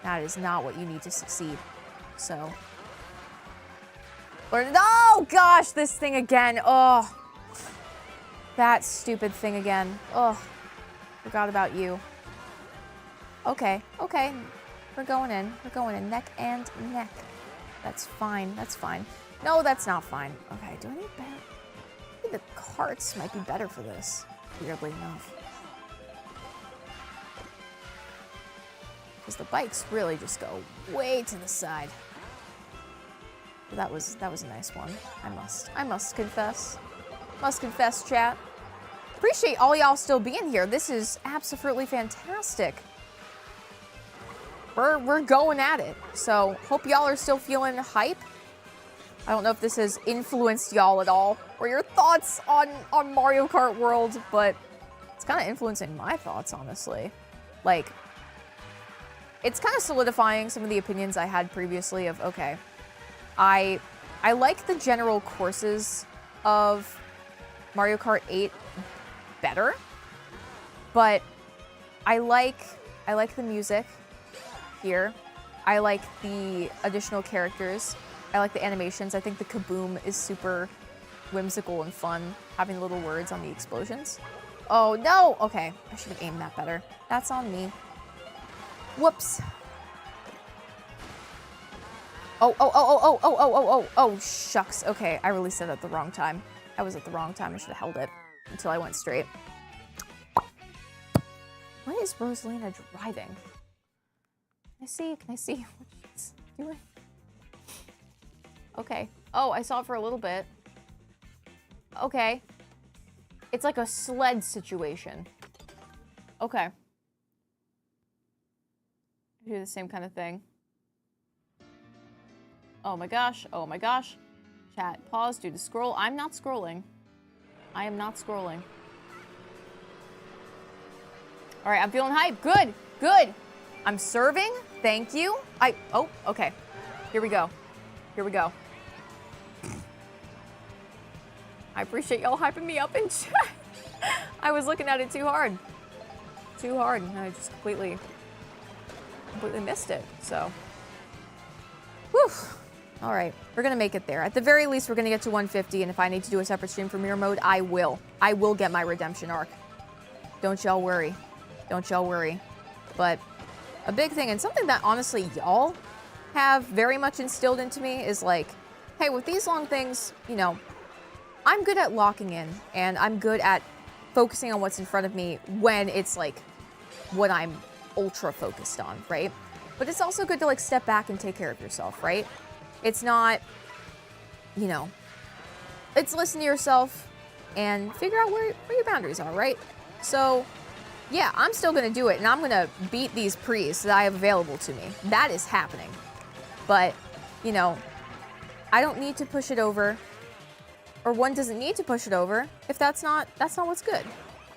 That is not what you need to succeed. So, oh gosh, this thing again. Oh, that stupid thing again. Oh, forgot about you. Okay. We're going in. Neck and neck. That's fine. No, that's not fine. Okay, do I need better? I think the carts might be better for this, weirdly enough. Because the bikes really just go way to the side. But that was a nice one. I must confess. Must confess, chat. Appreciate all y'all still being here. This is absolutely fantastic. We're going at it. So hope y'all are still feeling hype. I don't know if this has influenced y'all at all or your thoughts on Mario Kart World, but it's kind of influencing my thoughts, honestly. Like, it's kind of solidifying some of the opinions I had previously of, okay, I like the general courses of Mario Kart 8 better, but I like the music here. I like the additional characters. I like the animations. I think the kaboom is super whimsical and fun, having little words on the explosions. Oh no! Okay, I should have aimed that better. That's on me. Whoops. Oh, shucks. Okay, I released it at the wrong time. I was at the wrong time. I should have held it until I went straight. What is Rosalina driving? Can I see what she's doing? Okay. Oh, I saw it for a little bit. Okay. It's like a sled situation. Okay. Do the same kind of thing. Oh my gosh. Chat, pause, do the scroll. I'm not scrolling. I am not scrolling. All right, I'm feeling hype. Good. I'm serving. Thank you. Oh, okay. Here we go. I appreciate y'all hyping me up in chat. I was looking at it too hard. too hard, and I just completely missed it. So, whew. All right, we're gonna make it there. At the very least, we're gonna get to 150, and if I need to do a separate stream for mirror mode, I will. I will get my redemption arc. Don't y'all worry. Don't y'all worry. But a big thing, and something that honestly y'all have very much instilled into me is like, hey, with these long things, you know, I'm good at locking in, and I'm good at focusing on what's in front of me when it's like what I'm ultra focused on, right? But it's also good to like step back and take care of yourself, right? It's not, you know, it's listen to yourself and figure out where your boundaries are, right? So, yeah, I'm still going to do it, and I'm going to beat these prix that I have available to me. That is happening. But, you know, I don't need to push it over, or one doesn't need to push it over if that's not what's good.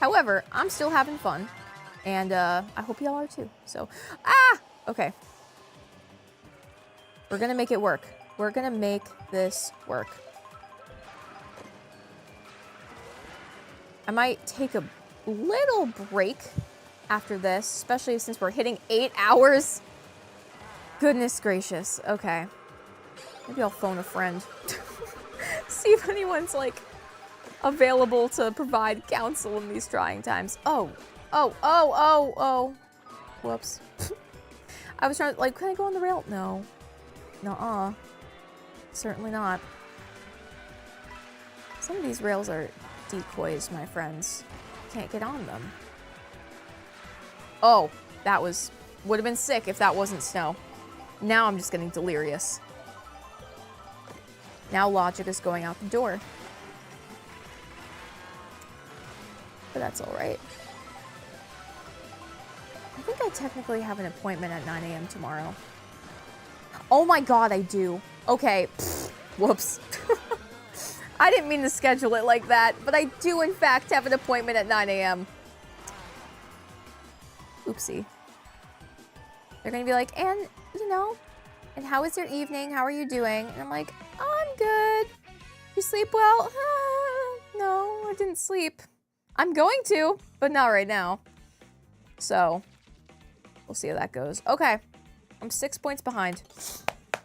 However, I'm still having fun, and I hope y'all are too. So, okay. We're going to make it work. We're going to make this work. I might take a little break after this, especially since we're hitting 8 hours. Goodness gracious. Okay. Maybe I'll phone a friend. See if anyone's like available to provide counsel in these trying times. Oh. Whoops. I was trying to, like, can I go on the rail? No. Nuh-uh. Certainly not. Some of these rails are decoys, my friends. Can't get on them. Oh, that would have been sick if that wasn't snow. Now I'm just getting delirious. Now logic is going out the door. But that's all right. I think I technically have an appointment at 9 a.m. tomorrow. Oh my god, I do. Okay. Pfft, whoops. I didn't mean to schedule it like that, but I do in fact have an appointment at 9 a.m. Oopsie. They're gonna be like, and, you know, and how was your evening? How are you doing? And I'm like, oh, I'm good. You sleep well? No, I didn't sleep. I'm going to, but not right now. So, we'll see how that goes. Okay, I'm 6 points behind.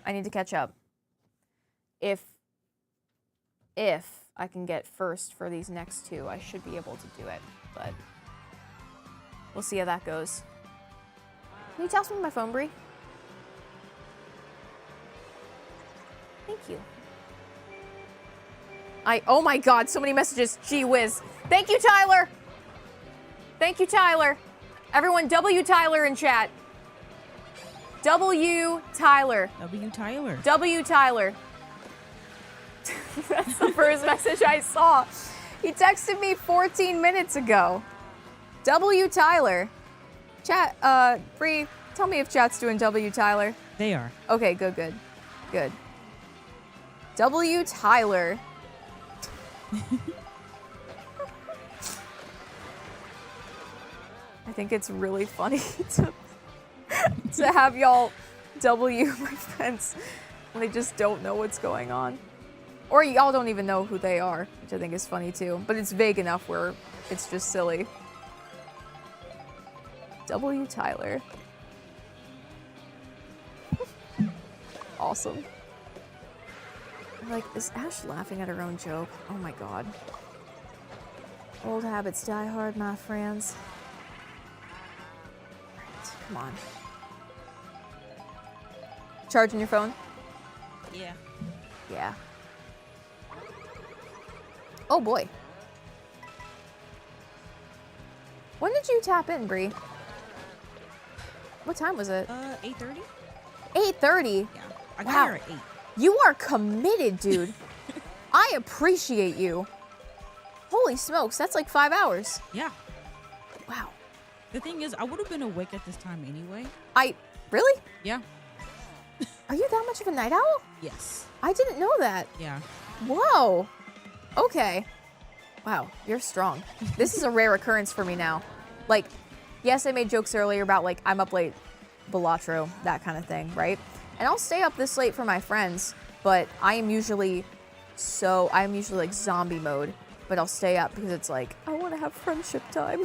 I need to catch up. If I can get first for these next two, I should be able to do it, but we'll see how that goes. Can you toss me my phone, Brie? Thank you. Oh my god, so many messages. Gee whiz. Thank you, Tyler. Thank you, Tyler. Everyone, W Tyler in chat. W Tyler. W Tyler. W Tyler. That's the first message I saw. He texted me 14 minutes ago. W Tyler. Chat, Bree, tell me if chat's doing W Tyler. They are. Okay, good. W Tyler. I think it's really funny to have y'all W my friends when they just don't know what's going on. Or y'all don't even know who they are, which I think is funny too. But it's vague enough where it's just silly. W Tyler. Awesome. I'm like, is Ash laughing at her own joke? Oh my god. Old habits die hard, my friends. Alright, come on. Charging your phone? Yeah. Yeah. Oh boy. When did you tap in, Bree? What time was it? 8:30. 8:30? Yeah. I got Wow. here at 8. You are committed, dude. I appreciate you. Holy smokes, that's like 5 hours. Yeah. Wow. The thing is, I would have been awake at this time anyway. Really? Yeah. Are you that much of a night owl? Yes. I didn't know that. Yeah. Whoa. Okay. Wow, you're strong. This is a rare occurrence for me now. Like, yes, I made jokes earlier about like, I'm up late, Balatro, that kind of thing, right? And I'll stay up this late for my friends, but I'm usually like zombie mode, but I'll stay up because it's like, I want to have friendship time.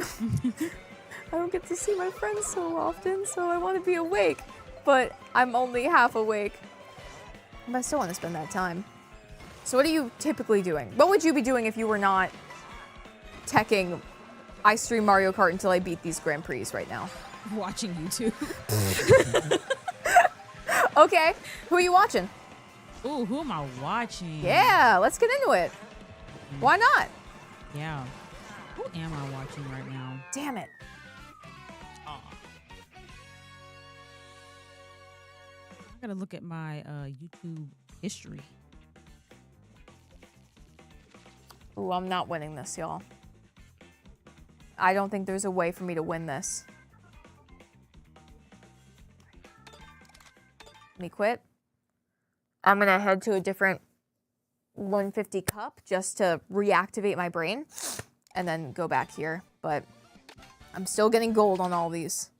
I don't get to see my friends so often, so I want to be awake. But I'm only half awake. But I still want to spend that time. So what are you typically doing? What would you be doing if you were not teching I stream Mario Kart until I beat these Grand Prix right now? Watching YouTube. Okay, who are you watching? Ooh, who am I watching? Yeah, let's get into it. Why not? Yeah. Who am I watching right now? Damn it. I gotta look at my YouTube history. Ooh, I'm not winning this, y'all. I don't think there's a way for me to win this. Let me quit. I'm gonna head to a different 150 cup just to reactivate my brain and then go back here. But I'm still getting gold on all these.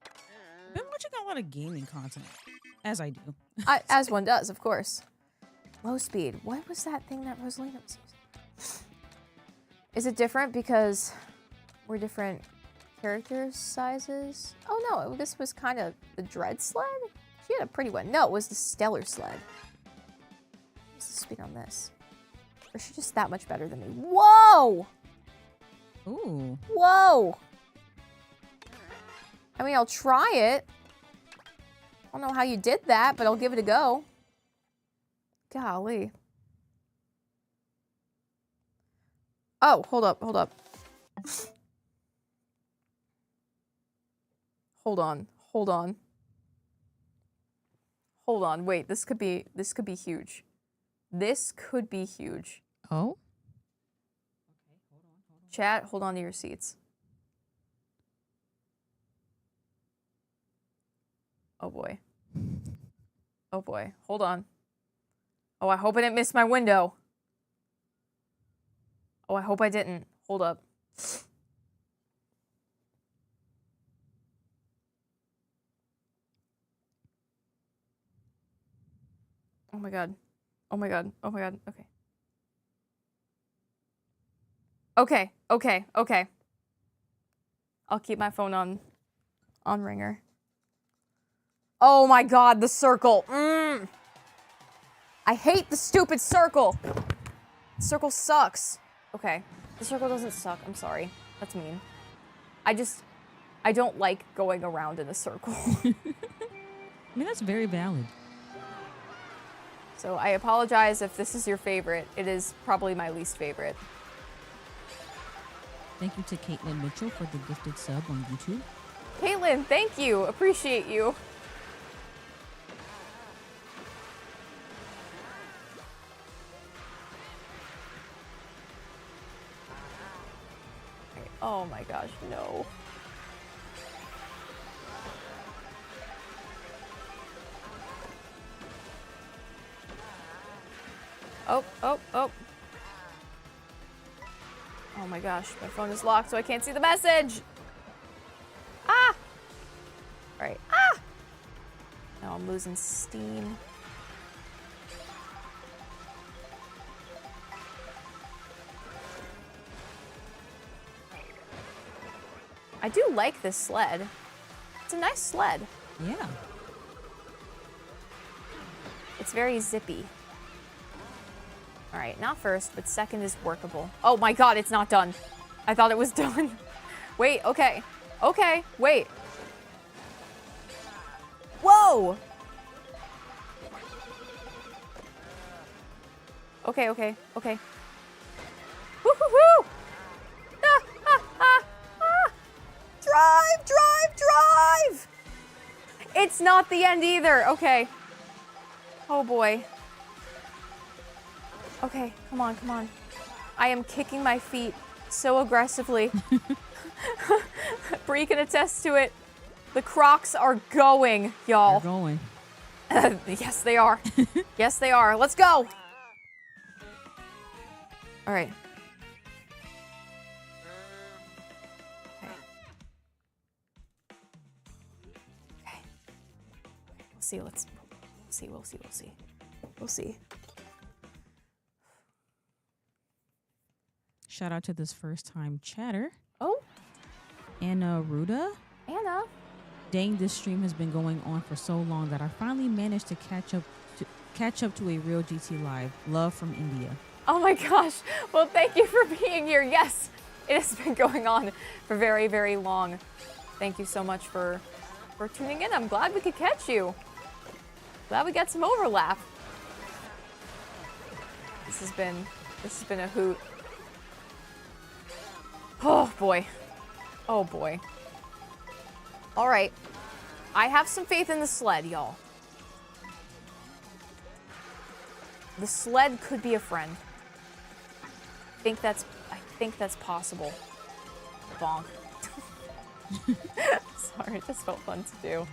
I've been watching a lot of gaming content, as I do. As one does, of course. Low speed. What was that thing that Rosalina was using? Is it different because we're different character sizes? Oh no, this was kind of the Dread sled? She had a pretty one. No, it was the Stellar sled. What's the speed on this? Or is she just that much better than me? Whoa! Ooh. Whoa! I mean, I'll try it. I don't know how you did that, but I'll give it a go. Golly. Oh, hold up, hold up. Hold on, hold on. Hold on, wait, this could be huge. This could be huge. Oh? Chat, hold on to your seats. Oh boy. Oh boy, hold on. Oh, I hope I didn't miss my window. Oh, I hope I didn't. Hold up. Oh my god. Oh my god. Oh my god. Okay. Okay. Okay. Okay. I'll keep my phone on ringer. Oh my god, the circle. I hate the stupid circle. The circle sucks. Okay. The circle doesn't suck. I'm sorry. That's mean. I don't like going around in a circle. I mean, that's very valid. So I apologize if this is your favorite. It is probably my least favorite. Thank you to Caitlin Mitchell for the gifted sub on YouTube. Caitlin, thank you. Appreciate you. Oh my gosh, no. Oh, oh, oh. Oh my gosh, my phone is locked, so I can't see the message. Ah! All right, ah! Now I'm losing steam. I do like this sled. It's a nice sled. Yeah. It's very zippy. All right, not first, but second is workable. Oh my god, it's not done. I thought it was done. Wait, okay. Okay, wait. Whoa! Okay, okay, okay. Woo-hoo-hoo! Ah, ah, ah, ah! Drive, drive, drive! It's not the end either. Okay. Oh boy. Okay, come on, come on. I am kicking my feet so aggressively. Bree can attest to it. The Crocs are going, y'all. They're going. Yes, they are. Yes, they are. Let's go. All right. Okay. Okay. We'll see. We'll see. We'll see. Shout out to this first time chatter. Oh. Anna Ruda. Anna. Dang, this stream has been going on for so long that I finally managed to catch up to a real GT Live. Love from India. Oh my gosh. Well, thank you for being here. Yes, it has been going on for very, very long. Thank you so much for tuning in. I'm glad we could catch you. Glad we got some overlap. This has been a hoot. Oh boy. Oh boy. All right. I have some faith in the sled, y'all. The sled could be a friend. I think that's possible. Bonk. Sorry, it just felt fun to do.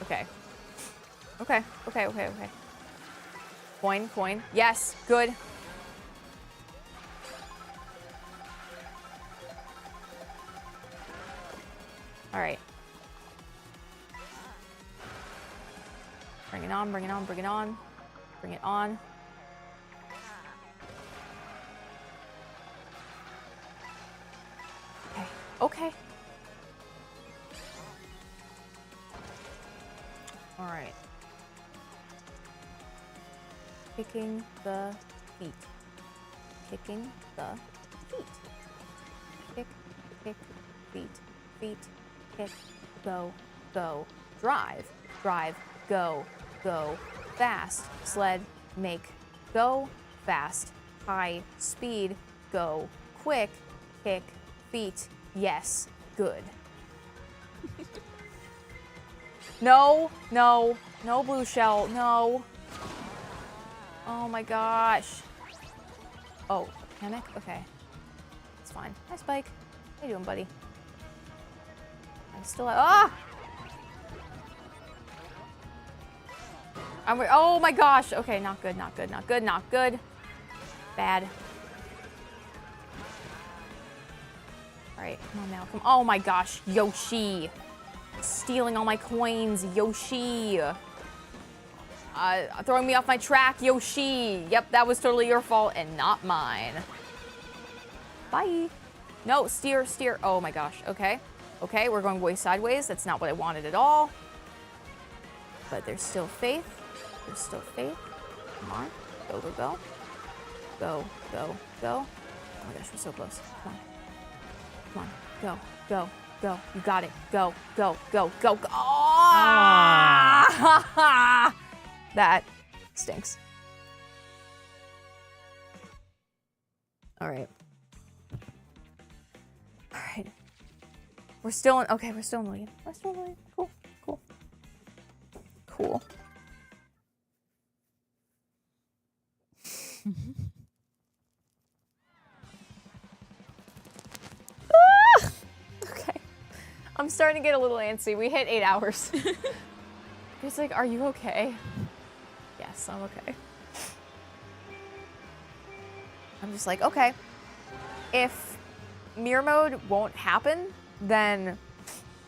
Okay. Okay. Coin. Yes, good. All right. Bring it on. Bring it on. Okay. All right. Kicking the feet. Kick, feet. Kick, go. Drive, go. Fast, sled, make, go. Fast, high speed, go. Quick, kick, feet, yes, good. No, blue shell, no. Oh my gosh. Oh, panic? Okay. It's fine. Hi, Spike. How you doing, buddy? I'm still oh my gosh. Okay, not good. Bad. All right, come on now. Oh my gosh, Yoshi. Stealing all my coins, Yoshi. Throwing me off my track, Yoshi. Yep, that was totally your fault and not mine. Bye. No, steer. Oh my gosh, okay. Okay, we're going way sideways. That's not what I wanted at all. But there's still faith. Come on. Go. Go. Oh my gosh, we're so close. Come on. Go. You got it. Go. Oh! That stinks. All right. We're still in the lead. Cool. Okay. I'm starting to get a little antsy. We hit 8 hours. It's like, are you okay? Yes, I'm okay. I'm just like, okay. If mirror mode won't happen, then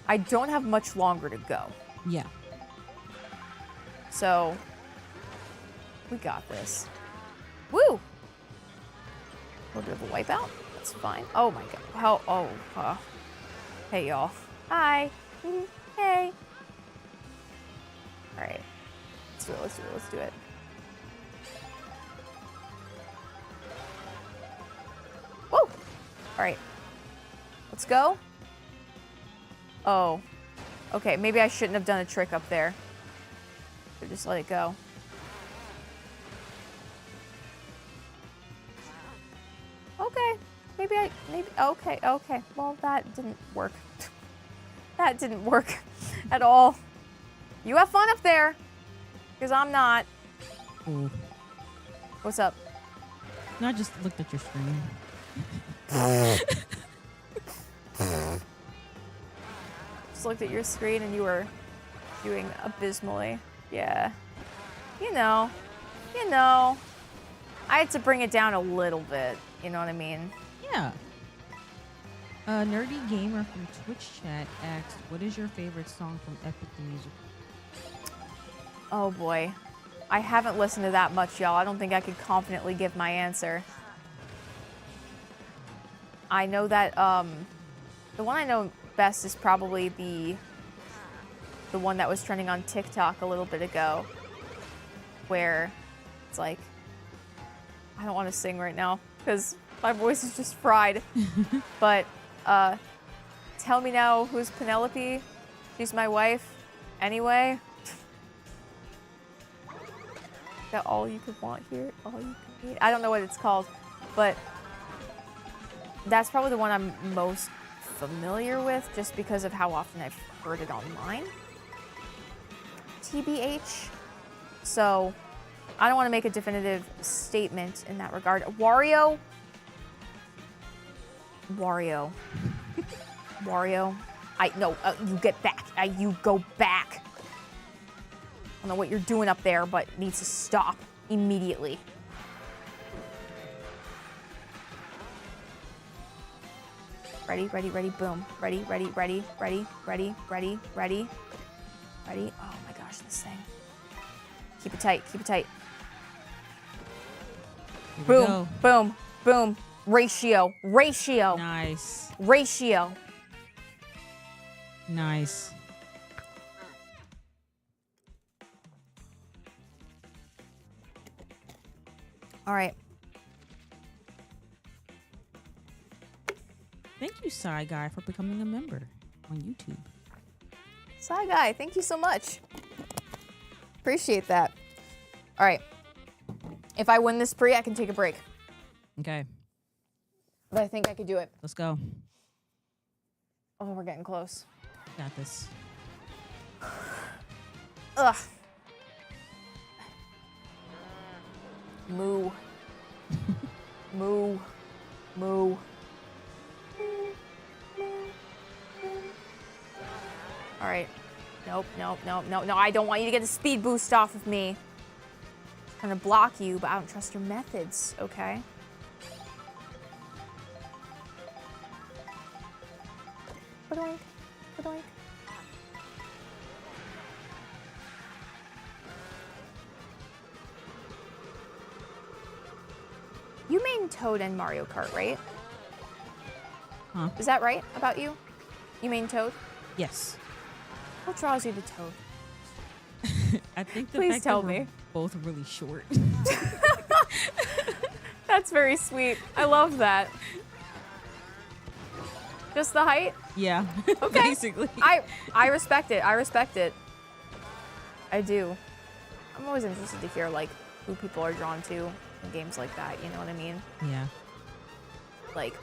I don't have much longer to go. Yeah. So, we got this. Woo! A little bit of a wipeout. That's fine. Oh my god. Hey, y'all. Hi. Hey. All right. Let's do it. Woo! All right. Let's go. Oh. Okay, maybe I shouldn't have done a trick up there. So just let it go. Okay. Okay. Well, that didn't work. That didn't work at all. You have fun up there, because I'm not. Ooh. What's up? No, I just looked at your screen. Just looked at your screen and you were doing abysmally. Yeah. You know. I had to bring it down a little bit. You know what I mean? Yeah. A nerdy gamer from Twitch chat asked, "What is your favorite song from Epic the Musical?" Oh boy. I haven't listened to that much, y'all. I don't think I could confidently give my answer. I know that the one I know best is probably the one that was trending on TikTok a little bit ago, where it's like, I don't want to sing right now because my voice is just fried. But tell me now, who's Penelope? She's my wife. Anyway. Got all you could want here, all you could need. I don't know what it's called, but that's probably the one I'm most familiar with just because of how often I've heard it online. TBH. So I don't want to make a definitive statement in that regard. Wario. Wario. No, you get back. You go back. I don't know what you're doing up there, but it needs to stop immediately. Ready, ready, ready, boom. Ready, ready, ready, ready, ready, ready, ready, ready. Oh my gosh, this thing. Keep it tight, keep it tight. Boom, boom, boom. Ratio, ratio. Nice. Ratio. Nice. All right. Thank you, Side Guy, for becoming a member on YouTube. Side Guy, thank you so much. Appreciate that. All right. If I win this prix, I can take a break. Okay. But I think I could do it. Let's go. Oh, we're getting close. Got this. Ugh. Moo. Moo. Moo. All right. Nope, nope, nope, no, no. I don't want you to get a speed boost off of me. I'm trying to block you, but I don't trust your methods, okay? Ba-doink, ba-doink. You main Toad in Mario Kart, right? Huh? Is that right about you? You main Toad? Yes. What draws you to Toad? I think the Please fact tell that we're me. both really short. That's very sweet. I love that. Just the height? Yeah. Okay. Basically. I respect it. I respect it. I do. I'm always interested to hear like who people are drawn to in games like that, you know what I mean? Yeah. Like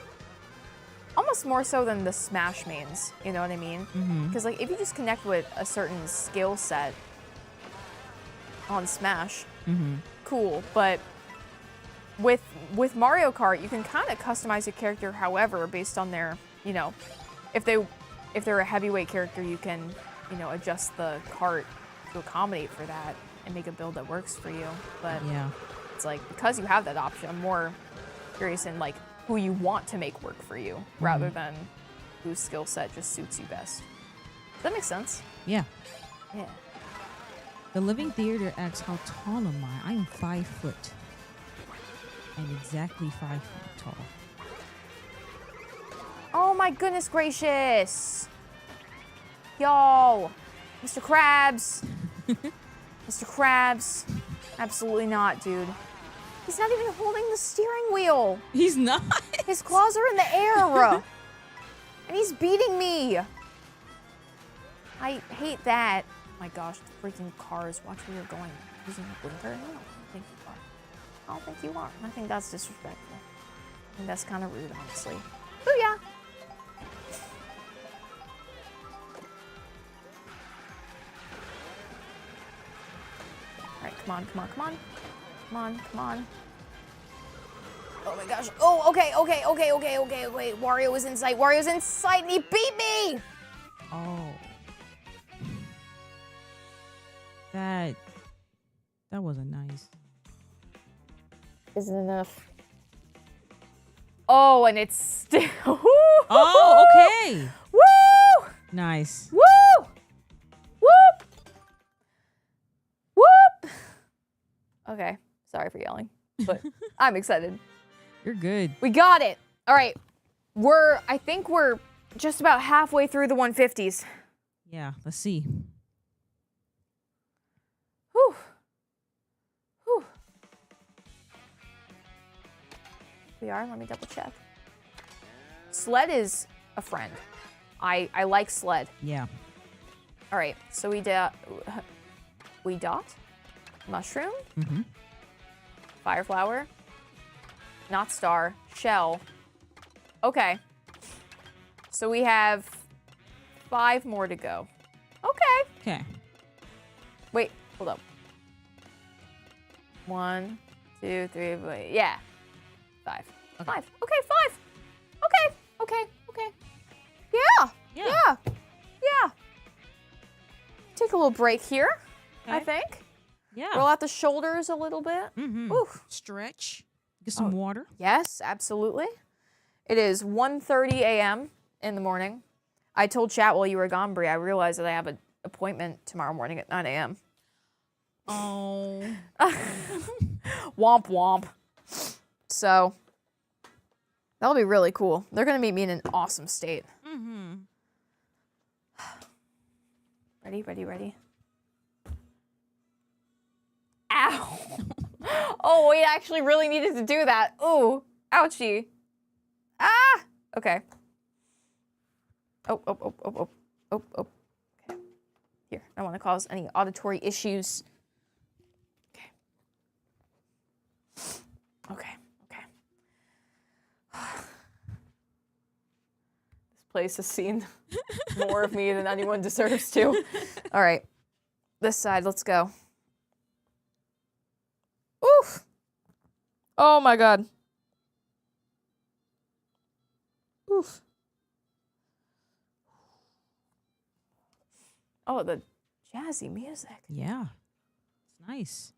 almost more so than the Smash mains, you know what I mean? Because like if you just connect with a certain skill set on Smash, cool. But with Mario Kart, you can kind of customize your character however based on their, you know, if they're a heavyweight character, you can, you know, adjust the cart to accommodate for that and make a build that works for you. But Yeah. it's like because you have that option, I'm more curious in like who you want to make work for you rather than whose skill set just suits you best. Does that make sense? Yeah. Yeah. The Living Theater asks, how tall am I? I am 5 foot. I'm exactly 5 feet tall. Oh my goodness gracious. Yo, Mr. Krabs. Mr. Krabs. Absolutely not, dude. He's not even holding the steering wheel. He's not. His claws are in the air. And he's beating me. I hate that. Oh my gosh, the freaking cars. Watch where you're going. Using a blinker? No, I don't think you are. I don't think you are. I think that's disrespectful. I think that's kind of rude, honestly. Booyah! Alright, come on, come on, come on. Come on, come on. Oh my gosh. Oh, okay. Wario is in sight. Wario's in sight and he beat me! Oh. That wasn't nice. Isn't enough. Oh, and it's still. Oh, okay. Woo! Nice. Woo! Whoop! Whoop! Okay, sorry for yelling, but I'm excited. You're good. We got it. All right. I think we're just about halfway through the 150s. Yeah, let's see. Whew. Whew. We are. Let me double check. Sled is a friend. I like Sled. Yeah. All right. So we dot mushroom, fire flower, not star, shell. Okay. So we have 5 more to go. Okay. Okay. Wait, hold up. 1, 2, 3, wait, yeah. 5. Okay. 5. Okay, 5. Okay, okay, okay. Yeah. Yeah. Yeah. Yeah. Take a little break here, I Okay. think. Yeah. Roll out the shoulders a little bit. Oof. Stretch. Get some water. Yes, absolutely. It is 1:30 a.m. in the morning. I told chat while you were gone, Brie, I realized that I have an appointment tomorrow morning at 9 a.m. Oh. Womp womp. So, that'll be really cool. They're going to meet me in an awesome state. Ready, ready, ready. Ow. Oh, we actually really needed to do that. Ooh, ouchie. Ah! Okay. Oh. Okay. Here, I don't want to cause any auditory issues. Okay. This place has seen more of me than anyone deserves to. All right. This side, let's go. Oof. Oh my God. Oof. Oh, the jazzy music. Yeah. It's nice.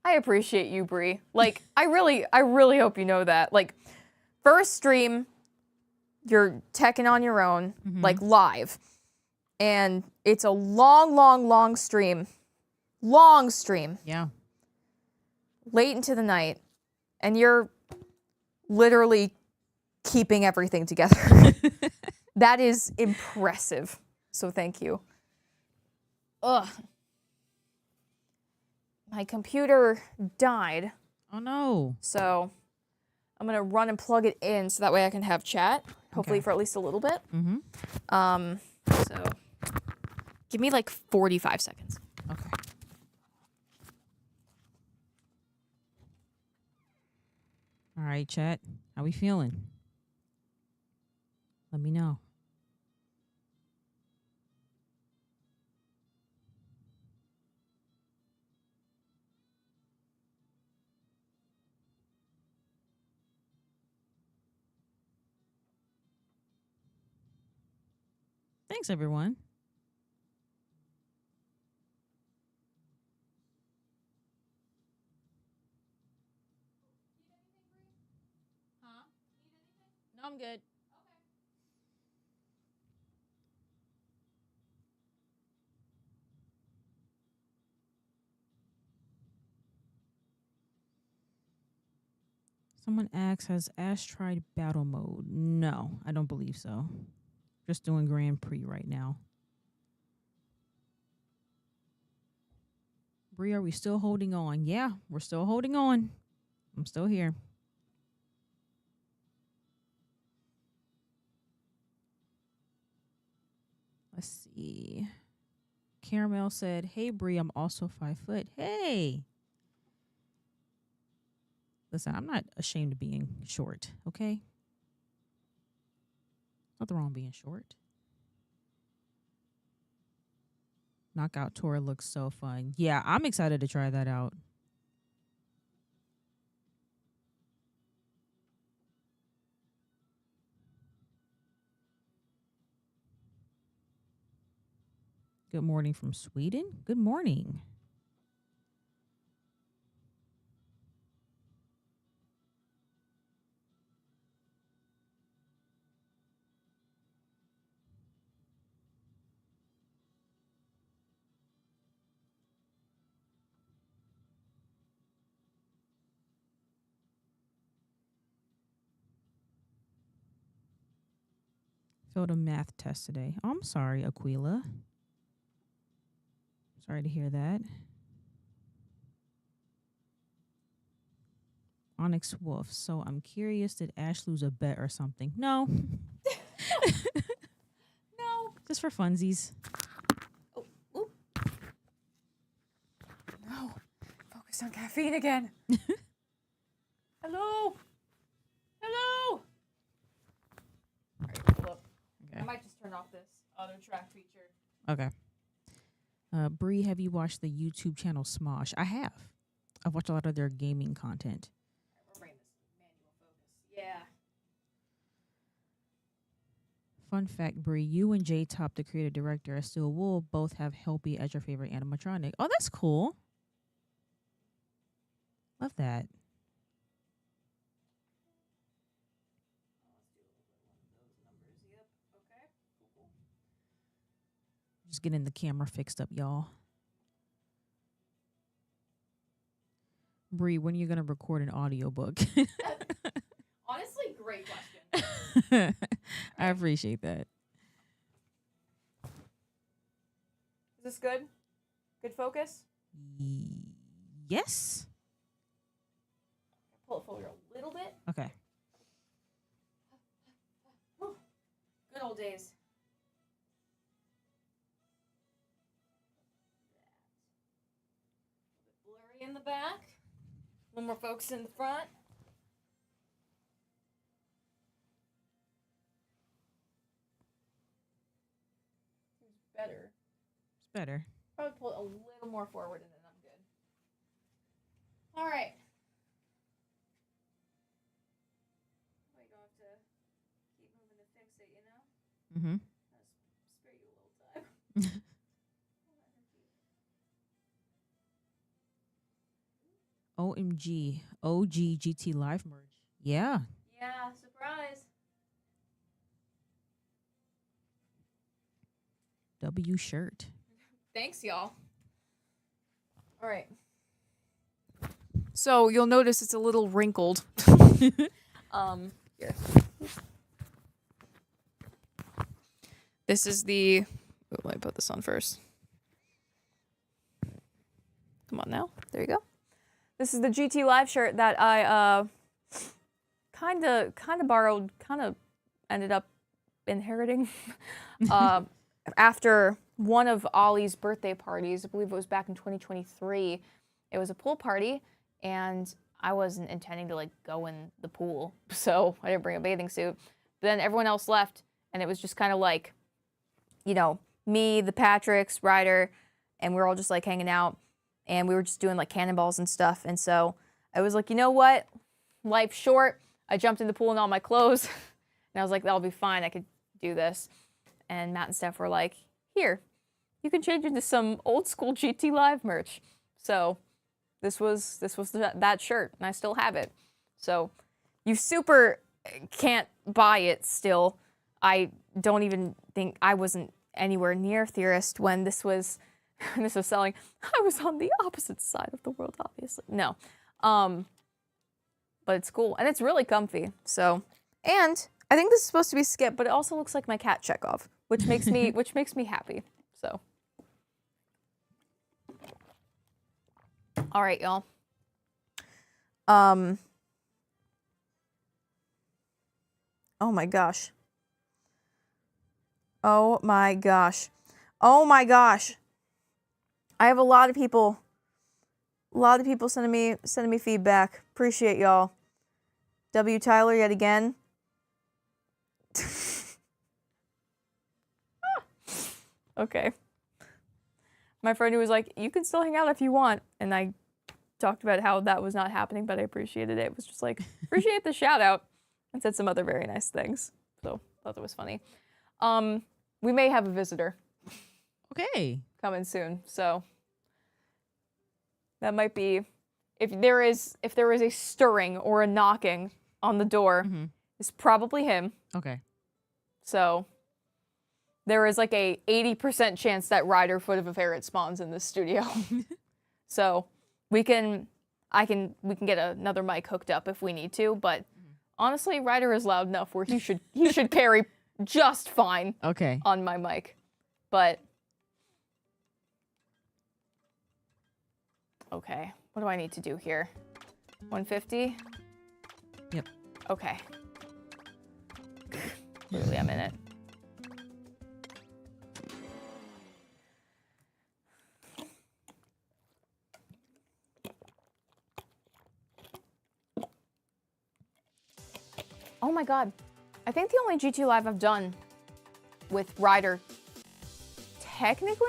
I appreciate you, Brie. Like, I really hope you know that. Like, first stream, you're teching on your own, like live. And it's a long stream. Long stream. Yeah. Late into the night. And you're literally keeping everything together. That is impressive. So thank you. Ugh. My computer died. Oh no. So I'm going to run and plug it in so that way I can have chat. Hopefully for at least a little bit. So give me like 45 seconds. Okay. All right, chat. How we feeling? Let me know. Thanks, everyone. Huh? No, I'm good. Someone asks, has Ash tried battle mode? No, I don't believe so. Just doing Grand Prix right now. Bree, are we still holding on? Yeah, we're still holding on. I'm still here. Let's see. Caramel said, hey, Bree, I'm also 5 foot. Hey. Listen, I'm not ashamed of being short, okay? Nothing wrong with being short. Knockout tour looks so fun. Yeah, I'm excited to try that out. Good morning from Sweden. Good morning. failed a math test today. Oh, I'm sorry, Aquila. Sorry to hear that. Onyx Wolf. So I'm curious, did Ash lose a bet or something? No. No. Just for funsies. Oh, oop. No. Focus on caffeine again. Hello. Hello. All right, hold up. Okay. I might just turn off this other track feature. Okay. Bree, have you watched the YouTube channel Smosh? I have. I've watched a lot of their gaming content. We're bringing this manual focus. Yeah. Fun fact, Bree, you and J Top, the creative director, as Steel Wool, both have Helpy as your favorite animatronic. Oh, that's cool. Love that. Just getting the camera fixed up, y'all. Bree, when are you going to record an audiobook? Honestly, great question. I appreciate that. Is this good? Good focus? Yes. Pull it forward a little bit. Okay. Whew. Good old days. A bit blurry in the back. A little more focus in the front. Seems better. It's better. Probably pull it a little more forward and then I'm good. All right. Well, you don't have to keep moving to fix it, you know? Mm-hmm. I'll spare you a little time. OMG. OG GTLive merch. Yeah. Yeah, surprise. W shirt. Thanks, y'all. All right. So you'll notice it's a little wrinkled. Here. This is the. Oh, let me put this on first. Come on now. There you go. This is the GTLive shirt that I kind of borrowed, kind of ended up inheriting after one of Ollie's birthday parties. I believe it was back in 2023. It was a pool party, and I wasn't intending to like go in the pool, so I didn't bring a bathing suit. But then everyone else left, and it was just kind of like, you know, me, the Patricks, Ryder, and we were all just like hanging out. And we were just doing like cannonballs and stuff. And so I was like, you know what? Life's short. I jumped in the pool in all my clothes. And I was like, that'll be fine. I could do this. And Matt and Steph were like, here, you can change into some old school GTLive merch. So this was that shirt. And I still have it. So you super can't buy it still. I don't even think I wasn't anywhere near Theorist when this was selling. I was on the opposite side of the world, obviously. No. But it's cool. And it's really comfy. So, and I think this is supposed to be Skip, but it also looks like my cat Chekhov, which makes me happy. So. All right, y'all. Oh my gosh. Oh my gosh. Oh my gosh. I have a lot of people sending me feedback. Appreciate y'all. W. Tyler yet again. Okay. My friend who was like, you can still hang out if you want. And I talked about how that was not happening, but I appreciated it. It was just like, appreciate the shout out. And said some other very nice things. So thought that was funny. We may have a visitor. Okay. Coming soon. So that might be, if there is a stirring or a knocking on the door, it's probably him. Okay. So there is like a 80% chance that Ryder Foot of a Ferret spawns in this studio. So we can get another mic hooked up if we need to, but honestly, Ryder is loud enough where he should carry just fine Okay. on my mic. But okay, what do I need to do here? 150? Yep. Okay. Literally, I'm in it. Oh my god. I think the only GTLive I've done with Ryder, technically,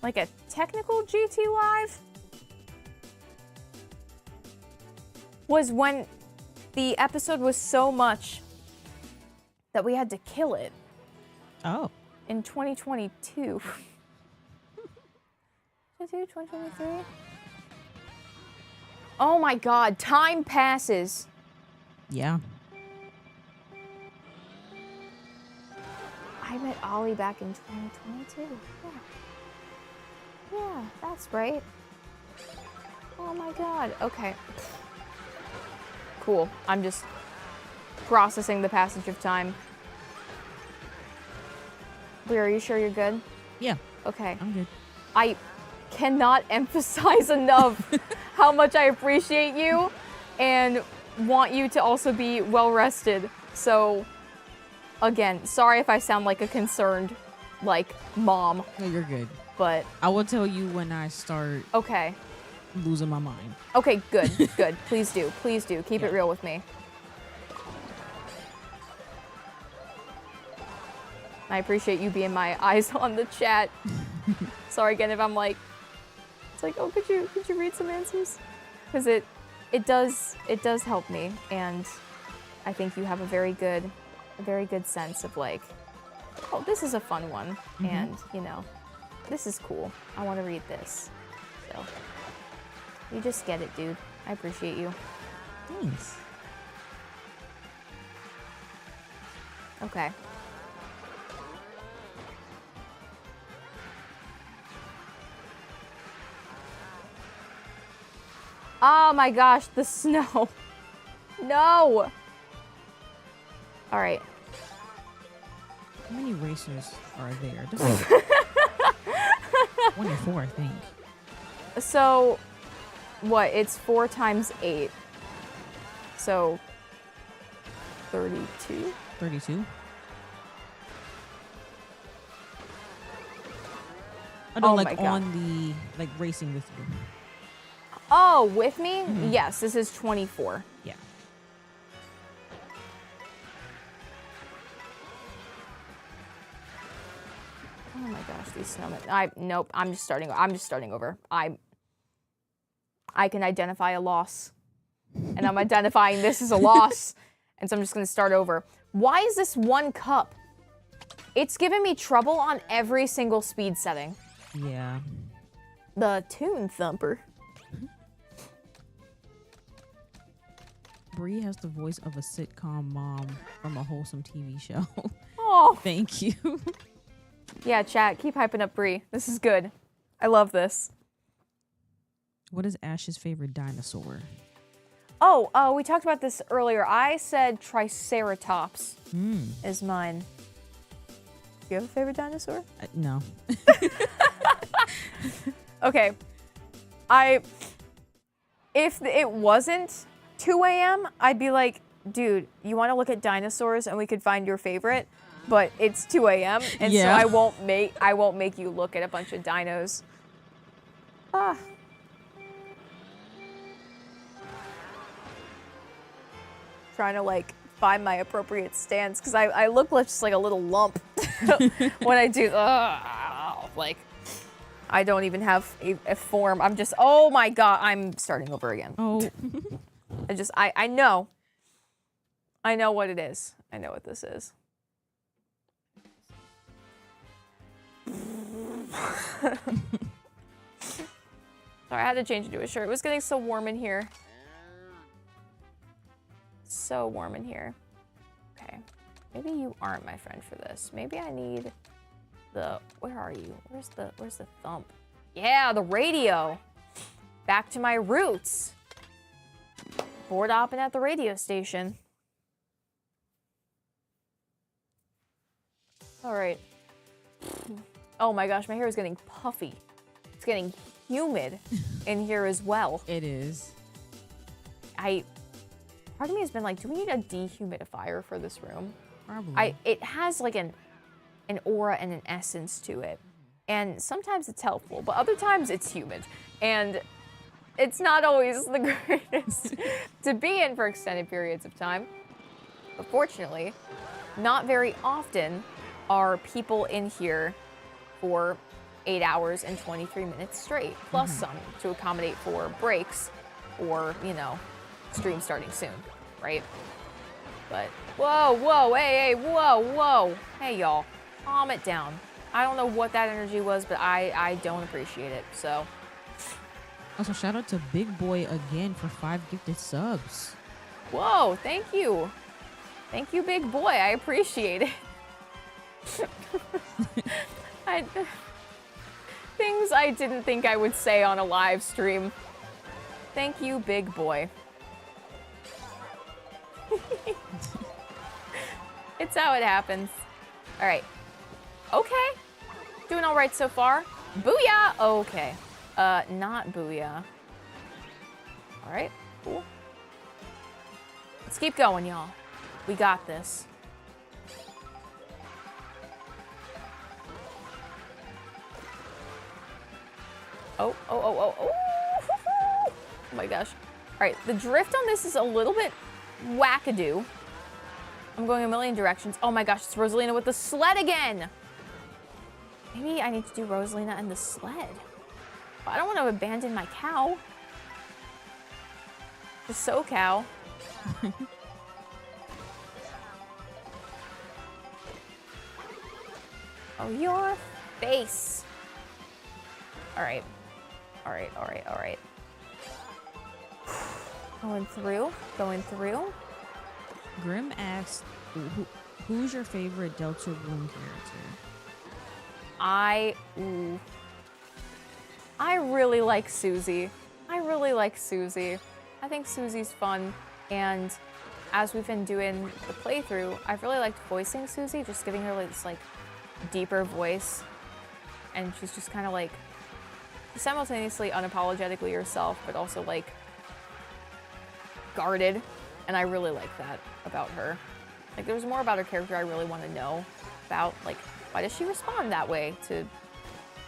like a technical GTLive, was when the episode was so much that we had to kill it Oh. in 2022. 2023? Oh my god, time passes. Yeah. I met Ollie back in 2022. Yeah. Yeah, that's right. Oh my god. Okay. Cool. I'm just processing the passage of time. Brie, are you sure you're good? Yeah. Okay. I'm good. I cannot emphasize enough how much I appreciate you and want you to also be well rested. So, again, sorry if I sound like a concerned, like, mom, No, you're good. but I will tell you when I start okay. losing my mind. Okay, good, good. Please do. Please do. Keep it real with me. I appreciate you being my eyes on the chat. Sorry again if I'm like, it's like, oh, could you read some answers? Because it does help me, and I think you have a very good sense of like, oh, this is a fun one, and you know, this is cool. I want to read this. So you just get it, dude. I appreciate you. Thanks. Okay. Oh my gosh, the snow. No. All right. How many racers are there? There's like 24, I think. So, what? It's 4 times 8. So, 32? 32. I Oh don't my like God. on the like racing with you. Oh, with me? Yes, this is 24. Yeah. Oh my gosh, these snowmen. Nope, I'm just starting over. I can identify a loss. And I'm identifying this as a loss. And so I'm just gonna start over. Why is this 1 cup? It's giving me trouble on every single speed setting. Yeah. The Toon Thumper. Bree has the voice of a sitcom mom from a wholesome TV show. Oh. Thank you. Yeah, chat, keep hyping up Bree. This is good. I love this. What is Ash's favorite dinosaur? Oh, we talked about this earlier. I said Triceratops is mine. Do you have a favorite dinosaur? No. Okay. If it wasn't 2 a.m., I'd be like, dude, you want to look at dinosaurs and we could find your favorite? But it's 2 a.m. and Yeah. so I won't make you look at a bunch of dinos. Ah. Trying to like find my appropriate stance because I look just like a little lump when I do. Like I don't even have a form. I'm just. Oh my god! I'm starting over again. Oh. I know. I know what it is. I know what this is. Sorry, I had to change into a shirt. It was getting so warm in here. So warm in here. Okay. Maybe you aren't my friend for this. Maybe I need the... Where are you? Where's the thump? Yeah, the radio. Back to my roots. Board hopping at the radio station. All right. Oh my gosh, my hair is getting puffy. It's getting humid in here as well. It is. Part of me has been like, do we need a dehumidifier for this room? Probably. It has like an aura and an essence to it. And sometimes it's helpful, but other times it's humid. And it's not always the greatest to be in for extended periods of time. But fortunately, not very often are people in here for 8 hours and 23 minutes straight, plus some to accommodate for breaks or, you know, stream starting soon, right? But, whoa, hey, whoa. Hey, y'all, calm it down. I don't know what that energy was, but I don't appreciate it, so. Also, shout out to Big Boy again for 5 gifted subs. Whoa, thank you. Thank you, Big Boy. I appreciate it. Things I didn't think I would say on a live stream. Thank you, Big Boy. It's how it happens. All right. Okay. Doing all right so far. Booyah! Okay. Not booyah. All right. Cool. Let's keep going, y'all. We got this. Oh. Oh my gosh. All right, the drift on this is a little bit wackadoo. I'm going a million directions. Oh my gosh, it's Rosalina with the sled again. Maybe I need to do Rosalina and the sled. I don't want to abandon my cow. The cow. Oh, your face. All right. Going through. Grim asked, who's your favorite Delta Bloom character? I really like Susie. I think Susie's fun, and as we've been doing the playthrough, I've really liked voicing Susie, just giving her this like deeper voice, and she's just kind of like simultaneously unapologetically herself, but also like guarded, and I really like that about her. Like, there's more about her character I really want to know about, like, why does she respond that way to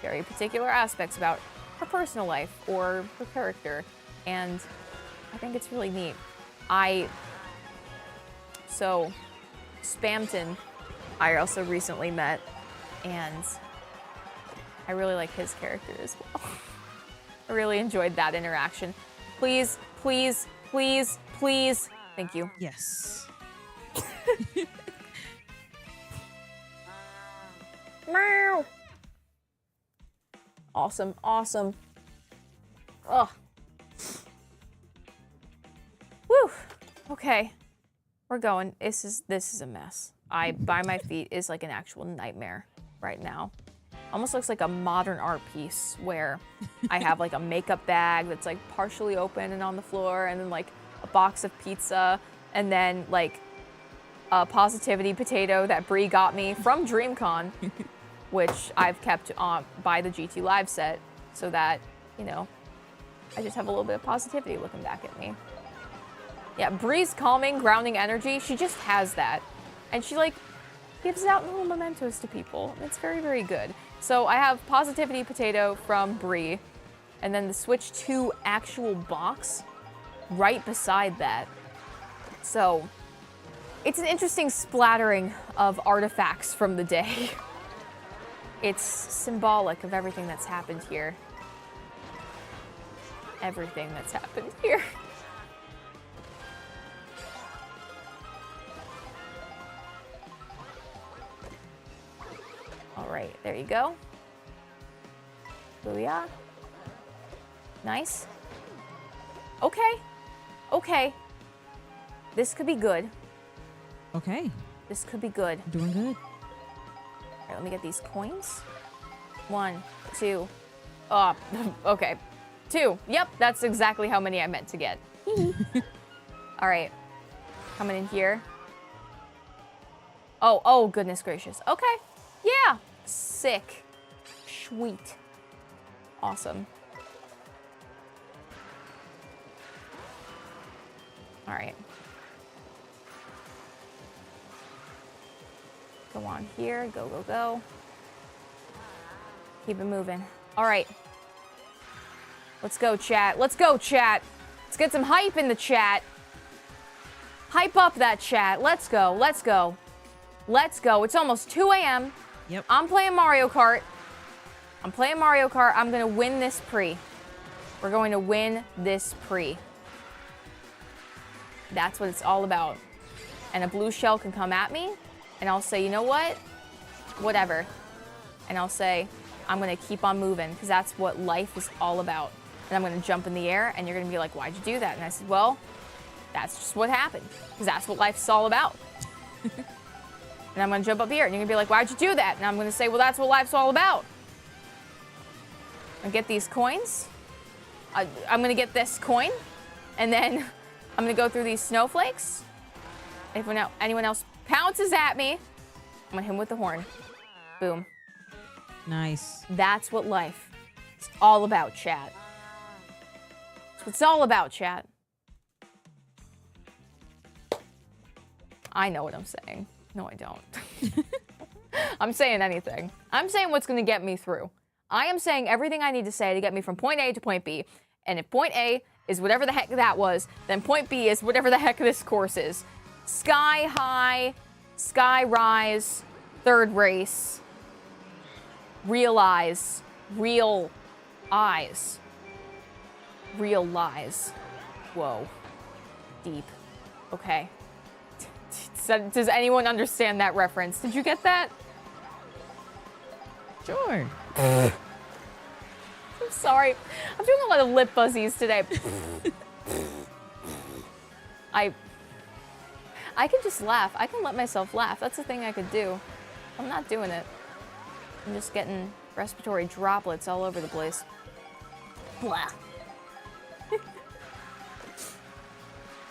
very particular aspects about her personal life or her character, and I think it's really neat. So Spamton, I also recently met, and I really like his character as well. I really enjoyed that interaction. Please. Thank you. Yes. Meow. Awesome. Ugh. Whew. Okay. We're going. This is a mess. By my feet is like an actual nightmare right now. Almost looks like a modern art piece where I have like a makeup bag that's like partially open and on the floor, and then like a box of pizza, and then like a positivity potato that Bree got me from DreamCon, which I've kept on by the GTLive set so that, you know, I just have a little bit of positivity looking back at me. Yeah, Bree's calming, grounding energy, she just has that. And she like gives out little mementos to people. It's very, very good. So I have positivity potato from Bree, and then the Switch 2 actual box right beside that. So it's an interesting splattering of artifacts from the day. It's symbolic of everything that's happened here. Everything that's happened here. All right, there you go. Booyah. Nice. Okay. This could be good. Okay. This could be good. Doing good. All right, let me get these coins. 1, 2. Oh, okay. 2. Yep, that's exactly how many I meant to get. All right. Coming in here. Oh, goodness gracious. Okay. Yeah. Sick. Sweet. Awesome. All right. Go on here. Go, go, go. Keep it moving. All right. Let's go, chat. Let's go, chat. Let's get some hype in the chat. Hype up that chat. Let's go. Let's go. Let's go. It's almost 2 a.m. Yep. I'm playing Mario Kart. I'm playing Mario Kart. I'm going to win this prix. We're going to win this prix. That's what it's all about. And a blue shell can come at me, and I'll say, you know what? Whatever. And I'll say, I'm going to keep on moving, because that's what life is all about. And I'm going to jump in the air, and you're going to be like, why'd you do that? And I said, well, that's just what happened, because that's what life's all about. And I'm going to jump up here, and you're going to be like, why'd you do that? And I'm going to say, well, that's what life's all about. And get these coins. I'm going to get this coin, and then I'm going to go through these snowflakes. If anyone else pounces at me, I'm going to hit him with the horn. Boom. Nice. That's what life is all about, chat. That's what it's all about, chat. I know what I'm saying. No, I don't. I'm saying anything. I'm saying what's going to get me through. I am saying everything I need to say to get me from point A to point B. And if point A is whatever the heck that was, then point B is whatever the heck this course is. Sky high, sky rise, third race, realize, real eyes, real lies. Whoa. Deep. Okay. Does anyone understand that reference? Did you get that? Sure. I'm sorry. I'm doing a lot of lip fuzzies today. I can just laugh. I can let myself laugh. That's the thing I could do. I'm not doing it. I'm just getting respiratory droplets all over the place. Blah. If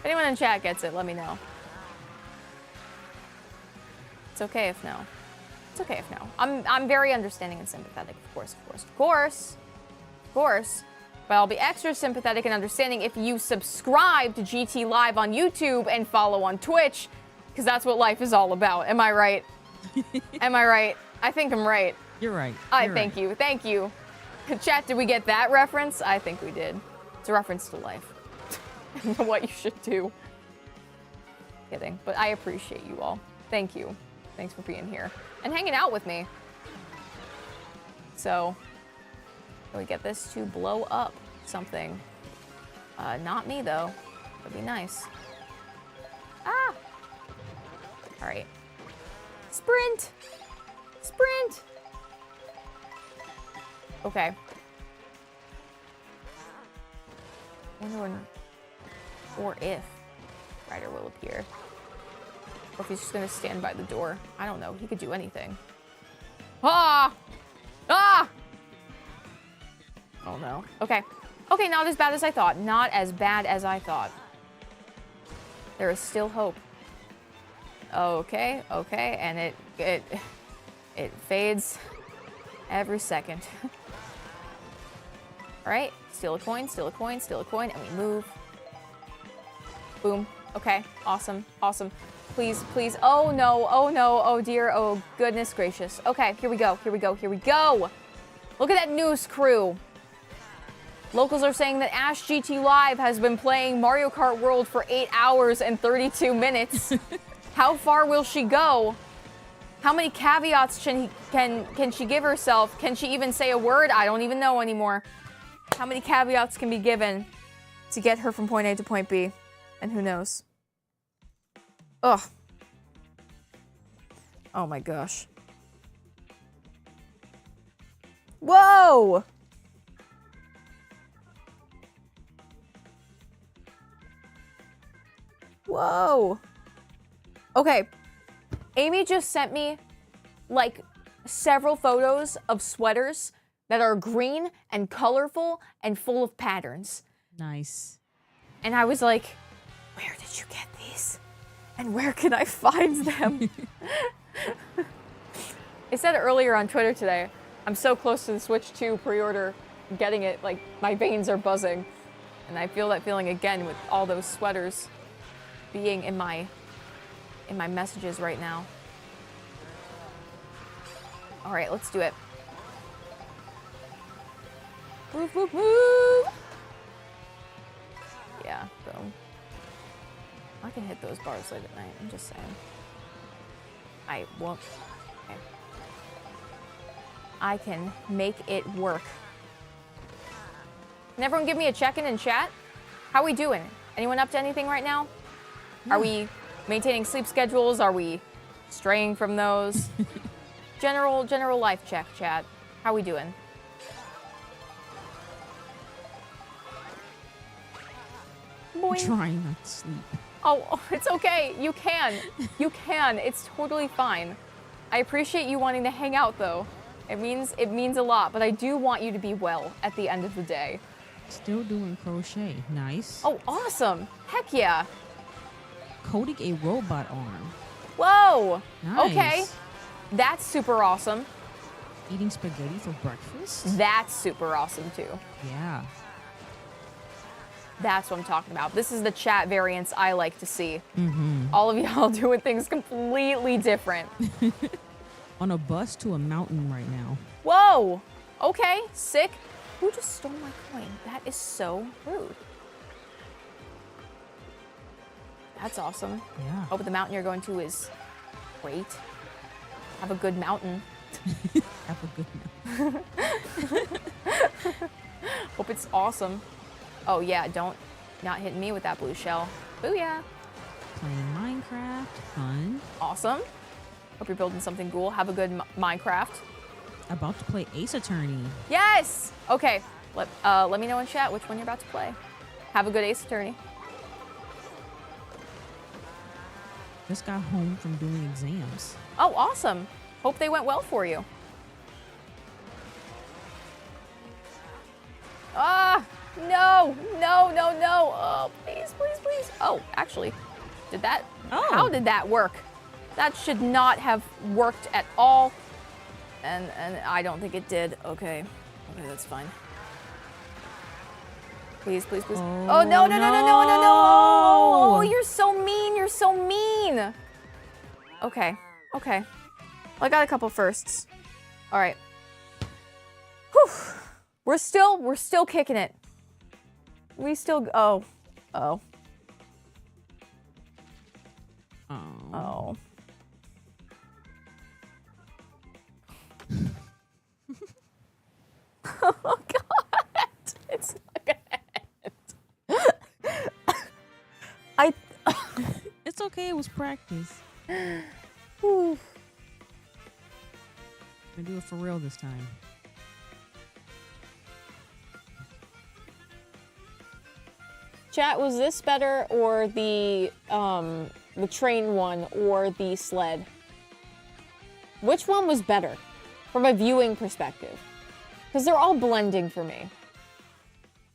anyone in chat gets it, let me know. It's okay if no. It's okay if no. I'm very understanding and sympathetic, of course, of course, of course. Of course. But I'll be extra sympathetic and understanding if you subscribe to GTLive on YouTube and follow on Twitch, because that's what life is all about. Am I right? Am I right? I think I'm right. You're right. Thank you. Thank you. Chat, did we get that reference? I think we did. It's a reference to life. And what you should do. Kidding. But I appreciate you all. Thank you. Thanks for being here and hanging out with me. So, can we get this to blow up something? Not me, though. That'd be nice. Ah! All right. Sprint! Sprint! Okay. Wonder when, or if Ryder will appear. Or if he's just gonna stand by the door. I don't know. He could do anything. Ah! Ah! Oh no. Okay. Okay, not as bad as I thought. Not as bad as I thought. There is still hope. Okay, okay, and it fades every second. All right, steal a coin, steal a coin, steal a coin, and we move. Boom. Okay, awesome, awesome. Please, please. Oh no, oh dear, oh goodness gracious. Okay, here we go, here we go, here we go. Look at that news crew. Locals are saying that Ash GTLive has been playing Mario Kart World for 8 hours and 32 minutes. How far will she go? How many caveats can she give herself? Can she even say a word? I don't even know anymore. How many caveats can be given to get her from point A to point B? And who knows? Ugh. Oh my gosh. Whoa! Whoa. Okay. Amy just sent me like several photos of sweaters that are green and colorful and full of patterns. Nice. And I was like, where did you get these? And where can I find them? I said it earlier on Twitter today. I'm so close to the Switch 2 pre-order, getting it, like my veins are buzzing. And I feel that feeling again with all those sweaters being in my messages right now. All right, let's do it. Move, move, move. Yeah, boom. I can hit those bars late at night, I'm just saying. I won't. Okay. I can make it work. Can everyone give me a check-in in chat? How we doing? Anyone up to anything right now? Are we maintaining sleep schedules? Are we straying from those? General life check, chat. How we doing? Boing. Trying not to sleep. Oh, it's okay. You can. You can. It's totally fine. I appreciate you wanting to hang out, though. It means a lot, but I do want you to be well at the end of the day. Still doing crochet. Nice. Oh, awesome. Heck yeah. Coding a robot arm. Whoa. Nice. Okay. That's super awesome. Eating spaghetti for breakfast? That's super awesome, too. Yeah. That's what I'm talking about. This is the chat variants I like to see. Mm-hmm. All of y'all doing things completely different. On a bus to a mountain right now. Whoa. Okay. Sick. Who just stole my coin? That is so rude. That's awesome. Yeah. Hope the mountain you're going to is great. Have a good mountain. Have a good mountain. Hope it's awesome. Oh yeah, not hit me with that blue shell. Booyah. Playing Minecraft. Fun. Awesome. Hope you're building something cool. Have a good Minecraft. About to play Ace Attorney. Yes! Okay, let me know in chat which one you're about to play. Have a good Ace Attorney. Just got home from doing exams. Oh, awesome. Hope they went well for you. Ah, no. Oh, please. Oh, actually, how did that work? That should not have worked at all. And I don't think it did. Okay, that's fine. Please. Oh, no. Oh, you're so mean. Okay. Well, I got a couple firsts. All right. Whew. We're still kicking it. Oh. Oh. Oh God. It's not gonna end. It's okay, it was practice. Whew. We're gonna do it for real this time. Chat, was this better or the train one or the sled? Which one was better from a viewing perspective? Because they're all blending for me.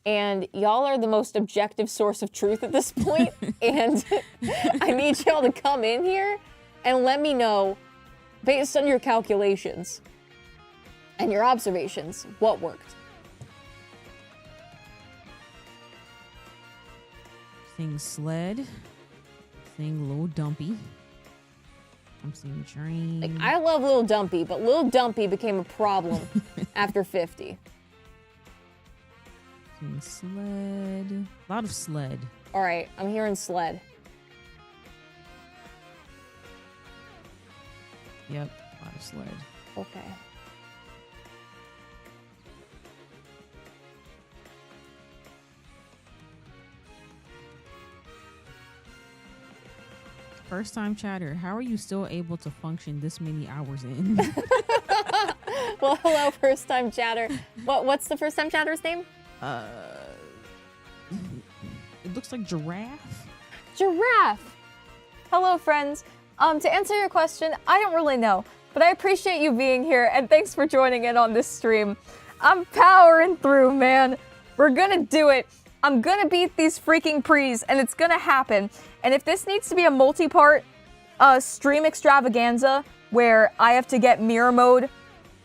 And y'all are the most objective source of truth at this point. And I need y'all to come in here and let me know, based on your calculations and your observations, what worked. Seeing sled. Seeing Lil Dumpy. I'm seeing train. Like, I love Lil Dumpy, but Lil Dumpy became a problem after 50. Seeing sled. A lot of sled. All right, I'm hearing sled. Yep, a lot of sled. Okay. First time chatter, how are you still able to function this many hours in? Well, hello, first time chatter. What's the first time chatter's name? It looks like giraffe. Giraffe. Hello, friends. To answer your question, I don't really know, but I appreciate you being here and thanks for joining in on this stream. I'm powering through, man. We're gonna do it. I'm gonna beat these freaking prix, and it's gonna happen. And if this needs to be a multi-part stream extravaganza where I have to get mirror mode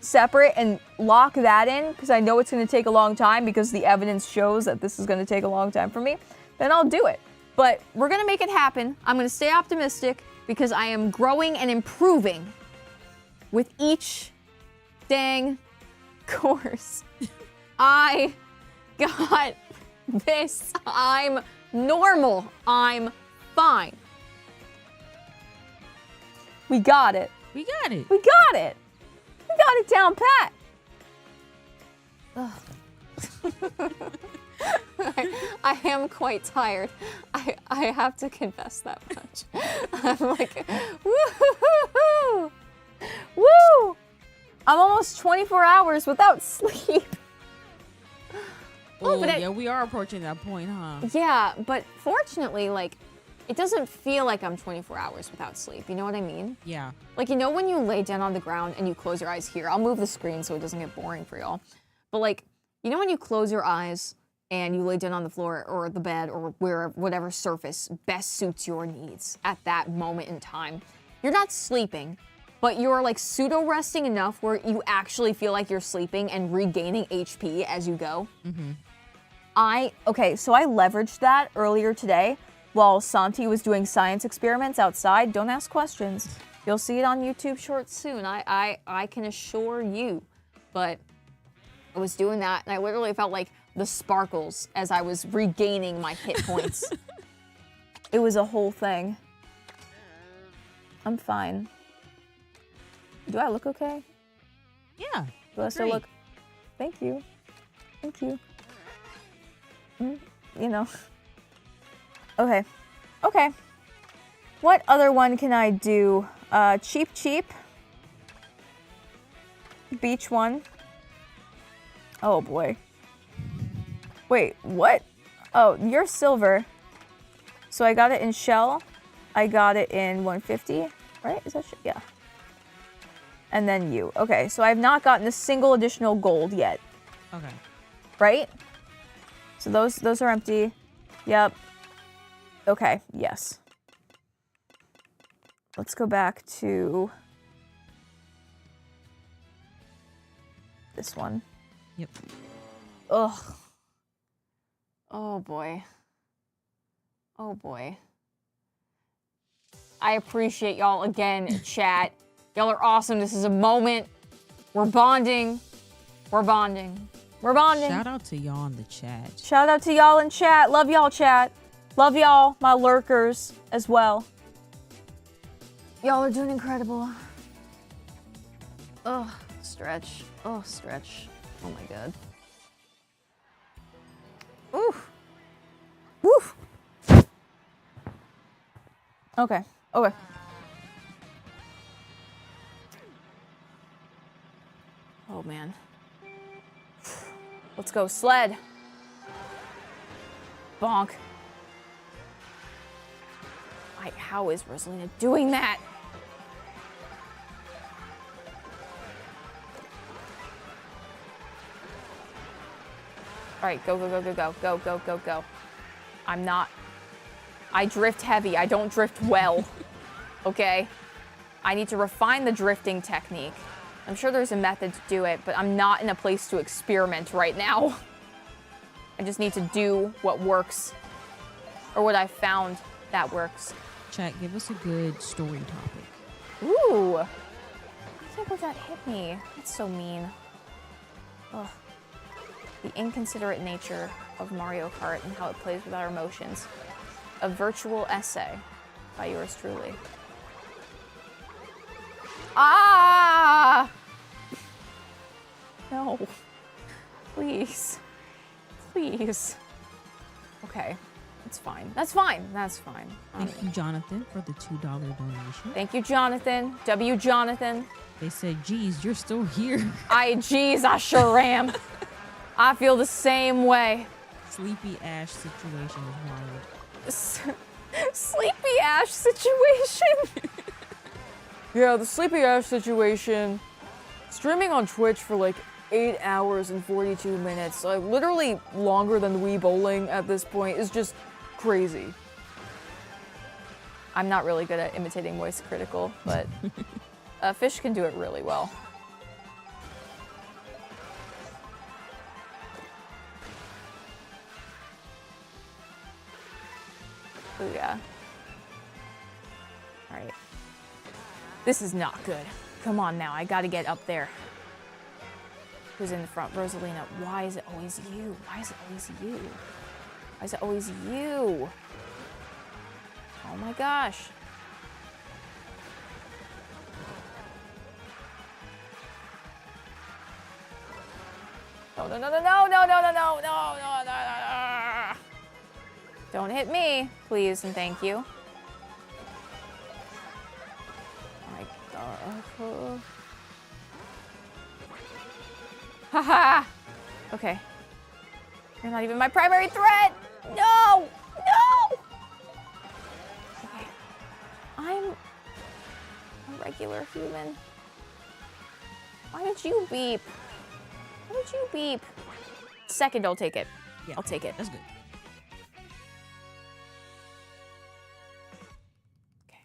separate and lock that in because I know it's going to take a long time because the evidence shows that this is going to take a long time for me, then I'll do it. But we're going to make it happen. I'm going to stay optimistic because I am growing and improving with each dang course. I got this. I'm normal. I'm fine. We got it. We got it. We got it. We got it down pat. I am quite tired. I have to confess that much. I'm like, woo! Woo! I'm almost 24 hours without sleep. Oh, but yeah, we are approaching that point, huh? Yeah, but fortunately, like, it doesn't feel like I'm 24 hours without sleep. You know what I mean? Yeah. Like, you know when you lay down on the ground and you close your eyes here? I'll move the screen so it doesn't get boring for y'all. But like, you know when you close your eyes and you lay down on the floor or the bed or whatever surface best suits your needs at that moment in time? You're not sleeping, but you're like pseudo-resting enough where you actually feel like you're sleeping and regaining HP as you go. Mm-hmm. Okay, so I leveraged that earlier today while Santi was doing science experiments outside. Don't ask questions. You'll see it on YouTube Shorts soon. I can assure you. But I was doing that, and I literally felt like the sparkles as I was regaining my hit points. It was a whole thing. I'm fine. Do I look okay? Yeah. Do I still great. look? Thank you. Thank you. You know. Okay. Okay. What other one can I do? Cheap. Beach one. Oh boy. Wait, what? Oh, you're silver. So I got it in shell. I got it in 150, right? Is that yeah. And then you. Okay, so I have not gotten a single additional gold yet. Okay. Right? So those are empty. Yep. Okay, yes. Let's go back to this one. Yep. Ugh. Oh boy. Oh boy. I appreciate y'all again, chat. Y'all are awesome. This is a moment. We're bonding. We're bonding. We're bonding. Shout out to y'all in the chat. Shout out to y'all in chat. Love y'all, chat. Love y'all, my lurkers, as well. Y'all are doing incredible. Oh, stretch. Oh, stretch. Oh my god. Oof. Woof. Okay. Okay. Oh man. Let's go sled. Bonk. How is Rosalina doing that? All right, go. I drift heavy. I don't drift well. Okay? I need to refine the drifting technique. I'm sure there's a method to do it, but I'm not in a place to experiment right now. I just need to do what works, or what I found that works. Chat, give us a good story topic. Ooh. I can't believe that hit me. That's so mean. Ugh. The inconsiderate nature of Mario Kart and how it plays with our emotions. A virtual essay by yours truly. Ah! No. Please. Please. Okay. It's fine. That's fine. That's fine. Thank you, Jonathan, for the $2 donation. Thank you, Jonathan. W. Jonathan. They said, geez, you're still here. Geez, I sure am. I feel the same way. Sleepy Ash situation is wild. Sleepy Ash situation? Yeah, the Sleepy Ash situation. Streaming on Twitch for like 8 hours and 42 minutes, like literally longer than Wii Bowling at this point, is just crazy. I'm not really good at imitating Voice Critical, but Fish can do it really well. Oh yeah. All right. This is not good. Come on now, I gotta get up there. Who's in the front? Rosalina. Why is it always you? Why is it always you? Why is it always you? Oh my gosh. No, no, no, no, no, no, no, no, no, no, no, no, no. Don't hit me, please and thank you. Oh my god. Haha! Okay. You're not even my primary threat! No! No! Okay. I'm a regular human. Why did you beep? Why did you beep? Second, I'll take it. Yeah, I'll take it. That's good. Okay.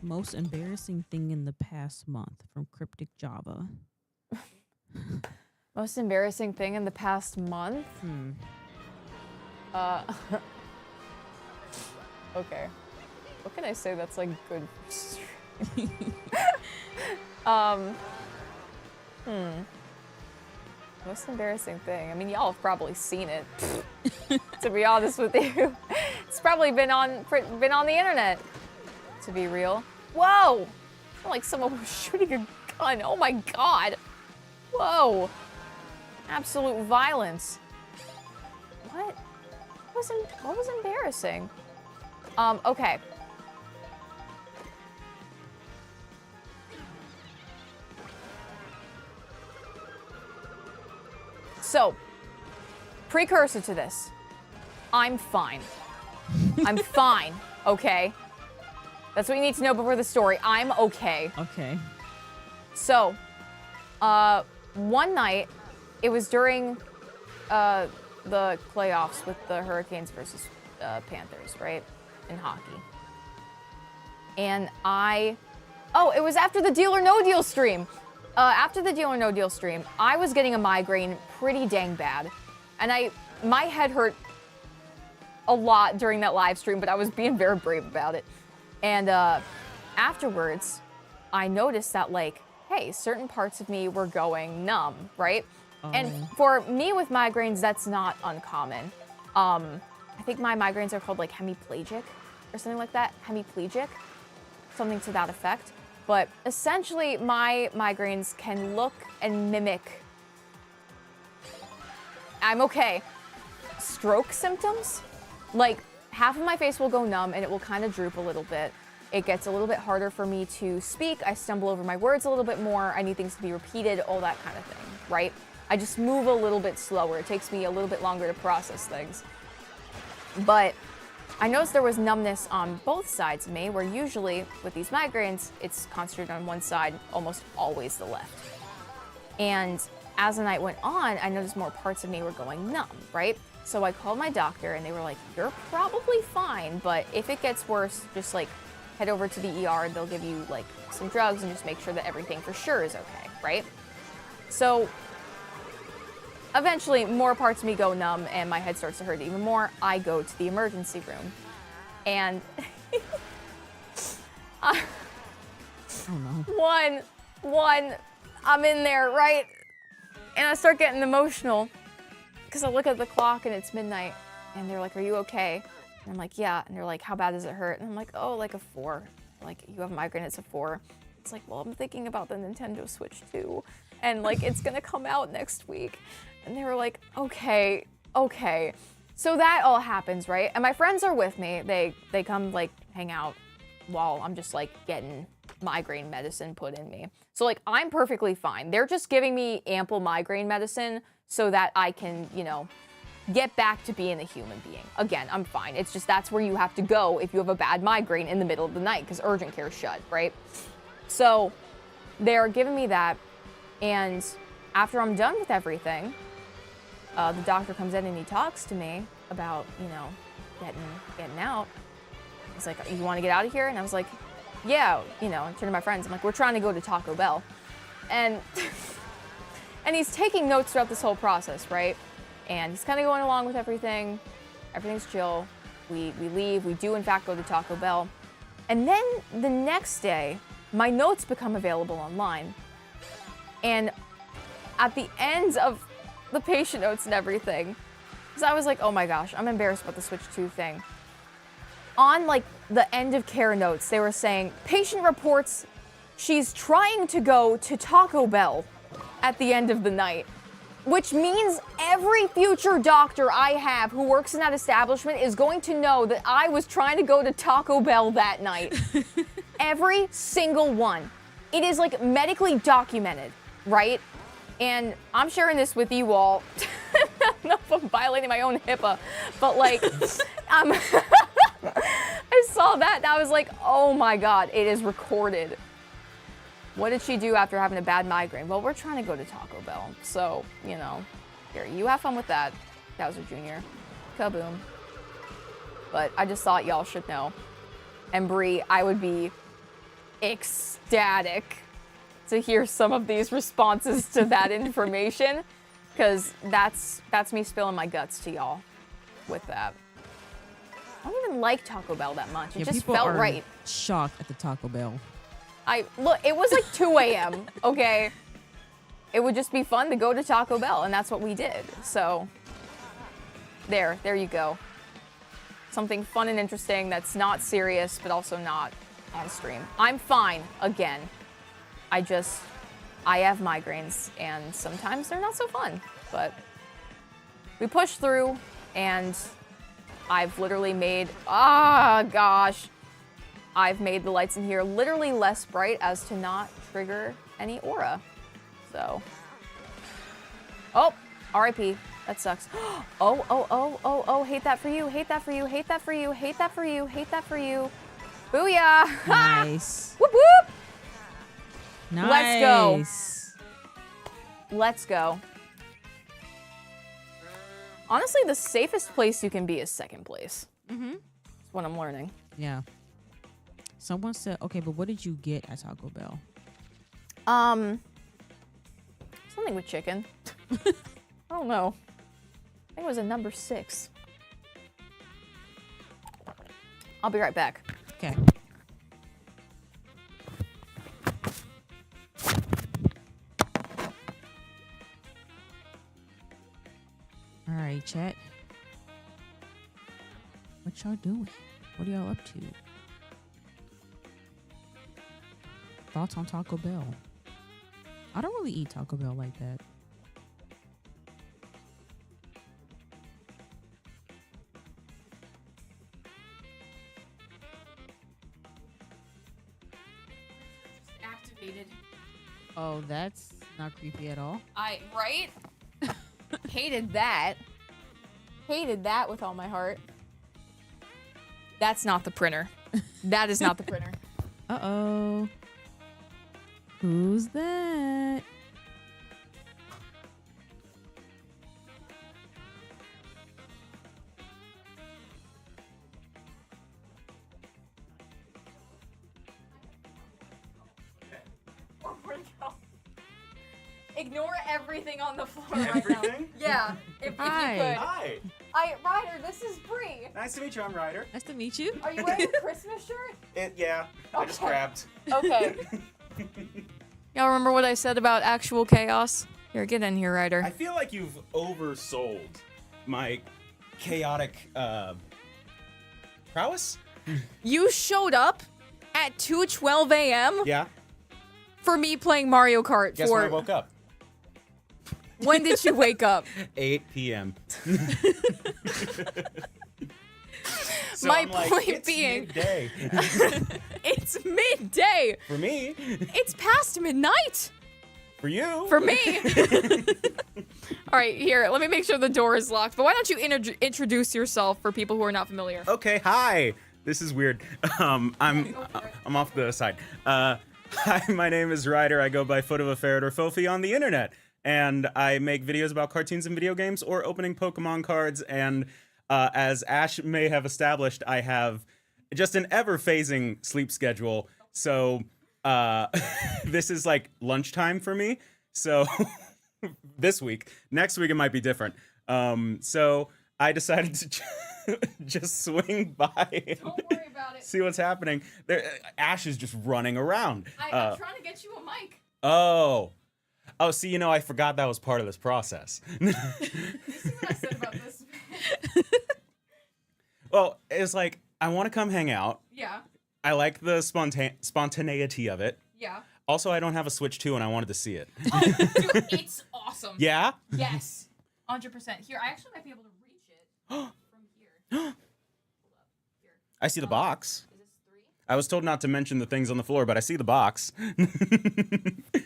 Most embarrassing thing in the past month from Cryptic Java. Most embarrassing thing in the past month? Okay. What can I say that's like good? Most embarrassing thing. I mean, y'all have probably seen it. To be honest with you, it's probably been on the internet. To be real. Whoa! I feel like someone was shooting a gun. Oh my god. Whoa. Absolute violence. What? What was embarrassing? Okay. So, precursor to this, I'm fine. I'm fine, okay? That's what you need to know before the story. I'm okay. Okay. So, one night, it was during the playoffs with the Hurricanes versus Panthers, right? In hockey. And it was after the Deal or No Deal stream. After the Deal or No Deal stream, I was getting a migraine pretty dang bad. And my head hurt a lot during that live stream, but I was being very brave about it. And afterwards, I noticed that, like, hey, certain parts of me were going numb, right? And for me with migraines, that's not uncommon. I think my migraines are called, like, hemiplegic or something like that. Hemiplegic, something to that effect. But essentially, my migraines can look and mimic, I'm okay, stroke symptoms. Like, half of my face will go numb and it will kind of droop a little bit. It gets a little bit harder for me to speak. I stumble over my words a little bit more. I need things to be repeated, all that kind of thing, right? I just move a little bit slower. It takes me a little bit longer to process things. But I noticed there was numbness on both sides of me, where usually with these migraines, it's concentrated on one side, almost always the left. And as the night went on, I noticed more parts of me were going numb, right? So I called my doctor and they were like, you're probably fine, but if it gets worse, just like head over to the ER. They'll give you like some drugs and just make sure that everything for sure is okay, right? So eventually more parts of me go numb and my head starts to hurt even more. I go to the emergency room and Oh no. one, I'm in there, right? And I start getting emotional because I look at the clock and it's midnight and they're like, are you okay? And I'm like, yeah. And they're like, how bad does it hurt? And I'm like, oh, like a 4. Like, you have a migraine, it's a 4. It's like, well, I'm thinking about the Nintendo Switch 2 and like it's gonna come out next week. And they were like, okay. So that all happens, right? And my friends are with me. They come like hang out while I'm just like getting migraine medicine put in me. So like I'm perfectly fine. They're just giving me ample migraine medicine so that I can, you know, get back to being a human being. Again, I'm fine. It's just that's where you have to go if you have a bad migraine in the middle of the night because urgent care is shut, right? So they're giving me that, and after I'm done with everything, the doctor comes in and he talks to me about, you know, getting out. He's like, you want to get out of here? And I was like, yeah, you know, and turn to my friends. I'm like, we're trying to go to Taco Bell. And and he's taking notes throughout this whole process, right? And he's kind of going along with everything. Everything's chill. We leave. We do, in fact, go to Taco Bell. And then the next day, my notes become available online. And at the end of the patient notes and everything, because I was like, oh my gosh, I'm embarrassed about the Switch 2 thing. On like the end of care notes, they were saying, patient reports she's trying to go to Taco Bell at the end of the night. Which means every future doctor I have who works in that establishment is going to know that I was trying to go to Taco Bell that night. Every single one. It is like medically documented, right? And I'm sharing this with you all. I don't know if I'm violating my own HIPAA, but like, I saw that and I was like, oh my God, it is recorded. What did she do after having a bad migraine? Well, we're trying to go to Taco Bell. So, you know, here, you have fun with that, Bowser Jr. Kaboom. But I just thought y'all should know. And Bree, I would be ecstatic to hear some of these responses to that information, because that's me spilling my guts to y'all with that. I don't even like Taco Bell that much. It just felt right. Shocked at the Taco Bell. Look, it was like 2 a.m., okay? It would just be fun to go to Taco Bell, and that's what we did. So, there you go. Something fun and interesting that's not serious, but also not on stream. I'm fine, again. I have migraines, and sometimes they're not so fun. But we pushed through, and I've literally made, I've made the lights in here literally less bright as to not trigger any aura. So. Oh, RIP. That sucks. Oh, hate that for you, hate that for you, hate that for you, hate that for you, hate that for you. Booyah! Nice. Whoop whoop! Nice. Let's go. Let's go. Honestly, the safest place you can be is second place. Mm-hmm. That's what I'm learning. Yeah. Someone said, okay, but what did you get at Taco Bell? Something with chicken. I don't know. I think it was a number 6. I'll be right back. Okay. All right, chat. What y'all doing? What are y'all up to? Thoughts on Taco Bell? I don't really eat Taco Bell like that. Activated. Oh, that's not creepy at all. Right? Hated that. Hated that with all my heart. That's not the printer. That is not the printer. Uh-oh. Who's that? Where'd it go? Ignore everything on the floor right now. Everything? Yeah, if you could. Hi. Ryder, this is Bree. Nice to meet you. I'm Ryder. Nice to meet you. Are you wearing a Christmas shirt? Yeah. I just Okay. grabbed. Okay. Y'all remember what I said about actual chaos? Here, get in here, Ryder. I feel like you've oversold my chaotic prowess. You showed up at 2:12 a.m. Yeah. for me playing Mario Kart. Guess when I woke up? When did you wake up? 8 p.m. So My I'm like, point it's being- midday. It's midday. For me. It's past midnight. For you. For me. All right, here. Let me make sure the door is locked. But why don't you introduce yourself for people who are not familiar? Okay. Hi. This is weird. I'm off the side. Hi, my name is Ryder. I go by Foot of a Ferret or Fofi on the internet. And I make videos about cartoons and video games or opening Pokemon cards. And as Ash may have established, I have just an ever-phasing sleep schedule. So this is like lunchtime for me. So this week, next week it might be different. So I decided to just swing by and Don't worry about it. see what's happening. There, Ash is just running around. I'm trying to get you a mic. Oh, see, you know, I forgot that was part of this process. You see what I said about this? Well, it's like, I want to come hang out. Yeah. I like the spontaneity of it. Yeah. Also, I don't have a Switch 2 and I wanted to see it. Oh, dude, it's awesome. Yeah? Yes. 100%. Here, I actually might be able to reach it from here. Hold up. Here. I see the box. Is this 3? I was told not to mention the things on the floor, but I see the box. Okay. Here.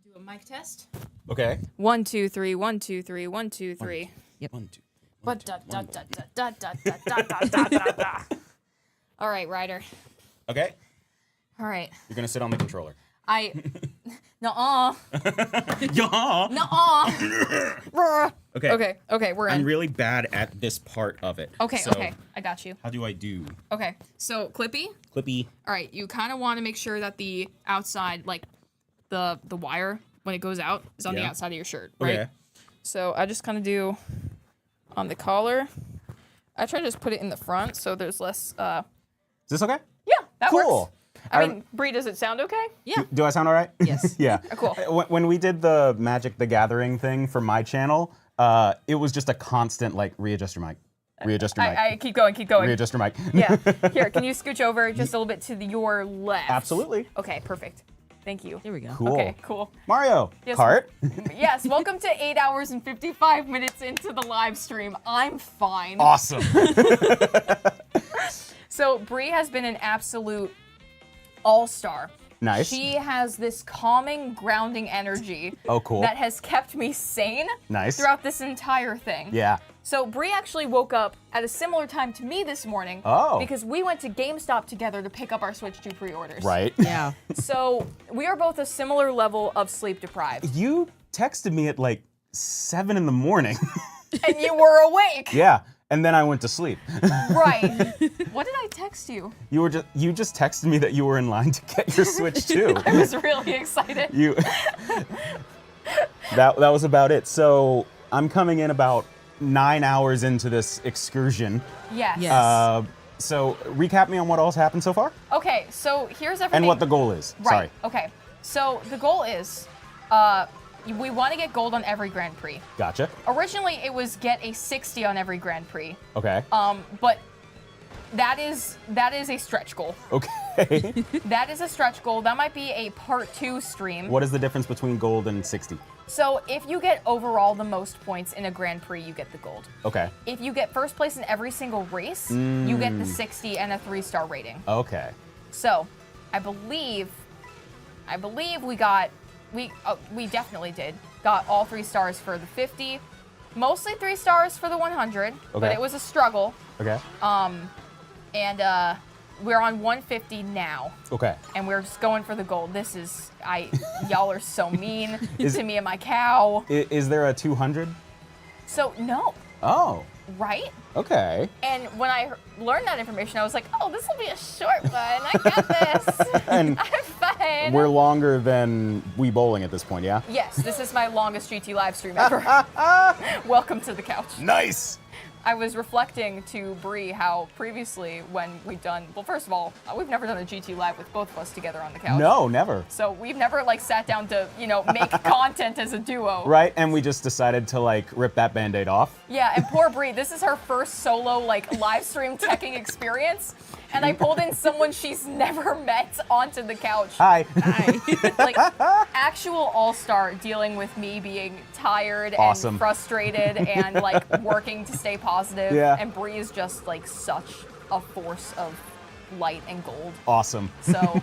We'll do a mic test. Okay. 1, 2, 3. 1, 2, 3. 1, 2, 3. Yep. 1, 2. All right, Ryder. Okay. All right. You're going to sit on the controller. Nuh-uh. Yeah. Nuh-uh. Okay. Okay, we're in. I'm really bad at this part of it. Okay, So, okay. I got you. How do I do? Okay, so Clippy. Clippy. All right, you kind of want to make sure that the outside, like the wire, when it goes out, is on the Yeah. outside of your shirt, right? Okay. So I just kind of do on the collar. I try to just put it in the front so there's less. Is this okay? Yeah, that Cool. works. I mean, Bree, does it sound okay? Yeah. Do I sound all right? Yes. Yeah. Cool. When we did the Magic the Gathering thing for my channel, it was just a constant, like, readjust your mic. Readjust your mic. I keep going. Readjust your mic. Yeah. Here, can you scooch over just a little bit to your left? Absolutely. Okay, perfect. Thank you. There we go. Cool. Okay, cool. Mario. Yes, Kart. Yes, welcome to 8 hours and 55 minutes into the live stream. I'm fine. Awesome. So Bree has been an absolute all-star. Nice. She has this calming, grounding energy. Oh, cool. That has kept me sane Nice. throughout this entire thing. Yeah. So Bree actually woke up at a similar time to me this morning. Oh. Because we went to GameStop together to pick up our Switch 2 pre-orders. Right. Yeah. So we are both a similar level of sleep deprived. You texted me at like 7 in the morning. And you were awake. Yeah. And then I went to sleep. Right. What did I text you? You just texted me that you were in line to get your Switch 2. I was really excited. You that was about it. So I'm coming in about 9 hours into this excursion. Yes. Yes. So recap me on what all's happened so far Okay, so here's everything. and what the goal is. Right. Sorry. Okay. So the goal is, we want to get gold on every Grand Prix. Gotcha. Originally, it was get a 60 on every Grand Prix. Okay. But that is a stretch goal. Okay. That is a stretch goal. That might be a part 2 stream. What is the difference between gold and 60? So if you get overall the most points in a Grand Prix, you get the gold. Okay. If you get first place in every single race, you get the 60 and a 3-star rating. Okay. So, I believe we definitely got all 3 stars for the 50, mostly 3 stars for the 100, but Okay. it was a struggle. Okay. And we're on 150 now, Okay. and we're just going for the gold. Y'all are so mean Is- to me and my cow. Is there a 200? So no, Oh. right? Okay. And when I learned that information, I was like, oh, this will be a short one. I got this. And I'm fine. we're longer than Wii Bowling at this point, yeah? Yes, this is my longest GT live stream ever. Welcome to the couch. Nice. I was reflecting to Bree how previously when we've done, well, first of all, we've never done a GT live with both of us together on the couch. No, never. So we've never like sat down to, make content as a duo. Right, and we just decided to like rip that Band-Aid off. Yeah, and poor Bree, this is her first solo like live stream teching experience. And I pulled in someone she's never met onto the couch. Hi. Like actual all-star dealing with me being tired Awesome. and frustrated and like working to stay positive. Yeah. And Bree is just like such a force of light and gold. Awesome. So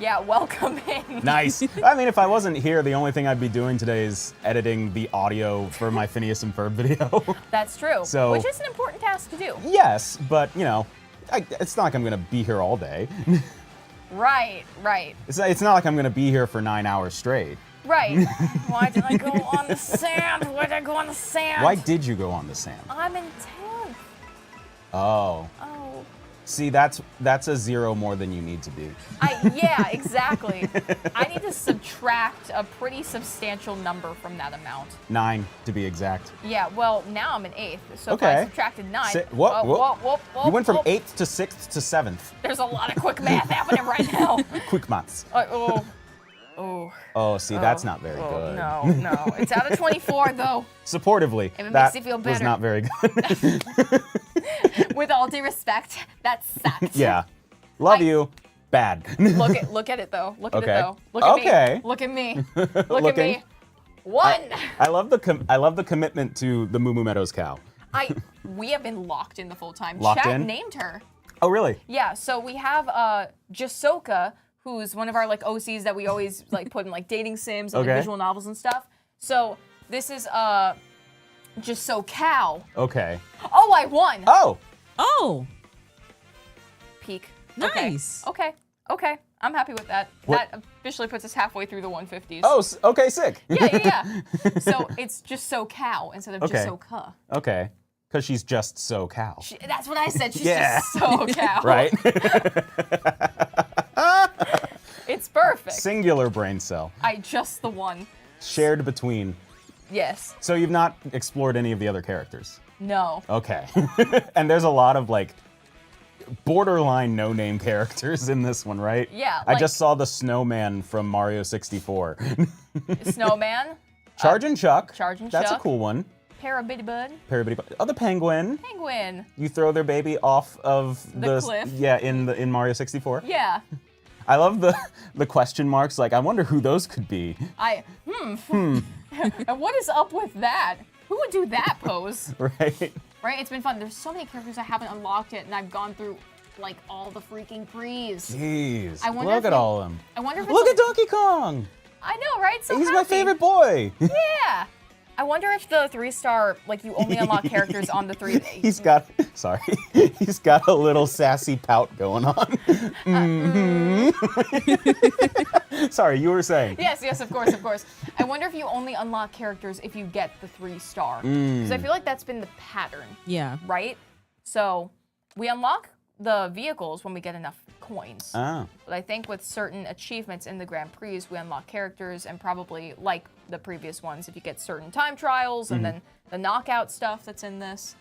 yeah, welcome in. Nice. I mean, if I wasn't here, the only thing I'd be doing today is editing the audio for my Phineas and Ferb video. That's true. So- Which is an important task to do. Yes, but it's not like I'm gonna be here all day. Right. It's not like I'm gonna be here for 9 hours straight. Right. Why did I go on the sand? Why did I go on the sand? Why did you go on the sand? I'm in 10th. Oh. Oh. See, that's a 0 more than you need to be. Yeah, exactly. I need to subtract a pretty substantial number from that amount. 9 to be exact. Yeah, well, now I'm an 8th, so if Okay. I subtracted 9... Whoop. You went from whoop. 8th to 6th to 7th. There's a lot of quick math happening right now. Quick maths. Oh. Oh, see, that's not very good. No. It's out of 24, though. Supportively, If it that makes you feel was better. not very good. With all due respect, that sucked. Yeah. Love you. Bad. Look at it, though. Look at it, Okay. though. Look at Okay. me. Look at me. Look at Looking. me. 1! I love the commitment to the Moo Moo Meadows cow. We have been locked in the full time. Locked Chat in? named her. Oh, really? Yeah, so we have Jasoka, who's one of our like OCs that we always like put in like dating sims and like, Okay. visual novels and stuff. So this is Jasocow. Okay. Oh, I won. Oh. Oh, Peak. nice. Okay. I'm happy with that. What- That officially puts us halfway through the 150s. Oh, okay, sick. Yeah. So it's Jasocow instead of Okay. Jasoka. Okay. Because she's just so cow. That's what I said. She's Yeah. just so cow. Right? It's perfect. Singular brain cell. I just the one. Shared between. Yes. So you've not explored any of the other characters? No. Okay. And there's a lot of like borderline no-name characters in this one, right? Yeah, I like- just saw the snowman from Mario 64. Snowman. Charge and Chuck. Charge and That's Chuck. a cool one. Parabitty Bud. Oh, the penguin. Penguin. You throw their baby off of The cliff. Yeah, in Mario 64. Yeah. I love the question marks. Like, I wonder who those could be. And what is up with that? Who would do that pose? Right? Right? It's been fun. There's so many characters I haven't unlocked it, and I've gone through like all the freaking prix. Jeez. I wonder Look if at they- all of them. I wonder if it's Look a- at Donkey Kong. I know, right? So He's my happy. favorite boy. Yeah. I wonder if the 3-star, like you only unlock characters on the 3. He's got a little sassy pout going on. Sorry, you were saying. Yes, of course. I wonder if you only unlock characters if you get the 3-star. Because I feel like that's been the pattern, Yeah. right? So we unlock the vehicles when we get enough coins. Oh. But I think with certain achievements in the Grand Prix, we unlock characters, and probably like the previous ones, if you get certain time trials and then the knockout stuff that's in this,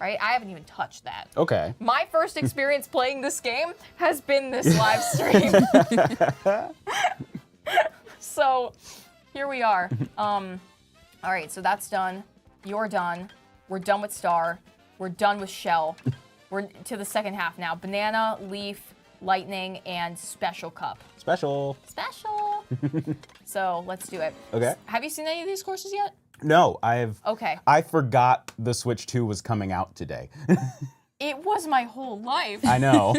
right? I haven't even touched that. Okay. My first experience playing this game has been this live stream. So here we are. All right, so that's done. You're done. We're done with Star. We're done with Shell. We're to the second half now. Banana, Leaf, Lightning, and Special Cup. Special. Special. So let's do it. Okay. Have you seen any of these courses yet? No, I forgot the Switch 2 was coming out today. It was my whole life. I know.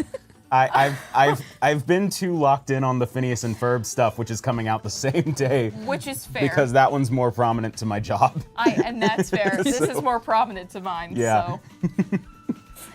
I've been too locked in on the Phineas and Ferb stuff, which is coming out the same day. Which is fair. Because that one's more prominent to my job. And that's fair. This is more prominent to mine. Yeah. So.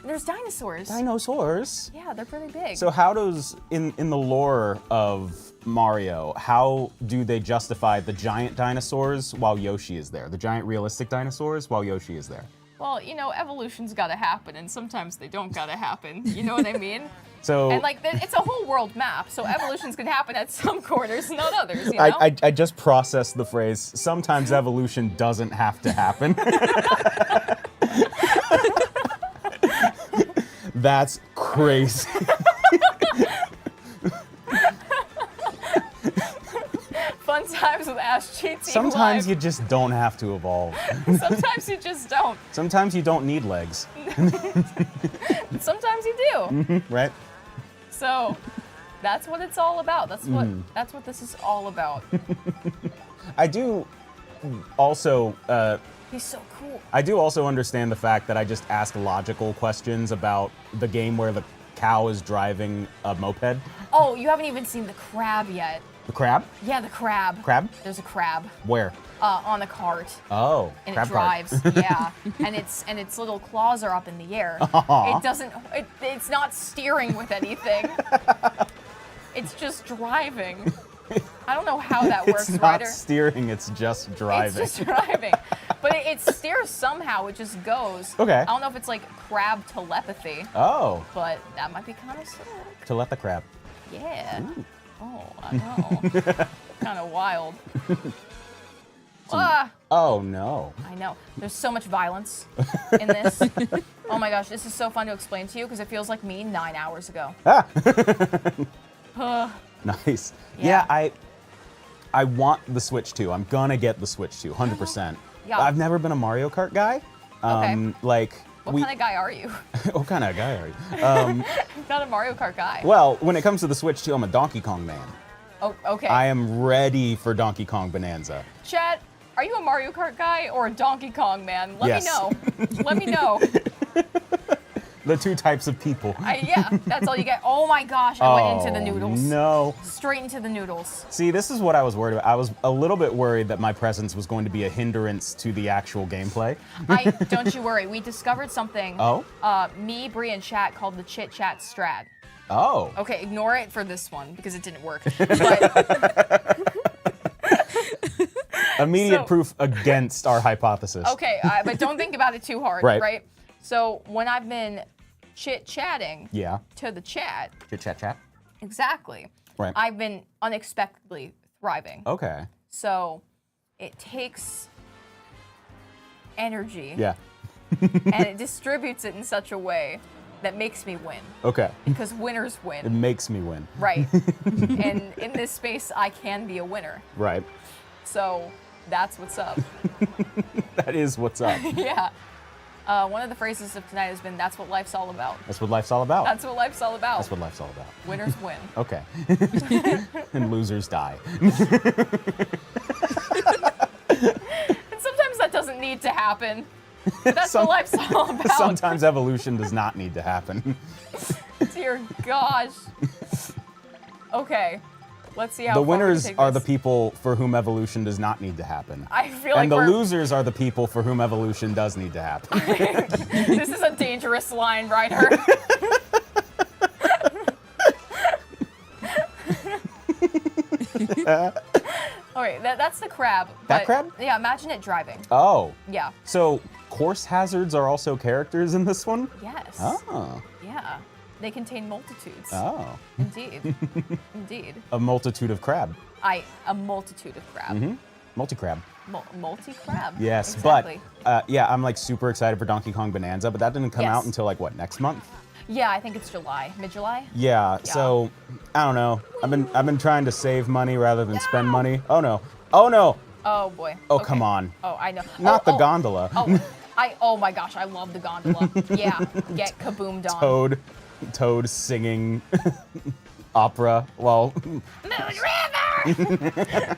There's dinosaurs. Dinosaurs. Yeah, they're pretty big. So how does, in the lore of Mario, how do they justify the giant dinosaurs while Yoshi is there? The giant realistic dinosaurs while Yoshi is there? Well, evolution's gotta happen, and sometimes they don't gotta happen. You know what I mean? So And like, it's a whole world map, so evolution's gonna happen at some corners, not others. You know? I just processed the phrase, sometimes evolution doesn't have to happen. That's crazy. Fun times with Ash GTLive. Sometimes you just don't have to evolve. Sometimes you just don't. Sometimes you don't need legs, Sometimes you do. right? So, that's what it's all about. That's what this is all about. I do also He's so cool. I do also understand the fact that I just ask logical questions about the game where the cow is driving a moped. Oh, you haven't even seen the crab yet. The crab? Yeah, the crab. Crab? There's a crab Where? on a cart. Oh, And crab it cart. drives, yeah, and its little claws are up in the air. Aw. It doesn't. It's not steering with anything. It's just driving. I don't know how that works, It's Ryder. not steering, it's just driving. It's just driving. But it steers somehow. It just goes. Okay. I don't know if it's like crab telepathy, Oh, but that might be kind of sick. to let the crab. Yeah. Oh, I know. Kind of wild. Ah, Oh no. I know. There's so much violence in this. Oh my gosh, this is so fun to explain to you because it feels like me 9 hours ago. Ah. Ugh. Nice. Yeah. Yeah, I want the Switch 2. I'm gonna get the Switch 2, 100%. Yeah. I've never been a Mario Kart guy. Like What kind of guy are you? what kind of guy are you? Not a Mario Kart guy. Well, when it comes to the Switch 2, I'm a Donkey Kong man. Oh, okay. I am ready for Donkey Kong Bonanza. Chat, are you a Mario Kart guy or a Donkey Kong man? Let Yes. me know. Let me know. The two types of people. Yeah, that's all you get. Oh my gosh, I went into the noodles. No. Straight into the noodles. See, this is what I was worried about. I was a little bit worried that my presence was going to be a hindrance to the actual gameplay. Don't you worry, we discovered something. Oh? Me, Bree, and Chat called the Chit Chat Strat. Oh. Okay, ignore it for this one because it didn't work. But, Immediate So- proof against our hypothesis. okay, but don't think about it too hard, Right. So when I've been chit-chatting Yeah. to the chat, Chit chat chat. exactly, Right. I've been unexpectedly thriving. Okay. So it takes energy Yeah. and it distributes it in such a way that makes me win. Okay. Because winners It win. makes me win. Right. And in this space, I can be a winner. Right. So that's what's up. That is what's up. Yeah. One of the phrases of tonight has been, that's what life's all about. That's what life's all about. That's what life's all about. That's what life's all about. Winners win. Okay. And losers die. And sometimes that doesn't need to happen. That's what life's all about. Sometimes evolution does not need to happen. Dear gosh. Okay. Let's see how The far we can winners take are this. the people for whom evolution does not need to happen. I feel like And the we're, losers are the people for whom evolution does need to happen. this is a dangerous line, Ryder. Okay, that's the crab. That but- crab? Yeah, imagine it driving. Oh. Yeah. So course hazards are also characters in this one? Yes. Oh. Yeah. They contain multitudes. Oh. Indeed. Indeed. A multitude of crab. A multitude of crab. Multi-crab. Multi-crab. Yes, Exactly. but yeah, I'm like super excited for Donkey Kong Bonanza, but that didn't come Yes. out until like what, next month? Yeah, I think it's July. Mid-July? Yeah, so I don't know. I've been trying to save money rather than spend money. Oh no. Oh no. Oh boy. Oh, Okay. come on. Oh, I know. Not Oh, the oh, gondola. Oh my gosh, I love the gondola. Yeah, get kaboomed on. Toad singing opera. Well, Moon River!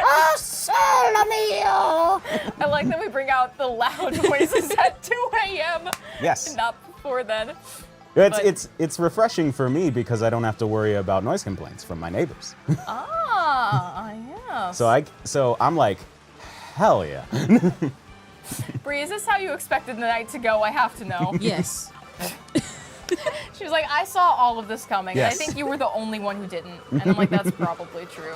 oh, sole mio. I like that we bring out the loud noises at 2 a.m. Yes. Not before then. It's refreshing for me because I don't have to worry about noise complaints from my neighbors. Ah, yeah. So I'm like, hell yeah. Bree, is this how you expected the night to go? I have to know. Yes. She was like, I saw all of this coming, Yes. and I think you were the only one who didn't. And I'm like, that's probably true.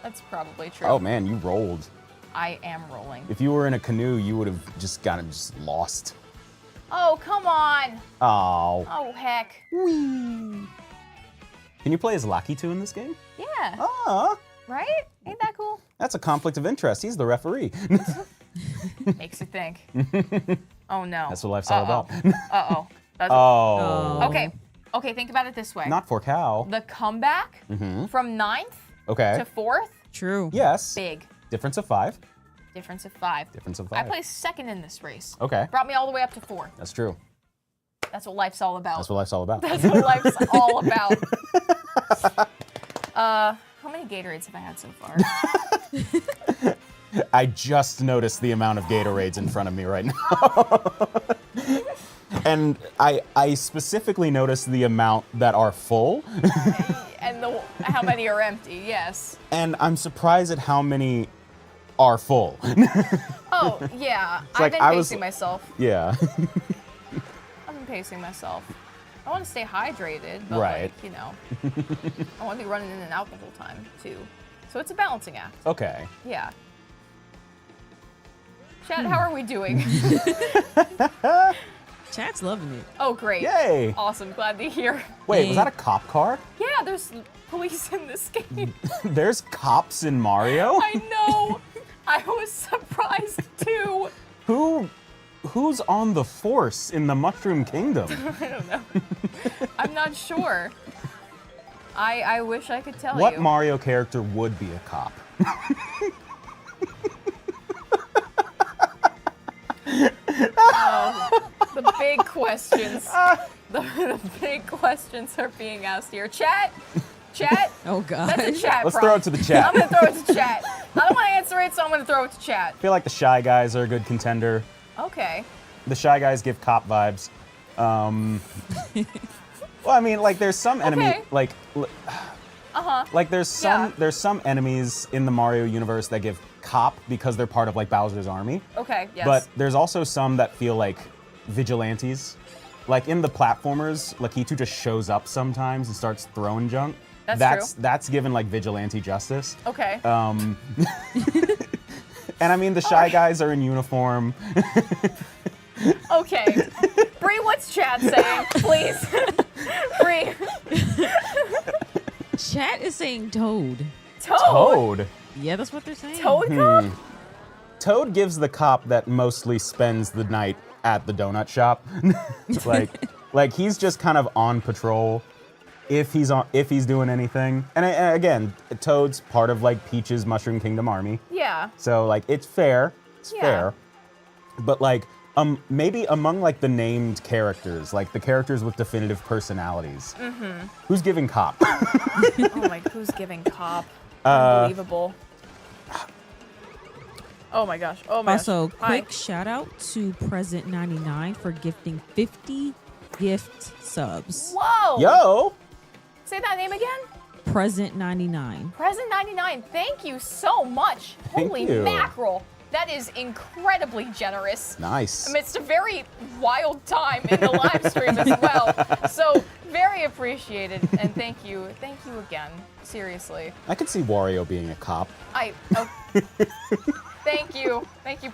That's probably true. Oh man, you rolled. I am rolling. If you were in a canoe, you would have just gotten lost. Oh, come on. Oh. Oh, heck. Can you play as Lakitu in this game? Yeah. Ah, Right? Ain't that cool? that's a conflict of interest. He's the referee. Makes you think. Oh, no. That's what life's all about. Uh-oh. That's Oh. Okay. Okay, think about it this way. Not for cow. The comeback from 9th Okay. to 4th, True. Yes. big. Difference of 5. Difference of 5. Difference of I 5. placed 2nd in this race. Okay. Brought me all the way up to 4. That's true. That's what life's all about. That's what life's all about. That's what life's all about. How many Gatorades have I had so far? I just noticed the amount of Gatorades in front of me right now. And I specifically noticed the amount that are full. And how many are empty? Yes. And I'm surprised at how many are full. Oh, yeah. I've like been I was- pacing myself. Yeah. I've been pacing myself. I want to stay hydrated, but Right. like, you know, I want to be running in and out the whole time too. So it's a balancing act. Okay. Yeah. Chat, how are we doing? Chat's loving it. Oh, great. Yay. Awesome. Glad to hear. Wait, Yay. was that a cop car? Yeah, there's police in this game. There's cops in Mario? I know. I was surprised too. Who's on the force in the Mushroom Kingdom? I don't know. I'm not sure. I wish I could tell you. What Mario character would be a cop? Oh, the big questions. The big questions are being asked here. Chat. Oh God. That's a chat. Let's prompt. throw it to the chat. I'm gonna throw it to chat. I don't want to answer it, so I'm gonna throw it to chat. I feel like the Shy Guys are a good contender. Okay. The Shy Guys give cop vibes. Well, I mean, like, there's some enemy, Okay. like, like there's Yeah. some enemies in the Mario universe that give cop because they're part of like Bowser's army. Okay. Yes. But there's also some that feel like vigilantes. Like in the platformers, Lakitu just shows up sometimes and starts throwing junk. That's true. That's given like vigilante justice. Okay. And I mean, the Shy Guys are in uniform. Okay. Bree, what's chat saying? Please. Bree. Chat is saying Toad. Toad. Yeah, that's what they're saying. Toad cop? Toad gives the cop that mostly spends the night at the donut shop. like he's just kind of on patrol if he's doing anything. And again, Toad's part of like Peach's Mushroom Kingdom army. Yeah. So like it's fair. It's Yeah. fair. But like maybe among like the named characters, like the characters with definitive personalities, who's giving cop? Oh my, who's giving cop? Unbelievable. Oh my gosh. Oh my Also, gosh. Hi. quick shout out to Present99 for gifting 50 gift subs. Whoa. Yo! Say that name again. Present99. Present 99. Thank you so much. Thank Holy you. mackerel. That is incredibly generous. Nice. Amidst a very wild time in the live stream as well. So very appreciated, and thank you again. Seriously, I could see Wario being a cop. Thank you,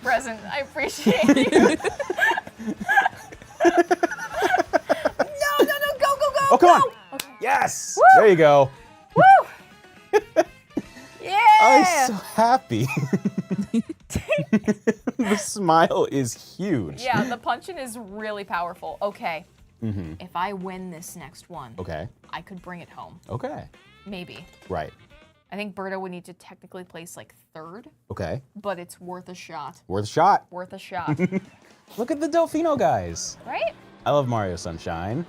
Present. I appreciate you. No, go. Oh, come on! Okay. Yes! Woo! There you go. Woo! Yeah. I'm so happy. The smile is huge. Yeah, the punch-in is really powerful. Okay. If I win this next one, Okay. I could bring it home. Okay. Maybe. Right. I think Berto would need to technically place like third, Okay. but it's worth a shot. Worth a shot. Worth a shot. Look at the Delfino guys. Right? I love Mario Sunshine.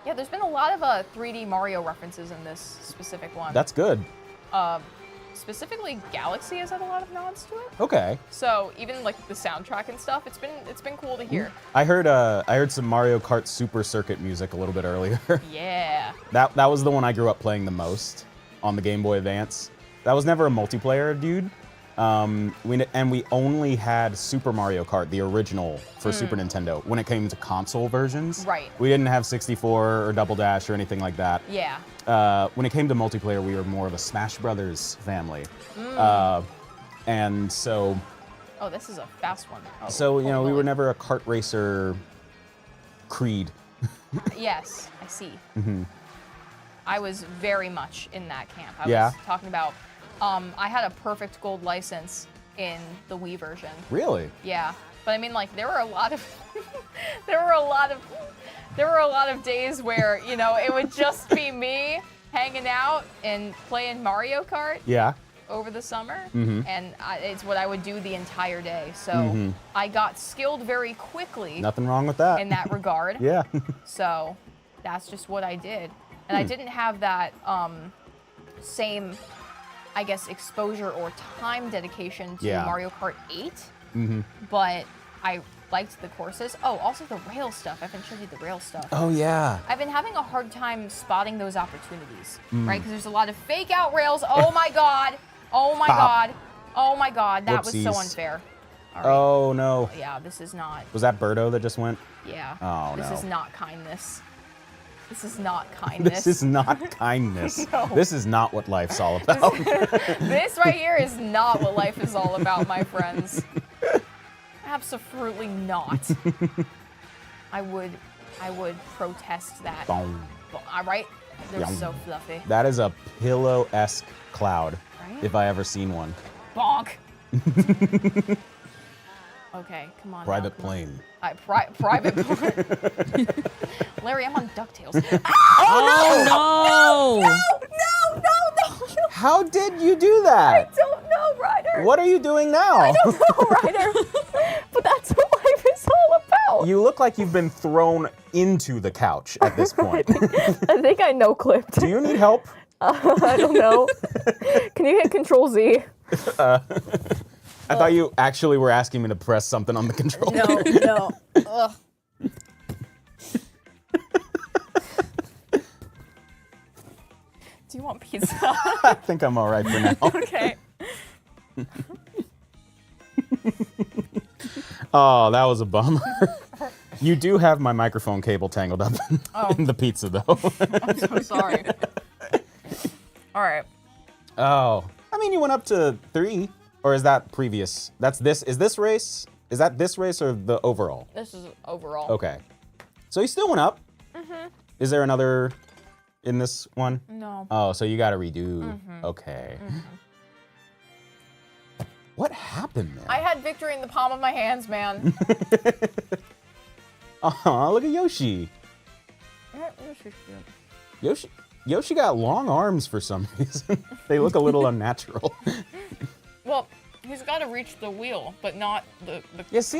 Yeah, there's been a lot of 3D Mario references in this specific one. That's good. Specifically, Galaxy has had a lot of nods to it. Okay. So even like the soundtrack and stuff, it's been cool to hear. I heard some Mario Kart Super Circuit music a little bit earlier. Yeah. That was the one I grew up playing the most on the Game Boy Advance. That was never a multiplayer, dude. We only had Super Mario Kart, the original, for Super Nintendo when it came to console versions. Right. We didn't have 64 or Double Dash or anything like that. Yeah. When it came to multiplayer, we were more of a Smash Brothers family. And so, Oh, this is a fast one. Oh, you know, we holy were never a kart racer creed. Yes, I see. I was very much in that camp. I Yeah. was talking about, I had a perfect gold license in the Wii version. Really? Yeah, but I mean, like, there were a lot of, there were a lot of days where, you know, it would just be me hanging out and playing Mario Kart Yeah. over the summer, and it's what I would do the entire day. So I got skilled very quickly Nothing wrong with that. in that regard. Yeah. So that's just what I did. And I didn't have that same, I guess, exposure or time dedication to Yeah. Mario Kart 8. But I liked the courses. Oh, also the rail stuff. I haven't showed you the rail stuff. Oh yeah. I've been having a hard time spotting those opportunities, right? Because there's a lot of fake out rails. Oh my God. Oh my Pop. God. Oh my God. That was so Whoopsies. unfair. All right. Oh no. Yeah, this is not. Was that Birdo that just went? Yeah. Oh, This no. is not kindness. This is not kindness. This is not kindness. No. This is not what life's all about. This right here is not what life is all about, my friends. Absolutely not. I would protest that. Boom. All right? They're Yum. so fluffy. That is a pillow-esque cloud, Right? if I ever seen one. Bonk. Okay, come on. Private now, come on. plane. Private plane. Larry, I'm on DuckTales. Oh, no! No! How did you do that? Don't know, Ryder. What are you doing now? No, Ryder. But that's what life is all about. You look like you've been thrown into the couch at this point. I think I no clipped. Do you need help? I don't know. Can you hit Control Z? I thought you actually were asking me to press something on the controller. No. Ugh. Do you want pizza? I think I'm all right for now. Okay. Oh, that was a bummer. You do have my microphone cable tangled up in the pizza, though. I'm so sorry. All right. Oh, I mean, you went up to 3, or is that previous? That's this. Is this race? Is that this race or the overall? This is overall. Okay. So you still went up. Mm-hmm. Is there another in this one? No. Oh, so you got to redo. Okay. What happened there? I had victory in the palm of my hands, man. Aw, look at Yoshi. Yoshi got long arms for some reason. They look a little unnatural. Well, he's got to reach the wheel, but not the Yeah, see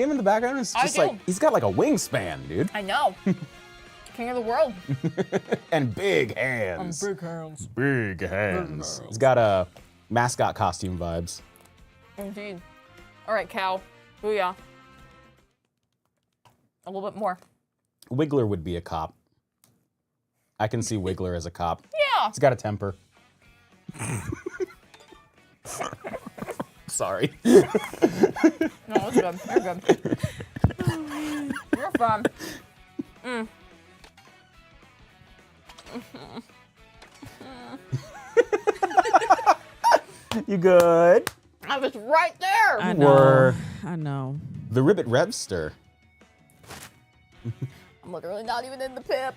him in the background? It's just I like, do. he's got like a wingspan, dude. I know. King of the world. And big hands. Big hands. Big hands. He's got a mascot costume vibes. Indeed. All right, cow. Booyah. A little bit more. Wiggler would be a cop. I can see Wiggler as a cop. Yeah. He's got a temper. Sorry. No, it's good. You're good. You're fine. You good? I was right there. I Were- know. I know. The Ribbit Revster. I'm literally not even in the pip.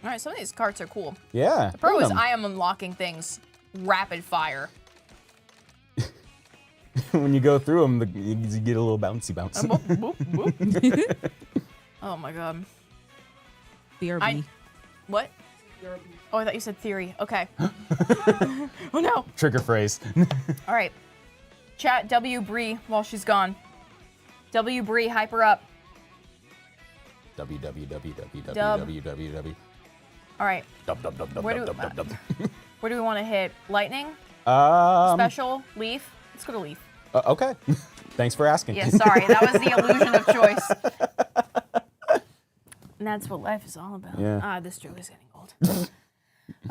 All right, some of these carts are cool. Yeah. The pro look is at 'em. I am unlocking things rapid fire. When you go through them, you get a little bouncy bounce. Boop, boop, boop. Oh my god. BRB. What? Oh, I thought you said theory. Okay. Oh no. Trigger phrase. All right. Chat W Bree while she's gone. W Bree, hype her up. www. All right. Where do we want to hit? Lightning? Special? Leaf? Let's go to Leaf. Okay. Thanks for asking. Yeah, sorry. That was the illusion of choice. And that's what life is all about. Yeah. Ah, this joke is getting old.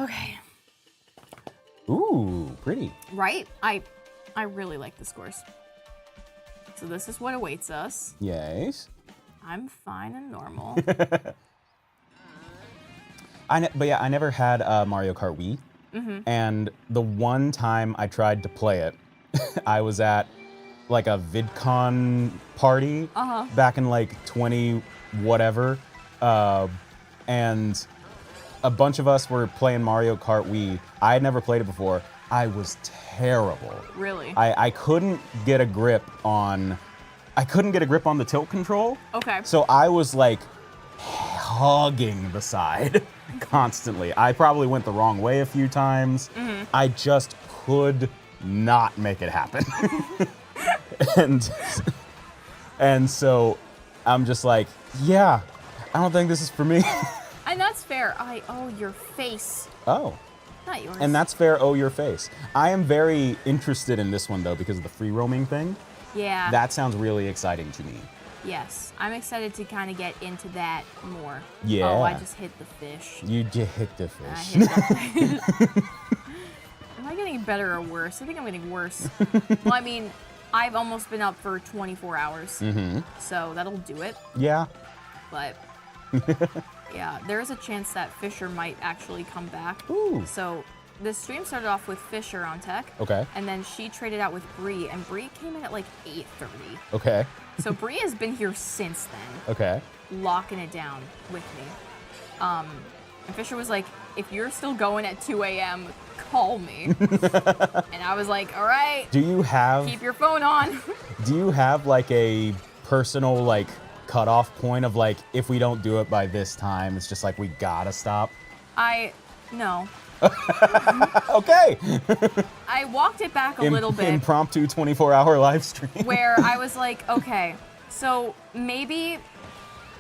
Okay. Ooh, pretty. Right? I really like this course. So this is what awaits us. Yes. I'm fine and normal. But yeah, I never had Mario Kart Wii. And the one time I tried to play it, I was at like a VidCon party back in like 20 whatever. And a bunch of us were playing Mario Kart Wii. I had never played it before. I was terrible. Really? I couldn't get a grip on the tilt control. Okay. So I was like hugging the side constantly. I probably went the wrong way a few times. I just could not make it happen. and so I'm just like, yeah, I don't think this is for me. And that's fair. Your face. Oh. Not yours. And that's fair, your face. I am very interested in this one though because of the free roaming thing. Yeah. That sounds really exciting to me. Yes. I'm excited to kind of get into that more. Yeah. Oh, I just hit the fish. You hit the I fish. hit the fish. Am I getting better or worse? I think I'm getting worse. Well, I mean, I've almost been up for 24 hours. So that'll do it. Yeah. but yeah, there is a chance that Fisher might actually come back. Ooh. So the stream started off with Fisher on tech. Okay. And then she traded out with Bree, and Bree came in at like 8:30. Okay. So Bree has been here since then, Okay. locking it down with me. And Fisher was like, if you're still going at 2 a.m., call me. And I was like, all right, Do you have keep your phone on. Do you have like a personal like cutoff point of like if we don't do it by this time, it's just like we gotta stop? No. Okay. I walked it back a little bit. Impromptu 24-hour live stream. Where I was like, okay, so maybe,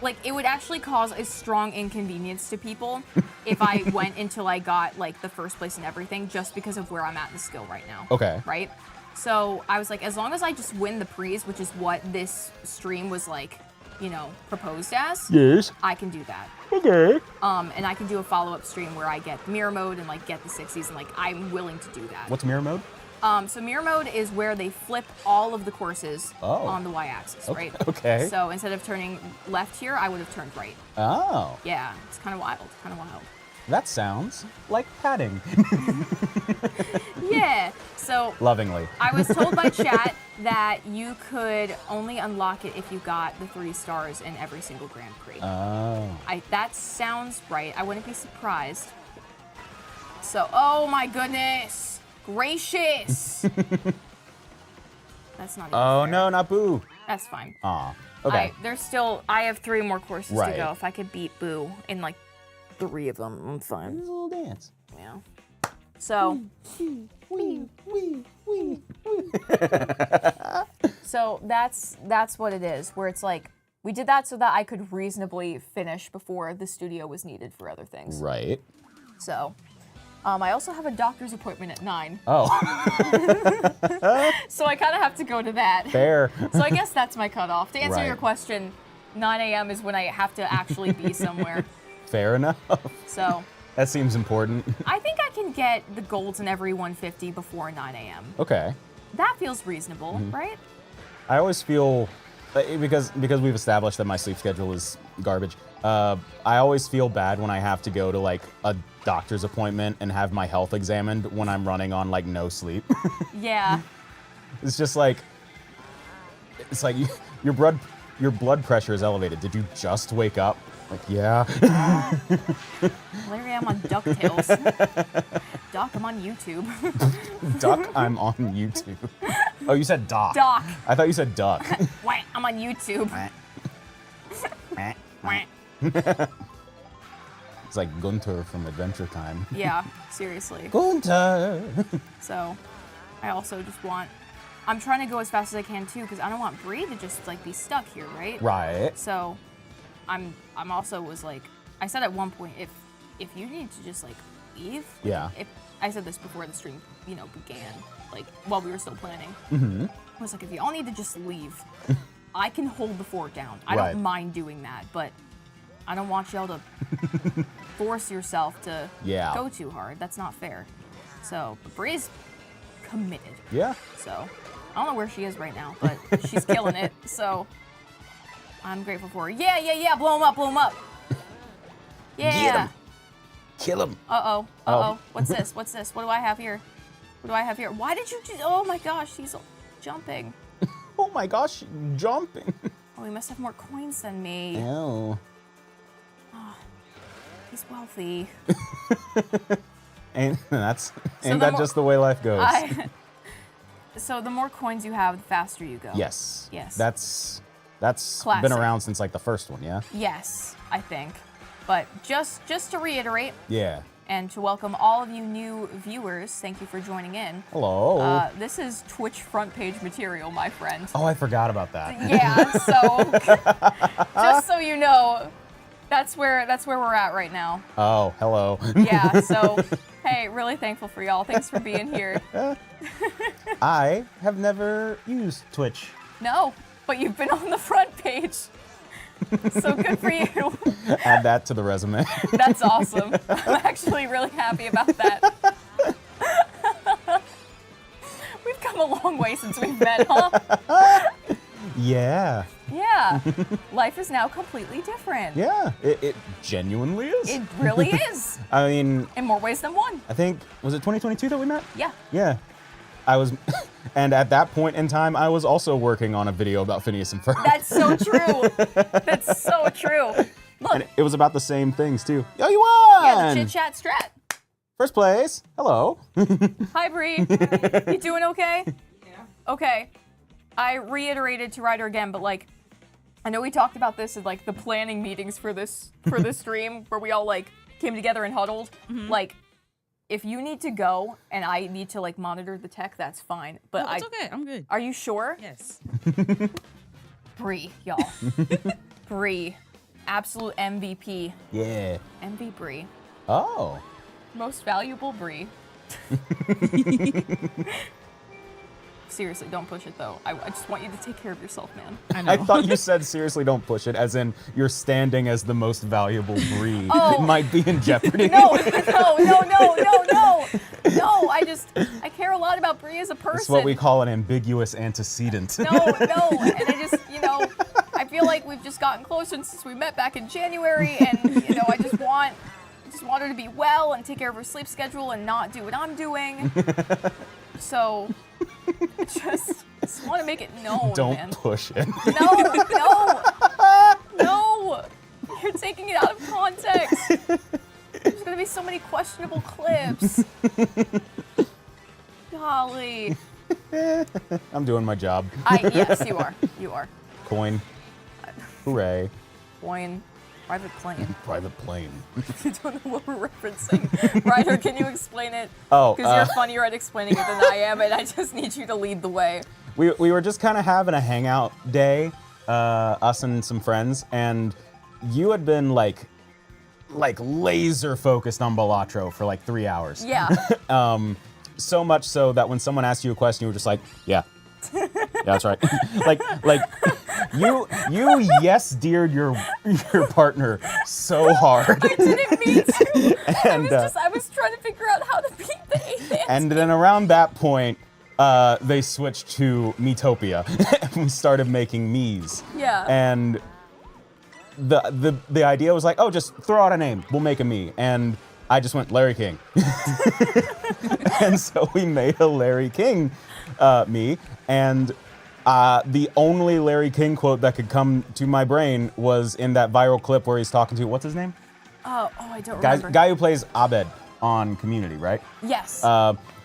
like, it would actually cause a strong inconvenience to people if I went until I got, like, the first place and everything, just because of where I'm at in the skill right now. Okay. Right? So I was like, as long as I just win the prix, which is what this stream was, like, you know, proposed as, Yes. I can do that. Okay. And I can do a follow-up stream where I get mirror mode and, like, get the 60s, and, like, I'm willing to do that. What's mirror mode? So mirror mode is where they flip all of the courses Oh. on the y-axis, right? Okay. So instead of turning left here, I would have turned right. Oh. Yeah, it's kind of wild, That sounds like padding. Yeah, so Lovingly. I was told by chat that you could only unlock it if you got the 3 stars in every single Grand Prix. Oh. That sounds right. I wouldn't be surprised. So, oh my goodness. Gracious. That's not even Oh fair. no, not Boo. That's fine. Aw. Okay. I have 3 more courses Right. to go. If I could beat Boo in like 3 of them, I'm fine. There's a little dance. Yeah. So, so that's what it is, where it's like, we did that so that I could reasonably finish before the studio was needed for other things. Right. So, I also have a doctor's appointment at 9, Oh, so I kind of have to go to that. fair. So I guess that's my cutoff. To answer Right. your question, 9 a.m. is when I have to actually be somewhere. Fair enough. So That seems important. I think I can get the golds in every 150 before 9 a.m. Okay. That feels reasonable, Mm-hmm. right? I always feel because we've established that my sleep schedule is garbage. I always feel bad when I have to go to like a doctor's appointment and have my health examined when I'm running on like no sleep. Yeah. It's just like it's like your blood pressure is elevated. Did you just wake up? Like, yeah. Larry, I'm on DuckTales. Doc, I'm on YouTube. Duck, I'm on YouTube. Oh, you said doc. Doc, I thought you said duck. wah, I'm on YouTube. Wah. It's like Gunter from Adventure Time. Yeah, seriously. Gunter! So, I also just want, I'm trying to go as fast as I can too, because I don't want Bree to just like be stuck here, right? Right. So, I'm also was like, I said at one point, if you need to just like leave. Yeah. If I said this before the stream, you know, began, like while we were still planning. Mm-hmm. I was like, if you all need to just leave, I can hold the fort down. I Right. don't mind doing that, but I don't want y'all to force yourself to Yeah. go too hard. That's not fair. So, but Bree's committed. Yeah. So, I don't know where she is right now, but she's killing it. So, I'm grateful for her. Yeah. Blow him up. Yeah. Get him. Kill him. Uh-oh. Oh. What's this? What do I have here? Why did you just... Oh my gosh, he's jumping. Oh my gosh, jumping. Oh, he must have more coins than me. Ew. He's wealthy. Ain't that the more- just the way life goes? So the more coins you have, the faster you go. Yes. Yes. That's Classic. been around since like the first one, yeah? Yes, I think. But just to reiterate, Yeah. and to welcome all of you new viewers, thank you for joining in. Hello. This is Twitch front page material, my friend. Oh, I forgot about that. Yeah, so just so you know, that's where we're at right now. Oh, hello. Yeah, so hey, really thankful for y'all. Thanks for being here. I have never used Twitch. No, but you've been on the front page. So good for you. Add that to the resume. That's awesome. I'm actually really happy about that. We've come a long way since we've met, huh? Yeah. Yeah. Yeah, life is now completely different. Yeah, it genuinely is. It really is. I mean, In more ways than one. I think, was it 2022 that we met? Yeah. Yeah. I was, and at that point in time, I was also working on a video about Phineas and Ferb. That's so true. That's so true. Look. And it was about the same things, too. Oh, you won! Yeah, the chit chat strat. First place. Hello. Hi, Bree. You doing okay? Yeah. Okay. I reiterated to Ryder again, but like, I know we talked about this in like the planning meetings for this stream where we all like came together and huddled. Like, if you need to go and I need to like monitor the tech, that's fine. But It's okay. I'm good. Are you sure? Yes. Bree, y'all. Bree. Absolute MVP. Yeah. MV Bree. Oh. Most valuable Bree. Seriously, don't push it though. I just want you to take care of yourself, man. I know. I thought you said seriously don't push it, as in you're standing as the most valuable breed. Oh. It might be in jeopardy. No, I care a lot about Bree as a person. It's what we call an ambiguous antecedent. No, and I just, I feel like we've just gotten closer since we met back in January, and I just want her to be well and take care of her sleep schedule and not do what I'm doing. So, just want to make it known, Don't man. push it. No! You're taking it out of context. There's gonna be so many questionable clips. Golly. I'm doing my job. Yes, you are. You are. Coin. Hooray. Coin. Private plane. Private plane. I don't know what we're referencing. Ryder, can you explain it? Oh, Because you're funnier at explaining it than I am, and I just need you to lead the way. We were just kind of having a hangout day, us and some friends, and you had been like laser focused on Balatro for like 3 hours. Yeah. So much so that when someone asked you a question, you were just like, yeah, that's right. like you yes deared your partner so hard. I didn't mean to. And, I was trying to figure out how to beat the 8th ant. And then around that point, they switched to Metopia, and we started making Mies. Yeah. And the idea was like, oh, just throw out a name, we'll make a me. And I just went Larry King. And so we made a Larry King me, and the only Larry King quote that could come to my brain was in that viral clip where he's talking to, what's his name? Oh, I don't remember. Guy who plays Abed on Community, right? Yes.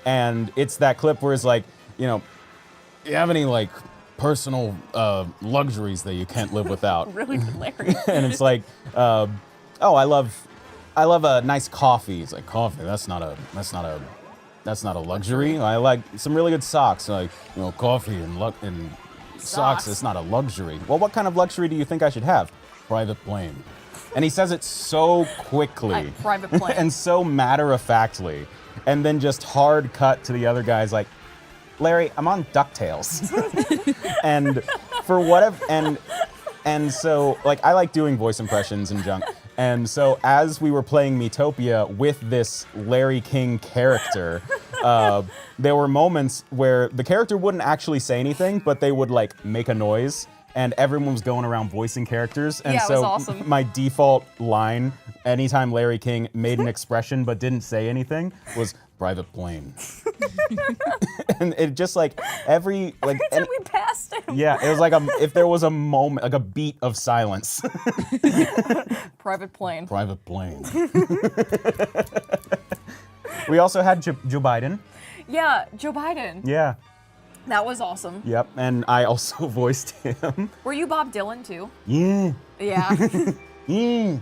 And it's that clip where it's like, you have any like personal luxuries that you can't live without? Really hilarious. And it's like, oh, I love a nice coffee. It's like, coffee, that's not a luxury. I like some really good socks. Like, coffee and socks, it's not a luxury. Well, what kind of luxury do you think I should have? Private plane. And he says it so quickly. Private plane. And so matter-of-factly. And then just hard cut to the other guy's like, Larry, I'm on DuckTales. And for whatever, and so, like, I like doing voice impressions and junk. And so as we were playing Metopia with this Larry King character, there were moments where the character wouldn't actually say anything, but they would like make a noise, and everyone was going around voicing characters. And Yeah, it so was awesome. my default line, anytime Larry King made an expression but didn't say anything, was private plane. And it just like every Every time we passed him. yeah, it was like if there was a moment, like a beat of silence. Private plane. Private plane. We also had Joe Biden. Yeah, Joe Biden. Yeah. That was awesome. Yep. And I also voiced him. Were you Bob Dylan too? Yeah. Yeah. Yeah.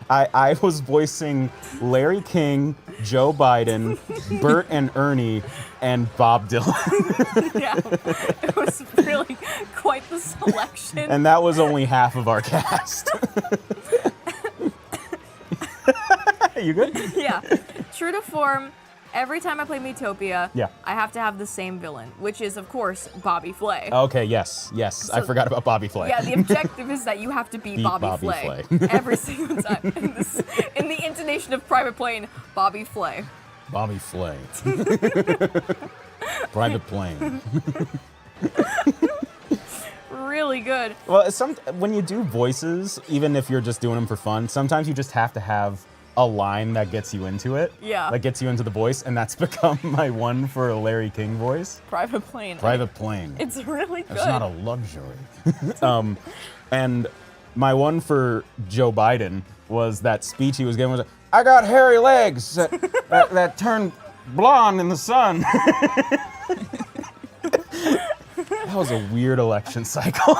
I was voicing Larry King, Joe Biden, Bert and Ernie, and Bob Dylan. Yeah. It was really quite the selection. And that was only half of our cast. You good? Yeah. True to form, every time I play Metopia, Yeah. I have to have the same villain, which is, of course, Bobby Flay. Okay, yes. I forgot about Bobby Flay. Yeah, the objective is that you have to beat Bobby Flay. every single time. In the intonation of Private Plane, Bobby Flay. Bobby Flay. Private plane. really good. Well, when you do voices, even if you're just doing them for fun, sometimes you just have to have a line that gets you into it. Yeah. That gets you into the voice, and that's become my one for a Larry King voice. Private Plane. Private Plane. It's really good. That's not a luxury. And my one for Joe Biden was that speech he was giving was, I got hairy legs that turn blonde in the sun. That was a weird election cycle.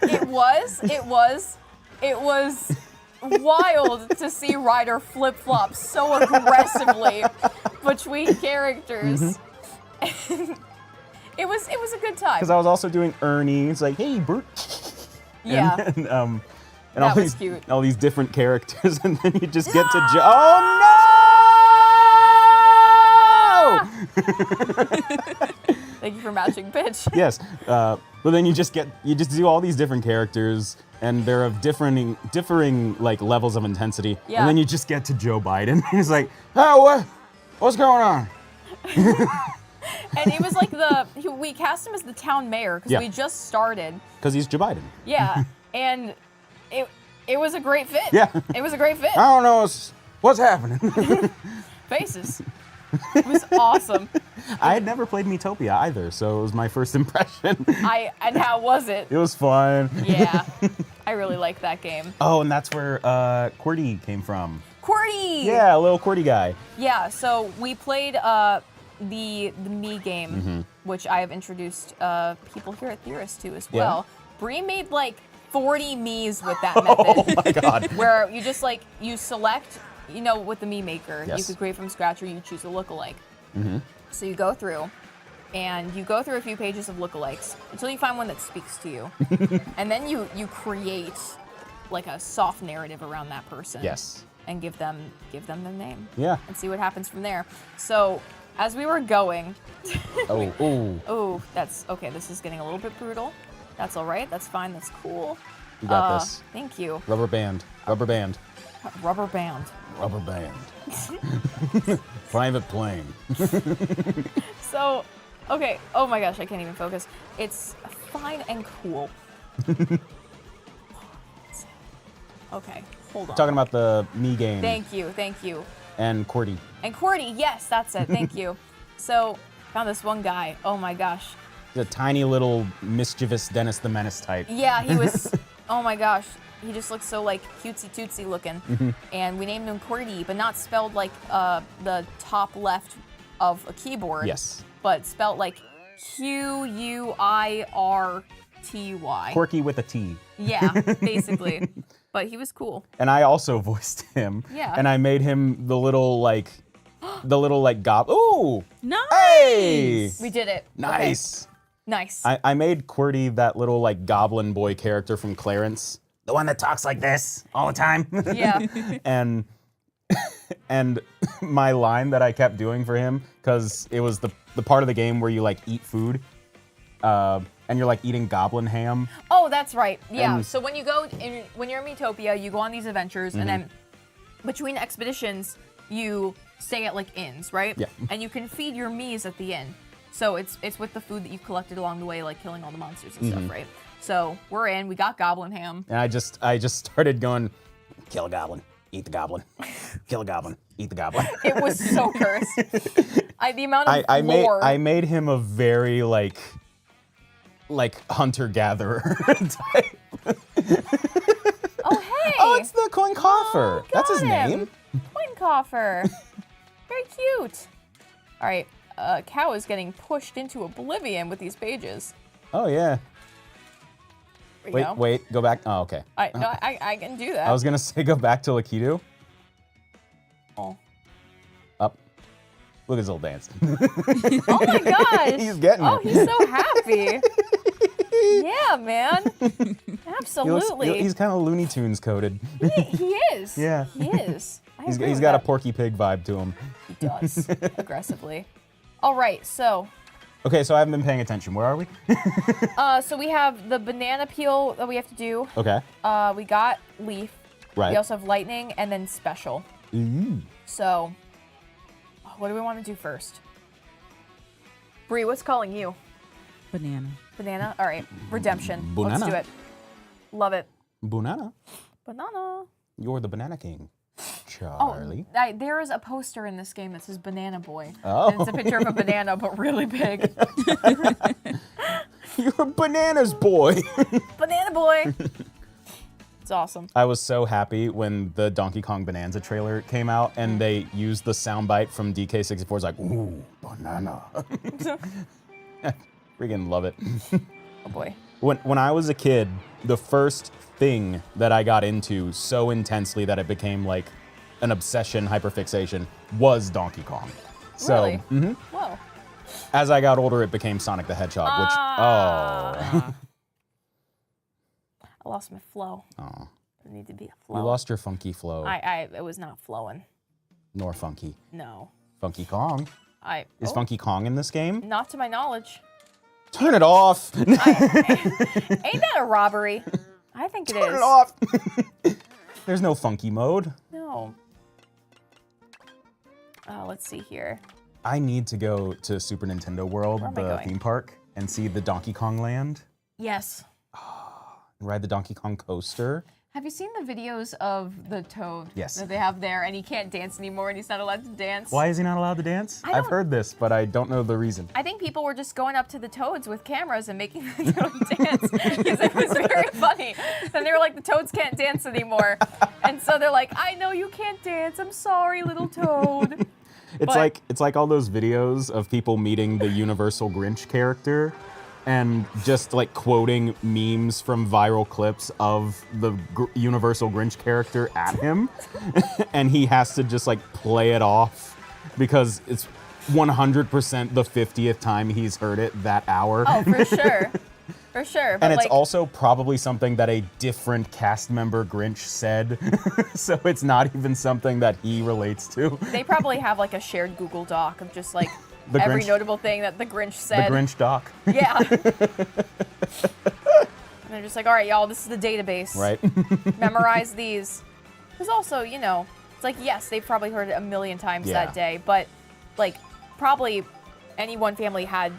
It was wild to see Ryder flip-flop so aggressively between characters. It was a good time. Because I was also doing Ernie. It's like, hey, Bert. Yeah. And all That was these cute. all these different characters, and then you just get to oh no! Thank you for matching pitch. Yes, but then you just do all these different characters, and they're of differing like levels of intensity. Yeah. And then you just get to Joe Biden. He's like, oh, what's going on? And he was like we cast him as the town mayor because Yeah. we just started. Because he's Joe Biden. Yeah, and it was a great fit. Yeah. It was a great fit. I don't know what's happening. Faces. It was awesome. I had never played Metopia either, so it was my first impression. And how was it? It was fun. Yeah, I really liked that game. Oh, and that's where QWERTY came from. QWERTY. Yeah, a little QWERTY guy. Yeah. So we played the me game, which I have introduced people here at Theorist to as well. Bree made like 40 me's with that method. Oh my god. Where you just like you select, with the me maker, you Yes. could create from scratch or you choose a lookalike. So you go through, and you go through a few pages of lookalikes until you find one that speaks to you, and then you create like a soft narrative around that person. Yes. And give them their name. Yeah. And see what happens from there. So as we were going, Oh, that's okay. This is getting a little bit brutal. That's all right. That's fine. That's cool. you got this. Thank you. Rubber band. Rubber band. Rubber band. Private plane. So, okay. Oh my gosh, I can't even focus. It's fine and cool. Okay, hold on. Talking about the me game. Thank you. And QWERTY. And QWERTY, yes, that's it. Thank you. So, found this one guy. Oh my gosh. The tiny little mischievous Dennis the Menace type. Yeah, he was. Oh my gosh, he just looks so like cutesy tootsy looking. And we named him QWERTY, but not spelled like the top left of a keyboard. Yes. But spelled like QUIRTY. Quirky with a T. Yeah, basically. But he was cool. And I also voiced him. Yeah. And I made him the little like gob. Ooh! Nice. Hey! We did it. Nice. Okay. Nice. I made QWERTY that little like goblin boy character from Clarence. The one that talks like this all the time. Yeah. and my line that I kept doing for him, because it was the part of the game where you like eat food, and you're like eating goblin ham. Oh, that's right. Yeah. And- So when you're in Metopia, you go on these adventures, and then between expeditions, you stay at like inns, right? Yeah. And you can feed your Mies at the inn. So it's with the food that you've collected along the way, like killing all the monsters and stuff, right? So we're in. We got goblin ham. And I just started going, kill a goblin, eat the goblin, kill a goblin, eat the goblin. It was so cursed. The amount of lore. I made him a very like hunter gatherer type. Oh hey. Oh, it's the coin coffer. Oh, That's his got him. name. Coin coffer. Very cute. All right. Cow is getting pushed into oblivion with these pages. Oh yeah. There you go. Wait, go back. Oh, okay. I can do that. I was gonna say go back to Lakitu. Oh. Up. Look at his little dance. Oh my gosh. He's getting Oh, it. he's so happy. Yeah, man. Absolutely. He's kind of Looney Tunes coded. He is. Yeah. He is. I agree He's with got a that. Porky Pig vibe to him. He does. Aggressively. All right, so Okay, so I haven't been paying attention. Where are we? so we have the banana peel that we have to do. Okay. We got leaf. Right. We also have lightning and then special. Ooh. So, what do we want to do first? Bree, what's calling you? Banana. Banana? All right. Redemption. Banana. Let's do it. Love it. Banana. Banana. You're the Banana King, Oh, Charlie. there is a poster in this game that says Banana Boy. Oh. And it's a picture of a banana, but really big. You're a bananas boy. Banana Boy. It's awesome. I was so happy when the Donkey Kong Bonanza trailer came out and they used the soundbite from DK64's like, ooh, banana. Freaking love it. Oh boy. When I was a kid, the first thing that I got into so intensely that it became like an obsession, hyperfixation, was Donkey Kong. So, Really? Whoa. as I got older, it became Sonic the Hedgehog, which, I lost my flow. oh, There need to be a you flow. lost your funky flow. It was not flowing. Nor funky. No. Funky Kong. Is oh, Funky Kong in this game? Not to my knowledge. Turn it off. Ain't that a robbery? I think it is. Turn it off. There's no funky mode. No. Let's see here. I need to go to Super Nintendo World, Where am I the going? theme park, and see the Donkey Kong Land. Yes. And ride the Donkey Kong coaster. Have you seen the videos of the Toad Yes. that they have there, and he can't dance anymore, and he's not allowed to dance? Why is he not allowed to dance? I I've don't- heard this, but I don't know the reason. I think people were just going up to the Toads with cameras and making the Toad dance because it was very funny. Then they were like, the Toads can't dance anymore. And so they're like, I know you can't dance. I'm sorry, little Toad. It's like all those videos of people meeting the Universal Grinch character and just like quoting memes from viral clips of the Universal Grinch character at him. And he has to just like play it off because it's 100% the 50th time he's heard it that hour. Oh, for sure. For sure. But And it's like, also probably something that a different cast member Grinch said. So it's not even something that he relates to. they probably have like a shared Google Doc of just like The every Grinch- notable thing that the Grinch The said. Grinch doc. Yeah. And they're just like, all right, y'all, this is the database. Right? Memorize these. Because also, you know, it's like, yes, they've probably heard it a million times Yeah. that day, but like probably any one family had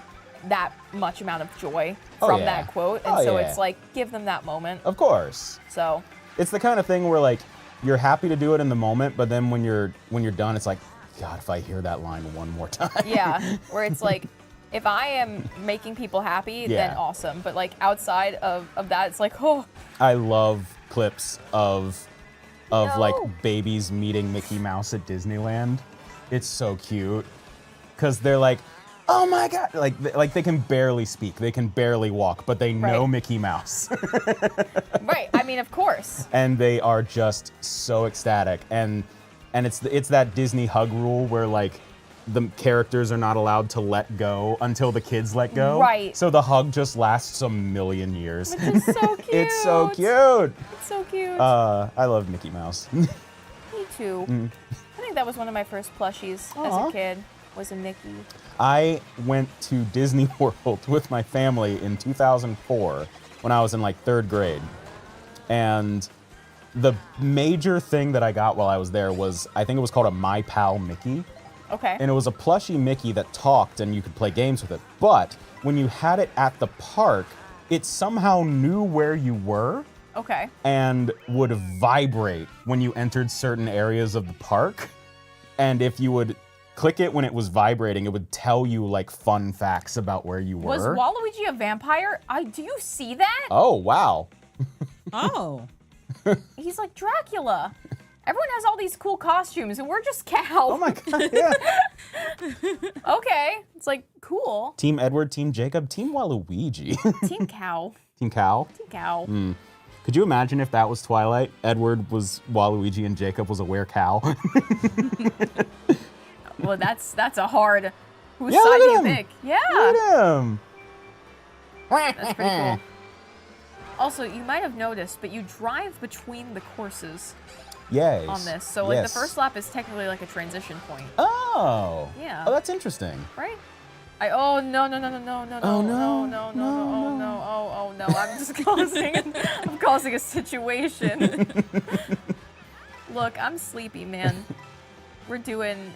that much amount of joy Oh, from yeah. that quote. And Oh, so yeah. it's like, give them that moment. Of course. So, It's the kind of thing where like you're happy to do it in the moment, but then when you're done, it's like, God, if I hear that line one more time. yeah, where it's like, if I am making people happy, Yeah. then awesome. But like outside of that, it's like, oh, I love clips of like No. babies meeting Mickey Mouse at Disneyland. It's so cute because they're like, oh my God, like they can barely speak, they can barely walk, but they know Right. Mickey Mouse. right. I mean, of course. And they are just so ecstatic. And it's that Disney hug rule where like the characters are not allowed to let go until the kids let go. Right. So the hug just lasts a million years. Which is so cute. It's so cute. It's so cute. I love Mickey Mouse. Me too. I think that was one of my first plushies as Aw. a kid, was a Mickey. I went to Disney World with my family in 2004 when I was in like 3rd grade. And the major thing that I got while I was there was, I think it was called a My Pal Mickey. Okay. And it was a plushie Mickey that talked and you could play games with it. But when you had it at the park, it somehow knew where you were Okay. and would vibrate when you entered certain areas of the park. And if you would click it when it was vibrating, it would tell you like fun facts about where you were. Was Waluigi a vampire? Do you see that? Oh, wow. Oh. He's like Dracula. Everyone has all these cool costumes, and we're just Cow. Oh my God, yeah. Okay. It's like, cool. Team Edward, Team Jacob, Team Waluigi. Team Cow. Team Cow. Team Cow. Could you imagine if that was Twilight? Edward was Waluigi and Jacob was a were-cow. Well, that's a hard. Whose Yeah, side look do at you him. pick? Yeah. Look at him. That's pretty cool. Also, you might have noticed, but you drive between the courses Yes. on this. So, like, Yes. the first lap is technically like a transition point, Oh. Yeah. Oh, that's interesting. right? Oh, no, no, no, no, no, no, Oh, no, no, no, no, no, oh, no, oh, no. I'm just causing a situation. Look, I'm sleepy, man. We're doing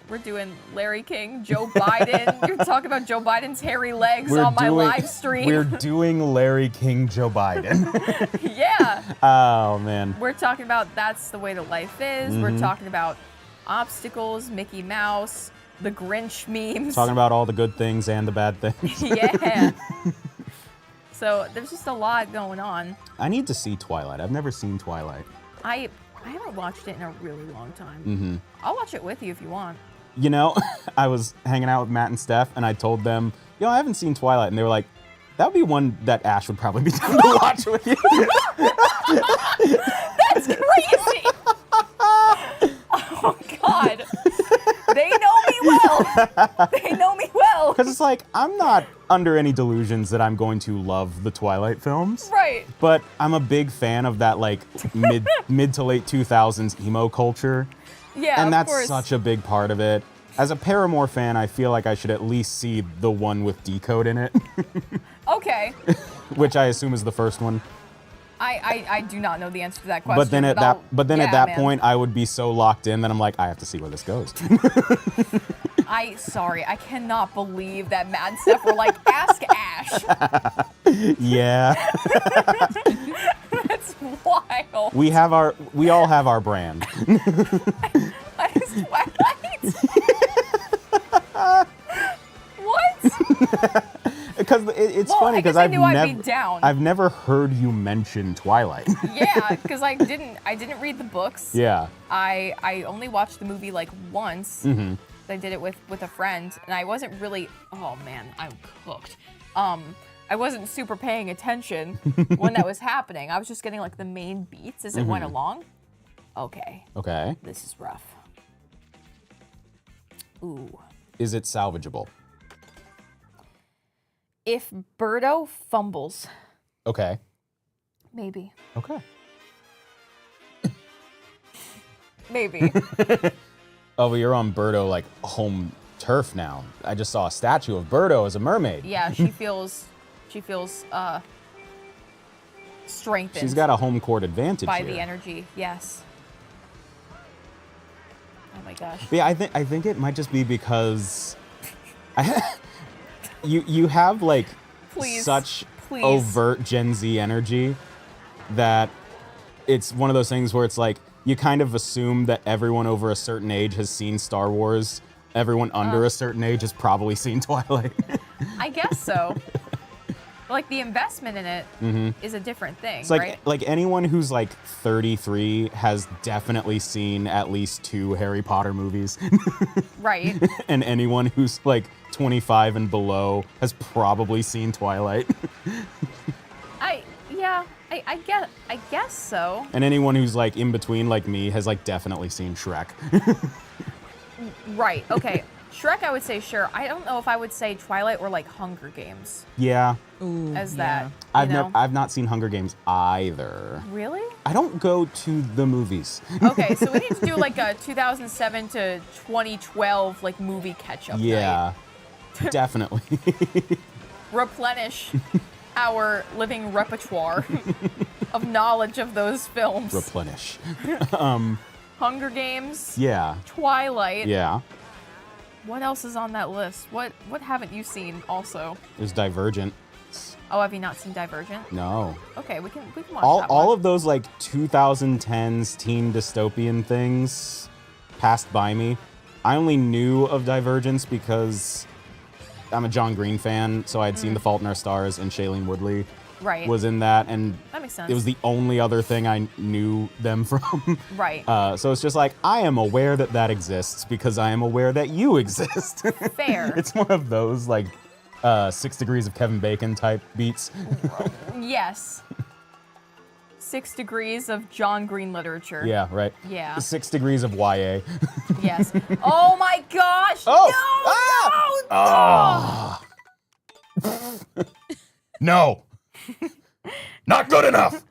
Larry King, Joe Biden. You're talking about Joe Biden's hairy legs on my live stream. We're doing Larry King Joe Biden. Yeah. Oh, man. We're talking about that's the way the life is. We're Mm-hmm. talking about obstacles, Mickey Mouse, the Grinch memes. Talking about all the good things and the bad things. Yeah. So there's just a lot going on. I need to see Twilight. I've never seen Twilight. I haven't watched it in a really long time. Mm-hmm. I'll watch it with you if you want. You know, I was hanging out with Matt and Steph, and I told them, I haven't seen Twilight. And they were like, that would be one that Ash would probably be down to watch with you. That's crazy! Oh, God. They know me well. They know me well. Because it's like, I'm not under any delusions that I'm going to love the Twilight films. Right. But I'm a big fan of that, like, mid to late 2000s emo culture. Yeah, And of that's course. such a big part of it. As a Paramore fan, I feel like I should at least see the one with Decode in it, Okay. which I assume is the first one. I do not know the answer to that question. But then at that man. point, I would be so locked in that I'm like, I have to see where this goes. Sorry, I cannot believe that Mad Steph were like, ask Ash. Yeah. That's wild. We all have our brand. That is Twilight. What? Because it's Well, funny I guess because I knew I'd be down. I've never heard you mention Twilight. Yeah, because I didn't read the books. Yeah. I only watched the movie like once. Mm-hmm. I did it with a friend, and I wasn't really. Oh man, I'm cooked. I wasn't super paying attention when that was happening. I was just getting like the main beats as it went along. Okay, Okay. this is rough. Ooh. Is it salvageable? If Birdo fumbles, Okay. maybe. Okay. Maybe. Oh, but you're on Birdo like home turf now. I just saw a statue of Birdo as a mermaid. Yeah, she feels strengthened. She's got a home court advantage by here. the energy. Yes. Oh my gosh. But yeah, I think it might just be because you have like Please, such please. overt Gen Z energy that it's one of those things where it's like you kind of assume that everyone over a certain age has seen Star Wars. Everyone under a certain age has probably seen Twilight. I guess so. Like the investment in it is a different thing, It's like right? like anyone who's like 33 has definitely seen at least 2 Harry Potter movies. Right. And anyone who's like 25 and below has probably seen Twilight. I guess so. And anyone who's like in between like me has like definitely seen Shrek. Right. Okay. Shrek, I would say sure. I don't know if I would say Twilight or like Hunger Games Yeah. Ooh, as yeah. that. I've not seen Hunger Games either. Really? I don't go to the movies. Okay, so we need to do like a 2007 to 2012 like movie catch-up night. Yeah. Definitely. Replenish our living repertoire of knowledge of those films. Replenish. Hunger Games, Yeah. Twilight. Yeah. What else is on that list? What haven't you seen also? There's Divergent. Oh, have you not seen Divergent? No. Okay, we can watch All that one. of those like 2010s teen dystopian things passed by me. I only knew of Divergence because I'm a John Green fan, so I had seen The Fault in Our Stars, and Shailene Woodley Right. was in that, and That makes sense. it was the only other thing I knew them from. Right. So it's just like, I am aware that that exists because I am aware that you exist. Fair. It's one of those like 6 Degrees of Kevin Bacon type beats. Yes. 6 degrees of John Green literature. Yeah, right. Yeah. 6 Degrees of YA. Yes. Oh my gosh! Oh! No! Ah! No! Not good enough!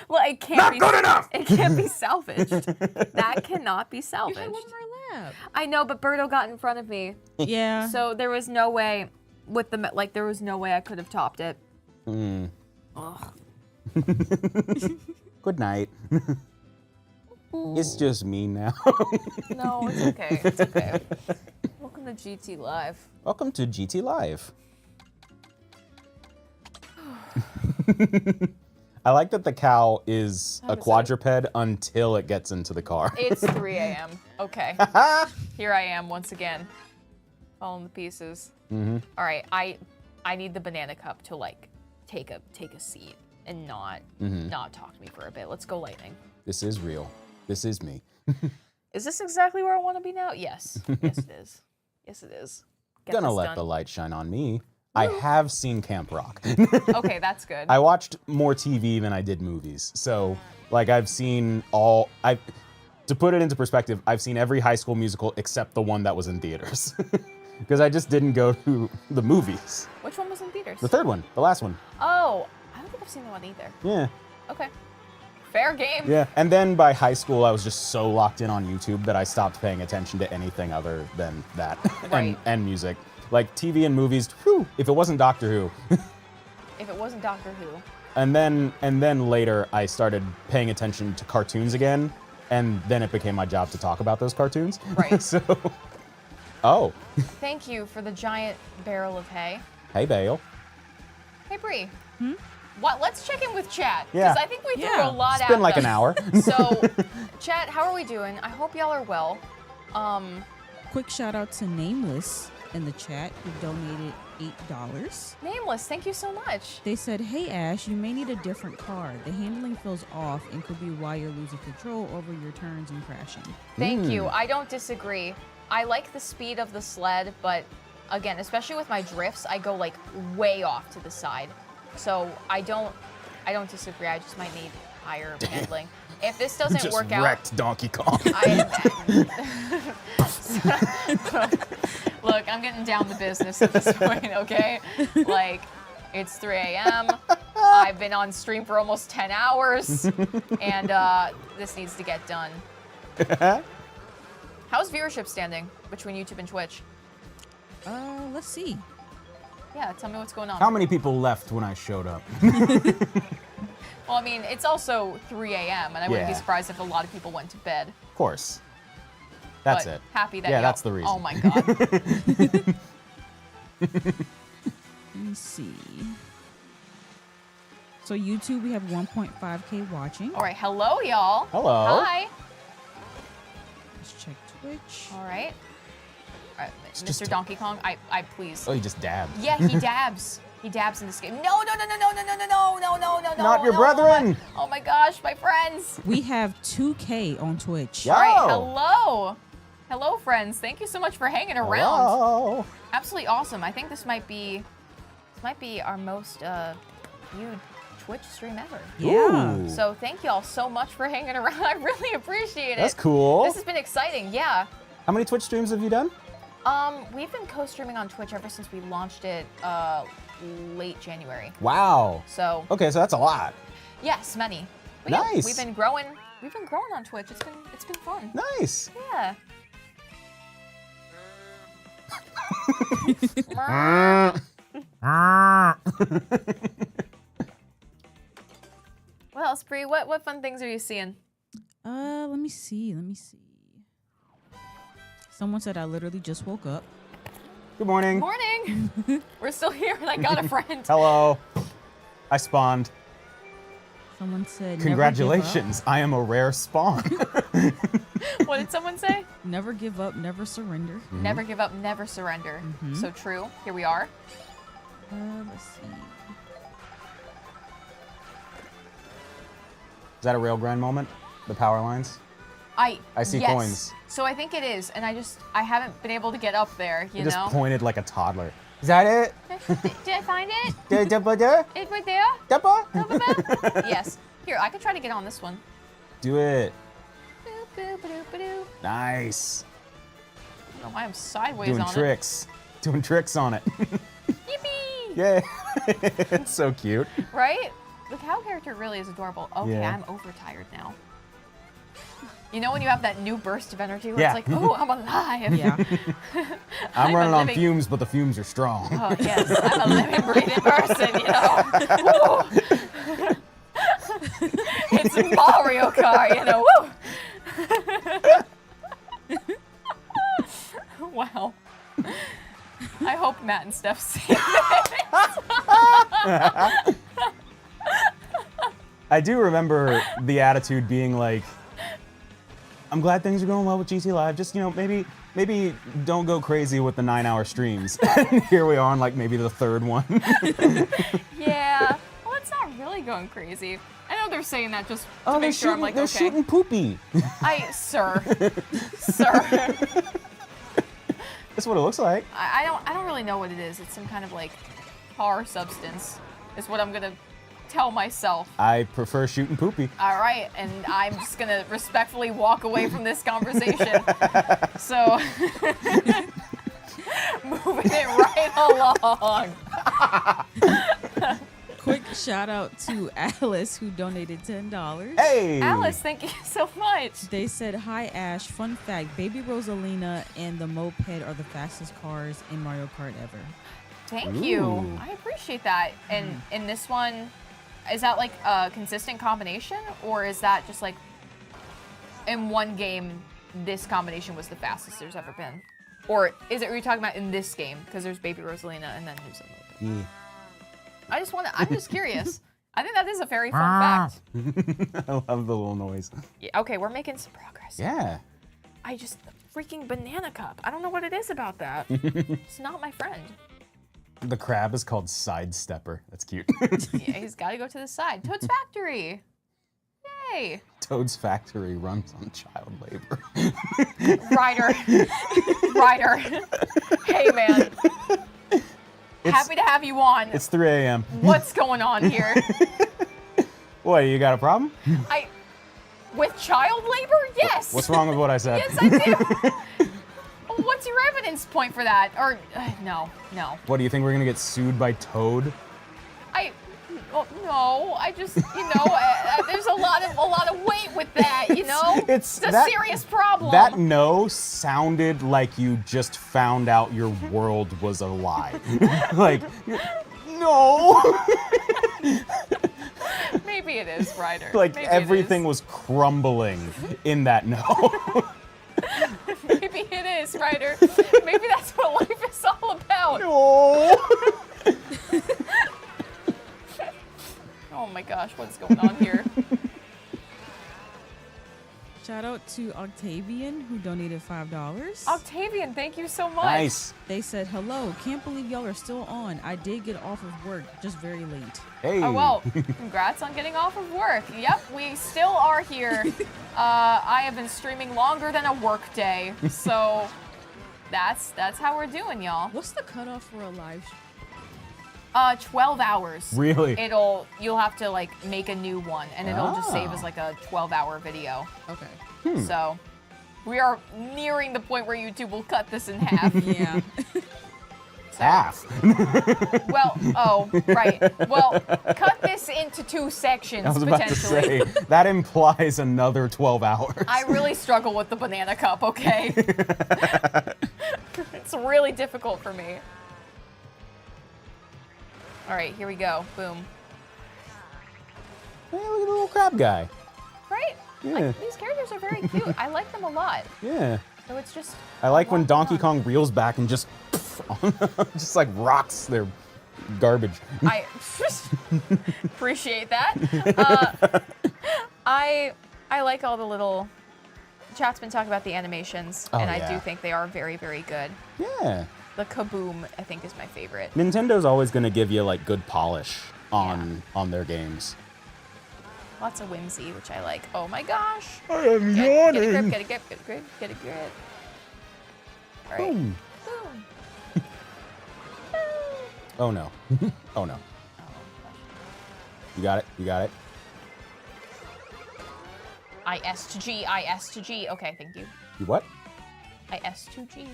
Well, it can't Not be good enough! It can't be salvaged. That cannot be You had salvaged. one in our lap. I know, but Birdo got in front of me, Yeah. so there was no way with the like. There was no way I could have topped it. Mm. Ugh. Good night. It's just me now. No, it's okay. It's okay. Welcome to GT Live. Welcome to GTLive. I like that the cow is a quadruped until it gets into the car. It's 3 a.m. Okay. Here I am once again. Following the pieces. Mm-hmm. All right, I need the banana cup to like take a seat and not talk to me for a bit. Let's go lightning. This is real. This is me. Is this exactly where I want to be now? Yes. Yes, it is. Yes, it is. Get Gonna this let done. the light shine on me. I have seen Camp Rock. Okay, that's good. I watched more TV than I did movies. So, like, I've seen to put it into perspective, I've seen every High School Musical except the one that was in theaters. Because I just didn't go to the movies. Which one was in theaters? The third one, the last one. Oh, I don't think I've seen that one either. Yeah. Okay. Fair game. Yeah. And then by high school, I was just so locked in on YouTube that I stopped paying attention to anything other than that Right. and music. Like TV and movies, whew, if it wasn't Doctor Who. If it wasn't Doctor Who. And then later I started paying attention to cartoons again, and then it became my job to talk about those cartoons. Right. So, oh, Thank you for the giant barrel of hay. hey Bale. Hey, Bree. What? Let's check in with chat. Yeah. Because I think we threw Yeah. a lot It's at been like them. an hour. So, chat, how are we doing? I hope y'all are well. Quick shout out to Nameless in the chat who donated $8. Nameless, thank you so much. They said, "Hey Ash, you may need a different car. The handling feels off and could be why you're losing control over your turns and crashing." Thank you. I don't disagree. I like the speed of the sled, but again, especially with my drifts, I go like way off to the side. So I don't disagree. I just might need higher handling. If this doesn't Just work out, wrecked Donkey Kong. Look, I'm getting down to business at this point, okay? Like, it's 3 a.m. I've been on stream for almost 10 hours, and this needs to get done. How's viewership standing between YouTube and Twitch? Let's see. Yeah, tell me what's going on. How many people left when I showed up? Well, I mean, it's also 3 a.m., and I wouldn't be Yeah. surprised if a lot of people went to bed. Of course. That's But it. Happy that Yeah, y'all- that's the reason. Oh my god. Let me see. So YouTube, we have 1.5K watching. All right, hello, y'all. Hello. Hi. Let's check Twitch. All right. All right, It's Mr. just- Donkey Kong, I please. Oh, you just dabbed. Yeah, he dabs. He dabs in this game. No. Not your no, brethren. Oh my gosh, my friends. We have 2K on Twitch. Yeah. All right, Oh. hello. Hello, friends. Thank you so much for hanging around. Hello. Absolutely awesome. I think this might be our most viewed Twitch stream ever. Yeah. Ooh. So thank y'all so much for hanging around. I really appreciate it. That's cool. This has been exciting. Yeah. How many Twitch streams have you done? We've been co-streaming on Twitch ever since we launched it late January. Wow. So Okay, so that's a lot. yes, many. But yeah, Nice. we've been growing. We've been growing on Twitch. It's been fun. Nice. Yeah. What else, Bree? What fun things are you seeing? Let me see. Someone said I literally just woke up. Good morning. Morning. We're still here, and I got a friend. Hello. I spawned. Someone said, Congratulations. I am a rare spawn. What did someone say? Never give up, never surrender. Never give up, never surrender. So true. Here we are. Let's see. Is that a railgun moment? The power lines? I see yes. coins. So I think it is, and I haven't been able to get up there. You You just know. pointed like a toddler. Is that it? Did I find it? Do It's right there. Yes. Here, I could try to get on this one. it. Boop, boop, boop, boop. Nice. Oh, I am sideways Doing on tricks. Doing tricks on it. it. Yippee! Yay. It's so cute. Right? The cow character really is adorable. Okay, Yeah. I'm overtired now. You know when you have that new burst of energy where Yeah. it's like, oh, I'm alive. Yeah. I'm a running on living- fumes, but the fumes are strong. Oh, yes, I'm a living, breathing person, you know. Woo. It's Mario Kart, you know. Woo. Matt and Steph say I do remember the attitude being like, I'm glad things are going well with GTLive. Just, you know, maybe don't go crazy with the 9-hour streams. And here we are on like maybe the third one. Yeah. Well, it's not really going crazy. I know they're saying that just to make sure I'm like, they're okay. shooting poopy. Sir. That's what it looks like. I don't really know what it is. It's some kind of like tar substance. Is what I'm gonna tell myself. I prefer shooting poopy. All right, and I'm just gonna respectfully walk away from this conversation. So, moving it right along. Quick shout out to Alice who donated $10. Hey! Alice, thank you so much. They said, "Hi Ash. Fun fact: Baby Rosalina and the moped are the fastest cars in Mario Kart ever." Thank you. Ooh. I appreciate that. And in this one, is that like a consistent combination, or is that just like in one game this combination was the fastest there's ever been? Or is it what you're talking about in this game? Because there's Baby Rosalina and then there's a moped. Yeah. I'm just curious. I think that is a very fun fact. I love the little noise. Yeah, okay, we're making some progress. Yeah. I just, freaking banana cup. I don't know what it is about that. It's not my friend. The crab is called Sidestepper. That's cute. Yeah, he's got to go to the side. Toad's Factory. Yay. Toad's Factory runs on child labor. Ryder. Hey, man. Happy to have you on. It's 3 a.m. What's going on here? What, you got a problem? With child labor? Yes. What's wrong with what I said? Yes, I do. What's your evidence point for that? Or, no. What, do you think we're gonna get sued by Toad? No, I just, there's a lot of weight with that, you know? It's a that- serious problem. That no sounded like you just found out your world was a lie. Like, no. Maybe it is, Ryder. Like Maybe everything was crumbling in that no. Maybe it is, Ryder. Maybe that's what life is all about. No. Oh my gosh, what's going on here? Shout out to Octavian who donated $5. Octavian, thank you so much. Nice. They said, "Hello, can't believe y'all are still on. I did get off of work, just very late." Hey. Oh, well, congrats on getting off of work. Yep, we still are here. I have been streaming longer than a work day, so that's how we're doing, y'all. What's the cutoff for a live? 12 hours. Really? You'll have to like make a new one, and it'll just save as like a 12-hour video. Okay. So we are nearing the point where YouTube will cut this in half. Yeah. Half. Well, oh, right. Well, cut this into 2 sections, I was about to potentially. say, that implies another 12 hours. I really struggle with the banana cup, okay? It's really difficult for me. All right, here we go. Boom. Hey, look at the little crab guy. Right? Yeah. Like, these characters are very cute. I like them a lot. Yeah. So it's just... I like when lot Donkey fun. Kong reels back and just just like rocks their garbage. I appreciate that. I like all the little... Chat's been talking about the animations, Oh, and I yeah. do think they are very, very good. Yeah. The Kaboom, I think, is my favorite. Nintendo's always going to give you like good polish on their games. Lots of whimsy, which I like. Oh my gosh. I am Get a grip, get a grip, get a grip, get a grip. All right. Boom. Boom. Oh no. Oh no. You got it. You got it. IS to G, IS to G. Okay, thank you. You what? IS to G.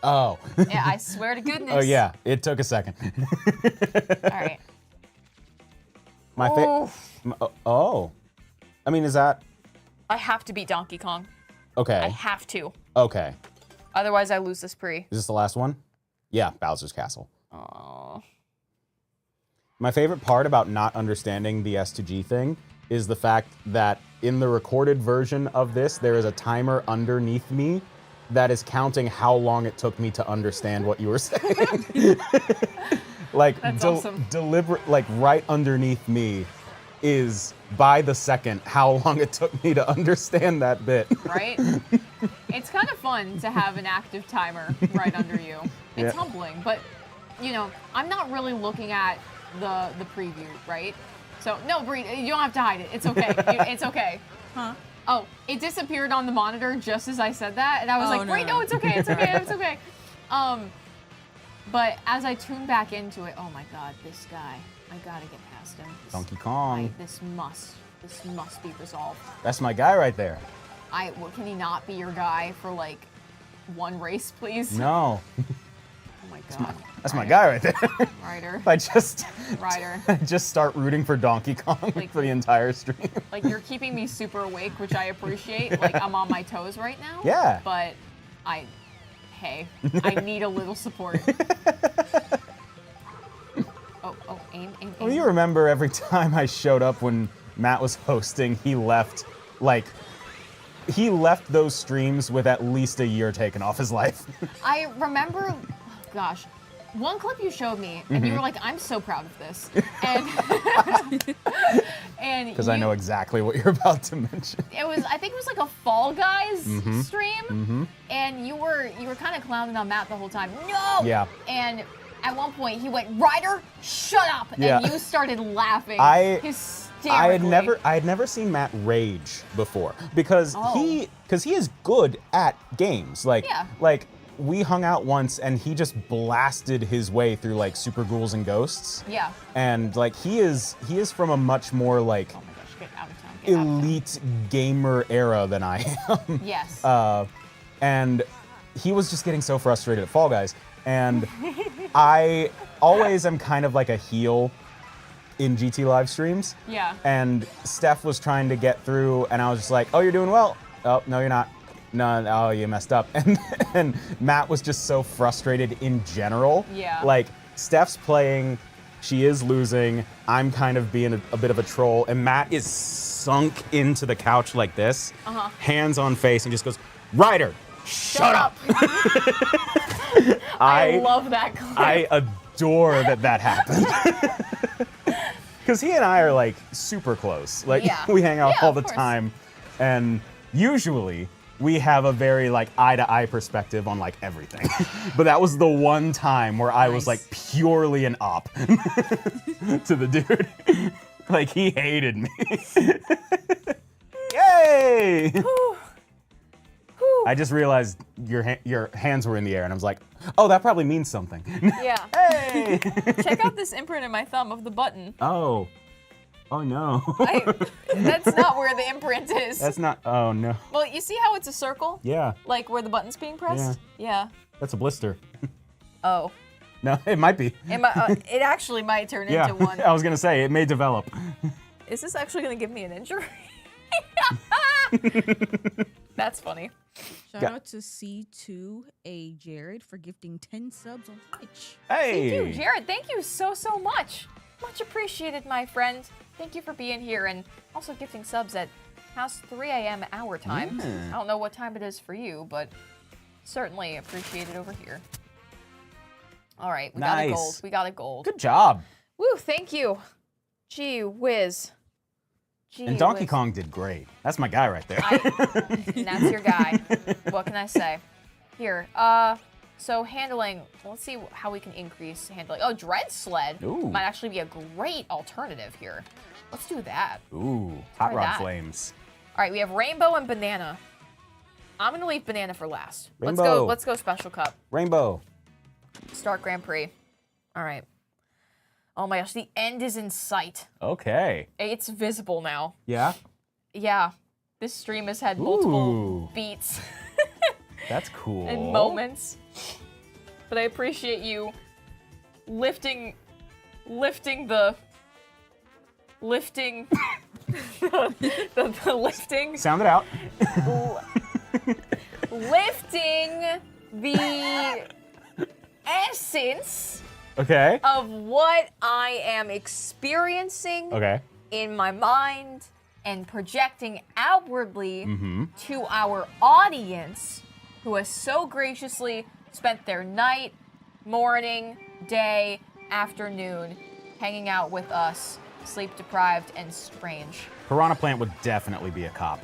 Oh. Yeah, I swear to goodness. Oh yeah. It took a second. All right. My Oh. I mean, is that I have to beat Donkey Kong. okay? I have to. Okay. Otherwise, I lose this prix. Is this the last one? Yeah, Bowser's Castle. Oh. My favorite part about not understanding the S2G thing is the fact that in the recorded version of this, there is a timer underneath me that is counting how long it took me to understand what you were saying. Like, That's awesome. deliberate, like right underneath me is by the second how long it took me to understand that bit. Right? It's kind of fun to have an active timer right under you. It's Yeah. humbling, but you know, I'm not really looking at the preview, right? So no, Bree, you don't have to hide it. It's okay. It's okay. Huh? Oh, it disappeared on the monitor just as I said that, and I was Oh, like, Bree, no, it's okay, it's okay, it's okay. But as I tuned back into it, oh my God, this guy, I gotta get past him. Donkey Kong. This must be resolved. That's my guy right there. Well, can he not be your guy for like one race, please? No, Oh my God. that's my guy right there. Ryder. I just Ryder. start rooting for Donkey Kong Like- for the entire stream. Like, you're keeping me super awake, which I appreciate. Like, I'm on my toes right now. Yeah. But I need a little support. Oh, aim. Well, you remember every time I showed up when Matt was hosting, he left those streams with at least a year taken off his life. I remember, oh gosh, one clip you showed me, and you were like, I'm so proud of this. And Because I know exactly what you're about to mention. I think it was like a Fall Guys stream, and you were kind of clowning on Matt the whole time. No! Yeah. And at one point he went, Ryder, shut up! Yeah. And you started laughing hysterically. I had never seen Matt rage before because Oh. he is good at games. Like Yeah. like we hung out once and he just blasted his way through like Super Ghouls and Ghosts. Yeah. And like he is from a much more like Oh my gosh, get out of town. Get out of town. elite gamer era than I am. Yes. And he was just getting so frustrated at Fall Guys. And I always am kind of like a heel in GTLive streams. Yeah. And Steph was trying to get through, and I was just like, oh, you're doing well. Oh, no, you're not. No, oh, you messed up. And Matt was just so frustrated in general. Yeah. Like, Steph's playing, she is losing, I'm kind of being a bit of a troll, and Matt is sunk into the couch like this, hands on face, and just goes, Ryder, shut up. I love that clip. I adore that happened. Because he and I are like super close. Like Yeah. we hang out Yeah, all of the course. time, and usually we have a very like eye-to-eye perspective on like everything. But that was the one time where I was Nice. like purely an op to the dude. Like he hated me. Yay! I just realized your hands were in the air, and I was like, oh, that probably means something. Yeah. Hey! Check out this imprint in my thumb of the button. Oh no. That's not where the imprint is. That's not, oh no. Well, you see how it's a circle? Yeah, Like where the button's being pressed? Yeah. that's a blister. Oh. No, it might be. It actually might turn Yeah, into one. I was gonna say, it may develop. Is this actually going to give me an injury? That's funny. Shout Yeah. out to C2A Jared for gifting 10 subs on Twitch. Hey! Thank you, Jared. Thank you so much. Much appreciated, my friend. Thank you for being here and also gifting subs at past 3 a.m. our time. Yeah. I don't know what time it is for you, but certainly appreciate it over here. All right, we got a Nice. gold. We got a gold. Good job. Woo, thank you. Gee whiz. Gee And Donkey whiz. Kong did great. That's my guy right there. And that's your guy. What can I say? Here, so handling, let's see how we can increase handling. Oh, Dread Sled Ooh. might actually be a great alternative here. Let's do that. Ooh, Hot Try Rod that. Flames. All right, we have Rainbow and Banana. I'm gonna leave Banana for last. Rainbow. Let's go Special Cup. Rainbow. Start Grand Prix. All right. Oh my gosh, the end is in sight. Okay. It's visible now. Yeah, Yeah, this stream has had multiple Ooh. beats that's cool. and moments. But I appreciate you lifting the lifting the lifting Sound it out. lifting the essence Okay. of what I am experiencing Okay. in my mind and projecting outwardly Mm-hmm. to our audience who has so graciously spent their night, morning, day, afternoon hanging out with us, sleep deprived and strange. Piranha Plant would definitely be a cop.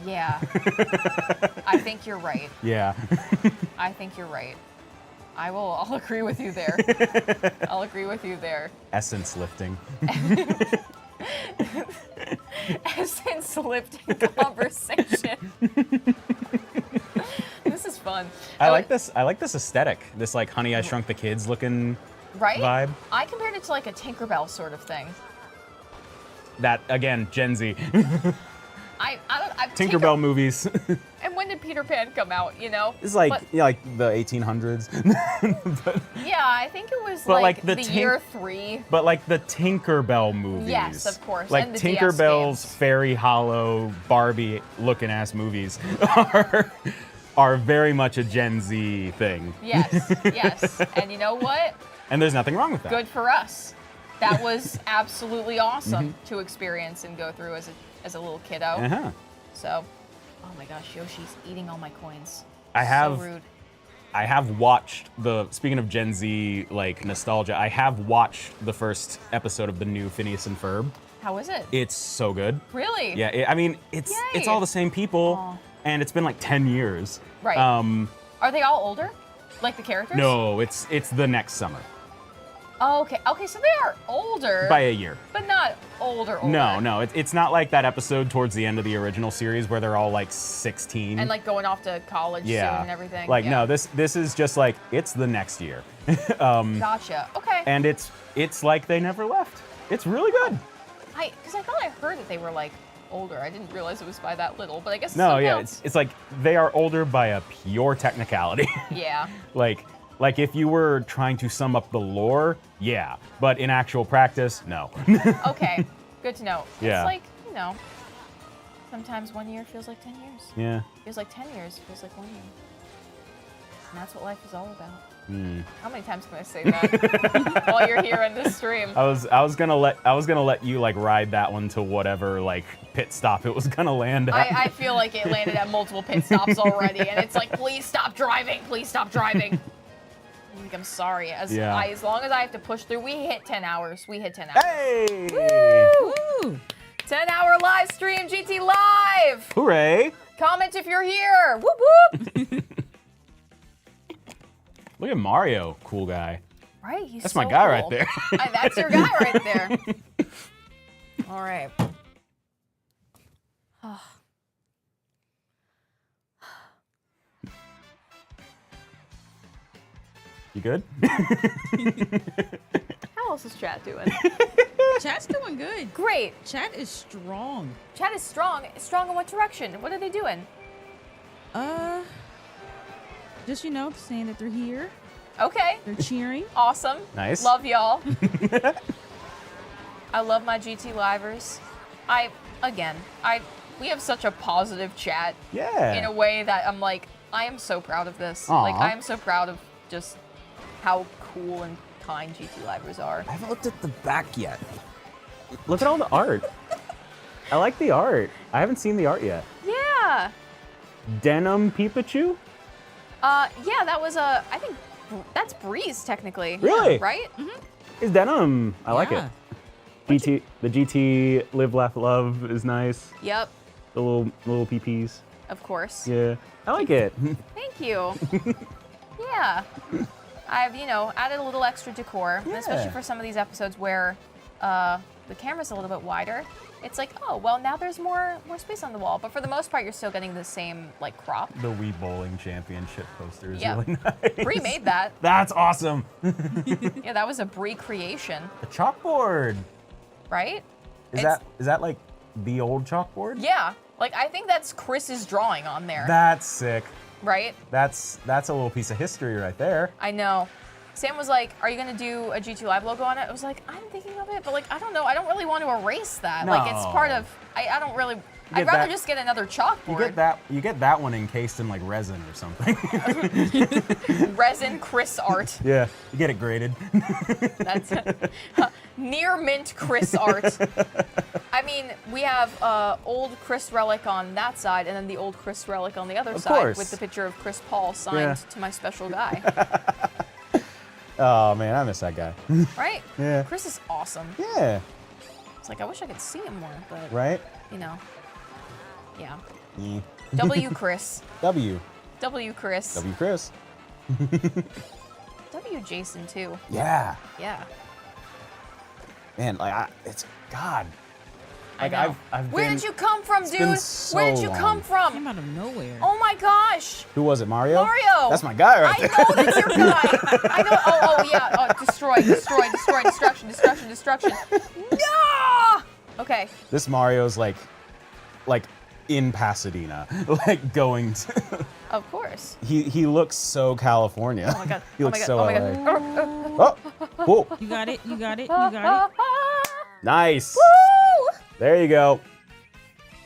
Yeah. I think you're right. Yeah. I think you're right. I'll agree with you there. I'll agree with you there. Essence lifting. Essence lifting conversation. This is fun. I like this aesthetic. This like Honey I Shrunk the Kids looking right? vibe. I compared it to like a Tinkerbell sort of thing. That again, Gen Z. Tinkerbell movies. And when did Peter Pan come out, you know? It's like But- like the 1800s. Yeah, I think it was But, like like, the year 3. But like the Tinkerbell movies. Yes, of course, Like and the DS Tinkerbell's games. Fairy Hollow Barbie looking ass movies are very much a Gen Z thing. Yes, yes. And you know what? And there's nothing wrong with that. Good for us. That was absolutely awesome to experience and go through as a little kiddo. Uh-huh. So, oh my gosh, Yoshi's eating all my coins. I have So rude. I have watched speaking of Gen Z like nostalgia, I have watched the first episode of the new Phineas and Ferb. How is it? It's so good. Really? Yeah, I mean, it's Yay. all the same people, Aw. and it's been like 10 years. Right. Are they all older? Like the characters? No, it's the next summer Oh, okay. Okay, so they are older. by a year. But not older. No, it's not like that episode towards the end of the original series where they're all like 16. And like going off to college soon and everything. Like yeah. no, this is just like it's the next year, Gotcha. Okay. and it's like they never left. It's really good. Because I thought I heard that they were like older. I didn't realize it was by that little, but I guess it No, still yeah, counts. it's like they are older by a pure technicality. Yeah. like if you were trying to sum up the lore, yeah, but in actual practice, no. Okay. Good to know. Yeah. It's like, you know, sometimes 1 year feels like 10 years. Yeah. Feels like 10 years feels like 1 year. And that's what life is all about. Hmm. How many times can I say that while you're here in this stream? I was gonna let you like ride that one to whatever like pit stop it was gonna land at. I feel like it landed at multiple pit stops already, and it's like, please stop driving, please stop driving. I'm sorry. As long as I have to push through, we hit 10 hours. We hit 10 hours. Hey! Woo! 10-hour live stream, GT Live. Hooray! Comment if you're here. Whoop whoop. Look at Mario, cool guy. Right? He's That's so my guy right cool. there. That's your guy right there. All right. You good? How else is chat doing? Chat's doing good. Great. Chat is strong. Chat is strong. Strong in what direction? What are they doing? Just saying that they're here. Okay. They're cheering. Awesome. Nice. Love y'all. I love my GT Livers. We have such a positive chat Yeah. in a way that I'm like, I am so proud of this. Aw. Like, I am so proud of just how cool and kind GT Livers are. I haven't looked at the back yet. Look at all the art. I like the art. I haven't seen the art yet. Yeah. Denim Pikachu? Yeah, that was I think that's Breeze technically. Really? Right? It's denim. I like it. Yeah. The GT Live Laugh Love is nice. Yep. The little PPs. Of course. Yeah. I like it. Thank you. Yeah. I've, added a little extra decor, and especially Yeah. for some of these episodes where the camera's a little bit wider. It's like, oh, well, now there's more space on the wall. But for the most part, you're still getting the same, like, crop. The Wii Bowling Championship poster is Yeah. really nice. Bree made that. That's awesome. Yeah, that was a Bree creation, The chalkboard. right? Is It's- that like the old chalkboard? Yeah. Like, I think that's Chris's drawing on there, That's sick. right? That's a little piece of history right there. I know. Sam was like, are you going to do a GT Live logo on it? I was like, I'm thinking of it, but like, I don't know. I don't really want to erase that. Like, it's No. part of, I don't really I'd rather just get another You chalkboard. get that one encased in like resin or something. Resin Chris art. Yeah, you get it graded. That's near mint Chris art. I mean, we have old Chris relic on that side, and then the old Chris relic on the other side, course. with the picture of Chris Paul signed to my special guy. Oh man, I miss that guy. Right? Yeah. Chris is awesome. Yeah. It's like I wish I could see him more, but Right? you know, yeah. E. W Chris. W. W Chris. W Chris. W Jason too. Yeah. Yeah. Man, like it's God. I Like know. I've Where been, did you come from, it's dude? been so Where did you long. come from? Came out of nowhere. Oh my gosh. Who was it, Mario? Mario. That's my guy right I there. know that's your guy. I know. Oh yeah. Oh, destroy, destruction. No. Okay. This Mario's like in Pasadena, like going to. Of course. He looks so California. Oh my god. He Oh looks my god. so Oh my LA. god. Oh, whoa, You got it. You got it. You got it. nice. Woo! There you go.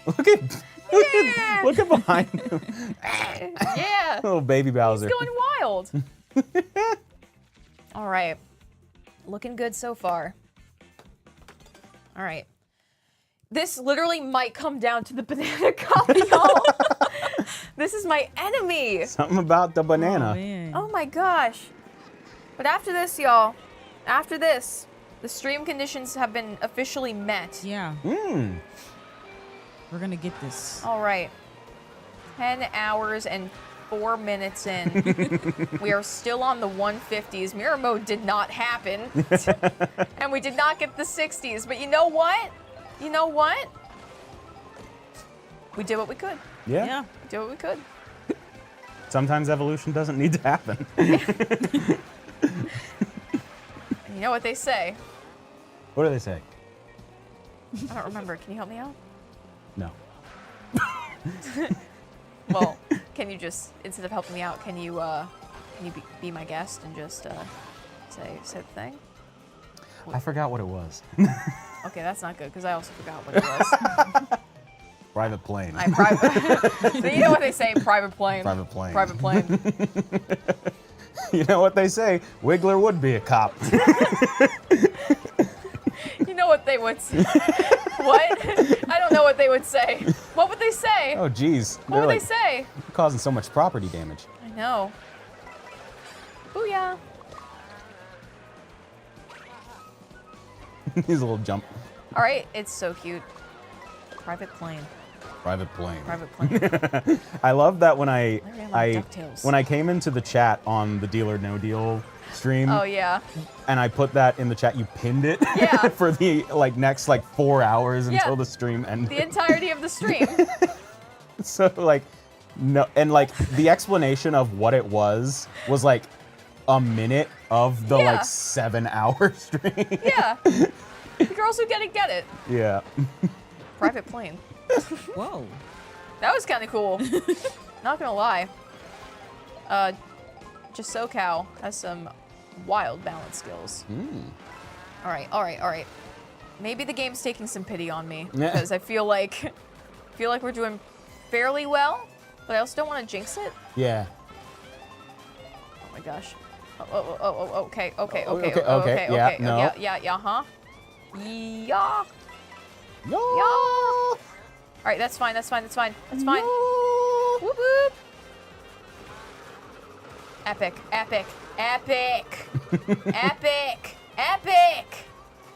Look Yeah. at behind him. Yeah. Little baby Bowser. It's going wild. All right. Looking good so far. All right. This literally might come down to the banana cup, y'all. This is my enemy. Something about the Oh, banana. man. Oh my gosh. But after this, y'all, after this, the stream conditions have been officially met. Yeah. Mmm. We're going to get this. All right. 10 hours and 4 minutes in. We are still on the 150s. Mirror mode did not happen. And we did not get the 60s. But you know what? You know what? We did what we could. Yeah. Yeah. We did what we could. Sometimes evolution doesn't need to happen. And you know what they say? What do they say? I don't remember. Can you help me out? No. Well, can you just, instead of helping me out, can you be my guest and just say the thing? I forgot what it was. Okay, that's not good because I also forgot what it was. Private plane. So you know what they say, private plane. Private plane. Private plane. You know what they say? Wiggler would be a cop. You know what they would say? What? I don't know what they would say. What would they say? Oh, geez. What would they say? Causing so much property damage. I know. Booyah. He's a little jump. All right, it's so cute. Private plane. Private plane. Private plane. I love that when I Like DuckTales. when I came into the chat on the Deal or No Deal stream, Oh yeah. and I put that in the chat, you pinned it Yeah. for the next 4 hours Yeah. until the stream ended. The entirety of the stream. So no, and the explanation of what it was like a minute of the Yeah. 7-hour stream. Yeah. The girls who get it. Yeah. Private plane. Whoa. That was kind of cool. Not gonna lie. Just SoCal has some wild balance skills. All right. Maybe the game's taking some pity on me Yeah. because I feel like we're doing fairly well, but I also don't want to jinx it. Yeah. Oh my gosh. Oh, okay. Okay, yeah, no. Yeah, huh? Yeah. Yo. All right, that's fine. That's fine. Yo. Whoop whoop. Epic.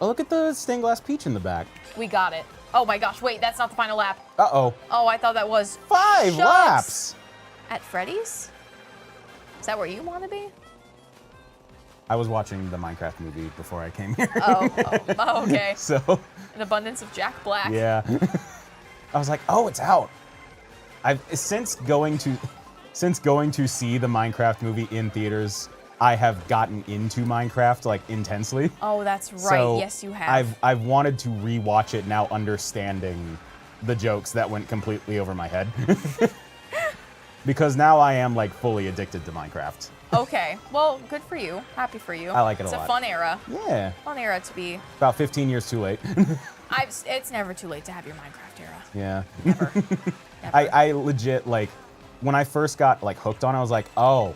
Oh, look at the stained glass peach in the back. We got it. Oh my gosh, wait, that's not the final lap. Uh-oh. Oh, I thought that was 5 Shucks. laps. At Freddy's? Is that where you want to be? I was watching the Minecraft movie before I came here. Oh, okay. So, An abundance of Jack Black. yeah. I was like, "Oh, it's out." Since going to see the Minecraft movie in theaters, I have gotten into Minecraft intensely. Oh, that's right. So yes, you have. I've wanted to rewatch it now, understanding the jokes that went completely over my head. Because now I am fully addicted to Minecraft. Okay. Well, good for you. Happy for you. I like it a It's lot. a fun era. Yeah. Fun era to be. About 15 years too late. It's never too late to have your Minecraft era. Yeah. Never. I legit, like, when I first got, like, hooked on it, I was like, oh,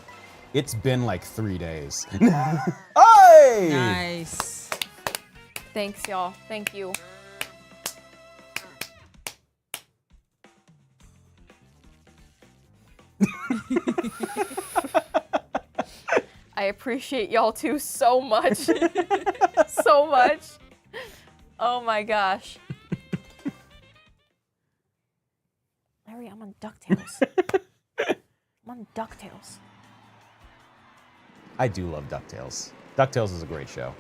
it's been, like, 3 days. Hey! Nice. Thanks, y'all. Thank you. I appreciate y'all too so much. So much. Oh my gosh. Larry, I'm on DuckTales. I'm on DuckTales. I do love DuckTales. DuckTales is a great show.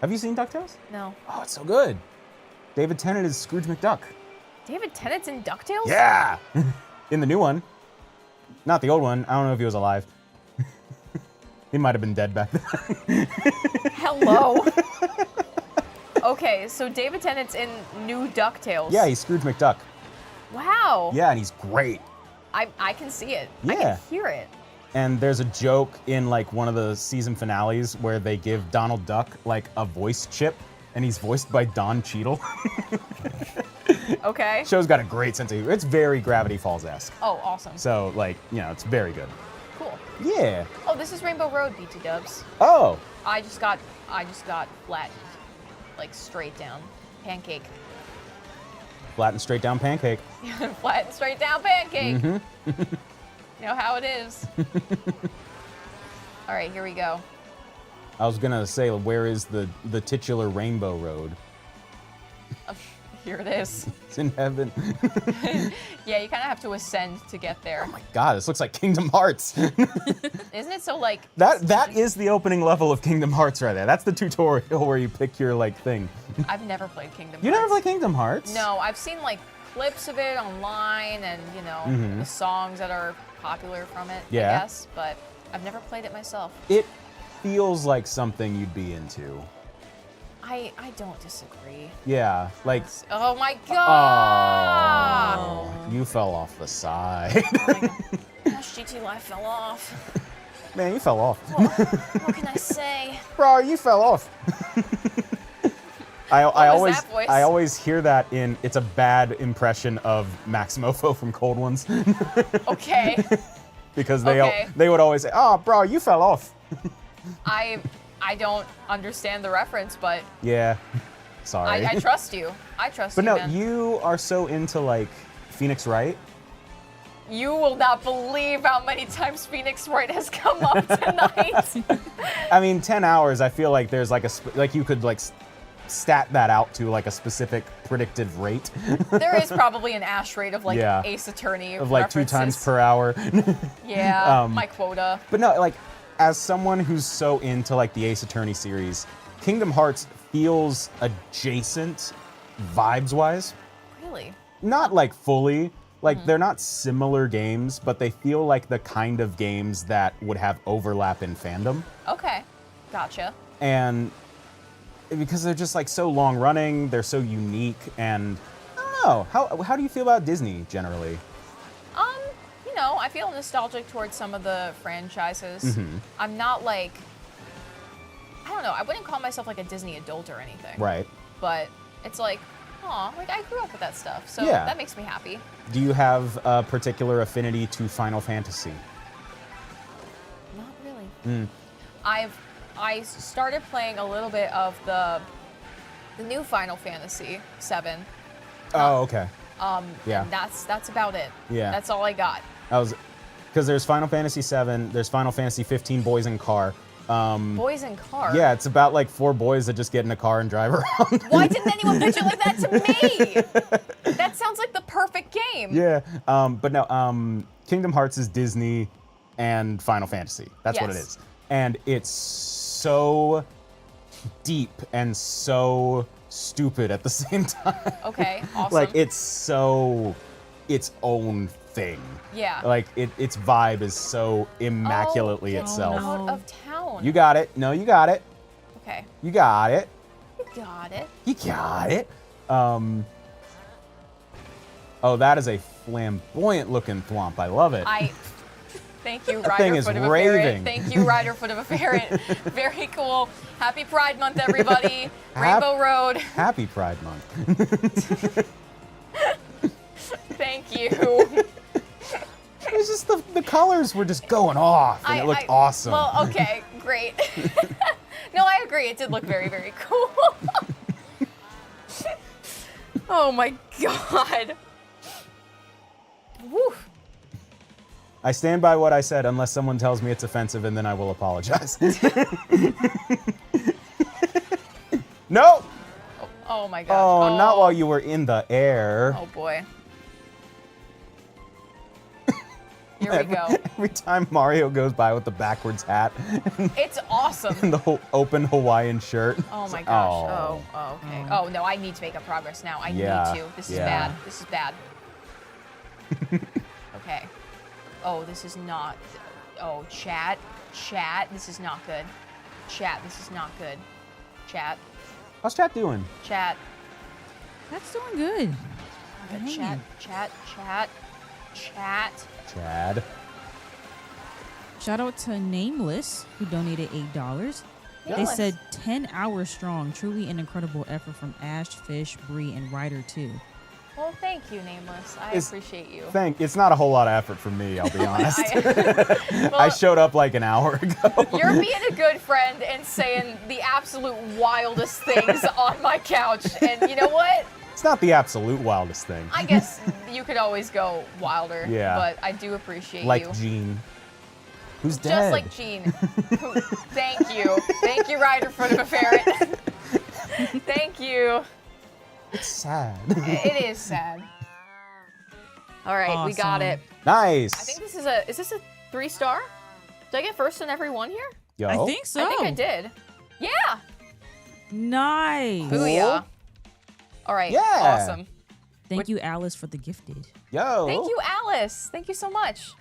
Have you seen DuckTales? No. Oh, it's so good. David Tennant is Scrooge McDuck. David Tennant's in DuckTales? Yeah! In the new one. Not the old one. I don't know if he was alive. He might have been dead back then. Hello. Okay, so David Tennant's in new DuckTales. Yeah, he's Scrooge McDuck. Wow. Yeah, and he's great. I can see it. I Yeah. can hear it. And there's a joke in like one of the season finales where they give Donald Duck like a voice chip, and he's voiced by Don Cheadle. Okay. Show's got a great sense of humor. It's very Gravity Falls-esque. Oh, awesome. So like, you know, it's very good. Cool. Yeah. Oh, this is Rainbow Road, BT Dubs. Oh. I just got flattened, like straight down pancake. Flat and straight down pancake. Flat and straight down pancake. Mm-hmm. You know how it is. All right, here we go. I was gonna say, where is the titular Rainbow Road? Here it is. It's in heaven. Yeah, you kind of have to ascend to get there. Oh my God, this looks like Kingdom Hearts. Isn't it so like... That is the opening level of Kingdom Hearts right there. That's the tutorial where you pick your like thing. I've never played Kingdom Hearts. You never played Kingdom Hearts? No, I've seen like clips of it online and, you know, the songs that are popular from it, I Yeah. guess, but I've never played it myself. It feels like something you'd be into. I don't disagree. Yeah, like, Oh my god! oh, you fell off the side. Oh my god. Gosh, GTLive fell off. Man, you fell off. What can I say? Bro, you fell off. I was always that voice? I always hear that in it's a bad impression of Max Mofo from Cold Ones. Okay. Because Okay. they would always say, "Oh, bro, you fell off." I don't understand the reference, but Yeah. Sorry. I trust you. I trust But you, no, man. you are so into like Phoenix Wright. You will not believe how many times Phoenix Wright has come up tonight. I mean, 10 hours, I feel like there's like like you could like stat that out to like a specific predicted rate There is probably an ash rate of like Yeah. Ace Attorney of like 2 times references. per hour. Yeah, my quota. But no, like as someone who's so into like the Ace Attorney series, Kingdom Hearts feels adjacent vibes-wise. Really? Not like fully. Like they're not similar games, but they feel like the kind of games that would have overlap in fandom. Okay, gotcha. And because they're just like so long running, they're so unique, and I don't know. How do you feel about Disney generally? You know, I feel nostalgic towards some of the franchises. I'm not like, I don't know, I wouldn't call myself like a Disney adult or anything. Right. But it's like, aw, like I grew up with that stuff, so Yeah. that makes me happy. Do you have a particular affinity to Final Fantasy? Not really. I started playing a little bit of the new Final Fantasy VII. Oh, okay. Yeah. And that's about it. Yeah. That's all I got. Because there's Final Fantasy VII, there's Final Fantasy 15 Boys in Car. Boys in Car. Yeah, it's about like 4 boys that just get in a car and drive around. Why didn't anyone pitch it like that to me? That sounds like the perfect game. Yeah, but no, Kingdom Hearts is Disney and Final Fantasy. That's what it Yes. is. And it's so deep and so stupid at the same time. Okay, awesome. Like, it's so its own thing. Yeah. Like, its vibe is so immaculately Get itself. Out of town. You got it. No, you got it. Okay. You got it. You got it. You got it. Oh, that is a flamboyant looking thwomp. I love it. Thank you, That thing Rider is Foot of a Ferret. raving. Thank you, Rider Foot of a Ferret. Very cool. Happy Pride Month, everybody. Hap- Rainbow Road. Happy Pride Month. Thank you. It was just the colors were just going off, and it looked awesome. Well, okay, great. No, I agree. It did look very, very cool. Oh my god. Woo. I stand by what I said unless someone tells me it's offensive, and then I will apologize. No! Oh my gosh. Oh, not while you were in the air. Oh boy. Here we go. Every time Mario goes by with the backwards hat It's awesome. and the whole open Hawaiian shirt. Oh my It's- gosh. Oh, okay. Oh no, I need to make a progress now. I Yeah, need to. This is yeah. bad. This is bad. Okay. Oh, this is not. Oh, chat. Chat. This is not good. Chat. This is not good. Chat. How's chat doing? Chat. That's doing good. Good. Dang. Chat. Chat. Chat. Chat. Chad. Shout out to Nameless, who donated $8. They Nameless. said 10 hours strong. Truly an incredible effort from Ash, Fish, Bree, and Ryder too. Well, thank you, Nameless. I It's- appreciate you. It's not a whole lot of effort for me, I'll be honest. I Well, showed up like an hour ago. You're being a good friend and saying the absolute wildest things on my couch. And you know what? It's not the absolute wildest thing. I guess you could always go wilder. Yeah. But I do appreciate Like you. Gene. Who's Just dead? like Gene. Thank you. Thank you, Rider Foot of a Ferret. Thank you. It's sad. It is sad. All right, we got Awesome. it. Nice. I think this is a 3-star? Did I get first in every one here? Yo. I think so. I think I did. Yeah. Nice. Booyah. All right. Yeah. Awesome. Thank you, Alice, for the gifted. Yo. Thank you, Alice. Thank you so much.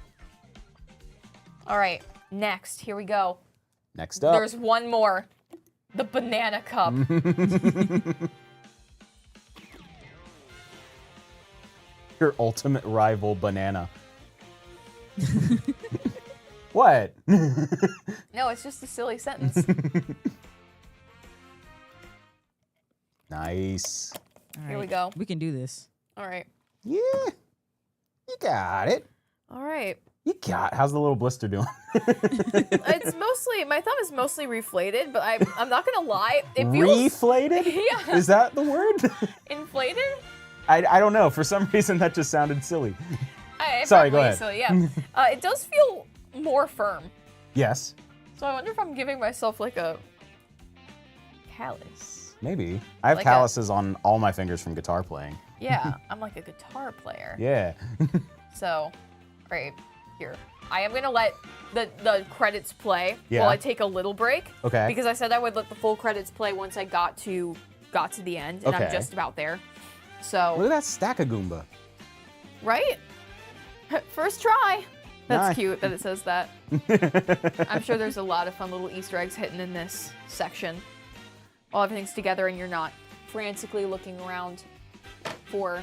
All right, next, here we go. Next up. There's one more. The banana cup. Your ultimate rival, Banana. What? No, it's just a silly sentence. Nice. All Here we right, go. We can do this. All right. Yeah. You got it. All right. You got. How's the little blister doing? It's mostly, my thumb is mostly reflated, but I'm not gonna lie. It feels Reflated? Yeah. Is that the word? inflated. I don't know. For some reason, that just sounded silly. It's Sorry, go probably ahead. silly, yeah. It does feel more firm. Yes. So I wonder if I'm giving myself like a callus. Maybe. I have Like a- calluses on all my fingers from guitar playing. Yeah, I'm like a guitar player. Yeah. So, right here. I am gonna let the credits play Yeah. while I take a little break. Okay. Because I said I would let the full credits play once I got to the end, and I'm Okay. just about there. Look So, at that stack of Goomba. right? First try. That's Nice. cute that it says that. I'm sure there's a lot of fun little Easter eggs hidden in this section. While everything's together and you're not frantically looking around for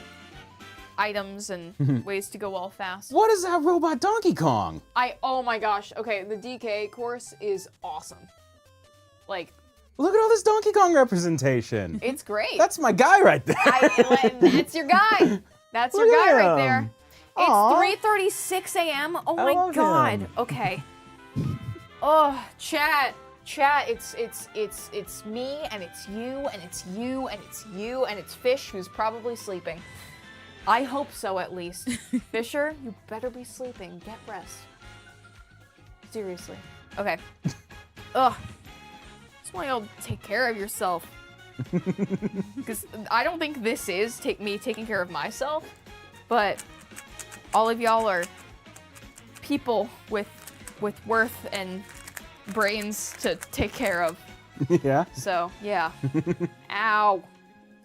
items and ways to go all fast. What is that robot Donkey Kong? Oh my gosh. Okay, the DK course is awesome. Like, Look at all this Donkey Kong representation. it's great. That's my guy right there. That's your guy. That's your Look guy at right him. there. Aw. It's 3:36 a.m. Oh I my love god. him. Okay. Oh, chat. It's me and it's you and it's you and it's you and it's Fish who's probably sleeping. I hope so at least. Fisher, you better be sleeping. Get rest. Seriously. Okay. Ugh. Just want y'all to take care of yourself. Because I don't think this is me taking care of myself, but all of y'all are people with worth and brains to take care of. Yeah. So, yeah. Ow.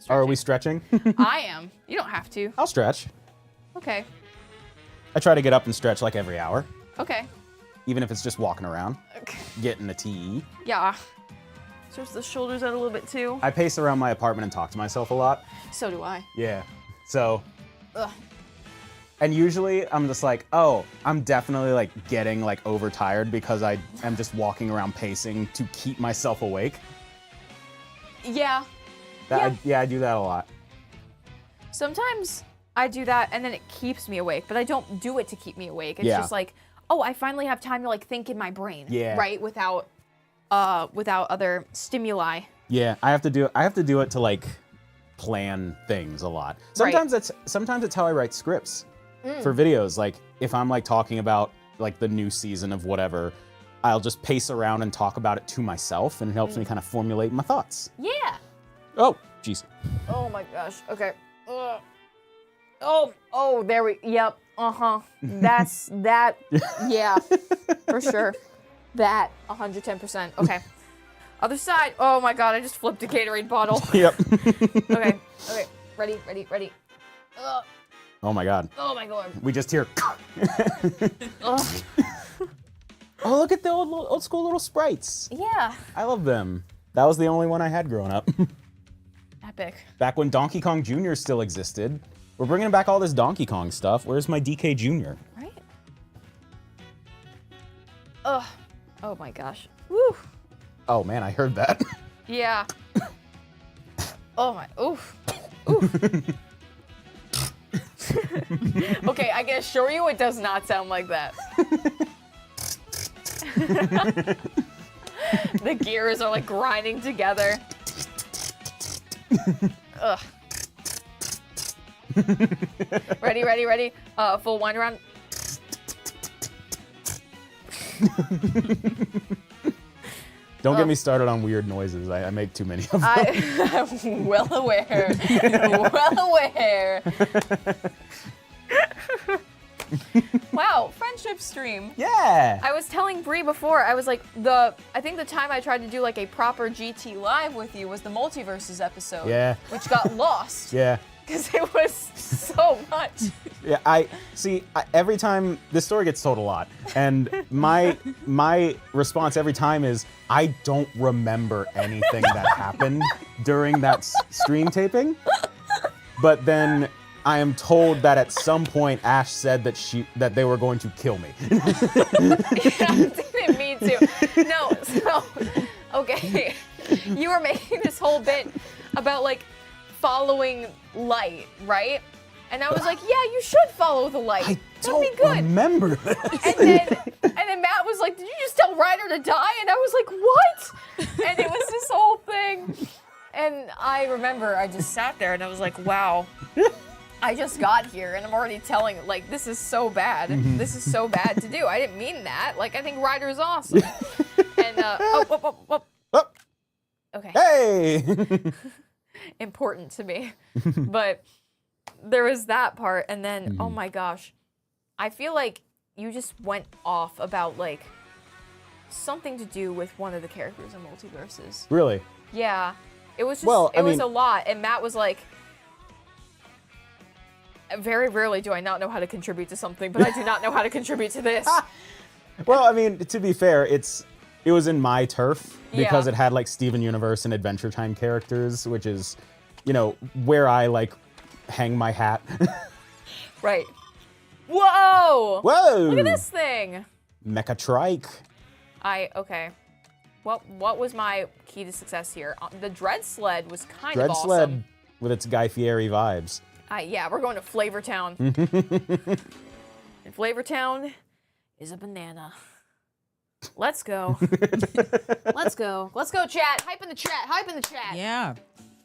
Are we stretching? I am. You don't have to. I'll stretch. Okay. I try to get up and stretch like every hour, Okay. even if it's just walking around, Okay. getting a tea. Yeah. Stretch the shoulders out a little bit too. I pace around my apartment and talk to myself a lot. So do I. Yeah. So Ugh. And usually I'm just like, oh, I'm definitely like getting like overtired because I am just walking around pacing to keep myself awake. Yeah. I do that a lot. Sometimes I do that and then it keeps me awake, but I don't do it to keep me awake. It's Yeah. just like, oh, I finally have time to like think in my brain. Yeah. Right? Without other stimuli. Yeah, I have to do it to like plan things a lot. Sometimes it's how I write scripts for videos. Like if I'm like talking about like the new season of whatever, I'll just pace around and talk about it to myself, and it helps me kind of formulate my thoughts. Yeah. Oh, jeez. Oh my gosh. Okay. Ugh. Oh, there we. Yep. That's that. Yeah, for sure. That 110%. Okay. Other side. Oh my god, I just flipped a Gatorade bottle. Yep. Okay. Ready. Ugh. Oh my god. Oh my god. We just hear. Ugh. Oh, look at the old school little sprites. Yeah. I love them. That was the only one I had growing up. Epic. Back when Donkey Kong Jr. still existed. We're bringing back all this Donkey Kong stuff. Where's my DK Jr.? Right? Ugh. Oh my gosh. Woo. Oh man, I heard that. Yeah. Oh my. Oof. Oof. Okay, I can assure you it does not sound like that. The gears are like grinding together. Ugh. Ready. Full wind around. Don't get me started on weird noises. I make too many of them. I'm well aware. Well aware. Wow, friendship stream. Yeah. I was telling Bree before, I was like, I think the time I tried to do like a proper GTLive with you was the Multiverses episode. Yeah. Which got lost. Yeah. Because it was so much. Yeah, every time, this story gets told a lot, and my response every time is, I don't remember anything that happened during that stream taping, but then I am told that at some point Ash said that they were going to kill me. Yeah, didn't mean to. No, so, okay, you were making this whole bit about like following light, right? And I was like, yeah, you should follow the light. I That'd be don't good. remember this. And then Matt was like, did you just tell Ryder to die? And I was like, what? And it was this whole thing. And I remember I just sat there and I was like, wow, I just got here and I'm already telling, like, this is so bad. This is so bad to do. I didn't mean that. Like, I think Ryder is awesome. And, Oh. Okay. Hey! Important to me. But there was that part, and then oh my gosh, I feel like you just went off about like something to do with one of the characters in Multiverses. Really? Yeah, it was just Well, it was a lot, and Matt was like, very rarely do I not know how to contribute to something, but I do not know how to contribute to this. Well, I mean, to be fair, it was in my turf because Yeah. it had like Steven Universe and Adventure Time characters, which is, where I like hang my hat. Right. Whoa! Whoa! Look at this thing. Mechatrike. Okay. What was my key to success here? The Dread Sled was kind Dread of awesome. Sled with its Guy Fieri vibes. Yeah, we're going to Flavortown. And Flavortown is a banana. Let's go. Let's go. Let's go, chat. Hype in the chat. Hype in the chat. Yeah.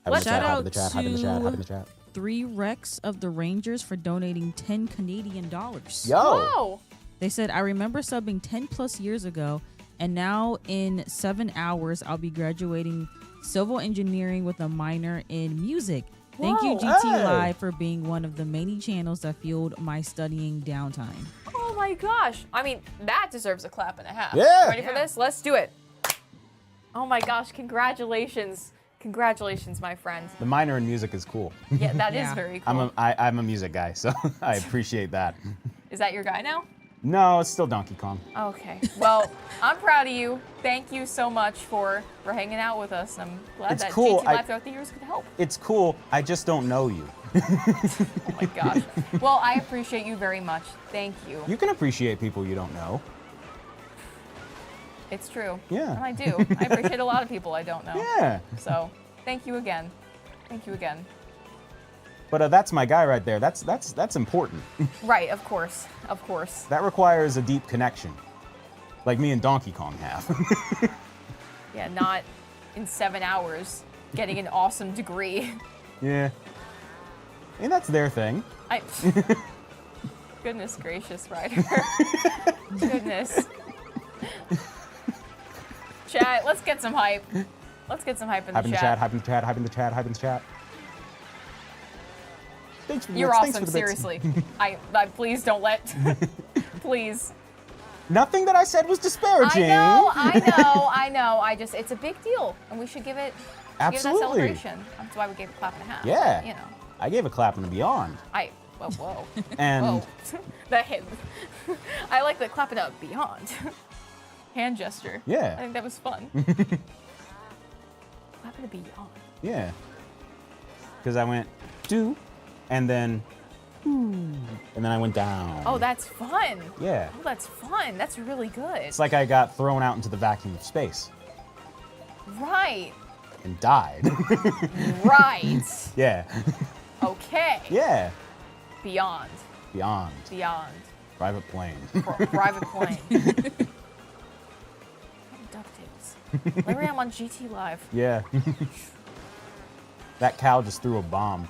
Hype Shout out in the chat, hype in the chat, hype in the chat. 3 Rex of the Rangers for donating $10 Canadian. Yo! Whoa. They said, I remember subbing 10 plus years ago, and now in 7 hours, I'll be graduating civil engineering with a minor in music. Thank you, Whoa. GTLive, Hey. for being one of the many channels that fueled my studying downtime. Oh my gosh. I mean, that deserves a clap and a half. Yeah. Ready for this? Let's do it. Oh my gosh, congratulations. Congratulations, my friend. The minor in music is cool. Yeah, that is Yeah. very cool. I'm a music guy, so I appreciate that. Is that your guy now? No, it's still Donkey Kong. Okay. Well, I'm proud of you. Thank you so much for hanging out with us. I'm glad It's that cool. GTLive throughout the years could help. It's cool, I just don't know you. Oh my gosh. Well, I appreciate you very much. Thank you. You can appreciate people you don't know. It's true. Yeah. And I do. I appreciate a lot of people I don't know. Yeah. So, thank you again. Thank you again. But that's my guy right there. That's important. Right, of course. Of course. That requires a deep connection, like me and Donkey Kong have. Yeah, not in 7 hours getting an awesome degree. Yeah. And that's their thing. Goodness gracious, Ryder. Goodness. Chat, let's get some hype. Let's get some hype in the chat. Hype in the chat, hype in the chat, hype in the chat. Thanks for the You're bits, thanks awesome, for the bits. seriously. I please don't let. Please. Nothing that I said was disparaging. I know. It's a big deal, and we should give it. Give that Absolutely. celebration. That's why we gave a clap and a half. Yeah. But, you know. I gave a clap and a beyond. Whoa. And Whoa. That hit. I like the clap it up beyond. Hand gesture. Yeah. I think that was fun. Clap it beyond. yeah. Because I went do, and then and then I went down. Oh, that's fun. Yeah. Oh, that's fun. That's really good. It's like I got thrown out into the vacuum of space Right. and died. Right. Yeah. Okay. Yeah. Beyond. Beyond. Beyond. Private plane. Private plane. DuckTales. Larry, I'm on GTLive. Yeah. That cow just threw a bomb.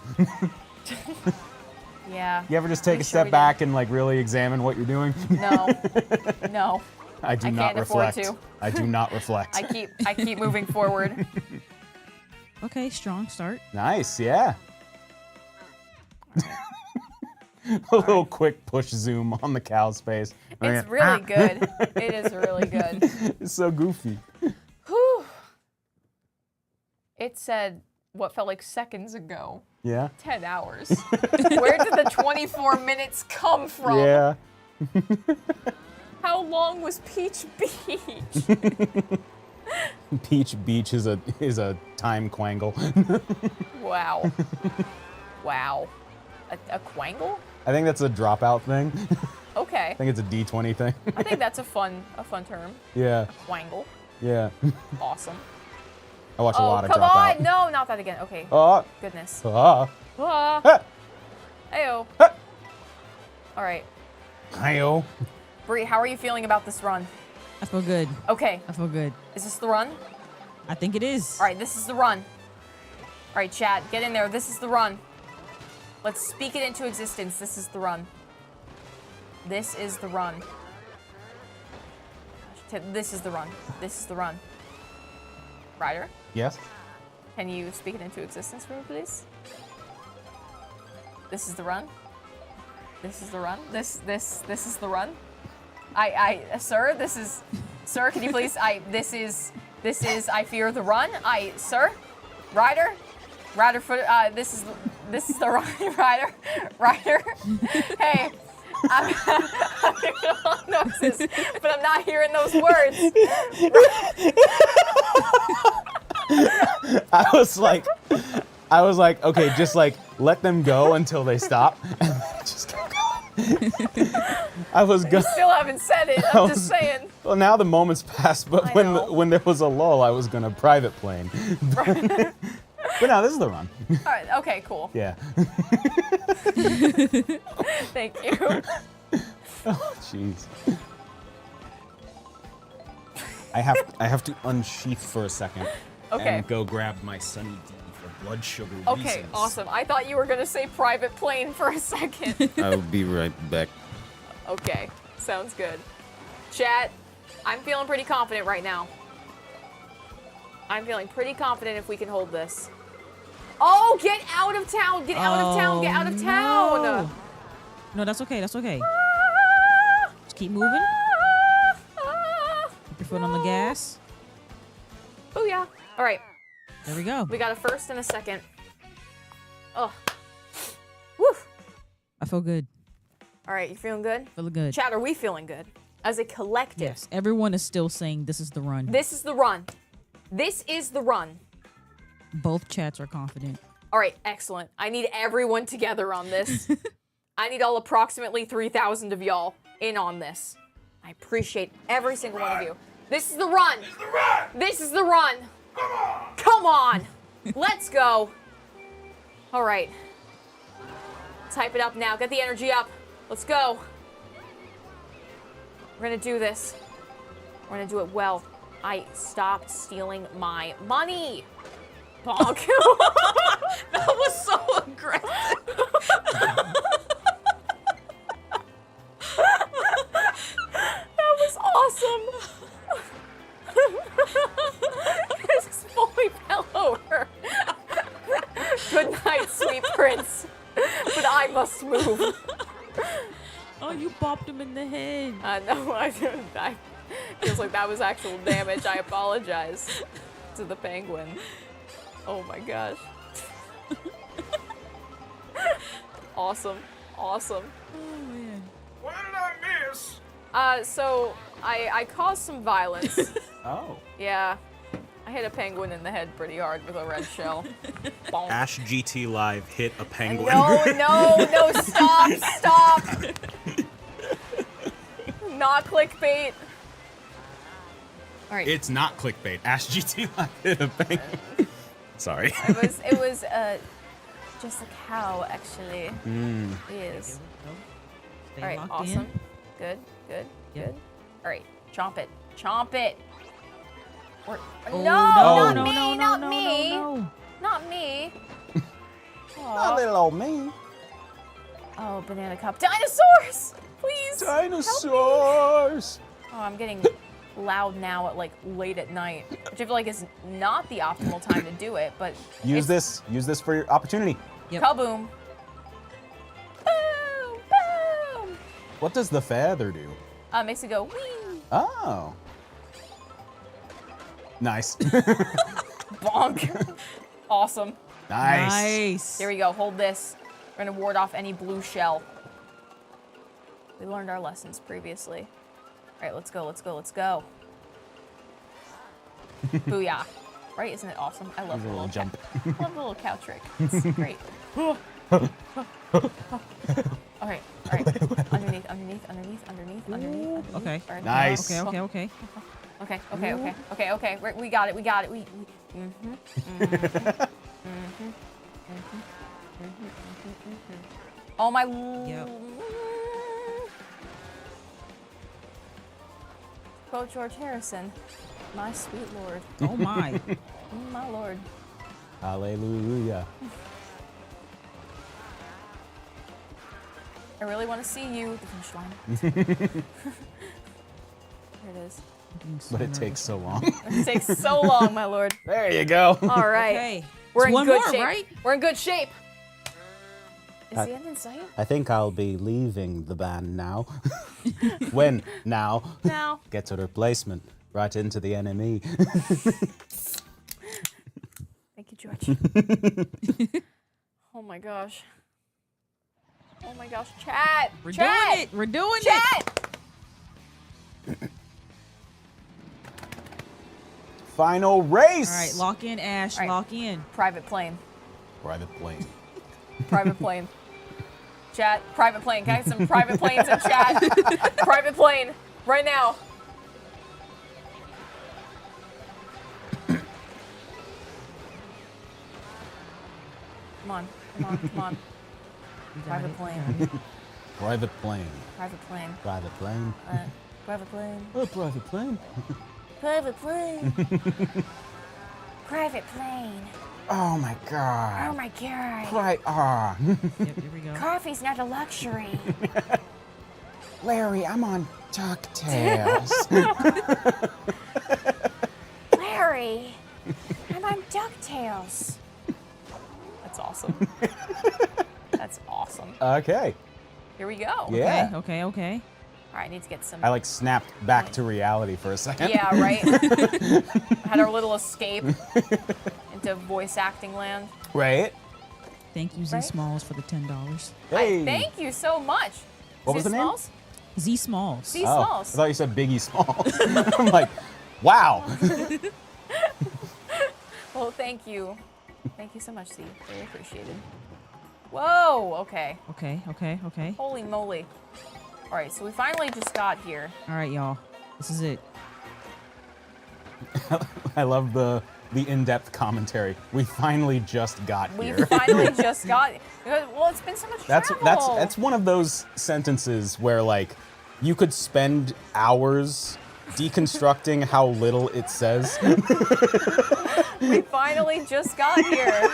Yeah. You ever just take We a sure step did. back and like really examine what you're doing? No. No. I do I not can't afford reflect. to. I do not reflect. I keep moving forward. Okay, strong start. Nice, yeah. A little quick push zoom on the cow's face. It's really good. It is really good. It's so goofy. Whew. It said what felt like seconds ago. Yeah. 10 hours. Where did the 24 minutes come from? Yeah. How long was Peach Beach? Peach Beach is a time quangle. Wow. Wow. A quangle? I think that's a dropout thing. Okay. I think it's a D20 thing. I think that's a fun term. Yeah. Quangle. Yeah. Awesome. I watch a lot of come dropout. on! No, not that again. Okay. Oh. Goodness. Ah. Ah. Ah. Ayo. Ah. All right. Hi-yo. Bree, how are you feeling about this run? I feel good. Okay. I feel good. Is this the run? I think it is. All right, this is the run. All right, chat, get in there. This is the run. Let's speak it into existence. This is the run. This is the run. This is the run. This is the run. Ryder, Yes. can you speak it into existence for me, please? This is the run. This is the run. This is the run. Sir, can you please, this is, I fear the run. Sir, Ryder, this is the run, Ryder. Hey, I'm hearing a lot of noises, but I'm not hearing those words. I was like, okay, just like let them go until they stop. Just keep going. I was You going. still haven't said it. I'm just saying. Well, now the moment's passed, but I know. when there was a lull, I was gonna private plane. But no, this is the run. All right. Okay. Cool. Yeah. Thank you. Oh, jeez. I have to unsheath for a second. Okay. And go grab my Sunny D for blood sugar Okay. reasons. Awesome. I thought you were gonna say private plane for a second. I'll be right back. Okay. Sounds good. Chat, I'm feeling pretty confident right now. I'm feeling pretty confident if we can hold this. Oh, get out of town! Get out of town! Get out of town! No. No, that's okay. That's okay. Just keep moving. Keep your foot on the gas. Oh yeah. All right. There we go. We got a first and a second. Oh. Woo. I feel good. All right. You feeling good? Feeling good. Chat, are we feeling good? As a collective. Yes. Everyone is still saying this is the run. This is the run. This is the run. Both chats are confident. All right, excellent. I need everyone together on this. I need all approximately 3,000 of y'all in on this. I appreciate every single one of you. This is the run. This is the run. Come on. Let's go. All right. Let's hype it up now. Get the energy up. Let's go. We're going to do this. We're going to do it well. I stopped stealing my money. Bonk. That was so aggressive. That was awesome. This fully fell over. Good night, sweet prince. But I must move. Oh, you bopped him in the head. No, I didn't. Feels like that was actual damage. I apologize to the penguin. Oh my gosh. Awesome. Awesome. Oh, man. What did I miss? So I caused some violence. Oh. Yeah. I hit a penguin in the head pretty hard with a red shell. Bonk. Ash GTLive hit a penguin. No, stop. Not clickbait. All right. It's not clickbait. Ash GTLive hit a penguin. Sorry. It was just a cow actually. Yes. Stay All right, locked awesome. in. Good. Yep. All right, chomp it. Oh, No, not no, me, no, not no, me. no. Not me. A Aw. little old me. Oh, banana cup. Dinosaurs! Please. help me. Dinosaurs. Oh, I'm getting loud now at like late at night, which I feel like is not the optimal time to do it, but Use it's this for your opportunity. Yep. kaboom. Boom! What does the feather do? Makes it go wee. Oh. Nice. Bonk. Awesome. Nice. Here we go. Hold this. We're gonna ward off any blue shell. We learned our lessons previously. All right, let's go. Booyah. Right? Isn't it awesome? I love Use the a little jump. I love the little cow trick. It's great. All right. Underneath. Okay. All right. Nice. Okay. Okay. We got it. Oh my. Yep. Quote George Harrison, my sweet lord. Oh my. My lord. Hallelujah. I really want to see you at the finish line. There it is. But it takes so long. It takes so long, my lord. There you go. All right. Okay. We're It's in one good more, shape. right? We're in good shape. Is the end in sight? I think I'll be leaving the band now. When? Now. Now. Get to replacement. Right into the enemy. Thank you, George. Oh my gosh. Chat. We're Chat. doing it. We're doing it. Chat. Final race. All right, lock in, Ash. All right. Lock in. Private plane. Private plane. Private plane. Chat. Private plane. Can I have some private planes in chat? Private plane. Right now. Come on. Private plane. Private plane. Private plane. Private plane. Private plane. Oh, private plane. Private plane. Private plane. Oh my god. Oh my god. Right. Ah. Yep, here we go. Coffee's not a luxury. Larry, I'm on DuckTales. Larry, I'm on DuckTales. That's awesome. That's awesome. Okay. Here we go. Yeah. Okay. All right, I need to get some. I like snapped back to reality for a second. Yeah, right? Had our little escape into voice acting land. Right. Thank you, Z Right? Smalls, for the $10. Hey. Thank you so much. What Z was the name? Smalls? Z Smalls. Z Oh, I Smalls. thought you said Biggie Smalls. I'm like, wow. Well, thank you. Thank you so much, Z. Very appreciated. Whoa, okay. Okay. Holy moly. All right, so we finally just got here. All right, y'all. This is it. I love the in-depth commentary. We finally just got We here. finally just got. Well, it's been so much travel. That's one of those sentences where like you could spend hours deconstructing how little it says. We finally just got here.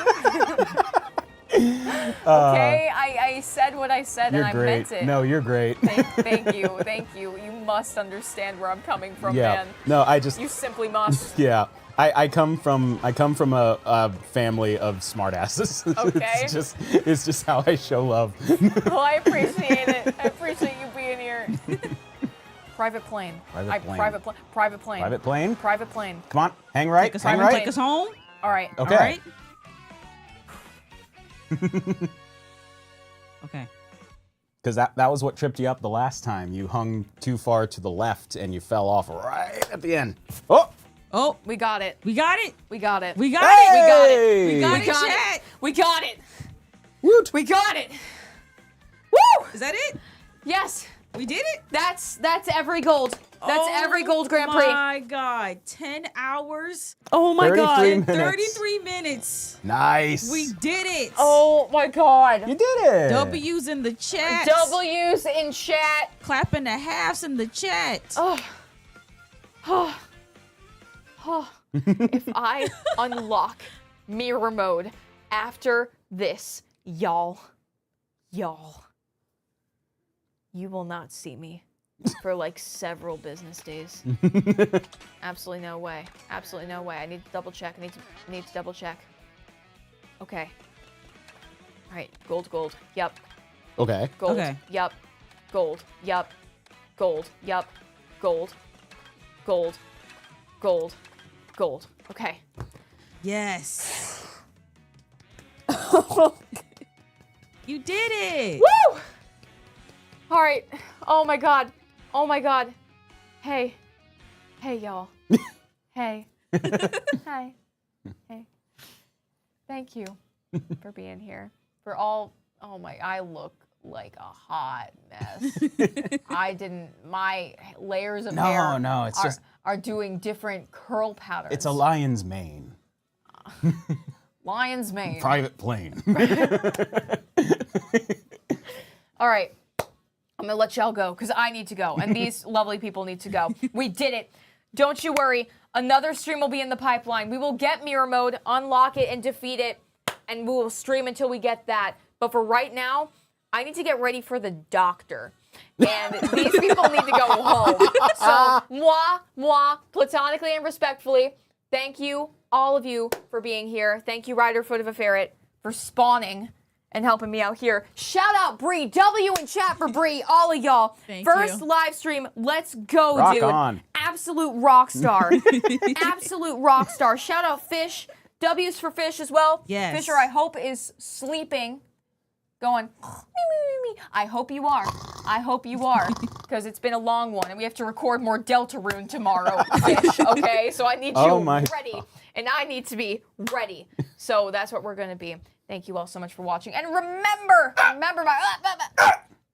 Okay, I said what I said You're and I great. meant it. No, you're great. Thank you. You must understand where I'm coming from, Yeah. man. No, I just You simply must. yeah. I come from a family of smartasses. Okay. It's just how I show love. Well, I appreciate it. I appreciate you being here. Private plane. Private plane. Private plane. Private plane. Private plane. Come on, hang right. Take us Hang home. right. Take us home. All right. Okay. All right. Okay. Because that was what tripped you up the last time. You hung too far to the left and you fell off right at the end. Oh! Oh, We got it. we got it. We got it. We got We it. got it. Hey! We got We it, got chat. it. We got it. Woot! We got it. Woo! Is that it? Yes. We did it. That's every gold. That's every gold Grand Prix. Oh my God. 10 hours. Oh my 33 god. minutes. 33 minutes. Nice. We did it. Oh my god. You did it. W's in the chat. W's in chat. Clapping the halves in the chat. Oh. Oh. Oh. If I unlock mirror mode after this, y'all, you will not see me for like several business days. Absolutely no way. Absolutely no way. I need to double check. I need to double check. Okay. All right. Gold. Yep. Okay. Gold. Okay. Yep. Gold. Yep. Gold. Yep. Gold. Gold. Gold. Gold. Okay. Yes. You did it. Woo! All right. Oh my god. Oh my god. Hey. Hey, y'all. Hey. Hi. Hey. Thank you for being here. For all. Oh my. I look like a hot mess. My layers of hair No, it's just are doing different curl patterns. it's a lion's mane. lion's mane. Private plane. All right. I'm gonna let y'all go because I need to go and these lovely people need to go. We did it. Don't you worry. Another stream will be in the pipeline. We will get mirror mode, unlock it, and defeat it, and we will stream until we get that. But for right now, I need to get ready for the doctor. And these people need to go home. So, moi, platonically and respectfully, thank you, all of you, for being here. Thank you, Ryder Foot of a Ferret, for spawning and helping me out here. Shout out Bree, W in chat for Bree, all of y'all. Thank First you. live stream, let's go, Rock dude. on. Absolute rock star. Absolute rock star. Shout out Fish. W's for Fish as well. Yes. Fisher, I hope, is sleeping. Going, me, me, me, me. I hope you are. I hope you are. Because it's been a long one and we have to record more Deltarune tomorrow, Fish, okay? So I need you Oh my ready. And I need to be ready. So that's what we're going to be. Thank you all so much for watching. And remember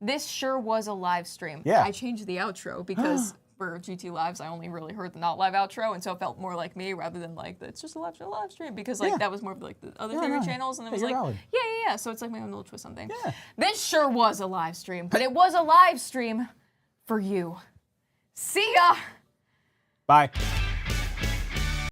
this sure was a live stream. Yeah. I changed the outro because for GT Lives, I only really heard the not live outro, and so it felt more like me rather than like it's just a live stream because like Yeah. that was more of like the other Yeah, theory no. channels, and it Yeah, was you're like valid. yeah. So it's like my own little twist on things. Yeah. This sure was a live stream, but it was a live stream for you. See ya. Bye.